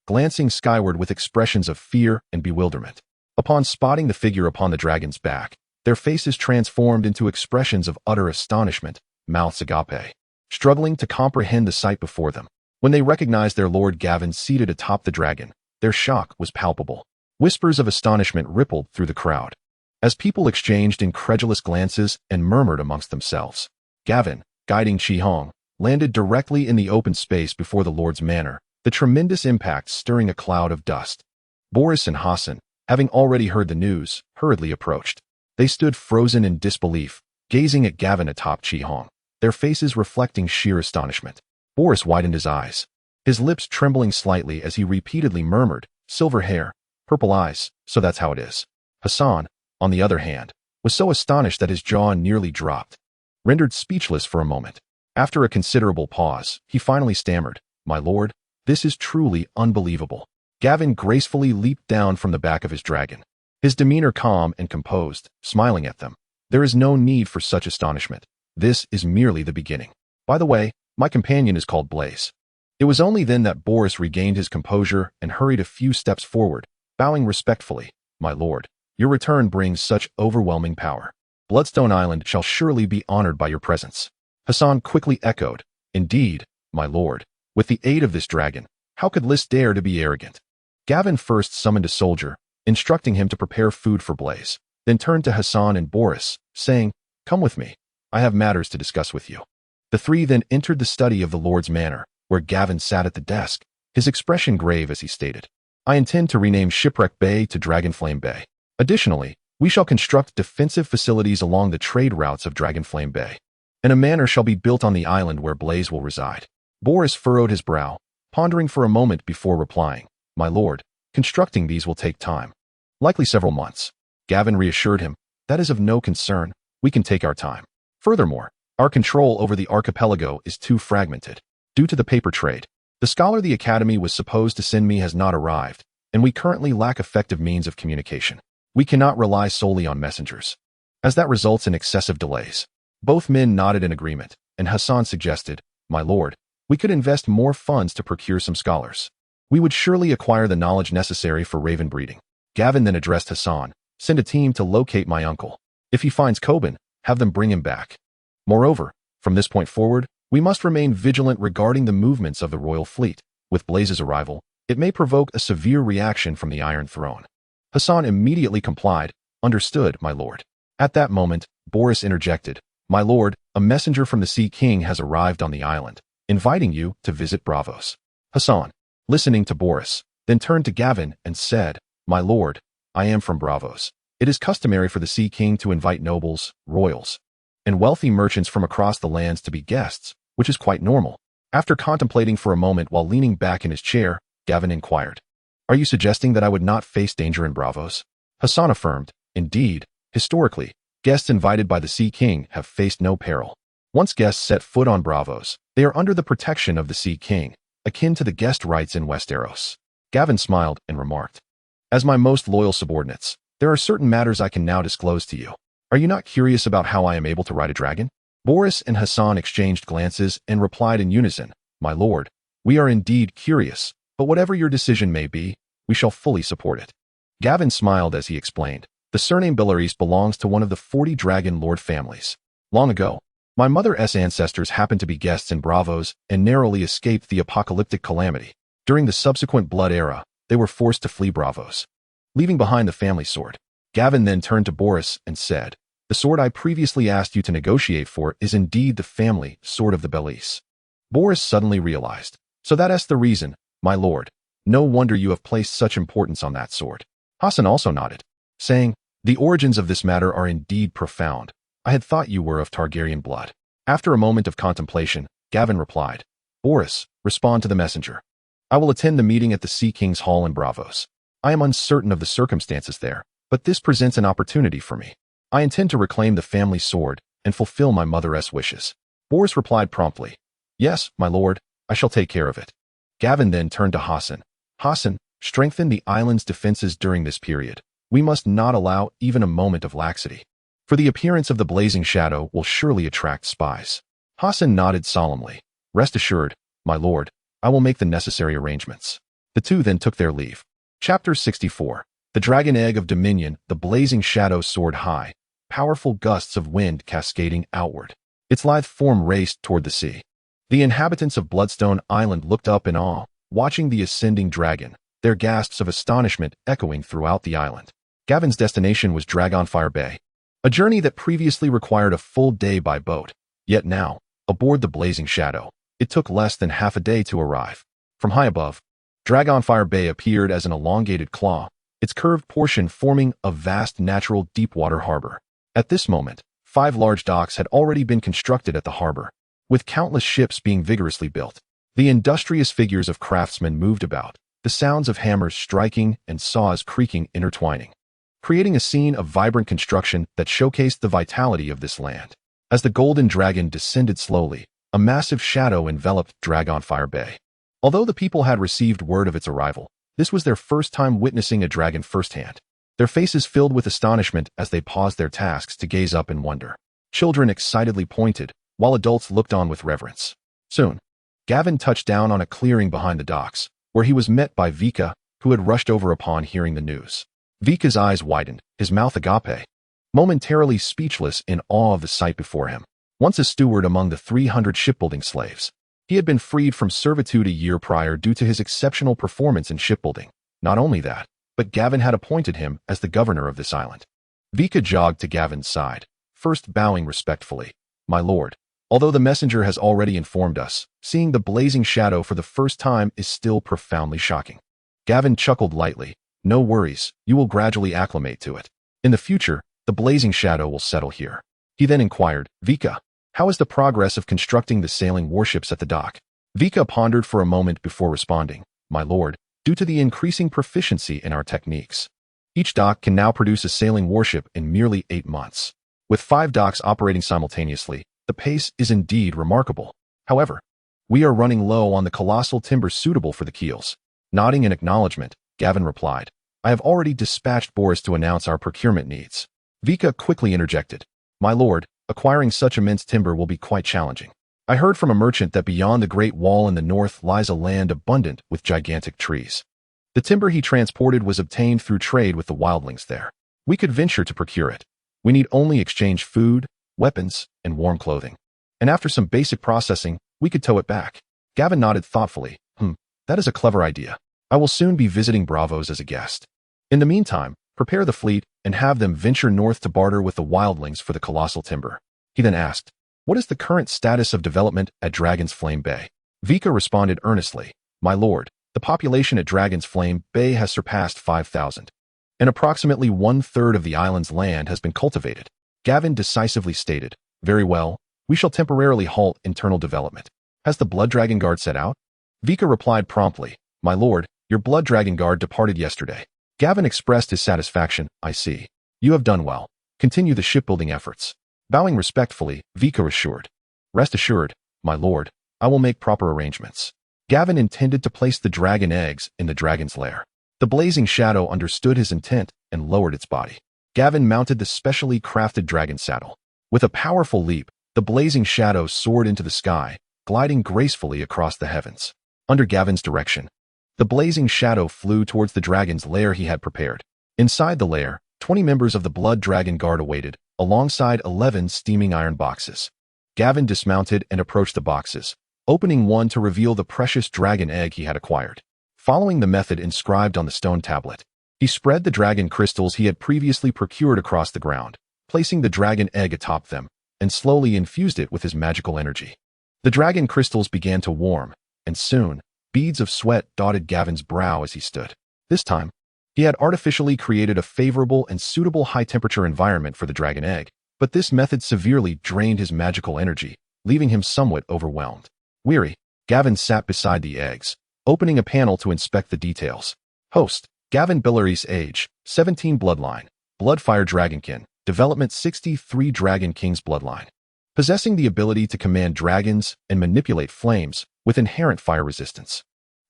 [SPEAKER 1] glancing skyward with expressions of fear and bewilderment. Upon spotting the figure upon the dragon's back, their faces transformed into expressions of utter astonishment, mouths agape, struggling to comprehend the sight before them. When they recognized their lord Gavin seated atop the dragon, their shock was palpable. Whispers of astonishment rippled through the crowd, as people exchanged incredulous glances and murmured amongst themselves. Gavin, guiding Qihong, landed directly in the open space before the Lord's manor, the tremendous impact stirring a cloud of dust. Boris and Hassan, having already heard the news, hurriedly approached. They stood frozen in disbelief, gazing at Gavin atop Qihong, their faces reflecting sheer astonishment. Boris widened his eyes, his lips trembling slightly as he repeatedly murmured, "Silver hair, purple eyes, so that's how it is." Hassan, on the other hand, was so astonished that his jaw nearly dropped. Rendered speechless for a moment, after a considerable pause, he finally stammered, "My lord, this is truly unbelievable." Gavin gracefully leaped down from the back of his dragon, his demeanor calm and composed, smiling at them. "There is no need for such astonishment. This is merely the beginning. By the way, my companion is called Blaze." It was only then that Boris regained his composure and hurried a few steps forward, bowing respectfully. "My lord, your return brings such overwhelming power. Bloodstone Island shall surely be honored by your presence." Hassan quickly echoed, "Indeed, my lord. With the aid of this dragon, how could Lys dare to be arrogant?" Gavin first summoned a soldier, instructing him to prepare food for Blaze, then turned to Hassan and Boris, saying, "Come with me. I have matters to discuss with you." The three then entered the study of the Lord's manor, where Gavin sat at the desk, his expression grave as he stated, "I intend to rename Shipwreck Bay to Dragonflame Bay. Additionally, we shall construct defensive facilities along the trade routes of Dragonflame Bay, and a manor shall be built on the island where Blaze will reside." Boris furrowed his brow, pondering for a moment before replying, "My lord, constructing these will take time. Likely several months." Gavin reassured him, "That is of no concern. We can take our time. Furthermore, our control over the archipelago is too fragmented. Due to the paper trade, the scholar the Academy was supposed to send me has not arrived, and we currently lack effective means of communication. We cannot rely solely on messengers, as that results in excessive delays." Both men nodded in agreement, and Hassan suggested, "My lord, we could invest more funds to procure some scholars. We would surely acquire the knowledge necessary for raven breeding." Gavin then addressed Hassan, "Send a team to locate my uncle. If he finds Coben, have them bring him back. Moreover, from this point forward, we must remain vigilant regarding the movements of the royal fleet. With Blaze's arrival, it may provoke a severe reaction from the Iron Throne." Hassan immediately complied, "Understood, my lord." At that moment, Boris interjected, "My lord, a messenger from the Sea King has arrived on the island, inviting you to visit Braavos." Hassan, listening to Boris, then turned to Gavin and said, "My lord, I am from Braavos. It is customary for the Sea King to invite nobles, royals, and wealthy merchants from across the lands to be guests, which is quite normal." After contemplating for a moment while leaning back in his chair, Gavin inquired, "Are you suggesting that I would not face danger in Braavos?" Hassan affirmed, "Indeed, historically, guests invited by the Sea King have faced no peril. Once guests set foot on Braavos, they are under the protection of the Sea King, akin to the guest rights in Westeros." Gavin smiled and remarked, "As my most loyal subordinates, there are certain matters I can now disclose to you. Are you not curious about how I am able to ride a dragon?" Boris and Hassan exchanged glances and replied in unison, "My lord, we are indeed curious, but whatever your decision may be, we shall fully support it." Gavin smiled as he explained, "The surname Beleris belongs to one of the 40 Dragonlord families. Long ago, my mother's ancestors happened to be guests in Braavos and narrowly escaped the apocalyptic calamity. During the subsequent Blood Era, they were forced to flee Braavos, leaving behind the family sword." Gavin then turned to Boris and said, "The sword I previously asked you to negotiate for is indeed the family sword of the Beleris." Boris suddenly realized, "So that's the reason, my lord. No wonder you have placed such importance on that sword." Hassan also nodded, saying, "The origins of this matter are indeed profound. I had thought you were of Targaryen blood." After a moment of contemplation, Gavin replied, "Boris, respond to the messenger. I will attend the meeting at the Sea King's Hall in Braavos. I am uncertain of the circumstances there, but this presents an opportunity for me. I intend to reclaim the family sword and fulfill my mother's wishes." Boris replied promptly, "Yes, my lord, I shall take care of it." Gavin then turned to Hassan. "Hassan, strengthen the island's defenses during this period. We must not allow even a moment of laxity, for the appearance of the blazing shadow will surely attract spies." Hassan nodded solemnly. "Rest assured, my lord, I will make the necessary arrangements." The two then took their leave. Chapter 64. The Dragon Egg of Dominion. The blazing shadow soared high, powerful gusts of wind cascading outward. Its lithe form raced toward the sea. The inhabitants of Bloodstone Island looked up in awe, watching the ascending dragon, their gasps of astonishment echoing throughout the island. Gavin's destination was Dragonfire Bay, a journey that previously required a full day by boat. Yet now, aboard the blazing shadow, it took less than half a day to arrive. From high above, Dragonfire Bay appeared as an elongated claw, its curved portion forming a vast natural deep-water harbor. At this moment, 5 large docks had already been constructed at the harbor, with countless ships being vigorously built. The industrious figures of craftsmen moved about, the sounds of hammers striking and saws creaking intertwining, creating a scene of vibrant construction that showcased the vitality of this land. As the golden dragon descended slowly, a massive shadow enveloped Dragonfire Bay. Although the people had received word of its arrival, this was their first time witnessing a dragon firsthand. Their faces filled with astonishment as they paused their tasks to gaze up in wonder. Children excitedly pointed, while adults looked on with reverence. Soon, Gavin touched down on a clearing behind the docks, where he was met by Vika, who had rushed over upon hearing the news. Vika's eyes widened, his mouth agape, momentarily speechless in awe of the sight before him. Once a steward among the 300 shipbuilding slaves, he had been freed from servitude a year prior due to his exceptional performance in shipbuilding. Not only that, but Gavin had appointed him as the governor of this island. Vika jogged to Gavin's side, first bowing respectfully. "My lord, although the messenger has already informed us, seeing the blazing shadow for the first time is still profoundly shocking." Gavin chuckled lightly. "No worries, you will gradually acclimate to it. In the future, the blazing shadow will settle here." He then inquired, "Vika, how is the progress of constructing the sailing warships at the dock?" Vika pondered for a moment before responding, "My lord, due to the increasing proficiency in our techniques, each dock can now produce a sailing warship in merely 8 months. With 5 docks operating simultaneously, the pace is indeed remarkable. However, we are running low on the colossal timber suitable for the keels." Nodding in acknowledgement, Gavin replied, "I have already dispatched Boris to announce our procurement needs." Vika quickly interjected, "My lord, acquiring such immense timber will be quite challenging. I heard from a merchant that beyond the Great Wall in the north lies a land abundant with gigantic trees. The timber he transported was obtained through trade with the wildlings there. We could venture to procure it. We need only exchange food, weapons, and warm clothing. And after some basic processing, we could tow it back. Gavin nodded thoughtfully. That is a clever idea. I will soon be visiting Bravos as a guest. In the meantime, prepare the fleet and have them venture north to barter with the wildlings for the colossal timber. He then asked, what is the current status of development at Dragon's Flame Bay? Vika responded earnestly, my lord, the population at Dragon's Flame Bay has surpassed 5,000. And approximately 1/3 of the island's land has been cultivated. Gavin decisively stated, very well, we shall temporarily halt internal development. Has the Blood Dragon Guard set out? Vika replied promptly, my lord, your Blood Dragon Guard departed yesterday. Gavin expressed his satisfaction, I see. You have done well. Continue the shipbuilding efforts. Bowing respectfully, Vika assured. Rest assured, my lord, I will make proper arrangements. Gavin intended to place the dragon eggs in the dragon's lair. The blazing shadow understood his intent and lowered its body. Gavin mounted the specially crafted dragon saddle. With a powerful leap, the blazing shadow soared into the sky, gliding gracefully across the heavens. Under Gavin's direction, the blazing shadow flew towards the dragon's lair he had prepared. Inside the lair, 20 members of the Blood Dragon Guard awaited, alongside 11 steaming iron boxes. Gavin dismounted and approached the boxes, opening one to reveal the precious dragon egg he had acquired. Following the method inscribed on the stone tablet, he spread the dragon crystals he had previously procured across the ground, placing the dragon egg atop them, and slowly infused it with his magical energy. The dragon crystals began to warm, and soon, beads of sweat dotted Gavin's brow as he stood. This time, he had artificially created a favorable and suitable high-temperature environment for the dragon egg, but this method severely drained his magical energy, leaving him somewhat overwhelmed. Weary, Gavin sat beside the eggs, opening a panel to inspect the details. Host, Gavin Belaerys, age, 17 bloodline, Bloodfire Dragonkin, development 63 Dragon King's bloodline. Possessing the ability to command dragons and manipulate flames with inherent fire resistance.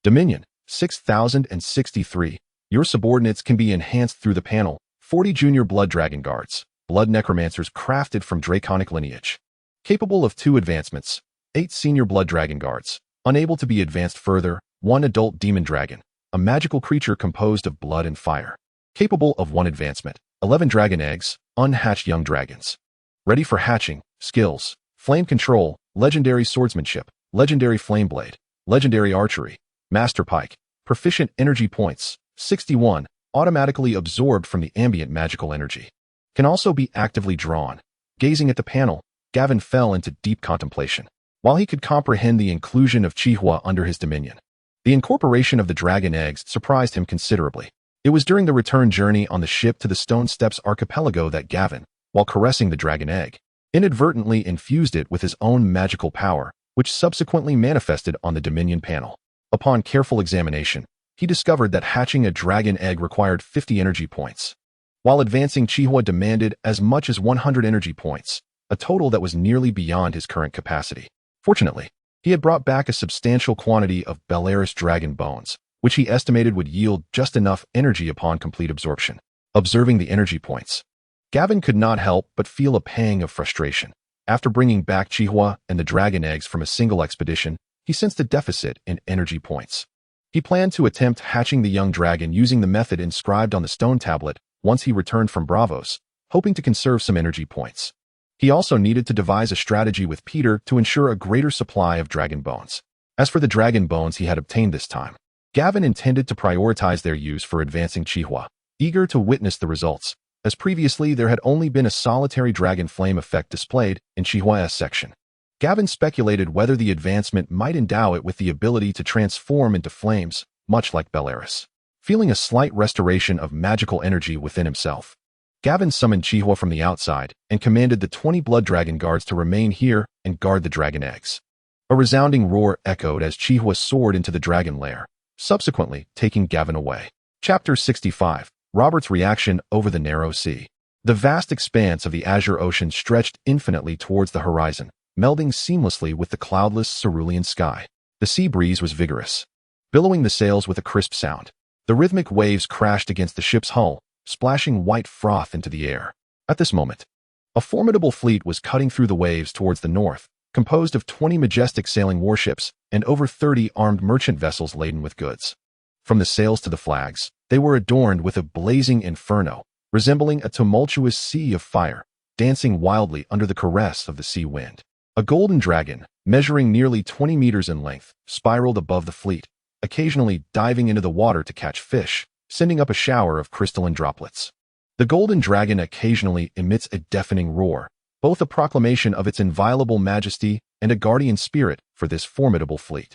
[SPEAKER 1] Dominion, 6063. Your subordinates can be enhanced through the panel. 40 Junior Blood Dragon Guards, Blood Necromancers crafted from draconic lineage. Capable of 2 advancements. 8 Senior Blood Dragon Guards, unable to be advanced further. 1 Adult Demon Dragon, a magical creature composed of blood and fire. Capable of 1 advancement. 11 Dragon Eggs, unhatched young dragons. Ready for hatching. Skills, Flame Control, Legendary Swordsmanship, Legendary Flame Blade, Legendary Archery, Master Pike, Proficient Energy Points, 61, automatically absorbed from the ambient magical energy. Can also be actively drawn. Gazing at the panel, Gavin fell into deep contemplation. While he could comprehend the inclusion of Chihua under his dominion, the incorporation of the dragon eggs surprised him considerably. It was during the return journey on the ship to the Stone Steps archipelago that Gavin, while caressing the dragon egg, inadvertently infused it with his own magical power, which subsequently manifested on the Dominion panel. Upon careful examination, he discovered that hatching a dragon egg required 50 energy points, while advancing Chihua demanded as much as 100 energy points, a total that was nearly beyond his current capacity. Fortunately, he had brought back a substantial quantity of Beleris dragon bones, which he estimated would yield just enough energy upon complete absorption. Observing the energy points, Gavin could not help but feel a pang of frustration. After bringing back Chihua and the dragon eggs from a single expedition, he sensed a deficit in energy points. He planned to attempt hatching the young dragon using the method inscribed on the stone tablet once he returned from Bravos, hoping to conserve some energy points. He also needed to devise a strategy with Peter to ensure a greater supply of dragon bones. As for the dragon bones he had obtained this time, Gavin intended to prioritize their use for advancing Chihua, eager to witness the results, as previously there had only been a solitary dragon flame effect displayed in Chihuahua's section. Gavin speculated whether the advancement might endow it with the ability to transform into flames, much like Beleris. Feeling a slight restoration of magical energy within himself, Gavin summoned Chihua from the outside and commanded the 20 Blood Dragon Guards to remain here and guard the dragon eggs. A resounding roar echoed as Chihua soared into the Dragon Lair, subsequently taking Gavin away. Chapter 65. Robert's reaction over the narrow sea. The vast expanse of the azure ocean stretched infinitely towards the horizon, melding seamlessly with the cloudless cerulean sky. The sea breeze was vigorous, billowing the sails with a crisp sound. The rhythmic waves crashed against the ship's hull, splashing white froth into the air. At this moment, A formidable fleet was cutting through the waves towards the north, composed of 20 majestic sailing warships and over 30 armed merchant vessels laden with goods. From the sails to the flags, they were adorned with a blazing inferno, resembling a tumultuous sea of fire, dancing wildly under the caress of the sea wind. A golden dragon, measuring nearly 20 meters in length, spiraled above the fleet, occasionally diving into the water to catch fish, sending up a shower of crystalline droplets. The golden dragon occasionally emits a deafening roar, both a proclamation of its inviolable majesty and a guardian spirit for this formidable fleet.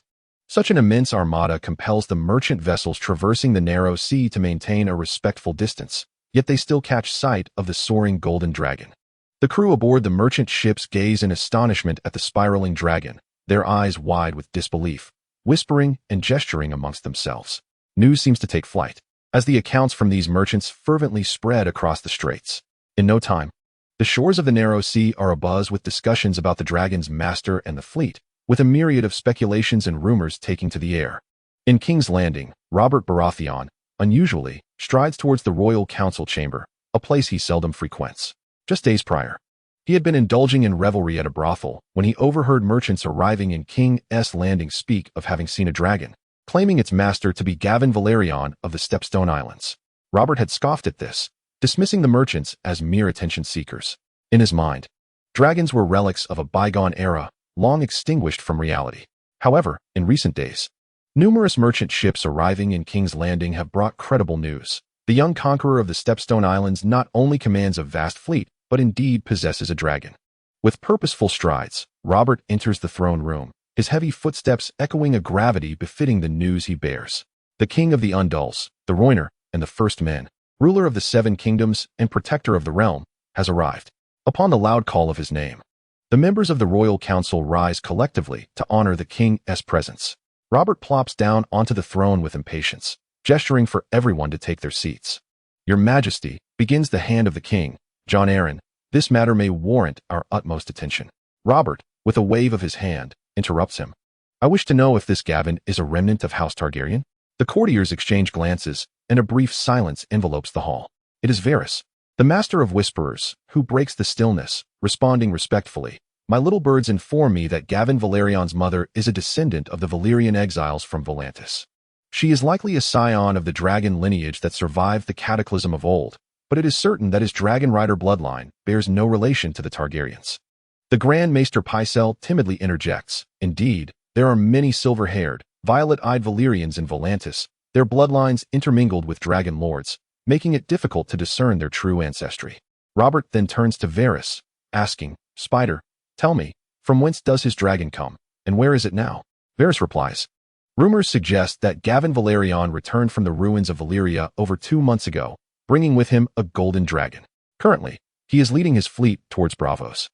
[SPEAKER 1] Such an immense armada compels the merchant vessels traversing the narrow sea to maintain a respectful distance, yet they still catch sight of the soaring golden dragon. The crew aboard the merchant ships gaze in astonishment at the spiraling dragon, their eyes wide with disbelief, whispering and gesturing amongst themselves. News seems to take flight, as the accounts from these merchants fervently spread across the straits. In no time, the shores of the narrow sea are abuzz with discussions about the dragon's master and the fleet, with a myriad of speculations and rumors taking to the air. In King's Landing, Robert Baratheon, unusually, strides towards the royal council chamber, a place he seldom frequents. Just days prior, he had been indulging in revelry at a brothel when he overheard merchants arriving in King's Landing speak of having seen a dragon, claiming its master to be Gavin Belaerys of the Stepstone Islands. Robert had scoffed at this, dismissing the merchants as mere attention seekers. In his mind, dragons were relics of a bygone era, long extinguished from reality. However, in recent days, numerous merchant ships arriving in King's Landing have brought credible news. The young conqueror of the Stepstone Islands not only commands a vast fleet, but indeed possesses a dragon. With purposeful strides, Robert enters the throne room, his heavy footsteps echoing a gravity befitting the news he bears. The king of the Undulls, the Roiner, and the First Men, ruler of the Seven Kingdoms and protector of the realm, has arrived. Upon the loud call of his name, the members of the royal council rise collectively to honor the king's presence. Robert plops down onto the throne with impatience, gesturing for everyone to take their seats. "Your Majesty," begins the hand of the king, "Jon Arryn, this matter may warrant our utmost attention." Robert, with a wave of his hand, interrupts him. "I wish to know if this Gavin is a remnant of House Targaryen." The courtiers exchange glances, and a brief silence envelopes the hall. It is Varys, the master of whisperers, who breaks the stillness, responding respectfully. "My little birds inform me that Gavin Valerian's mother is a descendant of the Valyrian exiles from Volantis. She is likely a scion of the dragon lineage that survived the cataclysm of old, but it is certain that his dragon rider bloodline bears no relation to the Targaryens." The Grand Maester Pycelle timidly interjects, "Indeed, there are many silver-haired, violet-eyed Valyrians in Volantis, their bloodlines intermingled with dragon lords, making it difficult to discern their true ancestry." Robert then turns to Varys, asking, "Spider, tell me, from whence does his dragon come, and where is it now?" Varys replies, "Rumors suggest that Gavin Belaerys returned from the ruins of Valyria over 2 months ago, bringing with him a golden dragon. Currently, he is leading his fleet towards Braavos,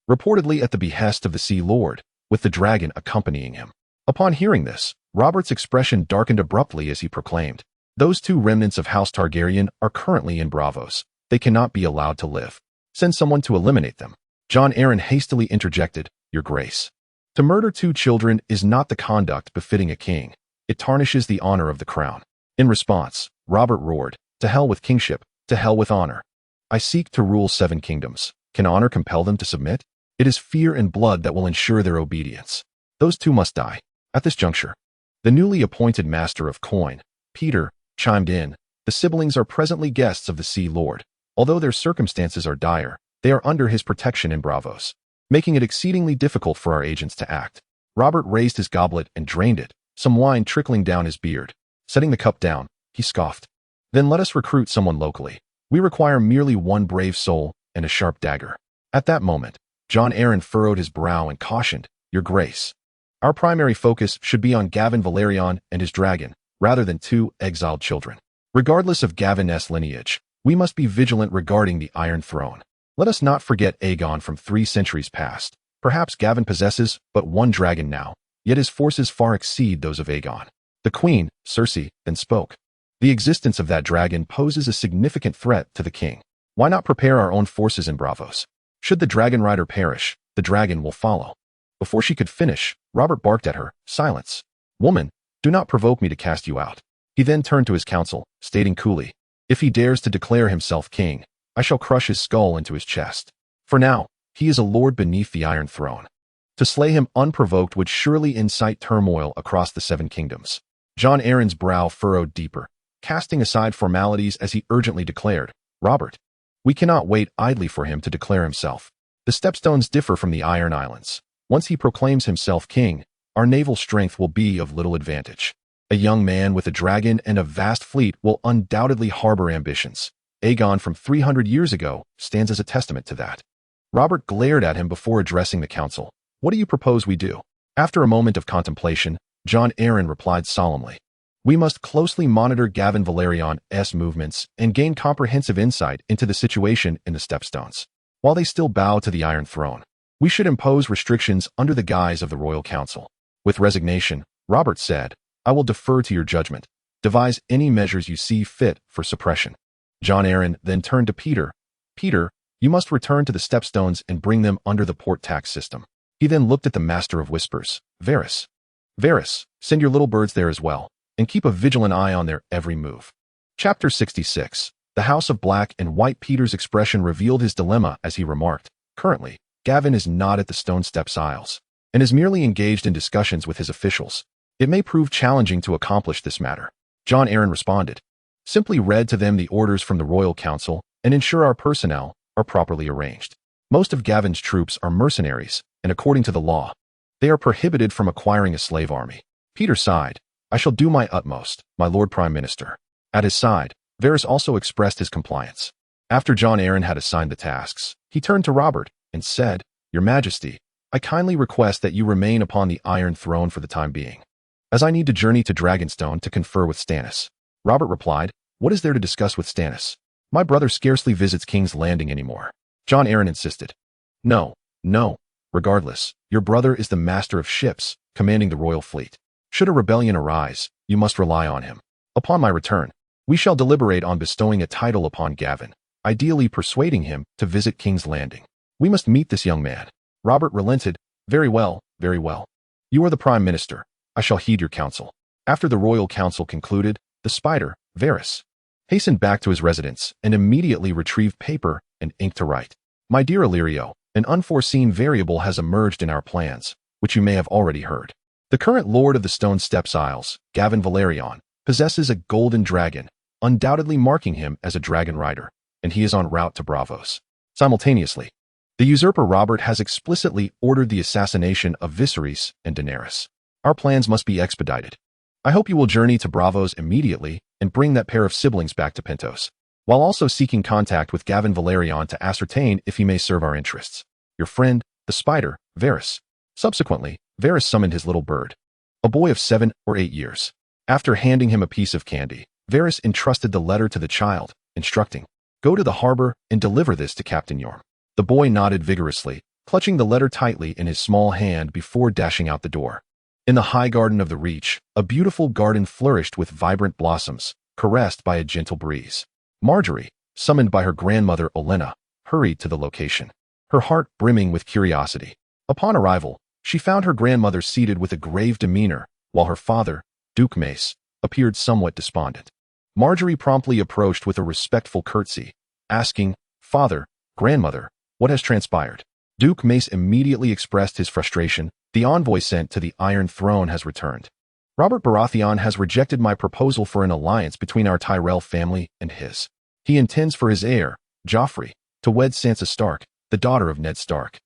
[SPEAKER 1] reportedly at the behest of the Sea Lord, with the dragon accompanying him." Upon hearing this, Robert's expression darkened abruptly as he proclaimed, "Those 2 remnants of House Targaryen are currently in Braavos. They cannot be allowed to live. Send someone to eliminate them." Jon Arryn hastily interjected, "Your Grace, to murder 2 children is not the conduct befitting a king. It tarnishes the honor of the crown." In response, Robert roared, "To hell with kingship, to hell with honor. I seek to rule 7 kingdoms. Can honor compel them to submit? It is fear and blood that will ensure their obedience. Those 2 must die." At this juncture, the newly appointed Master of Coin, Peter, chimed in, "The siblings are presently guests of the Sea Lord. Although their circumstances are dire, they are under his protection in Braavos, making it exceedingly difficult for our agents to act." Robert raised his goblet and drained it, some wine trickling down his beard. Setting the cup down, he scoffed, "Then let us recruit someone locally. We require merely 1 brave soul and a sharp dagger." At that moment, Jon Arryn furrowed his brow and cautioned, "Your Grace, our primary focus should be on Gavin Belaerys and his dragon, rather than 2 exiled children. Regardless of Gavin's lineage, we must be vigilant regarding the Iron Throne. Let us not forget Aegon from 3 centuries past. Perhaps Gavin possesses but 1 dragon now, yet his forces far exceed those of Aegon." The Queen, Cersei, then spoke, "The existence of that dragon poses a significant threat to the king. Why not prepare our own forces in Braavos? Should the dragon rider perish, the dragon will follow." Before she could finish, Robert barked at her, "Silence. Woman, do not provoke me to cast you out." He then turned to his council, stating coolly, "If he dares to declare himself king, I shall crush his skull into his chest." For now, he is a lord beneath the Iron Throne. To slay him unprovoked would surely incite turmoil across the Seven Kingdoms. Jon Arryn's brow furrowed deeper, casting aside formalities as he urgently declared, "Robert, we cannot wait idly for him to declare himself. The Stepstones differ from the Iron Islands. Once he proclaims himself king, our naval strength will be of little advantage. A young man with a dragon and a vast fleet will undoubtedly harbor ambitions. Aegon from 300 years ago stands as a testament to that." Robert glared at him before addressing the council. "What do you propose we do?" After a moment of contemplation, Jon Arryn replied solemnly, "We must closely monitor Gavin Belaerys' movements and gain comprehensive insight into the situation in the Stepstones. While they still bow to the Iron Throne, we should impose restrictions under the guise of the Royal Council." With resignation, Robert said, "I will defer to your judgment. Devise any measures you see fit for suppression." Jon Arryn then turned to Peter. "Peter, you must return to the Stepstones and bring them under the port tax system." He then looked at the Master of Whispers, Varys. "Varys, send your little birds there as well, and keep a vigilant eye on their every move." Chapter 66. The House of Black and White. Peter's expression revealed his dilemma as he remarked, "Currently, Gavin is not at the Stone Steps Isles, and is merely engaged in discussions with his officials. It may prove challenging to accomplish this matter." Jon Arryn responded, "Simply read to them the orders from the Royal Council and ensure our personnel are properly arranged. Most of Gavin's troops are mercenaries, and according to the law, they are prohibited from acquiring a slave army." Peter sighed. "I shall do my utmost, my Lord Prime Minister." At his side, Varys also expressed his compliance. After Jon Arryn had assigned the tasks, he turned to Robert and said, "Your Majesty, I kindly request that you remain upon the Iron Throne for the time being, as I need to journey to Dragonstone to confer with Stannis." Robert replied, "What is there to discuss with Stannis? My brother scarcely visits King's Landing anymore." Jon Arryn insisted, No. Regardless, your brother is the master of ships, commanding the royal fleet. Should a rebellion arise, you must rely on him. Upon my return, we shall deliberate on bestowing a title upon Gavin, ideally persuading him to visit King's Landing. We must meet this young man." Robert relented. "Very well, very well. You are the Prime Minister. I shall heed your counsel." After the Royal Council concluded, the Spider, Varys, hastened back to his residence and immediately retrieved paper and ink to write. "My dear Illyrio, an unforeseen variable has emerged in our plans, which you may have already heard. The current Lord of the Stone Steps Isles, Gavin Belaerys, possesses a golden dragon, undoubtedly marking him as a dragon rider, and he is en route to Braavos. Simultaneously, the usurper Robert has explicitly ordered the assassination of Viserys and Daenerys. Our plans must be expedited. I hope you will journey to Braavos immediately and bring that pair of siblings back to Pentos, while also seeking contact with Gavin Belaerys to ascertain if he may serve our interests. Your friend, the Spider, Varys." Subsequently, Varys summoned his little bird, a boy of 7 or 8 years. After handing him a piece of candy, Varys entrusted the letter to the child, instructing, "Go to the harbor and deliver this to Captain Yorm." The boy nodded vigorously, clutching the letter tightly in his small hand before dashing out the door. In the high garden of the Reach, a beautiful garden flourished with vibrant blossoms, caressed by a gentle breeze. Marjorie, summoned by her grandmother Olenna, hurried to the location, her heart brimming with curiosity. Upon arrival, she found her grandmother seated with a grave demeanor, while her father, Duke Mace, appeared somewhat despondent. Marjorie promptly approached with a respectful curtsy, asking, "Father, grandmother, what has transpired?" Duke Mace immediately expressed his frustration. "The envoy sent to the Iron Throne has returned. Robert Baratheon has rejected my proposal for an alliance between our Tyrell family and his. He intends for his heir, Joffrey, to wed Sansa Stark, the daughter of Ned Stark,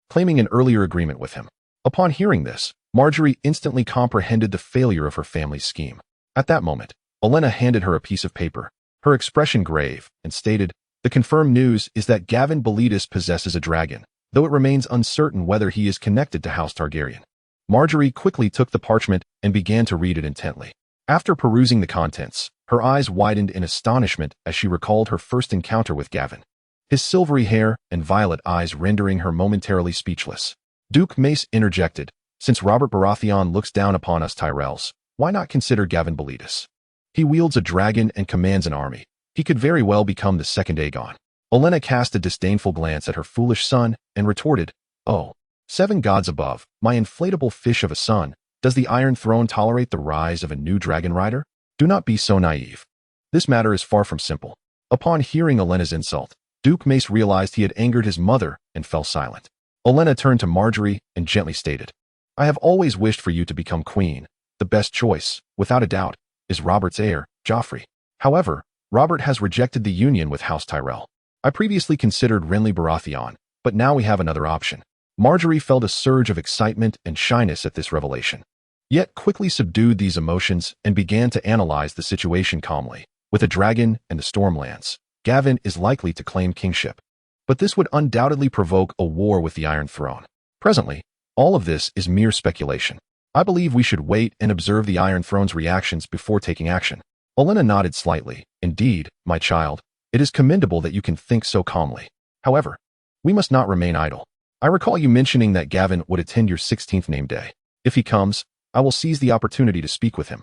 [SPEAKER 1] claiming an earlier agreement with him." Upon hearing this, Marjorie instantly comprehended the failure of her family's scheme. At that moment, Olenna handed her a piece of paper, her expression grave, and stated, "The confirmed news is that Gavin Belaerys possesses a dragon, though it remains uncertain whether he is connected to House Targaryen." Marjorie quickly took the parchment and began to read it intently. After perusing the contents, her eyes widened in astonishment as she recalled her first encounter with Gavin, his silvery hair and violet eyes rendering her momentarily speechless. Duke Mace interjected, "Since Robert Baratheon looks down upon us Tyrells, why not consider Gavin Belaerys? He wields a dragon and commands an army. He could very well become the second Aegon." Olenna cast a disdainful glance at her foolish son and retorted, "Oh, 7 gods above, my inflatable fish of a son, does the Iron Throne tolerate the rise of a new dragon rider? Do not be so naive. This matter is far from simple." Upon hearing Olenna's insult, Duke Mace realized he had angered his mother and fell silent. Olenna turned to Marjorie and gently stated, "I have always wished for you to become queen. The best choice, without a doubt, is Robert's heir, Joffrey. However, Robert has rejected the union with House Tyrell. I previously considered Renly Baratheon, but now we have another option." Marjorie felt a surge of excitement and shyness at this revelation, yet quickly subdued these emotions and began to analyze the situation calmly. With a dragon and the Stormlands, Gavin is likely to claim kingship, but this would undoubtedly provoke a war with the Iron Throne. Presently, all of this is mere speculation. I believe we should wait and observe the Iron Throne's reactions before taking action. Olenna nodded slightly. Indeed, my child, it is commendable that you can think so calmly. However, we must not remain idle. I recall you mentioning that Gavin would attend your 16th name day. If he comes, I will seize the opportunity to speak with him.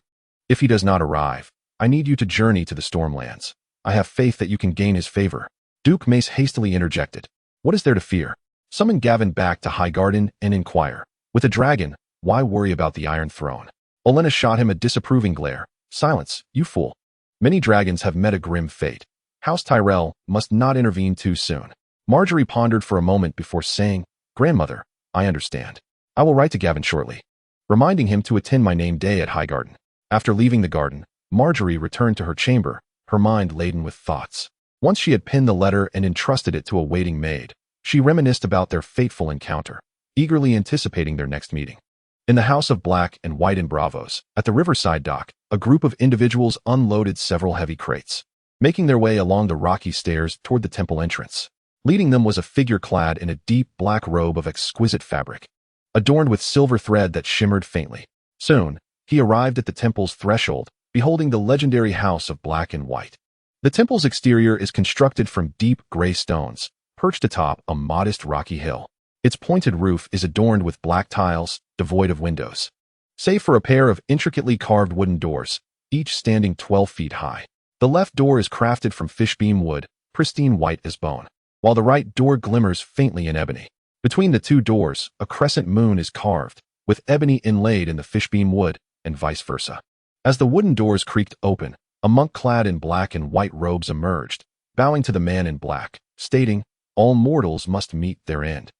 [SPEAKER 1] If he does not arrive, I need you to journey to the Stormlands. I have faith that you can gain his favor. Duke Mace hastily interjected. What is there to fear? Summon Gavin back to Highgarden and inquire. With a dragon, why worry about the Iron Throne? Olenna shot him a disapproving glare. Silence, you fool. Many dragons have met a grim fate. House Tyrell must not intervene too soon. Marjorie pondered for a moment before saying, Grandmother, I understand. I will write to Gavin shortly, reminding him to attend my name day at Highgarden. After leaving the garden, Marjorie returned to her chamber, her mind laden with thoughts. Once she had pinned the letter and entrusted it to a waiting maid, she reminisced about their fateful encounter, eagerly anticipating their next meeting. In the House of Black and White in Bravos, at the riverside dock, a group of individuals unloaded several heavy crates, making their way along the rocky stairs toward the temple entrance. Leading them was a figure clad in a deep black robe of exquisite fabric, adorned with silver thread that shimmered faintly. Soon, he arrived at the temple's threshold, beholding the legendary House of Black and White. The temple's exterior is constructed from deep gray stones, perched atop a modest rocky hill. Its pointed roof is adorned with black tiles, devoid of windows, save for a pair of intricately carved wooden doors, each standing 12 feet high. The left door is crafted from fishbeam wood, pristine white as bone, while the right door glimmers faintly in ebony. Between the two doors, a crescent moon is carved, with ebony inlaid in the fishbeam wood, and vice versa. As the wooden doors creaked open, a monk clad in black and white robes emerged, bowing to the man in black, stating, "All mortals must meet their end."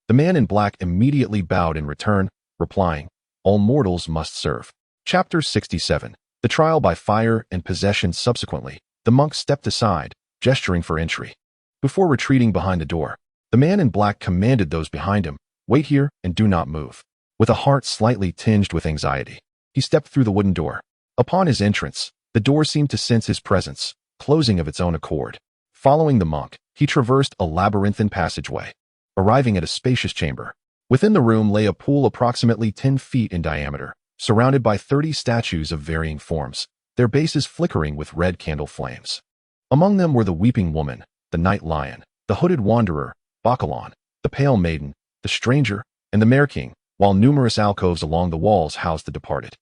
[SPEAKER 1] The man in black immediately bowed in return, replying, "All mortals must serve." Chapter 67. The Trial by Fire and Possession. Subsequently, the monk stepped aside, gesturing for entry. Before retreating behind the door, the man in black commanded those behind him, "Wait here and do not move." With a heart slightly tinged with anxiety, he stepped through the wooden door. Upon his entrance, the door seemed to sense his presence, closing of its own accord. Following the monk, he traversed a labyrinthine passageway, arriving at a spacious chamber. Within the room lay a pool approximately 10 feet in diameter, surrounded by 30 statues of varying forms, their bases flickering with red candle flames. Among them were the Weeping Woman, the Night Lion, the Hooded Wanderer, Bacalon, the Pale Maiden, the Stranger, and the Mare King, while numerous alcoves along the walls housed the departed.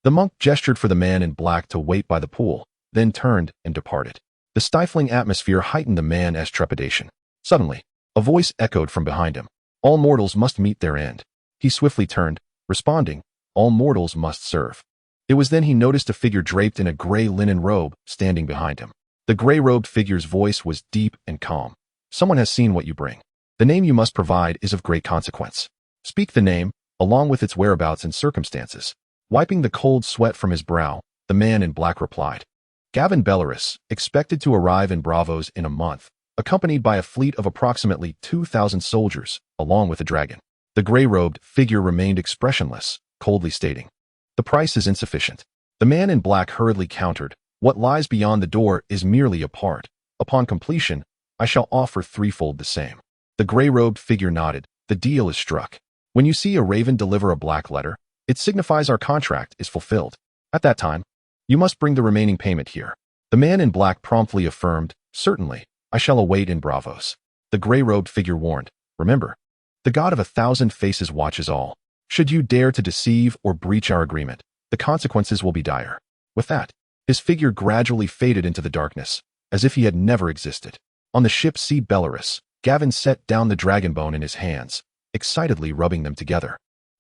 [SPEAKER 1] The monk gestured for the man in black to wait by the pool, then turned and departed. The stifling atmosphere heightened the man's trepidation. Suddenly, a voice echoed from behind him. "All mortals must meet their end." He swiftly turned, responding, "All mortals must serve." It was then he noticed a figure draped in a gray linen robe standing behind him. The gray-robed figure's voice was deep and calm. "Someone has seen what you bring. The name you must provide is of great consequence. Speak the name, along with its whereabouts and circumstances." Wiping the cold sweat from his brow, the man in black replied, "Gavin Belaerys, expected to arrive in Bravos in a month, accompanied by a fleet of approximately 2,000 soldiers, along with a dragon." The gray-robed figure remained expressionless, coldly stating, "The price is insufficient." The man in black hurriedly countered, "What lies beyond the door is merely a part. Upon completion, I shall offer threefold the same." The gray-robed figure nodded. "The deal is struck. When you see a raven deliver a black letter, it signifies our contract is fulfilled. At that time, you must bring the remaining payment here." The man in black promptly affirmed, "Certainly, I shall await in Bravos." The gray-robed figure warned, "Remember, the God of 1,000 faces watches all. Should you dare to deceive or breach our agreement, the consequences will be dire." With that, his figure gradually faded into the darkness, as if he had never existed. On the ship Sea Beleris, Gavin set down the dragon bone in his hands, excitedly rubbing them together,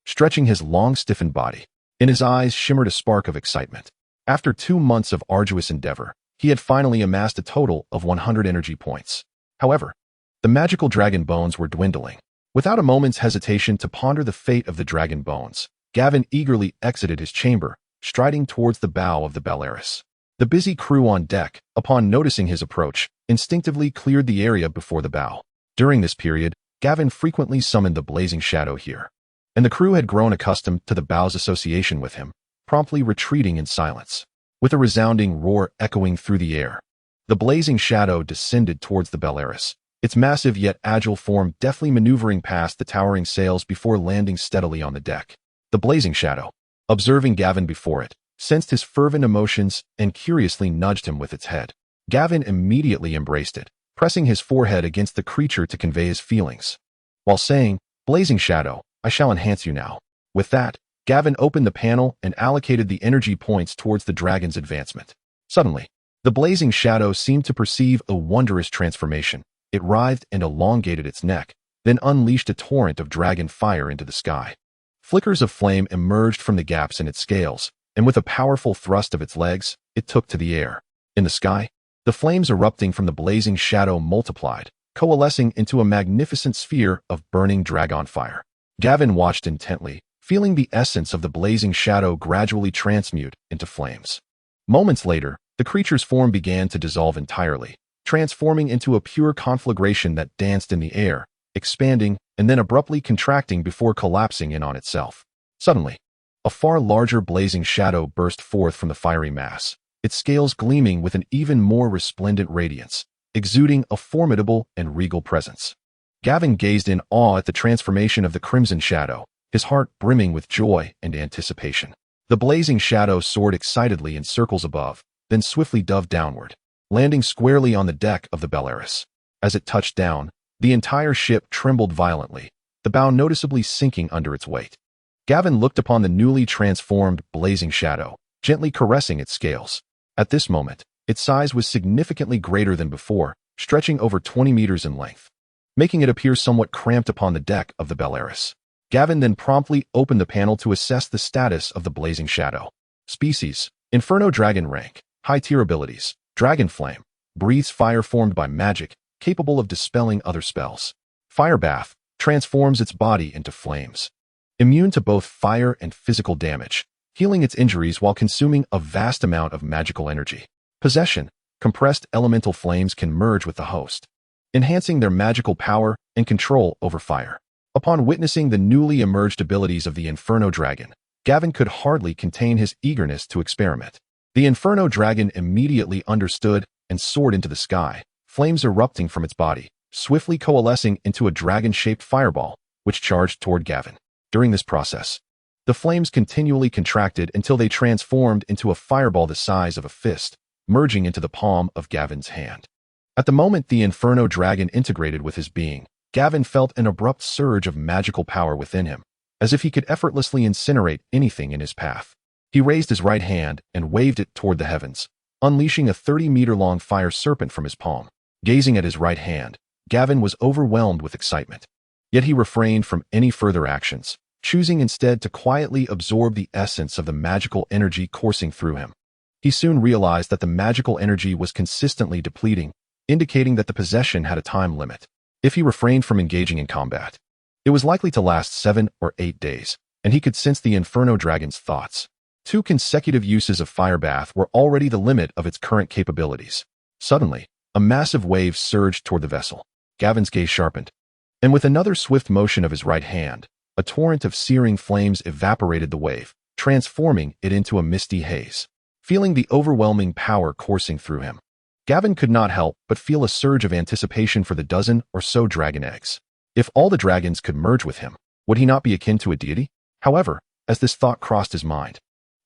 [SPEAKER 1] stretching his long stiffened body. In his eyes shimmered a spark of excitement. After 2 months of arduous endeavor, he had finally amassed a total of 100 energy points. However, the magical dragon bones were dwindling. Without a moment's hesitation to ponder the fate of the dragon bones, Gavin eagerly exited his chamber, striding towards the bow of the Beleris. The busy crew on deck, upon noticing his approach, instinctively cleared the area before the bow. During this period, Gavin frequently summoned the blazing shadow here, and the crew had grown accustomed to the bow's association with him, promptly retreating in silence. With a resounding roar echoing through the air, the blazing shadow descended towards the Beleris, its massive yet agile form deftly maneuvering past the towering sails before landing steadily on the deck. The blazing shadow, observing Gavin before it, sensed his fervent emotions and curiously nudged him with its head. Gavin immediately embraced it, pressing his forehead against the creature to convey his feelings, while saying, "Blazing shadow, I shall enhance you now." With that, Gavin opened the panel and allocated the energy points towards the dragon's advancement. Suddenly, the blazing shadow seemed to perceive a wondrous transformation. It writhed and elongated its neck, then unleashed a torrent of dragon fire into the sky. Flickers of flame emerged from the gaps in its scales, and with a powerful thrust of its legs, it took to the air. In the sky, the flames erupting from the blazing shadow multiplied, coalescing into a magnificent sphere of burning dragonfire. Gavin watched intently, feeling the essence of the blazing shadow gradually transmute into flames. Moments later, the creature's form began to dissolve entirely, transforming into a pure conflagration that danced in the air, expanding and then abruptly contracting before collapsing in on itself. Suddenly, a far larger blazing shadow burst forth from the fiery mass, its scales gleaming with an even more resplendent radiance, exuding a formidable and regal presence. Gavin gazed in awe at the transformation of the crimson shadow, his heart brimming with joy and anticipation. The blazing shadow soared excitedly in circles above, then swiftly dove downward, landing squarely on the deck of the Beleris. As it touched down, the entire ship trembled violently, the bow noticeably sinking under its weight. Gavin looked upon the newly transformed blazing shadow, gently caressing its scales. At this moment, its size was significantly greater than before, stretching over 20 meters in length, making it appear somewhat cramped upon the deck of the Beleris. Gavin then promptly opened the panel to assess the status of the blazing shadow. Species: Inferno Dragon. Rank: High tier abilities. Dragon Flame. Breathes fire formed by magic, capable of dispelling other spells. Fire Bath. Transforms its body into flames. Immune to both fire and physical damage, healing its injuries while consuming a vast amount of magical energy. Possession. Compressed elemental flames can merge with the host, enhancing their magical power and control over fire. Upon witnessing the newly emerged abilities of the Inferno Dragon, Gavin could hardly contain his eagerness to experiment. The Inferno Dragon immediately understood and soared into the sky, flames erupting from its body, swiftly coalescing into a dragon-shaped fireball, which charged toward Gavin. During this process, the flames continually contracted until they transformed into a fireball the size of a fist, merging into the palm of Gavin's hand. At the moment the Inferno Dragon integrated with his being, Gavin felt an abrupt surge of magical power within him, as if he could effortlessly incinerate anything in his path. He raised his right hand and waved it toward the heavens, unleashing a 30-meter-long fire serpent from his palm. Gazing at his right hand, Gavin was overwhelmed with excitement. Yet he refrained from any further actions, choosing instead to quietly absorb the essence of the magical energy coursing through him. He soon realized that the magical energy was consistently depleting, indicating that the possession had a time limit. If he refrained from engaging in combat, it was likely to last 7 or 8 days, and he could sense the Inferno Dragon's thoughts. 2 consecutive uses of Fire Bath were already the limit of its current capabilities. Suddenly, a massive wave surged toward the vessel. Gavin's gaze sharpened, and with another swift motion of his right hand, a torrent of searing flames evaporated the wave, transforming it into a misty haze. Feeling the overwhelming power coursing through him, Gavin could not help but feel a surge of anticipation for the dozen or so dragon eggs. If all the dragons could merge with him, would he not be akin to a deity? However, as this thought crossed his mind,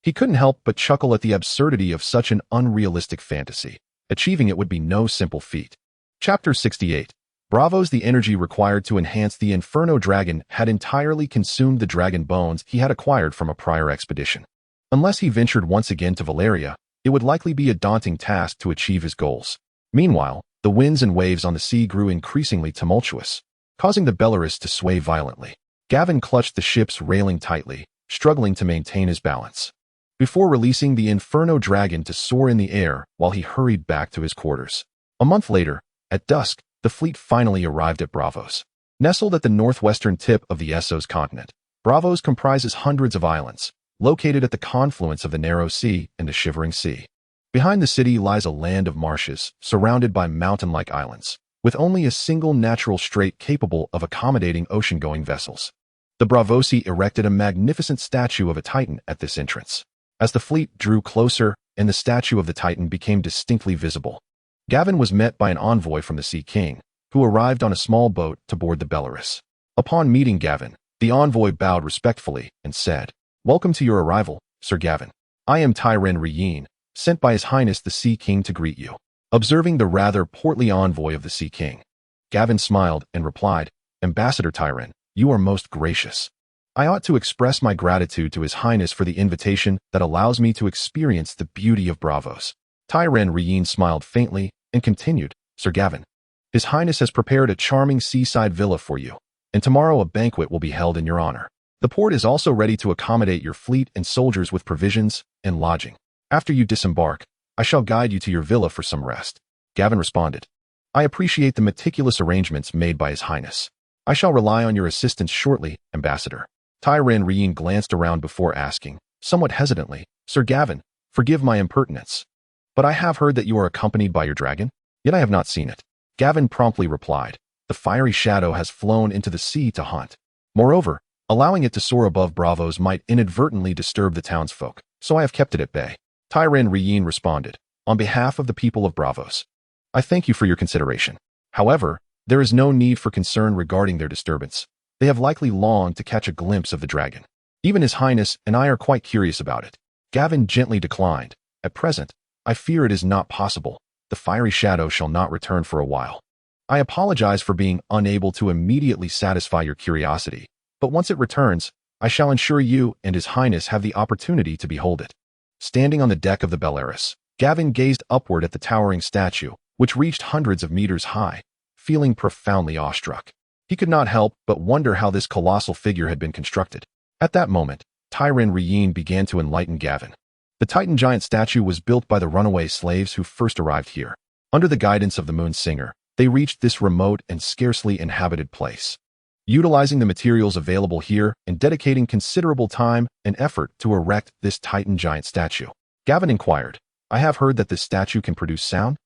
[SPEAKER 1] he couldn't help but chuckle at the absurdity of such an unrealistic fantasy. Achieving it would be no simple feat. Chapter 68. Bravos. The energy required to enhance the Inferno Dragon had entirely consumed the dragon bones he had acquired from a prior expedition. Unless he ventured once again to Valyria, it would likely be a daunting task to achieve his goals. Meanwhile, the winds and waves on the sea grew increasingly tumultuous, causing the Beleris to sway violently. Gavin clutched the ship's railing tightly, struggling to maintain his balance, before releasing the Inferno Dragon to soar in the air while he hurried back to his quarters. A month later, at dusk, The fleet finally arrived at Braavos. Nestled at the northwestern tip of the Essos continent, Braavos comprises hundreds of islands, located at the confluence of the Narrow Sea and the Shivering Sea. Behind the city lies a land of marshes, surrounded by mountain-like islands, with only a single natural strait capable of accommodating ocean-going vessels. The Braavosi erected a magnificent statue of a Titan at this entrance. As the fleet drew closer and the statue of the Titan became distinctly visible, Gavin was met by an envoy from the Sea King, who arrived on a small boat to board the Beleris. Upon meeting Gavin, the envoy bowed respectfully and said, "Welcome to your arrival, Sir Gavin. I am Tyren Ryen, sent by His Highness the Sea King to greet you." Observing the rather portly envoy of the Sea King, Gavin smiled and replied, "Ambassador Tyren, you are most gracious. I ought to express my gratitude to His Highness for the invitation that allows me to experience the beauty of Braavos." Tyren Ryen smiled faintly and continued, "Sir Gavin, His Highness has prepared a charming seaside villa for you, and tomorrow a banquet will be held in your honor. The port is also ready to accommodate your fleet and soldiers with provisions and lodging. After you disembark, I shall guide you to your villa for some rest." Gavin responded, "I appreciate the meticulous arrangements made by His Highness. I shall rely on your assistance shortly, Ambassador." Tyren Ryen glanced around before asking, somewhat hesitantly, "Sir Gavin, forgive my impertinence, but I have heard that you are accompanied by your dragon, yet I have not seen it." Gavin promptly replied, "The fiery shadow has flown into the sea to hunt. Moreover, allowing it to soar above Braavos might inadvertently disturb the townsfolk, so I have kept it at bay." Tyren Ryen responded, "On behalf of the people of Braavos, I thank you for your consideration. However, there is no need for concern regarding their disturbance. They have likely longed to catch a glimpse of the dragon. Even His Highness and I are quite curious about it." Gavin gently declined, "At present, I fear it is not possible. The fiery shadow shall not return for a while. I apologize for being unable to immediately satisfy your curiosity, but once it returns, I shall ensure you and His Highness have the opportunity to behold it." Standing on the deck of the Beleris, Gavin gazed upward at the towering statue, which reached hundreds of meters high, feeling profoundly awestruck. He could not help but wonder how this colossal figure had been constructed. At that moment, Tyren Ryen began to enlighten Gavin. The Titan giant statue was built by the runaway slaves who first arrived here. Under the guidance of the Moon Singer, they reached this remote and scarcely inhabited place. Utilizing the materials available here and dedicating considerable time and effort to erect this Titan giant statue, Gavin inquired, "I have heard that this statue can produce sound?"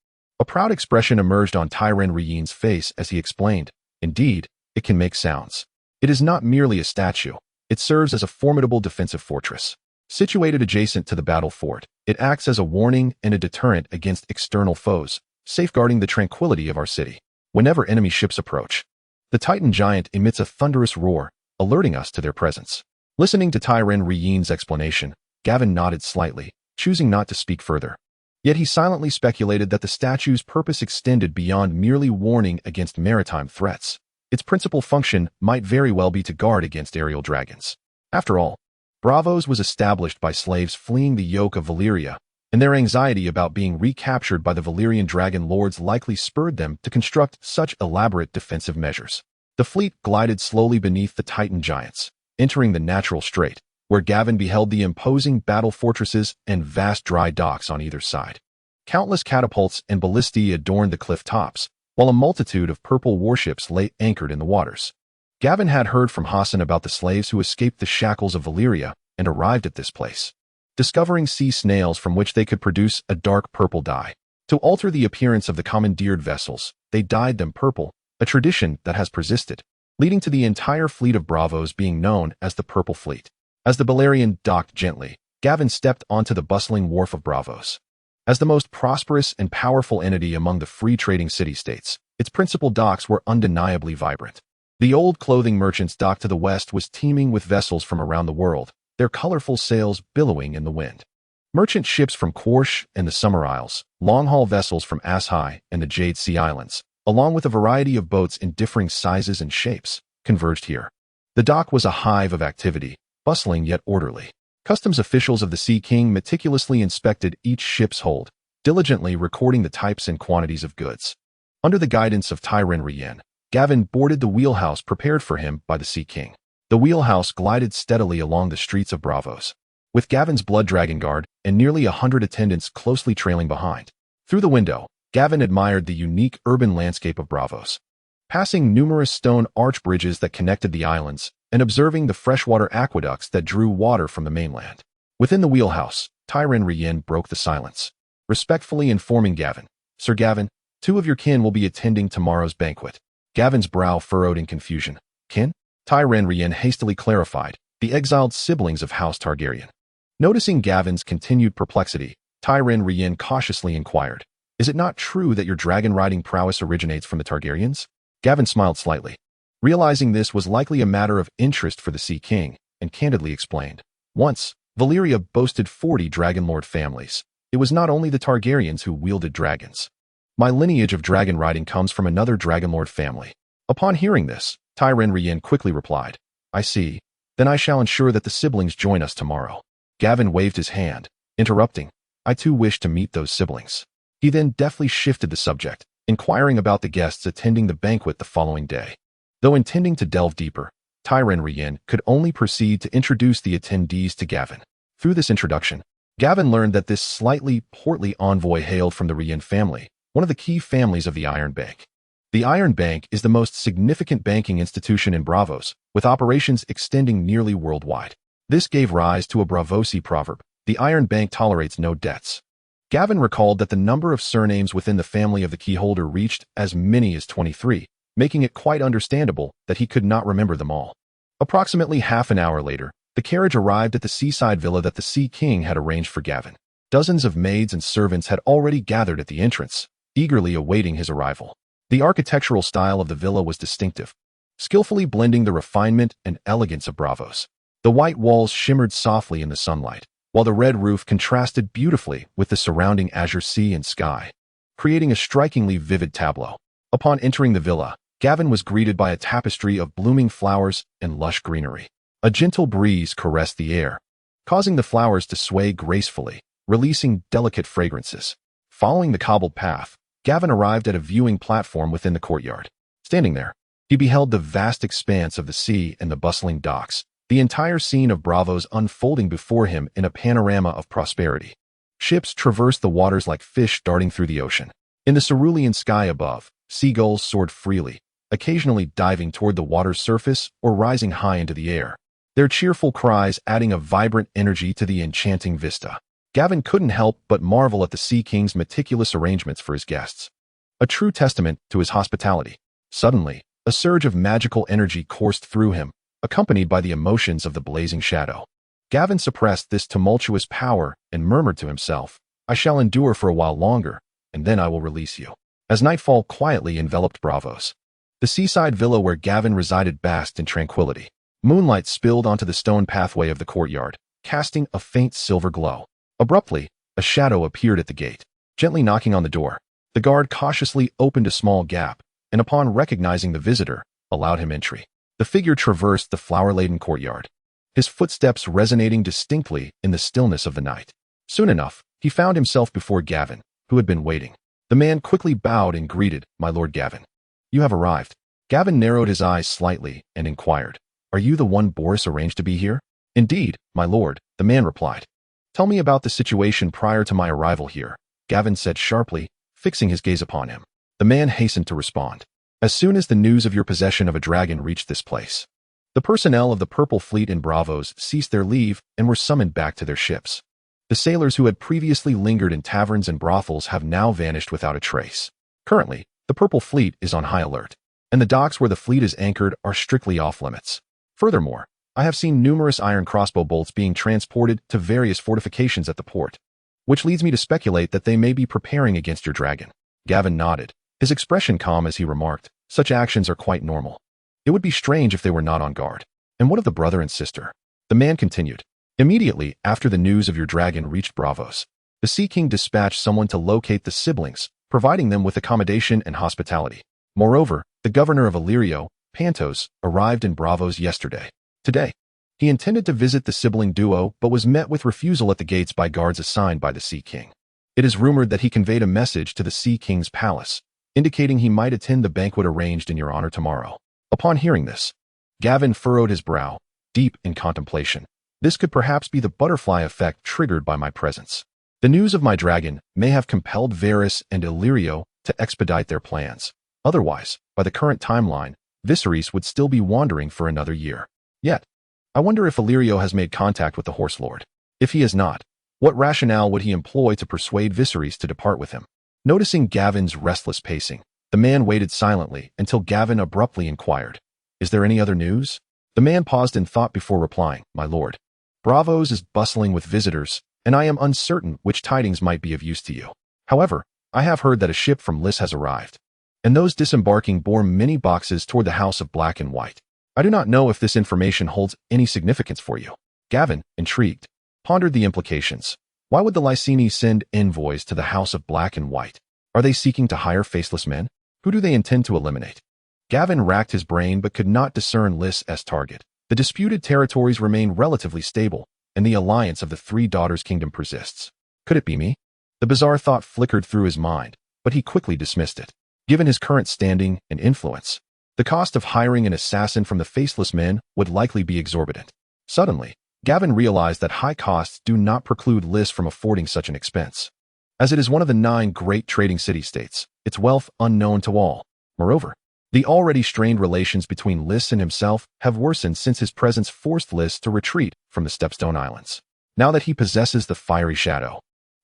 [SPEAKER 1] A proud expression emerged on Tyren Ryen's face as he explained, "Indeed, it can make sounds. It is not merely a statue, it serves as a formidable defensive fortress. Situated adjacent to the battle fort, it acts as a warning and a deterrent against external foes, safeguarding the tranquility of our city. Whenever enemy ships approach, the Titan giant emits a thunderous roar, alerting us to their presence." Listening to Tyren Ryen's explanation, Gavin nodded slightly, choosing not to speak further. Yet he silently speculated that the statue's purpose extended beyond merely warning against maritime threats. Its principal function might very well be to guard against aerial dragons. After all, Braavos was established by slaves fleeing the yoke of Valyria, and their anxiety about being recaptured by the Valyrian dragon lords likely spurred them to construct such elaborate defensive measures. The fleet glided slowly beneath the Titan giants, entering the natural strait, where Gavin beheld the imposing battle fortresses and vast dry docks on either side. Countless catapults and ballistae adorned the cliff tops, while a multitude of purple warships lay anchored in the waters. Gavin had heard from Hassan about the slaves who escaped the shackles of Valyria and arrived at this place, discovering sea snails from which they could produce a dark purple dye. To alter the appearance of the commandeered vessels, they dyed them purple, a tradition that has persisted, leading to the entire fleet of Braavos being known as the Purple Fleet. As the Balerian docked gently, Gavin stepped onto the bustling wharf of Braavos. As the most prosperous and powerful entity among the free trading city-states, its principal docks were undeniably vibrant. The old clothing merchant's dock to the west was teeming with vessels from around the world, their colorful sails billowing in the wind. Merchant ships from Quarsh and the Summer Isles, long-haul vessels from Ashai and the Jade Sea Islands, along with a variety of boats in differing sizes and shapes, converged here. The dock was a hive of activity, bustling yet orderly. Customs officials of the Sea King meticulously inspected each ship's hold, diligently recording the types and quantities of goods. Under the guidance of Tyren Ryen, Gavin boarded the wheelhouse prepared for him by the Sea King. The wheelhouse glided steadily along the streets of Braavos, with Gavin's blood dragon guard and nearly 100 attendants closely trailing behind. Through the window, Gavin admired the unique urban landscape of Braavos. Passing numerous stone arch bridges that connected the islands, and observing the freshwater aqueducts that drew water from the mainland. Within the wheelhouse, Tyrion broke the silence, respectfully informing Gavin, "Sir Gavin, 2 of your kin will be attending tomorrow's banquet." Gavin's brow furrowed in confusion. "Kin?" Tyrion hastily clarified, "The exiled siblings of House Targaryen." Noticing Gavin's continued perplexity, Tyrion cautiously inquired, "Is it not true that your dragon-riding prowess originates from the Targaryens?" Gavin smiled slightly, realizing this was likely a matter of interest for the Sea King, and candidly explained, "Once, Valyria boasted 40 Dragonlord families. It was not only the Targaryens who wielded dragons. My lineage of dragon riding comes from another Dragonlord family." Upon hearing this, Tyrion quickly replied, "I see. Then I shall ensure that the siblings join us tomorrow." Gavin waved his hand, interrupting, "I too wish to meet those siblings." He then deftly shifted the subject, inquiring about the guests attending the banquet the following day. Though intending to delve deeper, Tyrion could only proceed to introduce the attendees to Gavin. Through this introduction, Gavin learned that this slightly portly envoy hailed from the Rien family, one of the key families of the Iron Bank. The Iron Bank is the most significant banking institution in Braavos, with operations extending nearly worldwide. This gave rise to a Braavosi proverb, "The Iron Bank tolerates no debts." Gavin recalled that the number of surnames within the family of the keyholder reached as many as 23, making it quite understandable that he could not remember them all. Approximately half an hour later, the carriage arrived at the seaside villa that the Sea King had arranged for Gavin. Dozens of maids and servants had already gathered at the entrance, eagerly awaiting his arrival. The architectural style of the villa was distinctive, skillfully blending the refinement and elegance of Braavos. The white walls shimmered softly in the sunlight, while the red roof contrasted beautifully with the surrounding azure sea and sky, creating a strikingly vivid tableau. Upon entering the villa, Gavin was greeted by a tapestry of blooming flowers and lush greenery. A gentle breeze caressed the air, causing the flowers to sway gracefully, releasing delicate fragrances. Following the cobbled path, Gavin arrived at a viewing platform within the courtyard. Standing there, he beheld the vast expanse of the sea and the bustling docks, the entire scene of Braavos unfolding before him in a panorama of prosperity. Ships traversed the waters like fish darting through the ocean. In the cerulean sky above, seagulls soared freely, occasionally diving toward the water's surface or rising high into the air, their cheerful cries adding a vibrant energy to the enchanting vista. Gavin couldn't help but marvel at the Sea King's meticulous arrangements for his guests, a true testament to his hospitality. Suddenly, a surge of magical energy coursed through him, accompanied by the emotions of the blazing shadow. Gavin suppressed this tumultuous power and murmured to himself, "I shall endure for a while longer, and then I will release you." As nightfall quietly enveloped Braavos, the seaside villa where Gavin resided basked in tranquility. Moonlight spilled onto the stone pathway of the courtyard, casting a faint silver glow. Abruptly, a shadow appeared at the gate. Gently knocking on the door, the guard cautiously opened a small gap, and upon recognizing the visitor, allowed him entry. The figure traversed the flower-laden courtyard, his footsteps resonating distinctly in the stillness of the night. Soon enough, he found himself before Gavin, who had been waiting. The man quickly bowed and greeted, "My Lord Gavin, you have arrived." Gavin narrowed his eyes slightly and inquired, "Are you the one Boris arranged to be here?" "Indeed, my lord," the man replied. "Tell me about the situation prior to my arrival here," Gavin said sharply, fixing his gaze upon him. The man hastened to respond. "As soon as the news of your possession of a dragon reached this place, the personnel of the Purple Fleet in Braavos ceased their leave and were summoned back to their ships. The sailors who had previously lingered in taverns and brothels have now vanished without a trace. Currently, the Purple Fleet is on high alert, and the docks where the fleet is anchored are strictly off-limits. Furthermore, I have seen numerous iron crossbow bolts being transported to various fortifications at the port, which leads me to speculate that they may be preparing against your dragon." Gavin nodded, his expression calm as he remarked, "Such actions are quite normal. It would be strange if they were not on guard. And what of the brother and sister?" The man continued, "Immediately after the news of your dragon reached Braavos, the Sea King dispatched someone to locate the siblings, providing them with accommodation and hospitality. Moreover, the governor of Illyrio, Pantos, arrived in Braavos yesterday. Today, he intended to visit the sibling duo but was met with refusal at the gates by guards assigned by the Sea King. It is rumored that he conveyed a message to the Sea King's palace, indicating he might attend the banquet arranged in your honor tomorrow." Upon hearing this, Gavin furrowed his brow, deep in contemplation. This could perhaps be the butterfly effect triggered by my presence. The news of my dragon may have compelled Varys and Illyrio to expedite their plans. Otherwise, by the current timeline, Viserys would still be wandering for another year. Yet, I wonder if Illyrio has made contact with the Horse Lord. If he has not, what rationale would he employ to persuade Viserys to depart with him? Noticing Gavin's restless pacing, the man waited silently until Gavin abruptly inquired, "Is there any other news?" The man paused in thought before replying, "My lord, Braavos is bustling with visitors, and I am uncertain which tidings might be of use to you. However, I have heard that a ship from Lys has arrived, and those disembarking bore many boxes toward the House of Black and White. I do not know if this information holds any significance for you." Gavin, intrigued, pondered the implications. Why would the Lyseni send envoys to the House of Black and White? Are they seeking to hire faceless men? Who do they intend to eliminate? Gavin racked his brain but could not discern Lys as target. The disputed territories remain relatively stable, and the alliance of the Three Daughters Kingdom persists. Could it be me? The bizarre thought flickered through his mind, but he quickly dismissed it. Given his current standing and influence, the cost of hiring an assassin from the Faceless Men would likely be exorbitant. Suddenly, Gavin realized that high costs do not preclude Lys from affording such an expense. As it is one of the 9 great trading city-states, its wealth unknown to all. Moreover, the already strained relations between Lys and himself have worsened since his presence forced Lys to retreat from the Stepstone Islands. Now that he possesses the fiery shadow,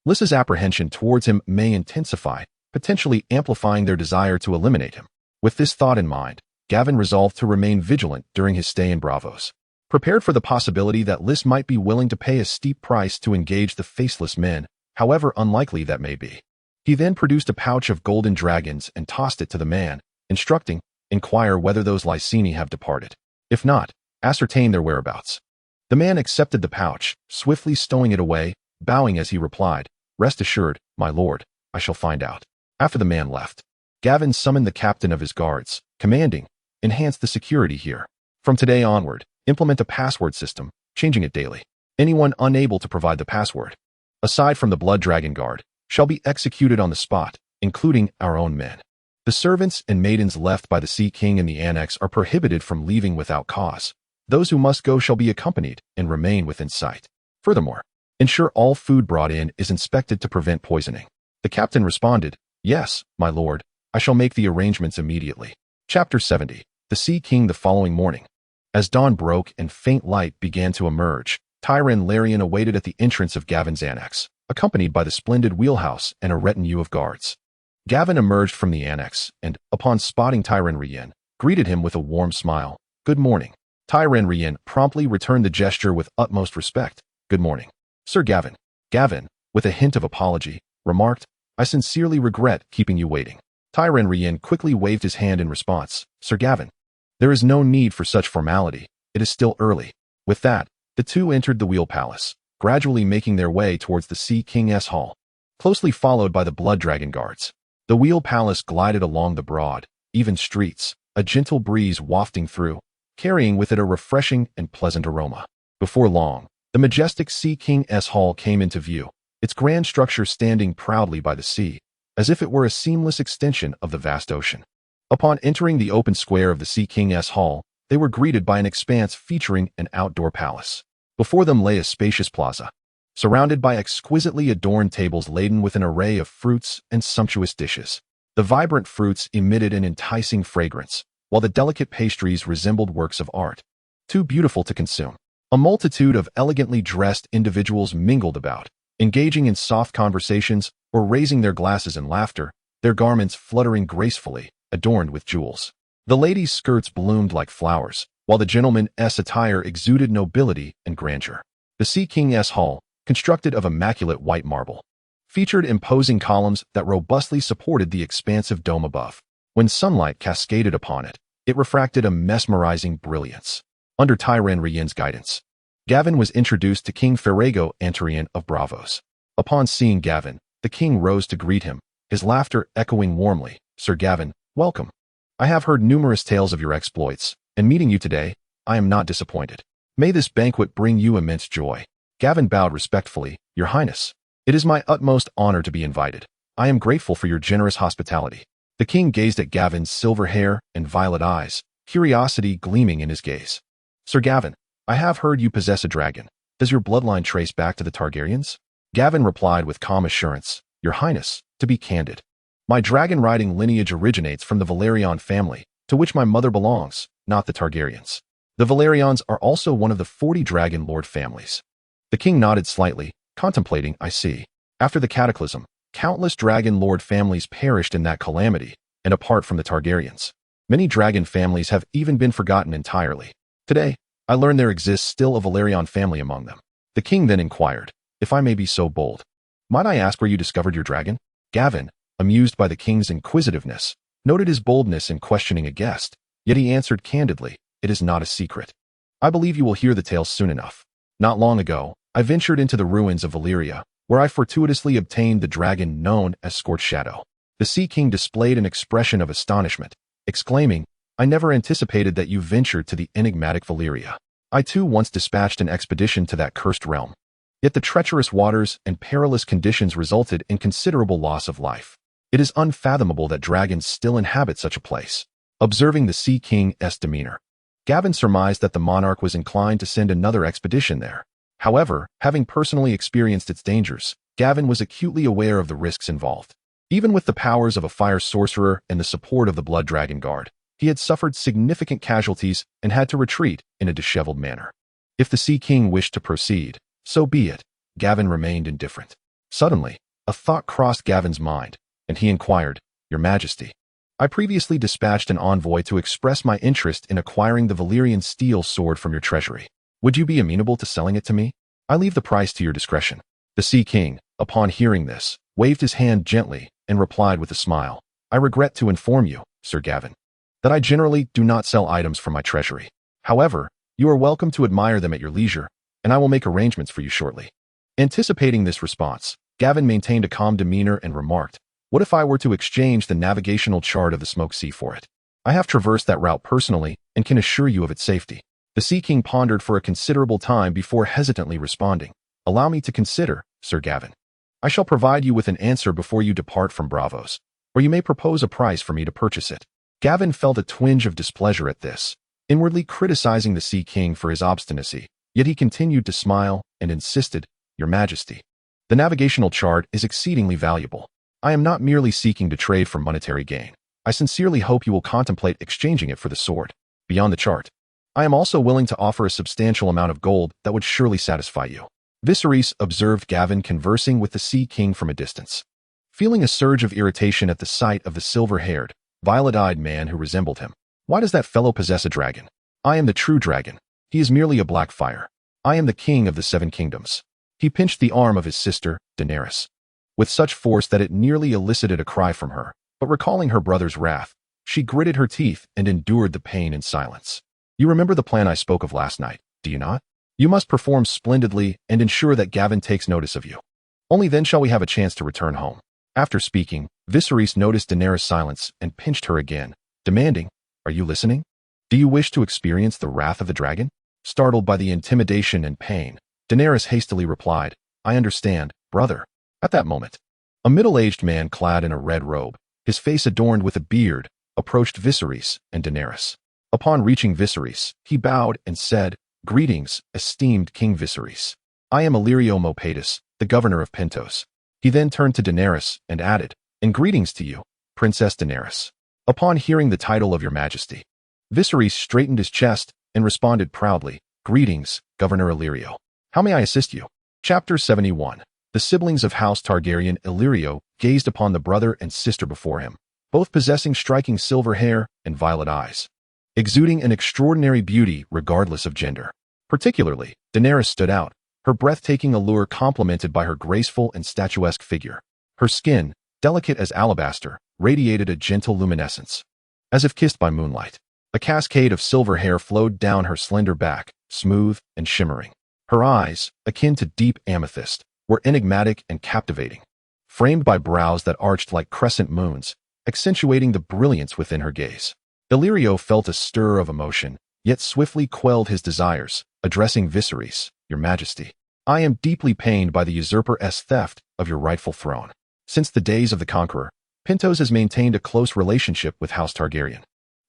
[SPEAKER 1] Lys's apprehension towards him may intensify, potentially amplifying their desire to eliminate him. With this thought in mind, Gavin resolved to remain vigilant during his stay in Braavos, prepared for the possibility that Lys might be willing to pay a steep price to engage the Faceless Men, however unlikely that may be. He then produced a pouch of golden dragons and tossed it to the man, instructing, "Inquire whether those Lyseni have departed. If not, ascertain their whereabouts." The man accepted the pouch, swiftly stowing it away, bowing as he replied, "Rest assured, my lord, I shall find out." After the man left, Gavin summoned the captain of his guards, commanding, "Enhance the security here. From today onward, implement a password system, changing it daily. Anyone unable to provide the password, aside from the Blood Dragon Guard, shall be executed on the spot, including our own men. The servants and maidens left by the Sea King in the Annex are prohibited from leaving without cause. Those who must go shall be accompanied and remain within sight. Furthermore, ensure all food brought in is inspected to prevent poisoning." The captain responded, "Yes, my lord, I shall make the arrangements immediately." Chapter 70. The Sea King the following morning. As dawn broke and faint light began to emerge, Targaryen Larian awaited at the entrance of Gavin's annex, accompanied by the splendid wheelhouse and a retinue of guards. Gavin emerged from the annex and, upon spotting Targaryen, greeted him with a warm smile. "Good morning." Targaryen promptly returned the gesture with utmost respect. "Good morning, Sir Gavin." Gavin, with a hint of apology, remarked, "I sincerely regret keeping you waiting." Targaryen quickly waved his hand in response. "Sir Gavin, there is no need for such formality. It is still early." With that, the two entered the Wheel Palace, gradually making their way towards the Sea King's Hall, closely followed by the Blood Dragon Guards. The Wheel Palace glided along the broad, even streets, a gentle breeze wafting through, carrying with it a refreshing and pleasant aroma. Before long, the majestic Sea King's Hall came into view, its grand structure standing proudly by the sea, as if it were a seamless extension of the vast ocean. Upon entering the open square of the Sea King's Hall, they were greeted by an expanse featuring an outdoor palace. Before them lay a spacious plaza, surrounded by exquisitely adorned tables laden with an array of fruits and sumptuous dishes. The vibrant fruits emitted an enticing fragrance, while the delicate pastries resembled works of art, too beautiful to consume. A multitude of elegantly dressed individuals mingled about, engaging in soft conversations or raising their glasses in laughter, their garments fluttering gracefully, adorned with jewels. The ladies' skirts bloomed like flowers, while the gentlemen's attire exuded nobility and grandeur. The Sea King's Hall, constructed of immaculate white marble, featured imposing columns that robustly supported the expansive dome above. When sunlight cascaded upon it, it refracted a mesmerizing brilliance. Under Targaryen's guidance, Gavin was introduced to King Ferrago Antarian of Braavos. Upon seeing Gavin, the king rose to greet him, his laughter echoing warmly. "Sir Gavin, welcome. I have heard numerous tales of your exploits, and meeting you today, I am not disappointed. May this banquet bring you immense joy." Gavin bowed respectfully. "Your Highness, it is my utmost honor to be invited. I am grateful for your generous hospitality." The king gazed at Gavin's silver hair and violet eyes, curiosity gleaming in his gaze. "Sir Gavin, I have heard you possess a dragon. Does your bloodline trace back to the Targaryens?" Gavin replied with calm assurance, Your Highness, to be candid. My dragon-riding lineage originates from the Valyrian family, to which my mother belongs, not the Targaryens. The Valyrians are also one of the 40 Dragonlord families. The king nodded slightly, contemplating, I see. After the cataclysm, countless Dragonlord families perished in that calamity, and apart from the Targaryens, many dragon families have even been forgotten entirely. Today, I learn there exists still a Valyrian family among them. The king then inquired, If I may be so bold, might I ask where you discovered your dragon? Gavin, amused by the king's inquisitiveness, noted his boldness in questioning a guest, yet he answered candidly, It is not a secret. I believe you will hear the tale soon enough. Not long ago, I ventured into the ruins of Valyria, where I fortuitously obtained the dragon known as Scorched Shadow. The Sea King displayed an expression of astonishment, exclaiming, I never anticipated that you ventured to the enigmatic Valyria. I too once dispatched an expedition to that cursed realm. Yet the treacherous waters and perilous conditions resulted in considerable loss of life. It is unfathomable that dragons still inhabit such a place. Observing the Sea King's demeanor, Gavin surmised that the monarch was inclined to send another expedition there. However, having personally experienced its dangers, Gavin was acutely aware of the risks involved. Even with the powers of a fire sorcerer and the support of the Blood Dragon Guard, he had suffered significant casualties and had to retreat in a disheveled manner. If the Sea King wished to proceed, so be it. Gavin remained indifferent. Suddenly, a thought crossed Gavin's mind, and he inquired, Your Majesty, I previously dispatched an envoy to express my interest in acquiring the Valyrian steel sword from your treasury. Would you be amenable to selling it to me? I leave the price to your discretion. The Sea King, upon hearing this, waved his hand gently and replied with a smile, I regret to inform you, Sir Gavin, that I generally do not sell items from my treasury. However, you are welcome to admire them at your leisure, and I will make arrangements for you shortly. Anticipating this response, Gavin maintained a calm demeanor and remarked, What if I were to exchange the navigational chart of the Smoke Sea for it? I have traversed that route personally and can assure you of its safety. The Sea King pondered for a considerable time before hesitantly responding, Allow me to consider, Sir Gavin. I shall provide you with an answer before you depart from Bravos, or you may propose a price for me to purchase it. Gavin felt a twinge of displeasure at this, inwardly criticizing the Sea King for his obstinacy, yet he continued to smile and insisted, Your Majesty, the navigational chart is exceedingly valuable. I am not merely seeking to trade for monetary gain. I sincerely hope you will contemplate exchanging it for the sword. Beyond the chart, I am also willing to offer a substantial amount of gold that would surely satisfy you. Viserys observed Gavin conversing with the Sea King from a distance. Feeling a surge of irritation at the sight of the silver-haired, violet-eyed man who resembled him. Why does that fellow possess a dragon? I am the true dragon. He is merely a black fire. I am the king of the 7 kingdoms. He pinched the arm of his sister, Daenerys, with such force that it nearly elicited a cry from her, but recalling her brother's wrath, she gritted her teeth and endured the pain in silence. You remember the plan I spoke of last night, do you not? You must perform splendidly and ensure that Gavin takes notice of you. Only then shall we have a chance to return home. After speaking, Viserys noticed Daenerys' silence and pinched her again, demanding, Are you listening? Do you wish to experience the wrath of the dragon? Startled by the intimidation and pain, Daenerys hastily replied, I understand, brother. At that moment, a middle-aged man clad in a red robe, his face adorned with a beard, approached Viserys and Daenerys. Upon reaching Viserys, he bowed and said, Greetings, esteemed King Viserys. I am Illyrio Mopatus, the governor of Pentos. He then turned to Daenerys and added, And greetings to you, Princess Daenerys. Upon hearing the title of your majesty, Viserys straightened his chest and responded proudly, Greetings, Governor Illyrio. How may I assist you? Chapter 71. The siblings of House Targaryen Illyrio gazed upon the brother and sister before him, both possessing striking silver hair and violet eyes, exuding an extraordinary beauty regardless of gender. Particularly, Daenerys stood out, her breathtaking allure complemented by her graceful and statuesque figure. Her skin, delicate as alabaster, radiated a gentle luminescence, as if kissed by moonlight. A cascade of silver hair flowed down her slender back, smooth and shimmering. Her eyes, akin to deep amethyst, were enigmatic and captivating, framed by brows that arched like crescent moons, accentuating the brilliance within her gaze. Illyrio felt a stir of emotion, yet swiftly quelled his desires, addressing Viserys, Your Majesty. I am deeply pained by the usurper's theft of your rightful throne. Since the days of the Conqueror, Pentos has maintained a close relationship with House Targaryen.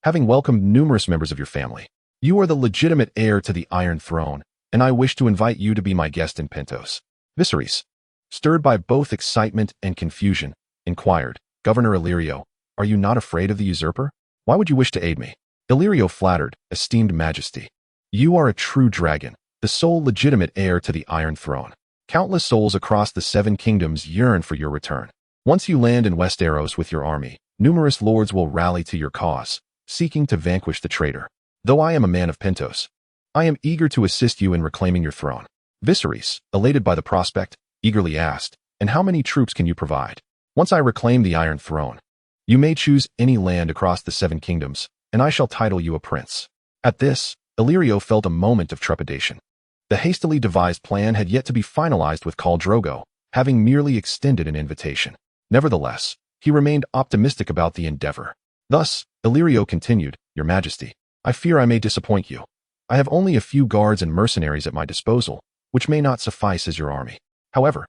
[SPEAKER 1] Having welcomed numerous members of your family, you are the legitimate heir to the Iron Throne, and I wish to invite you to be my guest in Pentos. Viserys, Stirred by both excitement and confusion, inquired, "Governor Illyrio, are you not afraid of the usurper? Why would you wish to aid me?" Illyrio flattered, "Esteemed Majesty, you are a true dragon, the sole legitimate heir to the Iron Throne. Countless souls across the Seven Kingdoms yearn for your return. Once you land in Westeros with your army, numerous lords will rally to your cause, seeking to vanquish the traitor. Though I am a man of Pentos, I am eager to assist you in reclaiming your throne." Viserys, elated by the prospect, eagerly asked, "And how many troops can you provide? Once I reclaim the Iron Throne, you may choose any land across the Seven Kingdoms, and I shall title you a prince." At this, Illyrio felt a moment of trepidation. The hastily devised plan had yet to be finalized with Khal Drogo, having merely extended an invitation. Nevertheless, he remained optimistic about the endeavor. Thus, Illyrio continued, "Your Majesty, I fear I may disappoint you. I have only a few guards and mercenaries at my disposal, which may not suffice as your army. However,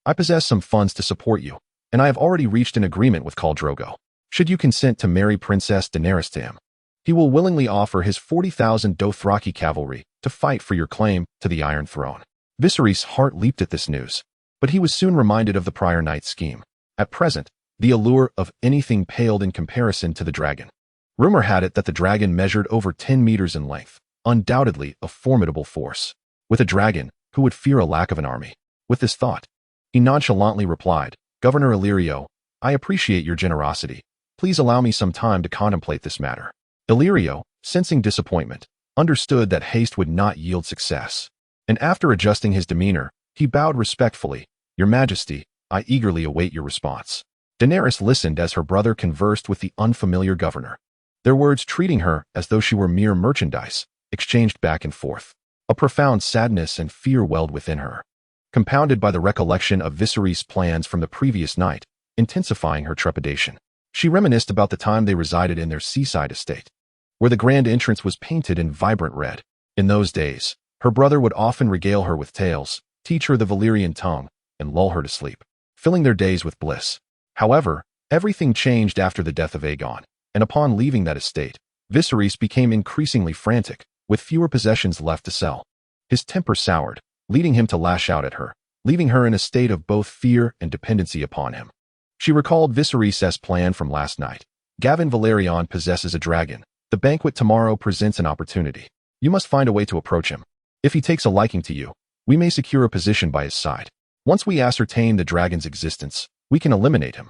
[SPEAKER 1] I possess some funds to support you, and I have already reached an agreement with Khal Drogo. Should you consent to marry Princess Daenerys to him, he will willingly offer his 40,000 Dothraki cavalry to fight for your claim to the Iron Throne." Viserys' heart leaped at this news, but he was soon reminded of the prior night's scheme. At present, the allure of anything paled in comparison to the dragon. Rumor had it that the dragon measured over 10 meters in length, undoubtedly a formidable force. With a dragon, who would fear a lack of an army? With this thought, he nonchalantly replied, "Governor Illyrio, I appreciate your generosity. Please allow me some time to contemplate this matter." Illyrio, sensing disappointment, understood that haste would not yield success, and after adjusting his demeanor, he bowed respectfully, "Your Majesty, I eagerly await your response." Daenerys listened as her brother conversed with the unfamiliar governor, their words treating her as though she were mere merchandise, exchanged back and forth. A profound sadness and fear welled within her, compounded by the recollection of Viserys' plans from the previous night, intensifying her trepidation. She reminisced about the time they resided in their seaside estate, where the grand entrance was painted in vibrant red. In those days, her brother would often regale her with tales, teach her the Valyrian tongue, and lull her to sleep, filling their days with bliss. However, everything changed after the death of Aegon, and upon leaving that estate, Viserys became increasingly frantic, with fewer possessions left to sell. His temper soured, leading him to lash out at her, leaving her in a state of both fear and dependency upon him. She recalled Viserys' plan from last night. "Gavin Belaerys possesses a dragon. The banquet tomorrow presents an opportunity. You must find a way to approach him. If he takes a liking to you, we may secure a position by his side. Once we ascertain the dragon's existence, we can eliminate him,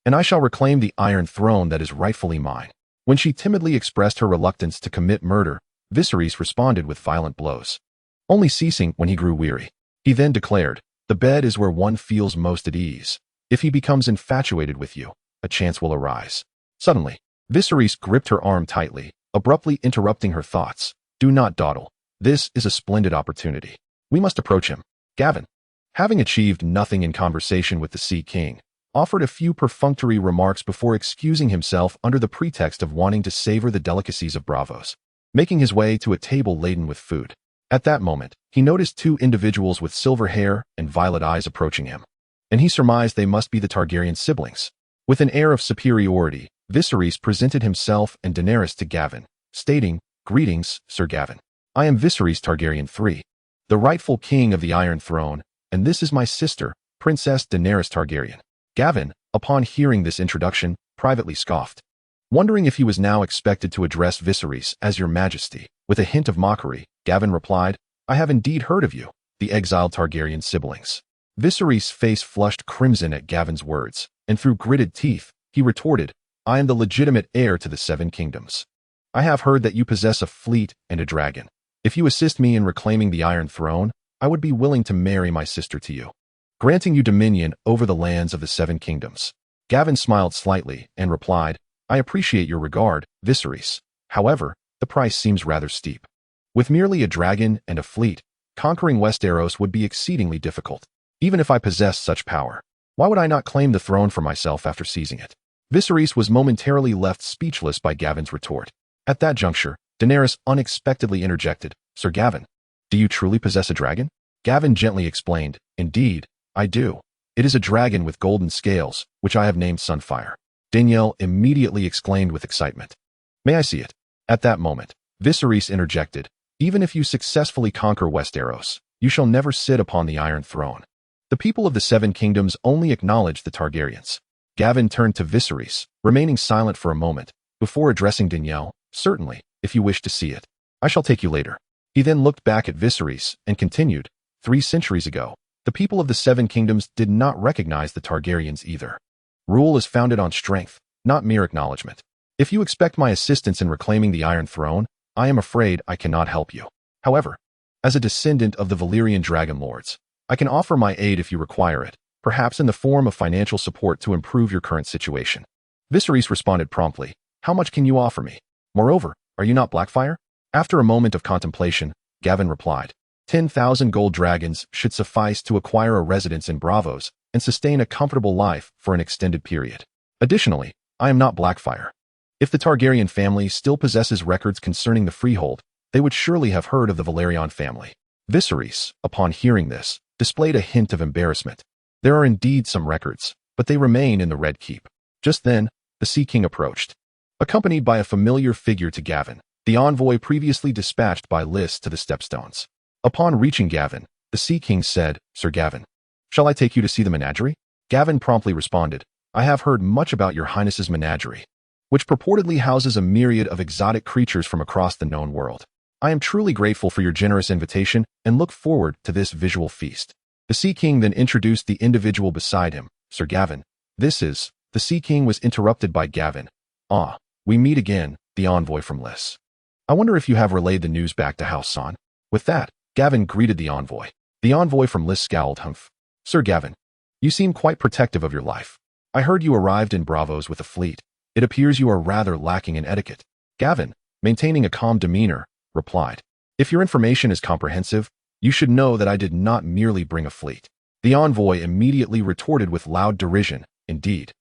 [SPEAKER 1] and I shall reclaim the Iron Throne that is rightfully mine." When she timidly expressed her reluctance to commit murder, Viserys responded with violent blows, only ceasing when he grew weary. He then declared, "The bed is where one feels most at ease. If he becomes infatuated with you, a chance will arise." Suddenly, Viserys gripped her arm tightly, abruptly interrupting her thoughts. "Do not dawdle. This is a splendid opportunity. We must approach him." Gavin, having achieved nothing in conversation with the Sea King, offered a few perfunctory remarks before excusing himself under the pretext of wanting to savor the delicacies of Braavos, making his way to a table laden with food. At that moment, he noticed two individuals with silver hair and violet eyes approaching him, and he surmised they must be the Targaryen siblings. With an air of superiority, Viserys presented himself and Daenerys to Gavin, stating, "Greetings, Sir Gavin. I am Viserys Targaryen III, the rightful king of the Iron Throne, and this is my sister, Princess Daenerys Targaryen." Gavin, upon hearing this introduction, privately scoffed, wondering if he was now expected to address Viserys as "Your Majesty." With a hint of mockery, Gavin replied, "I have indeed heard of you, the exiled Targaryen siblings." Viserys' face flushed crimson at Gavin's words, and through gritted teeth, he retorted, "I am the legitimate heir to the Seven Kingdoms. I have heard that you possess a fleet and a dragon. If you assist me in reclaiming the Iron Throne, I would be willing to marry my sister to you, granting you dominion over the lands of the Seven Kingdoms." Gavin smiled slightly and replied, "I appreciate your regard, Viserys. However, the price seems rather steep. With merely a dragon and a fleet, conquering Westeros would be exceedingly difficult. Even if I possessed such power, why would I not claim the throne for myself after seizing it?" Viserys was momentarily left speechless by Gavin's retort. At that juncture, Daenerys unexpectedly interjected, "Sir Gavin, do you truly possess a dragon?" Gavin gently explained, "Indeed, I do. It is a dragon with golden scales, which I have named Sunfire." Danielle immediately exclaimed with excitement, "May I see it?" At that moment, Viserys interjected, "Even if you successfully conquer Westeros, you shall never sit upon the Iron Throne. The people of the Seven Kingdoms only acknowledge the Targaryens. Gavin turned to Viserys, remaining silent for a moment, before addressing Danielle. Certainly, if you wish to see it. I shall take you later. He then looked back at Viserys and continued, 3 centuries ago, the people of the Seven Kingdoms did not recognize the Targaryens either. Rule is founded on strength, not mere acknowledgement. If you expect my assistance in reclaiming the Iron Throne, I am afraid I cannot help you. However, as a descendant of the Valyrian Dragonlords, I can offer my aid if you require it, perhaps in the form of financial support to improve your current situation. Viserys responded promptly, how much can you offer me? Moreover, are you not Blackfire? After a moment of contemplation, Gavin replied, 10,000 gold dragons should suffice to acquire a residence in Braavos and sustain a comfortable life for an extended period. Additionally, I am not Blackfire. If the Targaryen family still possesses records concerning the freehold, they would surely have heard of the Valyrian family. Viserys, upon hearing this, displayed a hint of embarrassment. There are indeed some records, but they remain in the Red Keep. Just then, the Sea King approached. Accompanied by a familiar figure to Gavin, the envoy previously dispatched by Lys to the Stepstones. Upon reaching Gavin, the Sea King said, Sir Gavin, shall I take you to see the menagerie? Gavin promptly responded, I have heard much about your Highness's menagerie, which purportedly houses a myriad of exotic creatures from across the known world. I am truly grateful for your generous invitation and look forward to this visual feast. The Sea King then introduced the individual beside him, Sir Gavin. This is, the Sea King was interrupted by Gavin. Ah, we meet again, the envoy from Lys. I wonder if you have relayed the news back to House Son. With that, Gavin greeted the envoy. The envoy from Lys scowled. Humph. Sir Gavin, you seem quite protective of your life. I heard you arrived in Braavos with a fleet. It appears you are rather lacking in etiquette. Gavin, maintaining a calm demeanor, replied, if your information is comprehensive, you should know that I did not merely bring a fleet. The envoy immediately retorted with loud derision, indeed.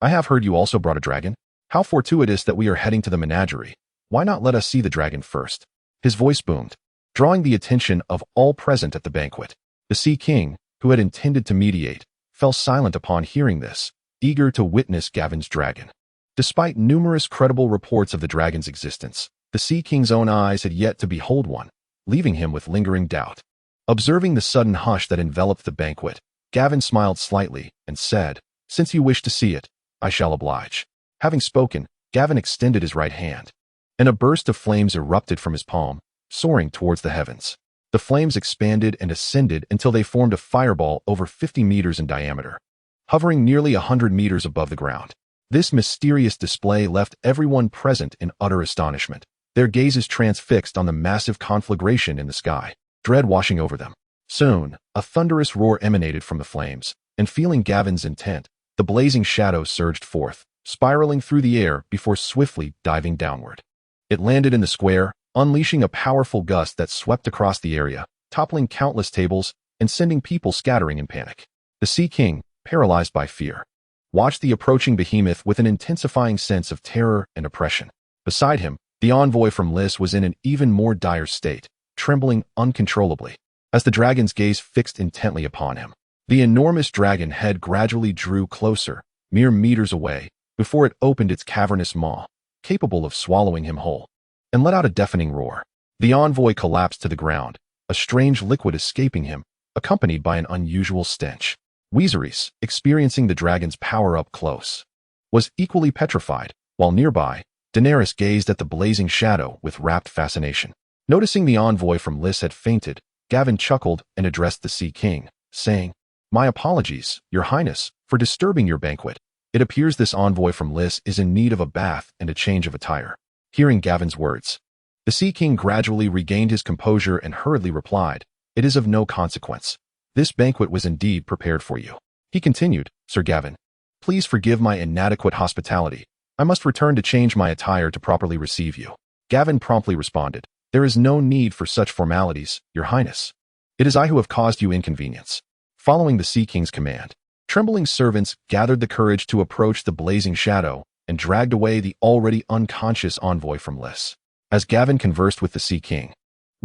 [SPEAKER 1] I have heard you also brought a dragon. How fortuitous that we are heading to the menagerie. Why not let us see the dragon first? His voice boomed, drawing the attention of all present at the banquet. The Sea King, who had intended to mediate, fell silent upon hearing this, eager to witness Gavin's dragon. Despite numerous credible reports of the dragon's existence, the Sea King's own eyes had yet to behold one, leaving him with lingering doubt. Observing the sudden hush that enveloped the banquet, Gavin smiled slightly and said, since you wish to see it, I shall oblige. Having spoken, Gavin extended his right hand, and a burst of flames erupted from his palm, soaring towards the heavens. The flames expanded and ascended until they formed a fireball over 50 meters in diameter, hovering nearly 100 meters above the ground. This mysterious display left everyone present in utter astonishment, their gazes transfixed on the massive conflagration in the sky, dread washing over them. Soon, a thunderous roar emanated from the flames, and feeling Gavin's intent, the blazing shadow surged forth, spiraling through the air before swiftly diving downward. It landed in the square, unleashing a powerful gust that swept across the area, toppling countless tables and sending people scattering in panic. The Sea King, paralyzed by fear, watched the approaching behemoth with an intensifying sense of terror and oppression. Beside him, the envoy from Lys was in an even more dire state, trembling uncontrollably. As the dragon's gaze fixed intently upon him, the enormous dragon head gradually drew closer, mere meters away, before it opened its cavernous maw, capable of swallowing him whole, and let out a deafening roar. The envoy collapsed to the ground, a strange liquid escaping him, accompanied by an unusual stench. Viserys, experiencing the dragon's power up close, was equally petrified, while nearby, Daenerys gazed at the blazing shadow with rapt fascination. Noticing the envoy from Lys had fainted, Gavin chuckled and addressed the Sea King, saying, my apologies, Your Highness, for disturbing your banquet. It appears this envoy from Lys is in need of a bath and a change of attire. Hearing Gavin's words, the Sea King gradually regained his composure and hurriedly replied, it is of no consequence. This banquet was indeed prepared for you. He continued, Sir Gavin, please forgive my inadequate hospitality. I must return to change my attire to properly receive you. Gavin promptly responded, there is no need for such formalities, Your Highness. It is I who have caused you inconvenience. Following the Sea King's command, trembling servants gathered the courage to approach the blazing shadow and dragged away the already unconscious envoy from Lys. As Gavin conversed with the Sea King,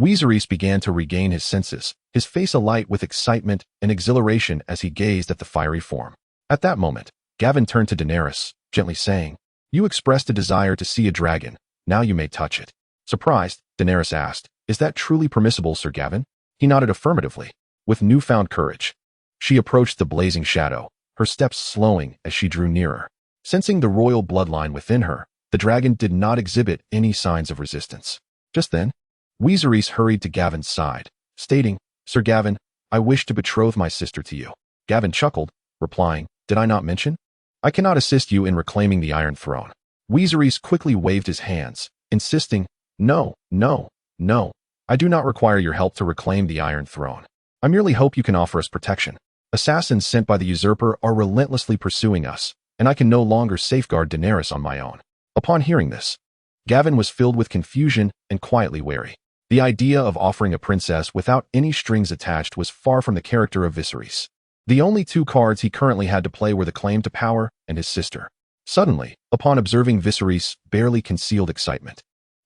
[SPEAKER 1] Viserys began to regain his senses, his face alight with excitement and exhilaration as he gazed at the fiery form. At that moment, Gavin turned to Daenerys, gently saying, you expressed a desire to see a dragon, now you may touch it. Surprised, Daenerys asked, is that truly permissible, Sir Gavin? He nodded affirmatively, with newfound courage. She approached the blazing shadow, her steps slowing as she drew nearer. Sensing the royal bloodline within her, the dragon did not exhibit any signs of resistance. Just then, Westeros hurried to Gavin's side, stating, "Sir Gavin, I wish to betroth my sister to you." Gavin chuckled, replying, "Did I not mention? I cannot assist you in reclaiming the Iron Throne." Westeros quickly waved his hands, insisting, "No, no, no. I do not require your help to reclaim the Iron Throne. I merely hope you can offer us protection. Assassins sent by the usurper are relentlessly pursuing us, and I can no longer safeguard Daenerys on my own." Upon hearing this, Gavin was filled with confusion and quietly wary. The idea of offering a princess without any strings attached was far from the character of Viserys. The only two cards he currently had to play were the claim to power and his sister. Suddenly, upon observing Viserys' barely concealed excitement,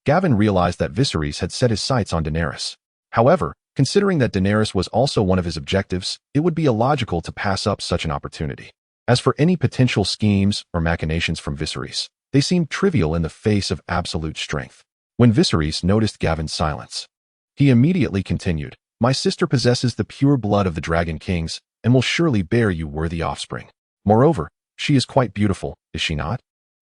[SPEAKER 1] Gavin realized that Viserys had set his sights on Daenerys. However, considering that Daenerys was also one of his objectives, it would be illogical to pass up such an opportunity. As for any potential schemes or machinations from Viserys, they seemed trivial in the face of absolute strength. When Viserys noticed Gavin's silence, he immediately continued, "My sister possesses the pure blood of the Dragon Kings and will surely bear you worthy offspring. Moreover, she is quite beautiful, is she not?"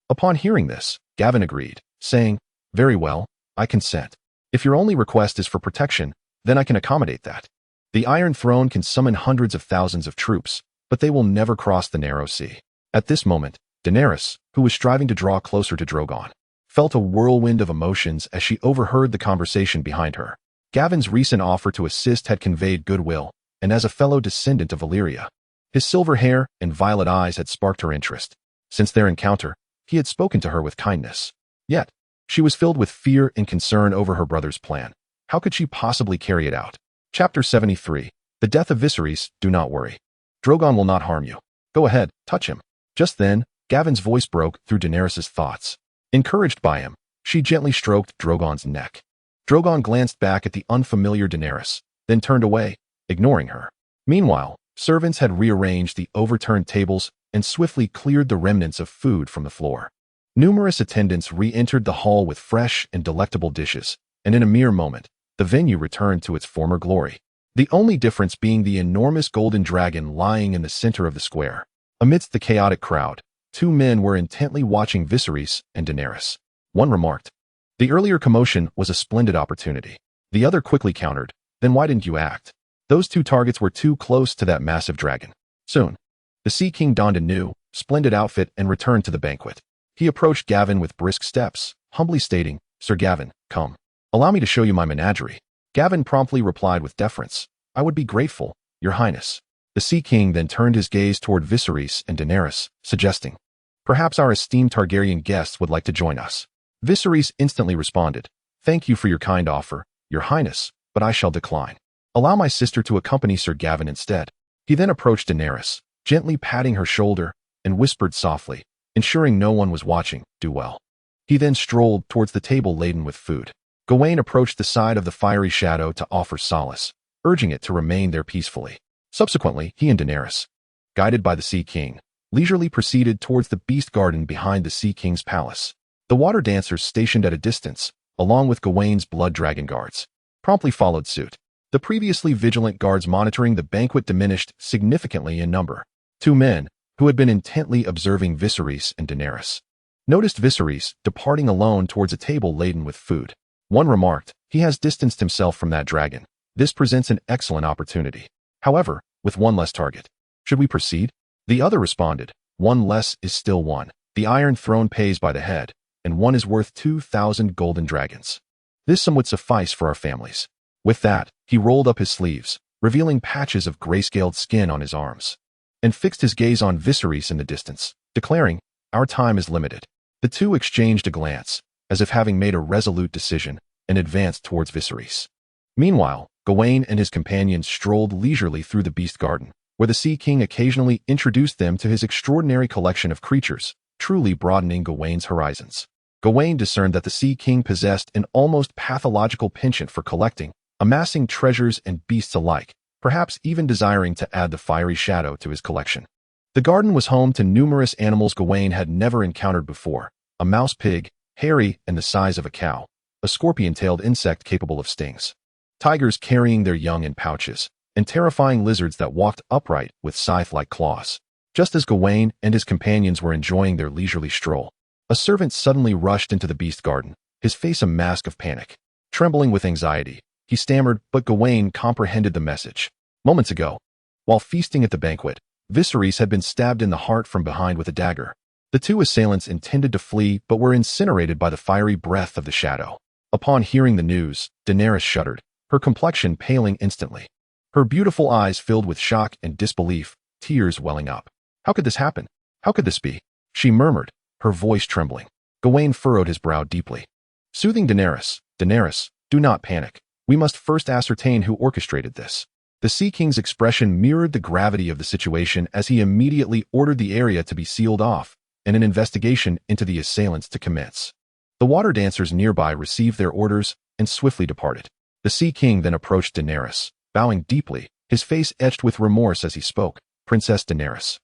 [SPEAKER 1] Upon hearing this, Gavin agreed, saying, "Very well, I consent. If your only request is for protection, then I can accommodate that. The Iron Throne can summon hundreds of thousands of troops, but they will never cross the narrow sea." At this moment, Daenerys, who was striving to draw closer to Drogon, felt a whirlwind of emotions as she overheard the conversation behind her. Gavin's recent offer to assist had conveyed goodwill, and as a fellow descendant of Valyria, his silver hair and violet eyes had sparked her interest. Since their encounter, he had spoken to her with kindness. Yet, she was filled with fear and concern over her brother's plan. How could she possibly carry it out? Chapter 73. The Death of Viserys. Do not worry. Drogon will not harm you. Go ahead, touch him. Just then, Gavin's voice broke through Daenerys' thoughts. Encouraged by him, she gently stroked Drogon's neck. Drogon glanced back at the unfamiliar Daenerys, then turned away, ignoring her. Meanwhile, servants had rearranged the overturned tables and swiftly cleared the remnants of food from the floor. Numerous attendants re-entered the hall with fresh and delectable dishes, and in a mere moment, the venue returned to its former glory. The only difference being the enormous golden dragon lying in the center of the square. Amidst the chaotic crowd, two men were intently watching Viserys and Daenerys. One remarked, "The earlier commotion was a splendid opportunity." The other quickly countered, "Then why didn't you act? Those two targets were too close to that massive dragon." Soon, the Sea King donned a new, splendid outfit and returned to the banquet. He approached Gavin with brisk steps, humbly stating, "Sir Gavin, come. Allow me to show you my menagerie." Gavin promptly replied with deference, "I would be grateful, Your Highness." The Sea King then turned his gaze toward Viserys and Daenerys, suggesting, "Perhaps our esteemed Targaryen guests would like to join us." Viserys instantly responded, "Thank you for your kind offer, Your Highness, but I shall decline. Allow my sister to accompany Sir Gavin instead." He then approached Daenerys, gently patting her shoulder, and whispered softly, ensuring no one was watching, "Do well." He then strolled towards the table laden with food. Gawain approached the side of the fiery shadow to offer solace, urging it to remain there peacefully. Subsequently, he and Daenerys, guided by the Sea King, leisurely proceeded towards the beast garden behind the Sea King's palace. The water dancers stationed at a distance, along with Gawain's blood dragon guards, promptly followed suit. The previously vigilant guards monitoring the banquet diminished significantly in number. Two men, who had been intently observing Viserys and Daenerys, noticed Viserys departing alone towards a table laden with food. One remarked, "He has distanced himself from that dragon. This presents an excellent opportunity. However, with one less target. Should we proceed?" The other responded, "One less is still one. The Iron Throne pays by the head, and one is worth 2,000 golden dragons. This sum would suffice for our families." With that, he rolled up his sleeves, revealing patches of grayscaled skin on his arms, and fixed his gaze on Viserys in the distance, declaring, "Our time is limited." The two exchanged a glance, as if having made a resolute decision, and advanced towards Viserys. Meanwhile, Gawain and his companions strolled leisurely through the beast garden, where the Sea King occasionally introduced them to his extraordinary collection of creatures, truly broadening Gawain's horizons. Gawain discerned that the Sea King possessed an almost pathological penchant for collecting, amassing treasures and beasts alike, perhaps even desiring to add the fiery shadow to his collection. The garden was home to numerous animals Gawain had never encountered before: a mouse pig, hairy and the size of a cow, a scorpion-tailed insect capable of stings, tigers carrying their young in pouches, and terrifying lizards that walked upright with scythe-like claws. Just as Gawain and his companions were enjoying their leisurely stroll, a servant suddenly rushed into the beast garden, his face a mask of panic. Trembling with anxiety, he stammered, but Gawain comprehended the message. Moments ago, while feasting at the banquet, Viserys had been stabbed in the heart from behind with a dagger. The two assailants intended to flee but were incinerated by the fiery breath of the shadow. Upon hearing the news, Daenerys shuddered, her complexion paling instantly. Her beautiful eyes filled with shock and disbelief, tears welling up. How could this happen? How could this be? She murmured, her voice trembling. Gawain furrowed his brow deeply. Soothing Daenerys, Daenerys, do not panic. We must first ascertain who orchestrated this. The Sea King's expression mirrored the gravity of the situation as he immediately ordered the area to be sealed off and an investigation into the assailants to commence. The water dancers nearby received their orders and swiftly departed. The Sea King then approached Daenerys, bowing deeply, his face etched with remorse as he spoke. Princess Daenerys,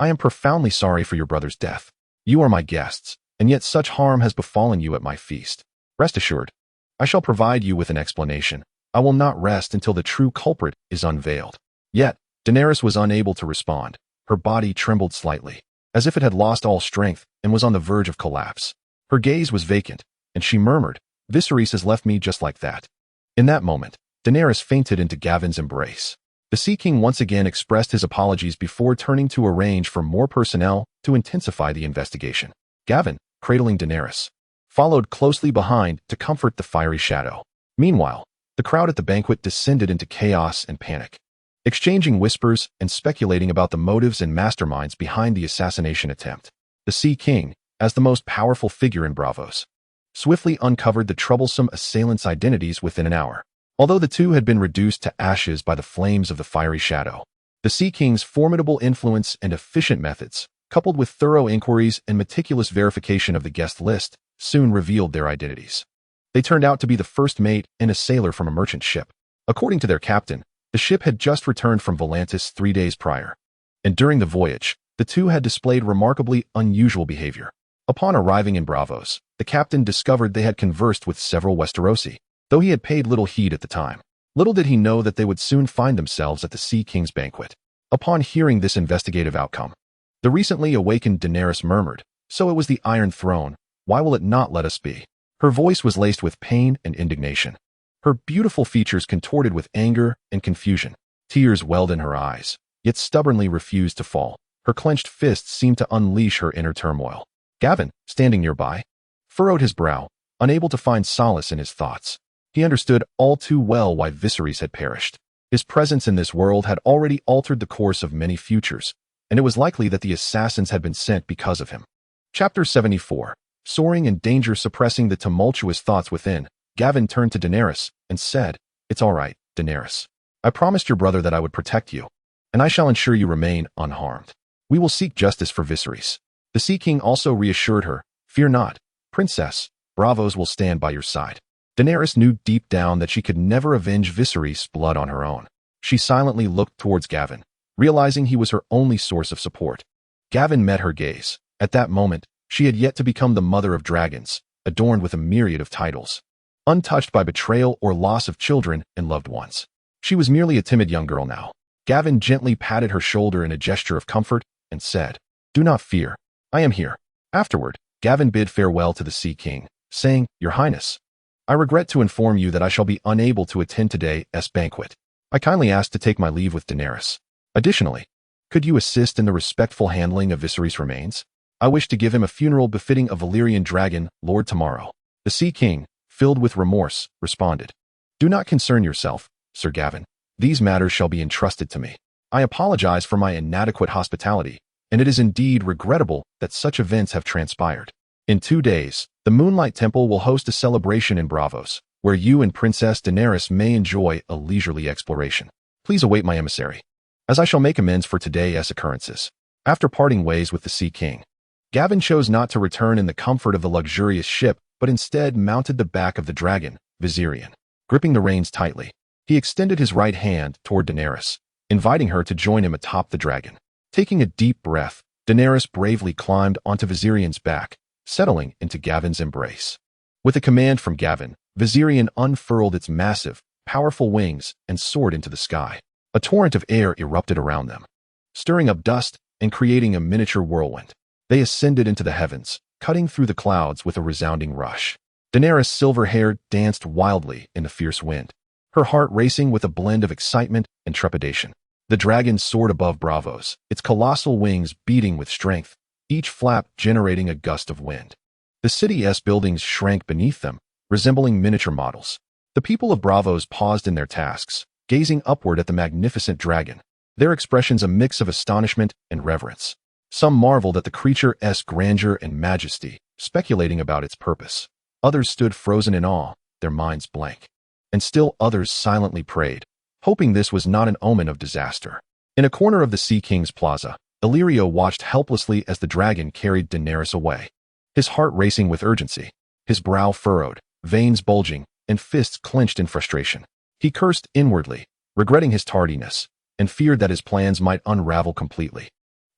[SPEAKER 1] I am profoundly sorry for your brother's death. You are my guests, and yet such harm has befallen you at my feast. Rest assured, I shall provide you with an explanation. I will not rest until the true culprit is unveiled. Yet, Daenerys was unable to respond. Her body trembled slightly, as if it had lost all strength and was on the verge of collapse. Her gaze was vacant, and she murmured, Viserys has left me just like that. In that moment, Daenerys fainted into Gavin's embrace. The Sea King once again expressed his apologies before turning to arrange for more personnel to intensify the investigation. Gavin, cradling Daenerys, followed closely behind to comfort the fiery shadow. Meanwhile, the crowd at the banquet descended into chaos and panic, exchanging whispers and speculating about the motives and masterminds behind the assassination attempt. The Sea King, as the most powerful figure in Braavos, swiftly uncovered the troublesome assailants' identities within an hour. Although the two had been reduced to ashes by the flames of the fiery shadow, the Sea King's formidable influence and efficient methods, coupled with thorough inquiries and meticulous verification of the guest list, soon revealed their identities. They turned out to be the first mate and a sailor from a merchant ship. According to their captain, the ship had just returned from Volantis 3 days prior, and during the voyage, the two had displayed remarkably unusual behavior. Upon arriving in Braavos, the captain discovered they had conversed with several Westerosi, though he had paid little heed at the time. Little did he know that they would soon find themselves at the Sea King's banquet. Upon hearing this investigative outcome, the recently awakened Daenerys murmured, So it was the Iron Throne, why will it not let us be? Her voice was laced with pain and indignation. Her beautiful features contorted with anger and confusion. Tears welled in her eyes, yet stubbornly refused to fall. Her clenched fists seemed to unleash her inner turmoil. Gavin, standing nearby, furrowed his brow, unable to find solace in his thoughts. He understood all too well why Viserys had perished. His presence in this world had already altered the course of many futures, and it was likely that the assassins had been sent because of him. Chapter 74. Soaring in danger suppressing the tumultuous thoughts within, Gavin turned to Daenerys and said, It's all right, Daenerys. I promised your brother that I would protect you, and I shall ensure you remain unharmed. We will seek justice for Viserys. The Sea King also reassured her, Fear not, Princess, Braavos will stand by your side. Daenerys knew deep down that she could never avenge Viserys' blood on her own. She silently looked towards Gavin, realizing he was her only source of support. Gavin met her gaze. At that moment, she had yet to become the mother of dragons, adorned with a myriad of titles, untouched by betrayal or loss of children and loved ones. She was merely a timid young girl now. Gavin gently patted her shoulder in a gesture of comfort and said, Do not fear, I am here. Afterward, Gavin bid farewell to the Sea King, saying, Your Highness, I regret to inform you that I shall be unable to attend today's banquet. I kindly ask to take my leave with Daenerys. Additionally, could you assist in the respectful handling of Viserys' remains? I wish to give him a funeral befitting a Valyrian dragon lord tomorrow. The Sea King, filled with remorse, responded, Do not concern yourself, Sir Gavin. These matters shall be entrusted to me. I apologize for my inadequate hospitality, and it is indeed regrettable that such events have transpired. In 2 days, the Moonlight Temple will host a celebration in Braavos, where you and Princess Daenerys may enjoy a leisurely exploration. Please await my emissary, as I shall make amends for today's occurrences. After parting ways with the Sea King, Gavin chose not to return in the comfort of the luxurious ship, but instead mounted the back of the dragon, Valyrian. Gripping the reins tightly, he extended his right hand toward Daenerys, inviting her to join him atop the dragon. Taking a deep breath, Daenerys bravely climbed onto Valyrian's back, settling into Gavin's embrace. With a command from Gavin, Valyrian unfurled its massive, powerful wings and soared into the sky. A torrent of air erupted around them, stirring up dust and creating a miniature whirlwind. They ascended into the heavens, cutting through the clouds with a resounding rush. Daenerys' silver hair danced wildly in the fierce wind, her heart racing with a blend of excitement and trepidation. The dragon soared above Braavos, its colossal wings beating with strength, each flap generating a gust of wind. The city's buildings shrank beneath them, resembling miniature models. The people of Braavos paused in their tasks, gazing upward at the magnificent dragon, their expressions a mix of astonishment and reverence. Some marveled at the creature's grandeur and majesty, speculating about its purpose. Others stood frozen in awe, their minds blank. And still others silently prayed, hoping this was not an omen of disaster. In a corner of the Sea King's plaza, Illyrio watched helplessly as the dragon carried Daenerys away. His heart racing with urgency, his brow furrowed, veins bulging, and fists clenched in frustration. He cursed inwardly, regretting his tardiness, and feared that his plans might unravel completely.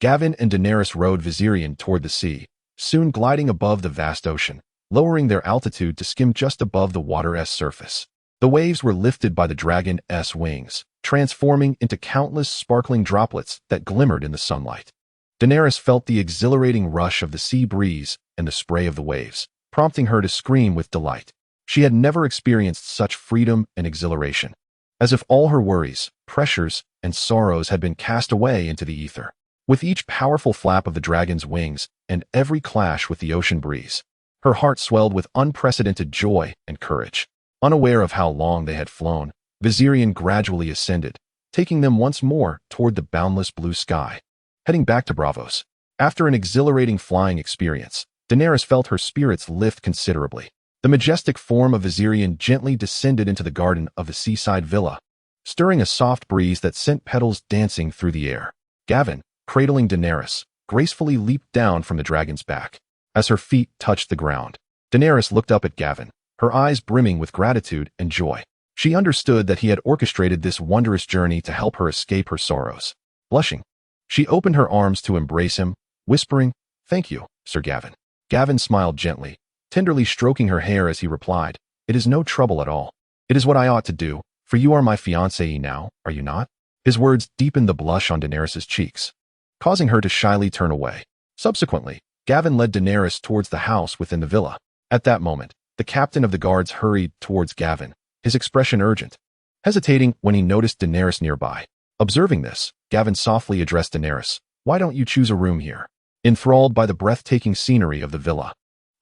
[SPEAKER 1] Gavin and Daenerys rode Valyrian toward the sea, soon gliding above the vast ocean, lowering their altitude to skim just above the water's surface. The waves were lifted by the dragon's wings, transforming into countless sparkling droplets that glimmered in the sunlight. Daenerys felt the exhilarating rush of the sea breeze and the spray of the waves, prompting her to scream with delight. She had never experienced such freedom and exhilaration, as if all her worries, pressures, and sorrows had been cast away into the ether. With each powerful flap of the dragon's wings and every clash with the ocean breeze, her heart swelled with unprecedented joy and courage. Unaware of how long they had flown, Valyrian gradually ascended, taking them once more toward the boundless blue sky. Heading back to Braavos, after an exhilarating flying experience, Daenerys felt her spirits lift considerably. The majestic form of Valyrian gently descended into the garden of the seaside villa, stirring a soft breeze that sent petals dancing through the air. Gavin, cradling Daenerys, gracefully leaped down from the dragon's back. As her feet touched the ground, Daenerys looked up at Gavin, her eyes brimming with gratitude and joy. She understood that he had orchestrated this wondrous journey to help her escape her sorrows. Blushing, she opened her arms to embrace him, whispering, "Thank you, Sir Gavin." Gavin smiled gently, tenderly stroking her hair as he replied, "It is no trouble at all. It is what I ought to do, for you are my fiancée now, are you not?" His words deepened the blush on Daenerys' cheeks, causing her to shyly turn away. Subsequently, Gavin led Daenerys towards the house within the villa. At that moment, the captain of the guards hurried towards Gavin, his expression urgent, hesitating when he noticed Daenerys nearby. Observing this, Gavin softly addressed Daenerys, "Why don't you choose a room here?" Enthralled by the breathtaking scenery of the villa,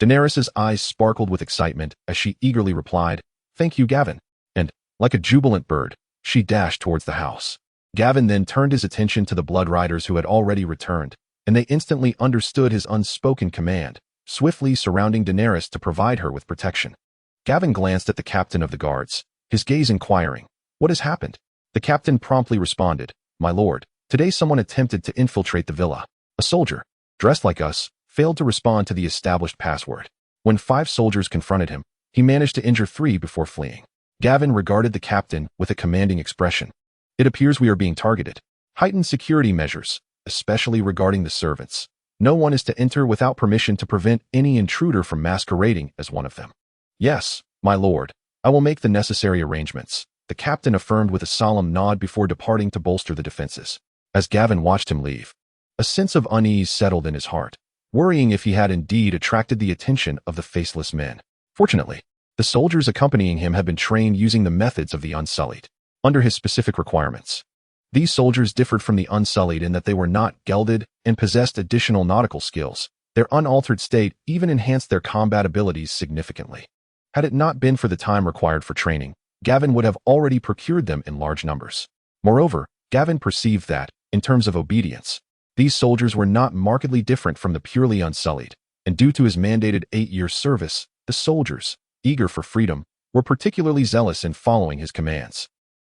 [SPEAKER 1] Daenerys' eyes sparkled with excitement as she eagerly replied, "Thank you, Gavin." And, like a jubilant bird, she dashed towards the house. Gavin then turned his attention to the blood riders who had already returned, and they instantly understood his unspoken command, swiftly surrounding Daenerys to provide her with protection. Gavin glanced at the captain of the guards, his gaze inquiring, "What has happened?" The captain promptly responded, "My lord, today someone attempted to infiltrate the villa. A soldier, dressed like us, failed to respond to the established password. When 5 soldiers confronted him, he managed to injure 3 before fleeing." Gavin regarded the captain with a commanding expression. "It appears we are being targeted. Heighten security measures, especially regarding the servants. No one is to enter without permission to prevent any intruder from masquerading as one of them." "Yes, my lord, I will make the necessary arrangements," the captain affirmed with a solemn nod before departing to bolster the defenses. As Gavin watched him leave, a sense of unease settled in his heart, worrying if he had indeed attracted the attention of the faceless men. Fortunately, the soldiers accompanying him had been trained using the methods of the Unsullied, under his specific requirements. These soldiers differed from the Unsullied in that they were not gelded and possessed additional nautical skills. Their unaltered state even enhanced their combat abilities significantly. Had it not been for the time required for training, Gavin would have already procured them in large numbers. Moreover, Gavin perceived that, in terms of obedience, these soldiers were not markedly different from the purely Unsullied, and due to his mandated 8-year service, the soldiers, eager for freedom, were particularly zealous in following his commands.